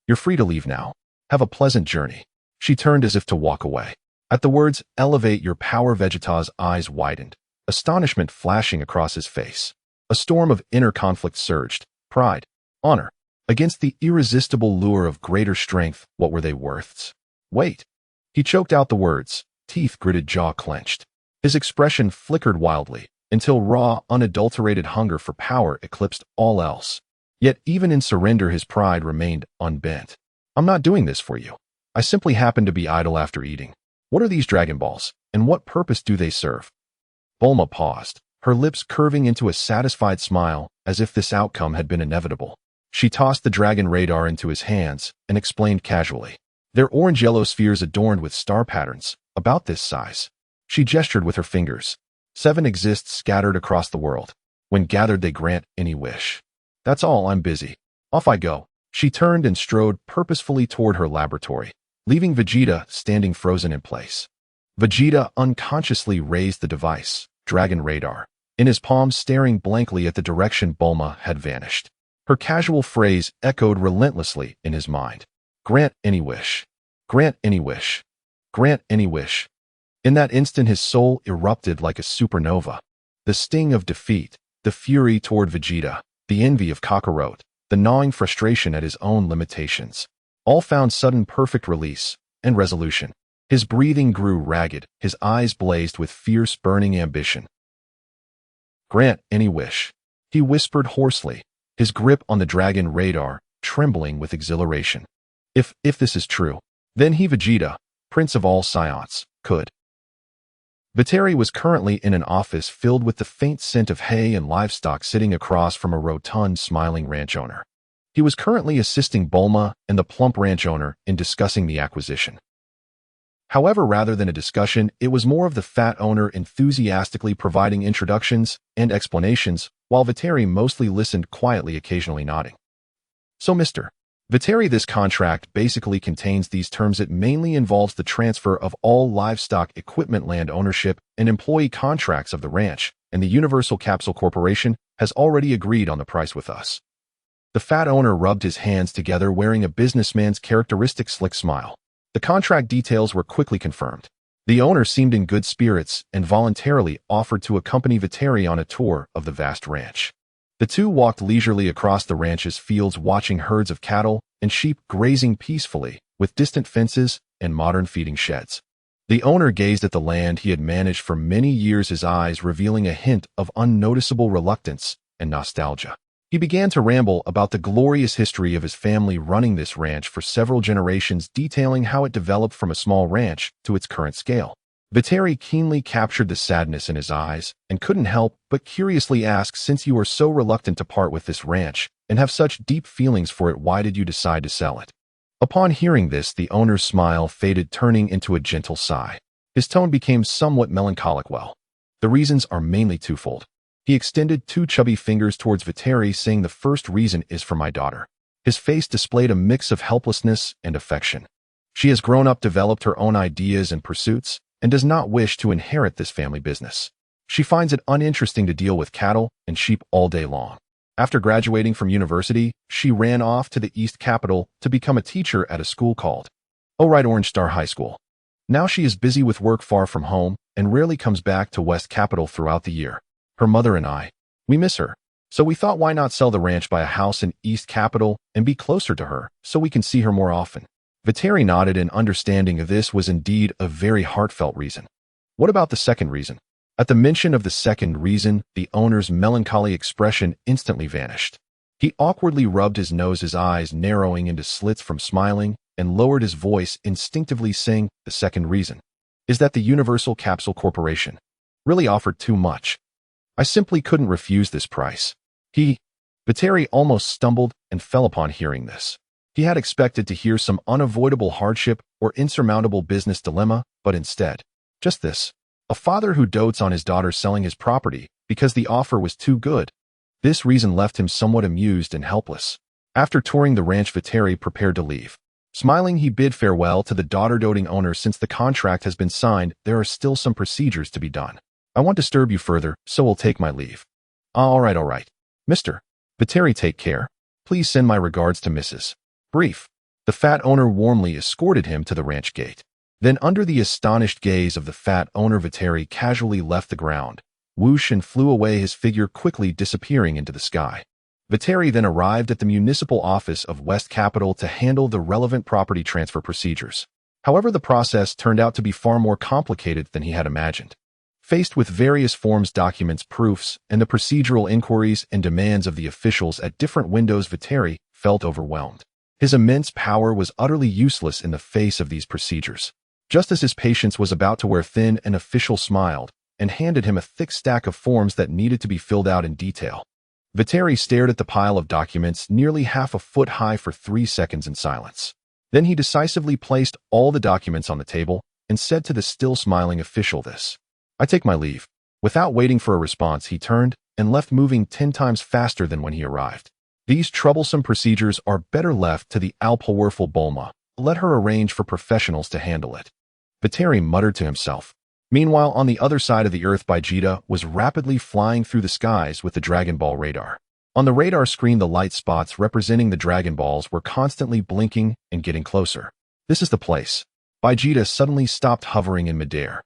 You're free to leave now. Have a pleasant journey. She turned as if to walk away. At the words, elevate your power, Vegeta's eyes widened, astonishment flashing across his face. A storm of inner conflict surged. Pride, honor. Against the irresistible lure of greater strength, what were they worths? Wait. He choked out the words, teeth gritted, jaw clenched. His expression flickered wildly, until raw, unadulterated hunger for power eclipsed all else. Yet even in surrender, his pride remained unbent. I'm not doing this for you. I simply happen to be idle after eating. What are these Dragon Balls, and what purpose do they serve? Bulma paused, her lips curving into a satisfied smile, as if this outcome had been inevitable. She tossed the Dragon Radar into his hands and explained casually. They're orange-yellow spheres adorned with star patterns, about this size. She gestured with her fingers. 7 exist scattered across the world. When gathered, they grant any wish. That's all, I'm busy. Off I go. She turned and strode purposefully toward her laboratory, leaving Vegeta standing frozen in place. Vegeta unconsciously raised the device, Dragon Radar, in his palms, staring blankly at the direction Bulma had vanished. Her casual phrase echoed relentlessly in his mind. Grant any wish. Grant any wish. Grant any wish. In that instant, his soul erupted like a supernova. The sting of defeat, the fury toward Vegeta, the envy of Kakarot, the gnawing frustration at his own limitations, all found sudden perfect release and resolution. His breathing grew ragged, his eyes blazed with fierce, burning ambition. Grant any wish, he whispered hoarsely, his grip on the Dragon Radar trembling with exhilaration. If this is true, then he, Vegeta, Prince of all Saiyans, could. Viteri was currently in an office filled with the faint scent of hay and livestock, sitting across from a rotund, smiling ranch owner. He was currently assisting Bulma and the plump ranch owner in discussing the acquisition. However, rather than a discussion, it was more of the fat owner enthusiastically providing introductions and explanations, while Viteri mostly listened quietly, occasionally nodding. So, Mr. Viteri, this contract basically contains these terms. It mainly involves the transfer of all livestock, equipment, land ownership, and employee contracts of the ranch, and the Universal Capsule Corporation has already agreed on the price with us. The fat owner rubbed his hands together, wearing a businessman's characteristic slick smile. The contract details were quickly confirmed. The owner seemed in good spirits and voluntarily offered to accompany Viteri on a tour of the vast ranch. The two walked leisurely across the ranch's fields, watching herds of cattle and sheep grazing peacefully, with distant fences and modern feeding sheds. The owner gazed at the land he had managed for many years, his eyes revealing a hint of unnoticeable reluctance and nostalgia. He began to ramble about the glorious history of his family running this ranch for several generations, detailing how it developed from a small ranch to its current scale. Viteri keenly captured the sadness in his eyes and couldn't help but curiously ask, since you are so reluctant to part with this ranch and have such deep feelings for it, why did you decide to sell it? Upon hearing this, the owner's smile faded, turning into a gentle sigh. His tone became somewhat melancholic. Well, the reasons are mainly twofold. He extended two chubby fingers towards Viteri, saying, the first reason is for my daughter. His face displayed a mix of helplessness and affection. She has grown up, developed her own ideas and pursuits, and does not wish to inherit this family business. She finds it uninteresting to deal with cattle and sheep all day long. After graduating from university, she ran off to the East Capital to become a teacher at a school called Orange Star High School. Now she is busy with work far from home and rarely comes back to West Capital throughout the year. Her mother and we miss her. So we thought, why not sell the ranch, buy a house in East Capital, and be closer to her so we can see her more often. Viteri nodded in understanding of this was indeed a very heartfelt reason. What about the second reason? At the mention of the second reason, the owner's melancholy expression instantly vanished. He awkwardly rubbed his nose, his eyes narrowing into slits from smiling, and lowered his voice, instinctively saying, the second reason is that the Universal Capsule Corporation really offered too much. I simply couldn't refuse this price. Viteri almost stumbled and fell upon hearing this. He had expected to hear some unavoidable hardship or insurmountable business dilemma, but instead, just this. A father who dotes on his daughter selling his property because the offer was too good. This reason left him somewhat amused and helpless. After touring the ranch, Viteri prepared to leave. Smiling, he bid farewell to the daughter-doting owner. Since the contract has been signed, there are still some procedures to be done. I won't disturb you further, so will take my leave. All right, Mr. Viteri, take care. Please send my regards to Mrs. Brief. The fat owner warmly escorted him to the ranch gate. Then, under the astonished gaze of the fat owner, Viteri casually left the ground, whoosh, and flew away, his figure quickly disappearing into the sky. Viteri then arrived at the municipal office of West Capital to handle the relevant property transfer procedures. However, the process turned out to be far more complicated than he had imagined. Faced with various forms, documents, proofs, and the procedural inquiries and demands of the officials at different windows, Viteri felt overwhelmed. His immense power was utterly useless in the face of these procedures. Just as his patience was about to wear thin, an official smiled and handed him a thick stack of forms that needed to be filled out in detail. Viteri stared at the pile of documents nearly half a foot high for 3 seconds in silence. Then he decisively placed all the documents on the table and said to the still smiling official, this. I take my leave. Without waiting for a response, he turned and left, moving 10 times faster than when he arrived. These troublesome procedures are better left to the all-powerful Bulma. Let her arrange for professionals to handle it. Viteri muttered to himself. Meanwhile, on the other side of the Earth, Vegeta was rapidly flying through the skies with the Dragon Ball radar. On the radar screen, the light spots representing the Dragon Balls were constantly blinking and getting closer. This is the place. Vegeta suddenly stopped hovering in midair.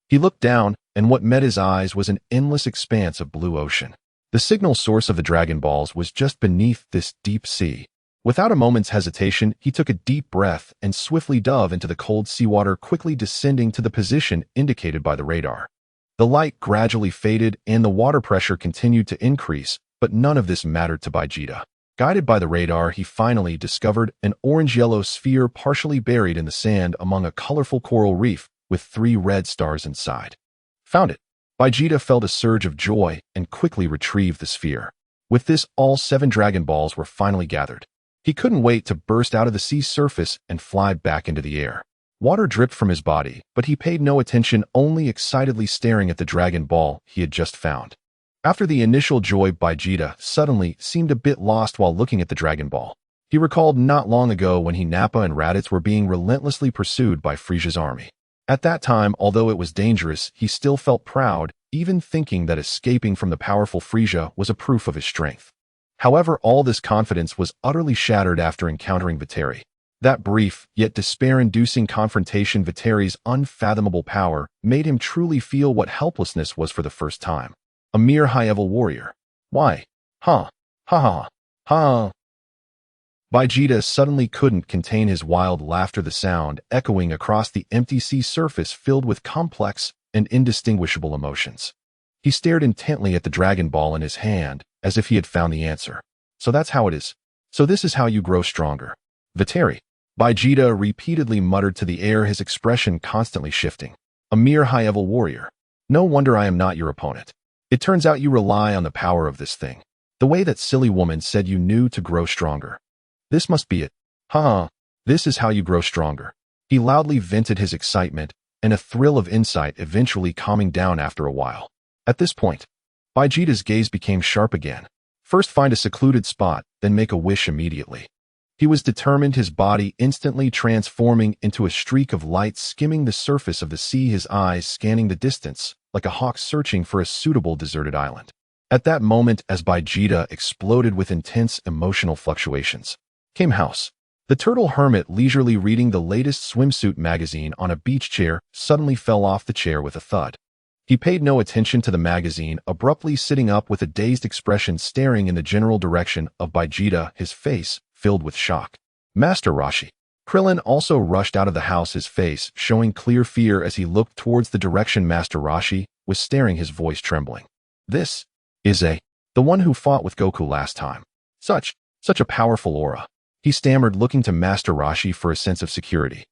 He looked down, and what met his eyes was an endless expanse of blue ocean. The signal source of the Dragon Balls was just beneath this deep sea. Without a moment's hesitation, he took a deep breath and swiftly dove into the cold seawater, quickly descending to the position indicated by the radar. The light gradually faded and the water pressure continued to increase, but none of this mattered to Vegeta. Guided by the radar, he finally discovered an orange-yellow sphere partially buried in the sand among a colorful coral reef with 3 red stars inside. Found it. Vegeta felt a surge of joy and quickly retrieved the sphere. With this, all 7 Dragon Balls were finally gathered. He couldn't wait to burst out of the sea's surface and fly back into the air. Water dripped from his body, but he paid no attention, only excitedly staring at the Dragon Ball he had just found. After the initial joy, Vegeta suddenly seemed a bit lost while looking at the Dragon Ball. He recalled not long ago when Nappa and Raditz were being relentlessly pursued by Frieza's army. At that time, although it was dangerous, he still felt proud, even thinking that escaping from the powerful Frieza was a proof of his strength. However, all this confidence was utterly shattered after encountering Viteri. That brief, yet despair-inducing confrontation, Viteri's unfathomable power, made him truly feel what helplessness was for the first time. A mere high-level warrior. Why? Ha. Ha ha. Ha. Vegeta suddenly couldn't contain his wild laughter, the sound echoing across the empty sea surface filled with complex and indistinguishable emotions. He stared intently at the Dragon Ball in his hand, as if he had found the answer. So that's how it is. So this is how you grow stronger. Viteri. Vegeta repeatedly muttered to the air, his expression constantly shifting. A mere high-level warrior. No wonder I am not your opponent. It turns out you rely on the power of this thing. The way that silly woman said you knew to grow stronger. This must be it. This is how you grow stronger. He loudly vented his excitement, and a thrill of insight eventually calming down after a while. At this point, Vegeta's gaze became sharp again. First find a secluded spot, then make a wish immediately. He was determined, his body instantly transforming into a streak of light skimming the surface of the sea, his eyes scanning the distance, like a hawk searching for a suitable deserted island. At that moment, as Vegeta exploded with intense emotional fluctuations, came House. The turtle hermit, leisurely reading the latest swimsuit magazine on a beach chair, suddenly fell off the chair with a thud. He paid no attention to the magazine, abruptly sitting up with a dazed expression, staring in the general direction of Vegeta, his face filled with shock. Master Roshi. Krillin also rushed out of the house, his face showing clear fear as he looked towards the direction Master Roshi was staring, his voice trembling. This is the one who fought with Goku last time. Such a powerful aura. He stammered, looking to Master Roshi for a sense of security.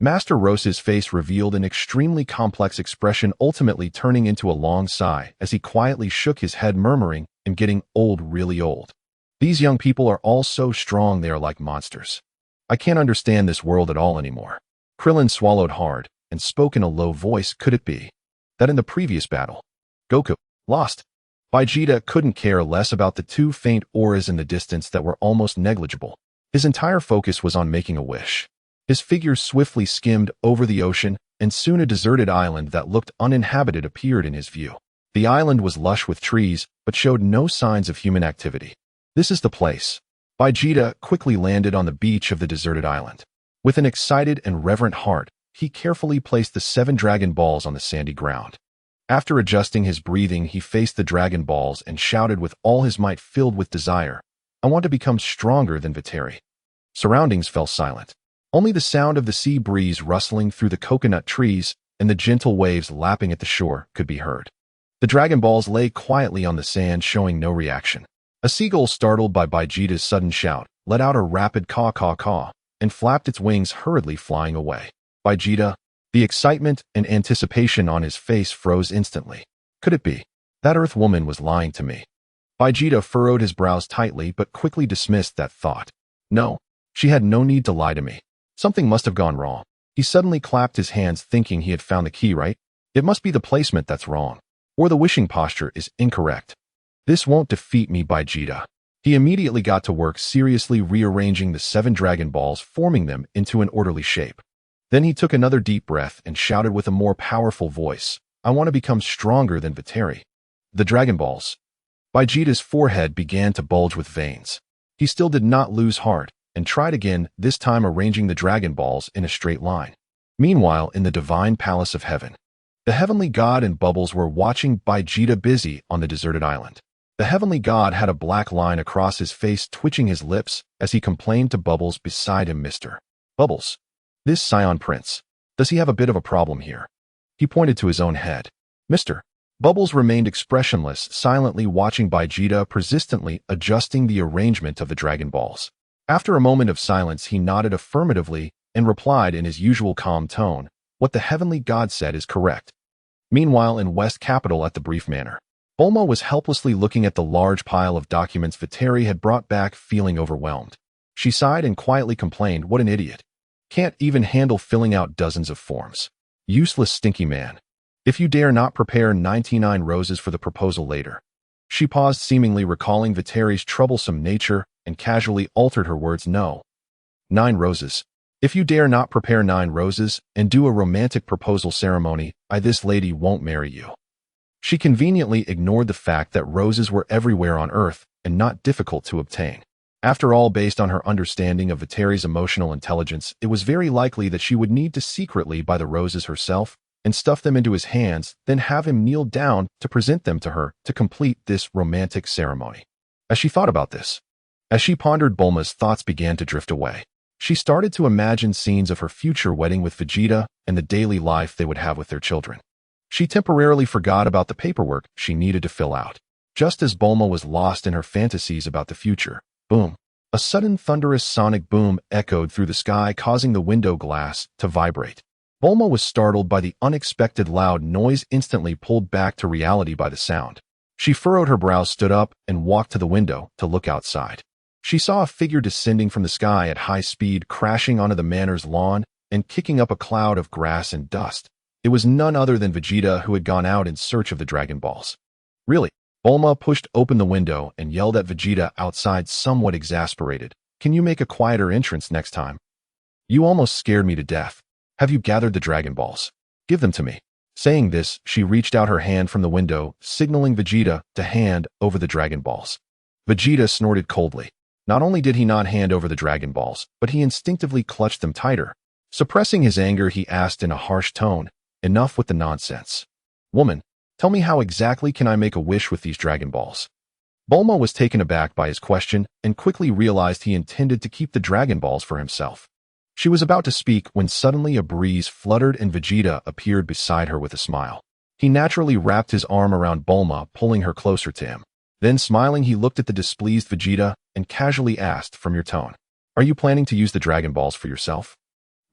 Master Roshi's face revealed an extremely complex expression, ultimately turning into a long sigh as he quietly shook his head, murmuring, "I'm getting old, really old. These young people are all so strong, they are like monsters. I can't understand this world at all anymore." Krillin swallowed hard and spoke in a low voice. Could it be that in the previous battle, Goku lost? Vegeta couldn't care less about the two faint auras in the distance that were almost negligible. His entire focus was on making a wish. His figure swiftly skimmed over the ocean, and soon a deserted island that looked uninhabited appeared in his view. The island was lush with trees, but showed no signs of human activity. This is the place. Vegeta quickly landed on the beach of the deserted island. With an excited and reverent heart, he carefully placed the 7 Dragon Balls on the sandy ground. After adjusting his breathing, he faced the Dragon Balls and shouted with all his might, filled with desire, "I want to become stronger than Viteri." Surroundings fell silent. Only the sound of the sea breeze rustling through the coconut trees and the gentle waves lapping at the shore could be heard. The Dragon Balls lay quietly on the sand, showing no reaction. A seagull, startled by Vegeta's sudden shout, let out a rapid caw-caw-caw and flapped its wings, hurriedly flying away. Vegeta, the excitement and anticipation on his face, froze instantly. Could it be that Earth woman was lying to me? Vegeta furrowed his brows tightly but quickly dismissed that thought. No, she had no need to lie to me. Something must have gone wrong. He suddenly clapped his hands, thinking he had found the key, right? It must be the placement that's wrong, or the wishing posture is incorrect. This won't defeat me, Vegeta. He immediately got to work, seriously rearranging the 7 Dragon Balls, forming them into an orderly shape. Then he took another deep breath and shouted with a more powerful voice, "I want to become stronger than Viteri." The Dragon Balls. Vegeta's forehead began to bulge with veins. He still did not lose heart, and tried again, this time arranging the Dragon Balls in a straight line. Meanwhile, in the divine palace of heaven, the heavenly god and Bubbles were watching Vegeta busy on the deserted island. The heavenly god had a black line across his face, twitching his lips as he complained to Bubbles beside him, "Mr. Bubbles, this Saiyan prince, does he have a bit of a problem here?" He pointed to his own head. Mr. Bubbles remained expressionless, silently watching Vegeta, persistently adjusting the arrangement of the Dragon Balls. After a moment of silence, he nodded affirmatively and replied in his usual calm tone, "What the heavenly god said is correct." Meanwhile, in West Capital at the Brief Manor, Bulma was helplessly looking at the large pile of documents Viteri had brought back, feeling overwhelmed. She sighed and quietly complained, "What an idiot. Can't even handle filling out dozens of forms. Useless stinky man. If you dare not prepare 99 roses for the proposal later." She paused, seemingly recalling Viteri's troublesome nature, and casually altered her words, "No. 9 roses. If you dare not prepare 9 roses and do a romantic proposal ceremony, this lady won't marry you." She conveniently ignored the fact that roses were everywhere on Earth and not difficult to obtain. After all, based on her understanding of Viteri's emotional intelligence, it was very likely that she would need to secretly buy the roses herself and stuff them into his hands, then have him kneel down to present them to her to complete this romantic ceremony. As she thought about this, As she pondered, Bulma's thoughts began to drift away. She started to imagine scenes of her future wedding with Vegeta and the daily life they would have with their children. She temporarily forgot about the paperwork she needed to fill out. Just as Bulma was lost in her fantasies about the future, boom! A sudden thunderous sonic boom echoed through the sky, causing the window glass to vibrate. Bulma was startled by the unexpected loud noise, instantly pulled back to reality by the sound. She furrowed her brows, stood up, and walked to the window to look outside. She saw a figure descending from the sky at high speed, crashing onto the manor's lawn and kicking up a cloud of grass and dust. It was none other than Vegeta, who had gone out in search of the Dragon Balls. Really? Bulma pushed open the window and yelled at Vegeta outside, somewhat exasperated. Can you make a quieter entrance next time? You almost scared me to death. Have you gathered the Dragon Balls? Give them to me. Saying this, she reached out her hand from the window, signaling Vegeta to hand over the Dragon Balls. Vegeta snorted coldly. Not only did he not hand over the Dragon Balls, but he instinctively clutched them tighter. Suppressing his anger, he asked in a harsh tone, "Enough with the nonsense. Woman, tell me, how exactly can I make a wish with these Dragon Balls?" Bulma was taken aback by his question and quickly realized he intended to keep the Dragon Balls for himself. She was about to speak when suddenly a breeze fluttered and Vegeta appeared beside her with a smile. He naturally wrapped his arm around Bulma, pulling her closer to him. Then, smiling, he looked at the displeased Vegeta and casually asked, "From your tone, are you planning to use the Dragon Balls for yourself?"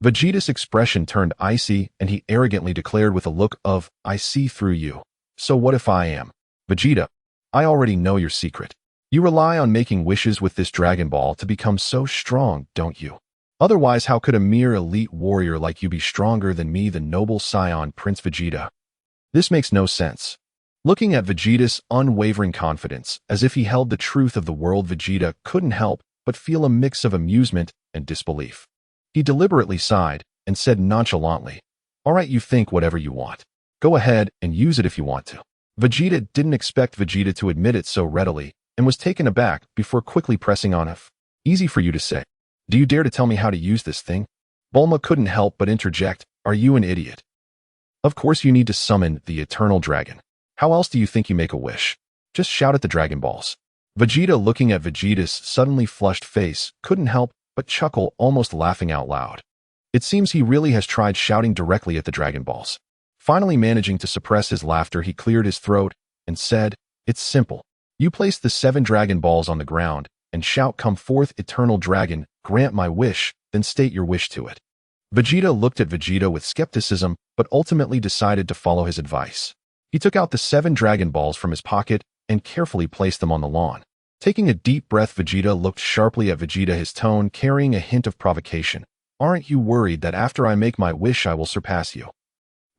Vegeta's expression turned icy and he arrogantly declared with a look of, "I see through you. So what if I am? Vegeta, I already know your secret. You rely on making wishes with this Dragon Ball to become so strong, don't you? Otherwise, how could a mere elite warrior like you be stronger than me, the noble Saiyan Prince Vegeta? This makes no sense." Looking at Vegeta's unwavering confidence, as if he held the truth of the world, Vegeta couldn't help but feel a mix of amusement and disbelief. He deliberately sighed and said nonchalantly, "All right, you think whatever you want. Go ahead and use it if you want to." Vegeta didn't expect Vegeta to admit it so readily and was taken aback before quickly pressing on, "Easy for you to say. Do you dare to tell me how to use this thing?" Bulma couldn't help but interject, "Are you an idiot? Of course you need to summon the Eternal Dragon. How else do you think you make a wish? Just shout at the Dragon Balls." Vegeta, looking at Vegeta's suddenly flushed face, couldn't help but chuckle, almost laughing out loud. It seems he really has tried shouting directly at the Dragon Balls. Finally managing to suppress his laughter, he cleared his throat and said, "It's simple. You place the 7 Dragon Balls on the ground and shout, 'Come forth, Eternal Dragon, grant my wish,' then state your wish to it." Vegeta looked at Vegeta with skepticism, but ultimately decided to follow his advice. He took out the 7 Dragon Balls from his pocket and carefully placed them on the lawn. Taking a deep breath, Vegeta looked sharply at Vegeta, his tone carrying a hint of provocation. "Aren't you worried that after I make my wish I will surpass you?"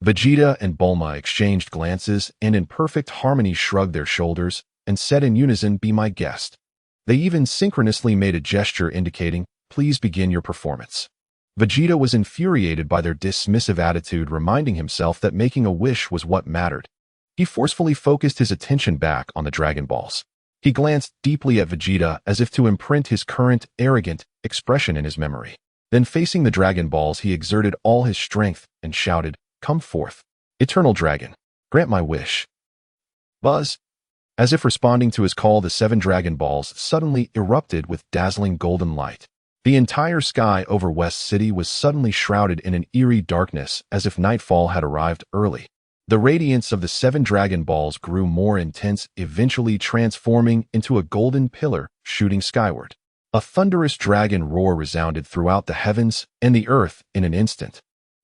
Vegeta and Bulma exchanged glances and in perfect harmony shrugged their shoulders and said in unison, "Be my guest." They even synchronously made a gesture indicating, "Please begin your performance." Vegeta was infuriated by their dismissive attitude, reminding himself that making a wish was what mattered. He forcefully focused his attention back on the Dragon Balls. He glanced deeply at Vegeta as if to imprint his current, arrogant expression in his memory. Then, facing the Dragon Balls, he exerted all his strength and shouted, "Come forth, Eternal Dragon, grant my wish." Buzz! As if responding to his call, the 7 Dragon Balls suddenly erupted with dazzling golden light. The entire sky over West City was suddenly shrouded in an eerie darkness, as if nightfall had arrived early. The radiance of the 7 Dragon Balls grew more intense, eventually transforming into a golden pillar shooting skyward. A thunderous dragon roar resounded throughout the heavens and the earth in an instant.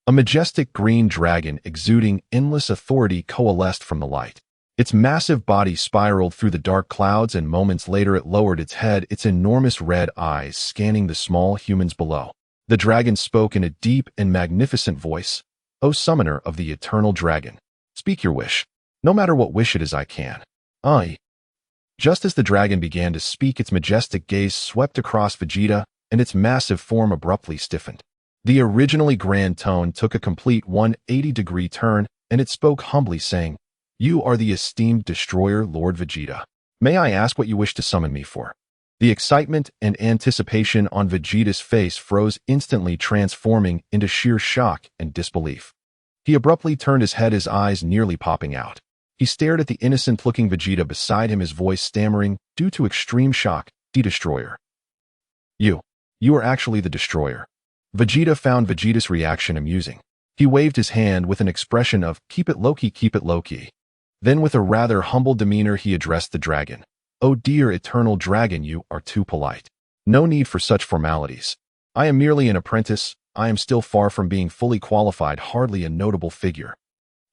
A majestic green dragon exuding endless authority coalesced from the light. Its massive body spiraled through the dark clouds, and moments later it lowered its head, its enormous red eyes scanning the small humans below. The dragon spoke in a deep and magnificent voice, "O summoner of the Eternal Dragon, speak your wish. No matter what wish it is, I can." Just as the dragon began to speak, its majestic gaze swept across Vegeta, and its massive form abruptly stiffened. The originally grand tone took a complete 180-degree turn, and it spoke humbly, saying, "You are the esteemed destroyer, Lord Vegeta. May I ask what you wish to summon me for?" The excitement and anticipation on Vegeta's face froze instantly, transforming into sheer shock and disbelief. He abruptly turned his head, his eyes nearly popping out. He stared at the innocent-looking Vegeta beside him, his voice stammering due to extreme shock, "The destroyer. You. You are actually the destroyer. Vegeta found Vegeta's reaction amusing. He waved his hand with an expression of, keep it low-key, keep it low-key. Then with a rather humble demeanor he addressed the dragon. Oh dear eternal dragon, you are too polite. No need for such formalities. I am merely an apprentice. I am still far from being fully qualified, hardly a notable figure.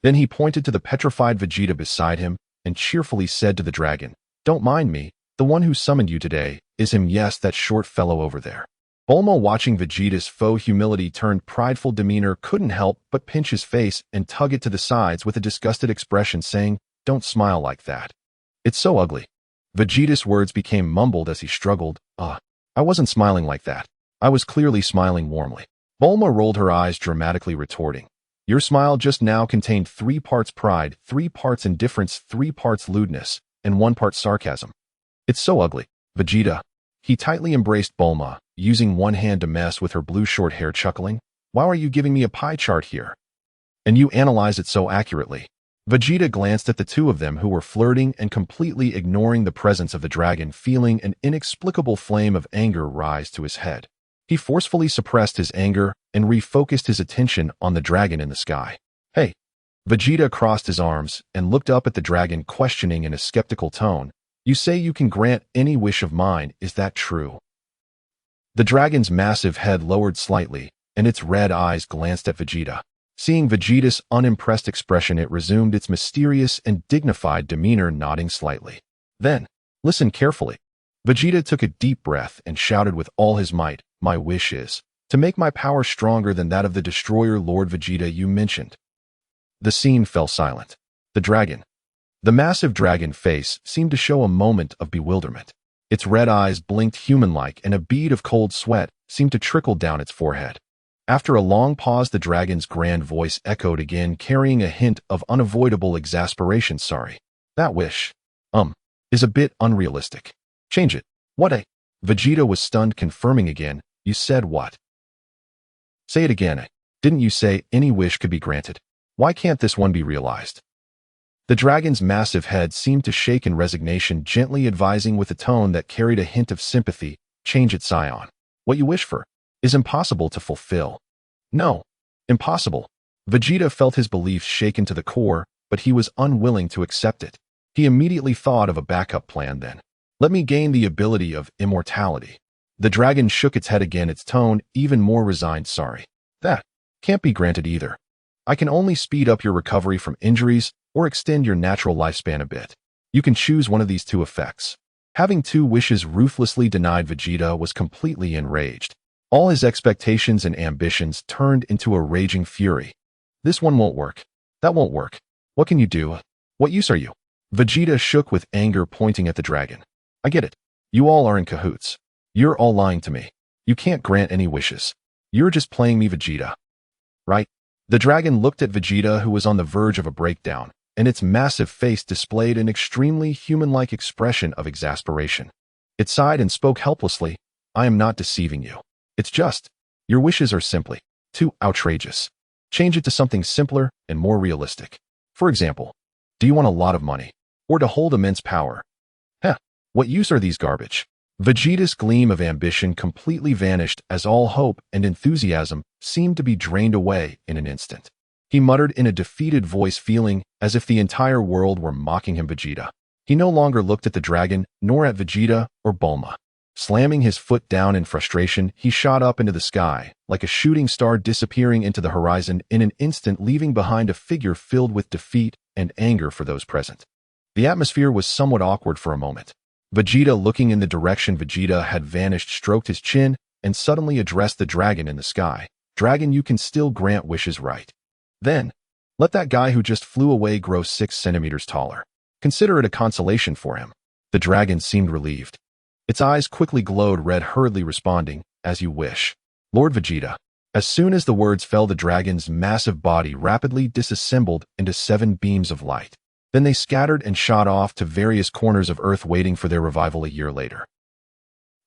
Then he pointed to the petrified Vegeta beside him and cheerfully said to the dragon, don't mind me, the one who summoned you today is him, yes, that short fellow over there. Bulma, watching Vegeta's faux humility turned prideful demeanor, couldn't help but pinch his face and tug it to the sides with a disgusted expression, saying, don't smile like that. It's so ugly. Vegeta's words became mumbled as he struggled. I wasn't smiling like that. I was clearly smiling warmly. Bulma rolled her eyes, dramatically retorting, your smile just now contained 3 parts pride, 3 parts indifference, 3 parts lewdness, and 1 part sarcasm. It's so ugly. Vegeta. He tightly embraced Bulma, using one hand to mess with her blue short hair, chuckling, why are you giving me a pie chart here? And you analyze it so accurately. Vegeta glanced at the two of them who were flirting and completely ignoring the presence of the dragon, feeling an inexplicable flame of anger rise to his head. He forcefully suppressed his anger and refocused his attention on the dragon in the sky. Hey. Vegeta crossed his arms and looked up at the dragon, questioning in a skeptical tone, you say you can grant any wish of mine, is that true? The dragon's massive head lowered slightly, and its red eyes glanced at Vegeta. Seeing Vegeta's unimpressed expression, it resumed its mysterious and dignified demeanor, nodding slightly. Then, listen carefully. Vegeta took a deep breath and shouted with all his might, my wish is to make my power stronger than that of the destroyer Lord Vegeta you mentioned. The scene fell silent. The massive dragon face seemed to show a moment of bewilderment. Its red eyes blinked human-like, and a bead of cold sweat seemed to trickle down its forehead. After a long pause, the dragon's grand voice echoed again, carrying a hint of unavoidable exasperation. Sorry. That wish, is a bit unrealistic. Change it. What? Vegeta was stunned, confirming again, you said what? Say it again. Didn't you say any wish could be granted? Why can't this one be realized? The dragon's massive head seemed to shake in resignation, gently advising with a tone that carried a hint of sympathy, change it, Saiyan. What you wish for is impossible to fulfill. No. Impossible. Vegeta felt his beliefs shaken to the core, but he was unwilling to accept it. He immediately thought of a backup plan then. Let me gain the ability of immortality. The dragon shook its head again, its tone even more resigned. Sorry. That can't be granted either. I can only speed up your recovery from injuries or extend your natural lifespan a bit. You can choose one of these 2 effects. Having 2 wishes ruthlessly denied, Vegeta was completely enraged. All his expectations and ambitions turned into a raging fury. This one won't work. That won't work. What can you do? What use are you? Vegeta shook with anger, pointing at the dragon. I get it. You all are in cahoots. You're all lying to me. You can't grant any wishes. You're just playing me, Vegeta. Right? The dragon looked at Vegeta, who was on the verge of a breakdown, and its massive face displayed an extremely human-like expression of exasperation. It sighed and spoke helplessly, I am not deceiving you. It's just, your wishes are simply too outrageous. Change it to something simpler and more realistic. For example, do you want a lot of money? Or to hold immense power? What use are these garbage? Vegeta's gleam of ambition completely vanished as all hope and enthusiasm seemed to be drained away in an instant. He muttered in a defeated voice, feeling as if the entire world were mocking him. Vegeta. He no longer looked at the dragon, nor at Vegeta or Bulma. Slamming his foot down in frustration, he shot up into the sky, like a shooting star, disappearing into the horizon in an instant, leaving behind a figure filled with defeat and anger for those present. The atmosphere was somewhat awkward for a moment. Vegeta, looking in the direction Vegeta had vanished, stroked his chin and suddenly addressed the dragon in the sky. Dragon, you can still grant wishes, right? Then, let that guy who just flew away grow 6 centimeters taller. Consider it a consolation for him. The dragon seemed relieved. Its eyes quickly glowed red, hurriedly responding, as you wish. Lord Vegeta. As soon as the words fell, the dragon's massive body rapidly disassembled into 7 beams of light. Then they scattered and shot off to various corners of Earth, waiting for their revival a year later.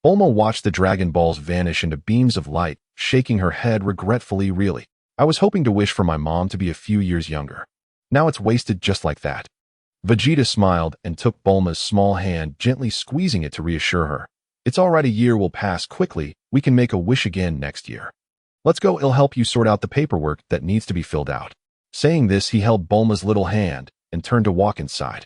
Bulma watched the Dragon Balls vanish into beams of light, shaking her head regretfully. Really, I was hoping to wish for my mom to be a few years younger. Now it's wasted just like that. Vegeta smiled and took Bulma's small hand, gently squeezing it to reassure her. It's already a year will pass quickly. We can make a wish again next year. Let's go, I'll help you sort out the paperwork that needs to be filled out. Saying this, he held Bulma's little hand and turned to walk inside.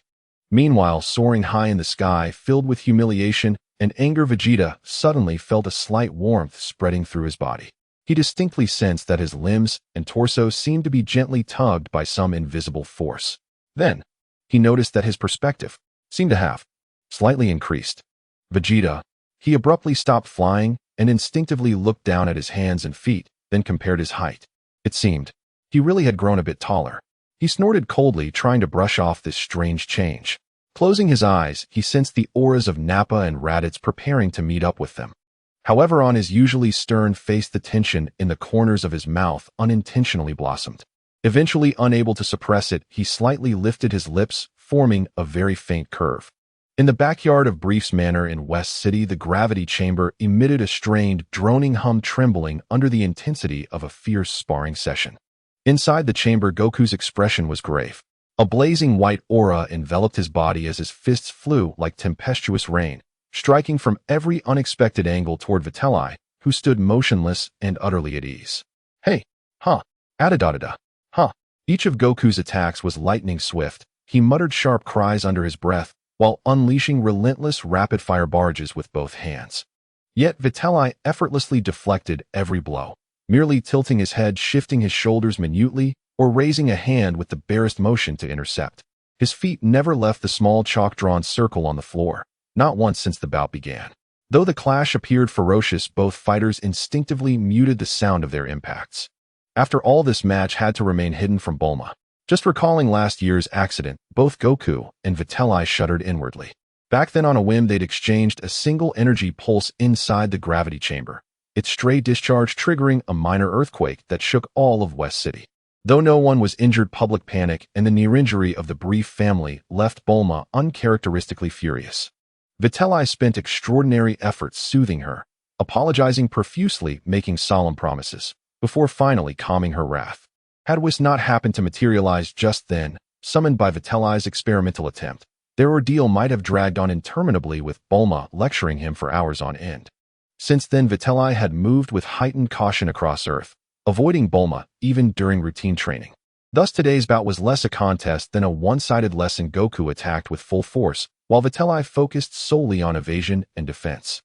Meanwhile, soaring high in the sky, filled with humiliation and anger, Vegeta suddenly felt a slight warmth spreading through his body. He distinctly sensed that his limbs and torso seemed to be gently tugged by some invisible force. Then, he noticed that his perspective seemed to have slightly increased. Vegeta, he abruptly stopped flying and instinctively looked down at his hands and feet, then compared his height. It seemed he really had grown a bit taller. He snorted coldly, trying to brush off this strange change. Closing his eyes, he sensed the auras of Nappa and Raditz preparing to meet up with them. However, on his usually stern face, the tension in the corners of his mouth unintentionally blossomed. Eventually, unable to suppress it, he slightly lifted his lips, forming a very faint curve. In the backyard of Brief's manor in West City, the gravity chamber emitted a strained, droning hum, trembling under the intensity of a fierce sparring session. Inside the chamber, Goku's expression was grave. A blazing white aura enveloped his body as his fists flew like tempestuous rain, striking from every unexpected angle toward Vitelli, who stood motionless and utterly at ease. Hey, huh, adadadada, huh. Each of Goku's attacks was lightning swift. He muttered sharp cries under his breath, while unleashing relentless rapid-fire barrages with both hands. Yet Vitelli effortlessly deflected every blow, merely tilting his head, shifting his shoulders minutely, or raising a hand with the barest motion to intercept. His feet never left the small chalk-drawn circle on the floor, not once since the bout began. Though the clash appeared ferocious, both fighters instinctively muted the sound of their impacts. After all, this match had to remain hidden from Bulma. Just recalling last year's accident, both Goku and Vitelli shuddered inwardly. Back then, on a whim, they'd exchanged a single energy pulse inside the gravity chamber, its stray discharge triggering a minor earthquake that shook all of West City. Though no one was injured, public panic and the near injury of the Brief family left Bulma uncharacteristically furious. Vitelli spent extraordinary efforts soothing her, apologizing profusely, making solemn promises, before finally calming her wrath. Had Whis not happened to materialize just then, summoned by Vitelli's experimental attempt, their ordeal might have dragged on interminably, with Bulma lecturing him for hours on end. Since then, Vitelli had moved with heightened caution across Earth, avoiding Bulma even during routine training. Thus, today's bout was less a contest than a one-sided lesson. Goku attacked with full force, while Vitelli focused solely on evasion and defense.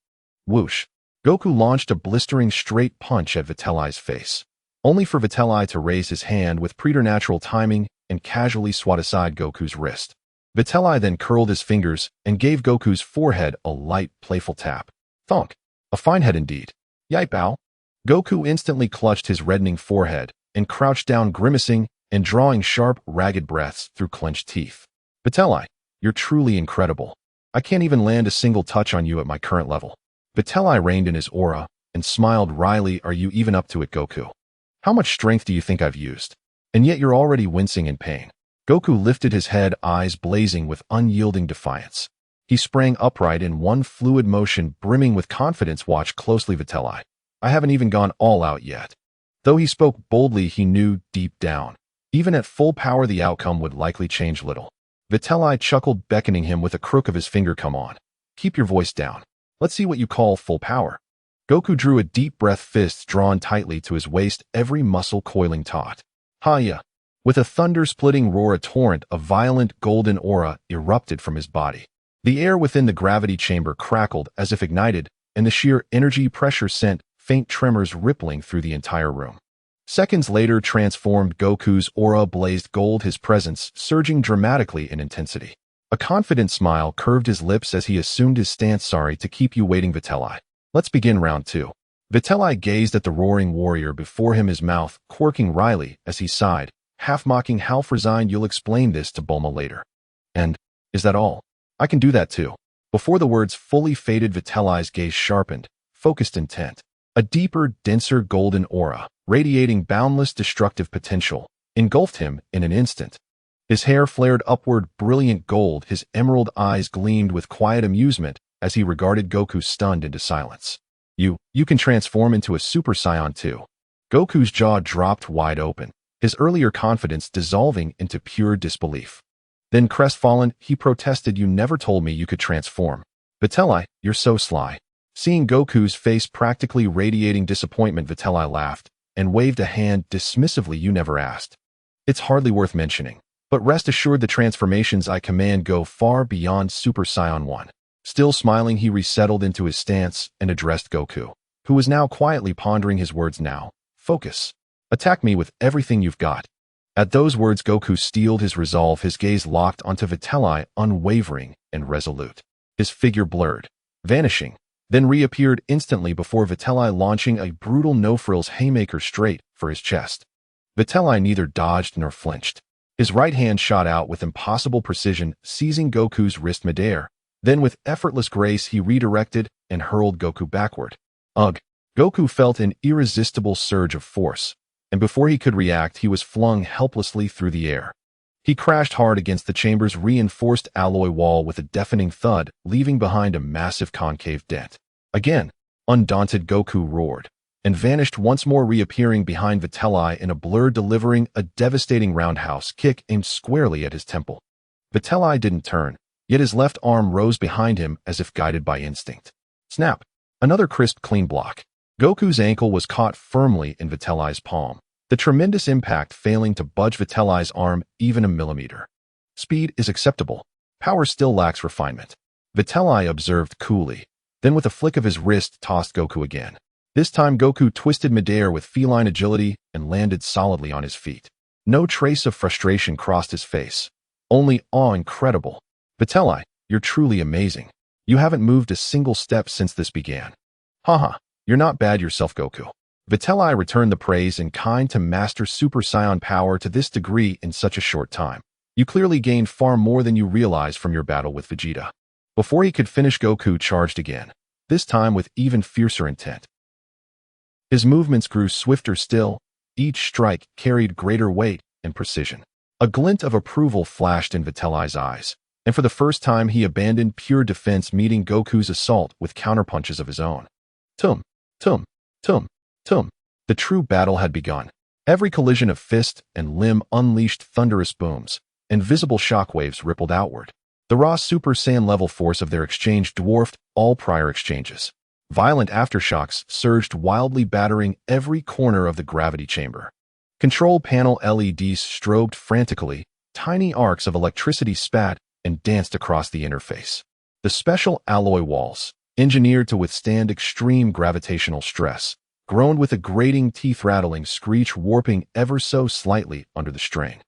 Whoosh! Goku launched a blistering straight punch at Vitelli's face, only for Vitelli to raise his hand with preternatural timing and casually swat aside Goku's wrist. Vitelli then curled his fingers and gave Goku's forehead a light, playful tap. Thunk! A fine head indeed. Yipow! Goku instantly clutched his reddening forehead and crouched down, grimacing and drawing sharp, ragged breaths through clenched teeth. Vitelli, you're truly incredible. I can't even land a single touch on you at my current level. Vitelli reined in his aura and smiled wryly. Are you even up to it, Goku? How much strength do you think I've used? And yet you're already wincing in pain. Goku lifted his head, eyes blazing with unyielding defiance. He sprang upright in one fluid motion, brimming with confidence. Watch closely, Vitelli. I haven't even gone all out yet. Though he spoke boldly, he knew deep down, even at full power, the outcome would likely change little. Vitelli chuckled, beckoning him with a crook of his finger. Come on. Keep your voice down. Let's see what you call full power. Goku drew a deep breath, fists drawn tightly to his waist, every muscle coiling taut. Ha-ya! With a thunder-splitting roar, a torrent of violent golden aura erupted from his body. The air within the gravity chamber crackled as if ignited, and the sheer energy pressure sent faint tremors rippling through the entire room. Seconds later, transformed Goku's aura blazed gold, his presence surging dramatically in intensity. A confident smile curved his lips as he assumed his stance. Sorry to keep you waiting, Vitelli. Let's begin round 2. Vitelli gazed at the roaring warrior before him, his mouth quirking wryly as he sighed, half mocking, half resigned. You'll explain this to Bulma later. And, is that all? I can do that too. Before the words fully faded, Vitelli's gaze sharpened, focused, intent. A deeper, denser golden aura, radiating boundless destructive potential, engulfed him in an instant. His hair flared upward, brilliant gold, his emerald eyes gleamed with quiet amusement as he regarded Goku, stunned into silence. You can transform into a Super Saiyan too. Goku's jaw dropped wide open, his earlier confidence dissolving into pure disbelief. Then, crestfallen, he protested, You never told me you could transform. Vitelli, you're so sly. Seeing Goku's face practically radiating disappointment, Vitelli laughed and waved a hand dismissively. You never asked. It's hardly worth mentioning, but rest assured the transformations I command go far beyond Super Saiyan 1. Still smiling, he resettled into his stance and addressed Goku, who was now quietly pondering his words. Now, focus. Attack me with everything you've got. At those words, Goku steeled his resolve, his gaze locked onto Vitelli, unwavering and resolute. His figure blurred, vanishing, then reappeared instantly before Vitelli, launching a brutal no-frills haymaker straight for his chest. Vitelli neither dodged nor flinched. His right hand shot out with impossible precision, seizing Goku's wrist midair. Then with effortless grace he redirected and hurled Goku backward. Ugh! Goku felt an irresistible surge of force, and before he could react he was flung helplessly through the air. He crashed hard against the chamber's reinforced alloy wall with a deafening thud, leaving behind a massive concave dent. Again, undaunted, Goku roared, and vanished once more, reappearing behind Vitelli in a blur, delivering a devastating roundhouse kick aimed squarely at his temple. Vitelli didn't turn, yet his left arm rose behind him as if guided by instinct. Snap! Another crisp, clean block. Goku's ankle was caught firmly in Vitelli's palm, the tremendous impact failing to budge Vitelli's arm even a millimeter. Speed is acceptable. Power still lacks refinement, Vitelli observed coolly, then with a flick of his wrist tossed Goku again. This time Goku twisted midair with feline agility and landed solidly on his feet. No trace of frustration crossed his face, only awe. Incredible. Vitelli, you're truly amazing. You haven't moved a single step since this began. Haha, you're not bad yourself, Goku. Vitelli returned the praise in kind. To master Super Saiyan power to this degree in such a short time, you clearly gained far more than you realize from your battle with Vegeta. Before he could finish, Goku charged again, this time with even fiercer intent. His movements grew swifter still, each strike carried greater weight and precision. A glint of approval flashed in Vitelli's eyes, and for the first time he abandoned pure defense, meeting Goku's assault with counterpunches of his own. Tum, tum, tum, tum. The true battle had begun. Every collision of fist and limb unleashed thunderous booms, and visible shockwaves rippled outward. The raw Super Saiyan level force of their exchange dwarfed all prior exchanges. Violent aftershocks surged wildly, battering every corner of the gravity chamber. Control panel LEDs strobed frantically, tiny arcs of electricity spat and danced across the interface. The special alloy walls, engineered to withstand extreme gravitational stress, groaned with a grating, teeth-rattling screech, warping ever so slightly under the strain.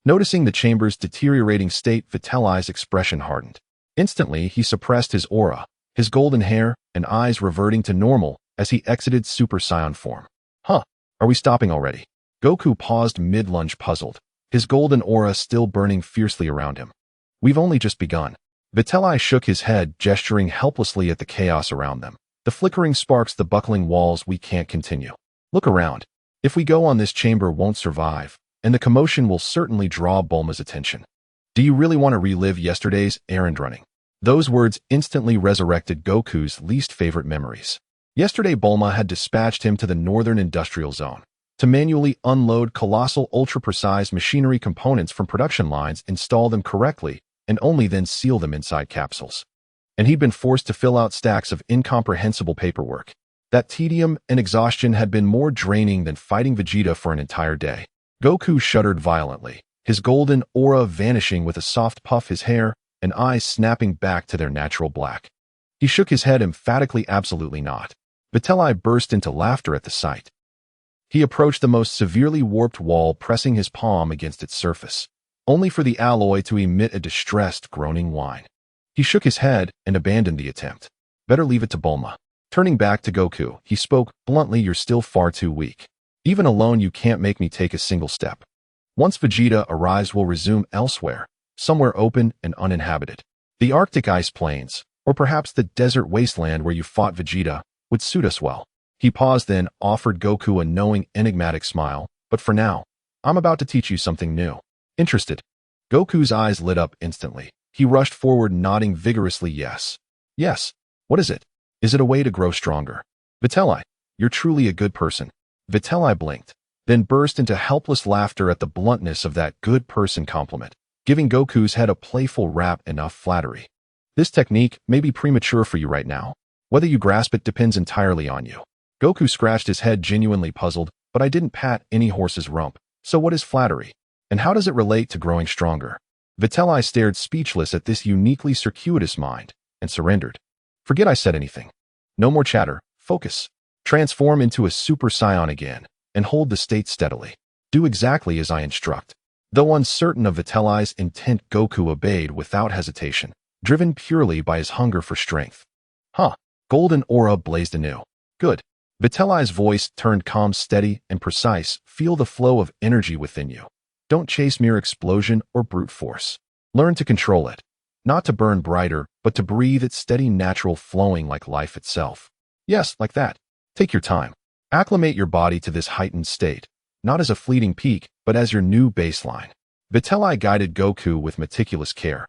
Noticing the chamber's deteriorating state, Vitelli's expression hardened. Instantly, he suppressed his aura, his golden hair and eyes reverting to normal as he exited Super Saiyan form. Huh, are we stopping already? Goku paused mid-lunge, puzzled, his golden aura still burning fiercely around him. We've only just begun. Vitelli shook his head, gesturing helplessly at the chaos around them. The flickering sparks, the buckling walls. We can't continue. Look around. If we go on, this chamber won't survive, and the commotion will certainly draw Bulma's attention. Do you really want to relive yesterday's errand running? Those words instantly resurrected Goku's least favorite memories. Yesterday, Bulma had dispatched him to the northern industrial zone to manually unload colossal ultra-precise machinery components from production lines, install them correctly, and only then seal them inside capsules. And he'd been forced to fill out stacks of incomprehensible paperwork. That tedium and exhaustion had been more draining than fighting Vegeta for an entire day. Goku shuddered violently, his golden aura vanishing with a soft puff, his hair and eyes snapping back to their natural black. He shook his head emphatically. Absolutely not. Vitelli burst into laughter at the sight. He approached the most severely warped wall, pressing his palm against its surface, only for the alloy to emit a distressed, groaning whine. He shook his head and abandoned the attempt. Better leave it to Bulma. Turning back to Goku, he spoke bluntly. You're still far too weak. Even alone, you can't make me take a single step. Once Vegeta arrives, we'll resume elsewhere, somewhere open and uninhabited. The Arctic ice plains, or perhaps the desert wasteland where you fought Vegeta, would suit us well. He paused, then offered Goku a knowing, enigmatic smile. But for now, I'm about to teach you something new. Interested? Goku's eyes lit up instantly. He rushed forward, nodding vigorously. Yes. Yes. What is it? Is it a way to grow stronger? Vitelli, you're truly a good person. Vitelli blinked, then burst into helpless laughter at the bluntness of that good person compliment, giving Goku's head a playful rap. Enough flattery. This technique may be premature for you right now. Whether you grasp it depends entirely on you. Goku scratched his head, genuinely puzzled, but I didn't pat any horse's rump. So what is flattery? And how does it relate to growing stronger? Vitelli stared speechless at this uniquely circuitous mind, and surrendered. Forget I said anything. No more chatter. Focus. Transform into a Super Saiyan again, and hold the state steadily. Do exactly as I instruct. Though uncertain of Vitelli's intent, Goku obeyed without hesitation, driven purely by his hunger for strength. Huh. Golden aura blazed anew. Good. Vitelli's voice turned calm, steady, and precise. Feel the flow of energy within you. Don't chase mere explosion or brute force. Learn to control it. Not to burn brighter, but to breathe it steady, natural, flowing like life itself. Yes, like that. Take your time. Acclimate your body to this heightened state, not as a fleeting peak, but as your new baseline. Vitelli guided Goku with meticulous care,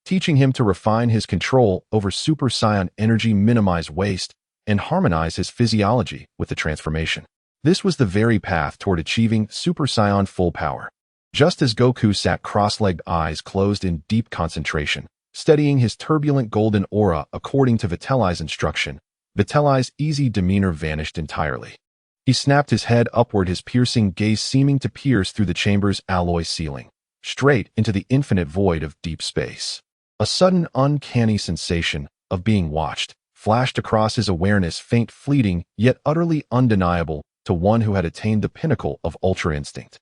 teaching him to refine his control over Super Saiyan energy, minimize waste, and harmonize his physiology with the transformation. This was the very path toward achieving Super Saiyan full power. Just as Goku sat cross-legged, eyes closed in deep concentration, steadying his turbulent golden aura according to Vitelli's instruction, Vitelli's easy demeanor vanished entirely. He snapped his head upward, his piercing gaze seeming to pierce through the chamber's alloy ceiling, straight into the infinite void of deep space. A sudden, uncanny sensation of being watched flashed across his awareness, faint, fleeting, yet utterly undeniable to one who had attained the pinnacle of ultra instinct.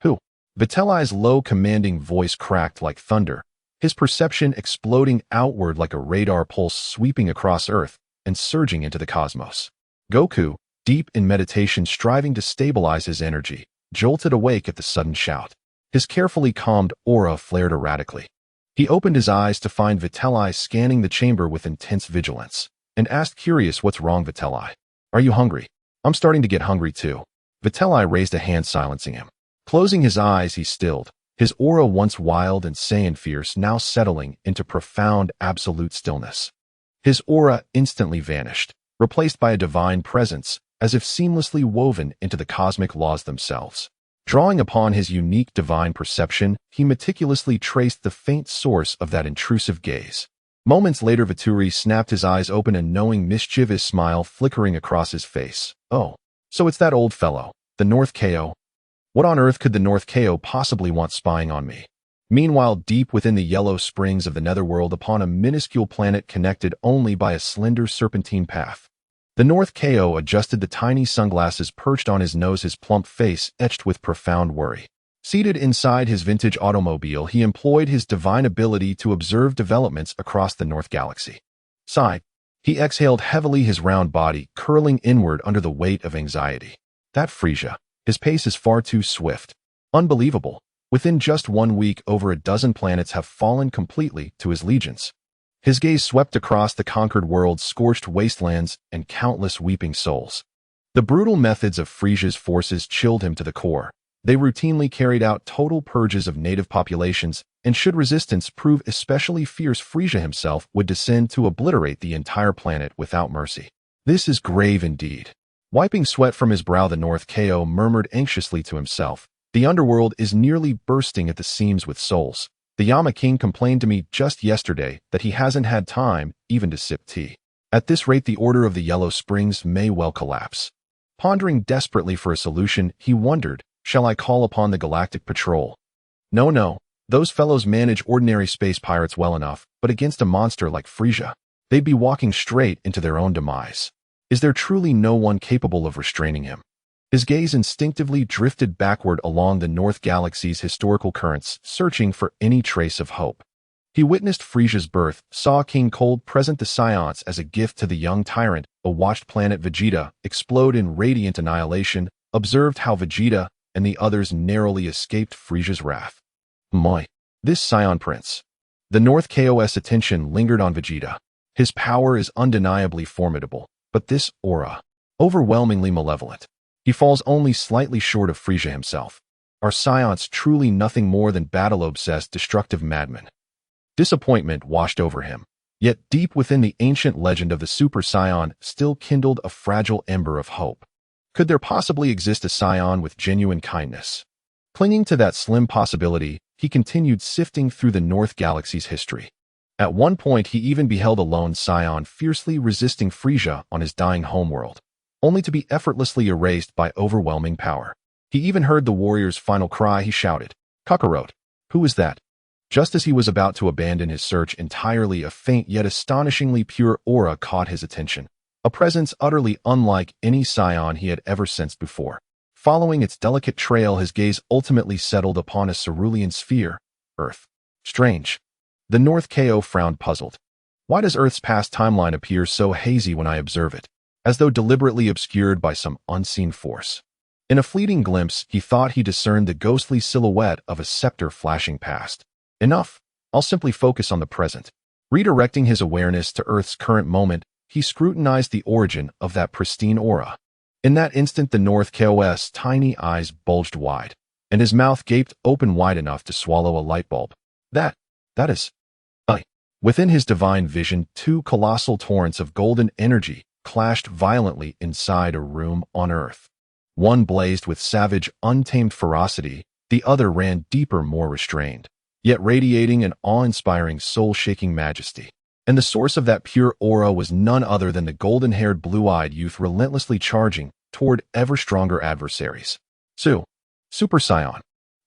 Who? Vitelli's low, commanding voice cracked like thunder, his perception exploding outward like a radar pulse sweeping across Earth and surging into the cosmos. Goku, deep in meditation, striving to stabilize his energy, jolted awake at the sudden shout. His carefully calmed aura flared erratically. He opened his eyes to find Vitelli scanning the chamber with intense vigilance, and asked, curious, "What's wrong, Vitelli? Are you hungry?" "I'm starting to get hungry too." Vitelli raised a hand, silencing him. Closing his eyes, he stilled, his aura, once wild and Saiyan fierce, now settling into profound, absolute stillness. His aura instantly vanished, replaced by a divine presence, as if seamlessly woven into the cosmic laws themselves. Drawing upon his unique divine perception, he meticulously traced the faint source of that intrusive gaze. Moments later, Vituri snapped his eyes open, a knowing, mischievous smile flickering across his face. "Oh, so it's that old fellow, the North KO. What on earth could the North KO possibly want spying on me?" Meanwhile, deep within the yellow springs of the netherworld, upon a minuscule planet connected only by a slender serpentine path, the North KO adjusted the tiny sunglasses perched on his nose, his plump face etched with profound worry. Seated inside his vintage automobile, he employed his divine ability to observe developments across the North Galaxy. Sighed. He exhaled heavily, his round body curling inward under the weight of anxiety. That Frieza. His pace is far too swift. Unbelievable. Within just 1 week, over a dozen planets have fallen completely to his legions. His gaze swept across the conquered worlds, scorched wastelands, and countless weeping souls. The brutal methods of Frieza's forces chilled him to the core. They routinely carried out total purges of native populations, and should resistance prove especially fierce, Frieza himself would descend to obliterate the entire planet without mercy. This is grave indeed. Wiping sweat from his brow, the North KO murmured anxiously to himself, "The underworld is nearly bursting at the seams with souls. The Yama King complained to me just yesterday that he hasn't had time even to sip tea. At this rate, the Order of the Yellow Springs may well collapse." Pondering desperately for a solution, he wondered, shall I call upon the Galactic Patrol? No. Those fellows manage ordinary space pirates well enough, but against a monster like Frieza, they'd be walking straight into their own demise. Is there truly no one capable of restraining him? His gaze instinctively drifted backward along the North Galaxy's historical currents, searching for any trace of hope. He witnessed Frieza's birth, saw King Cold present the Saiyans as a gift to the young tyrant, watched Planet Vegeta explode in radiant annihilation, observed how Vegeta and the others narrowly escaped Frieza's wrath. Moi. This Saiyan Prince. The North KO's attention lingered on Vegeta. His power is undeniably formidable, but this aura, overwhelmingly malevolent. He falls only slightly short of Frieza himself. Are Saiyans truly nothing more than battle-obsessed, destructive madmen? Disappointment washed over him. Yet deep within the ancient legend of the Super Saiyan still kindled a fragile ember of hope. Could there possibly exist a Saiyan with genuine kindness? Clinging to that slim possibility, he continued sifting through the North Galaxy's history. At one point, he even beheld a lone Saiyan fiercely resisting Frieza on his dying homeworld, only to be effortlessly erased by overwhelming power. He even heard the warrior's final cry. He shouted, "Kakarot, who is that?" Just as he was about to abandon his search entirely, a faint yet astonishingly pure aura caught his attention, a presence utterly unlike any Saiyan he had ever sensed before. Following its delicate trail, his gaze ultimately settled upon a cerulean sphere, Earth. Strange. The North Ko frowned, puzzled. Why does Earth's past timeline appear so hazy when I observe it, as though deliberately obscured by some unseen force? In a fleeting glimpse, he thought he discerned the ghostly silhouette of a scepter flashing past. Enough. I'll simply focus on the present. Redirecting his awareness to Earth's current moment, he scrutinized the origin of that pristine aura. In that instant, the North Ko's tiny eyes bulged wide, and his mouth gaped open wide enough to swallow a light bulb. That is... Within his divine vision, two colossal torrents of golden energy clashed violently inside a room on Earth. One blazed with savage, untamed ferocity, the other ran deeper, more restrained, yet radiating an awe-inspiring, soul-shaking majesty. And the source of that pure aura was none other than the golden-haired, blue-eyed youth relentlessly charging toward ever-stronger adversaries. Super Saiyan.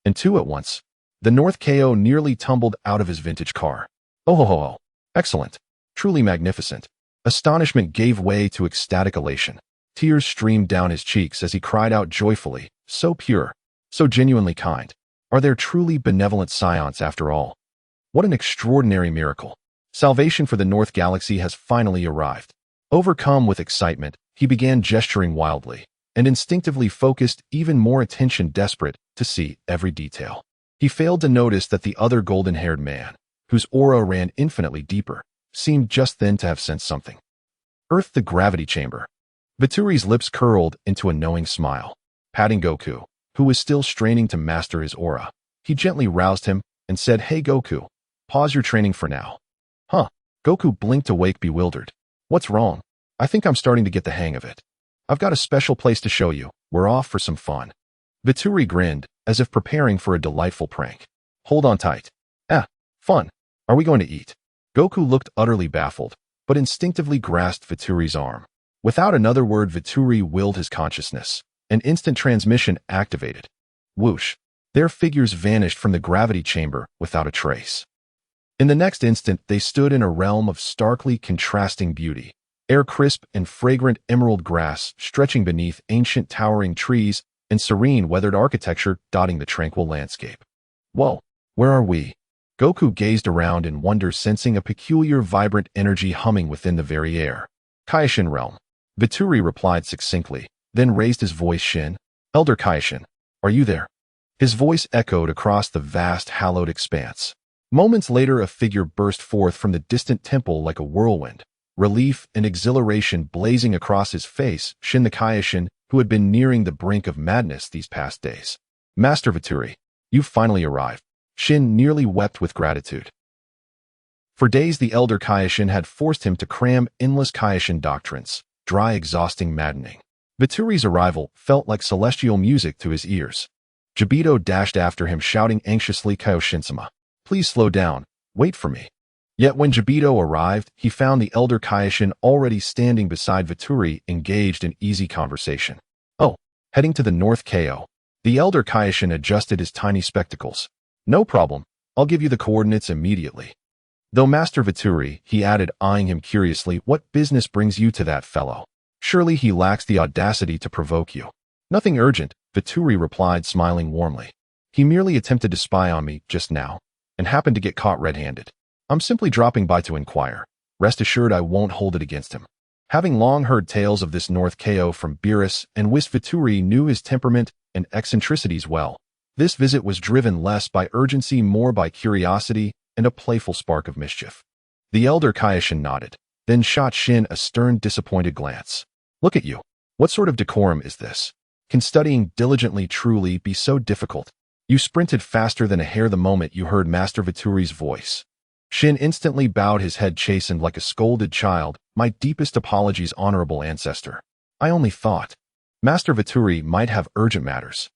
And two at once. The North Ko nearly tumbled out of his vintage car. Oh, excellent. Truly magnificent. Astonishment gave way to ecstatic elation. Tears streamed down his cheeks as he cried out joyfully, so pure, so genuinely kind. Are there truly benevolent Saiyans after all? What an extraordinary miracle. Salvation for the North Galaxy has finally arrived. Overcome with excitement, he began gesturing wildly, and instinctively focused even more attention, desperate to see every detail. He failed to notice that the other golden-haired man, whose aura ran infinitely deeper, seemed just then to have sensed something. Earth, the gravity chamber. Vituri's lips curled into a knowing smile. Patting Goku, who was still straining to master his aura, he gently roused him and said, "Hey Goku, pause your training for now." Huh? Goku blinked awake, bewildered. What's wrong? I think I'm starting to get the hang of it. I've got a special place to show you. We're off for some fun. Vituri grinned, as if preparing for a delightful prank. Hold on tight. Fun. Are we going to eat? Goku looked utterly baffled, but instinctively grasped Vituri's arm. Without another word, Vituri willed his consciousness. An instant transmission activated. Whoosh. Their figures vanished from the gravity chamber without a trace. In the next instant, they stood in a realm of starkly contrasting beauty. Air crisp and fragrant emerald grass stretching beneath ancient towering trees and serene weathered architecture dotting the tranquil landscape. Whoa, where are we? Goku gazed around in wonder, sensing a peculiar vibrant energy humming within the very air. Kaioshin realm. Vituri replied succinctly, then raised his voice. Shin, Elder Kaioshin, are you there? His voice echoed across the vast hallowed expanse. Moments later, a figure burst forth from the distant temple like a whirlwind, relief and exhilaration blazing across his face. Shin, the Kaioshin, who had been nearing the brink of madness these past days. Master Vituri, you've finally arrived. Shin nearly wept with gratitude. For days, the Elder Kaioshin had forced him to cram endless Kaioshin doctrines, dry, exhausting, maddening. Vituri's arrival felt like celestial music to his ears. Jibito dashed after him, shouting anxiously, "Kaioshin-sama, please slow down, wait for me." Yet when Jibito arrived, he found the Elder Kaioshin already standing beside Vituri, engaged in easy conversation. Oh, heading to the North Ko. The Elder Kaioshin adjusted his tiny spectacles. No problem, I'll give you the coordinates immediately. Though Master Vituri, he added, eyeing him curiously, what business brings you to that fellow? Surely he lacks the audacity to provoke you. Nothing urgent, Vituri replied, smiling warmly. He merely attempted to spy on me just now, and happened to get caught red-handed. I'm simply dropping by to inquire. Rest assured I won't hold it against him. Having long heard tales of this North Ko from Beerus and Whis, Vituri knew his temperament and eccentricities well. This visit was driven less by urgency, more by curiosity and a playful spark of mischief. The Elder Kaioshin nodded, then shot Shin a stern, disappointed glance. Look at you. What sort of decorum is this? Can studying diligently truly be so difficult? You sprinted faster than a hare the moment you heard Master Vituri's voice. Shin instantly bowed his head, chastened like a scolded child. My deepest apologies, honorable ancestor. I only thought Master Vituri might have urgent matters.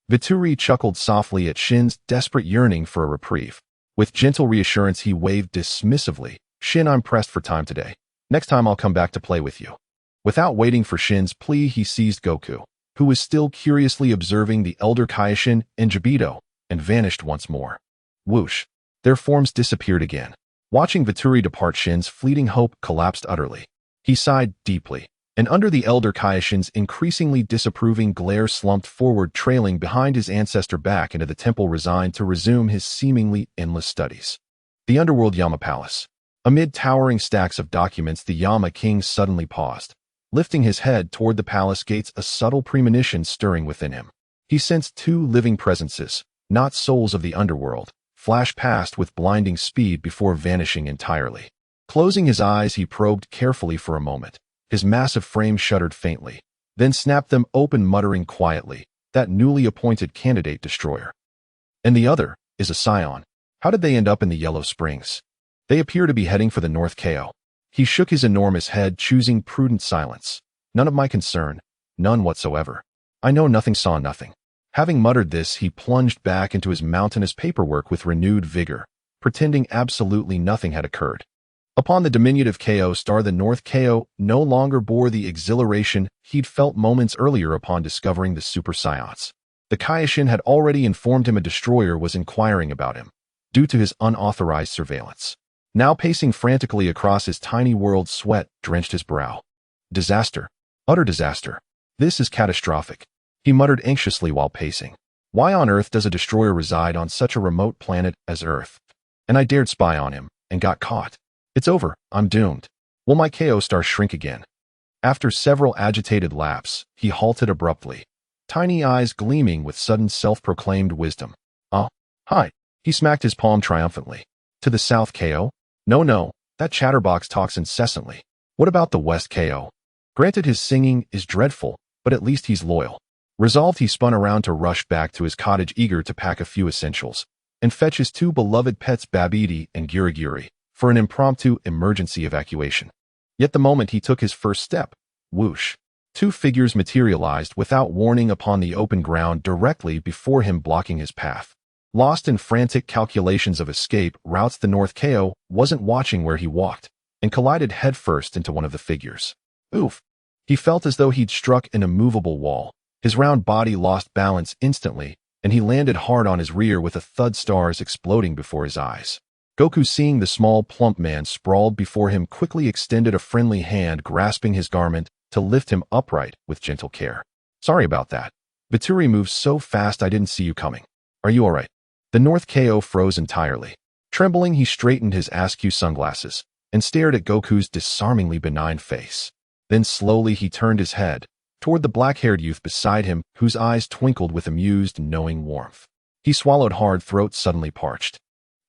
Vituri chuckled softly at Shin's desperate yearning for a reprieve. With gentle reassurance, he waved dismissively. Shin, I'm pressed for time today. Next time I'll come back to play with you. Without waiting for Shin's plea, he seized Goku, who was still curiously observing the elder Kaioshin and Jibito, and vanished once more. Whoosh. Their forms disappeared again. Watching Vituri depart, Shin's fleeting hope collapsed utterly. He sighed deeply, and under the elder Kaioshin's increasingly disapproving glare slumped forward, trailing behind his ancestor back into the temple, resigned to resume his seemingly endless studies. The underworld Yama Palace. Amid towering stacks of documents, the Yama King suddenly paused, lifting his head toward the palace gates, a subtle premonition stirring within him. He sensed two living presences, not souls of the underworld, flash past with blinding speed before vanishing entirely. Closing his eyes, he probed carefully for a moment. His massive frame shuddered faintly, then snapped them open, muttering quietly, that newly appointed candidate destroyer. And the other is a Saiyan. How did they end up in the Yellow Springs? They appear to be heading for the North KO. He shook his enormous head, choosing prudent silence. None of my concern. None whatsoever. I know nothing, saw nothing. Having muttered this, he plunged back into his mountainous paperwork with renewed vigor, pretending absolutely nothing had occurred. Upon the diminutive KO star, the North KO no longer bore the exhilaration he'd felt moments earlier upon discovering the Super Saiyans. The Kaioshin had already informed him a destroyer was inquiring about him, due to his unauthorized surveillance. Now pacing frantically across his tiny world, sweat drenched his brow. Disaster. Utter disaster. This is catastrophic, he muttered anxiously while pacing. Why on earth does a destroyer reside on such a remote planet as Earth? And I dared spy on him, and got caught. It's over, I'm doomed. Will my KO star shrink again? After several agitated laps, he halted abruptly, tiny eyes gleaming with sudden self-proclaimed wisdom. Hi. He smacked his palm triumphantly. To the South KO? No, that chatterbox talks incessantly. What about the West KO? Granted, his singing is dreadful, but at least he's loyal. Resolved, he spun around to rush back to his cottage, eager to pack a few essentials and fetch his two beloved pets Babidi and Girigiri for an impromptu emergency evacuation. Yet the moment he took his first step, whoosh, two figures materialized without warning upon the open ground directly before him, blocking his path. Lost in frantic calculations of escape routes, the North KO wasn't watching where he walked and collided headfirst into one of the figures. Oof! He felt as though he'd struck an immovable wall. His round body lost balance instantly, and he landed hard on his rear with a thud, stars exploding before his eyes. Goku, seeing the small, plump man sprawled before him, quickly extended a friendly hand, grasping his garment to lift him upright with gentle care. Sorry about that. Vituri moves so fast I didn't see you coming. Are you all right? The North KO froze entirely. Trembling, he straightened his askew sunglasses and stared at Goku's disarmingly benign face. Then slowly he turned his head toward the black-haired youth beside him, whose eyes twinkled with amused, knowing warmth. He swallowed hard, throat suddenly parched.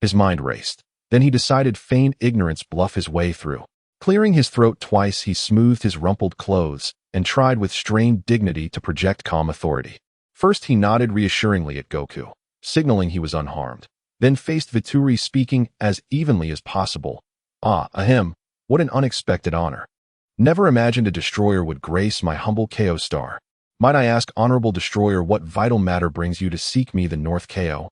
His mind raced. Then he decided feign ignorance, bluff his way through. Clearing his throat twice, he smoothed his rumpled clothes and tried with strained dignity to project calm authority. First he nodded reassuringly at Goku, signaling he was unharmed. Then faced Vituri, speaking as evenly as possible. Ahem, what an unexpected honor. Never imagined a destroyer would grace my humble KO star. Might I ask, honorable destroyer, what vital matter brings you to seek me, the North KO?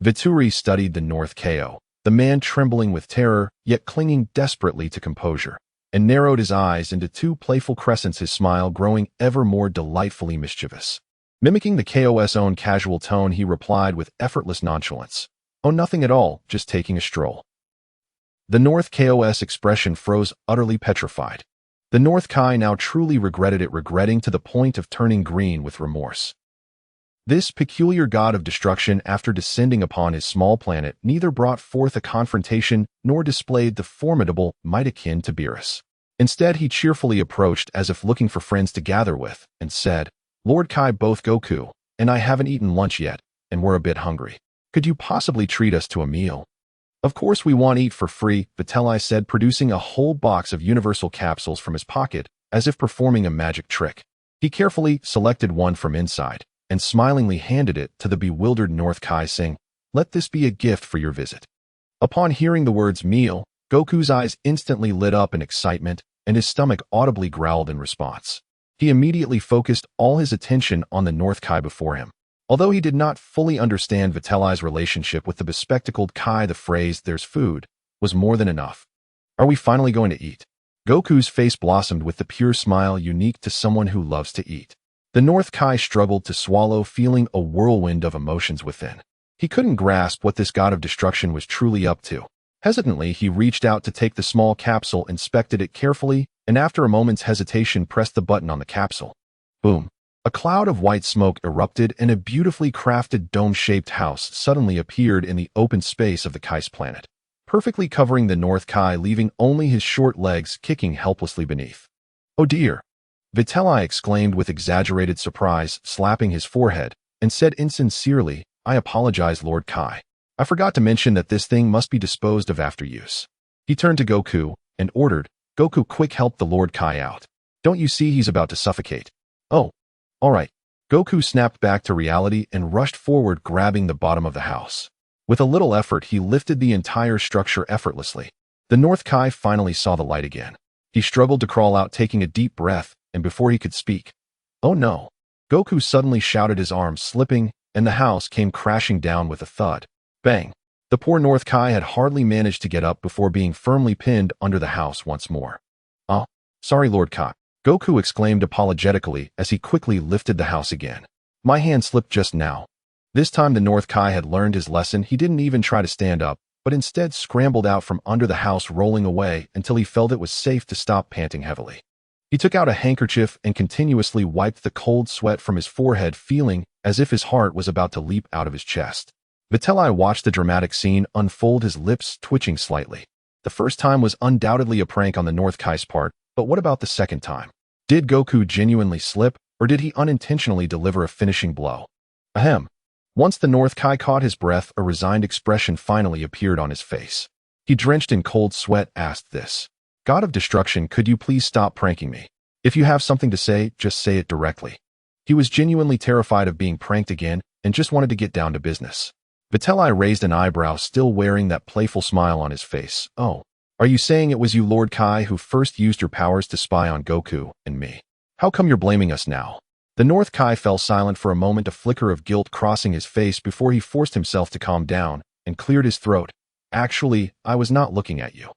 Vituri studied the North KO, the man trembling with terror, yet clinging desperately to composure, and narrowed his eyes into two playful crescents, his smile growing ever more delightfully mischievous. Mimicking the KO's own casual tone, he replied with effortless nonchalance. Oh, nothing at all, just taking a stroll. The North KO's expression froze, utterly petrified. The North Kai now truly regretted it, regretting to the point of turning green with remorse. This peculiar god of destruction, after descending upon his small planet, neither brought forth a confrontation nor displayed the formidable might akin to Beerus. Instead, he cheerfully approached as if looking for friends to gather with, and said, Lord Kai, both Goku and I haven't eaten lunch yet, and we're a bit hungry. Could you possibly treat us to a meal? Of course we want to eat for free, Vitelli said, producing a whole box of universal capsules from his pocket, as if performing a magic trick. He carefully selected one from inside, and smilingly handed it to the bewildered North Kai, saying, Let this be a gift for your visit. Upon hearing the words meal, Goku's eyes instantly lit up in excitement, and his stomach audibly growled in response. He immediately focused all his attention on the North Kai before him. Although he did not fully understand Vitelli's relationship with the bespectacled Kai, the phrase, "there's food," was more than enough. Are we finally going to eat? Goku's face blossomed with the pure smile unique to someone who loves to eat. The North Kai struggled to swallow, feeling a whirlwind of emotions within. He couldn't grasp what this god of destruction was truly up to. Hesitantly, he reached out to take the small capsule, inspected it carefully, and after a moment's hesitation pressed the button on the capsule. Boom. A cloud of white smoke erupted and a beautifully crafted dome-shaped house suddenly appeared in the open space of the Kai's planet, perfectly covering the North Kai, leaving only his short legs kicking helplessly beneath. "Oh dear!" Vitelli exclaimed with exaggerated surprise, slapping his forehead, and said insincerely, "I apologize, Lord Kai. I forgot to mention that this thing must be disposed of after use." He turned to Goku and ordered, "Goku, quick, help the Lord Kai out. Don't you see he's about to suffocate?" "Oh, all right." Goku snapped back to reality and rushed forward, grabbing the bottom of the house. With a little effort, he lifted the entire structure effortlessly. The North Kai finally saw the light again. He struggled to crawl out, taking a deep breath, and before he could speak, "Oh no!" Goku suddenly shouted, his arms slipping, and the house came crashing down with a thud. Bang! The poor North Kai had hardly managed to get up before being firmly pinned under the house once more. "Oh, sorry, Lord Kai," Goku exclaimed apologetically as he quickly lifted the house again. "My hand slipped just now." This time the North Kai had learned his lesson. He didn't even try to stand up, but instead scrambled out from under the house, rolling away until he felt it was safe to stop, panting heavily. He took out a handkerchief and continuously wiped the cold sweat from his forehead, feeling as if his heart was about to leap out of his chest. Vitelli watched the dramatic scene unfold, his lips twitching slightly. The first time was undoubtedly a prank on the North Kai's part, but what about the second time? Did Goku genuinely slip, or did he unintentionally deliver a finishing blow? Ahem. Once the North Kai caught his breath, a resigned expression finally appeared on his face. He, drenched in cold sweat, asked this, "God of destruction, could you please stop pranking me? If you have something to say, just say it directly." He was genuinely terrified of being pranked again and just wanted to get down to business. Vitelli raised an eyebrow, still wearing that playful smile on his face. "Oh, are you saying it was you, Lord Kai, who first used your powers to spy on Goku and me? How come you're blaming us now?" The North Kai fell silent for a moment, a flicker of guilt crossing his face before he forced himself to calm down and cleared his throat. "Actually, I was not looking at you."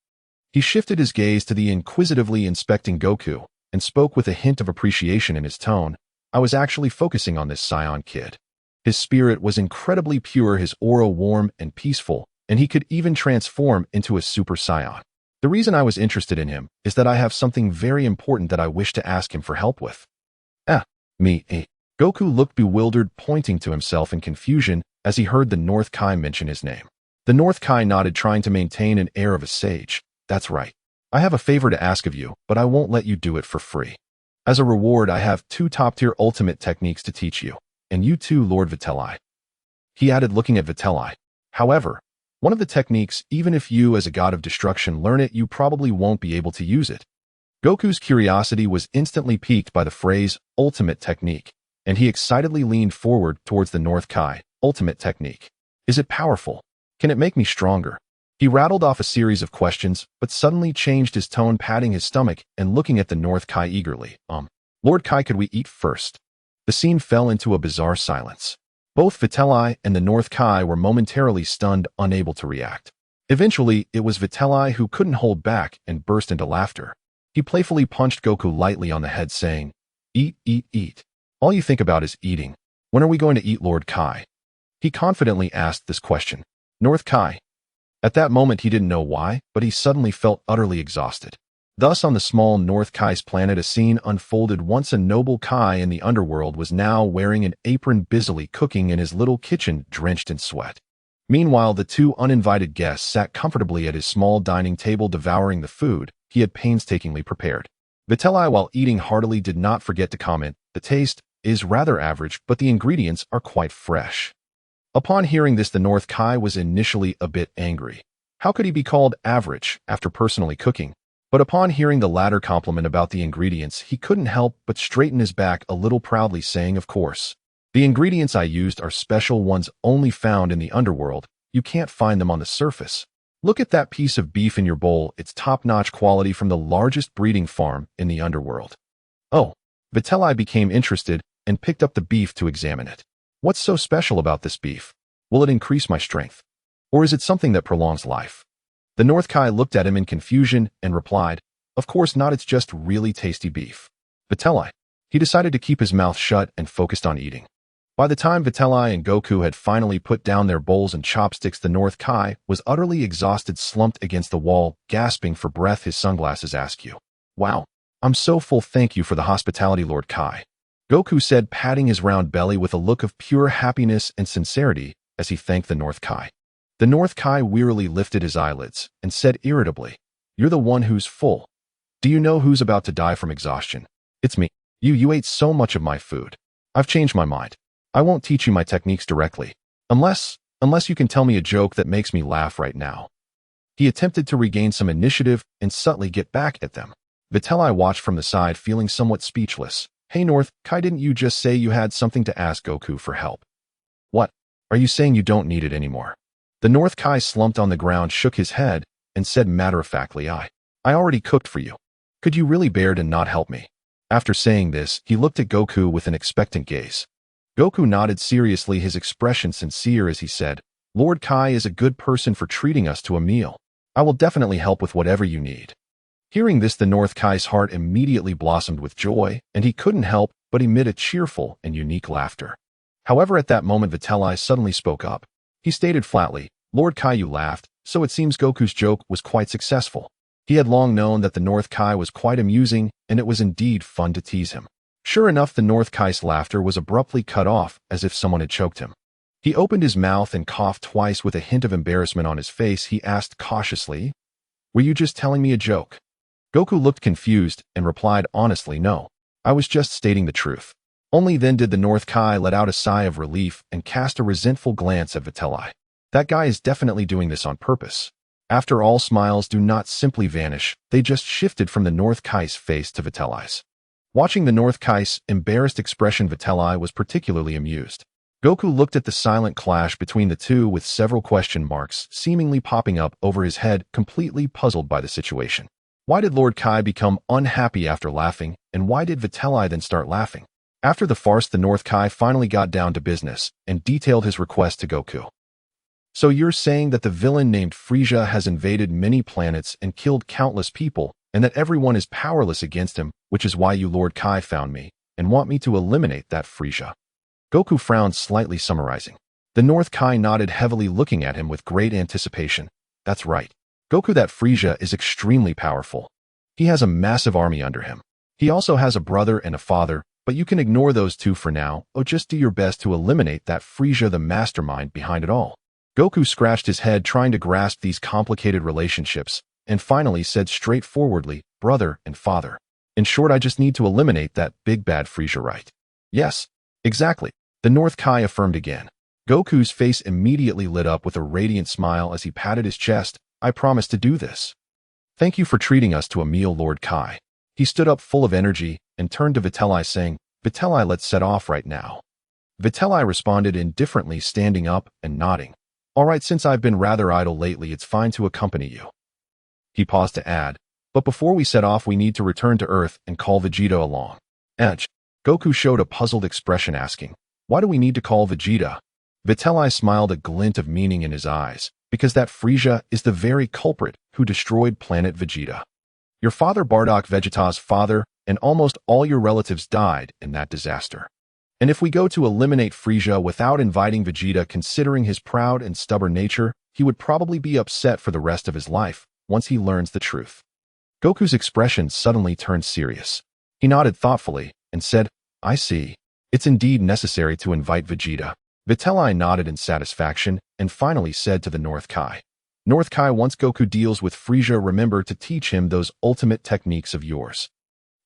He shifted his gaze to the inquisitively inspecting Goku and spoke with a hint of appreciation in his tone. "I was actually focusing on this Saiyan kid. His spirit was incredibly pure, his aura warm and peaceful, and he could even transform into a Super Saiyan. The reason I was interested in him is that I have something very important that I wish to ask him for help with." Me, eh? Goku looked bewildered, pointing to himself in confusion as he heard the North Kai mention his name. The North Kai nodded, trying to maintain an air of a sage. "That's right. I have a favor to ask of you, but I won't let you do it for free. As a reward, I have 2 top-tier ultimate techniques to teach you, and you too, Lord Vitelli," he added, looking at Vitelli. "However, one of the techniques, even if you as a god of destruction learn it, you probably won't be able to use it." Goku's curiosity was instantly piqued by the phrase, ultimate technique, and he excitedly leaned forward towards the North Kai. "Ultimate technique. Is it powerful? Can it make me stronger?" He rattled off a series of questions, but suddenly changed his tone, patting his stomach and looking at the North Kai eagerly. Lord Kai, could we eat first?" The scene fell into a bizarre silence. Both Vitelli and the North Kai were momentarily stunned, unable to react. Eventually, it was Vitelli who couldn't hold back and burst into laughter. He playfully punched Goku lightly on the head, saying, "Eat, eat, eat. All you think about is eating. When are we going to eat, Lord Kai?" He confidently asked this question. North Kai. At that moment, he didn't know why, but he suddenly felt utterly exhausted. Thus, on the small North Kai's planet, a scene unfolded. Once a noble Kai in the underworld was now wearing an apron, busily cooking in his little kitchen, drenched in sweat. Meanwhile, the 2 uninvited guests sat comfortably at his small dining table, devouring the food he had painstakingly prepared. Vitelli, while eating heartily, did not forget to comment, "The taste is rather average, but the ingredients are quite fresh." Upon hearing this, the North Kai was initially a bit angry. How could he be called average after personally cooking? But upon hearing the latter compliment about the ingredients, he couldn't help but straighten his back a little proudly, saying, "Of course. The ingredients I used are special ones only found in the underworld. You can't find them on the surface. Look at that piece of beef in your bowl. It's top-notch quality from the largest breeding farm in the underworld." Oh, Vitelli became interested and picked up the beef to examine it. What's so special about this beef? Will it increase my strength? Or is it something that prolongs life? The North Kai looked at him in confusion and replied, of course not, it's just really tasty beef. Vitelli. He decided to keep his mouth shut and focused on eating. By the time Vitelli and Goku had finally put down their bowls and chopsticks, the North Kai was utterly exhausted, slumped against the wall, gasping for breath, his sunglasses askew. Wow, I'm so full, thank you for the hospitality, Lord Kai. Goku said, patting his round belly with a look of pure happiness and sincerity as he thanked the North Kai. The North Kai wearily lifted his eyelids and said irritably, you're the one who's full. Do you know who's about to die from exhaustion? It's me. You ate so much of my food. I've changed my mind. I won't teach you my techniques directly, unless you can tell me a joke that makes me laugh right now. He attempted to regain some initiative and subtly get back at them. Vitelli watched from the side, feeling somewhat speechless. Hey North Kai, didn't you just say you had something to ask Goku for help? What? Are you saying you don't need it anymore? The North Kai slumped on the ground, shook his head, and said matter-of-factly, I already cooked for you. Could you really bear to not help me? After saying this, he looked at Goku with an expectant gaze. Goku nodded seriously, his expression sincere as he said, Lord Kai is a good person for treating us to a meal. I will definitely help with whatever you need. Hearing this, the North Kai's heart immediately blossomed with joy, and he couldn't help but emit a cheerful and unique laughter. However, at that moment, Vitelli suddenly spoke up. He stated flatly, Lord Kai, you laughed, so it seems Goku's joke was quite successful. He had long known that the North Kai was quite amusing, and it was indeed fun to tease him. Sure enough, the North Kai's laughter was abruptly cut off as if someone had choked him. He opened his mouth and coughed twice with a hint of embarrassment on his face. He asked cautiously, were you just telling me a joke? Goku looked confused and replied honestly, no. I was just stating the truth. Only then did the North Kai let out a sigh of relief and cast a resentful glance at Vitelli. That guy is definitely doing this on purpose. After all, smiles do not simply vanish, they just shifted from the North Kai's face to Vitelli's. Watching the North Kai's embarrassed expression, Vitelli was particularly amused. Goku looked at the silent clash between the two with several question marks seemingly popping up over his head, completely puzzled by the situation. Why did Lord Kai become unhappy after laughing, and why did Vitelli then start laughing? After the farce, the North Kai finally got down to business and detailed his request to Goku. So you're saying that the villain named Frieza has invaded many planets and killed countless people, and that everyone is powerless against him, which is why you, Lord Kai, found me and want me to eliminate that Frieza. Goku frowned slightly, summarizing. The North Kai nodded heavily, looking at him with great anticipation. That's right. Goku, that Frieza is extremely powerful. He has a massive army under him. He also has a brother and a father, but you can ignore those two for now. Oh, just do your best to eliminate that Frieza, the mastermind behind it all. Goku scratched his head, trying to grasp these complicated relationships, and finally said straightforwardly, brother and father. In short, I just need to eliminate that big bad Frieza, right? Yes, exactly. The North Kai affirmed again. Goku's face immediately lit up with a radiant smile as he patted his chest. I promise to do this. Thank you for treating us to a meal, Lord Kai. He stood up full of energy and turned to Vitelli, saying, Vitelli, let's set off right now. Vitelli responded indifferently, standing up and nodding. All right, since I've been rather idle lately, it's fine to accompany you. He paused to add, but before we set off, we need to return to Earth and call Vegeta along. Edge. Goku showed a puzzled expression, asking, why do we need to call Vegeta? Vitelli smiled, a glint of meaning in his eyes, because that Frieza is the very culprit who destroyed Planet Vegeta. Your father, Bardock Vegeta's father, and almost all your relatives died in that disaster. And if we go to eliminate Frieza without inviting Vegeta, considering his proud and stubborn nature, he would probably be upset for the rest of his life once he learns the truth. Goku's expression suddenly turned serious. He nodded thoughtfully and said, I see. It's indeed necessary to invite Vegeta. Vitelli nodded in satisfaction and finally said to the North Kai, North Kai, once Goku deals with Frieza, remember to teach him those ultimate techniques of yours.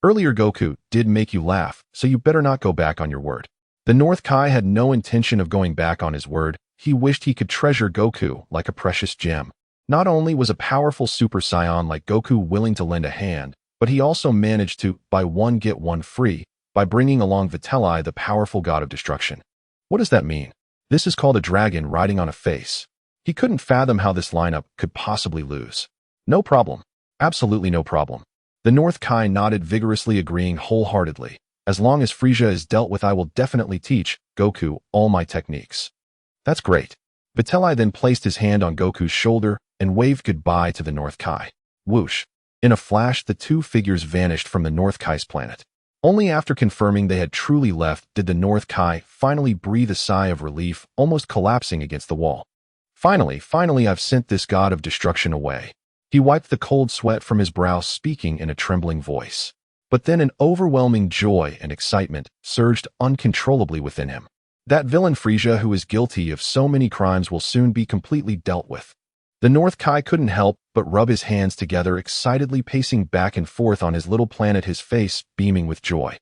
Earlier Goku did make you laugh, so you better not go back on your word. The North Kai had no intention of going back on his word. He wished he could treasure Goku like a precious gem. Not only was a powerful Super Saiyan like Goku willing to lend a hand, but he also managed to buy one get one free by bringing along Vitelli, the powerful god of destruction. What does that mean? This is called a dragon riding on a face. He couldn't fathom how this lineup could possibly lose. No problem. Absolutely no problem. The North Kai nodded vigorously, agreeing wholeheartedly. As long as Frieza is dealt with, I will definitely teach Goku all my techniques. That's great. Vitelli then placed his hand on Goku's shoulder and waved goodbye to the North Kai. Whoosh. In a flash, the two figures vanished from the North Kai's planet. Only after confirming they had truly left did the North Kai finally breathe a sigh of relief, almost collapsing against the wall. Finally, I've sent this god of destruction away. He wiped the cold sweat from his brow, speaking in a trembling voice. But then an overwhelming joy and excitement surged uncontrollably within him. That villain Frieza, who is guilty of so many crimes, will soon be completely dealt with. The North Kai couldn't help but rub his hands together, excitedly pacing back and forth on his little planet, his face beaming with joy.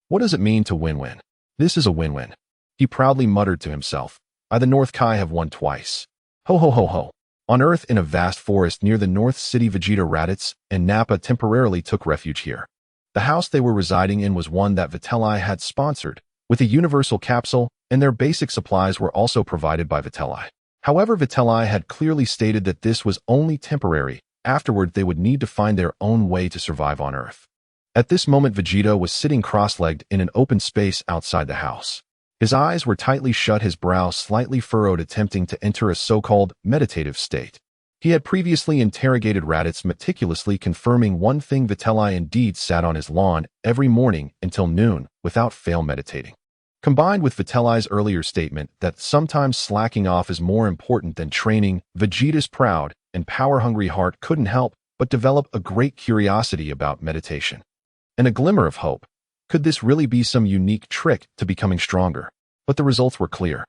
What does it mean to win-win? This is a win-win. He proudly muttered to himself. I, the North Kai, have won twice. Ho ho ho ho. On Earth, in a vast forest near the North City, Vegeta, Raditz, and Nappa temporarily took refuge here. The house they were residing in was one that Vitelli had sponsored, with a universal capsule, and their basic supplies were also provided by Vitelli. However, Vitelli had clearly stated that this was only temporary. Afterward, they would need to find their own way to survive on Earth. At this moment, Vegeta was sitting cross-legged in an open space outside the house. His eyes were tightly shut, his brow slightly furrowed, attempting to enter a so-called meditative state. He had previously interrogated Raditz, meticulously confirming one thing: Vitelli indeed sat on his lawn every morning until noon without fail meditating. Combined with Vitelli's earlier statement that sometimes slacking off is more important than training, Vegeta's proud and power-hungry heart couldn't help but develop a great curiosity about meditation. And a glimmer of hope. Could this really be some unique trick to becoming stronger? But the results were clear.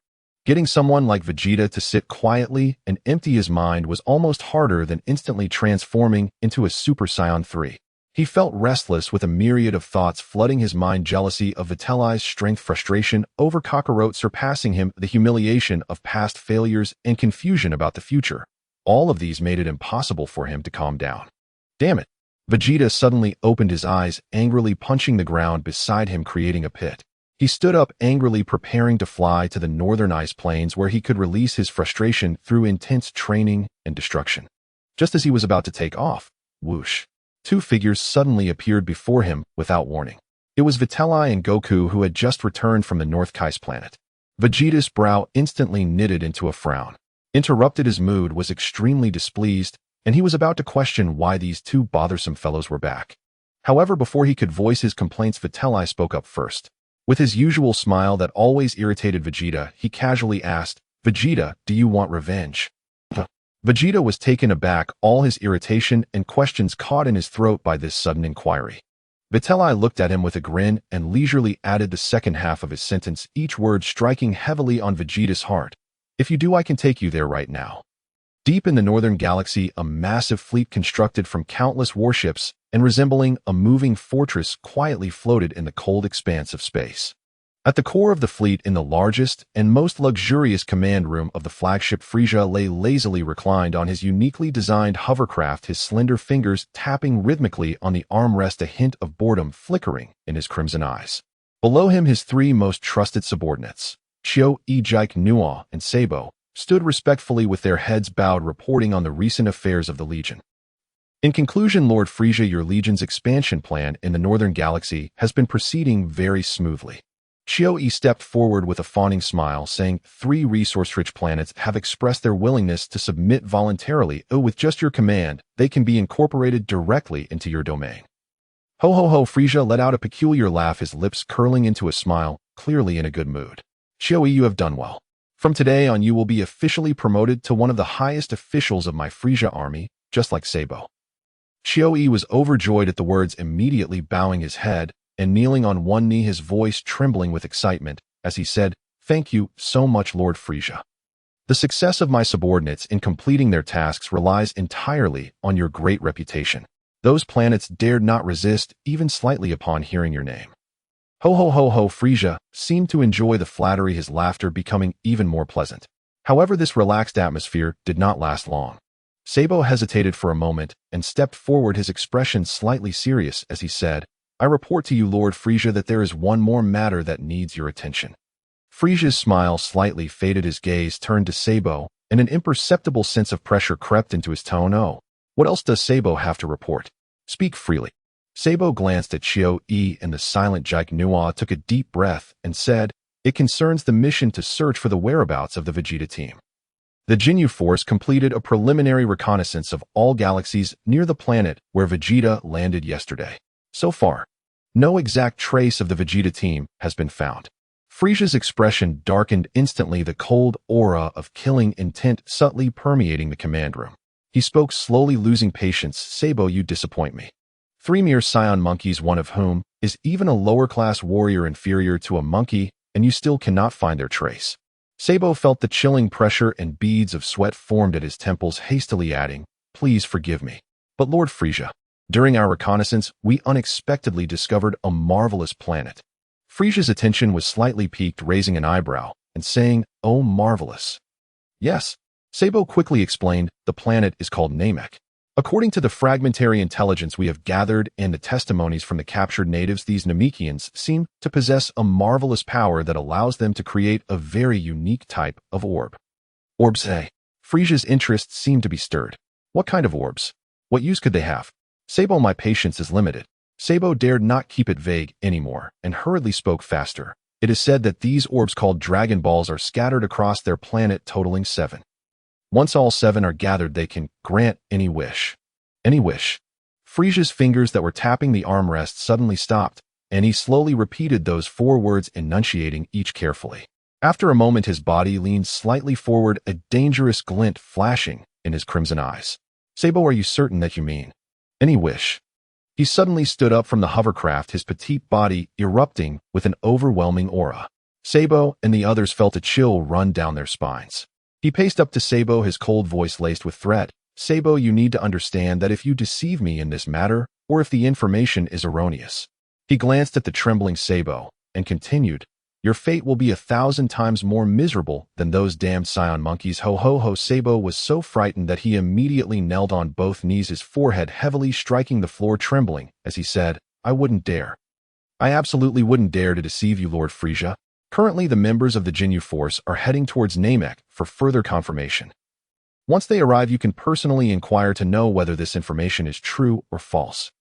Getting someone like Vegeta to sit quietly and empty his mind was almost harder than instantly transforming into a Super Saiyan 3. He felt restless, with a myriad of thoughts flooding his mind: jealousy of Vitelli's strength, frustration over Kakarot surpassing him, the humiliation of past failures, and confusion about the future. All of these made it impossible for him to calm down. Damn it! Vegeta suddenly opened his eyes, angrily punching the ground beside him, creating a pit. He stood up angrily, preparing to fly to the northern ice plains where he could release his frustration through intense training and destruction. Just as he was about to take off, whoosh, two figures suddenly appeared before him without warning. It was Vitelli and Goku, who had just returned from the North Kai's planet. Vegeta's brow instantly knitted into a frown. Interrupted, his mood was extremely displeased, and he was about to question why these two bothersome fellows were back. However, before he could voice his complaints, Vitelli spoke up first. With his usual smile that always irritated Vegeta, he casually asked, Vegeta, do you want revenge? Vegeta was taken aback, all his irritation and questions caught in his throat by this sudden inquiry. Vitelli looked at him with a grin and leisurely added the second half of his sentence, each word striking heavily on Vegeta's heart. If you do, I can take you there right now. Deep in the northern galaxy, a massive fleet constructed from countless warships and resembling a moving fortress quietly floated in the cold expanse of space. At the core of the fleet, in the largest and most luxurious command room of the flagship, Frieza lay lazily reclined on his uniquely designed hovercraft, his slender fingers tapping rhythmically on the armrest, a hint of boredom flickering in his crimson eyes. Below him, his three most trusted subordinates, Chio, Ejike, Nuo, and Sabo, stood respectfully with their heads bowed, reporting on the recent affairs of the Legion. In conclusion, Lord Frieza, your Legion's expansion plan in the northern galaxy has been proceeding very smoothly. Chio stepped forward with a fawning smile, saying, 3 resource-rich planets have expressed their willingness to submit voluntarily. With just your command, they can be incorporated directly into your domain. Ho ho ho! Frieza let out a peculiar laugh, his lips curling into a smile, clearly in a good mood. Chio, you have done well. From today on, you will be officially promoted to one of the highest officials of my Frieza army, just like Sabo. Chio was overjoyed at the words, immediately bowing his head and kneeling on one knee, his voice trembling with excitement, as he said, Thank you so much, Lord Frieza. The success of my subordinates in completing their tasks relies entirely on your great reputation. Those planets dared not resist, even slightly, upon hearing your name. Ho ho ho ho! Frieza seemed to enjoy the flattery, his laughter becoming even more pleasant. However, this relaxed atmosphere did not last long. Sabo hesitated for a moment and stepped forward, his expression slightly serious, as he said, I report to you, Lord Frieza, that there is one more matter that needs your attention. Frieza's smile slightly faded, his gaze turned to Sabo, and an imperceptible sense of pressure crept into his tone. Oh, what else does Sabo have to report? Speak freely. Sabo glanced at Chiu E and the silent Jike Nua took a deep breath and said, "It concerns the mission to search for the whereabouts of the Vegeta team." The Jinyu Force completed a preliminary reconnaissance of all galaxies near the planet where Vegeta landed yesterday. So far, no exact trace of the Vegeta team has been found. Frieza's expression darkened instantly, the cold aura of killing intent subtly permeating the command room. He spoke slowly, losing patience. "Sabo, you disappoint me. 3 mere Saiyan monkeys, one of whom is even a lower-class warrior inferior to a monkey, and you still cannot find their trace." Sabo felt the chilling pressure and beads of sweat formed at his temples, hastily adding, "Please forgive me. But Lord Frieza, during our reconnaissance, we unexpectedly discovered a marvelous planet." Frieza's attention was slightly piqued, raising an eyebrow and saying, "Oh, marvelous." "Yes," Sabo quickly explained, "the planet is called Namek. According to the fragmentary intelligence we have gathered and the testimonies from the captured natives, these Namekians seem to possess a marvelous power that allows them to create a very unique type of orb." "Orbs, eh?" Frieza's interest seemed to be stirred. "What kind of orbs? What use could they have?" "Sabo, my patience is limited." Sabo dared not keep it vague anymore and hurriedly spoke faster. "It is said that these orbs called Dragon Balls are scattered across their planet, totaling 7. Once all 7 are gathered, they can grant any wish." "Any wish?" Frieza's fingers that were tapping the armrest suddenly stopped, and he slowly repeated those 4 words, enunciating each carefully. After a moment, his body leaned slightly forward, a dangerous glint flashing in his crimson eyes. "Sabo, are you certain that you mean any wish?" He suddenly stood up from the hovercraft, his petite body erupting with an overwhelming aura. Sabo and the others felt a chill run down their spines. He paced up to Sabo, his cold voice laced with threat. "Sabo, you need to understand that if you deceive me in this matter, or if the information is erroneous." He glanced at the trembling Sabo and continued, "Your fate will be 1,000 times more miserable than those damned Saiyan monkeys." Ho ho ho! Sabo was so frightened that he immediately knelt on both knees, his forehead heavily striking the floor, trembling as he said, "I wouldn't dare. I absolutely wouldn't dare to deceive you, Lord Frieza. Currently, the members of the Jinyu Force are heading towards Namek for further confirmation. Once they arrive, you can personally inquire to know whether this information is true or false."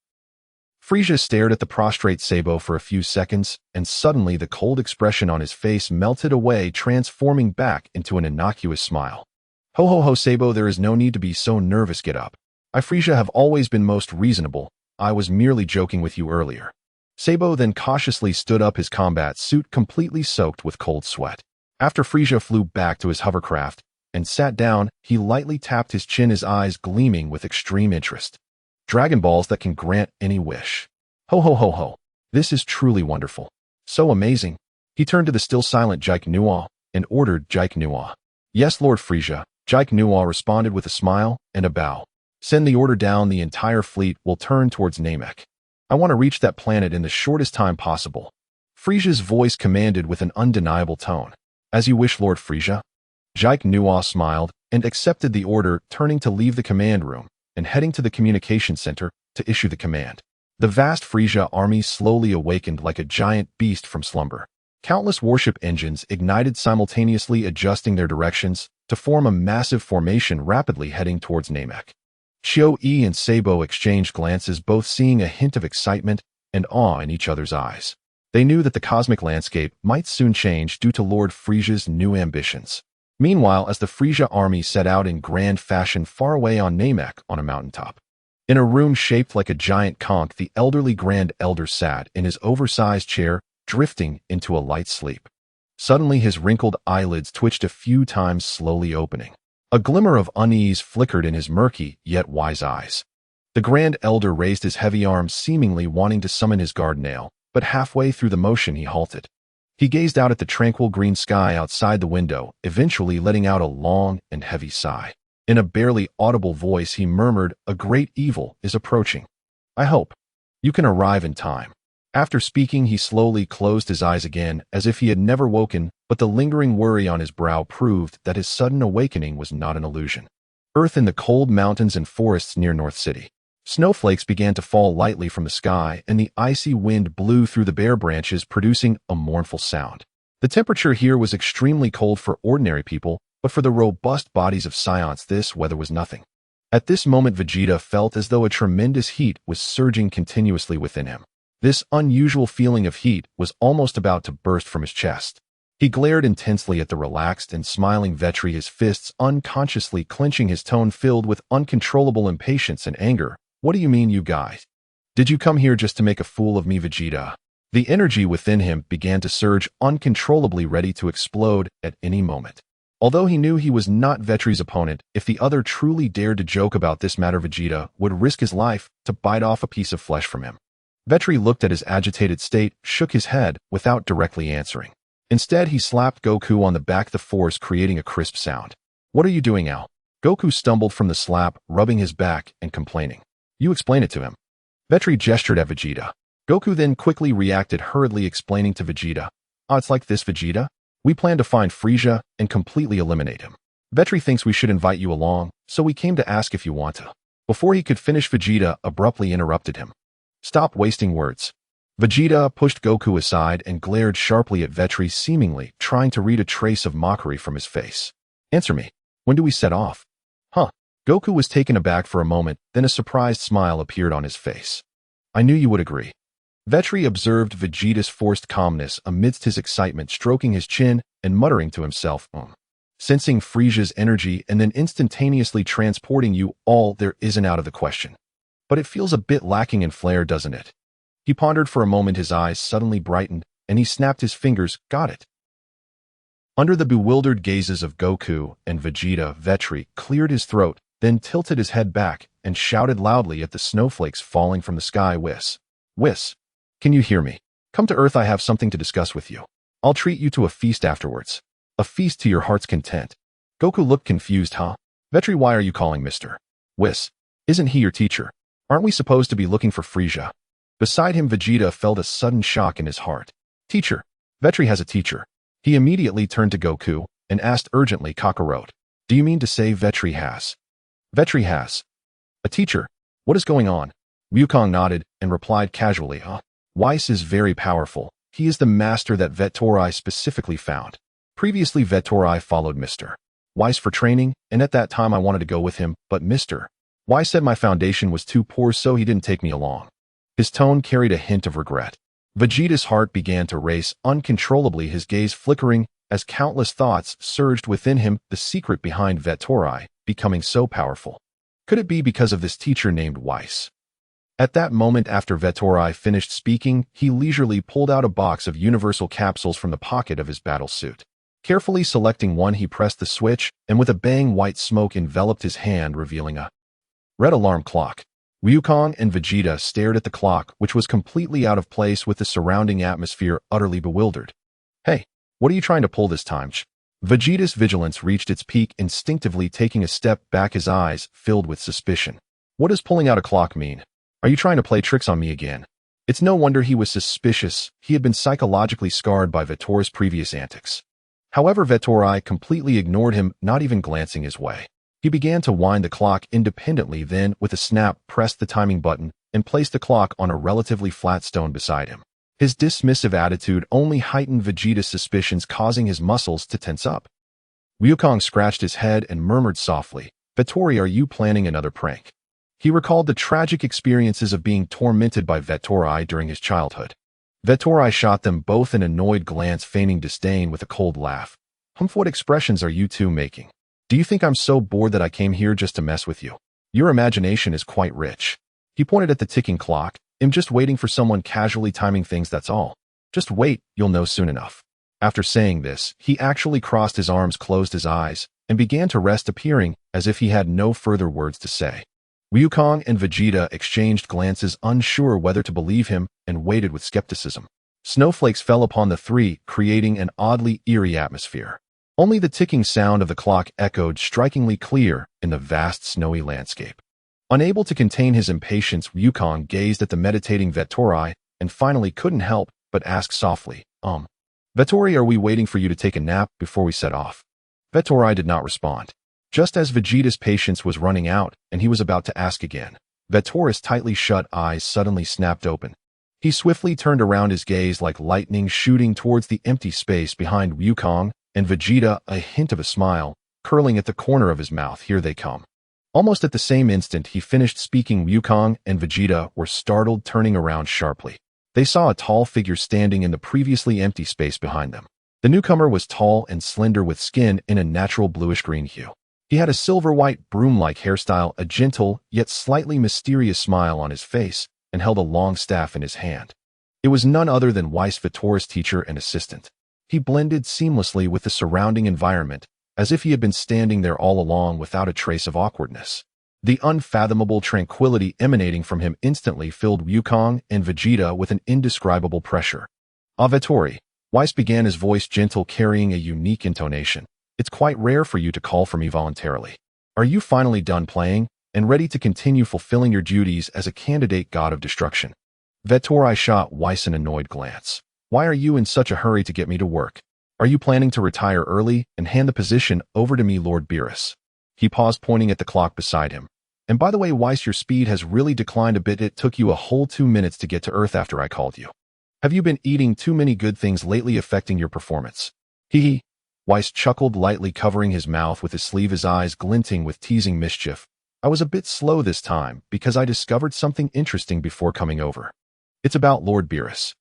Frieza stared at the prostrate Sabo for a few seconds, and suddenly the cold expression on his face melted away, transforming back into an innocuous smile. "Ho ho ho, Sabo, there is no need to be so nervous. Get up. I, Frieza, have always been most reasonable. I was merely joking with you earlier." Sabo then cautiously stood up, his combat suit completely soaked with cold sweat. After Frieza flew back to his hovercraft and sat down, he lightly tapped his chin, his eyes gleaming with extreme interest. "Dragon Balls that can grant any wish. Ho ho ho ho. This is truly wonderful. So amazing." He turned to the still silent Jike Nua and ordered, "Jike Nua." "Yes, Lord Frieza." Jike Nua responded with a smile and a bow. "Send the order down. The entire fleet will turn towards Namek. I want to reach that planet in the shortest time possible." Frieza's voice commanded with an undeniable tone. "As you wish, Lord Frieza." Jike Nua smiled and accepted the order, turning to leave the command room and heading to the communication center to issue the command. The vast Frieza army slowly awakened like a giant beast from slumber. Countless warship engines ignited simultaneously, adjusting their directions to form a massive formation rapidly heading towards Namek. Chiu E and Sabo exchanged glances, both seeing a hint of excitement and awe in each other's eyes. They knew that the cosmic landscape might soon change due to Lord Frieza's new ambitions. Meanwhile, as the Frieza army set out in grand fashion far away on Namek on a mountaintop. In a room shaped like a giant conch, the elderly Grand Elder sat in his oversized chair, drifting into a light sleep. Suddenly, his wrinkled eyelids twitched a few times, slowly opening. A glimmer of unease flickered in his murky yet wise eyes. The Grand Elder raised his heavy arms, seemingly wanting to summon his guard nail, but halfway through the motion he halted. He gazed out at the tranquil green sky outside the window, eventually letting out a long and heavy sigh. In a barely audible voice, he murmured, "A great evil is approaching. I hope you can arrive in time." After speaking, he slowly closed his eyes again, as if he had never woken, but the lingering worry on his brow proved that his sudden awakening was not an illusion. Earth, in the cold mountains and forests near North City. Snowflakes began to fall lightly from the sky, and the icy wind blew through the bare branches, producing a mournful sound. The temperature here was extremely cold for ordinary people, but for the robust bodies of Saiyans, this weather was nothing. At this moment, Vegeta felt as though a tremendous heat was surging continuously within him. This unusual feeling of heat was almost about to burst from his chest. He glared intensely at the relaxed and smiling Vetri, his fists unconsciously clenching, his tone filled with uncontrollable impatience and anger. "What do you mean, you guys? Did you come here just to make a fool of me, Vegeta?" The energy within him began to surge uncontrollably, ready to explode at any moment. Although he knew he was not Vetri's opponent, if the other truly dared to joke about this matter, Vegeta would risk his life to bite off a piece of flesh from him. Vetri looked at his agitated state, shook his head without directly answering. Instead, he slapped Goku on the back, the force creating a crisp sound. "What are you doing, Al?" Goku stumbled from the slap, rubbing his back and complaining. "You explain it to him." Vetri gestured at Vegeta. Goku then quickly reacted, hurriedly explaining to Vegeta. It's like this, Vegeta. We plan to find Frieza and completely eliminate him. Vetri thinks we should invite you along, so we came to ask if you want to." Before he could finish, Vegeta abruptly interrupted him. "Stop wasting words." Vegeta pushed Goku aside and glared sharply at Vetri, seemingly trying to read a trace of mockery from his face. "Answer me. When do we set off?" "Huh?" Goku was taken aback for a moment, then a surprised smile appeared on his face. "I knew you would agree." Vetri observed Vegeta's forced calmness amidst his excitement, stroking his chin and muttering to himself, Sensing Frieza's energy and then instantaneously transporting you all, there isn't out of the question. But it feels a bit lacking in flair, doesn't it?" He pondered for a moment, his eyes suddenly brightened, and he snapped his fingers. "Got it." Under the bewildered gazes of Goku and Vegeta, Vetri cleared his throat, then tilted his head back and shouted loudly at the snowflakes falling from the sky. "Whis! Whis! Can you hear me? Come to Earth, I have something to discuss with you. I'll treat you to a feast afterwards. A feast to your heart's content." Goku looked confused. "Huh? Vetri, why are you calling Mr. Whis? Isn't he your teacher? Aren't we supposed to be looking for Frieza?" Beside him, Vegeta felt a sudden shock in his heart. "Teacher? Vetri has a teacher." He immediately turned to Goku and asked urgently, "Kakarot, do you mean to say Vetri has? Vetri has a teacher? What is going on?" Wukong nodded and replied casually, Whis is very powerful. He is the master that Vettori specifically found. Previously, Vettori followed Mr. Whis for training, and at that time I wanted to go with him, but Mr. Whis said my foundation was too poor, so he didn't take me along." His tone carried a hint of regret. Vegeta's heart began to race uncontrollably, his gaze flickering as countless thoughts surged within him, the secret behind Vettori becoming so powerful. Could it be because of this teacher named Whis? At that moment, after Vettori finished speaking, he leisurely pulled out a box of universal capsules from the pocket of his battle suit. Carefully selecting one, he pressed the switch, and with a bang, white smoke enveloped his hand, revealing a red alarm clock. Wukong and Vegeta stared at the clock, which was completely out of place with the surrounding atmosphere, utterly bewildered. "Hey, what are you trying to pull this time?" Vegeta's vigilance reached its peak, instinctively taking a step back, his eyes filled with suspicion. "What does pulling out a clock mean? Are you trying to play tricks on me again?" It's no wonder he was suspicious. He had been psychologically scarred by Vettori's previous antics. However, Vettori completely ignored him, not even glancing his way. He began to wind the clock independently, then, with a snap, pressed the timing button and placed the clock on a relatively flat stone beside him. His dismissive attitude only heightened Vegeta's suspicions, causing his muscles to tense up. Wukong scratched his head and murmured softly, "Vettori, are you planning another prank?" He recalled the tragic experiences of being tormented by Vettori during his childhood. Vettori shot them both an annoyed glance, feigning disdain with a cold laugh. What expressions are you two making? Do you think I'm so bored that I came here just to mess with you? Your imagination is quite rich." He pointed at the ticking clock. "I'm just waiting for someone casually timing things, that's all. Just wait, you'll know soon enough." After saying this, he actually crossed his arms, closed his eyes, and began to rest, appearing as if he had no further words to say. Wukong and Vegeta exchanged glances, unsure whether to believe him, and waited with skepticism. Snowflakes fell upon the three, creating an oddly eerie atmosphere. Only the ticking sound of the clock echoed strikingly clear in the vast snowy landscape. Unable to contain his impatience, Wukong gazed at the meditating Vettori and finally couldn't help but ask softly, Vettori, are we waiting for you to take a nap before we set off?" Vettori did not respond. Just as Vegeta's patience was running out and he was about to ask again, Vettori's tightly shut eyes suddenly snapped open. He swiftly turned around, his gaze like lightning shooting towards the empty space behind Wukong and Vegeta, a hint of a smile curling at the corner of his mouth. "Here they come." Almost at the same instant he finished speaking, Wukong and Vegeta were startled, turning around sharply. They saw a tall figure standing in the previously empty space behind them. The newcomer was tall and slender with skin in a natural bluish-green hue. He had a silver-white broom-like hairstyle, a gentle yet slightly mysterious smile on his face, and held a long staff in his hand. It was none other than Weiss Vegeta's teacher and assistant. He blended seamlessly with the surrounding environment, as if he had been standing there all along without a trace of awkwardness. The unfathomable tranquility emanating from him instantly filled Wukong and Vegeta with an indescribable pressure. Vettori, Weiss began, his voice gentle, carrying a unique intonation. It's quite rare for you to call for me voluntarily. Are you finally done playing and ready to continue fulfilling your duties as a candidate god of destruction? Vettori shot Weiss an annoyed glance. Why are you in such a hurry to get me to work? Are you planning to retire early and hand the position over to me, Lord Beerus? He paused, pointing at the clock beside him. And by the way, Weiss, your speed has really declined a bit. It took you a whole 2 minutes to get to Earth after I called you. Have you been eating too many good things lately, affecting your performance? Hee. Weiss chuckled lightly, covering his mouth with his sleeve, his eyes glinting with teasing mischief. I was a bit slow this time because I discovered something interesting before coming over. It's about Lord Beerus.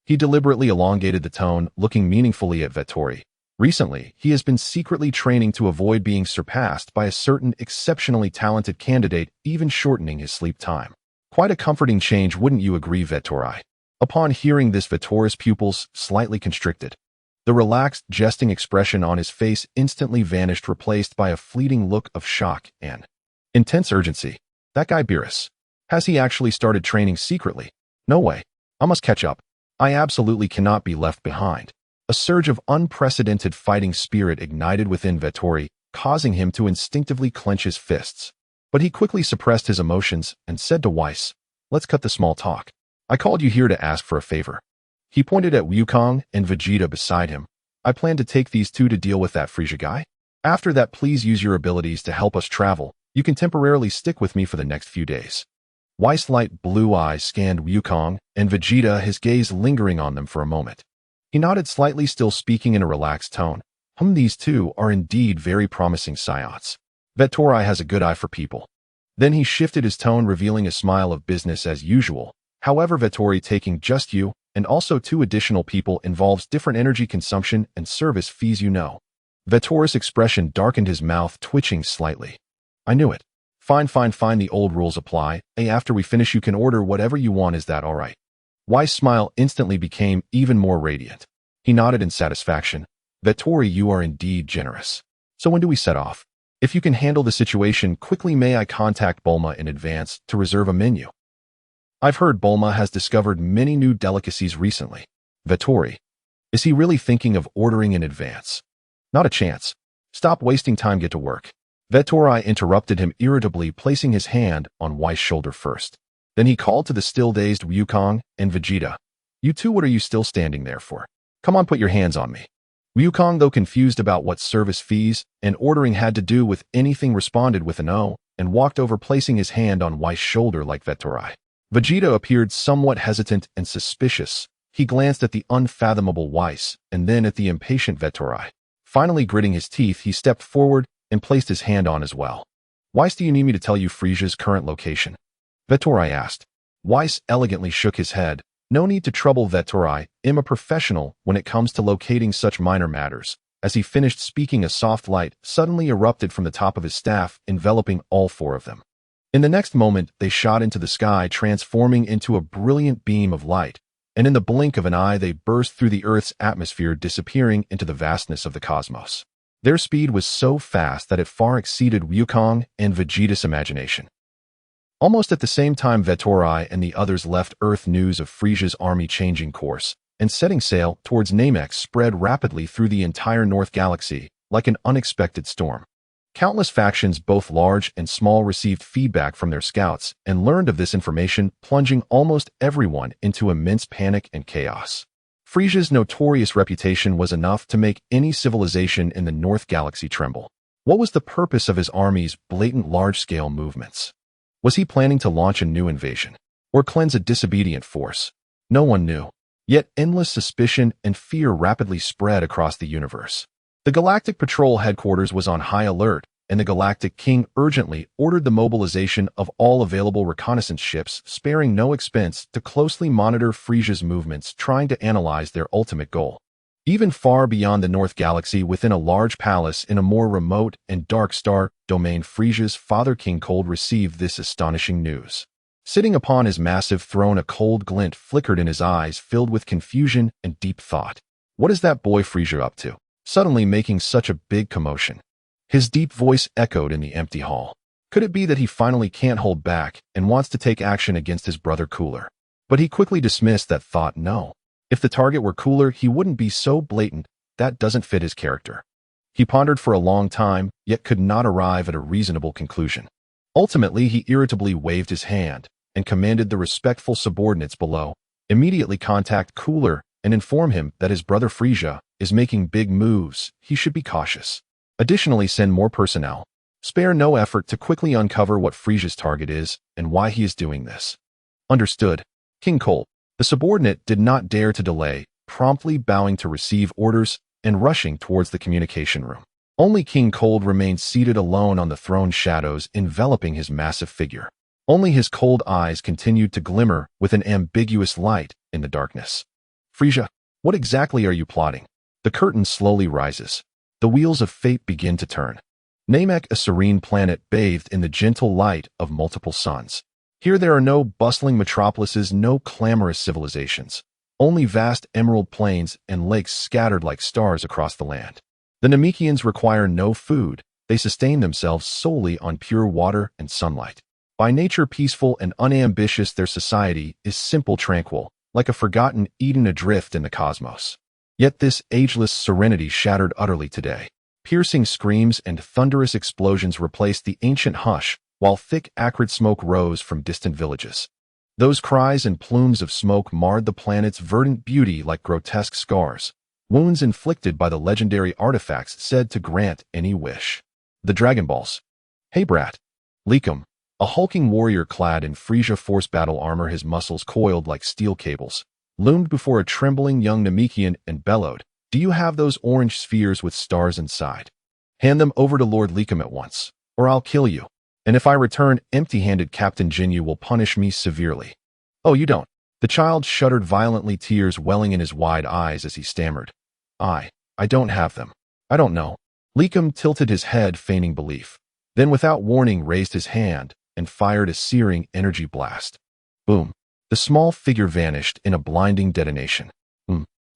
He deliberately elongated the tone, looking meaningfully at Vettori. Recently, he has been secretly training to avoid being surpassed by a certain exceptionally talented candidate, even shortening his sleep time. Quite a comforting change, wouldn't you agree, Vettori? Upon hearing this, Vettori's pupils slightly constricted. The relaxed, jesting expression on his face instantly vanished, replaced by a fleeting look of shock and intense urgency. That guy Beerus. Has he actually started training secretly? No way. I must catch up. I absolutely cannot be left behind. A surge of unprecedented fighting spirit ignited within Vettori, causing him to instinctively clench his fists. But he quickly suppressed his emotions and said to Weiss, let's cut the small talk. I called you here to ask for a favor. He pointed at Wukong and Vegeta beside him. I plan to take these two to deal with that Frieza guy. After that, please use your abilities to help us travel. You can temporarily stick with me for the next few days. Weiss' light blue eyes scanned Wukong and Vegeta, his gaze lingering on them for a moment. He nodded slightly, still speaking in a relaxed tone. These two are indeed very promising Saiyans. Vettori has a good eye for people. Then he shifted his tone, revealing a smile of business as usual. However, Vettori, taking just you and also 2 additional people involves different energy consumption and service fees, you know. Vettori's expression darkened, his mouth twitching slightly. I knew it. Fine, the old rules apply. After we finish you can order whatever you want, is that all right? Weiss' smile instantly became even more radiant. He nodded in satisfaction. Vettori, you are indeed generous. So when do we set off? If you can handle the situation quickly, may I contact Bulma in advance to reserve a menu? I've heard Bulma has discovered many new delicacies recently. Vettori, is he really thinking of ordering in advance? Not a chance. Stop wasting time, get to work. Vettori interrupted him irritably, placing his hand on Weiss' shoulder first. Then he called to the still dazed Wukong and Vegeta. You two, what are you still standing there for? Come on, put your hands on me. Wukong, though confused about what service fees and ordering had to do with anything, responded with an "oh" and walked over, placing his hand on Weiss' shoulder like Vettori. Vegeta appeared somewhat hesitant and suspicious. He glanced at the unfathomable Weiss and then at the impatient Vettori. Finally, gritting his teeth, he stepped forward and placed his hand on as well. Weiss, do you need me to tell you Frieza's current location? Vettori asked. Weiss elegantly shook his head. No need to trouble, Vettori. I'm a professional when it comes to locating such minor matters. As he finished speaking, a soft light suddenly erupted from the top of his staff, enveloping all 4 of them. In the next moment, they shot into the sky, transforming into a brilliant beam of light, and in the blink of an eye they burst through the Earth's atmosphere, disappearing into the vastness of the cosmos. Their speed was so fast that it far exceeded Wukong and Vegeta's imagination. Almost at the same time, Vettori and the others left Earth, news of Frieza's army changing course and setting sail towards Namek spread rapidly through the entire North Galaxy like an unexpected storm. Countless factions, both large and small, received feedback from their scouts and learned of this information, plunging almost everyone into immense panic and chaos. Frieza's notorious reputation was enough to make any civilization in the North Galaxy tremble. What was the purpose of his army's blatant large-scale movements? Was he planning to launch a new invasion or cleanse a disobedient force? No one knew. Yet endless suspicion and fear rapidly spread across the universe. The Galactic Patrol headquarters was on high alert, and the Galactic King urgently ordered the mobilization of all available reconnaissance ships, sparing no expense to closely monitor Frieza's movements, trying to analyze their ultimate goal. Even far beyond the North Galaxy, within a large palace in a more remote and dark star domain, Frieza's father King Cold received this astonishing news. Sitting upon his massive throne, a cold glint flickered in his eyes, filled with confusion and deep thought. What is that boy Frieza up to, suddenly making such a big commotion? His deep voice echoed in the empty hall. Could it be that he finally can't hold back and wants to take action against his brother Cooler? But he quickly dismissed that thought. No. If the target were Cooler, he wouldn't be so blatant. That doesn't fit his character. He pondered for a long time, yet could not arrive at a reasonable conclusion. Ultimately, he irritably waved his hand and commanded the respectful subordinates below, immediately contact Cooler and inform him that his brother Frieza is making big moves. He should be cautious. Additionally, send more personnel. Spare no effort to quickly uncover what Frieza's target is and why he is doing this. Understood. King Cold. The subordinate did not dare to delay, promptly bowing to receive orders and rushing towards the communication room. Only King Cold remained seated alone on the throne, shadows enveloping his massive figure. Only his cold eyes continued to glimmer with an ambiguous light in the darkness. Frieza, what exactly are you plotting? The curtain slowly rises. The wheels of fate begin to turn. Namek, a serene planet bathed in the gentle light of multiple suns. Here there are no bustling metropolises, no clamorous civilizations, only vast emerald plains and lakes scattered like stars across the land. The Namekians require no food. They sustain themselves solely on pure water and sunlight. By nature peaceful and unambitious, their society is simple, tranquil, like a forgotten Eden adrift in the cosmos. Yet this ageless serenity shattered utterly today. Piercing screams and thunderous explosions replaced the ancient hush, while thick, acrid smoke rose from distant villages. Those cries and plumes of smoke marred the planet's verdant beauty like grotesque scars, wounds inflicted by the legendary artifacts said to grant any wish. The Dragon Balls. Hey brat. Likum, a hulking warrior clad in Frieza Force battle armor, his muscles coiled like steel cables, loomed before a trembling young Namekian and bellowed, "Do you have those orange spheres with stars inside? Hand them over to Lord Likum at once, or I'll kill you. And if I return empty-handed, Captain Jinyu will punish me severely." "Oh, you don't." The child shuddered violently, tears welling in his wide eyes as he stammered. I don't have them. I don't know." Likum tilted his head, feigning belief, then without warning raised his hand and fired a searing energy blast. Boom. The small figure vanished in a blinding detonation.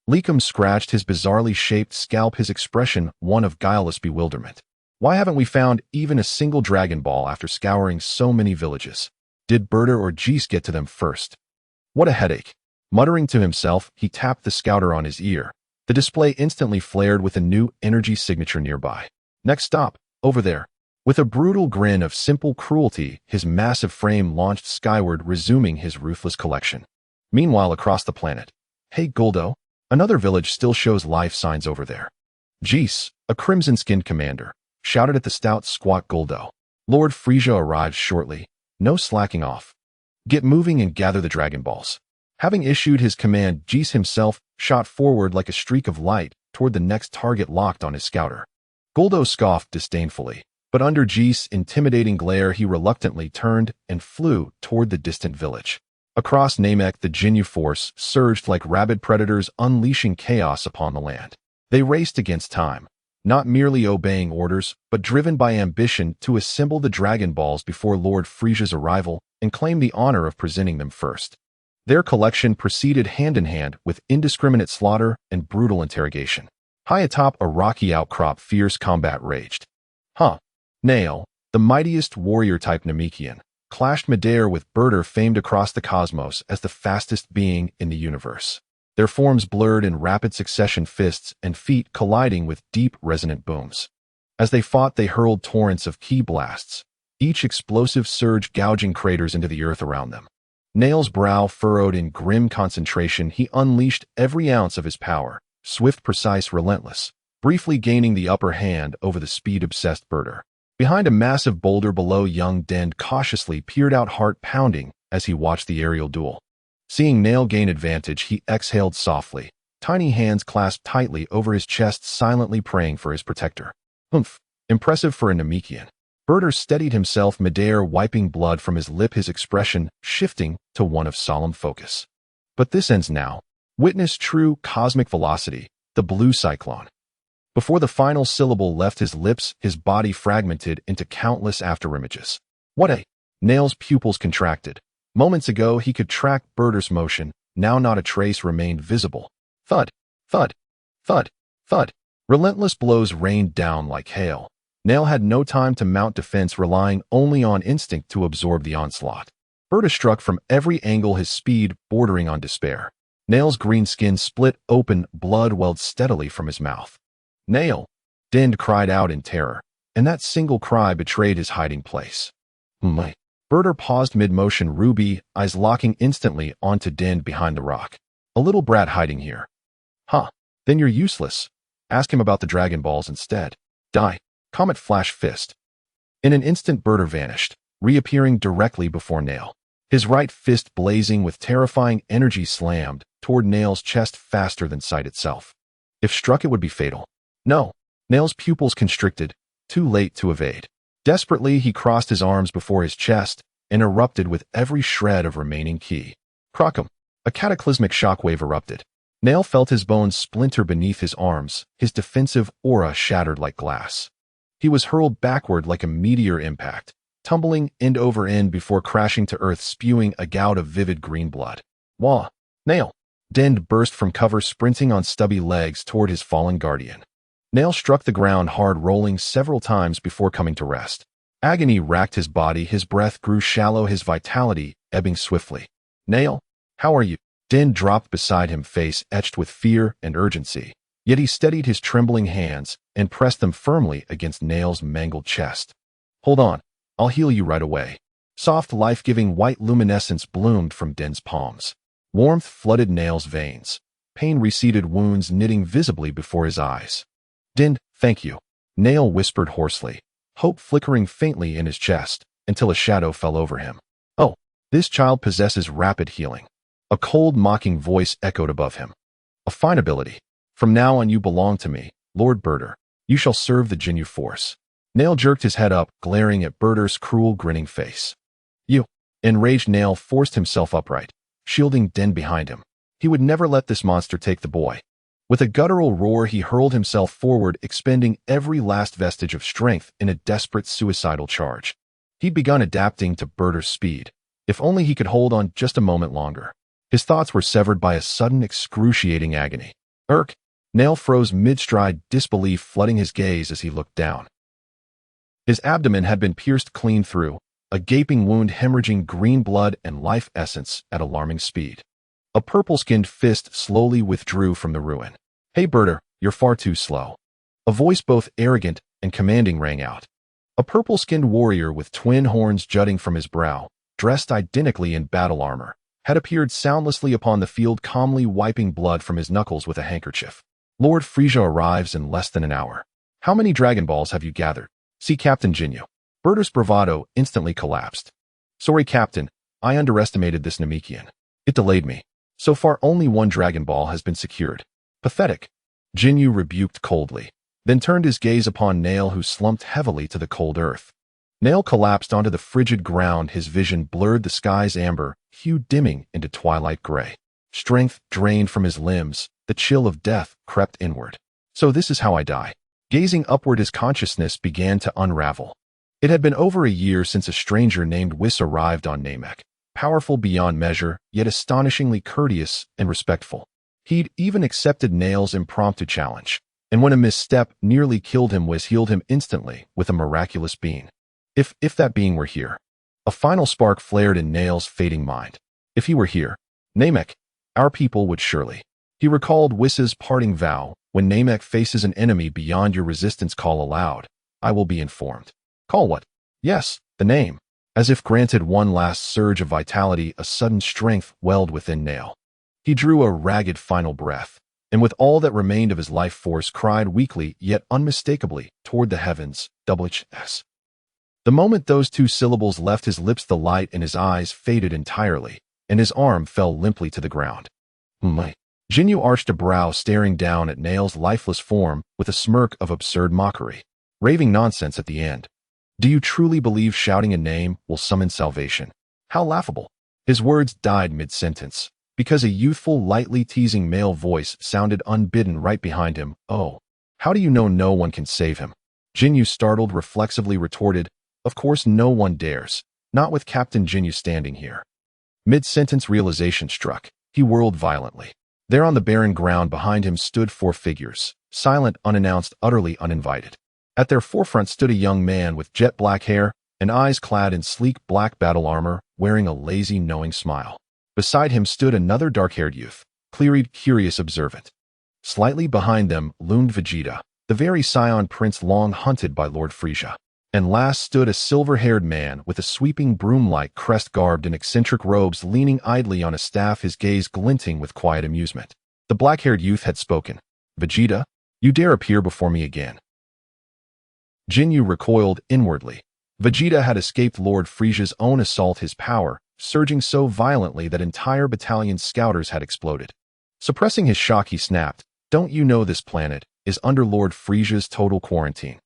Likum scratched his bizarrely shaped scalp, his expression one of guileless bewilderment. Why haven't we found even a single Dragon Ball after scouring so many villages? Did Berta or Geese get to them first? What a headache. Muttering to himself, he tapped the scouter on his ear. The display instantly flared with a new energy signature nearby. Next stop, over there. With a brutal grin of simple cruelty, his massive frame launched skyward, resuming his ruthless collection. Meanwhile, across the planet. Hey Guldo, another village still shows life signs over there. Geese, a crimson-skinned commander, shouted at the stout, squat Guldo. Lord Frieza arrives shortly. No slacking off. Get moving and gather the Dragon Balls. Having issued his command, Geese himself shot forward like a streak of light toward the next target locked on his scouter. Guldo scoffed disdainfully, but under Geese's intimidating glare he reluctantly turned and flew toward the distant village. Across Namek, the Jinyu force surged like rabid predators, unleashing chaos upon the land. They raced against time, not merely obeying orders, but driven by ambition to assemble the Dragon Balls before Lord Frieza's arrival and claim the honor of presenting them first. Their collection proceeded hand-in-hand with indiscriminate slaughter and brutal interrogation. High atop a rocky outcrop, fierce combat raged. Nail, the mightiest warrior-type Namekian, clashed midair with Berter, famed across the cosmos as the fastest being in the universe. Their forms blurred in rapid succession, fists and feet colliding with deep, resonant booms. As they fought, they hurled torrents of ki blasts, each explosive surge gouging craters into the earth around them. Nail's brow furrowed in grim concentration, he unleashed every ounce of his power, swift, precise, relentless, briefly gaining the upper hand over the speed-obsessed Berter. Behind a massive boulder below, young Dend cautiously peered out, heart pounding as he watched the aerial duel. Seeing Nail gain advantage, he exhaled softly, tiny hands clasped tightly over his chest, silently praying for his protector. Humph! Impressive for a Namekian. Birder steadied himself midair, wiping blood from his lip, his expression shifting to one of solemn focus. But this ends now. Witness true cosmic velocity, the blue cyclone. Before the final syllable left his lips, his body fragmented into countless afterimages. What a... Nail's pupils contracted. Moments ago he could track Birder's motion, now not a trace remained visible. Thud, thud, thud, thud. Relentless blows rained down like hail. Nail had no time to mount defense, relying only on instinct to absorb the onslaught. Birder struck from every angle, his speed bordering on despair. Nail's green skin split open, blood welled steadily from his mouth. Nail! Dend cried out in terror, and that single cry betrayed his hiding place. Birder paused mid-motion, ruby eyes locking instantly onto Dend behind the rock. A little brat hiding here. Huh. Then you're useless. Ask him about the Dragon Balls instead. Die. Comet flash fist. In an instant Birder vanished, reappearing directly before Nail. His right fist blazing with terrifying energy slammed toward Nail's chest faster than sight itself. If struck it would be fatal. No. Nail's pupils constricted, too late to evade. Desperately he crossed his arms before his chest and erupted with every shred of remaining ki. Crockum. A cataclysmic shockwave erupted. Nail felt his bones splinter beneath his arms, his defensive aura shattered like glass. He was hurled backward like a meteor impact, tumbling end over end before crashing to earth, spewing a gout of vivid green blood. Wah! Nail! Dend burst from cover, sprinting on stubby legs toward his fallen guardian. Nail struck the ground hard, rolling several times before coming to rest. Agony racked his body, his breath grew shallow, his vitality ebbing swiftly. Nail, how are you? Dend dropped beside him, face etched with fear and urgency. Yet he steadied his trembling hands and pressed them firmly against Nail's mangled chest. Hold on, I'll heal you right away. Soft, life-giving white luminescence bloomed from Dend's palms. Warmth flooded Nail's veins. Pain receded, wounds knitting visibly before his eyes. Dend, thank you. Nail whispered hoarsely, hope flickering faintly in his chest, until a shadow fell over him. Oh, this child possesses rapid healing. A cold, mocking voice echoed above him. A fine ability. From now on you belong to me, Lord Birder. You shall serve the Ginyu Force. Nail jerked his head up, glaring at Birder's cruel, grinning face. You. Enraged Nail forced himself upright, shielding Dend behind him. He would never let this monster take the boy. With a guttural roar, he hurled himself forward, expending every last vestige of strength in a desperate suicidal charge. He'd begun adapting to Birder's speed. If only he could hold on just a moment longer. His thoughts were severed by a sudden, excruciating agony. Irk! Nail froze mid-stride, disbelief flooding his gaze as he looked down. His abdomen had been pierced clean through, a gaping wound hemorrhaging green blood and life essence at alarming speed. A purple-skinned fist slowly withdrew from the ruin. Hey Birder, you're far too slow. A voice both arrogant and commanding rang out. A purple-skinned warrior with twin horns jutting from his brow, dressed identically in battle armor, had appeared soundlessly upon the field, calmly wiping blood from his knuckles with a handkerchief. Lord Frieza arrives in less than an hour. How many Dragon Balls have you gathered? See Captain Ginyu. Birder's bravado instantly collapsed. Sorry Captain, I underestimated this Namekian. It delayed me. So far only one Dragon Ball has been secured. Pathetic. Ginyu rebuked coldly, then turned his gaze upon Nail, who slumped heavily to the cold earth. Nail collapsed onto the frigid ground, his vision blurred, the sky's amber hue dimming into twilight gray. Strength drained from his limbs, the chill of death crept inward. So this is how I die. Gazing upward, his consciousness began to unravel. It had been over a year since a stranger named Whis arrived on Namek. Powerful beyond measure, yet astonishingly courteous and respectful. He'd even accepted Nail's impromptu challenge, and when a misstep nearly killed him, Whis healed him instantly with a miraculous beam. If that being were here. A final spark flared in Nail's fading mind. If he were here, Namek, our people would surely. He recalled Whis's parting vow, when Namek faces an enemy beyond your resistance, call aloud. I will be informed. Call what? Yes, the name. As if granted one last surge of vitality, a sudden strength welled within Nail. He drew a ragged final breath, and with all that remained of his life force, cried weakly yet unmistakably toward the heavens, WHS. The moment those two syllables left his lips, the light in his eyes faded entirely, and his arm fell limply to the ground. Ginyu arched a brow, staring down at Nail's lifeless form with a smirk of absurd mockery. raving nonsense at the end. Do you truly believe shouting a name will summon salvation? How laughable. His words died mid-sentence, because a youthful, lightly teasing male voice sounded unbidden right behind him. Oh, how do you know no one can save him? Jinyu, startled, reflexively retorted, of course no one dares, not with Captain Jinyu standing here. Mid-sentence realization struck. He whirled violently. There on the barren ground behind him stood 4 figures, silent, unannounced, utterly uninvited. At their forefront stood a young man with jet black hair and eyes clad in sleek black battle armor, wearing a lazy, knowing smile. Beside him stood another dark-haired youth, clear-eyed, curious, observant. Slightly behind them loomed Vegeta, the very Saiyan prince long hunted by Lord Frieza. And last stood a silver-haired man with a sweeping broom-like crest garbed in eccentric robes, leaning idly on a staff, his gaze glinting with quiet amusement. The black-haired youth had spoken. Vegeta, you dare appear before me again? Jinyu recoiled inwardly. Vegeta had escaped Lord Frieza's own assault, his power surging so violently that entire battalion scouters had exploded. Suppressing his shock, he snapped, don't you know this planet is under Lord Frieza's total quarantine?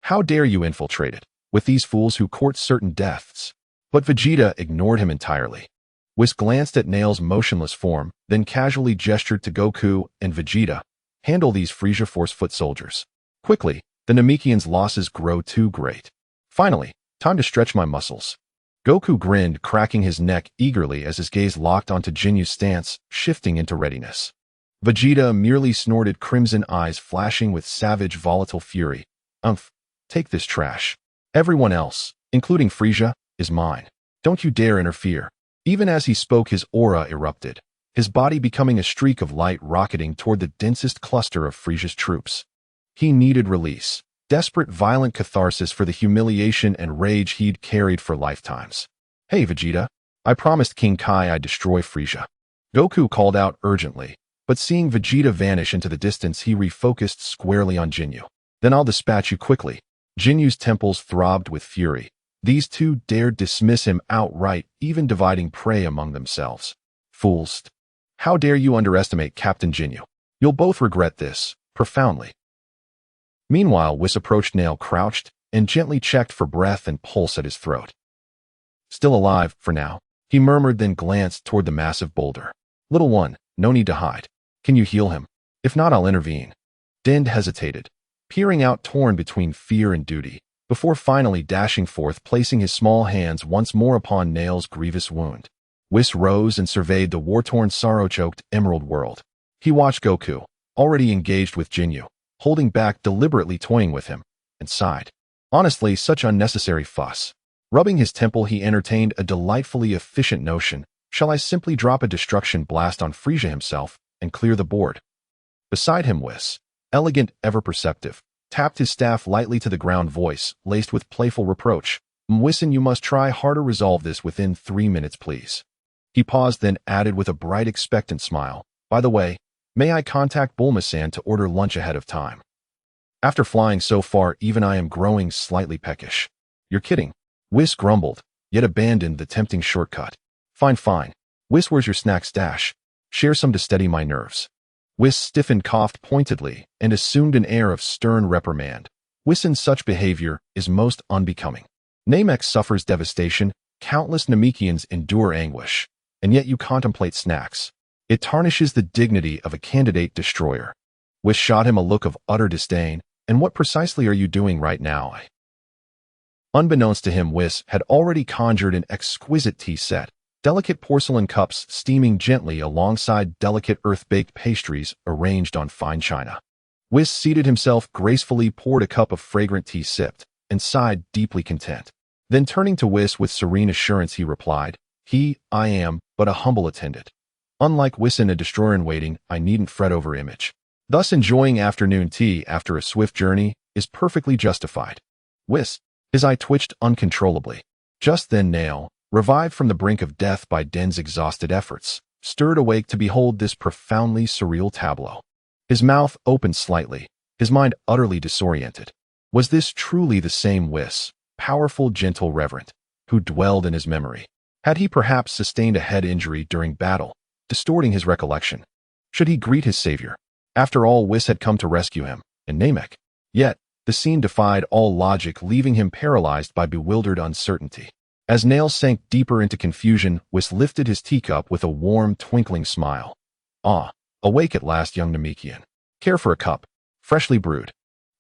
How dare you infiltrate it, with these fools who court certain deaths? But Vegeta ignored him entirely. Whis glanced at Nail's motionless form, then casually gestured to Goku and Vegeta. Handle these Frieza Force foot soldiers. Quickly, the Namekian's losses grow too great. Finally, time to stretch my muscles. Goku grinned, cracking his neck eagerly as his gaze locked onto Jinyu's stance, shifting into readiness. Vegeta merely snorted, crimson eyes flashing with savage, volatile fury. Take this trash. Everyone else, including Frieza, is mine. Don't you dare interfere. Even as he spoke, his aura erupted, his body becoming a streak of light rocketing toward the densest cluster of Frieza's troops. He needed release, desperate, violent catharsis for the humiliation and rage he'd carried for lifetimes. Hey Vegeta, I promised King Kai I'd destroy Frieza. Goku called out urgently, but seeing Vegeta vanish into the distance, he refocused squarely on Jinyu. Then I'll dispatch you quickly. Jinyu's temples throbbed with fury. These two dared dismiss him outright, even dividing prey among themselves. Fools. How dare you underestimate Captain Jinyu? You'll both regret this, profoundly. Meanwhile, Whis approached Nail, crouched, and gently checked for breath and pulse at his throat. Still alive, for now, he murmured, then glanced toward the massive boulder. Little one, no need to hide. Can you heal him? If not, I'll intervene. Dend hesitated, peering out, torn between fear and duty, before finally dashing forth, placing his small hands once more upon Nail's grievous wound. Whis rose and surveyed the war-torn, sorrow-choked emerald world. He watched Goku, already engaged with Jinyu, holding back, deliberately toying with him, and sighed. Honestly, such unnecessary fuss. Rubbing his temple, he entertained a delightfully efficient notion. Shall I simply drop a destruction blast on Frieza himself and clear the board? Beside him, Whis, elegant, ever-perceptive, tapped his staff lightly to the ground, voice laced with playful reproach. Whisin, you must try harder. Resolve this within 3 minutes, please. He paused, then added with a bright, expectant smile, by the way, may I contact Bulma-san to order lunch ahead of time? After flying so far, even I am growing slightly peckish. You're kidding. Whis grumbled, yet abandoned the tempting shortcut. Fine. Whis, where's your snack stash? Share some to steady my nerves. Whis stiffened, coughed pointedly, and assumed an air of stern reprimand. Whisin's such behavior is most unbecoming. Namek suffers devastation, countless Namekians endure anguish, and yet you contemplate snacks. It tarnishes the dignity of a candidate destroyer. Whis shot him a look of utter disdain. And what precisely are you doing right now? Unbeknownst to him, Whis had already conjured an exquisite tea set, delicate porcelain cups steaming gently alongside delicate earth-baked pastries arranged on fine china. Whis seated himself gracefully, poured a cup of fragrant tea, sipped, and sighed, deeply content. Then turning to Whis with serene assurance, he replied, I am but a humble attendant. Unlike Whisin, a destroyer in waiting, I needn't fret over image. Thus enjoying afternoon tea after a swift journey is perfectly justified. Whis, his eye twitched uncontrollably. Just then Nail, revived from the brink of death by Den's exhausted efforts, stirred awake to behold this profoundly surreal tableau. His mouth opened slightly, his mind utterly disoriented. Was this truly the same Whis, powerful, gentle, reverent, who dwelled in his memory? Had he perhaps sustained a head injury during battle, distorting his recollection? Should he greet his savior? After all, Whis had come to rescue him, and Namek. Yet, The scene defied all logic, leaving him paralyzed by bewildered uncertainty. As Nail sank deeper into confusion, Whis lifted his teacup with a warm, twinkling smile. "Ah, awake at last, young Namekian. Care for a cup, freshly brewed."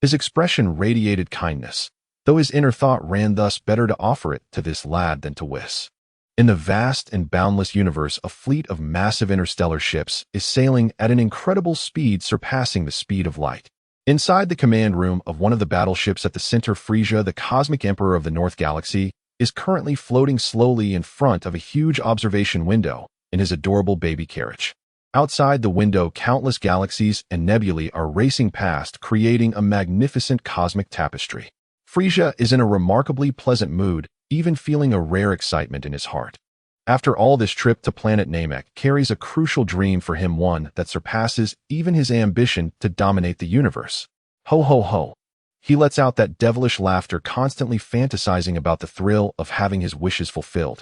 His expression radiated kindness, though his inner thought ran thus: better to offer it to this lad than to Whis. In the vast and boundless universe, a fleet of massive interstellar ships is sailing at an incredible speed, surpassing the speed of light. Inside the command room of one of the battleships at the center, Frieza, the cosmic emperor of the North Galaxy, is currently floating slowly in front of a huge observation window in his adorable baby carriage. Outside the window, countless galaxies and nebulae are racing past, creating a magnificent cosmic tapestry. Frieza is in a remarkably pleasant mood, even feeling a rare excitement in his heart. After all, this trip to planet Namek carries a crucial dream for him, one that surpasses even his ambition to dominate the universe. Ho ho ho. He lets out that devilish laughter, constantly fantasizing about the thrill of having his wishes fulfilled.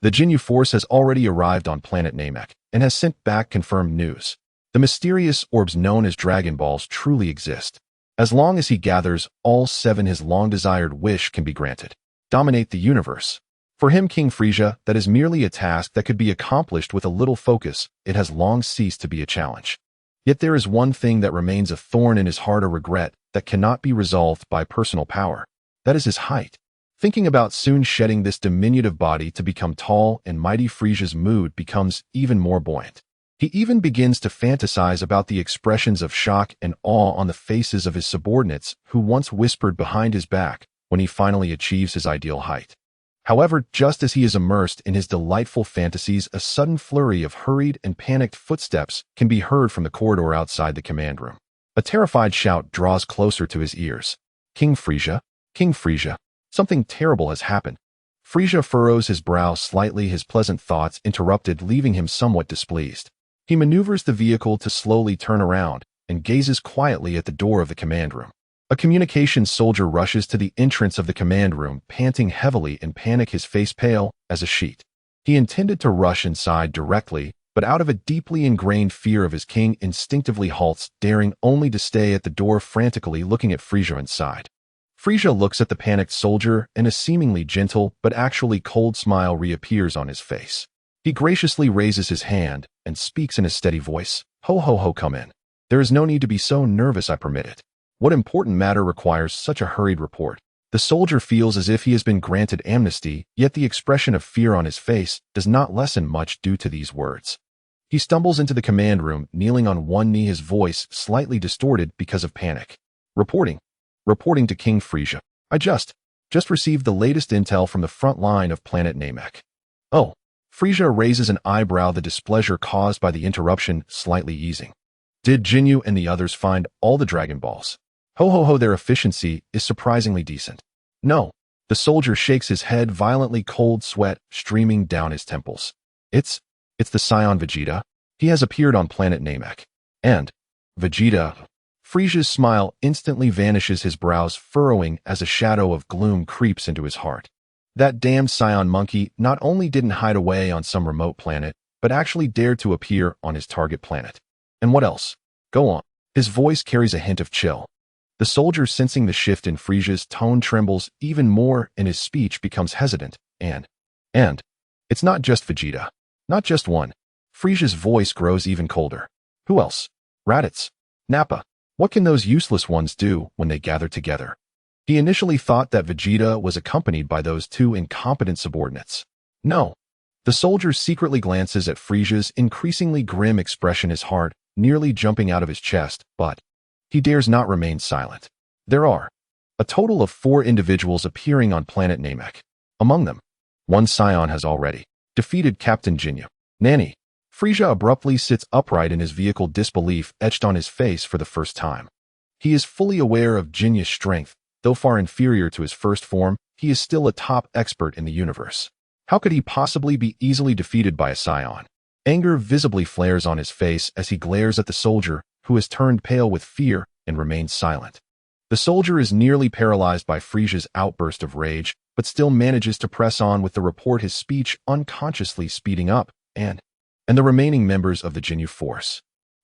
The Ginyu Force has already arrived on planet Namek and has sent back confirmed news. The mysterious orbs known as Dragon Balls truly exist. As long as he gathers all 7, his long-desired wish can be granted. Dominate the universe. For him, King Frieza, that is merely a task that could be accomplished with a little focus. It has long ceased to be a challenge. Yet there is one thing that remains a thorn in his heart, a regret that cannot be resolved by personal power. That is his height. Thinking about soon shedding this diminutive body to become tall and mighty, Frieza's mood becomes even more buoyant. He even begins to fantasize about the expressions of shock and awe on the faces of his subordinates who once whispered behind his back when he finally achieves his ideal height. However, just as he is immersed in his delightful fantasies, a sudden flurry of hurried and panicked footsteps can be heard from the corridor outside the command room. A terrified shout draws closer to his ears. "King Frieza! King Frieza! Something terrible has happened." Frieza furrows his brow slightly, his pleasant thoughts interrupted, leaving him somewhat displeased. He maneuvers the vehicle to slowly turn around and gazes quietly at the door of the command room. A communications soldier rushes to the entrance of the command room, panting heavily in panic, his face pale as a sheet. He intended to rush inside directly, but out of a deeply ingrained fear of his king, instinctively halts, daring only to stay at the door, frantically looking at Frieza inside. Frieza looks at the panicked soldier, and a seemingly gentle but actually cold smile reappears on his face. He graciously raises his hand and speaks in a steady voice. "Ho ho ho, come in. There is no need to be so nervous, I permit it. What important matter requires such a hurried report?" The soldier feels as if he has been granted amnesty, yet the expression of fear on his face does not lessen much due to these words. He stumbles into the command room, kneeling on one knee, his voice slightly distorted because of panic. Reporting to King Frieza. "I just received the latest intel from the front line of planet Namek." "Oh." Frieza raises an eyebrow, the displeasure caused by the interruption slightly easing. "Did Ginyu and the others find all the Dragon Balls?" "Ho ho ho, their efficiency is surprisingly decent." "No." The soldier shakes his head violently, cold sweat streaming down his temples. It's the Saiyan Vegeta. He has appeared on planet Namek." "And Vegeta?" Frieza's smile instantly vanishes, his brows furrowing as a shadow of gloom creeps into his heart. That damned Saiyan monkey not only didn't hide away on some remote planet, but actually dared to appear on his target planet. "And what else? Go on." His voice carries a hint of chill. The soldier, sensing the shift in Frieza's tone, trembles even more, and his speech becomes hesitant. And it's not just Vegeta. Not just one." Frieza's voice grows even colder. "Who else? Raditz? Nappa? What can those useless ones do when they gather together?" He initially thought that Vegeta was accompanied by those 2 incompetent subordinates. "No." The soldier secretly glances at Frieza's increasingly grim expression, his heart nearly jumping out of his chest, but he dares not remain silent. "There are a total of 4 individuals appearing on planet Namek. Among them, one Saiyan has already defeated Captain Ginyu." "Nanny." Frieza abruptly sits upright in his vehicle, disbelief etched on his face for the first time. He is fully aware of Jinyu's strength. Though far inferior to his first form, he is still a top expert in the universe. How could he possibly be easily defeated by a Saiyan? Anger visibly flares on his face as he glares at the soldier, who has turned pale with fear and remains silent. The soldier is nearly paralyzed by Frieza's outburst of rage, but still manages to press on with the report, his speech unconsciously speeding up. And the remaining members of the Ginyu Force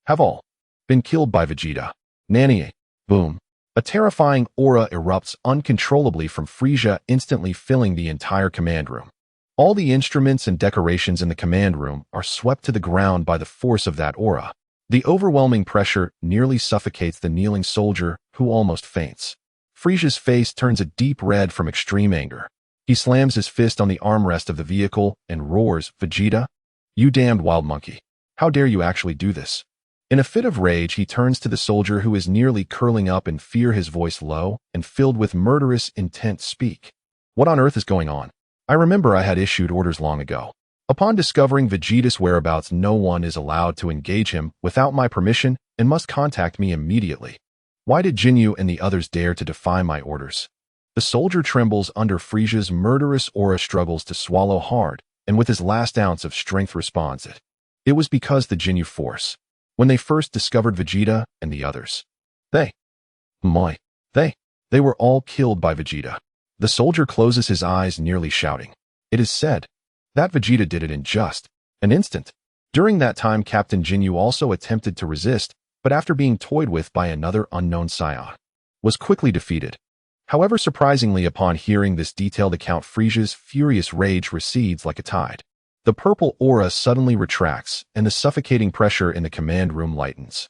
have all been killed by Vegeta. Nanny. Boom. A terrifying aura erupts uncontrollably from Frieza, instantly filling the entire command room. All the instruments and decorations in the command room are swept to the ground by the force of that aura. The overwhelming pressure nearly suffocates the kneeling soldier, who almost faints. Frieza's face turns a deep red from extreme anger. He slams his fist on the armrest of the vehicle and roars, "Vegeta, you damned wild monkey. How dare you actually do this?" In a fit of rage, he turns to the soldier who is nearly curling up in fear, his voice low and filled with murderous intent. "Speak. What on earth is going on? I remember I had issued orders long ago. Upon discovering Vegeta's whereabouts, no one is allowed to engage him without my permission and must contact me immediately. Why did Jinyu and the others dare to defy my orders?" The soldier trembles under Frieza's murderous aura, struggles to swallow hard, and with his last ounce of strength responds, It was because the Jinyu force. When they first discovered Vegeta and the others, they were all killed by Vegeta. The soldier closes his eyes, nearly shouting. It is said that Vegeta did it in just an instant. During that time, Captain Jinyu also attempted to resist, but after being toyed with by another unknown Saiyan, was quickly defeated. However, surprisingly, upon hearing this detailed account, Frieza's furious rage recedes like a tide. The purple aura suddenly retracts, and the suffocating pressure in the command room lightens.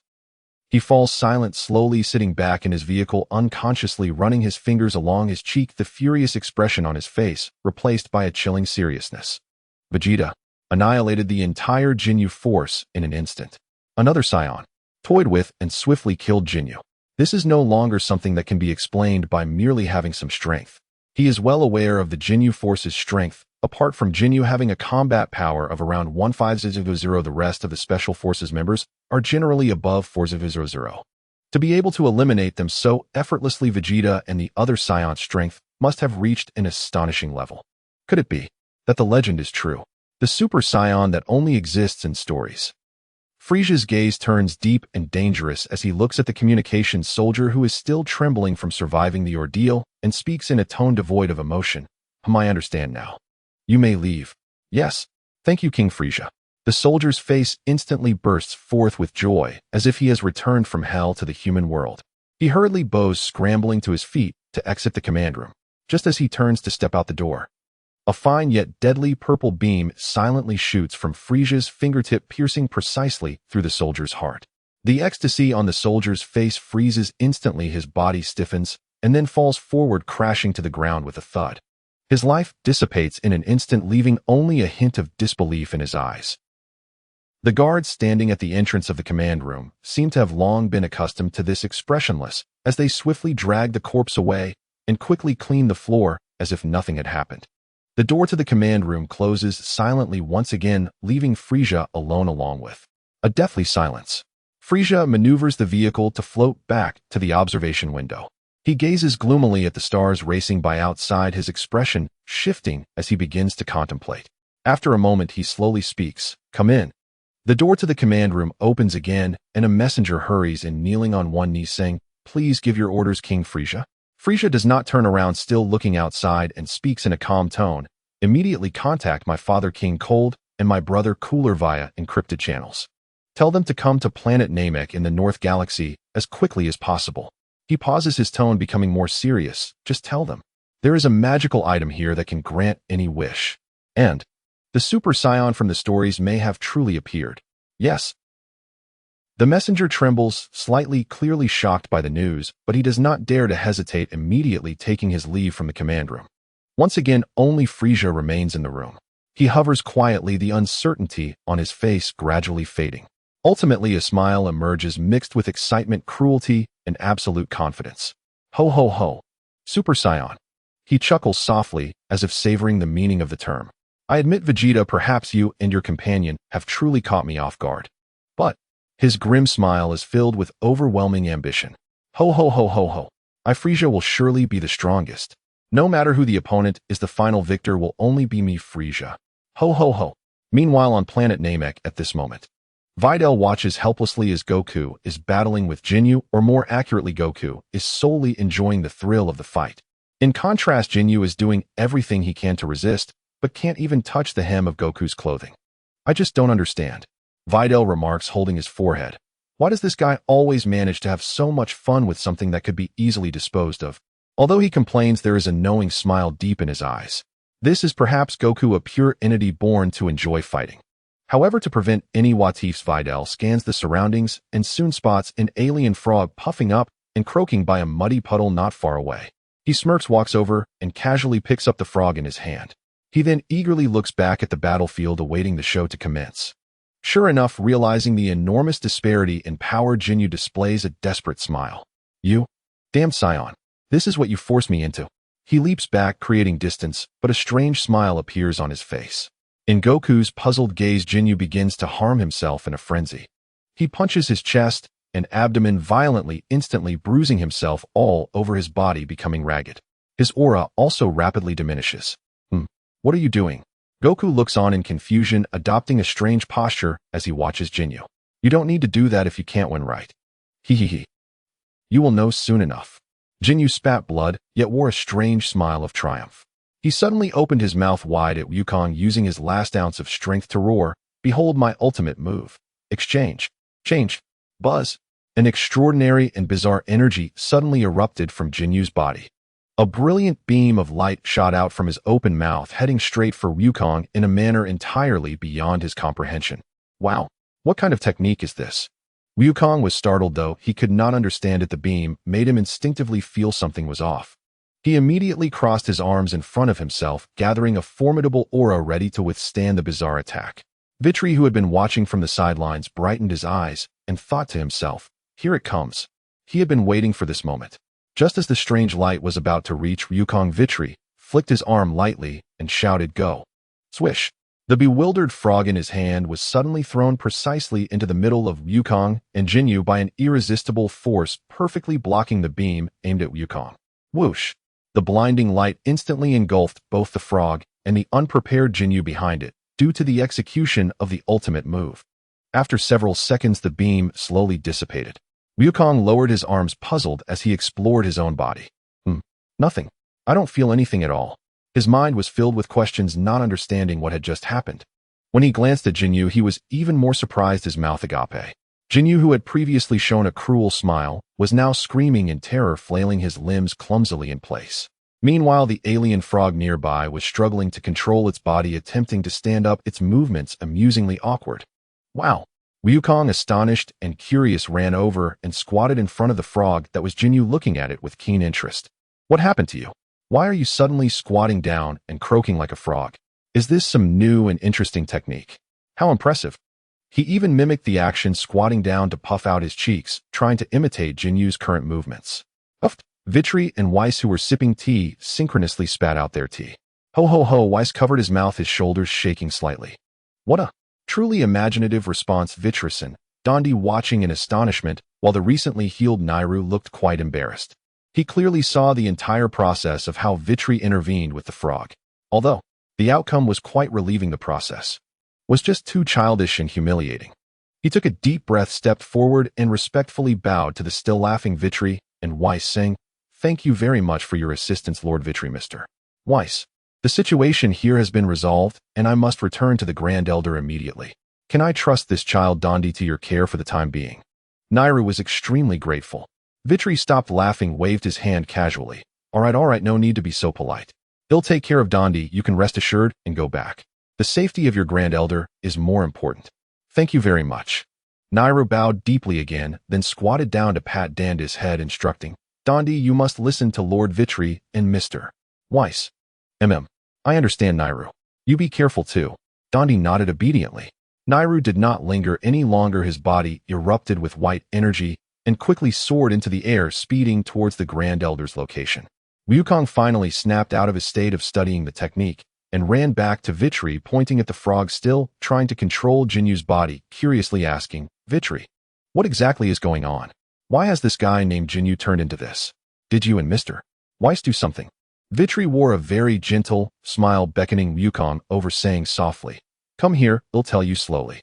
He falls silent, slowly sitting back in his vehicle, unconsciously running his fingers along his cheek, the furious expression on his face replaced by a chilling seriousness. Vegeta annihilated the entire Jinyu force in an instant. Another Saiyan toyed with and swiftly killed Jinyu. This is no longer something that can be explained by merely having some strength. He is well aware of the Jinyu force's strength. Apart from Jinyu having a combat power of around 1500, the rest of the Special Forces members are generally above 4000. To be able to eliminate them so effortlessly, Vegeta and the other Saiyans' strength must have reached an astonishing level. Could it be that the legend is true? The Super Saiyan that only exists in stories. Frieza's gaze turns deep and dangerous as he looks at the communications soldier, who is still trembling from surviving the ordeal, and speaks in a tone devoid of emotion. I understand now. You may leave. Yes. Thank you, King Frieza. The soldier's face instantly bursts forth with joy, as if he has returned from hell to the human world. He hurriedly bows, scrambling to his feet to exit the command room. Just as he turns to step out the door, a fine yet deadly purple beam silently shoots from Frieza's fingertip, piercing precisely through the soldier's heart. The ecstasy on the soldier's face freezes instantly, his body stiffens, and then falls forward, crashing to the ground with a thud. His life dissipates in an instant, leaving only a hint of disbelief in his eyes. The guards standing at the entrance of the command room seem to have long been accustomed to this, expressionless, as they swiftly drag the corpse away and quickly clean the floor as if nothing had happened. The door to the command room closes silently once again, leaving Frieza alone along with a deathly silence. Frieza maneuvers the vehicle to float back to the observation window. He gazes gloomily at the stars racing by outside, his expression shifting as he begins to contemplate. After a moment, he slowly speaks, "Come in." The door to the command room opens again, and a messenger hurries in, kneeling on one knee, saying, "Please give your orders, King Frieza." Frieza does not turn around, still looking outside, and speaks in a calm tone, "Immediately contact my father, King Cold, and my brother Cooler via encrypted channels. Tell them to come to Planet Namek in the North Galaxy as quickly as possible." He pauses, his tone becoming more serious. "Just tell them there is a magical item here that can grant any wish. And the Super Saiyan from the stories may have truly appeared. Yes." The messenger trembles slightly, clearly shocked by the news, but he does not dare to hesitate, immediately taking his leave from the command room. Once again, only Frieza remains in the room. He hovers quietly, the uncertainty on his face gradually fading. Ultimately, a smile emerges, mixed with excitement, cruelty, and absolute confidence. "Ho ho ho, Super Saiyan." He chuckles softly, as if savoring the meaning of the term. "I admit, Vegeta, perhaps you and your companion have truly caught me off guard. But..." His grim smile is filled with overwhelming ambition. "Ho ho ho ho ho. I, Frieza, will surely be the strongest. No matter who the opponent is, the final victor will only be me, Frieza. Ho ho ho." Meanwhile, on Planet Namek at this moment, Videl watches helplessly as Goku is battling with Jinyu, or more accurately, Goku is solely enjoying the thrill of the fight. In contrast, Jinyu is doing everything he can to resist, but can't even touch the hem of Goku's clothing. "I just don't understand," Videl remarks, holding his forehead. Why does this guy always manage to have so much fun with something that could be easily disposed of? Although he complains, there is a knowing smile deep in his eyes. This is perhaps Goku, a pure entity born to enjoy fighting. However, to prevent any what-ifs, Videl scans the surroundings and soon spots an alien frog puffing up and croaking by a muddy puddle not far away. He smirks, walks over, and casually picks up the frog in his hand. He then eagerly looks back at the battlefield, awaiting the show to commence. Sure enough, realizing the enormous disparity in power, Jinyu displays a desperate smile. You? Damn Saiyan. This is what you forced me into. He leaps back, creating distance, but a strange smile appears on his face. In Goku's puzzled gaze, Jinyu begins to harm himself in a frenzy. He punches his chest and abdomen violently, instantly bruising himself all over his body, becoming ragged. His aura also rapidly diminishes. What are you doing? Goku looks on in confusion, adopting a strange posture as he watches Jinyu. You don't need to do that if you can't win, right? Hehehe. You will know soon enough. Jinyu spat blood, yet wore a strange smile of triumph. He suddenly opened his mouth wide at Wukong, using his last ounce of strength to roar, "Behold my ultimate move. Exchange. Change. Buzz." An extraordinary and bizarre energy suddenly erupted from Jinyu's body. A brilliant beam of light shot out from his open mouth, heading straight for Wukong in a manner entirely beyond his comprehension. Wow, what kind of technique is this? Wukong was startled, though he could not understand it. The beam made him instinctively feel something was off. He immediately crossed his arms in front of himself, gathering a formidable aura ready to withstand the bizarre attack. Vitri, who had been watching from the sidelines, brightened his eyes and thought to himself, "Here it comes." He had been waiting for this moment. Just as the strange light was about to reach Wukong, Vitri flicked his arm lightly and shouted, "Go." Swish! The bewildered frog in his hand was suddenly thrown precisely into the middle of Wukong and Jinyu by an irresistible force, perfectly blocking the beam aimed at Wukong. Whoosh! The blinding light instantly engulfed both the frog and the unprepared Jinyu behind it, due to the execution of the ultimate move. After several seconds, the beam slowly dissipated. Wukong lowered his arms, puzzled as he explored his own body. Nothing. I don't feel anything at all. His mind was filled with questions, not understanding what had just happened. When he glanced at Jinyu, he was even more surprised. His mouth agape. Jinyu, who had previously shown a cruel smile, was now screaming in terror, flailing his limbs clumsily in place. Meanwhile, the alien frog nearby was struggling to control its body, attempting to stand up, its movements amusingly awkward. Wow! Wukong, astonished and curious, ran over and squatted in front of the frog that was Jinyu, looking at it with keen interest. What happened to you? Why are you suddenly squatting down and croaking like a frog? Is this some new and interesting technique? How impressive. He even mimicked the action, squatting down to puff out his cheeks, trying to imitate Jinyu's current movements. Uffed. Vitri and Weiss, who were sipping tea, synchronously spat out their tea. Ho ho ho! Weiss covered his mouth, his shoulders shaking slightly. What a truly imaginative response. Vitrison, Dondi watching in astonishment, while the recently healed Nairu looked quite embarrassed. He clearly saw the entire process of how Vitri intervened with the frog. Although the outcome was quite relieving, the process was just too childish and humiliating. He took a deep breath, stepped forward, and respectfully bowed to the still laughing Vitri and Weiss, saying, "Thank you very much for your assistance, Lord Vitri." Mr. Weiss, the situation here has been resolved, and I must return to the Grand Elder immediately. Can I trust this child Dondi to your care for the time being? Nairu was extremely grateful. Vitri stopped laughing, waved his hand casually. All right, no need to be so polite. He'll take care of Dondi, you can rest assured, and go back. The safety of your Grand Elder is more important. Thank you very much. Nairu bowed deeply again, then squatted down to pat Dandi's head, instructing, Dondi, you must listen to Lord Vitri and Mr. Weiss. I understand, Nairu. You be careful too. Dondi nodded obediently. Nairu did not linger any longer. His body erupted with white energy and quickly soared into the air, speeding towards the Grand Elder's location. Wukong finally snapped out of his state of studying the technique and ran back to Vitri, pointing at the frog still trying to control Jinyu's body, curiously asking, Vitri, what exactly is going on? Why has this guy named Jinyu turned into this? Did you and Mr. Weiss do something? Vitri wore a very gentle smile, beckoning Wukong over, saying softly, Come here, I'll tell you slowly.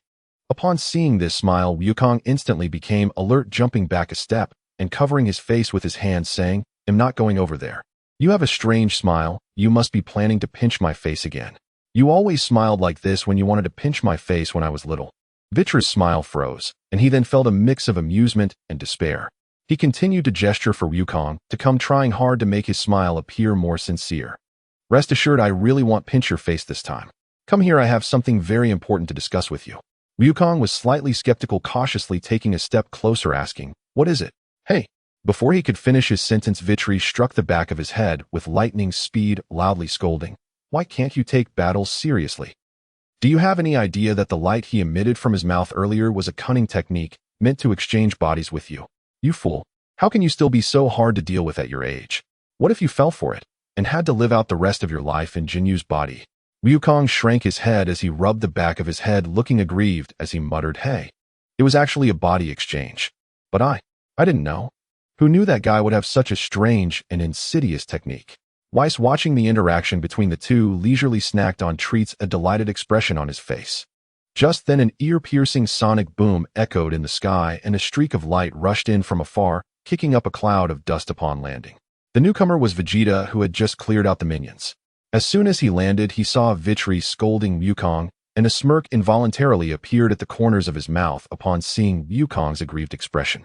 Upon seeing this smile, Wukong instantly became alert, jumping back a step and covering his face with his hands, saying, I'm not going over there. You have a strange smile. You must be planning to pinch my face again. You always smiled like this when you wanted to pinch my face when I was little. Vitra's smile froze, and he then felt a mix of amusement and despair. He continued to gesture for Wukong to come, trying hard to make his smile appear more sincere. Rest assured, I really won't pinch your face this time. Come here, I have something very important to discuss with you. Wukong was slightly skeptical, cautiously taking a step closer, asking, "What is it?" "Hey." Before he could finish his sentence, Vitri struck the back of his head with lightning speed, loudly scolding, "Why can't you take battles seriously? Do you have any idea that the light he emitted from his mouth earlier was a cunning technique meant to exchange bodies with you? You fool. How can you still be so hard to deal with at your age? What if you fell for it and had to live out the rest of your life in Jinyu's body?" Wukong shrank his head as he rubbed the back of his head, looking aggrieved as he muttered, "Hey, it was actually a body exchange. But I didn't know. Who knew that guy would have such a strange and insidious technique?" Weiss, watching the interaction between the two, leisurely snacked on treats, a delighted expression on his face. Just then an ear-piercing sonic boom echoed in the sky, and a streak of light rushed in from afar, kicking up a cloud of dust upon landing. The newcomer was Vegeta, who had just cleared out the minions. As soon as he landed, he saw Vitri scolding Wukong, and a smirk involuntarily appeared at the corners of his mouth upon seeing Wukong's aggrieved expression.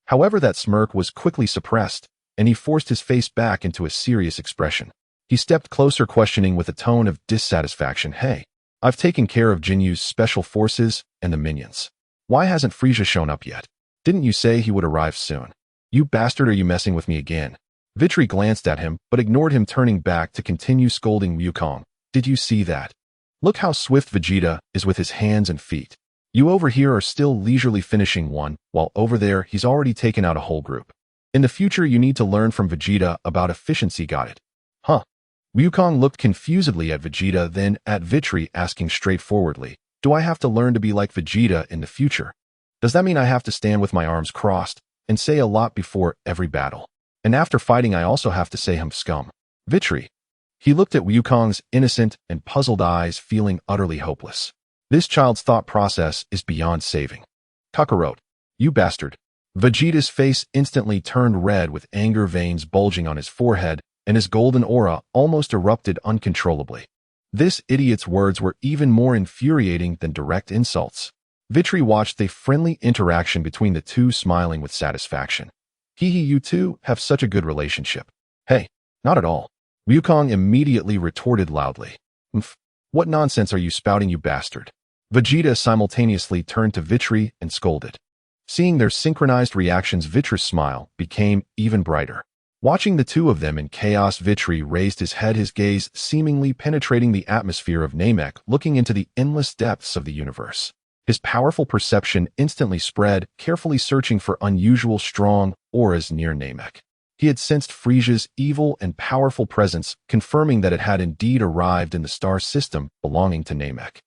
However, that smirk was quickly suppressed, and he forced his face back into a serious expression. He stepped closer, questioning with a tone of dissatisfaction, "Hey, I've taken care of Jinyu's special forces and the minions. Why hasn't Frieza shown up yet? Didn't you say he would arrive soon? You bastard, are you messing with me again?" Vitri glanced at him, but ignored him, turning back to continue scolding Wukong. "Did you see that? Look how swift Vegeta is with his hands and feet. You over here are still leisurely finishing one, while over there he's already taken out a whole group. In the future, you need to learn from Vegeta about efficiency, got it?" "Huh?" Wukong looked confusedly at Vegeta, then at Vitri, asking straightforwardly, "Do I have to learn to be like Vegeta in the future? Does that mean I have to stand with my arms crossed and say a lot before every battle? And after fighting, I also have to say hum scum?" Vitri. He looked at Wukong's innocent and puzzled eyes, feeling utterly hopeless. This child's thought process is beyond saving. "Kakarot, you bastard." Vegeta's face instantly turned red, with anger veins bulging on his forehead, and his golden aura almost erupted uncontrollably. This idiot's words were even more infuriating than direct insults. Vitri watched the friendly interaction between the two, smiling with satisfaction. "Hee, you two have such a good relationship." "Hey, not at all." Wukong immediately retorted loudly. "Mph, what nonsense are you spouting, you bastard?" Vegeta simultaneously turned to Vitri and scolded. Seeing their synchronized reactions, Vitri's smile became even brighter. Watching the two of them in chaos, Vitri raised his head, his gaze seemingly penetrating the atmosphere of Namek, looking into the endless depths of the universe. His powerful perception instantly spread, carefully searching for unusual strong auras near Namek. He had sensed Frieza's evil and powerful presence, confirming that it had indeed arrived in the star system belonging to Namek.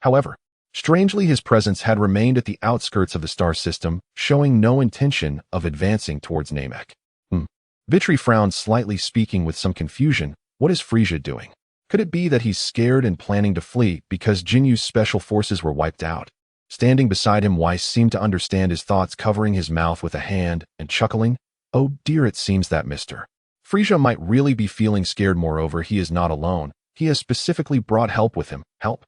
However, strangely, his presence had remained at the outskirts of the star system, showing no intention of advancing towards Namek. Vitri frowned slightly, speaking with some confusion. What is Frieza doing? Could it be that he's scared and planning to flee because Jinyu's special forces were wiped out? Standing beside him, Weiss seemed to understand his thoughts, covering his mouth with a hand and chuckling. "Oh dear, it seems that Mr. Frieza might really be feeling scared. Moreover, he is not alone. He has specifically brought help with him." "Help?"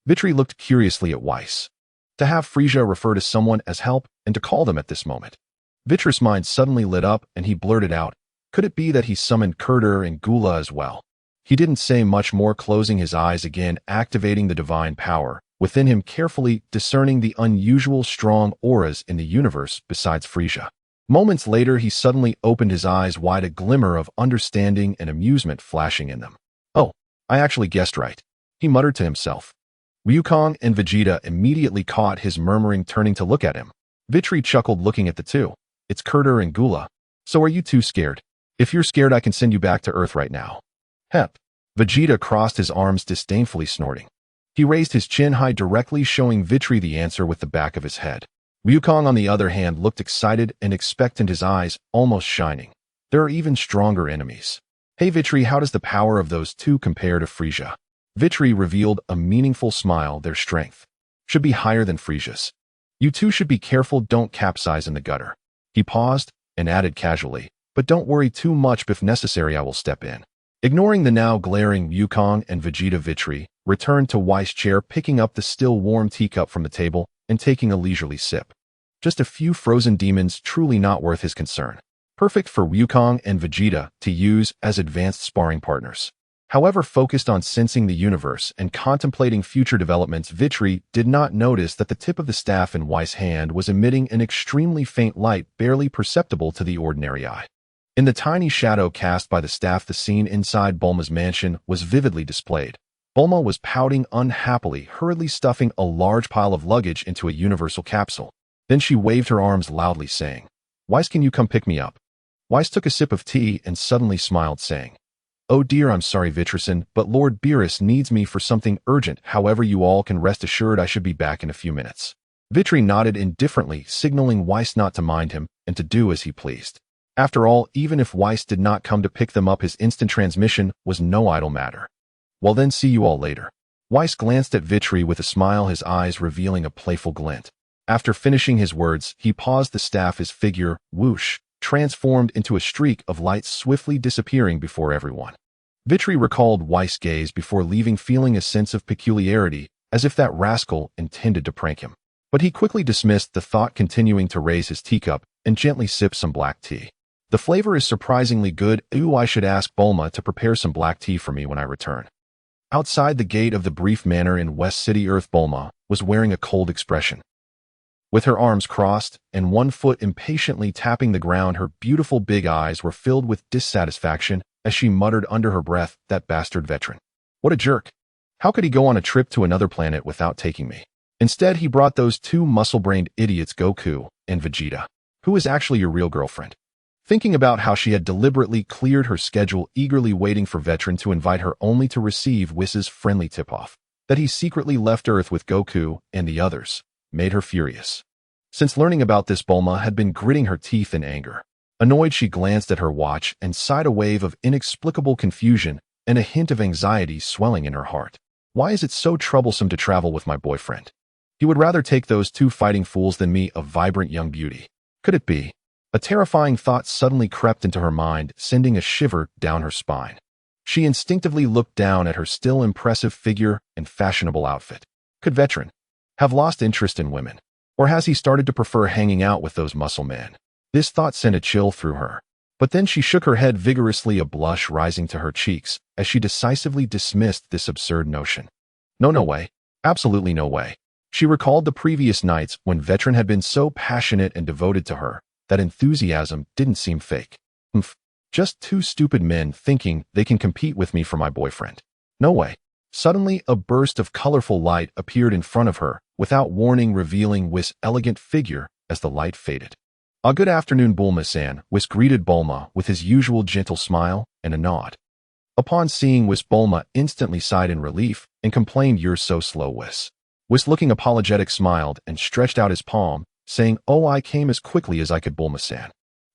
Vitri looked curiously at Weiss. To have Frieza refer to someone as help, and to call them at this moment. Vitri's mind suddenly lit up, and he blurted out, "Could it be that he summoned Kurdur and Gula as well?" He didn't say much more, closing his eyes again, activating the divine power within him, carefully discerning the unusual strong auras in the universe besides Frieza. Moments later, he suddenly opened his eyes wide, a glimmer of understanding and amusement flashing in them. "Oh, I actually guessed right," he muttered to himself. Wukong and Vegeta immediately caught his murmuring, turning to look at him. Vitri chuckled, looking at the two. "It's Kurdur and Gula. So are you two scared? If you're scared, I can send you back to Earth right now." "Hep." Vegeta crossed his arms, disdainfully snorting. He raised his chin high, directly showing Vitri the answer with the back of his head. Wukong, on the other hand, looked excited and expectant, his eyes almost shining. "There are even stronger enemies. Hey Vitri, how does the power of those two compare to Frieza?" Vitri revealed a meaningful smile. "Their strength should be higher than Frieza's. You two should be careful, don't capsize in the gutter." He paused and added casually, "But don't worry too much. If necessary, I will step in." Ignoring the now glaring Wukong and Vegeta, Vitri returned to Weiss' chair, picking up the still warm teacup from the table and taking a leisurely sip. Just a few frozen demons, truly not worth his concern. Perfect for Wukong and Vegeta to use as advanced sparring partners. However, focused on sensing the universe and contemplating future developments, Vitri did not notice that the tip of the staff in Weiss' hand was emitting an extremely faint light barely perceptible to the ordinary eye. In the tiny shadow cast by the staff, the scene inside Bulma's mansion was vividly displayed. Bulma was pouting unhappily, hurriedly stuffing a large pile of luggage into a universal capsule. Then she waved her arms loudly, saying, "Weiss, can you come pick me up?" Weiss took a sip of tea and suddenly smiled, saying, "Oh dear, I'm sorry, Vitrison, but Lord Beerus needs me for something urgent. However, you all can rest assured I should be back in a few minutes." Vitri nodded indifferently, signaling Weiss not to mind him and to do as he pleased. After all, even if Weiss did not come to pick them up, his instant transmission was no idle matter. "Well then, see you all later." Weiss glanced at Vitri with a smile, his eyes revealing a playful glint. After finishing his words, he paused the staff, his figure, whoosh, transformed into a streak of light, swiftly disappearing before everyone. Vitri recalled Weiss' gaze before leaving, feeling a sense of peculiarity, as if that rascal intended to prank him. But he quickly dismissed the thought, continuing to raise his teacup and gently sip some black tea. "The flavor is surprisingly good. Ooh, I should ask Bulma to prepare some black tea for me when I return." Outside the gate of the brief manor in West City Earth, Bulma was wearing a cold expression. With her arms crossed and one foot impatiently tapping the ground, her beautiful big eyes were filled with dissatisfaction as she muttered under her breath, "That bastard veteran. What a jerk. How could he go on a trip to another planet without taking me? Instead, he brought those two muscle-brained idiots, Goku and Vegeta. Who is actually your real girlfriend?" Thinking about how she had deliberately cleared her schedule, eagerly waiting for Veteran to invite her, only to receive Whis' friendly tip-off that he secretly left Earth with Goku and the others, made her furious. Since learning about this, Bulma had been gritting her teeth in anger. Annoyed, she glanced at her watch and sighed, a wave of inexplicable confusion and a hint of anxiety swelling in her heart. Why is it so troublesome to travel with my boyfriend? He would rather take those two fighting fools than me, a vibrant young beauty. Could it be? A terrifying thought suddenly crept into her mind, sending a shiver down her spine. She instinctively looked down at her still impressive figure and fashionable outfit. Could Veteran have lost interest in women? Or has he started to prefer hanging out with those muscle men? This thought sent a chill through her. But then she shook her head vigorously, a blush rising to her cheeks as she decisively dismissed this absurd notion. No way. Absolutely no way. She recalled the previous nights when Veteran had been so passionate and devoted to her. That enthusiasm didn't seem fake. Just two stupid men thinking they can compete with me for my boyfriend. No way. Suddenly, a burst of colorful light appeared in front of her, without warning, revealing Whis' elegant figure as the light faded. Good afternoon, Bulma-san," Whis greeted Bulma with his usual gentle smile and a nod. Upon seeing Whis, Bulma instantly sighed in relief and complained, "You're so slow, Whis." Whis, looking apologetic, smiled and stretched out his palm, saying, "Oh, I came as quickly as I could, Bulma-san.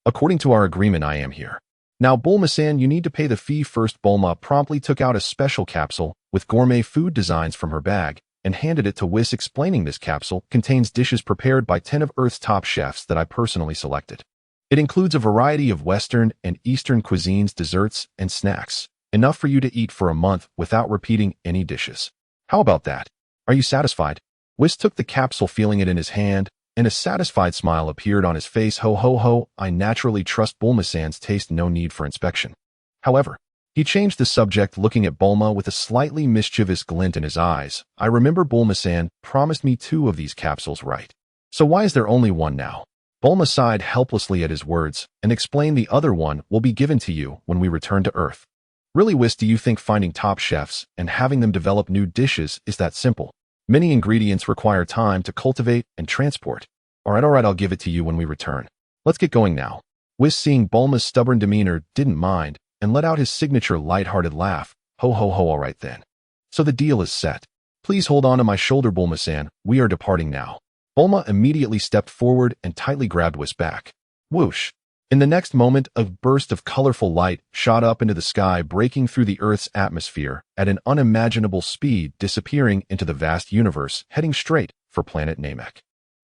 According to our agreement, I am here. Now, Bulma-san, you need to pay the fee first." Bulma promptly took out a special capsule with gourmet food designs from her bag and handed it to Whis, explaining, "This capsule contains dishes prepared by 10 of Earth's top chefs that I personally selected. It includes a variety of Western and Eastern cuisines, desserts, and snacks, enough for you to eat for a month without repeating any dishes. How about that? Are you satisfied?" Whis took the capsule, feeling it in his hand, and a satisfied smile appeared on his face. Ho, I naturally trust Bulma-san's taste, no need for inspection." However, he changed the subject, looking at Bulma with a slightly mischievous glint in his eyes. "I remember Bulma-san promised me 2 of these capsules, right? So why is there only 1 now?" Bulma sighed helplessly at his words and explained, "The other one will be given to you when we return to Earth." "Really, Whis, do you think finding top chefs and having them develop new dishes is that simple? Many ingredients require time to cultivate and transport." All right, I'll give it to you when we return. Let's get going now." Whis, seeing Bulma's stubborn demeanor, didn't mind and let out his signature light-hearted laugh. Ho, all right then. So the deal is set. Please hold on to my shoulder, Bulma-san. We are departing now." Bulma immediately stepped forward and tightly grabbed Whis' back. Whoosh! In the next moment, a burst of colorful light shot up into the sky, breaking through the Earth's atmosphere at an unimaginable speed, disappearing into the vast universe, heading straight for Planet Namek.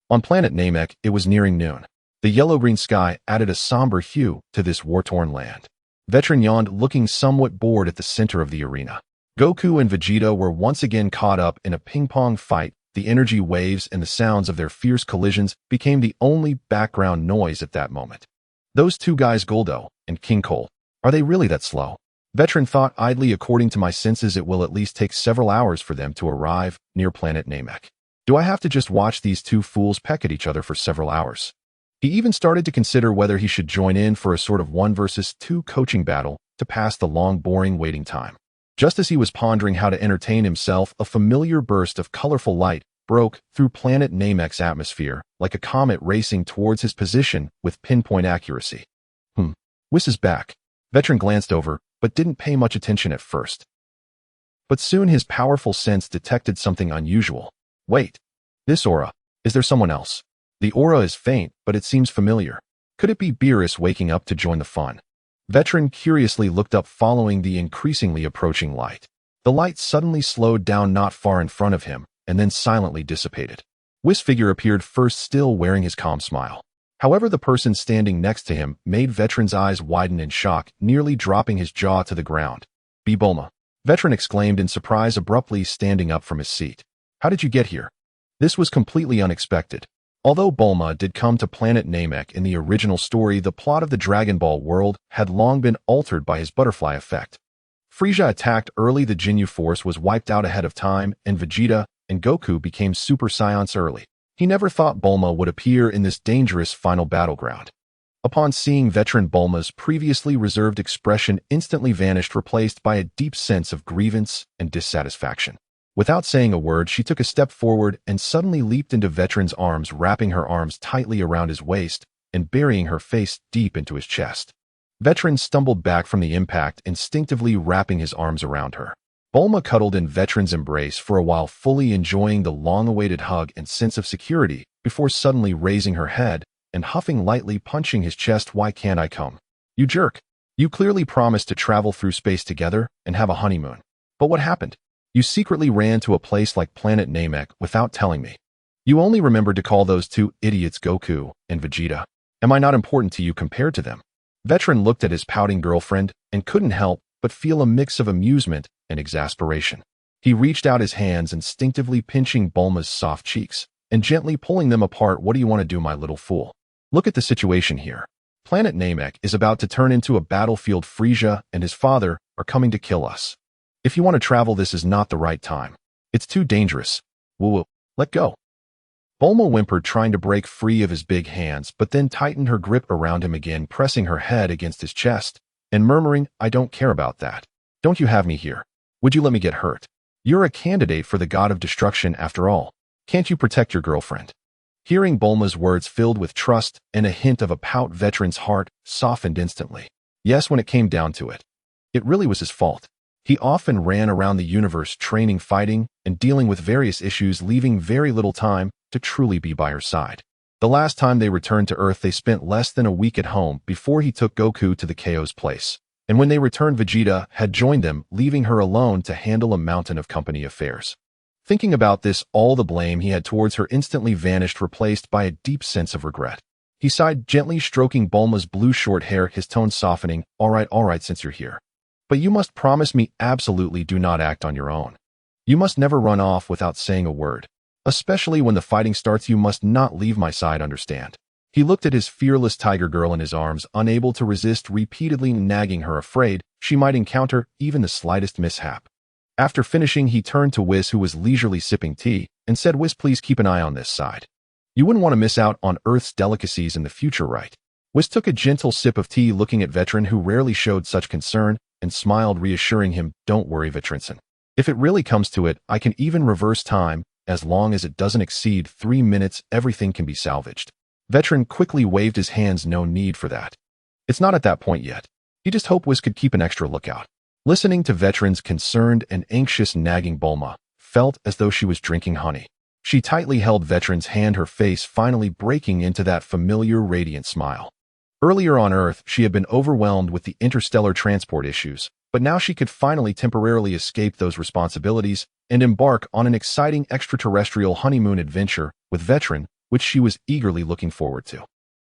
On Planet Namek, it was nearing noon. The yellow-green sky added a somber hue to this war-torn land. Veteran yawned, looking somewhat bored at the center of the arena. Goku and Vegeta were once again caught up in a ping-pong fight The energy waves and the sounds of their fierce collisions became the only background noise at that moment. Those two guys, Goldo and King Cole, are they really that slow? Veteran thought idly. According to my senses, it will at least take several hours for them to arrive near Planet Namek. Do I have to just watch these two fools peck at each other for several hours? He even started to consider whether he should join in for a sort of 1 versus 2 coaching battle to pass the long, boring waiting time. Just as he was pondering how to entertain himself, a familiar burst of colorful light broke through Planet Namek's atmosphere like a comet racing towards his position with pinpoint accuracy. Whis is back. Veteran glanced over, but didn't pay much attention at first. But soon his powerful sense detected something unusual. Wait. This aura. Is there someone else? The aura is faint, but it seems familiar. Could it be Beerus waking up to join the fun? Veteran curiously looked up, following the increasingly approaching light. The light suddenly slowed down not far in front of him, and then silently dissipated. Whis' figure appeared first, still wearing his calm smile. However, the person standing next to him made Veteran's eyes widen in shock, nearly dropping his jaw to the ground. "Be Bulma!" Veteran exclaimed in surprise, abruptly standing up from his seat. "How did you get here?" This was completely unexpected. Although Bulma did come to Planet Namek in the original story, the plot of the Dragon Ball world had long been altered by his butterfly effect. Frieza attacked early, the Ginyu Force was wiped out ahead of time, and Vegeta and Goku became Super Saiyans early. He never thought Bulma would appear in this dangerous final battleground. Upon seeing Veteran, Bulma's previously reserved expression instantly vanished, replaced by a deep sense of grievance and dissatisfaction. Without saying a word, she took a step forward and suddenly leaped into Veteran's arms, wrapping her arms tightly around his waist and burying her face deep into his chest. Veteran stumbled back from the impact, instinctively wrapping his arms around her. Bulma cuddled in Veteran's embrace for a while, fully enjoying the long-awaited hug and sense of security, before suddenly raising her head and huffing lightly, punching his chest. "Why can't I come? You jerk. You clearly promised to travel through space together and have a honeymoon. But what happened? You secretly ran to a place like Planet Namek without telling me. You only remembered to call those two idiots Goku and Vegeta. Am I not important to you compared to them?" Veteran looked at his pouting girlfriend and couldn't help but feel a mix of amusement and exasperation. He reached out his hands, instinctively pinching Bulma's soft cheeks and gently pulling them apart. "What do you want to do, my little fool? Look at the situation here. Planet Namek is about to turn into a battlefield. Frieza and his father are coming to kill us. If you want to travel, this is not the right time. It's too dangerous. Woo-woo. Let go." Bulma whimpered, trying to break free of his big hands, but then tightened her grip around him again, pressing her head against his chest and murmuring, "I don't care about that. Don't you have me here? Would you let me get hurt? You're a candidate for the god of destruction after all. Can't you protect your girlfriend?" Hearing Bulma's words filled with trust and a hint of a pout, Veteran's heart softened instantly. Yes, when it came down to it, it really was his fault. He often ran around the universe training, fighting, and dealing with various issues, leaving very little time to truly be by her side. The last time they returned to Earth, they spent less than a week at home before he took Goku to the KO's place. And when they returned, Vegeta had joined them, leaving her alone to handle a mountain of company affairs. Thinking about this, all the blame he had towards her instantly vanished, replaced by a deep sense of regret. He sighed, gently stroking Bulma's blue short hair, his tone softening. All right, since you're here. But you must promise me absolutely do not act on your own. You must never run off without saying a word. Especially when the fighting starts, you must not leave my side, understand?" He looked at his fearless tiger girl in his arms, unable to resist repeatedly nagging her, afraid she might encounter even the slightest mishap. After finishing, he turned to Whis, who was leisurely sipping tea, and said, "Whis, please keep an eye on this side. You wouldn't want to miss out on Earth's delicacies in the future, right?" Whis took a gentle sip of tea, looking at Veteran, who rarely showed such concern, and smiled, reassuring him, "Don't worry, Vetranson. If it really comes to it, I can even reverse time. As long as it doesn't exceed 3 minutes, everything can be salvaged." Veteran quickly waved his hands. "No need for that. It's not at that point yet." He just hoped Whis could keep an extra lookout. Listening to Veteran's concerned and anxious nagging, Bulma felt as though she was drinking honey. She tightly held Veteran's hand, her face finally breaking into that familiar radiant smile. Earlier on Earth, she had been overwhelmed with the interstellar transport issues, but now she could finally temporarily escape those responsibilities and embark on an exciting extraterrestrial honeymoon adventure with Veteran, which she was eagerly looking forward to.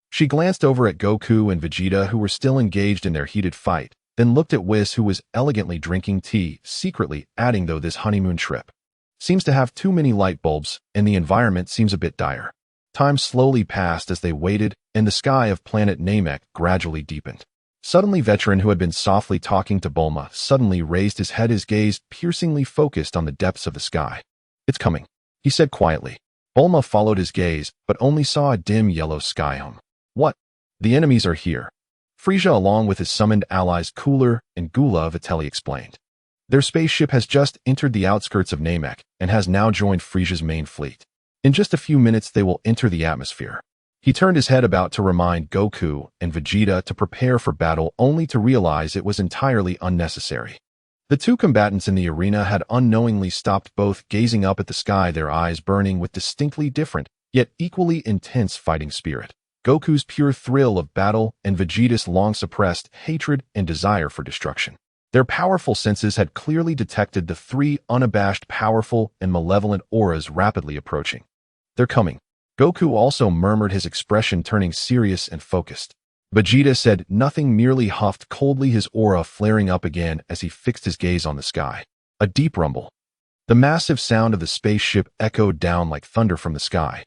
She glanced over at Goku and Vegeta, who were still engaged in their heated fight, then looked at Whis, who was elegantly drinking tea, secretly adding, "Though this honeymoon trip Seems to have too many light bulbs, and the environment seems a bit dire. Time slowly passed as they waited, and the sky of planet Namek gradually deepened. Suddenly, Veteran, who had been softly talking to Bulma, suddenly raised his head, his gaze piercingly focused on the depths of the sky. "It's coming," he said quietly. Bulma followed his gaze, but only saw a dim yellow sky home. "What? The enemies are here." Frieza, along with his summoned allies Cooler and Gula Vitelli, explained. "Their spaceship has just entered the outskirts of Namek and has now joined Frieza's main fleet. In just a few minutes they will enter the atmosphere." He turned his head about to remind Goku and Vegeta to prepare for battle, only to realize it was entirely unnecessary. The two combatants in the arena had unknowingly stopped, both gazing up at the sky, their eyes burning with distinctly different, yet equally intense fighting spirit. Goku's pure thrill of battle and Vegeta's long-suppressed hatred and desire for destruction. Their powerful senses had clearly detected the three unabashed, powerful, and malevolent auras rapidly approaching. "They're coming." Goku also murmured, his expression turning serious and focused. Vegeta said nothing, merely huffed coldly, his aura flaring up again as he fixed his gaze on the sky. A deep rumble. The massive sound of the spaceship echoed down like thunder from the sky.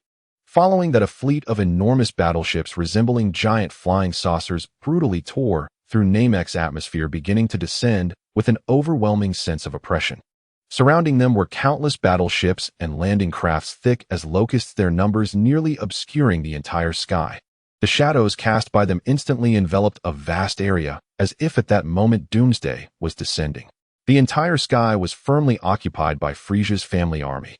Following that, a fleet of enormous battleships resembling giant flying saucers brutally tore through Namek's atmosphere, beginning to descend with an overwhelming sense of oppression. Surrounding them were countless battleships and landing crafts thick as locusts, their numbers nearly obscuring the entire sky. The shadows cast by them instantly enveloped a vast area, as if at that moment doomsday was descending. The entire sky was firmly occupied by Frieza's family army.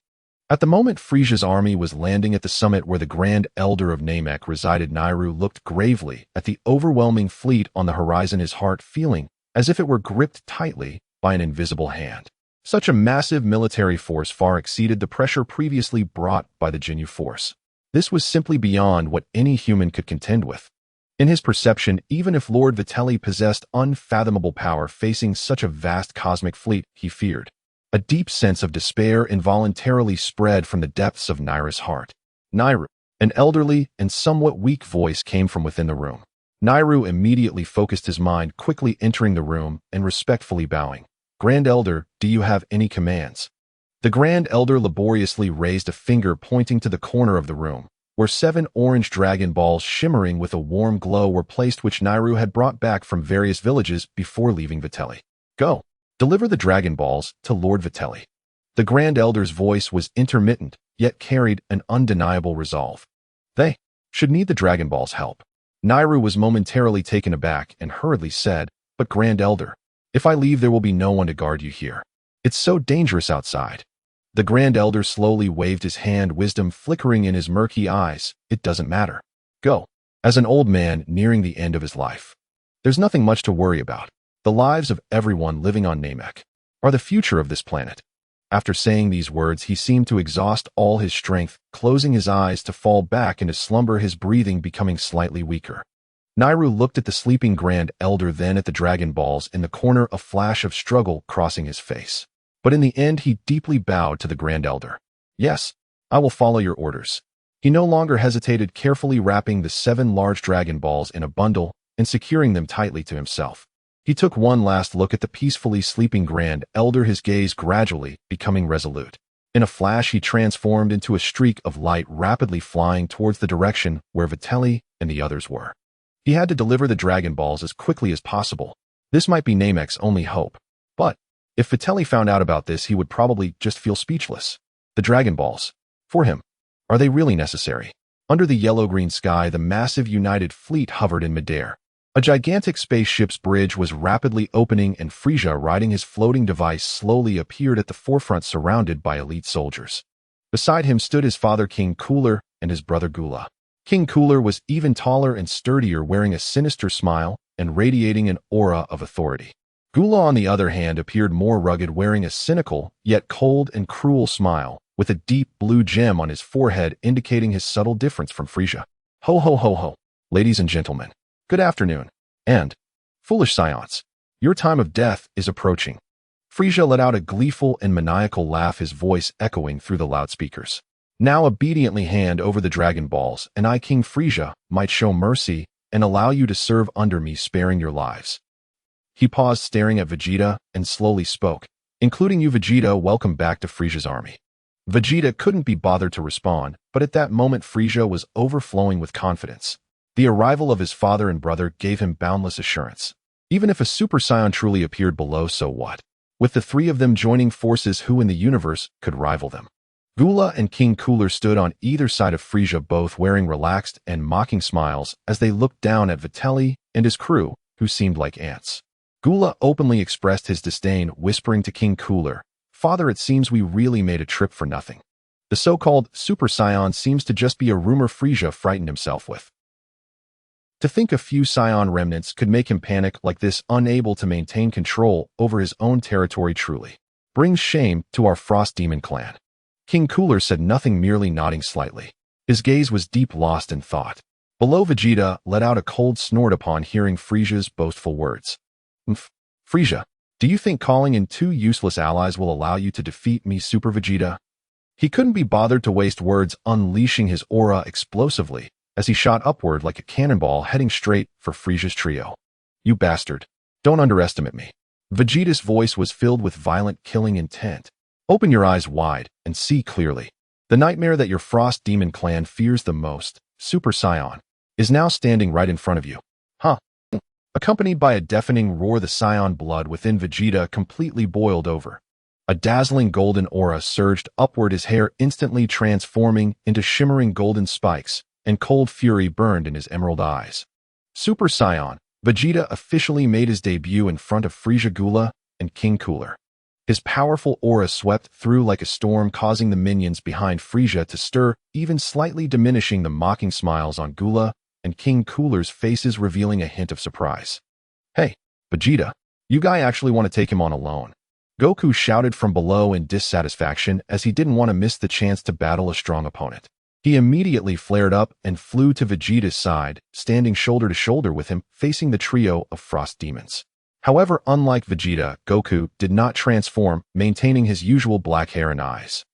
At the moment Frieza's army was landing at the summit where the Grand Elder of Namek resided, Nairu looked gravely at the overwhelming fleet on the horizon, his heart feeling as if it were gripped tightly by an invisible hand. Such a massive military force far exceeded the pressure previously brought by the Ginyu Force. This was simply beyond what any human could contend with. In his perception, even if Lord Vitelli possessed unfathomable power, facing such a vast cosmic fleet, he feared. A deep sense of despair involuntarily spread from the depths of Nairu's heart. "Nairu." An elderly and somewhat weak voice came from within the room. Nairu immediately focused his mind, quickly entering the room and respectfully bowing. "Grand Elder, do you have any commands?" The Grand Elder laboriously raised a finger, pointing to the corner of the room, where 7 orange Dragon Balls shimmering with a warm glow were placed, which Nairu had brought back from various villages before leaving Vitelli. "Go. Deliver the Dragon Balls to Lord Vitelli." The Grand Elder's voice was intermittent, yet carried an undeniable resolve. "They should need the Dragon Balls' help." Nairu was momentarily taken aback and hurriedly said, "But Grand Elder, if I leave there will be no one to guard you here. It's so dangerous outside." The Grand Elder slowly waved his hand, wisdom flickering in his murky eyes. "It doesn't matter. Go." As an old man nearing the end of his life, there's nothing much to worry about. The lives of everyone living on Namek are the future of this planet. After saying these words, he seemed to exhaust all his strength, closing his eyes to fall back into slumber, his breathing becoming slightly weaker. Nairu looked at the sleeping Grand Elder, then at the Dragon Balls in the corner, a flash of struggle crossing his face. But in the end, he deeply bowed to the Grand Elder. "Yes, I will follow your orders." He no longer hesitated, carefully wrapping the 7 large Dragon Balls in a bundle and securing them tightly to himself. He took one last look at the peacefully sleeping Grand Elder, his gaze gradually becoming resolute. In a flash, he transformed into a streak of light, rapidly flying towards the direction where Vitelli and the others were. He had to deliver the Dragon Balls as quickly as possible. This might be Namek's only hope. But if Vitelli found out about this, he would probably just feel speechless. The Dragon Balls, for him, are they really necessary? Under the yellow-green sky, the massive United Fleet hovered in midair. A gigantic spaceship's bridge was rapidly opening, and Frieza, riding his floating device, slowly appeared at the forefront, surrounded by elite soldiers. Beside him stood his father, King Cooler, and his brother Gula. King Cooler was even taller and sturdier, wearing a sinister smile and radiating an aura of authority. Gula, on the other hand, appeared more rugged, wearing a cynical, yet cold and cruel smile, with a deep blue gem on his forehead indicating his subtle difference from Frieza. "Ho ho ho ho, ladies and gentlemen. Good afternoon, and, foolish Saiyans, your time of death is approaching." Frieza let out a gleeful and maniacal laugh, his voice echoing through the loudspeakers. "Now obediently hand over the Dragon Balls, and I, King Frieza, might show mercy and allow you to serve under me, sparing your lives." He paused, staring at Vegeta, and slowly spoke. Including you, Vegeta. Welcome back to Frieza's army. Vegeta couldn't be bothered to respond, but at that moment Frieza was overflowing with confidence. The arrival of his father and brother gave him boundless assurance. Even if a Super Saiyan truly appeared below, so what? With the three of them joining forces, who in the universe could rival them? Gula and King Cooler stood on either side of Frieza, both wearing relaxed and mocking smiles as they looked down at Vitelli and his crew, who seemed like ants. Gula openly expressed his disdain, whispering to King Cooler, "Father, it seems we really made a trip for nothing. The so-called Super Saiyan seems to just be a rumor." Frieza frightened himself with. To think a few Saiyan remnants could make him panic like this, unable to maintain control over his own territory, truly brings shame to our Frost Demon clan. King Cooler said nothing, merely nodding slightly. His gaze was deep, lost in thought. Below, Vegeta let out a cold snort upon hearing Frieza's boastful words. Frieza, do you think calling in two useless allies will allow you to defeat me, Super Vegeta? He couldn't be bothered to waste words, unleashing his aura explosively as he shot upward like a cannonball, heading straight for Frieza's trio. You bastard. Don't underestimate me. Vegeta's voice was filled with violent, killing intent. Open your eyes wide and see clearly. The nightmare that your Frost Demon clan fears the most, Super Saiyan, is now standing right in front of you. Huh? Accompanied by a deafening roar, the Saiyan blood within Vegeta completely boiled over. A dazzling golden aura surged upward, his hair instantly transforming into shimmering golden spikes, and cold fury burned in his emerald eyes. Super Saiyan, Vegeta officially made his debut in front of Frieza, Gula, and King Cooler. His powerful aura swept through like a storm, causing the minions behind Frieza to stir, even slightly diminishing the mocking smiles on Gula and King Cooler's faces, revealing a hint of surprise. Hey, Vegeta, you guy actually want to take him on alone? Goku shouted from below in dissatisfaction, as he didn't want to miss the chance to battle a strong opponent. He immediately flared up and flew to Vegeta's side, standing shoulder to shoulder with him, facing the trio of Frost Demons. However, unlike Vegeta, Goku did not transform, maintaining his usual black hair and eyes.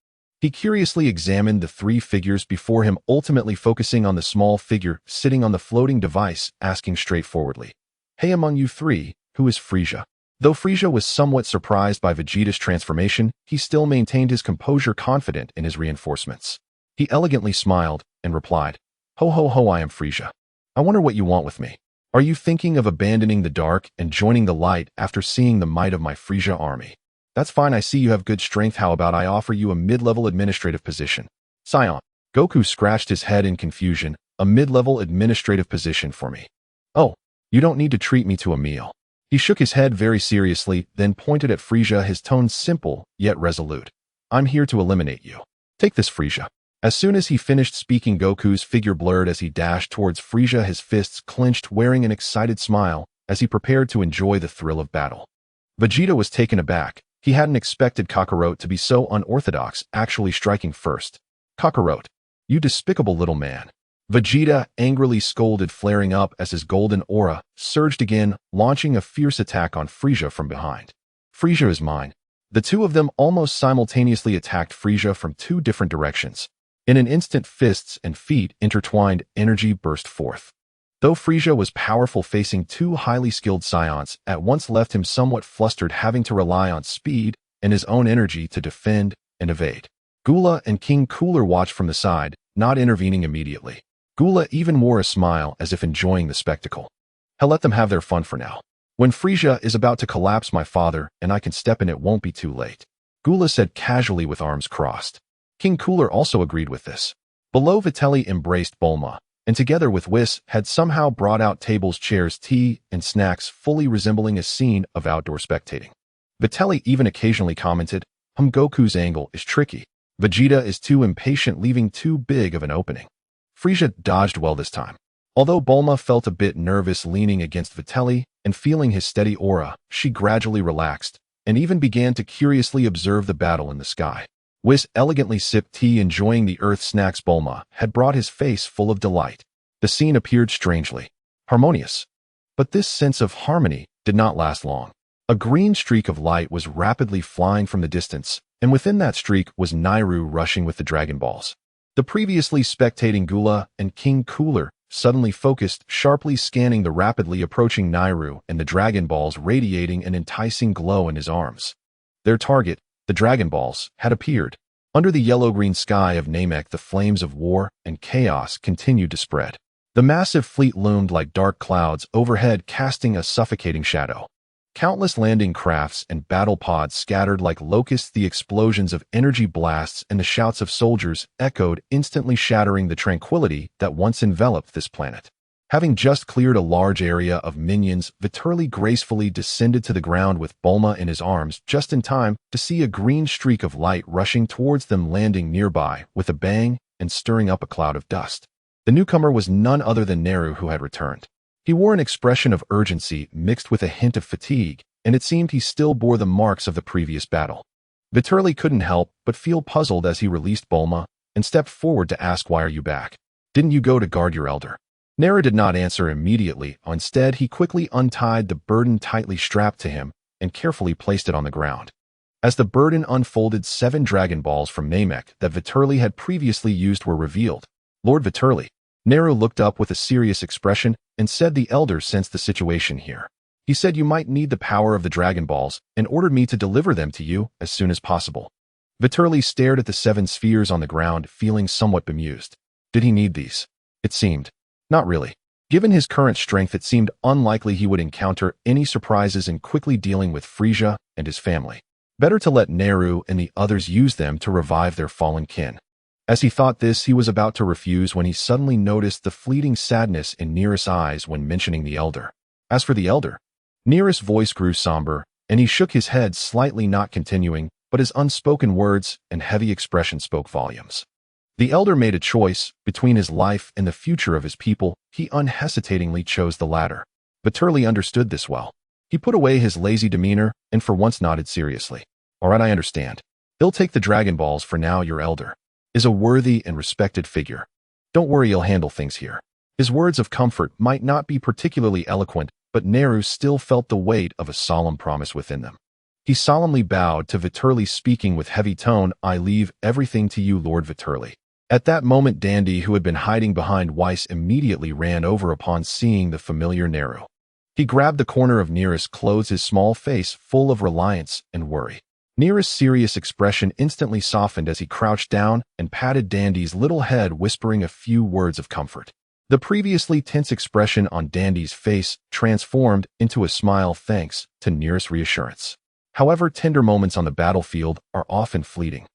He curiously examined the three figures before him, ultimately focusing on the small figure sitting on the floating device, asking straightforwardly, "Hey, among you three, who is Frieza?" Though Frieza was somewhat surprised by Vegeta's transformation, he still maintained his composure, confident in his reinforcements. He elegantly smiled and replied, "Ho ho ho, I am Frieza. I wonder what you want with me. Are you thinking of abandoning the dark and joining the light after seeing the might of my Frieza army? That's fine, I see you have good strength. How about I offer you a mid-level administrative position?" Saiyan. Goku scratched his head in confusion. "A mid-level administrative position for me? Oh, you don't need to treat me to a meal." He shook his head very seriously, then pointed at Frieza, his tone simple yet resolute. "I'm here to eliminate you. Take this, Frieza." As soon as he finished speaking, Goku's figure blurred as he dashed towards Frieza, his fists clenched, wearing an excited smile as he prepared to enjoy the thrill of battle. Vegeta was taken aback. He hadn't expected Kakarot to be so unorthodox, actually striking first. "Kakarot, you despicable little man." Vegeta angrily scolded, flaring up as his golden aura surged again, launching a fierce attack on Frieza from behind. "Frieza is mine." The two of them almost simultaneously attacked Frieza from two different directions. In an instant, fists and feet intertwined, energy burst forth. Though Frieza was powerful, facing two highly skilled Saiyans at once left him somewhat flustered, having to rely on speed and his own energy to defend and evade. Gula and King Cooler watched from the side, not intervening immediately. Gula even wore a smile as if enjoying the spectacle. "I'll let them have their fun for now. When Frieza is about to collapse, my father and I can step in, it won't be too late," Gula said casually with arms crossed. King Cooler also agreed with this. Below, Vitelli embraced Bulma, and together with Whis had somehow brought out tables, chairs, tea, and snacks, fully resembling a scene of outdoor spectating. Vitelli even occasionally commented, Goku's angle is tricky. Vegeta is too impatient, leaving too big of an opening." Frieza dodged well this time. Although Bulma felt a bit nervous leaning against Vitelli and feeling his steady aura, she gradually relaxed and even began to curiously observe the battle in the sky. Whis elegantly sipped tea, enjoying the earth snacks Bulma had brought, his face full of delight. The scene appeared strangely harmonious. But this sense of harmony did not last long. A green streak of light was rapidly flying from the distance, and within that streak was Nairu rushing with the Dragon Balls. The previously spectating Gula and King Cooler suddenly focused, sharply scanning the rapidly approaching Nairu and the Dragon Balls, radiating an enticing glow in his arms. Their target, the Dragon Balls, had appeared. Under the yellow-green sky of Namek, the flames of war and chaos continued to spread. The massive fleet loomed like dark clouds overhead, casting a suffocating shadow. Countless landing crafts and battle pods scattered like locusts. The explosions of energy blasts and the shouts of soldiers echoed, instantly shattering the tranquility that once enveloped this planet. Having just cleared a large area of minions, Viterli gracefully descended to the ground with Bulma in his arms, just in time to see a green streak of light rushing towards them, landing nearby with a bang and stirring up a cloud of dust. The newcomer was none other than Neru, who had returned. He wore an expression of urgency mixed with a hint of fatigue, and it seemed he still bore the marks of the previous battle. Viterli couldn't help but feel puzzled as he released Bulma and stepped forward to ask, "Why are you back? Didn't you go to guard your elder?" Neru did not answer immediately. Instead, he quickly untied the burden tightly strapped to him and carefully placed it on the ground. As the burden unfolded, 7 Dragon Balls from Namek that Viterli had previously used were revealed. "Lord Viterli." Neru looked up with a serious expression and said, "The elder sensed the situation here. He said you might need the power of the Dragon Balls and ordered me to deliver them to you as soon as possible." Viterli stared at the 7 spheres on the ground, feeling somewhat bemused. Did he need these? It seemed. Not really. Given his current strength, it seemed unlikely he would encounter any surprises in quickly dealing with Frieza and his family. Better to let Neru and the others use them to revive their fallen kin. As he thought this, he was about to refuse when he suddenly noticed the fleeting sadness in Nearest's eyes when mentioning the elder. As for the elder, Nearest's voice grew somber, and he shook his head slightly, not continuing, but his unspoken words and heavy expression spoke volumes. The elder made a choice between his life and the future of his people. He unhesitatingly chose the latter. Viterli understood this well. He put away his lazy demeanor and for once nodded seriously. "All right, I understand. He'll take the Dragon Balls for now. Your elder is a worthy and respected figure. Don't worry, he'll handle things here." His words of comfort might not be particularly eloquent, but Neru still felt the weight of a solemn promise within them. He solemnly bowed to Viterli, speaking with heavy tone, "I leave everything to you, Lord Viterli." At that moment, Dandy, who had been hiding behind Weiss, immediately ran over upon seeing the familiar Neru. He grabbed the corner of Nearest's clothes, his small face full of reliance and worry. Nearest's serious expression instantly softened as he crouched down and patted Dandy's little head, whispering a few words of comfort. The previously tense expression on Dandy's face transformed into a smile thanks to Nearest's reassurance. However, tender moments on the battlefield are often fleeting.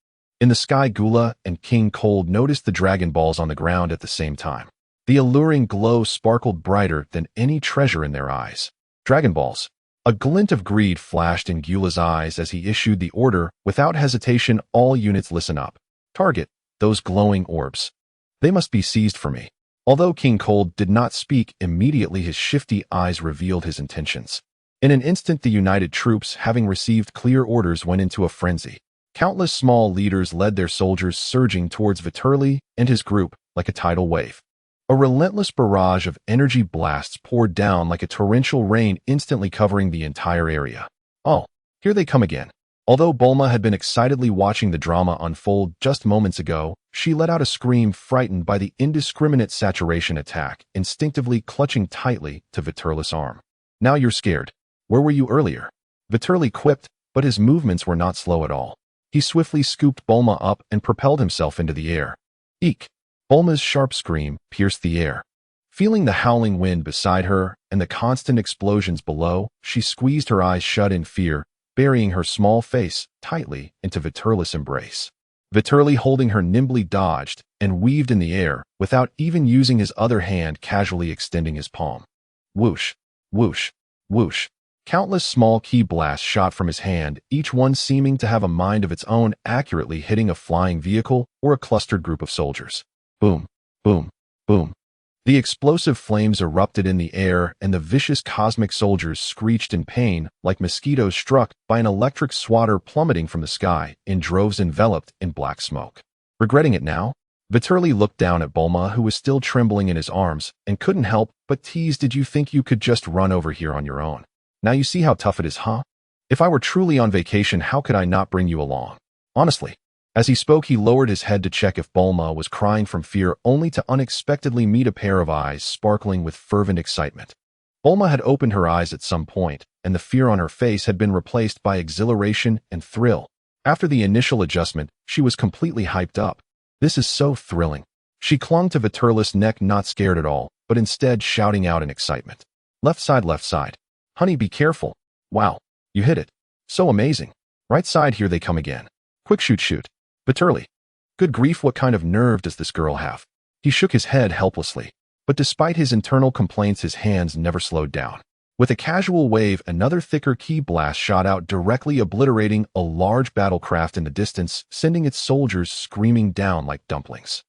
In the sky, Gula and King Cold noticed the Dragon Balls on the ground at the same time. The alluring glow sparkled brighter than any treasure in their eyes. Dragon Balls. A glint of greed flashed in Gula's eyes as he issued the order. Without hesitation, "All units listen up. Target those glowing orbs. They must be seized for me." Although King Cold did not speak immediately, his shifty eyes revealed his intentions. In an instant, the united troops, having received clear orders, went into a frenzy. Countless small leaders led their soldiers, surging towards Viterli and his group like a tidal wave. A relentless barrage of energy blasts poured down like a torrential rain, instantly covering the entire area. "Oh, here they come again." Although Bulma had been excitedly watching the drama unfold just moments ago, she let out a scream, frightened by the indiscriminate saturation attack, instinctively clutching tightly to Viterli's arm. "Now you're scared. Where were you earlier?" Viterli quipped, but his movements were not slow at all. He swiftly scooped Bulma up and propelled himself into the air. Eek! Bulma's sharp scream pierced the air. Feeling the howling wind beside her and the constant explosions below, she squeezed her eyes shut in fear, burying her small face tightly into Viterli's embrace. Viterli, holding her, nimbly dodged and weaved in the air without even using his other hand, casually extending his palm. Whoosh, whoosh, whoosh. Countless small ki blasts shot from his hand, each one seeming to have a mind of its own, accurately hitting a flying vehicle or a clustered group of soldiers. Boom, boom, boom. The explosive flames erupted in the air, and the vicious cosmic soldiers screeched in pain like mosquitoes struck by an electric swatter, plummeting from the sky in droves enveloped in black smoke. Regretting it now, Viterli looked down at Bulma, who was still trembling in his arms, and couldn't help but tease, "Did you think you could just run over here on your own? Now you see how tough it is, huh? If I were truly on vacation, how could I not bring you along? Honestly." As he spoke, he lowered his head to check if Bulma was crying from fear, only to unexpectedly meet a pair of eyes sparkling with fervent excitement. Bulma had opened her eyes at some point, and the fear on her face had been replaced by exhilaration and thrill. After the initial adjustment, she was completely hyped up. This is so thrilling. She clung to Viterla's neck, not scared at all, but instead shouting out in excitement. Left side, left side. Honey, be careful. Wow, you hit it. So amazing. Right side, here they come again. Quick, shoot, shoot. Viterli. Good grief, what kind of nerve does this girl have? He shook his head helplessly. But despite his internal complaints, his hands never slowed down. With a casual wave, another thicker ki blast shot out, directly obliterating a large battlecraft in the distance, sending its soldiers screaming down like dumplings.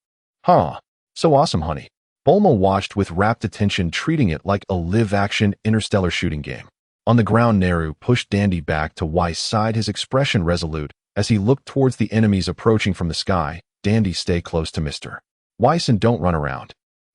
Huh. So awesome, honey. Bulma watched with rapt attention, treating it like a live-action interstellar shooting game. On the ground, Nehru pushed Dandy back to White's side, his expression resolute. As he looked towards the enemies approaching from the sky, Dandy, stay close to Mr. Weiss and don't run around.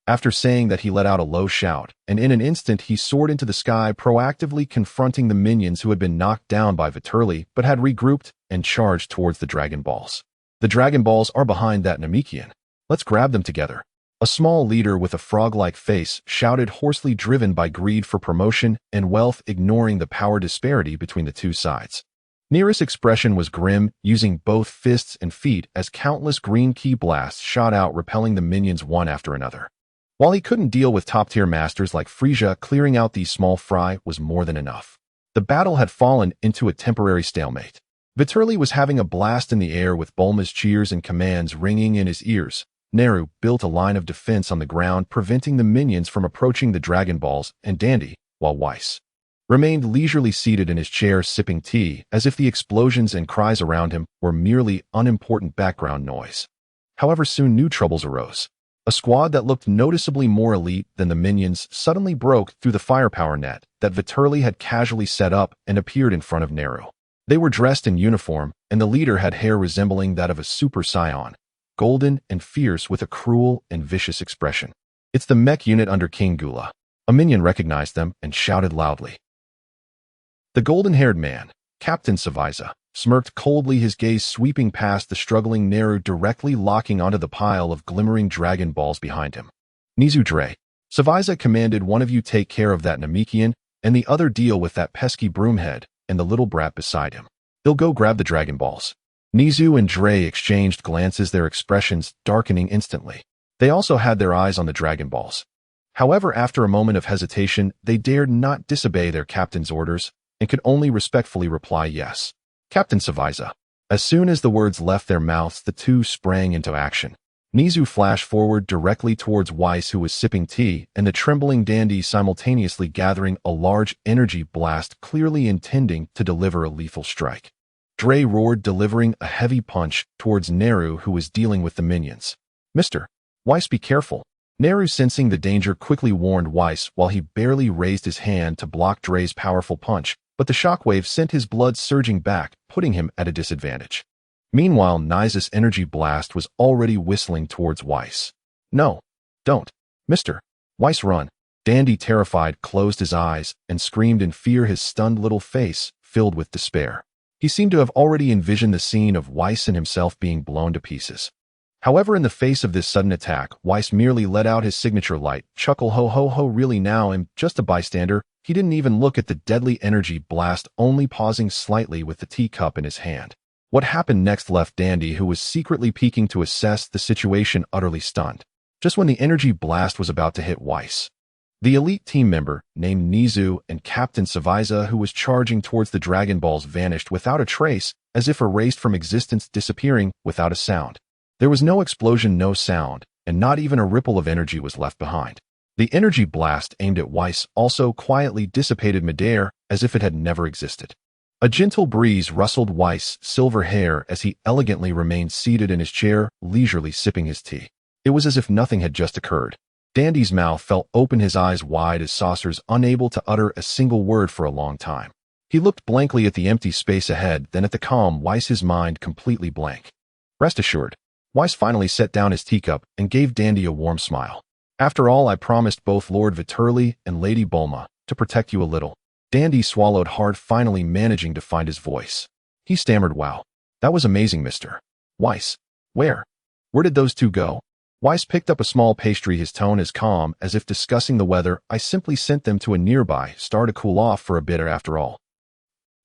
After saying that, he let out a low shout, and in an instant he soared into the sky, proactively confronting the minions who had been knocked down by Viterli but had regrouped and charged towards the Dragon Balls. The Dragon Balls are behind that Namekian. Let's grab them together. A small leader with a frog-like face shouted hoarsely, driven by greed for promotion and wealth, ignoring the power disparity between the two sides. Nearest expression was grim, using both fists and feet as countless green ki blasts shot out, repelling the minions one after another. While he couldn't deal with top-tier masters like Frieza, clearing out these small fry was more than enough. The battle had fallen into a temporary stalemate. Viterli was having a blast in the air with Bulma's cheers and commands ringing in his ears. Nehru built a line of defense on the ground, preventing the minions from approaching the Dragon Balls and Dandy, while Weiss remained leisurely seated in his chair sipping tea, as if the explosions and cries around him were merely unimportant background noise. However, soon new troubles arose. A squad that looked noticeably more elite than the minions suddenly broke through the firepower net that Viterli had casually set up and appeared in front of Nehru. They were dressed in uniform, and the leader had hair resembling that of a Super Saiyan, golden and fierce with a cruel and vicious expression. It's the mech unit under King Gula. A minion recognized them and shouted loudly. The golden-haired man, Captain Saviza, smirked coldly, his gaze sweeping past the struggling Nehru, directly locking onto the pile of glimmering Dragon Balls behind him. Nizu Dre, Saviza commanded, one of you take care of that Namekian, and the other deal with that pesky broomhead and the little brat beside him. They'll go grab the Dragon Balls. Nizu and Dre exchanged glances, their expressions darkening instantly. They also had their eyes on the Dragon Balls. However, after a moment of hesitation, they dared not disobey their captain's orders and could only respectfully reply yes. Captain Saviza. As soon as the words left their mouths, the two sprang into action. Nizu flashed forward directly towards Weiss, who was sipping tea, and the trembling Dandy simultaneously gathering a large energy blast, clearly intending to deliver a lethal strike. Dre roared, delivering a heavy punch towards Nehru, who was dealing with the minions. Mr. Weiss, be careful. Nehru, sensing the danger, quickly warned Weiss while he barely raised his hand to block Dre's powerful punch, but the shockwave sent his blood surging back, putting him at a disadvantage. Meanwhile, Niza's energy blast was already whistling towards Weiss. No, don't. Mr. Weiss, run. Dandy, terrified, closed his eyes and screamed in fear, his stunned little face filled with despair. He seemed to have already envisioned the scene of Weiss and himself being blown to pieces. However, in the face of this sudden attack, Weiss merely let out his signature light chuckle, ho ho ho, really now I'm just a bystander. He didn't even look at the deadly energy blast, only pausing slightly with the teacup in his hand. What happened next left Dandy, who was secretly peeking to assess the situation, utterly stunned. Just when the energy blast was about to hit Weiss, the elite team member, named Nizu, and Captain Saviza, who was charging towards the Dragon Balls, vanished without a trace, as if erased from existence, disappearing without a sound. There was no explosion, no sound, and not even a ripple of energy was left behind. The energy blast aimed at Weiss also quietly dissipated midair, as if it had never existed. A gentle breeze rustled Weiss' silver hair as he elegantly remained seated in his chair, leisurely sipping his tea. It was as if nothing had just occurred. Dandy's mouth fell open, his eyes wide as saucers, unable to utter a single word for a long time. He looked blankly at the empty space ahead, then at the calm Weiss, his mind completely blank. Rest assured, Weiss finally set down his teacup and gave Dandy a warm smile. After all, I promised both Lord Viterli and Lady Bulma to protect you a little. Dandy swallowed hard, finally managing to find his voice. He stammered, wow, that was amazing, Mr. Weiss. Where did those two go? Weiss picked up a small pastry, his tone as calm as if discussing the weather. I simply sent them to a nearby star to cool off for a bit after all.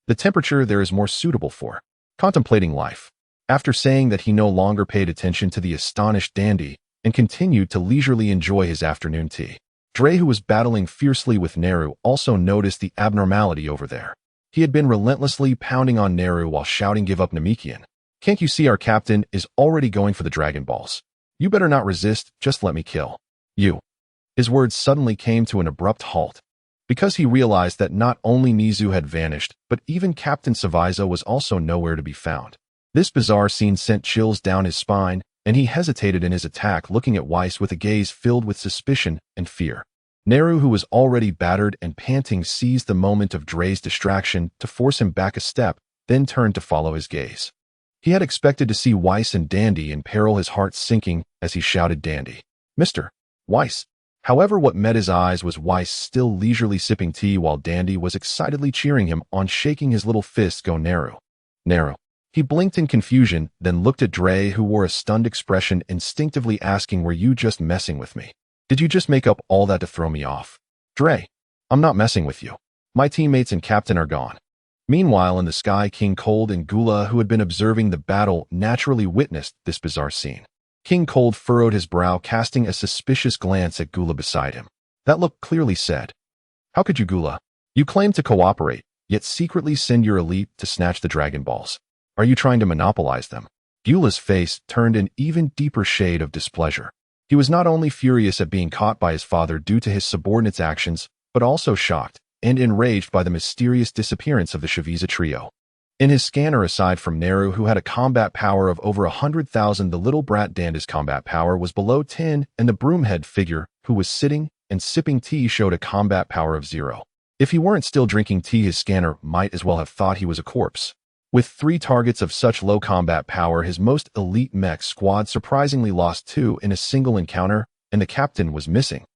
The temperature there is more suitable for contemplating life. After saying that, he no longer paid attention to the astonished dandy and continued to leisurely enjoy his afternoon tea. Dre, who was battling fiercely with Neru, also noticed the abnormality over there. He had been relentlessly pounding on Neru while shouting, "Give up, Namekian. Can't you see our captain is already going for the Dragon Balls? You better not resist, just let me kill you." His words suddenly came to an abrupt halt, because he realized that not only Nizu had vanished, but even Captain Saviza was also nowhere to be found. This bizarre scene sent chills down his spine, and he hesitated in his attack, looking at Weiss with a gaze filled with suspicion and fear. Neru, who was already battered and panting, seized the moment of Dre's distraction to force him back a step, then turned to follow his gaze. He had expected to see Weiss and Dandy in peril, his heart sinking as he shouted, "Dandy! Mr. Weiss!" However, what met his eyes was Weiss still leisurely sipping tea while Dandy was excitedly cheering him on, shaking his little fist. "Go, Neru! Neru!" He blinked in confusion, then looked at Dre, who wore a stunned expression, instinctively asking, "Were you just messing with me? Did you just make up all that to throw me off?" "Dre, I'm not messing with you. My teammates and captain are gone." Meanwhile, in the sky, King Cold and Gula, who had been observing the battle, naturally witnessed this bizarre scene. King Cold furrowed his brow, casting a suspicious glance at Gula beside him. That look clearly said, "How could you, Gula? You claim to cooperate, yet secretly send your elite to snatch the Dragon Balls. Are you trying to monopolize them?" Gula's face turned an even deeper shade of displeasure. He was not only furious at being caught by his father due to his subordinates' actions, but also shocked and enraged by the mysterious disappearance of the Shaviza trio. In his scanner, aside from Neru, who had a combat power of over 100,000, the little brat Danda's combat power was below 10, and the broomhead figure, who was sitting and sipping tea, showed a combat power of 0. If he weren't still drinking tea, his scanner might as well have thought he was a corpse. With 3 targets of such low combat power, his most elite mech squad surprisingly lost 2 in a single encounter, and the captain was missing.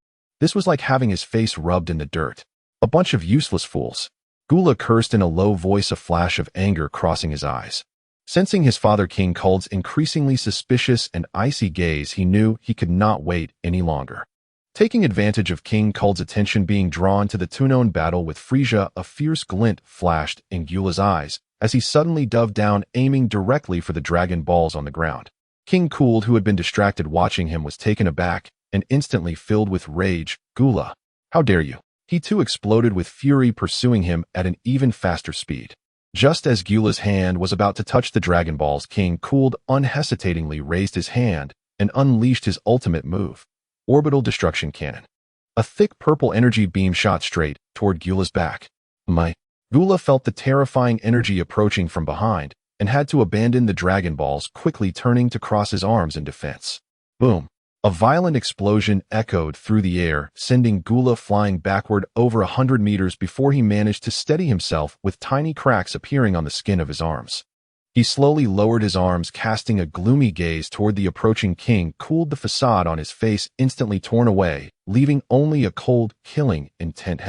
This was like having his face rubbed in the dirt. A bunch of useless fools. Gula cursed in a low voice, a flash of anger crossing his eyes. Sensing his father King Cold's increasingly suspicious and icy gaze, he knew he could not wait any longer. Taking advantage of King Cold's attention being drawn to the two-known battle with Frieza, a fierce glint flashed in Gula's eyes as he suddenly dove down, aiming directly for the Dragon Balls on the ground. King Cold, who had been distracted watching him, was taken aback and instantly filled with rage. "Gula, how dare you!" He too exploded with fury, pursuing him at an even faster speed. Just as Gula's hand was about to touch the Dragon Balls, King Cold unhesitatingly raised his hand and unleashed his ultimate move, Orbital Destruction Cannon. A thick purple energy beam shot straight toward Gula's back. Gula felt the terrifying energy approaching from behind and had to abandon the Dragon Balls, quickly turning to cross his arms in defense. Boom! A violent explosion echoed through the air, sending Gula flying backward over 100 meters before he managed to steady himself, with tiny cracks appearing on the skin of his arms. He slowly lowered his arms, casting a gloomy gaze toward the approaching King Cold, the facade on his face instantly torn away, leaving only a cold, killing intent.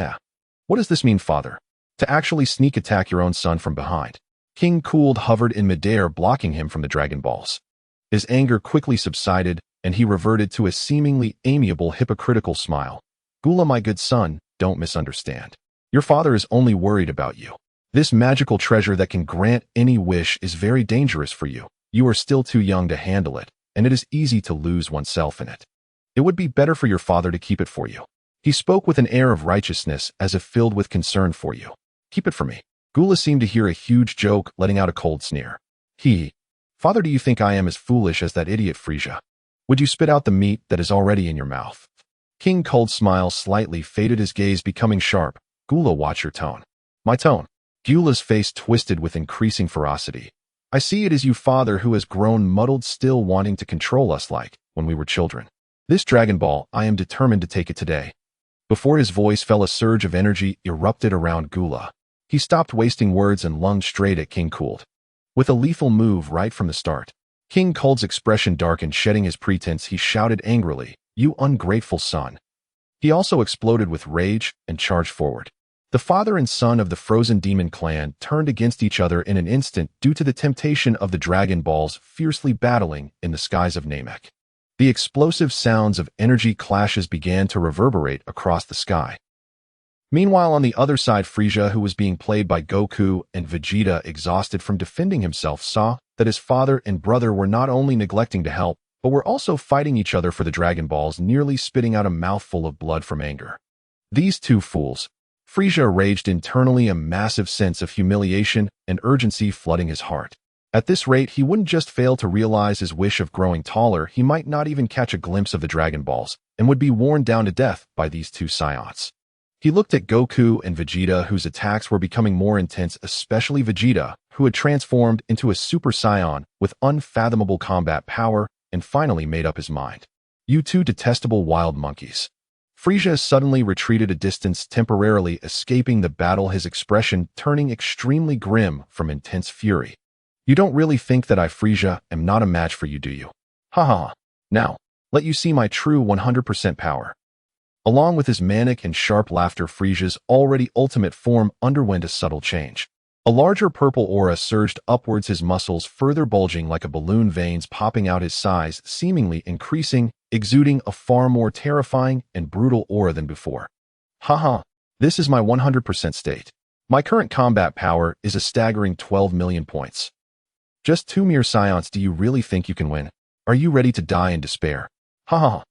What does this mean, father? To actually sneak attack your own son from behind? King Cold hovered in midair, blocking him from the Dragon Balls. His anger quickly subsided, and he reverted to a seemingly amiable, hypocritical smile. "Gula, my good son, don't misunderstand. Your father is only worried about you. This magical treasure that can grant any wish is very dangerous for you. You are still too young to handle it, and it is easy to lose oneself in it. It would be better for your father to keep it for you." He spoke with an air of righteousness, as if filled with concern for you. "Keep it for me." Gula seemed to hear a huge joke, letting out a cold sneer. "Father, do you think I am as foolish as that idiot Frieza? Would you spit out the meat that is already in your mouth?" King Cold's smile slightly faded, his gaze becoming sharp. "Gula, watch your tone." "My tone?" Gula's face twisted with increasing ferocity. "I see it is you, father, who has grown muddled, still wanting to control us like when we were children. This Dragon Ball, I am determined to take it today." Before his voice fell, a surge of energy erupted around Gula. He stopped wasting words and lunged straight at King Cold. With a lethal move right from the start. King Cold's expression darkened, shedding his pretense. He shouted angrily, "You ungrateful son." He also exploded with rage and charged forward. The father and son of the Frozen Demon clan turned against each other in an instant due to the temptation of the Dragon Balls fiercely battling in the skies of Namek. The explosive sounds of energy clashes began to reverberate across the sky. Meanwhile, on the other side, Frieza, who was being played by Goku, and Vegeta, exhausted from defending himself, saw that his father and brother were not only neglecting to help, but were also fighting each other for the Dragon Balls, nearly spitting out a mouthful of blood from anger. These two fools. Frieza raged internally, a massive sense of humiliation and urgency flooding his heart. At this rate, he wouldn't just fail to realize his wish of growing taller, he might not even catch a glimpse of the Dragon Balls, and would be worn down to death by these two Saiyans. He looked at Goku and Vegeta, whose attacks were becoming more intense, especially Vegeta, who had transformed into a Super Saiyan with unfathomable combat power, and finally made up his mind. You two detestable wild monkeys. Frieza suddenly retreated a distance, temporarily escaping the battle, his expression turning extremely grim from intense fury. You don't really think that I, Frieza, am not a match for you, do you? Ha ha. Now, let you see my true 100% power. Along with his manic and sharp laughter, Frieza's already ultimate form underwent a subtle change. A larger purple aura surged upwards, his muscles further bulging like a balloon, veins popping out, his size seemingly increasing, exuding a far more terrifying and brutal aura than before. Haha, this is my 100% state. My current combat power is a staggering 12 million points. Just two mere Saiyans, do you really think you can win? Are you ready to die in despair? Haha.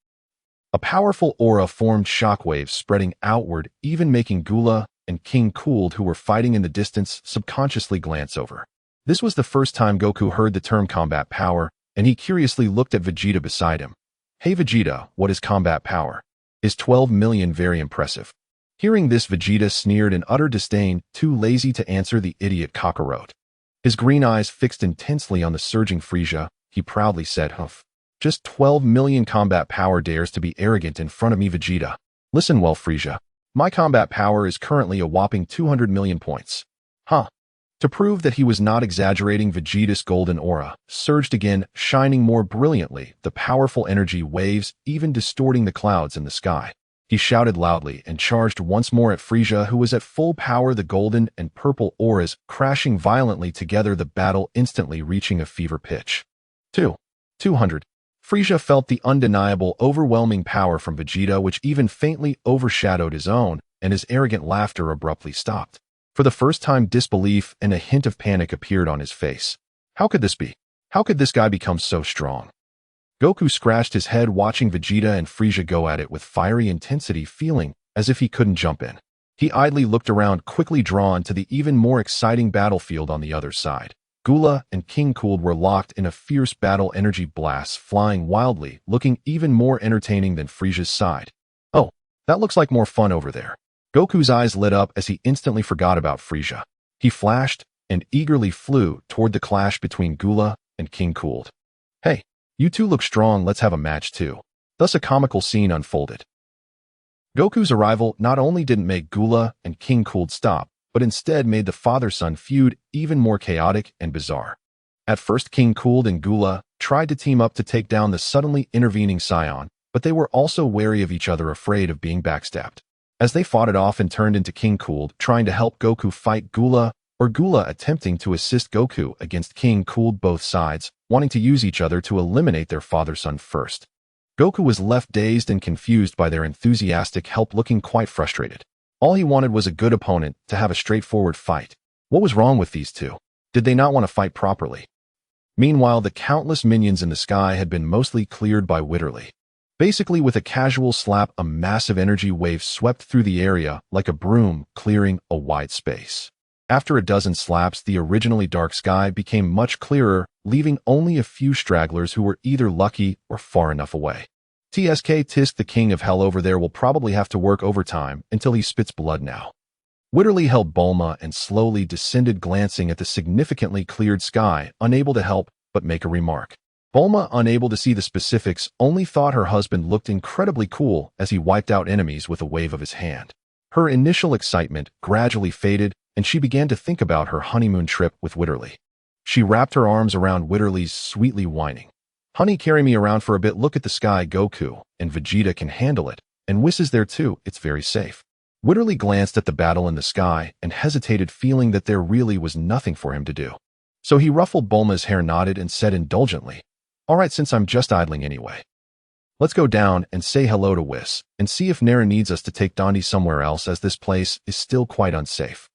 A powerful aura formed, shockwaves spreading outward, even making Gula and King Cooled, who were fighting in the distance, subconsciously glance over. This was the first time Goku heard the term combat power, and he curiously looked at Vegeta beside him. Hey Vegeta, what is combat power? Is 12 million very impressive? Hearing this, Vegeta sneered in utter disdain, too lazy to answer the idiot cockroach. His green eyes fixed intensely on the surging Frieza, he proudly said, "Humph. Just 12 million combat power dares to be arrogant in front of me, Vegeta. Listen well, Frieza. My combat power is currently a whopping 200 million points. Huh." To prove that he was not exaggerating, Vegeta's golden aura surged again, shining more brilliantly, the powerful energy waves even distorting the clouds in the sky. He shouted loudly and charged once more at Frieza, who was at full power, the golden and purple auras crashing violently together, the battle instantly reaching a fever pitch. 200. Frieza felt the undeniable, overwhelming power from Vegeta, which even faintly overshadowed his own, and his arrogant laughter abruptly stopped. For the first time, disbelief and a hint of panic appeared on his face. How could this be? How could this guy become so strong? Goku scratched his head, watching Vegeta and Frieza go at it with fiery intensity, feeling as if he couldn't jump in. He idly looked around, quickly drawn to the even more exciting battlefield on the other side. Gula and King Cooled were locked in a fierce battle, energy blasts flying wildly, looking even more entertaining than Frieza's side. Oh, that looks like more fun over there. Goku's eyes lit up as he instantly forgot about Frieza. He flashed and eagerly flew toward the clash between Gula and King Cooled. Hey, you two look strong, let's have a match too. Thus a comical scene unfolded. Goku's arrival not only didn't make Gula and King Cooled stop, but instead made the father-son feud even more chaotic and bizarre. At first, King Cooled and Gula tried to team up to take down the suddenly intervening Saiyan, but they were also wary of each other, afraid of being backstabbed. As they fought it off and turned into King Cooled trying to help Goku fight Gula, or Gula attempting to assist Goku against King Cooled, both sides wanting to use each other to eliminate their father-son first. Goku was left dazed and confused by their enthusiastic help, looking quite frustrated. All he wanted was a good opponent to have a straightforward fight. What was wrong with these two? Did they not want to fight properly? Meanwhile, the countless minions in the sky had been mostly cleared by Witterly. Basically, with a casual slap, a massive energy wave swept through the area like a broom, clearing a wide space. After a dozen slaps, the originally dark sky became much clearer, leaving only a few stragglers who were either lucky or far enough away. Tisk, the king of hell over there will probably have to work overtime until he spits blood now. Witterly held Bulma and slowly descended, glancing at the significantly cleared sky, unable to help but make a remark. Bulma, unable to see the specifics, only thought her husband looked incredibly cool as he wiped out enemies with a wave of his hand. Her initial excitement gradually faded, and she began to think about her honeymoon trip with Witterly. She wrapped her arms around Witterly's, sweetly whining. "Honey, carry me around for a bit. Look at the sky. Goku and Vegeta can handle it, and Whis is there too. It's very safe." Witterly glanced at the battle in the sky and hesitated, feeling that there really was nothing for him to do. So he ruffled Bulma's hair, nodded, and said indulgently, "All right, since I'm just idling anyway. Let's go down and say hello to Whis, and see if Nara needs us to take Dondi somewhere else, as this place is still quite unsafe.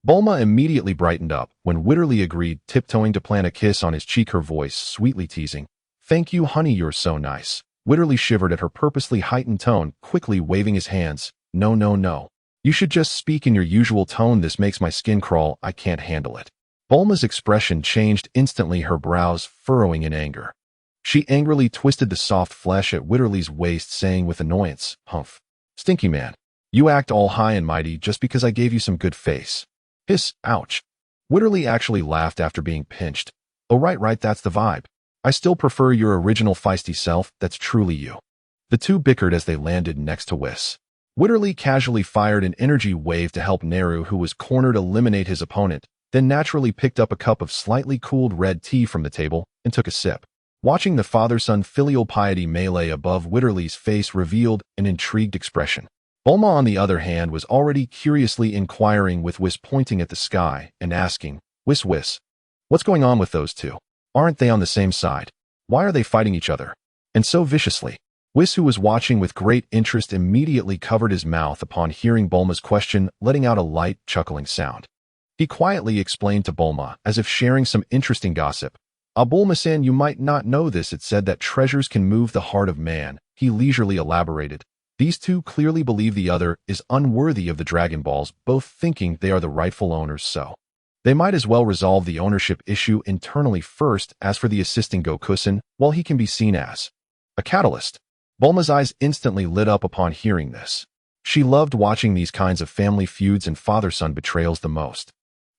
Bulma immediately brightened up when Witterly agreed, tiptoeing to plant a kiss on his cheek, her voice sweetly teasing. Thank you, honey, you're so nice. Witterly shivered at her purposely heightened tone, quickly waving his hands. No, no, no. You should just speak in your usual tone. This makes my skin crawl. I can't handle it. Bulma's expression changed instantly, her brows furrowing in anger. She angrily twisted the soft flesh at Witterly's waist, saying with annoyance, Humph. Stinky man. You act all high and mighty just because I gave you some good face. Hiss, ouch. Witterly actually laughed after being pinched. Oh right, that's the vibe. I still prefer your original feisty self, that's truly you. The two bickered as they landed next to Whis. Witterly casually fired an energy wave to help Naru, who was cornered, eliminate his opponent, then naturally picked up a cup of slightly cooled red tea from the table and took a sip. Watching the father-son filial piety melee above Witterly's face revealed an intrigued expression. Bulma, on the other hand, was already curiously inquiring, with Whis pointing at the sky and asking, Whis, what's going on with those two? Aren't they on the same side? Why are they fighting each other? And so viciously. Whis, who was watching with great interest, immediately covered his mouth upon hearing Bulma's question, letting out a light, chuckling sound. He quietly explained to Bulma, as if sharing some interesting gossip. Bulma-san, you might not know this. It said that treasures can move the heart of man. He leisurely elaborated. These two clearly believe the other is unworthy of the Dragon Balls, both thinking they are the rightful owners, so they might as well resolve the ownership issue internally first. As for the assisting Goku-san, well, he can be seen as a catalyst. Bulma's eyes instantly lit up upon hearing this. She loved watching these kinds of family feuds and father-son betrayals the most.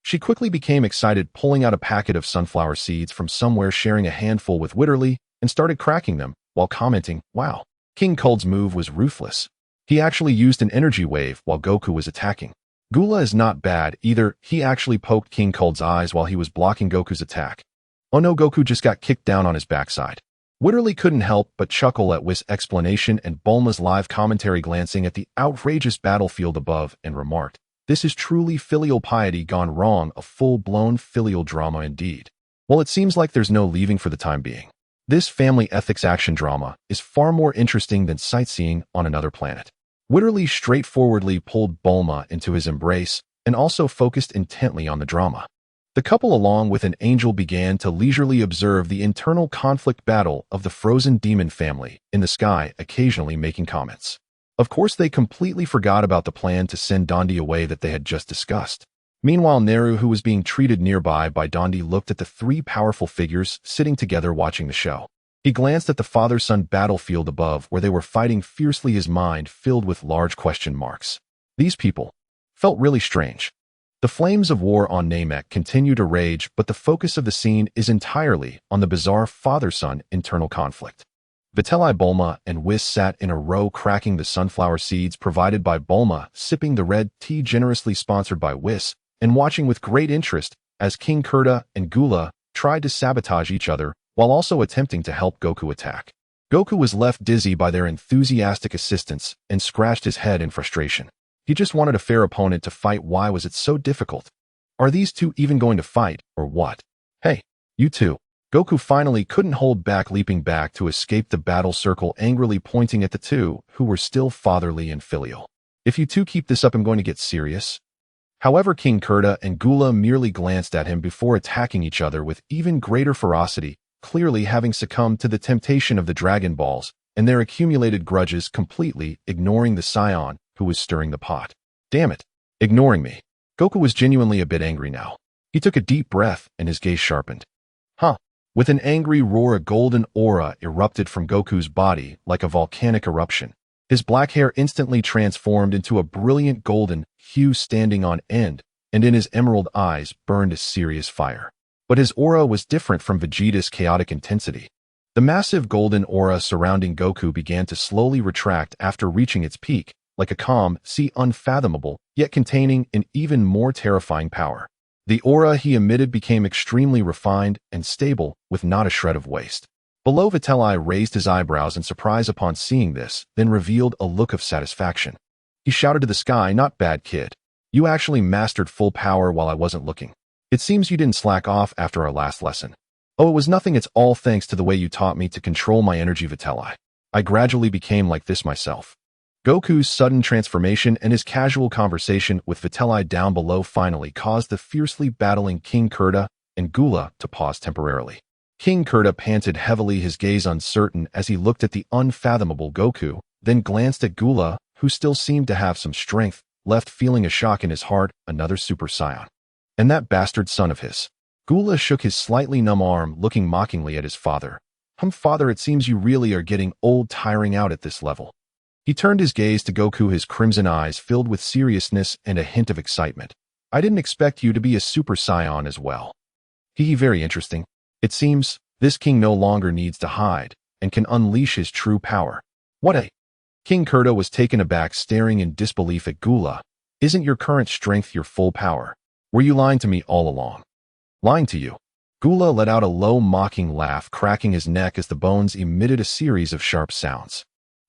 She quickly became excited, pulling out a packet of sunflower seeds from somewhere, sharing a handful with Witterly, and started cracking them, while commenting, wow, King Cold's move was ruthless. He actually used an energy wave while Goku was attacking. Gula is not bad either. He actually poked King Cold's eyes while he was blocking Goku's attack. Oh no, Goku just got kicked down on his backside. Witterly couldn't help but chuckle at Whis' explanation and Bulma's live commentary, glancing at the outrageous battlefield above, and remarked, this is truly filial piety gone wrong, a full-blown filial drama indeed. Well, it seems like there's no leaving for the time being. This family ethics action drama is far more interesting than sightseeing on another planet. Witterly straightforwardly pulled Bulma into his embrace and also focused intently on the drama. The couple, along with an angel, began to leisurely observe the internal conflict battle of the frozen demon family in the sky, occasionally making comments. Of course, they completely forgot about the plan to send Dondi away that they had just discussed. Meanwhile, Naru, who was being treated nearby by Dondi, looked at the three powerful figures sitting together watching the show. He glanced at the father-son battlefield above, where they were fighting fiercely, his mind filled with large question marks. These people felt really strange. The flames of war on Namek continue to rage, but the focus of the scene is entirely on the bizarre father-son internal conflict. Vitelli, Bulma, and Whis sat in a row, cracking the sunflower seeds provided by Bulma, sipping the red tea generously sponsored by Whis, and watching with great interest as King Kurta and Gula tried to sabotage each other while also attempting to help Goku attack. Goku was left dizzy by their enthusiastic assistance and scratched his head in frustration. He just wanted a fair opponent to fight. Why was it so difficult? Are these two even going to fight, or what? Hey, you two. Goku finally couldn't hold back, leaping back to escape the battle circle, angrily pointing at the two who were still fatherly and filial. If you two keep this up, I'm going to get serious. However, King Kurta and Gula merely glanced at him before attacking each other with even greater ferocity, clearly having succumbed to the temptation of the Dragon Balls and their accumulated grudges, completely ignoring the Saiyan who was stirring the pot. Damn it, ignoring me. Goku was genuinely a bit angry now. He took a deep breath and his gaze sharpened. Huh. With an angry roar, a golden aura erupted from Goku's body like a volcanic eruption. His black hair instantly transformed into a brilliant golden hue, standing on end, and in his emerald eyes burned a serious fire. But his aura was different from Vegeta's chaotic intensity. The massive golden aura surrounding Goku began to slowly retract after reaching its peak, like a calm sea, unfathomable, yet containing an even more terrifying power. The aura he emitted became extremely refined and stable, with not a shred of waste. Below, Vitelli raised his eyebrows in surprise upon seeing this, then revealed a look of satisfaction. He shouted to the sky, not bad, kid. You actually mastered full power while I wasn't looking. It seems you didn't slack off after our last lesson. Oh, it was nothing. It's all thanks to the way you taught me to control my energy, Vitelli. I gradually became like this myself. Goku's sudden transformation and his casual conversation with Vitelli down below finally caused the fiercely battling King Kurta and Gula to pause temporarily. King Kurta panted heavily, his gaze uncertain as he looked at the unfathomable Goku, then glanced at Gula, who still seemed to have some strength, left feeling a shock in his heart, another Super Saiyan. And that bastard son of his. Gula shook his slightly numb arm, looking mockingly at his father. Father, it seems you really are getting old, tiring out at this level. He turned his gaze to Goku, his crimson eyes filled with seriousness and a hint of excitement. I didn't expect you to be a Super Saiyan as well. Very interesting. It seems this king no longer needs to hide and can unleash his true power. What a... King Kurta was taken aback, staring in disbelief at Gula. Isn't your current strength your full power? Were you lying to me all along? Lying to you? Gula let out a low, mocking laugh, cracking his neck as the bones emitted a series of sharp sounds.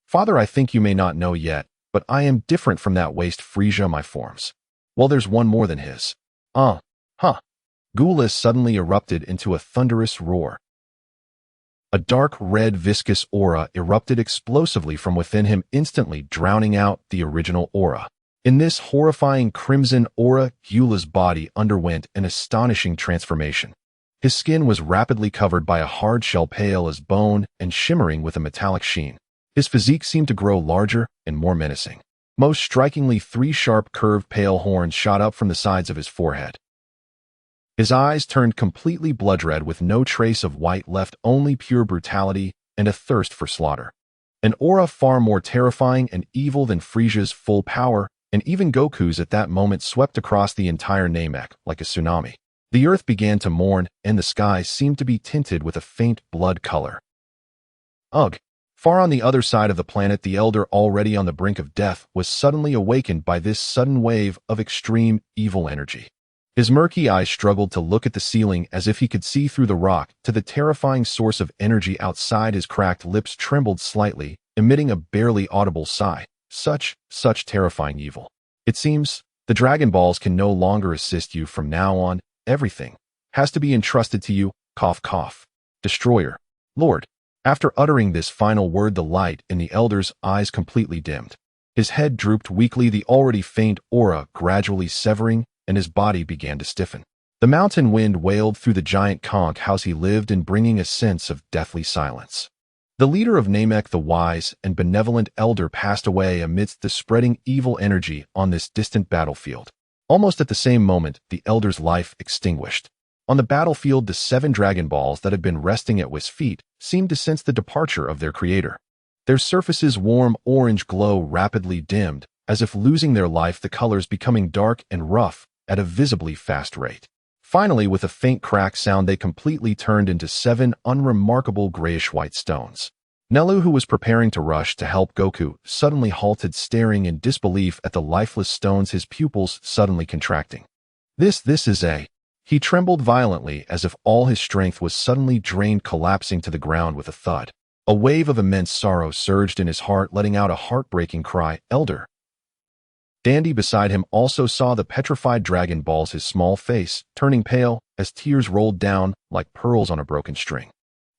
Father, I think you may not know yet, but I am different from that waste Frieza my forms. Well, there's one more than his. Gula suddenly erupted into a thunderous roar. A dark red viscous aura erupted explosively from within him, instantly drowning out the original aura. In this horrifying crimson aura, Gula's body underwent an astonishing transformation. His skin was rapidly covered by a hard shell pale as bone and shimmering with a metallic sheen. His physique seemed to grow larger and more menacing. Most strikingly, 3 sharp curved pale horns shot up from the sides of his forehead. His eyes turned completely blood-red with no trace of white left, only pure brutality and a thirst for slaughter. An aura far more terrifying and evil than Frieza's full power, and even Goku's at that moment, swept across the entire Namek like a tsunami. The earth began to mourn, and the sky seemed to be tinted with a faint blood color. Ugh! Far on the other side of the planet, the elder, already on the brink of death, was suddenly awakened by this sudden wave of extreme evil energy. His murky eyes struggled to look at the ceiling as if he could see through the rock to the terrifying source of energy outside. His cracked lips trembled slightly, emitting a barely audible sigh. Such terrifying evil. It seems the Dragon Balls can no longer assist you from now on. Everything has to be entrusted to you. Cough, cough. Destroyer. Lord. After uttering this final word, the light in the elder's eyes completely dimmed. His head drooped weakly, the already faint aura gradually severing, and his body began to stiffen. The mountain wind wailed through the giant conch house he lived in, bringing a sense of deathly silence. The leader of Namek, the wise and benevolent elder, passed away amidst the spreading evil energy on this distant battlefield. Almost at the same moment, the elder's life extinguished. On the battlefield, the 7 Dragon Balls that had been resting at his feet seemed to sense the departure of their creator. Their surfaces' warm orange glow rapidly dimmed, as if losing their life, the colors becoming dark and rough at a visibly fast rate. Finally, with a faint crack sound, they completely turned into 7 unremarkable grayish-white stones. Nelu, who was preparing to rush to help Goku, suddenly halted, staring in disbelief at the lifeless stones, his pupils suddenly contracting. This is a... He trembled violently as if all his strength was suddenly drained, collapsing to the ground with a thud. A wave of immense sorrow surged in his heart, letting out a heartbreaking cry. Elder. Dandy beside him also saw the petrified Dragon Balls, his small face turning pale as tears rolled down like pearls on a broken string.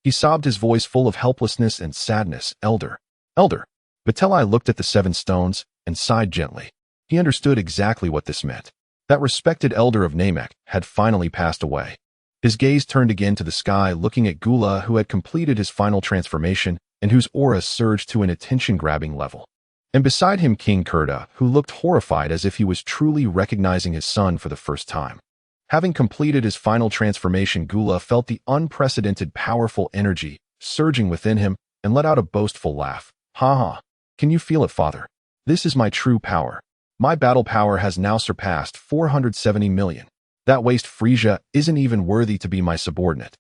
He sobbed, his voice full of helplessness and sadness. Elder. Elder. Vitelli looked at the 7 stones and sighed gently. He understood exactly what this meant. That respected elder of Namek had finally passed away. His gaze turned again to the sky, looking at Gula, who had completed his final transformation and whose aura surged to an attention-grabbing level. And beside him, King Kurta, who looked horrified as if he was truly recognizing his son for the first time. Having completed his final transformation, Gula felt the unprecedented powerful energy surging within him and let out a boastful laugh. Ha ha. Can you feel it, father? This is my true power. My battle power has now surpassed 470 million. That waste Frieza isn't even worthy to be my subordinate.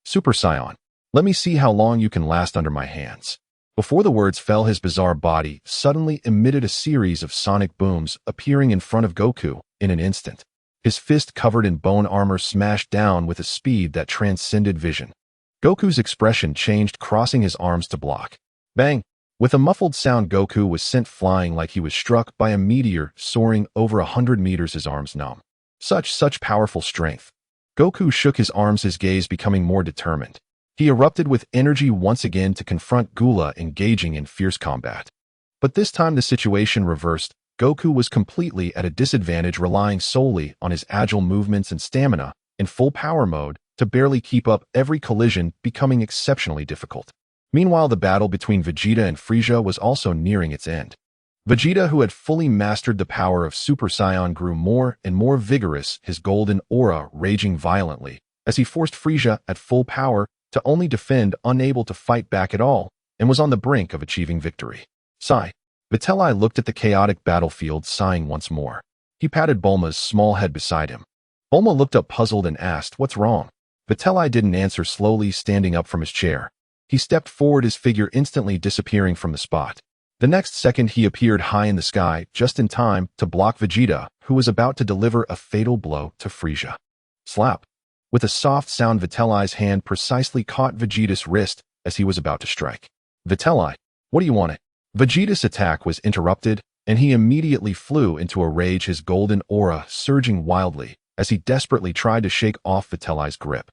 Super Saiyan, let me see how long you can last under my hands. Before the words fell, his bizarre body suddenly emitted a series of sonic booms, appearing in front of Goku in an instant. His fist, covered in bone armor, smashed down with a speed that transcended vision. Goku's expression changed, crossing his arms to block. Bang! With a muffled sound, Goku was sent flying like he was struck by a meteor, soaring over 100 meters, his arms numb. Such powerful strength. Goku shook his arms, his gaze becoming more determined. He erupted with energy once again to confront Gula, engaging in fierce combat. But this time the situation reversed. Goku was completely at a disadvantage, relying solely on his agile movements and stamina in full power mode to barely keep up, every collision becoming exceptionally difficult. Meanwhile, the battle between Vegeta and Frieza was also nearing its end. Vegeta, who had fully mastered the power of Super Saiyan, grew more and more vigorous, his golden aura raging violently as he forced Frieza at full power to only defend, unable to fight back at all, and was on the brink of achieving victory. Sigh. Vitelli looked at the chaotic battlefield, sighing once more. He patted Bulma's small head beside him. Bulma looked up puzzled and asked, "What's wrong?" Vitelli didn't answer, slowly standing up from his chair. He stepped forward, his figure instantly disappearing from the spot. The next second he appeared high in the sky, just in time to block Vegeta, who was about to deliver a fatal blow to Frieza. Slap. With a soft sound, Vitelli's hand precisely caught Vegeta's wrist as he was about to strike. "Vitelli, what do you want?" Vegeta's attack was interrupted, and he immediately flew into a rage, his golden aura surging wildly as he desperately tried to shake off Vitelli's grip.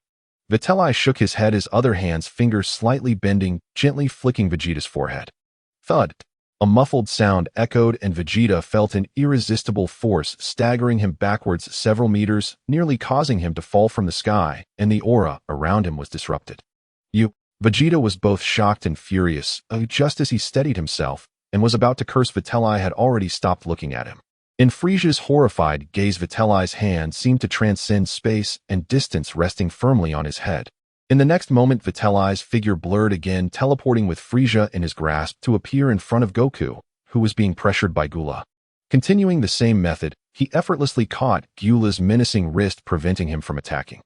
Vitelli shook his head, his other hand's fingers slightly bending, gently flicking Vegeta's forehead. Thud! A muffled sound echoed, and Vegeta felt an irresistible force staggering him backwards several meters, nearly causing him to fall from the sky, and the aura around him was disrupted. Vegeta was both shocked and furious. Just as he steadied himself and was about to curse, Vitelli had already stopped looking at him. In Frieza's horrified gaze, Vitelli's hand seemed to transcend space and distance, resting firmly on his head. In the next moment, Vitelli's figure blurred again, teleporting with Frieza in his grasp to appear in front of Goku, who was being pressured by Gula. Continuing the same method, he effortlessly caught Gula's menacing wrist, preventing him from attacking.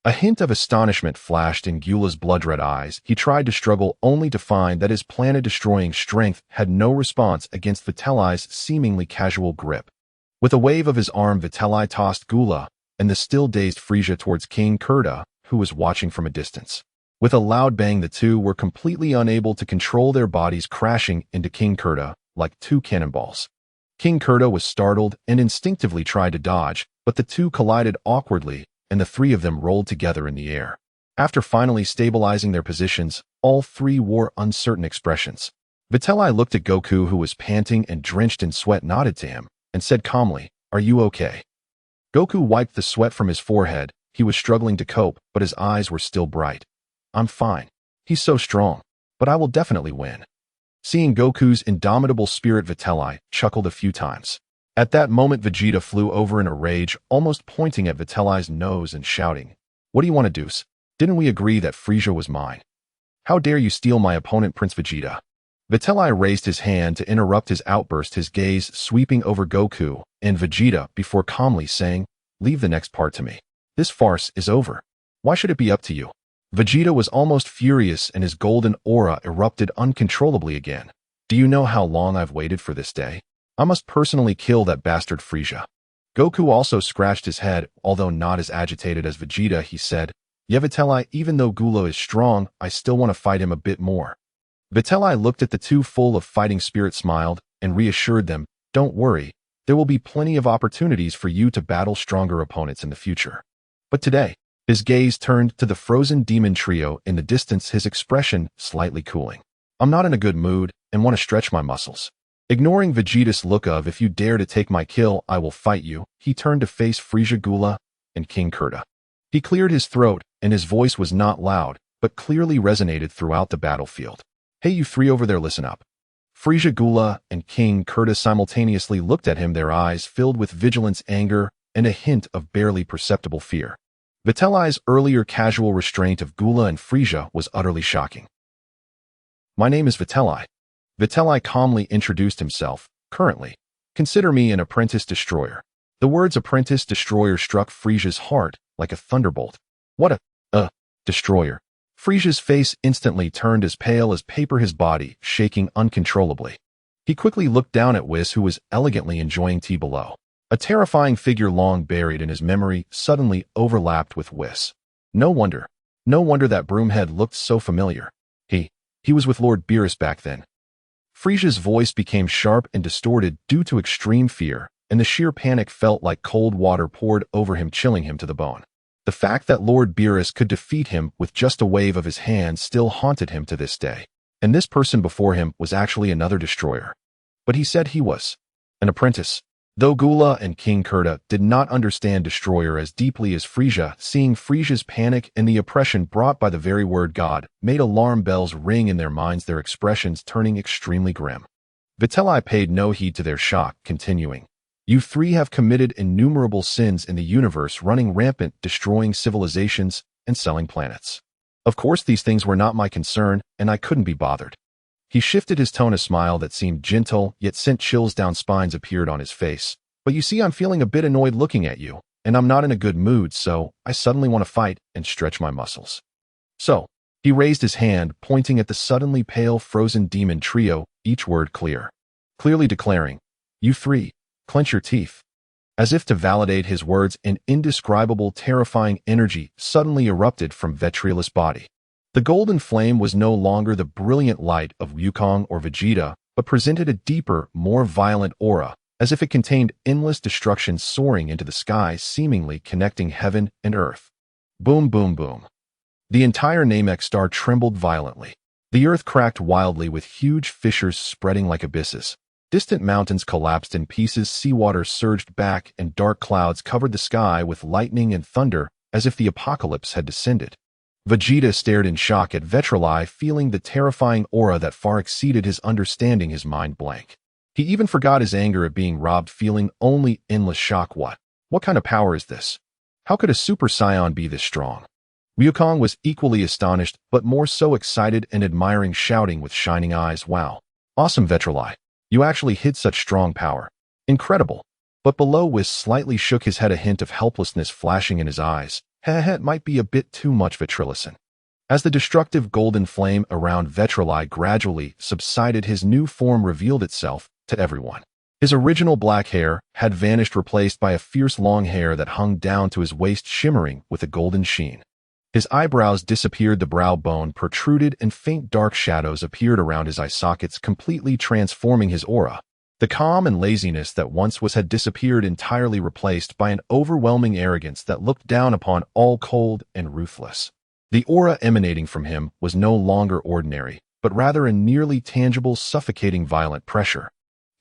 A hint of astonishment flashed in Gula's blood-red eyes. He tried to struggle, only to find that his planet-destroying strength had no response against Vitelli's seemingly casual grip. With a wave of his arm, Vitelli tossed Gula and the still-dazed Frieza towards King Kurta, who was watching from a distance. With a loud bang, the two were completely unable to control their bodies, crashing into King Kurta like two cannonballs. King Kurta was startled and instinctively tried to dodge, but the two collided awkwardly, and the three of them rolled together in the air. After finally stabilizing their positions, all three wore uncertain expressions. Vitelli looked at Goku, who was panting and drenched in sweat, nodded to him, and said calmly, "Are you okay?" Goku wiped the sweat from his forehead. He was struggling to cope, but his eyes were still bright. "I'm fine. He's so strong. But I will definitely win." Seeing Goku's indomitable spirit, Vitelli chuckled a few times. At that moment, Vegeta flew over in a rage, almost pointing at Vitelli's nose and shouting, "What do you want to do? Didn't we agree that Frieza was mine? How dare you steal my opponent, Prince Vegeta?" Vitelli raised his hand to interrupt his outburst, his gaze sweeping over Goku and Vegeta before calmly saying, "Leave the next part to me. This farce is over. Why should it be up to you?" Vegeta was almost furious, and his golden aura erupted uncontrollably again. "Do you know how long I've waited for this day? I must personally kill that bastard Frieza." Goku also scratched his head, although not as agitated as Vegeta. He said, "Yeah, Vitelli, even though Gula is strong, I still want to fight him a bit more." Vitelli looked at the two, full of fighting spirit, smiled, and reassured them, "Don't worry, there will be plenty of opportunities for you to battle stronger opponents in the future. But today," his gaze turned to the frozen demon trio in the distance, his expression slightly cooling. "I'm not in a good mood and want to stretch my muscles." Ignoring Vegeta's look of, "If you dare to take my kill, I will fight you," he turned to face Frieza, Gula, and King Kurta. He cleared his throat, and his voice was not loud, but clearly resonated throughout the battlefield. "Hey, you three over there, listen up." Frieza, Gula, and King Kurta simultaneously looked at him, their eyes filled with vigilance, anger, and a hint of barely perceptible fear. Vitelli's earlier casual restraint of Gula and Frieza was utterly shocking. "My name is Vitelli." Vitelli calmly introduced himself. "Currently, consider me an apprentice destroyer." The words apprentice destroyer struck Frieza's heart like a thunderbolt. "What a destroyer?" Frieza's face instantly turned as pale as paper, his body shaking uncontrollably. He quickly looked down at Whis, who was elegantly enjoying tea below. A terrifying figure long buried in his memory suddenly overlapped with Whis. No wonder that broomhead looked so familiar. He was with Lord Beerus back then. Frieza's voice became sharp and distorted due to extreme fear, and the sheer panic felt like cold water poured over him, chilling him to the bone. The fact that Lord Beerus could defeat him with just a wave of his hand still haunted him to this day. And this person before him was actually another destroyer. But he said he was an apprentice. Though Gula and King Kurta did not understand Destroyer as deeply as Frieza, seeing Frieza's panic and the oppression brought by the very word God made alarm bells ring in their minds, their expressions turning extremely grim. Vitelli paid no heed to their shock, continuing, "You three have committed innumerable sins in the universe, running rampant, destroying civilizations, and selling planets. Of course these things were not my concern, and I couldn't be bothered." He shifted his tone. A smile that seemed gentle yet sent chills down spines appeared on his face. "But you see, I'm feeling a bit annoyed looking at you, and I'm not in a good mood, so I suddenly want to fight and stretch my muscles." So, he raised his hand, pointing at the suddenly pale, frozen demon trio, each word clearly declaring, "You three, clench your teeth." As if to validate his words, an indescribable, terrifying energy suddenly erupted from Vetriolus' body. The golden flame was no longer the brilliant light of Wukong or Vegeta, but presented a deeper, more violent aura, as if it contained endless destruction soaring into the sky, seemingly connecting heaven and earth. Boom, boom, boom. The entire Namek star trembled violently. The earth cracked wildly with huge fissures spreading like abysses. Distant mountains collapsed in pieces, seawater surged back, and dark clouds covered the sky with lightning and thunder as if the apocalypse had descended. Vegeta stared in shock at Vetrili, feeling the terrifying aura that far exceeded his understanding, his mind blank. He even forgot his anger at being robbed, feeling only endless shock. What kind of power is this? How could a Super Saiyan be this strong? Wukong was equally astonished, but more so excited and admiring, shouting with shining eyes, "Wow! Awesome, Vetrili! You actually hid such strong power. Incredible!" But below Whis slightly shook his head, a hint of helplessness flashing in his eyes. It might be a bit too much, Vetrilison. As the destructive golden flame around Vetrili gradually subsided, his new form revealed itself to everyone. His original black hair had vanished, replaced by a fierce long hair that hung down to his waist, shimmering with a golden sheen. His eyebrows disappeared, the brow bone protruded, and faint dark shadows appeared around his eye sockets, completely transforming his aura. The calm and laziness that once was had disappeared entirely, replaced by an overwhelming arrogance that looked down upon all, cold and ruthless. The aura emanating from him was no longer ordinary, but rather a nearly tangible, suffocating, violent pressure.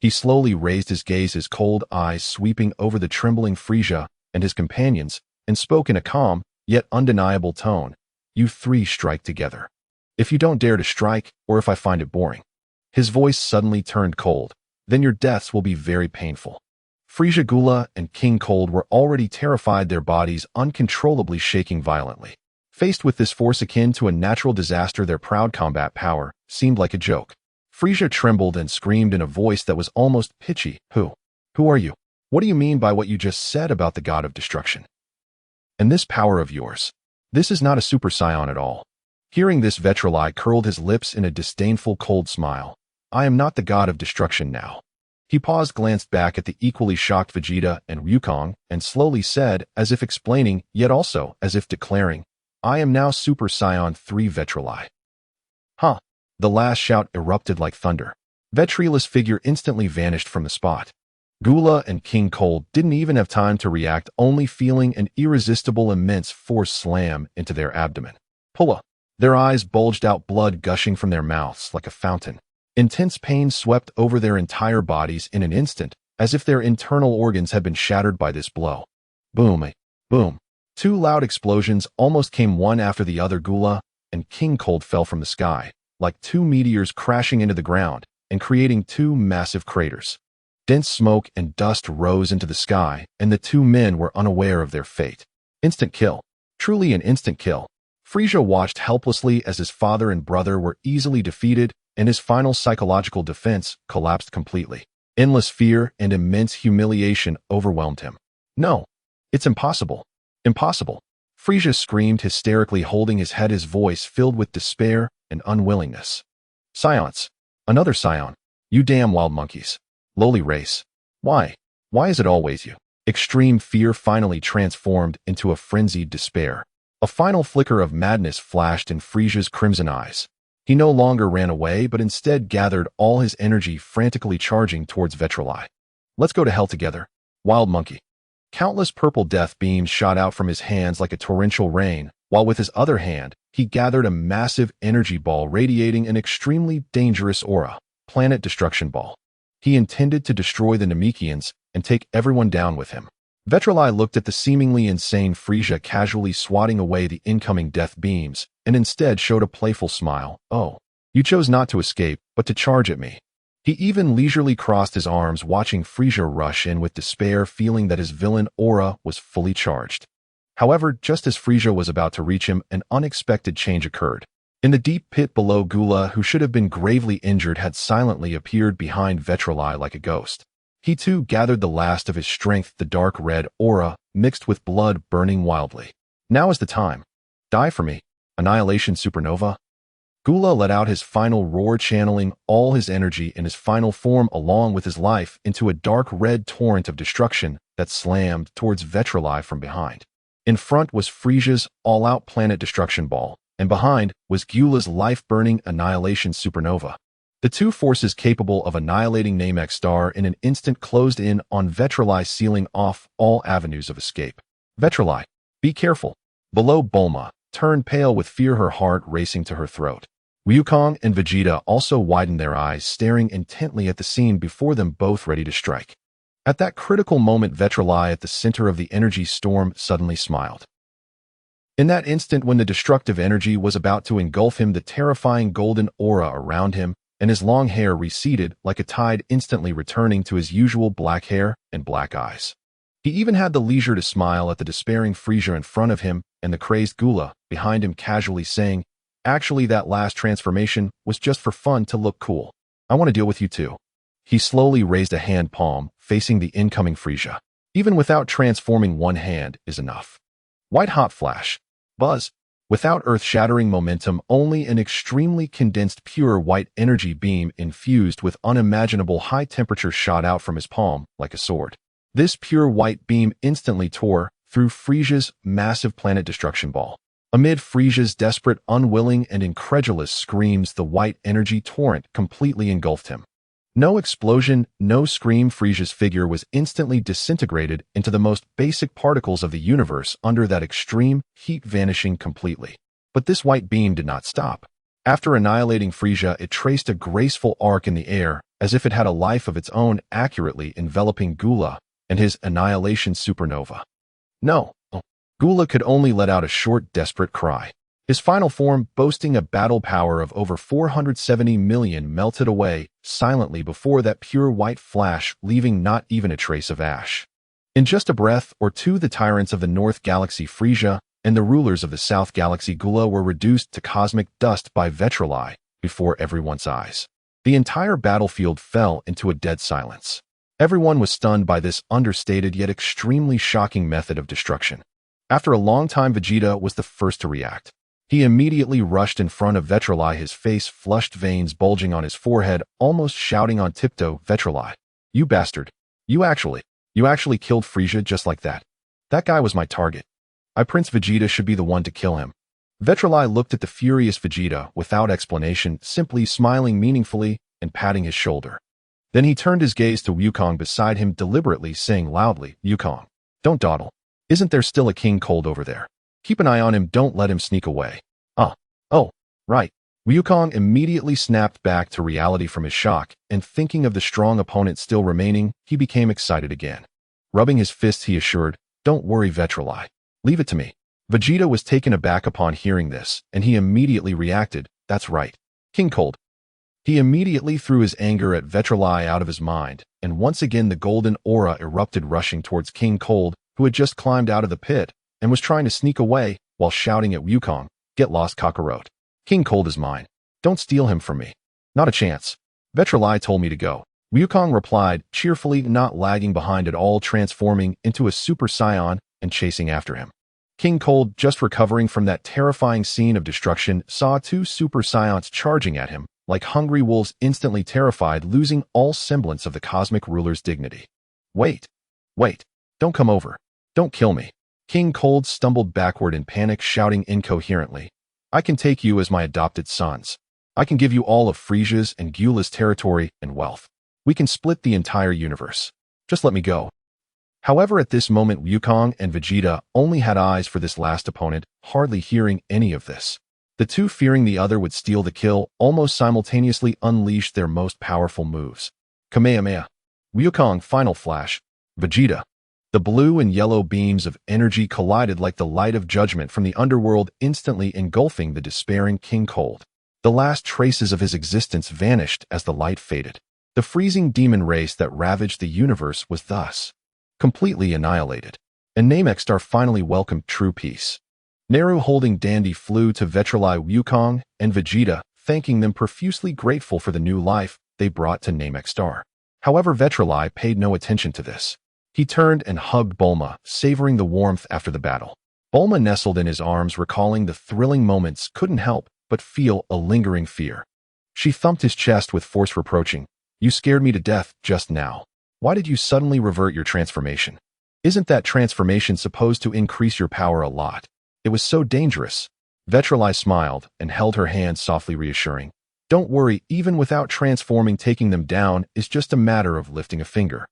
He slowly raised his gaze, his cold eyes sweeping over the trembling Frieza and his companions, and spoke in a calm, yet undeniable tone, "You three strike together. If you don't dare to strike, or if I find it boring." His voice suddenly turned cold. "Then your deaths will be very painful." Frieza, Gula, and King Cold were already terrified, their bodies uncontrollably shaking violently. Faced with this force akin to a natural disaster, their proud combat power seemed like a joke. Frieza trembled and screamed in a voice that was almost pitchy, Who are you? What do you mean by what you just said about the god of destruction? And this power of yours? This is not a Super Saiyan at all." Hearing this, Vetrili curled his lips in a disdainful, cold smile. "I am not the god of destruction now." He paused, glanced back at the equally shocked Vegeta and Wukong, and slowly said, as if explaining, yet also as if declaring, "I am now Super Saiyan 3 Vetrili." Huh! The last shout erupted like thunder. Vetriolus' figure instantly vanished from the spot. Gula and King Cold didn't even have time to react, only feeling an irresistible, immense force slam into their abdomen. Pulla! Their eyes bulged out, blood gushing from their mouths like a fountain. Intense pain swept over their entire bodies in an instant, as if their internal organs had been shattered by this blow. Boom! Boom! Two loud explosions almost came one after the other. Gula and King Cold fell from the sky, like two meteors crashing into the ground and creating two massive craters. Dense smoke and dust rose into the sky, and the two men were unaware of their fate. Instant kill. Truly an instant kill. Frieza watched helplessly as his father and brother were easily defeated, and his final psychological defense collapsed completely. Endless fear and immense humiliation overwhelmed him. "No! It's impossible! Impossible!" Frieza screamed hysterically, holding his head, his voice filled with despair and unwillingness. "Science! Another Saiyan! You damn wild monkeys! Lowly race! Why? Why is it always you?" Extreme fear finally transformed into a frenzied despair. A final flicker of madness flashed in Frieza's crimson eyes. He no longer ran away, but instead gathered all his energy, frantically charging towards Vetrili. "Let's go to hell together, wild monkey." Countless purple death beams shot out from his hands like a torrential rain, while with his other hand, he gathered a massive energy ball radiating an extremely dangerous aura, Planet Destruction Ball. He intended to destroy the Namekians and take everyone down with him. Vetrali looked at the seemingly insane Frieza casually swatting away the incoming death beams, and instead showed a playful smile. Oh, you chose not to escape, but to charge at me. He even leisurely crossed his arms, watching Frieza rush in with despair, feeling that his villain aura was fully charged. However, just as Frieza was about to reach him, an unexpected change occurred. In the deep pit below, Gula, who should have been gravely injured, had silently appeared behind Vetrali like a ghost. He too gathered the last of his strength, the dark red aura, mixed with blood burning wildly. Now is the time. Die for me, Annihilation Supernova. Gula let out his final roar, channeling all his energy in his final form along with his life into a dark red torrent of destruction that slammed towards Vetrali from behind. In front was Frieza's all-out Planet Destruction Ball, and behind was Gula's life-burning Annihilation Supernova. The two forces capable of annihilating Namek Star in an instant closed in on Vetrali, sealing off all avenues of escape. Vetrali, be careful. Below, Bulma turned pale with fear, her heart racing to her throat. Wukong and Vegeta also widened their eyes, staring intently at the scene before them, both ready to strike. At that critical moment, Vetrali, at the center of the energy storm, suddenly smiled. In that instant, when the destructive energy was about to engulf him, the terrifying golden aura around him and his long hair receded like a tide, instantly returning to his usual black hair and black eyes. He even had the leisure to smile at the despairing Frieza in front of him and the crazed Gula behind him, casually saying, "Actually, that last transformation was just for fun, to look cool. I want to deal with you too." He slowly raised a hand palm, facing the incoming Frieza. Even without transforming, one hand is enough. White-hot flash. Buzz. Without earth-shattering momentum, only an extremely condensed pure white energy beam infused with unimaginable high temperature shot out from his palm like a sword. This pure white beam instantly tore through Frieza's massive Planet Destruction Ball. Amid Frieza's desperate, unwilling, and incredulous screams, the white energy torrent completely engulfed him. No explosion, no scream. Frieza's figure was instantly disintegrated into the most basic particles of the universe under that extreme heat, vanishing completely. But this white beam did not stop. After annihilating Frieza, it traced a graceful arc in the air, as if it had a life of its own, accurately enveloping Gula and his Annihilation Supernova. No. Gula could only let out a short, desperate cry. His final form, boasting a battle power of over 470 million, melted away silently before that pure white flash, leaving not even a trace of ash. In just a breath or two, the tyrants of the North Galaxy Frieza and the rulers of the South Galaxy Gula were reduced to cosmic dust by Vetrali before everyone's eyes. The entire battlefield fell into a dead silence. Everyone was stunned by this understated yet extremely shocking method of destruction. After a long time, Vegeta was the first to react. He immediately rushed in front of Vetrali, his face flushed, veins bulging on his forehead, almost shouting on tiptoe, "Vetrali, you bastard. You actually killed Frieza just like that. That guy was my target. Prince Vegeta should be the one to kill him." Vetrali looked at the furious Vegeta without explanation, simply smiling meaningfully and patting his shoulder. Then he turned his gaze to Wukong beside him, deliberately saying loudly, "Wukong, don't dawdle. Isn't there still a King Cold over there? Keep an eye on him, don't let him sneak away." Oh, right. Wukong immediately snapped back to reality from his shock, and thinking of the strong opponent still remaining, he became excited again. Rubbing his fists, he assured, "Don't worry, Vetrali. Leave it to me." Vegeta was taken aback upon hearing this, and he immediately reacted, "That's right. King Cold." He immediately threw his anger at Vetrali out of his mind, and once again the golden aura erupted, rushing towards King Cold, who had just climbed out of the pit and was trying to sneak away while shouting at Wukong, "Get lost, Kakarot. King Cold is mine. Don't steal him from me. Not a chance. Vetrali told me to go." Wukong replied, cheerfully, not lagging behind at all, transforming into a Super Saiyan and chasing after him. King Cold, just recovering from that terrifying scene of destruction, saw two Super Saiyans charging at him like hungry wolves, instantly terrified, losing all semblance of the cosmic ruler's dignity. Wait. Don't come over. Don't kill me." King Cold stumbled backward in panic, shouting incoherently, "I can take you as my adopted sons. I can give you all of Frieza's and Gula's territory and wealth. We can split the entire universe. Just let me go." However, at this moment, Wukong and Vegeta only had eyes for this last opponent, hardly hearing any of this. The two, fearing the other would steal the kill, almost simultaneously unleashed their most powerful moves. Kamehameha. Wukong, final flash. Vegeta. The blue and yellow beams of energy collided like the light of judgment from the underworld, instantly engulfing the despairing King Cold. The last traces of his existence vanished as the light faded. The freezing demon race that ravaged the universe was thus completely annihilated, and Namekstar finally welcomed true peace. Naru, holding Dandy, flew to Vetrali, Wukong, and Vegeta, thanking them profusely, grateful for the new life they brought to Namekstar. However, Vetrali paid no attention to this. He turned and hugged Bulma, savoring the warmth after the battle. Bulma nestled in his arms, recalling the thrilling moments, couldn't help but feel a lingering fear. She thumped his chest with force, reproaching, "You scared me to death just now. Why did you suddenly revert your transformation? Isn't that transformation supposed to increase your power a lot? It was so dangerous." Vetrali smiled and held her hand, softly reassuring, "Don't worry, even without transforming, taking them down is just a matter of lifting a finger.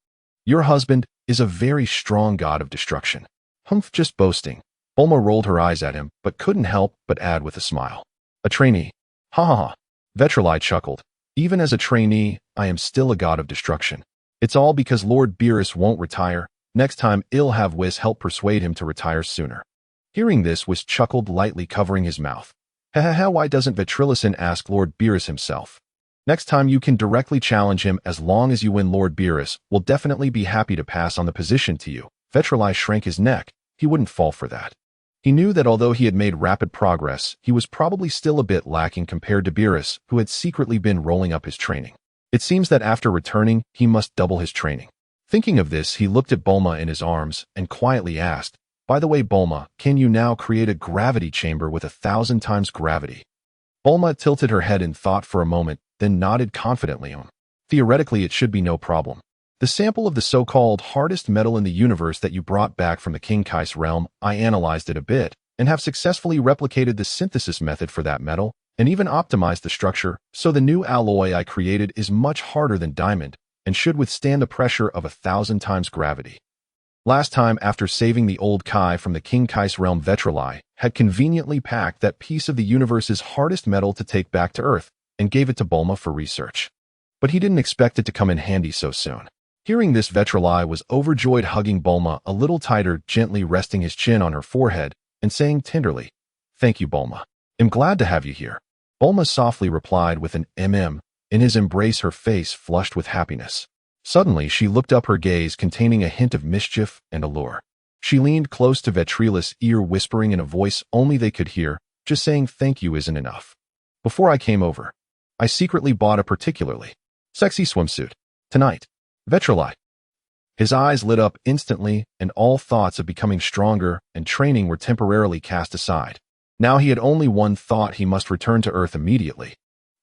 Your husband is a very strong god of destruction." "Humph, just boasting." Bulma rolled her eyes at him, but couldn't help but add with a smile, "A trainee." "Ha ha ha." Vetrali chuckled. "Even as a trainee, I am still a god of destruction. It's all because Lord Beerus won't retire. Next time, I'll have Whis help persuade him to retire sooner." Hearing this, Whis chuckled lightly, covering his mouth. "Ha ha ha, why doesn't Vetrilicin ask Lord Beerus himself? Next time you can directly challenge him. As long as you win, Lord Beerus will definitely be happy to pass on the position to you." Vetrali shrank his neck. He wouldn't fall for that. He knew that although he had made rapid progress, he was probably still a bit lacking compared to Beerus, who had secretly been rolling up his training. It seems that after returning, he must double his training. Thinking of this, he looked at Bulma in his arms and quietly asked, "By the way, Bulma, can you now create a gravity chamber with 1,000 times gravity?" Bulma tilted her head in thought for a moment, then nodded confidently. "Theoretically, it should be no problem. The sample of the so-called hardest metal in the universe that you brought back from the King Kai's realm, I analyzed it a bit, and have successfully replicated the synthesis method for that metal, and even optimized the structure, so the new alloy I created is much harder than diamond, and should withstand the pressure of 1,000 times gravity." Last time, after saving the old Kai from the King Kai's realm, Vetrali had conveniently packed that piece of the universe's hardest metal to take back to Earth, and gave it to Bulma for research. But he didn't expect it to come in handy so soon. Hearing this, Vetrali was overjoyed, hugging Bulma a little tighter, gently resting his chin on her forehead, and saying tenderly, "Thank you, Bulma. I'm glad to have you here." Bulma softly replied with an "mm." In his embrace, her face flushed with happiness. Suddenly, she looked up, her gaze containing a hint of mischief and allure. She leaned close to Vetrilis' ear, whispering in a voice only they could hear, "Just saying thank you isn't enough. Before I came over, I secretly bought a particularly sexy swimsuit. Tonight." Vetrali. His eyes lit up instantly, and all thoughts of becoming stronger and training were temporarily cast aside. Now he had only one thought: he must return to Earth immediately.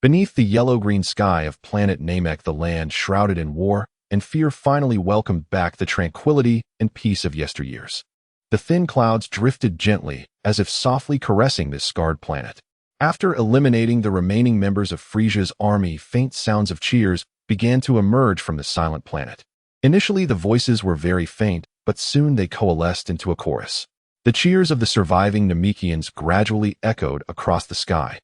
Beneath the yellow-green sky of planet Namek, the land shrouded in war and fear finally welcomed back the tranquility and peace of yesteryears. The thin clouds drifted gently, as if softly caressing this scarred planet. After eliminating the remaining members of Frieza's army, faint sounds of cheers began to emerge from the silent planet. Initially, the voices were very faint, but soon they coalesced into a chorus. The cheers of the surviving Namekians gradually echoed across the sky.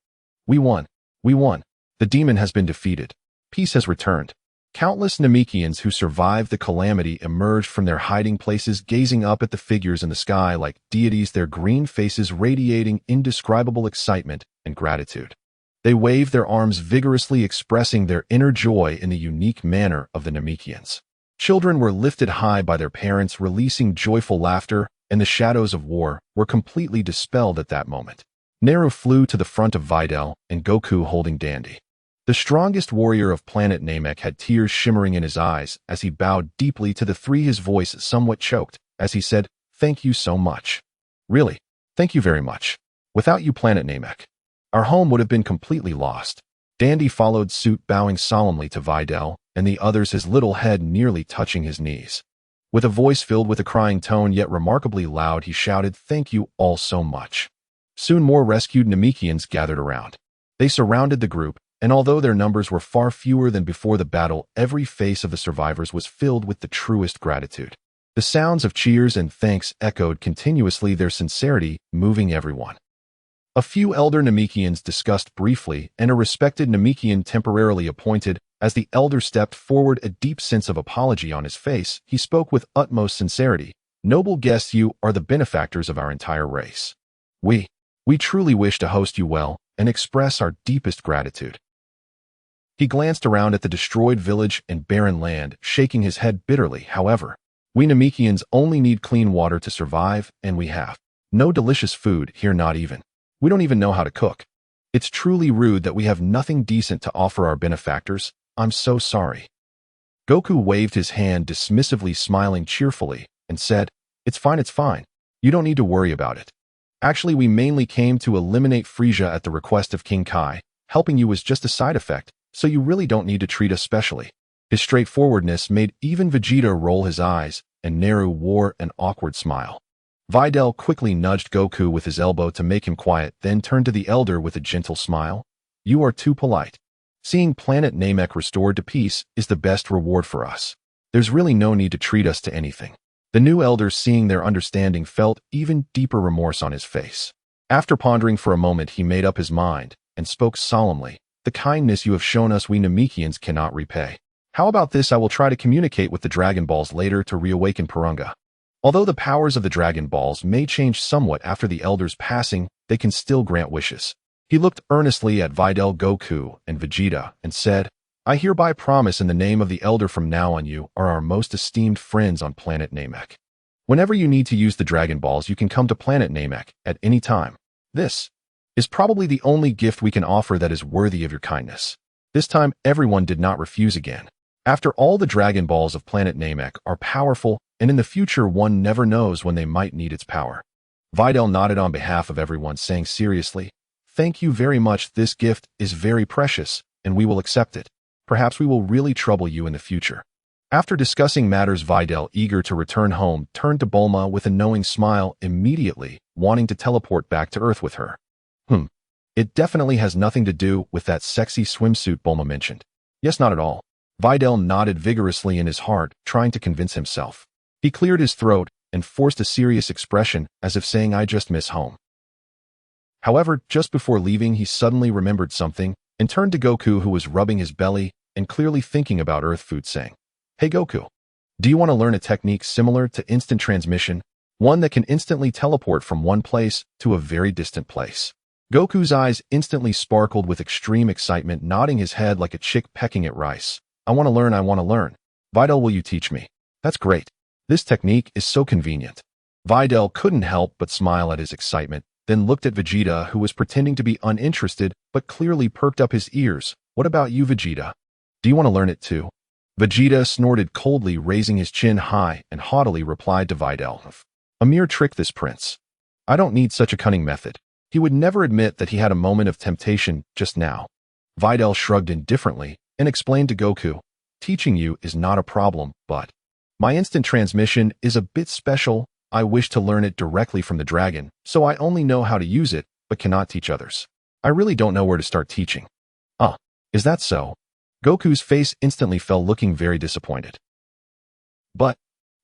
"We won! We won! The demon has been defeated. Peace has returned." Countless Namekians who survived the calamity emerged from their hiding places, gazing up at the figures in the sky like deities, their green faces radiating indescribable excitement and gratitude. They waved their arms vigorously, expressing their inner joy in the unique manner of the Namekians. Children were lifted high by their parents, releasing joyful laughter, and the shadows of war were completely dispelled at that moment. Naru flew to the front of Videl, and Goku holding Dandy. The strongest warrior of planet Namek had tears shimmering in his eyes as he bowed deeply to the three, his voice somewhat choked as he said, "Thank you so much. Really, thank you very much. Without you, planet Namek, our home would have been completely lost." Dandy followed suit, bowing solemnly to Videl and the others, his little head nearly touching his knees. With a voice filled with a crying tone yet remarkably loud, he shouted, "Thank you all so much." Soon more rescued Namekians gathered around. They surrounded the group, and although their numbers were far fewer than before the battle, every face of the survivors was filled with the truest gratitude. The sounds of cheers and thanks echoed continuously, their sincerity moving everyone. A few elder Namekians discussed briefly, and a respected Namekian temporarily appointed. As the elder stepped forward, a deep sense of apology on his face, he spoke with utmost sincerity. Noble guests, you are the benefactors of our entire race. We truly wish to host you well and express our deepest gratitude. He glanced around at the destroyed village and barren land, shaking his head bitterly. However, we Namekians only need clean water to survive, and we have no delicious food here, not even. We don't even know how to cook. It's truly rude that we have nothing decent to offer our benefactors. I'm so sorry. Goku waved his hand dismissively, smiling cheerfully, and said, It's fine. You don't need to worry about it. Actually, we mainly came to eliminate Frieza at the request of King Kai. Helping you was just a side effect, so you really don't need to treat us specially. His straightforwardness made even Vegeta roll his eyes, and Naru wore an awkward smile. Videl quickly nudged Goku with his elbow to make him quiet, then turned to the elder with a gentle smile. You are too polite. Seeing Planet Namek restored to peace is the best reward for us. There's really no need to treat us to anything. The new elder, seeing their understanding, felt even deeper remorse on his face. After pondering for a moment, he made up his mind and spoke solemnly. The kindness you have shown us we Namekians cannot repay. How about this? I will try to communicate with the Dragon Balls later to reawaken Purunga. Although the powers of the Dragon Balls may change somewhat after the elder's passing, they can still grant wishes. He looked earnestly at Videl, Goku, and Vegeta and said, I hereby promise in the name of the elder, from now on you are our most esteemed friends on Planet Namek. Whenever you need to use the Dragon Balls, you can come to Planet Namek at any time. This is probably the only gift we can offer that is worthy of your kindness. This time, everyone did not refuse again. After all, the Dragon Balls of Planet Namek are powerful, and in the future one never knows when they might need its power. Videl nodded on behalf of everyone, saying seriously, Thank you very much. This gift is very precious, and we will accept it. Perhaps we will really trouble you in the future. After discussing matters, Videl, eager to return home, turned to Bulma with a knowing smile, immediately wanting to teleport back to Earth with her. It definitely has nothing to do with that sexy swimsuit Bulma mentioned. Yes, not at all. Videl nodded vigorously in his heart, trying to convince himself. He cleared his throat and forced a serious expression, as if saying, I just miss home. However, just before leaving, he suddenly remembered something and turned to Goku, who was rubbing his belly and clearly thinking about Earth food, saying, Hey Goku, do you want to learn a technique similar to instant transmission, one that can instantly teleport from one place to a very distant place? Goku's eyes instantly sparkled with extreme excitement, nodding his head like a chick pecking at rice. I want to learn. Videl, will you teach me? That's great. This technique is so convenient. Videl couldn't help but smile at his excitement, then looked at Vegeta, who was pretending to be uninterested but clearly perked up his ears. What about you, Vegeta? Do you want to learn it too? Vegeta snorted coldly, raising his chin high, and haughtily replied to Videl, A mere trick, this prince. I don't need such a cunning method. He would never admit that he had a moment of temptation just now. Videl shrugged indifferently and explained to Goku, Teaching you is not a problem, but my instant transmission is a bit special. I wish to learn it directly from the dragon, so I only know how to use it, but cannot teach others. I really don't know where to start teaching. Is that so? Goku's face instantly fell, looking very disappointed. But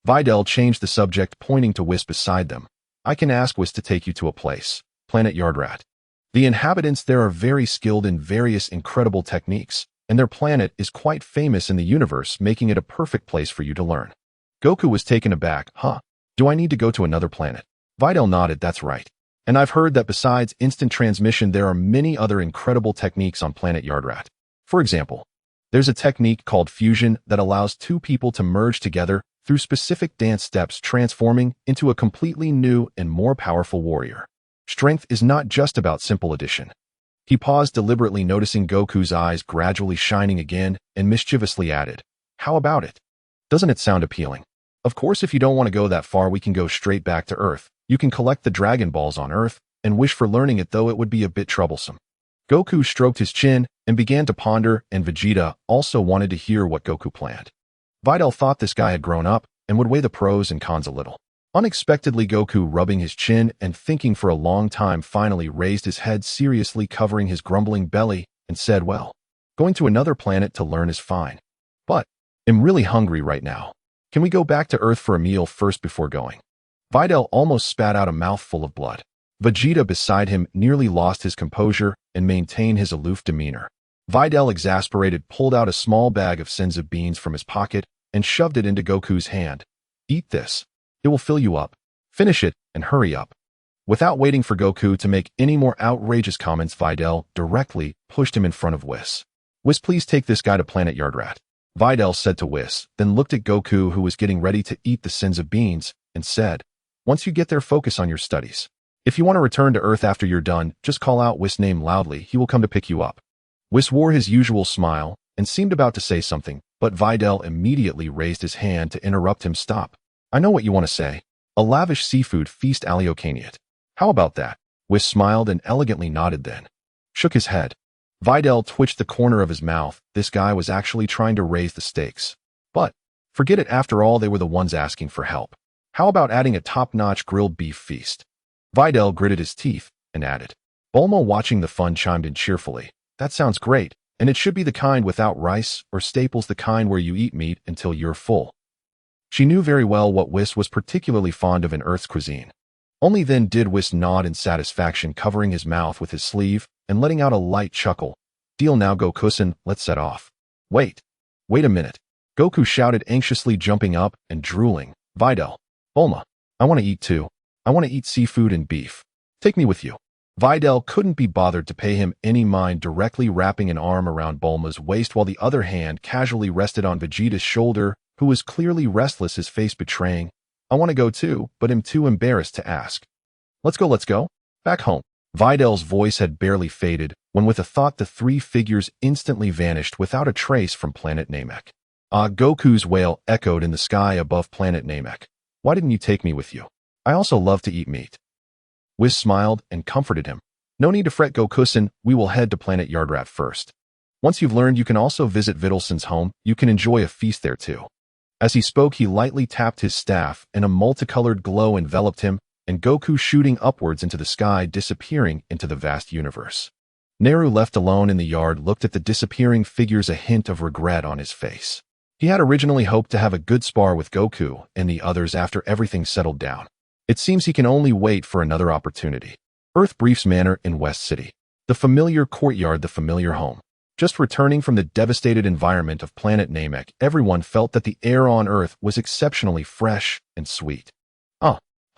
Videl changed the subject, pointing to Whis beside them. I can ask Whis to take you to a place, Planet Yardrat. The inhabitants there are very skilled in various incredible techniques, and their planet is quite famous in the universe, making it a perfect place for you to learn. Goku was taken aback. Do I need to go to another planet? Videl nodded. That's right. And I've heard that besides instant transmission, there are many other incredible techniques on Planet Yardrat. For example, there's a technique called fusion that allows two people to merge together through specific dance steps, transforming into a completely new and more powerful warrior. Strength is not just about simple addition. He paused deliberately, noticing Goku's eyes gradually shining again, and mischievously added, How about it? Doesn't it sound appealing? Of course, if you don't want to go that far, we can go straight back to Earth. You can collect the Dragon Balls on Earth and wish for learning it, though it would be a bit troublesome. Goku stroked his chin and began to ponder, and Vegeta also wanted to hear what Goku planned. Videl thought this guy had grown up and would weigh the pros and cons a little. Unexpectedly, Goku, rubbing his chin and thinking for a long time, finally raised his head, seriously covering his grumbling belly, and said, Well, going to another planet to learn is fine. But I'm really hungry right now. Can we go back to Earth for a meal first before going? Videl almost spat out a mouthful of blood. Vegeta beside him nearly lost his composure and maintained his aloof demeanor. Videl, exasperated, pulled out a small bag of senzu beans from his pocket and shoved it into Goku's hand. Eat this. It will fill you up. Finish it and hurry up. Without waiting for Goku to make any more outrageous comments, Videl directly pushed him in front of Whis. Whis, please take this guy to Planet Yardrat. Videl said to Whis, then looked at Goku, who was getting ready to eat the senzu beans, and said, once you get there, focus on your studies. If you want to return to Earth after you're done, just call out Whis' name loudly. He will come to pick you up. Whis wore his usual smile and seemed about to say something, but Videl immediately raised his hand to interrupt him. Stop. I know what you want to say. A lavish seafood feast Aliocaniate. How about that? Whis smiled and elegantly nodded, then shook his head. Videl twitched the corner of his mouth. This guy was actually trying to raise the stakes. But forget it, after all, they were the ones asking for help. How about adding a top-notch grilled beef feast? Videl gritted his teeth and added. Bulma, watching the fun, chimed in cheerfully. That sounds great, and it should be the kind without rice or staples, the kind where you eat meat until you're full. She knew very well what Whis was particularly fond of in Earth's cuisine. Only then did Whis nod in satisfaction, covering his mouth with his sleeve and letting out a light chuckle. Deal now, Goku-san, let's set off. Wait a minute. Goku shouted anxiously, jumping up and drooling. Videl. Bulma. I want to eat too. I want to eat seafood and beef. Take me with you. Videl couldn't be bothered to pay him any mind, directly wrapping an arm around Bulma's waist while the other hand casually rested on Vegeta's shoulder, who was clearly restless, his face betraying, I want to go too, but am too embarrassed to ask. Let's go. Back home. Videl's voice had barely faded when, with a thought, the three figures instantly vanished without a trace from Planet Namek. Goku's wail echoed in the sky above Planet Namek. Why didn't you take me with you? I also love to eat meat. Whis smiled and comforted him. No need to fret, Goku-san, we will head to Planet Yardrat first. Once you've learned you can also visit Vittelsen's home, you can enjoy a feast there too. As he spoke, he lightly tapped his staff, and a multicolored glow enveloped him, and Goku, shooting upwards into the sky, disappearing into the vast universe. Neru, left alone in the yard, looked at the disappearing figures, a hint of regret on his face. He had originally hoped to have a good spar with Goku and the others after everything settled down. It seems he can only wait for another opportunity. Earth Brief's manor in West City. The familiar courtyard, the familiar home. Just returning from the devastated environment of Planet Namek, everyone felt that the air on Earth was exceptionally fresh and sweet.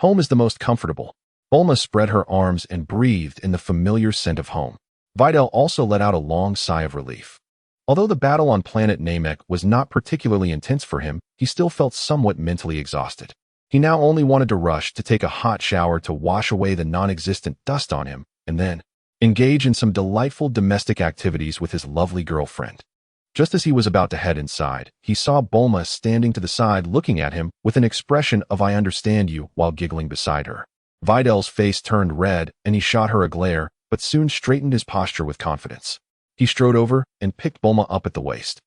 Home is the most comfortable. Bulma spread her arms and breathed in the familiar scent of home. Videl also let out a long sigh of relief. Although the battle on Planet Namek was not particularly intense for him, he still felt somewhat mentally exhausted. He now only wanted to rush to take a hot shower to wash away the non-existent dust on him, and then engage in some delightful domestic activities with his lovely girlfriend. Just as he was about to head inside, he saw Bulma standing to the side looking at him with an expression of I understand you while giggling beside her. Videl's face turned red and he shot her a glare, but soon straightened his posture with confidence. He strode over and picked Bulma up at the waist.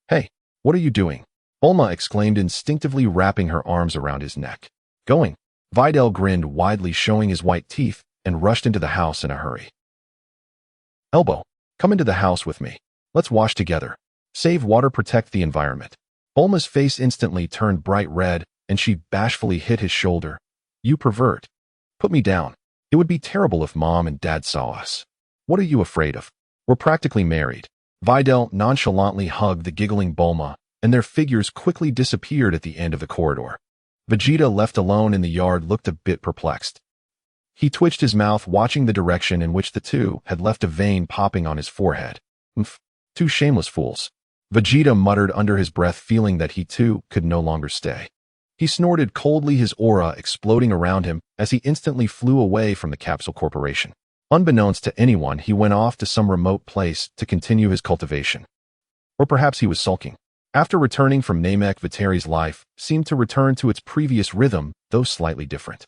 Hey, what are you doing? Bulma exclaimed, instinctively wrapping her arms around his neck. Going. Videl grinned widely, showing his white teeth, and rushed into the house in a hurry. Elbow, come into the house with me. Let's wash together. Save water, protect the environment. Bulma's face instantly turned bright red, and she bashfully hit his shoulder. You pervert. Put me down. It would be terrible if Mom and Dad saw us. What are you afraid of? We're practically married. Videl nonchalantly hugged the giggling Bulma, and their figures quickly disappeared at the end of the corridor. Vegeta, left alone in the yard, looked a bit perplexed. He twitched his mouth, watching the direction in which the two had left, a vein popping on his forehead. Two shameless fools. Vegeta muttered under his breath, feeling that he too could no longer stay. He snorted coldly, his aura exploding around him as he instantly flew away from the Capsule Corporation. Unbeknownst to anyone, he went off to some remote place to continue his cultivation. Or perhaps he was sulking. After returning from Namek, Viteri's life seemed to return to its previous rhythm, though slightly different.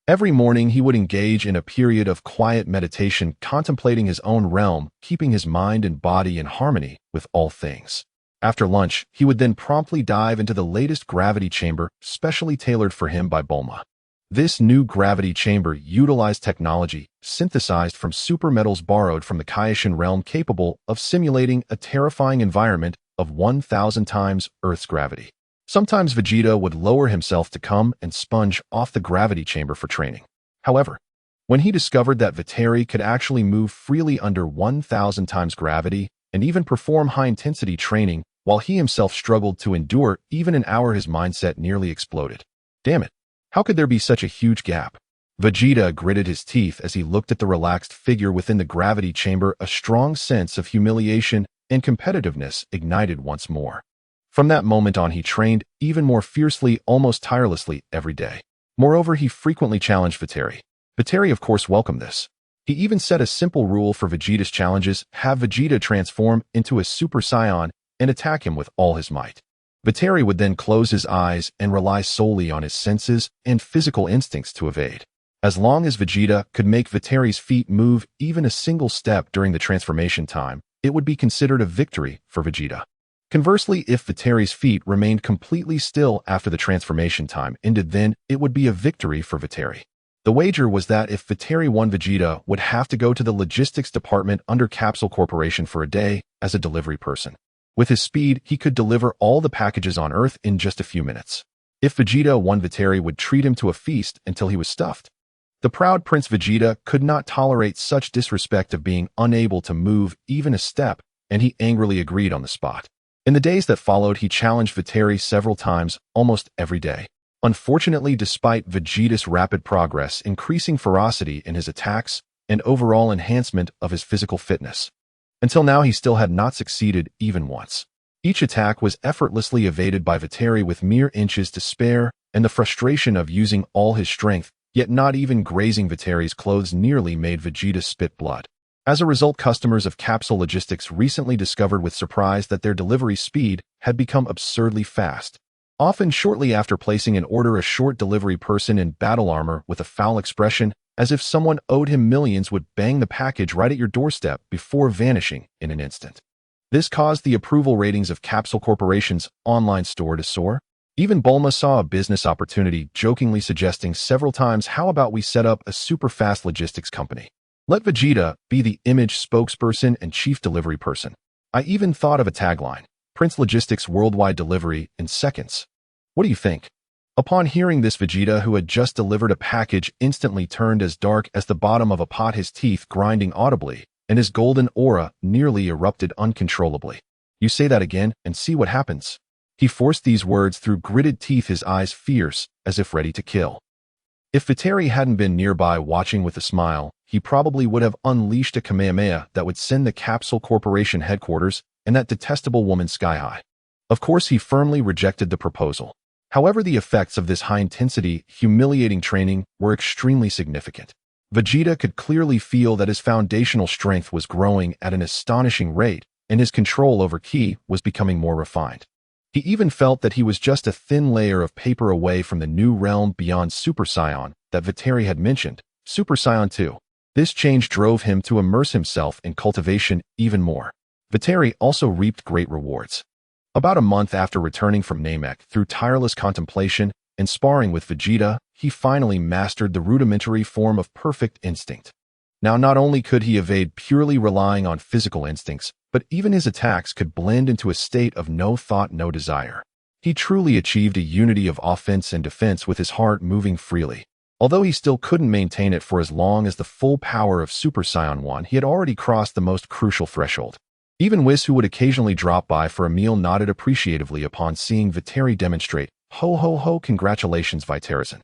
Every morning he would engage in a period of quiet meditation, contemplating his own realm, keeping his mind and body in harmony with all things. After lunch, he would then promptly dive into the latest gravity chamber, specially tailored for him by Bulma. This new gravity chamber utilized technology synthesized from super metals borrowed from the Kaioshin realm, capable of simulating a terrifying environment of 1,000 times Earth's gravity. Sometimes Vegeta would lower himself to come and sponge off the gravity chamber for training. However, when he discovered that Viteri could actually move freely under 1,000 times gravity and even perform high-intensity training while he himself struggled to endure even an hour, his mindset nearly exploded. Damn it, how could there be such a huge gap? Vegeta gritted his teeth as he looked at the relaxed figure within the gravity chamber. A strong sense of humiliation and competitiveness ignited once more. From that moment on, he trained even more fiercely, almost tirelessly, every day. Moreover, he frequently challenged Viteri. Viteri, of course, welcomed this. He even set a simple rule for Vegeta's challenges: have Vegeta transform into a Super Saiyan and attack him with all his might. Viteri would then close his eyes and rely solely on his senses and physical instincts to evade. As long as Vegeta could make Viteri's feet move even a single step during the transformation time, it would be considered a victory for Vegeta. Conversely, if Viteri's feet remained completely still after the transformation time ended, then it would be a victory for Viteri. The wager was that if Viteri won, Vegeta would have to go to the logistics department under Capsule Corporation for a day as a delivery person. With his speed, he could deliver all the packages on Earth in just a few minutes. If Vegeta won, Viteri would treat him to a feast until he was stuffed. The proud Prince Vegeta could not tolerate such disrespect of being unable to move even a step, and he angrily agreed on the spot. In the days that followed, he challenged Viteri several times, almost every day. Unfortunately, despite Vegeta's rapid progress, increasing ferocity in his attacks, and overall enhancement of his physical fitness, until now he still had not succeeded even once. Each attack was effortlessly evaded by Viteri with mere inches to spare, and the frustration of using all his strength, yet not even grazing Viteri's clothes, nearly made Vegeta spit blood. As a result, customers of Capsule Logistics recently discovered with surprise that their delivery speed had become absurdly fast. Often shortly after placing an order, a short delivery person in battle armor with a foul expression, as if someone owed him millions, would bang the package right at your doorstep before vanishing in an instant. This caused the approval ratings of Capsule Corporation's online store to soar. Even Bulma saw a business opportunity, jokingly suggesting several times, "How about we set up a super-fast logistics company? Let Vegeta be the image spokesperson and chief delivery person." I even thought of a tagline: Prince Logistics worldwide delivery in seconds. What do you think? Upon hearing this, Vegeta, who had just delivered a package, instantly turned as dark as the bottom of a pot, his teeth grinding audibly, and his golden aura nearly erupted uncontrollably. "You say that again, and see what happens." He forced these words through gritted teeth, his eyes fierce, as if ready to kill. If Viteri hadn't been nearby watching with a smile, he probably would have unleashed a Kamehameha that would send the Capsule Corporation headquarters and that detestable woman sky high. Of course, he firmly rejected the proposal. However, the effects of this high-intensity, humiliating training were extremely significant. Vegeta could clearly feel that his foundational strength was growing at an astonishing rate, and his control over Ki was becoming more refined. He even felt that he was just a thin layer of paper away from the new realm beyond Super Saiyan that Viteri had mentioned, Super Saiyan 2. This change drove him to immerse himself in cultivation even more. Viteri also reaped great rewards. About a month after returning from Namek, through tireless contemplation and sparring with Vegeta, he finally mastered the rudimentary form of perfect instinct. Now, not only could he evade purely relying on physical instincts, but even his attacks could blend into a state of no thought, no desire. He truly achieved a unity of offense and defense with his heart moving freely. Although he still couldn't maintain it for as long as the full power of Super Saiyan 1, he had already crossed the most crucial threshold. Even Whis, who would occasionally drop by for a meal, nodded appreciatively upon seeing Viteri demonstrate. "Ho ho ho, congratulations, Viterizon.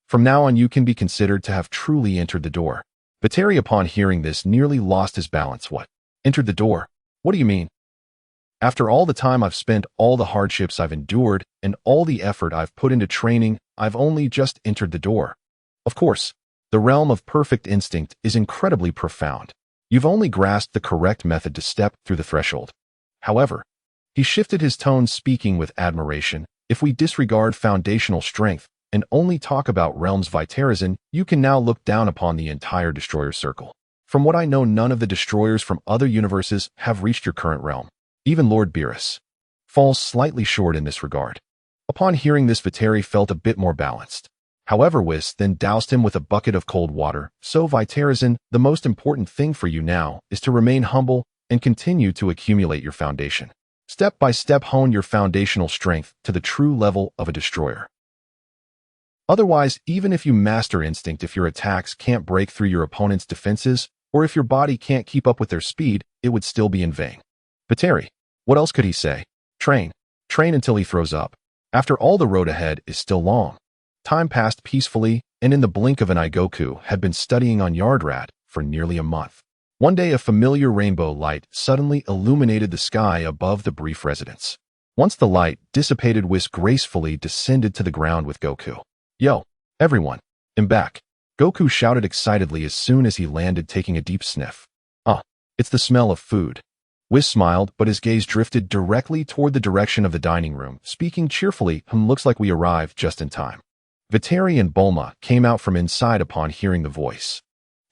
From now on you can be considered to have truly entered the door." Viteri, upon hearing this, nearly lost his balance. "What? Entered the door? What do you mean? After all the time I've spent, all the hardships I've endured, and all the effort I've put into training, I've only just entered the door. Of course, the realm of perfect instinct is incredibly profound. You've only grasped the correct method to step through the threshold." However, he shifted his tone, speaking with admiration. "If we disregard foundational strength and only talk about realms, Viterizon, you can now look down upon the entire Destroyer Circle. From what I know, none of the destroyers from other universes have reached your current realm. Even Lord Beerus falls slightly short in this regard." Upon hearing this, Viteri felt a bit more balanced. However, Whis then doused him with a bucket of cold water. "So, Viterizon, the most important thing for you now is to remain humble and continue to accumulate your foundation. Step by step hone your foundational strength to the true level of a destroyer. Otherwise, even if you master instinct, if your attacks can't break through your opponent's defenses, or if your body can't keep up with their speed, it would still be in vain. Vateri. What else could he say? Train. Train until he throws up. After all, the road ahead is still long. Time passed peacefully, and in the blink of an eye, Goku had been studying on Yardrat for nearly a month. One day, a familiar rainbow light suddenly illuminated the sky above the brief residence. Once the light dissipated, Whis gracefully descended to the ground with Goku. Yo, everyone, I'm back. Goku shouted excitedly as soon as he landed, taking a deep sniff. It's the smell of food. Whis smiled, but his gaze drifted directly toward the direction of the dining room, speaking cheerfully, looks like we arrived just in time. Vateri and Bulma came out from inside upon hearing the voice.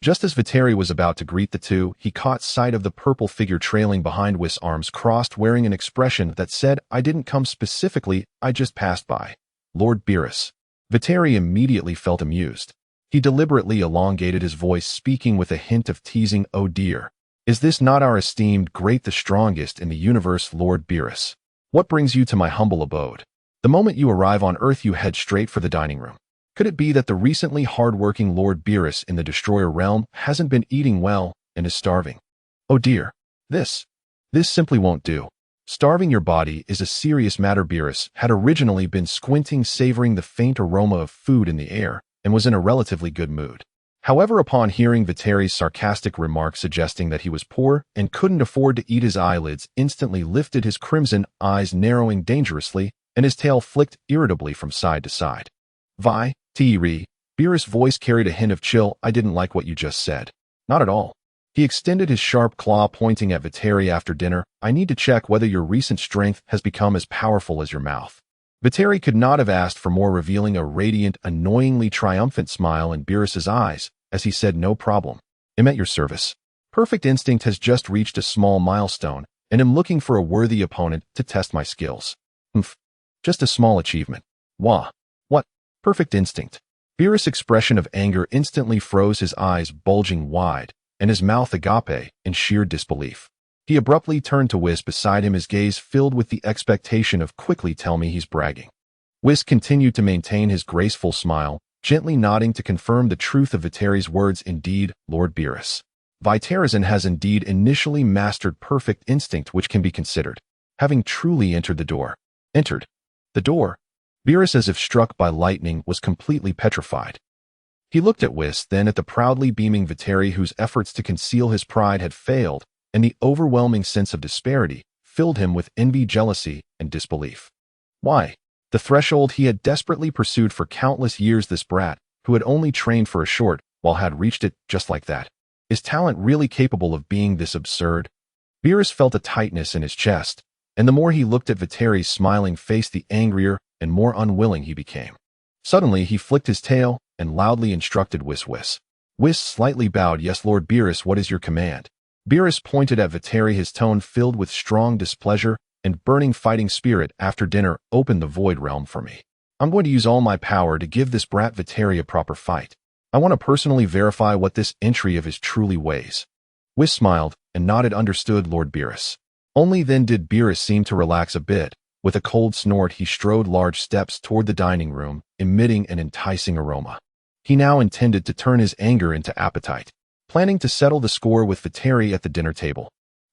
Just as Vateri was about to greet the two, he caught sight of the purple figure trailing behind, Whis, arms crossed, wearing an expression that said, I didn't come specifically, I just passed by. Lord Beerus. Vateri immediately felt amused. He deliberately elongated his voice, speaking with a hint of teasing, oh dear. Is this not our esteemed great, the strongest in the universe, Lord Beerus? What brings you to my humble abode? The moment you arrive on Earth, you head straight for the dining room. Could it be that the recently hard-working Lord Beerus in the Destroyer realm hasn't been eating well and is starving? Oh dear. This simply won't do. Starving your body is a serious matter. Beerus had originally been squinting, savoring the faint aroma of food in the air, and was in a relatively good mood. However, upon hearing Vateri's sarcastic remark suggesting that he was poor and couldn't afford to eat, his eyelids instantly lifted, his crimson eyes narrowing dangerously, and his tail flicked irritably from side to side. Vi, Tiri. Beerus' voice carried a hint of chill. I didn't like what you just said. Not at all. He extended his sharp claw, pointing at Vateri. After dinner, I need to check whether your recent strength has become as powerful as your mouth. Vateri could not have asked for more, revealing a radiant, annoyingly triumphant smile in Beerus's eyes as he said, no problem. I'm at your service. Perfect instinct has just reached a small milestone, and am looking for a worthy opponent to test my skills. Just a small achievement. Wah. What? Perfect instinct. Beerus' expression of anger instantly froze, his eyes bulging wide, and his mouth agape in sheer disbelief. He abruptly turned to Whis beside him, his gaze filled with the expectation of quickly tell me he's bragging. Whis continued to maintain his graceful smile, gently nodding to confirm the truth of Vateri's words. Indeed, Lord Beerus. Viterazin has indeed initially mastered perfect instinct, which can be considered having truly entered the door. Entered the door. Beerus, as if struck by lightning, was completely petrified. He looked at Whis, then at the proudly beaming Vateri, whose efforts to conceal his pride had failed, and the overwhelming sense of disparity filled him with envy, jealousy, and disbelief. Why? The threshold he had desperately pursued for countless years, this brat, who had only trained for a short while, had reached it just like that. Is talent really capable of being this absurd? Beerus felt a tightness in his chest, and the more he looked at Vateri's smiling face, the angrier and more unwilling he became. Suddenly, he flicked his tail and loudly instructed Whis. Whis slightly bowed. Yes, Lord Beerus, what is your command? Beerus pointed at Vateri, his tone filled with strong displeasure and burning fighting spirit. After dinner, open the void realm for me. I'm going to use all my power to give this brat Vateri a proper fight. I want to personally verify what this entry of his truly weighs. Whis smiled and nodded. Understood, Lord Beerus. Only then did Beerus seem to relax a bit. With a cold snort, he strode large steps toward the dining room, emitting an enticing aroma. He now intended to turn his anger into appetite, planning to settle the score with Vateri at the dinner table.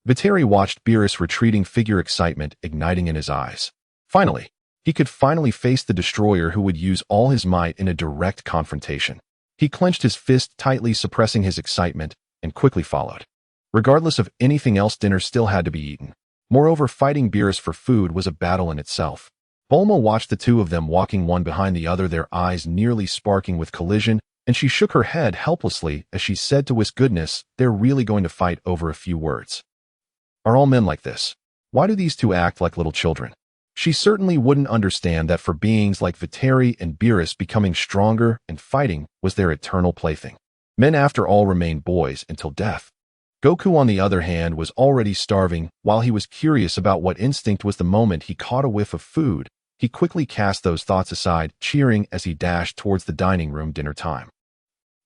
Vateri watched Beerus' retreating figure, excitement igniting in his eyes. Finally, he could face the destroyer who would use all his might in a direct confrontation. He clenched his fist tightly, suppressing his excitement, and quickly followed. Regardless of anything else, dinner still had to be eaten. Moreover, fighting Beerus for food was a battle in itself. Bulma watched the two of them walking one behind the other, their eyes nearly sparking with collision, and she shook her head helplessly as she said to Whis, goodness, they're really going to fight over a few words. Are all men like this? Why do these two act like little children? She certainly wouldn't understand that for beings like Vateri and Beerus, becoming stronger and fighting was their eternal plaything. Men, after all, remain boys until death. Goku, on the other hand, was already starving. While he was curious about what instinct was, the moment he caught a whiff of food, he quickly cast those thoughts aside, cheering as he dashed towards the dining room. Dinner time.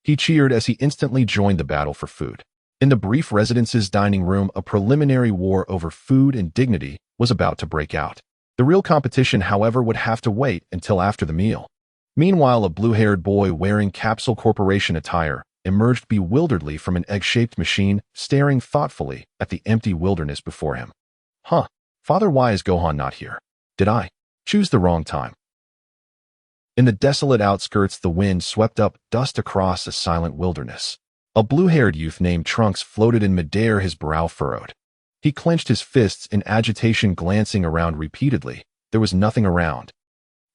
He cheered as he instantly joined the battle for food. In the brief residence's dining room, a preliminary war over food and dignity was about to break out. The real competition, however, would have to wait until after the meal. Meanwhile, a blue-haired boy wearing Capsule Corporation attire emerged bewilderedly from an egg-shaped machine, staring thoughtfully at the empty wilderness before him. Huh, Father, why is Gohan not here? Did I choose the wrong time? In the desolate outskirts, the wind swept up dust across a silent wilderness. A blue-haired youth named Trunks floated in midair, his brow furrowed. He clenched his fists in agitation, glancing around repeatedly. There was nothing around.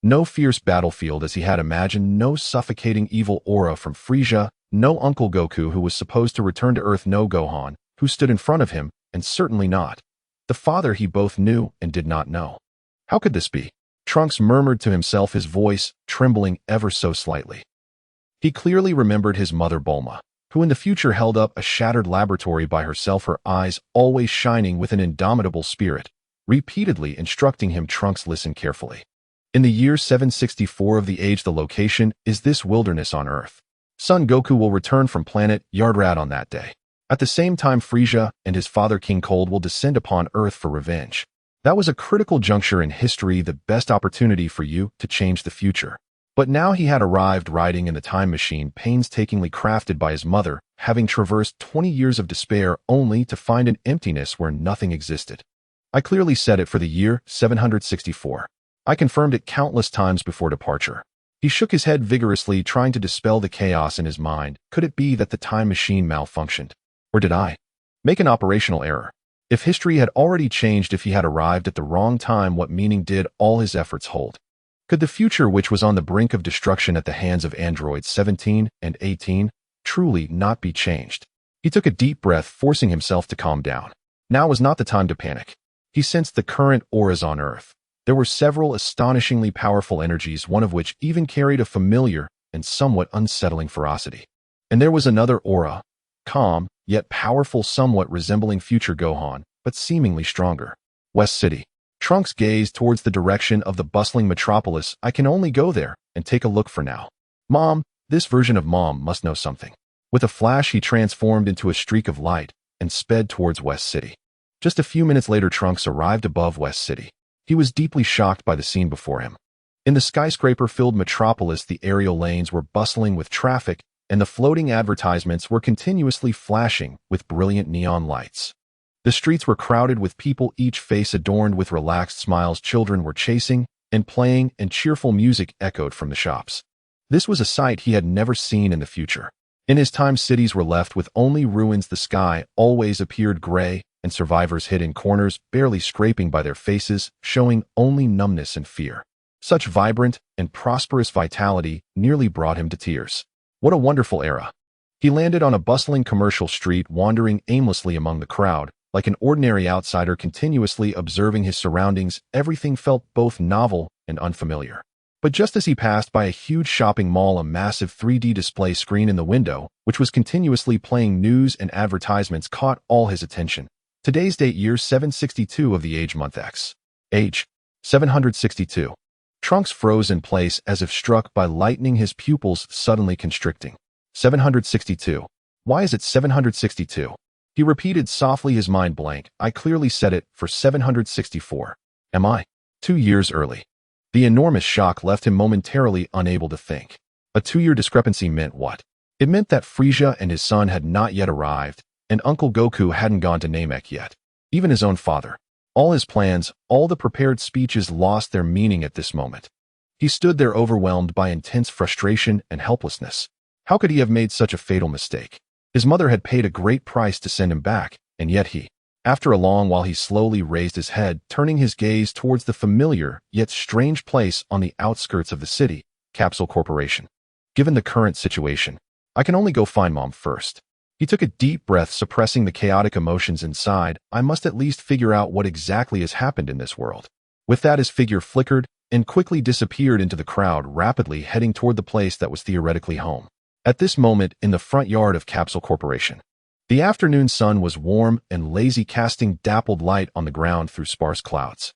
No fierce battlefield as he had imagined, no suffocating evil aura from Frieza, no Uncle Goku who was supposed to return to Earth, no Gohan who stood in front of him, and certainly not the father he both knew and did not know. How could this be? Trunks murmured to himself, his voice trembling ever so slightly. He clearly remembered his mother Bulma, who in the future held up a shattered laboratory by herself, her eyes always shining with an indomitable spirit, repeatedly instructing him, Trunks, listen carefully. In the year 764 of the age, the location is this wilderness on Earth. Son Goku will return from planet Yardrad on that day. At the same time, Frieza and his father King Cold will descend upon Earth for revenge. That was a critical juncture in history, the best opportunity for you to change the future. But now he had arrived riding in the time machine painstakingly crafted by his mother, having traversed 20 years of despair only to find an emptiness where nothing existed. I clearly set it for the year 764. I confirmed it countless times before departure. He shook his head vigorously, trying to dispel the chaos in his mind. Could it be that the time machine malfunctioned? Or did I make an operational error? If history had already changed, if he had arrived at the wrong time, what meaning did all his efforts hold? Could the future, which was on the brink of destruction at the hands of androids 17 and 18, truly not be changed? He took a deep breath, forcing himself to calm down. Now was not the time to panic. He sensed the current auras on Earth. There were several astonishingly powerful energies, one of which even carried a familiar and somewhat unsettling ferocity. And there was another aura, calm, yet powerful, somewhat resembling future Gohan, but seemingly stronger. West City. Trunks gazed towards the direction of the bustling metropolis. I can only go there and take a look for now. Mom, this version of Mom must know something. With a flash, he transformed into a streak of light and sped towards West City. Just a few minutes later, Trunks arrived above West City. He was deeply shocked by the scene before him. In the skyscraper-filled metropolis, the aerial lanes were bustling with traffic, and the floating advertisements were continuously flashing with brilliant neon lights. The streets were crowded with people, each face adorned with relaxed smiles. Children were chasing and playing, and cheerful music echoed from the shops. This was a sight he had never seen in the future. In his time, cities were left with only ruins. The sky always appeared gray, and survivors hid in corners, barely scraping by their faces, showing only numbness and fear. Such vibrant and prosperous vitality nearly brought him to tears. What a wonderful era. He landed on a bustling commercial street, wandering aimlessly among the crowd, like an ordinary outsider, continuously observing his surroundings. Everything felt both novel and unfamiliar. But just as he passed by a huge shopping mall, a massive 3D display screen in the window, which was continuously playing news and advertisements, caught all his attention. Today's date, year 762 of the age, month X. Age 762. Trunks froze in place as if struck by lightning, his pupils suddenly constricting. 762. Why is it 762? He repeated softly, his mind blank. I clearly set it for 764. Am I 2 years early? The enormous shock left him momentarily unable to think. A 2-year discrepancy meant what? It meant that Frieza and his son had not yet arrived, and Uncle Goku hadn't gone to Namek yet. Even his own father. All his plans, all the prepared speeches lost their meaning at this moment. He stood there overwhelmed by intense frustration and helplessness. How could he have made such a fatal mistake? His mother had paid a great price to send him back, and yet he. After a long while, he slowly raised his head, turning his gaze towards the familiar yet strange place on the outskirts of the city, Capsule Corporation. Given the current situation, I can only go find Mom first. He took a deep breath, suppressing the chaotic emotions inside. I must at least figure out what exactly has happened in this world. With that, his figure flickered and quickly disappeared into the crowd, rapidly heading toward the place that was theoretically home. At this moment, in the front yard of Capsule Corporation, the afternoon sun was warm and lazy, casting dappled light on the ground through sparse clouds.